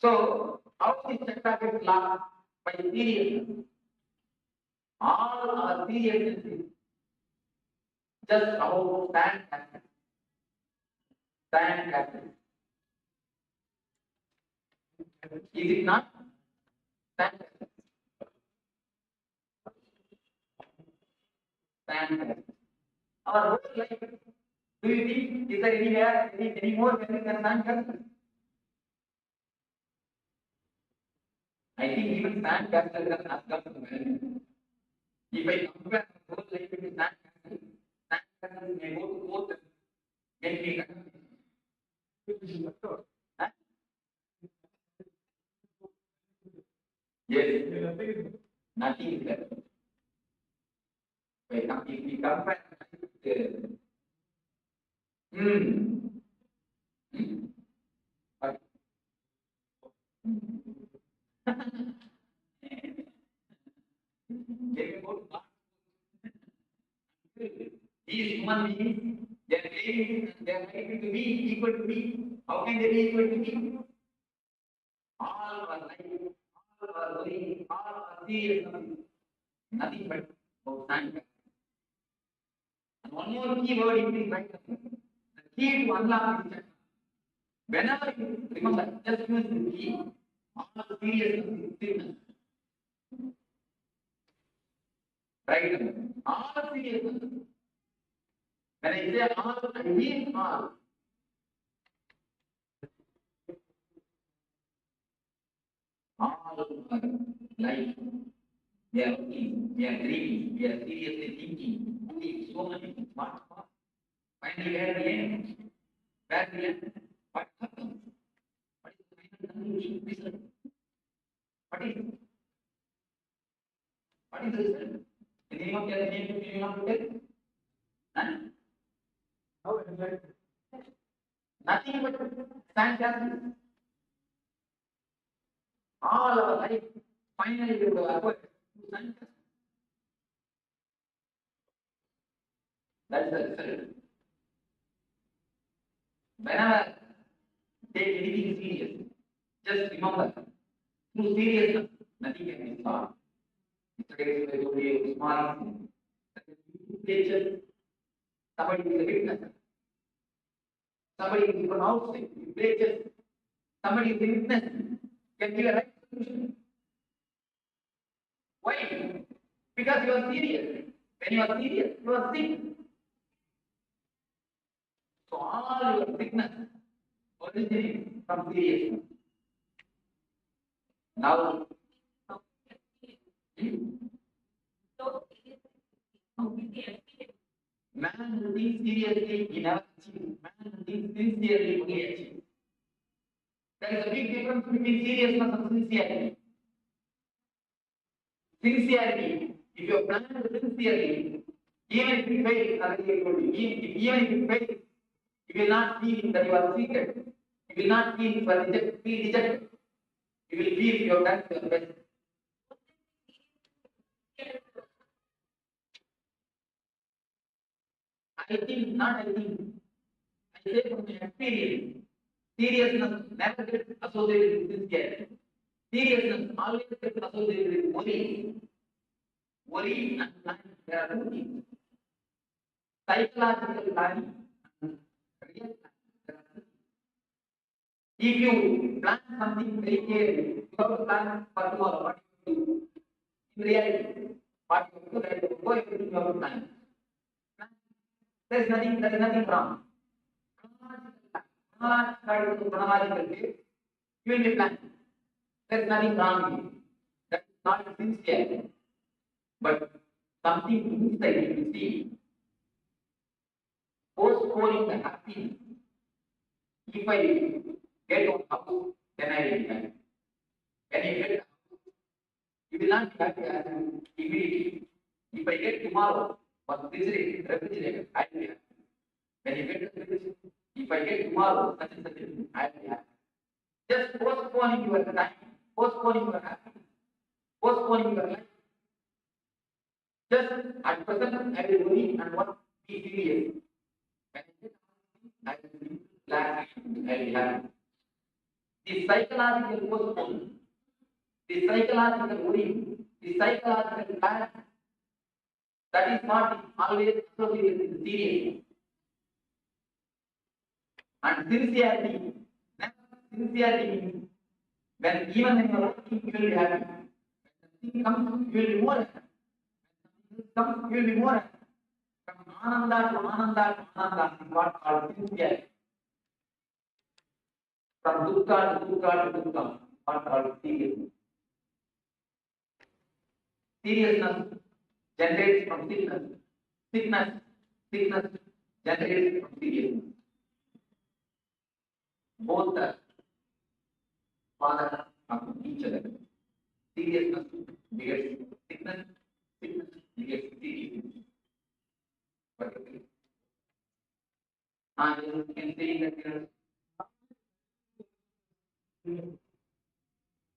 so, how is Chakra gets locked? By seriousness. All our seriousness is just about stand captain. Stand captain. Is it not? Stand captain. Stand captain. Our whole life, do you think, is there anywhere, any more than stand captain? I think even stand captain does not come to the if I compare the whole life with stand captain may go to both maybe yes, nothing is there. If we compare these human beings, they are claiming they are likely to be equal to me. How can they be equal to me? All our life, all our worry, all our serious nothing but about time. And one more key word in this right. The key to unlock this chakra. Whenever you remember, just use the key, all seriousness is stillness. Right? All seriousness. When I say all, I mean all. All our life, we are thinking, we are dreaming, we are seriously thinking, doing so many things. What? Finally, where we end? Where we end? What happens? What is the final conclusion? What is it? What is the result? Anyone can name it, anyone to tell? None? How is it? Nothing but fantastic. All our life, finally, we will avoid fantastic. That is the result. Whenever take anything serious, just remember, through seriousness, nothing can be solved. Yesterday, I told you a small thing. Nature, somebody is a witness. Somebody is from outside, nature, somebody is a witness, can give a right solution. Why? Because you are serious. When you are serious, you are sick. So all your sickness originates from seriousness. Now, man who thinks seriously, he never achieves. Man who thinks sincerely, only achieves. There is a big difference between seriousness and sincerity. Sincerity, if you plan sincerely, even if you fail, as I told you, even if you fail, you will not feel that you are secret. You will not feel you are rejected. You will feel you have done your best. I think. I say from my experience, seriousness never gets associated with sincerity. Seriousness always gets associated with worry. Worry and planning, there are two things. Psychological planning and real planning. If you plan something very carefully, you have to plan for tomorrow what you do. In reality, what you do right before everything you have to plan. There is nothing wrong. Chronological way, you will be planning. There is nothing wrong with it. That is not sincere. But something inside you see, postponing the happiness. If I get one house, then I will plan. When you get a house, you will not be happy immediately. If I get tomorrow, one refrigerator, I will be happy. When you get the refrigerator, if I get tomorrow, such and such, I will be happy. Just postponing your time, postponing your happiness, postponing your life. Just at present, I will worry and what be serious. When I will be relaxed, I will be happy. The psychological postponement, the psychological worry, the psychological plan, that is not always associated with serious. And sincerity, means when even when you are working, you will be happy. When something comes, you will be more happy. When something comes, you will be more happy. From ananda to ananda is what called sincerity. From dukkha to dukkha, what called seriousness. Seriousness generates from sickness. Sickness generates from seriousness. Both are father of each other. Seriousness begets sickness, sickness begets seriousness. You can say that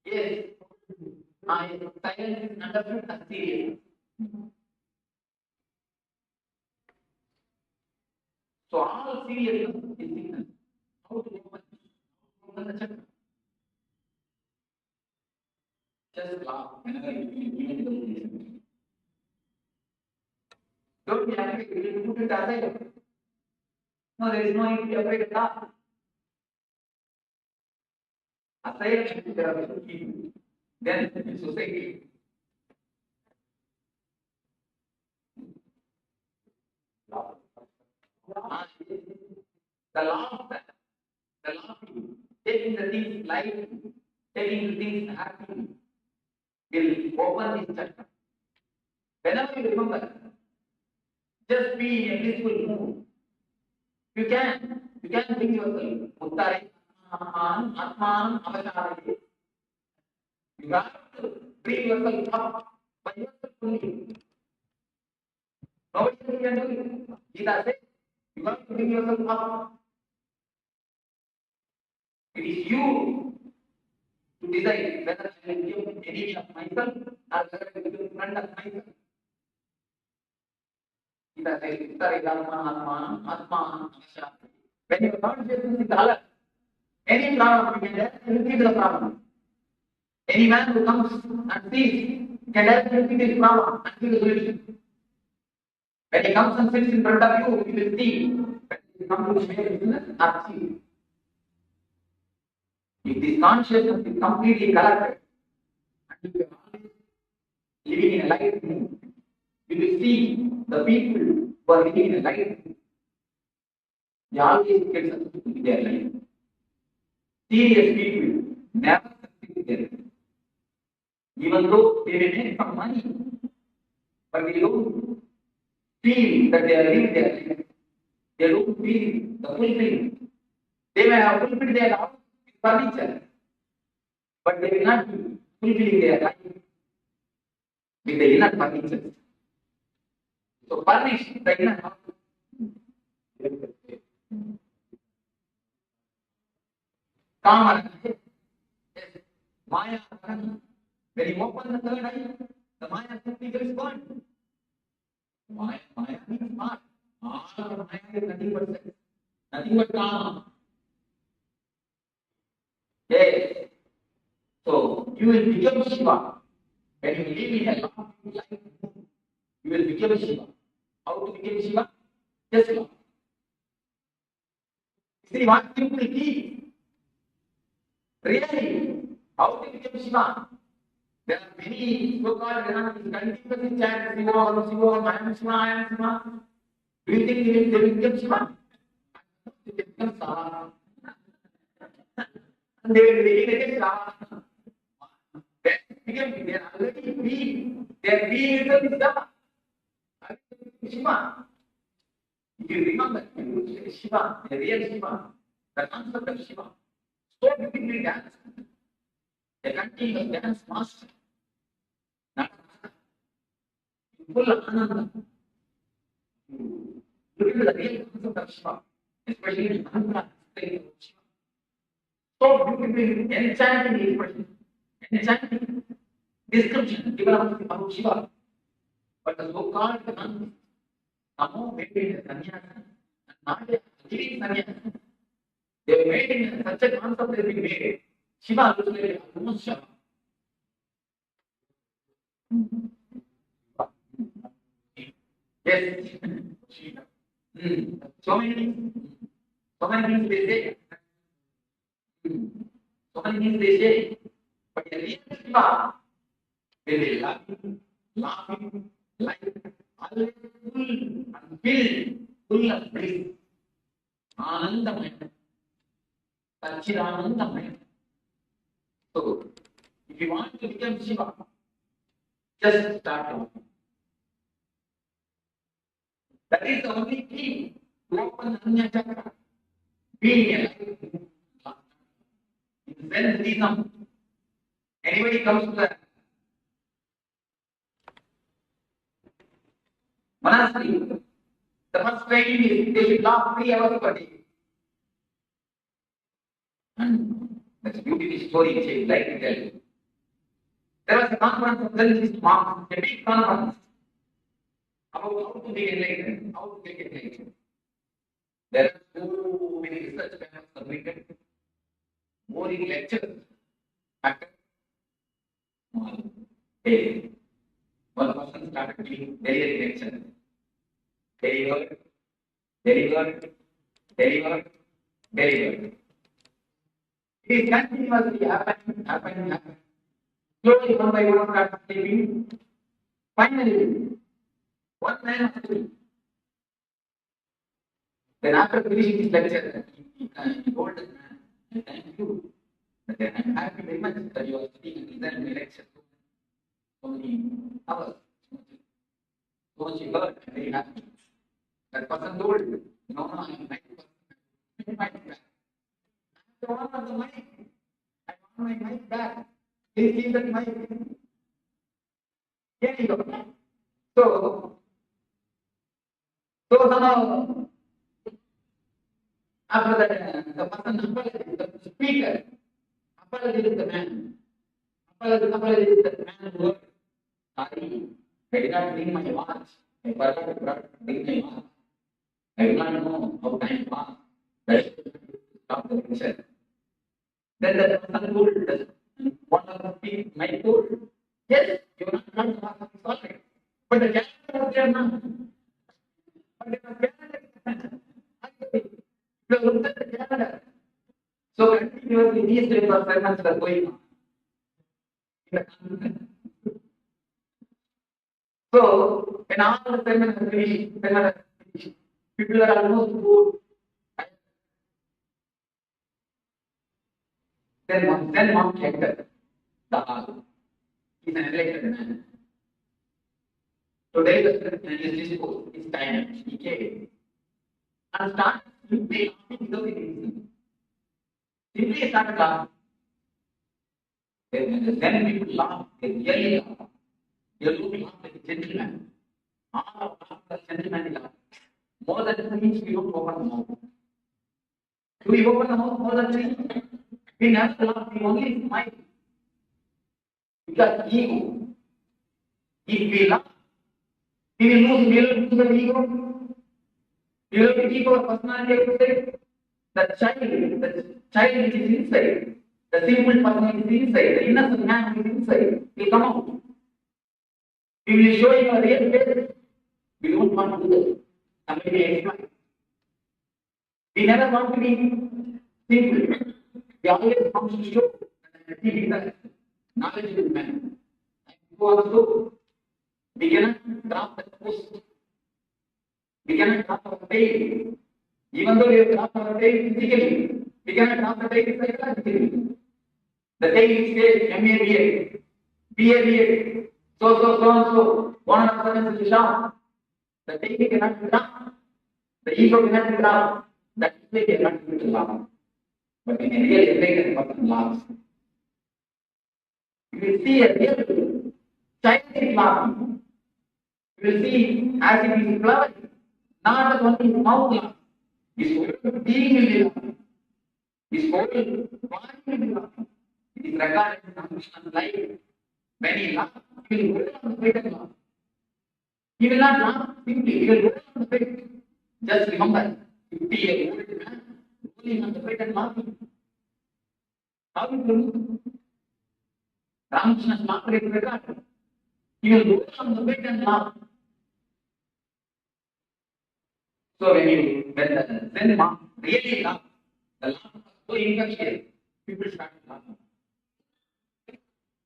yes, silence is understood as serious. So all seriousness is sickness. How to open the chakra? Just laugh whenever you feel. Don't be afraid, you will put it aside. No, there is no need to be afraid of that. Aside, there are people. Then in society. The law taking the things light, taking the things happy, will open this chakra. Whenever you remember, just be in a peaceful mood. You can bring yourself. Uttare Atman Avacharate. You have to bring yourself up by yourself only. Nobody else can do it. Gita says, you have to bring yourself up. It is you to decide whether I will become enemy of myself or whether I will become friend of myself. Gita says, Uttare Atman Avacharate. When your consciousness is alert, any problem you can directly see the problem. Any man who comes and sees can directly see this problem and see the solution. When he comes and sits in front of you, you will see. When he comes to share business, not see. If this consciousness is completely collected and you are always living in a light mood, you will see the people who are living in a light mood. They always get successful in their life. Serious people never succeed in their life. Even though they may make some money, but they don't feel that they are living their life. They don't feel the fulfillment. They may have fulfilled their house with furniture, but they will not be fulfilling their life with the inner furniture. So furnish the inner house. Kama, yes, Maya, when you open the third eye, the Maya figure is gone. Maya means smart. All of Maya is nothing but sex, nothing but Kama. Yes. So you will become Shiva. When you live in a long life, you will become Shiva. How to become Shiva? Just love. See, one simple key. Really, how to become Shiva? There are many so-called continuously chant Shivoham, Shivoham, I am Shiva, I am Shiva. Do you think they will become Shiva? They will become Sava. And they will become Sava. They are already being. Their being itself is Sava. Shiva. If you remember, Shiva, the real Shiva, the concept of Shiva, so beautifully danced. A continuous dance master. Full Ananda. Look at the real concept of Shiva, especially in Mantra state of Shiva. So beautifully enchanting expression, enchanting description given about Shiva. But the so-called Namo made it a sannyasa, not a living sannyasa. They made it such a concept that we made. Shiva looks like almost Shiva. Yes. So many things they say. So many things they say. But the real Shiva, they will laughing, like always full and filled, full of bliss. Anandamaya. Sachidanandamaya. So, if you want to become Shiva, just start talking. That is the only key to open Anya Chakra. Being alive. In Zen Buddhism, anybody comes to the monastery, the first training is they should laugh 3 hours per day. And that's a beautiful story which I would like to tell you. There was a conference of Zen Buddhist monks, a big conference about how to be enlightened, how to get enlightened. There are so many research papers submitted, more in lectures. After one day, one person started giving very lecture. Delivered. It is continuously happening. Slowly, one by one, started sleeping. Finally, one man was sleeping. Then after finishing his lecture, he told the man, thank you. I am happy very much that you are speaking in my lecture. So many hours. So much you heard, I am very happy. That person told, no, I am 90%. I want the mic. I want my mic back. Please give that mic. Here you go. So somehow, after that, the person apologized, the speaker apologized the man. Apologized the man who wrote, sorry, I did not bring my watch. I forgot to bring my watch. I do not know how time passed. That's stop the lecture. Then the person told, one of the people might told, yes, you are not going to ask this already. But the calendar was there now. But there was calendar. You looked at the calendar. So continuously these types of sermons are going on. So when all the sermons are finished, people are almost bored. Then monk entered the hall. He's an enlightened man. Today is discourse, his time, he came and started simply laughing without any reason. Simply started laughing. Then people laugh, they really laugh. They don't laugh like a gentleman. All of us gentlemen laugh. More than 3 inches, we don't open the mouth. Do we open the mouth more than 3 inches? We never laugh, we only smile. Because ego. If we laugh, we will lose the ego. We will keep our personality outside. The child which is inside, the simple person is inside, the innocent man is inside, will come out. We will show him a real face. We don't want to do that. Somebody may explain. We never want to be simple. We always want to show that he is a knowledgeable man. Also, we cannot drop the post. We cannot drop our pain. Even though we have dropped our pain physically, we cannot drop the pain psychologically. The pain stays MABA, BABA, so and so, 100% is shop. The pain cannot be dropped. The ego cannot be dropped. That way cannot be dropped. But in a real enlightened person laughs. You will see a real childlike laughing. You will see as if he is flowering, not only his mouth laughs, his whole being will be laughing. His whole body will be laughing. It is recorded in Krishna's life. When he laughs, he will roll on the bed and laugh. He will not laugh simply, he will roll on the bed. Just remember, to be a old man rolling on the bed and laughing. How will you look? Ramakrishna's laughter is recorded. He will roll on the bed and laugh. So when the Zen monk really laughs, the laughter was so infectious, people started laughing.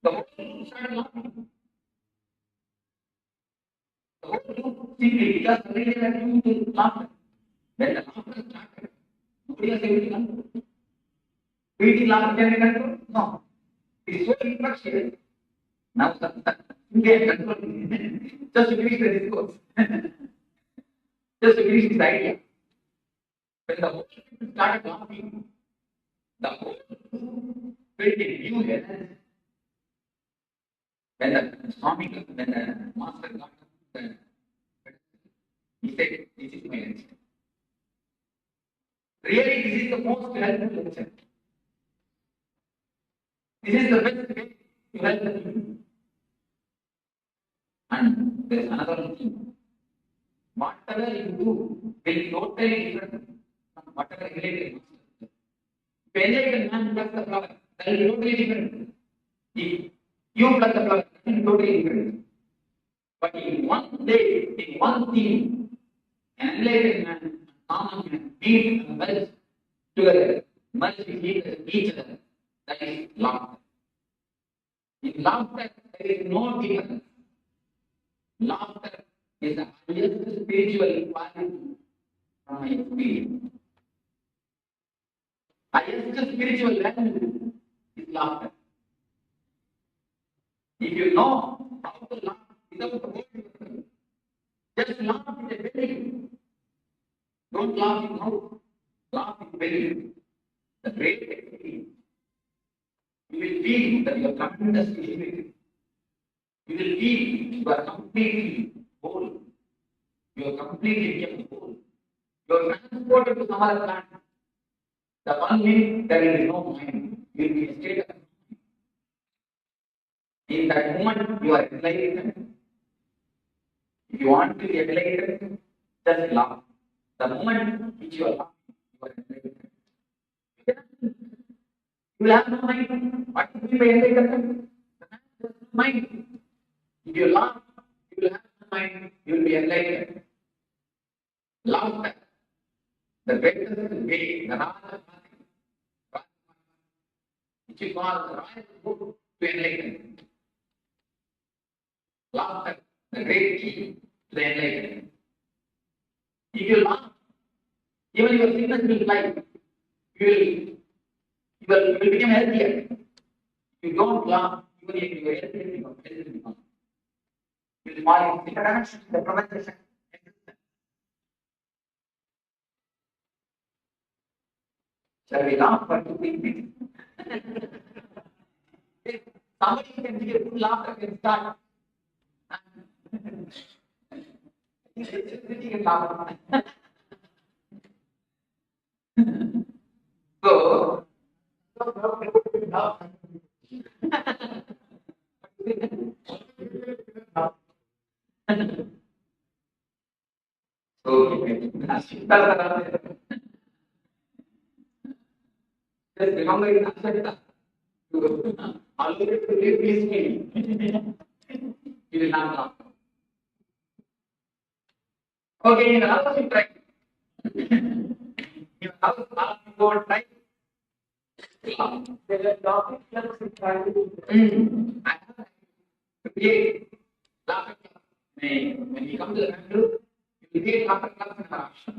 The whole group started laughing. The whole group simply because they were tuned to laughter. When the laughter started, nobody was able to control. Do you think laughter can be controlled? No. It is so infectious. Now you can control it. Just to finish the discourse. Just to finish this idea. When the whole people started laughing, the whole group felt a new energy. When the master got up, he said, this is my lecture. Really, this is the most helpful lecture. This is the best way to help the people. And there is another thing. Whatever you do will totally different from whatever related master. If enlightened man plucks the flower, that will be totally different. If you pluck the flower, that will be totally different. But in one day, in one thing, an enlightened man and common man meet and merge together, merge with each other. That is laughter. In laughter, there is no difference. Laughter is the highest spiritual quality from my experience. Highest spiritual value is laughter. If you know how to laugh without the word, just laugh with a belly. Don't laugh in mouth. Laugh in belly. The great experience. You will feel that you are tremendously liberated. You will feel you are completely whole. You are completely kept whole. You are transported to some other planet. The 1 minute there will be no mind. You will be in a state of mind. In that moment you are enlightened. If you want to be enlightened, just laugh. The moment which you are laughing, you are enlightened. You will have no mind. What is the enlightenment? The mind. If you laugh, you will have no mind. You will be enlightened. Laughter, the greatest way, the Raja, which you call the royal book to enlightenment. Laughter, the great key to the enlightenment. If you laugh, even your sickness will fly. You will become healthier. If you don't laugh, even if you are healthy, you will become. You will fall in the provocation. Shall we laugh for 2 minutes? Somebody can give a good laughter can start. So, just remember in Ashata, always to live peacefully. You will not laugh. Okay, in the house you try. In the house, you go try. There are topics that you try to do. to create laughter clubs. When we come to the country, you will create laughter clubs in our ashram.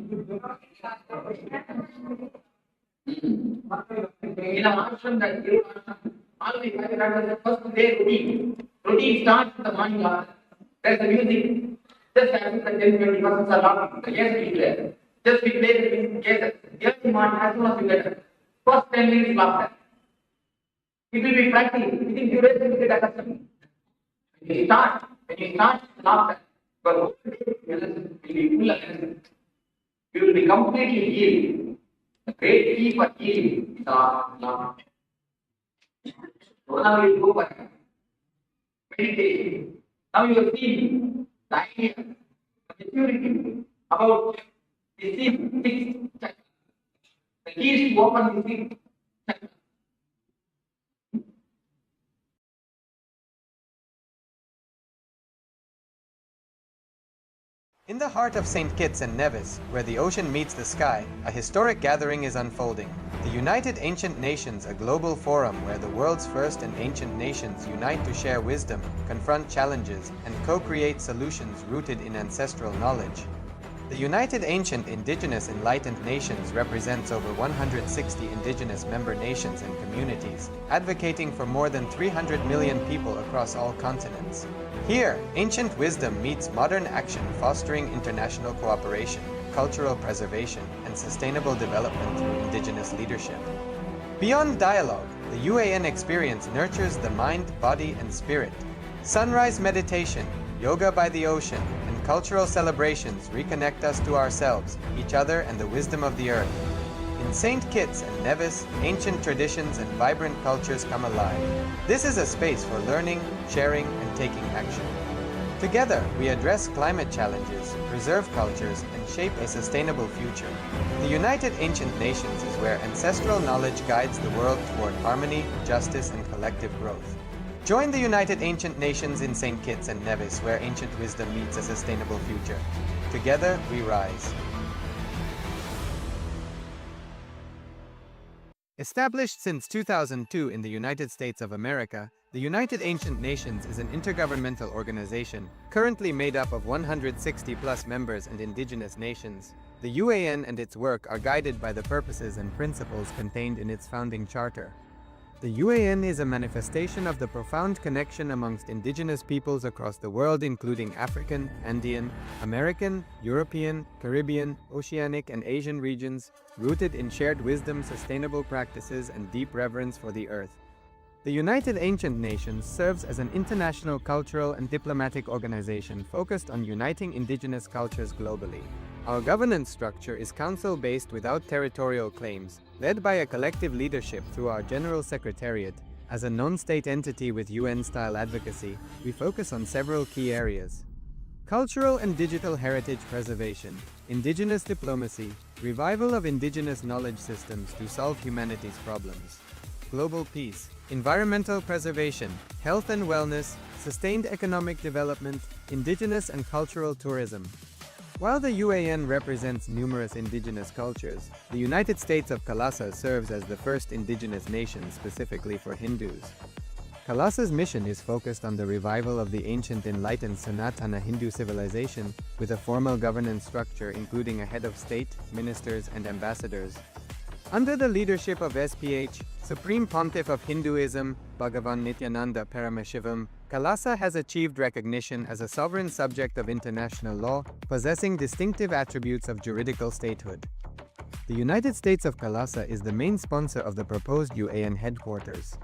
In our ashram, that great ashram, all we have is the first day routine. Routine starts with the morning laughter. There's the music. Just as if the 10-20 persons are laughing, yes, we play. Just we play the music together. The early morning, as soon as we get up, first 10 minutes laughter. It will be practice. Within duration, we get accustomed. When you start laughter, your whole day will be full of energy. You will be completely healed. The great key for healing is laughter. So now you go for meditation. Now you are seeing the idea, the maturity about the six chakras. The key is to open the six chakras. In the heart of St. Kitts and Nevis, where the ocean meets the sky, a historic gathering is unfolding. The United Ancient Nations, a global forum where the world's first and ancient nations unite to share wisdom, confront challenges, and co-create solutions rooted in ancestral knowledge. The United Ancient Indigenous Enlightened Nations represents over 160 indigenous member nations and communities, advocating for more than 300 million people across all continents. Here, ancient wisdom meets modern action, fostering international cooperation, cultural preservation, and sustainable development through indigenous leadership. Beyond dialogue, the UAN experience nurtures the mind, body, and spirit. Sunrise meditation, yoga by the ocean, and cultural celebrations reconnect us to ourselves, each other, and the wisdom of the earth. In St. Kitts and Nevis, ancient traditions and vibrant cultures come alive. This is a space for learning, sharing, and taking action. Together, we address climate challenges, preserve cultures, and shape a sustainable future. The United Ancient Nations is where ancestral knowledge guides the world toward harmony, justice, and collective growth. Join the United Ancient Nations in St. Kitts and Nevis, where ancient wisdom meets a sustainable future. Together, we rise. Established since 2002 in the United States of America, the United Ancient Nations is an intergovernmental organization currently made up of 160+ members and indigenous nations. The UAN and its work are guided by the purposes and principles contained in its founding charter. The UAN is a manifestation of the profound connection amongst indigenous peoples across the world, including African, Andean, American, European, Caribbean, Oceanic, and Asian regions, rooted in shared wisdom, sustainable practices, and deep reverence for the earth. The United Ancient Nations serves as an international cultural and diplomatic organization focused on uniting indigenous cultures globally. Our governance structure is council-based without territorial claims, led by a collective leadership through our General Secretariat. As a non-state entity with UN-style advocacy, we focus on several key areas: cultural and digital heritage preservation, indigenous diplomacy, revival of indigenous knowledge systems to solve humanity's problems, global peace, environmental preservation, health and wellness, sustained economic development, indigenous and cultural tourism. While the UAN represents numerous indigenous cultures, the United States of KAILASA serves as the first indigenous nation specifically for Hindus. KAILASA's mission is focused on the revival of the ancient enlightened Sanatana Hindu civilization with a formal governance structure including a head of state, ministers, and ambassadors. Under the leadership of SPH, Supreme Pontiff of Hinduism, Bhagavan Nithyananda Paramashivoham, KAILASA has achieved recognition as a sovereign subject of international law, possessing distinctive attributes of juridical statehood. The United States of KAILASA is the main sponsor of the proposed UAN headquarters.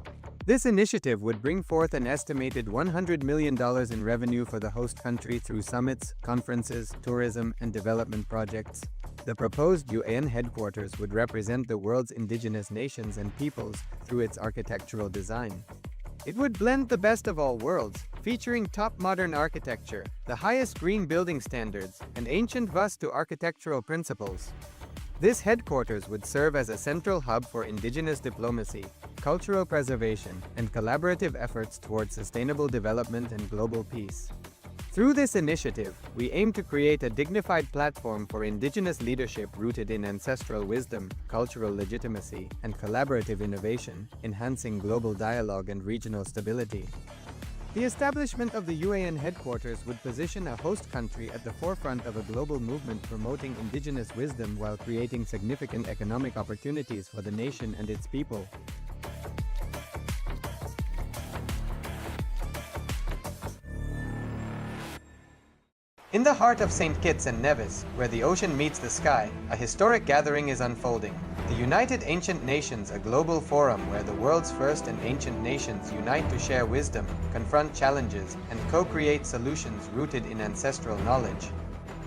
This initiative would bring forth an estimated $100 million in revenue for the host country through summits, conferences, tourism, and development projects. The proposed UAN headquarters would represent the world's indigenous nations and peoples through its architectural design. It would blend the best of all worlds, featuring top modern architecture, the highest green building standards, and ancient Vastu architectural principles. This headquarters would serve as a central hub for indigenous diplomacy, cultural preservation, and collaborative efforts towards sustainable development and global peace. Through this initiative, we aim to create a dignified platform for indigenous leadership rooted in ancestral wisdom, cultural legitimacy, and collaborative innovation, enhancing global dialogue and regional stability. The establishment of the UAN headquarters would position a host country at the forefront of a global movement promoting indigenous wisdom while creating significant economic opportunities for the nation and its people. In the heart of St. Kitts and Nevis, where the ocean meets the sky, a historic gathering is unfolding. The United Ancient Nations, a global forum where the world's first and ancient nations unite to share wisdom, confront challenges, and co-create solutions rooted in ancestral knowledge.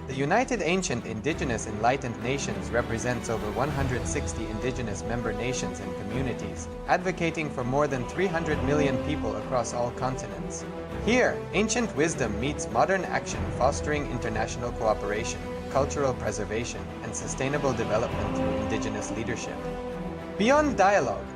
The United Ancient Indigenous Enlightened Nations represents over 160 indigenous member nations and communities, advocating for more than 300 million people across all continents. Here, ancient wisdom meets modern action, fostering international cooperation, cultural preservation, and sustainable development through indigenous leadership. Beyond dialogue,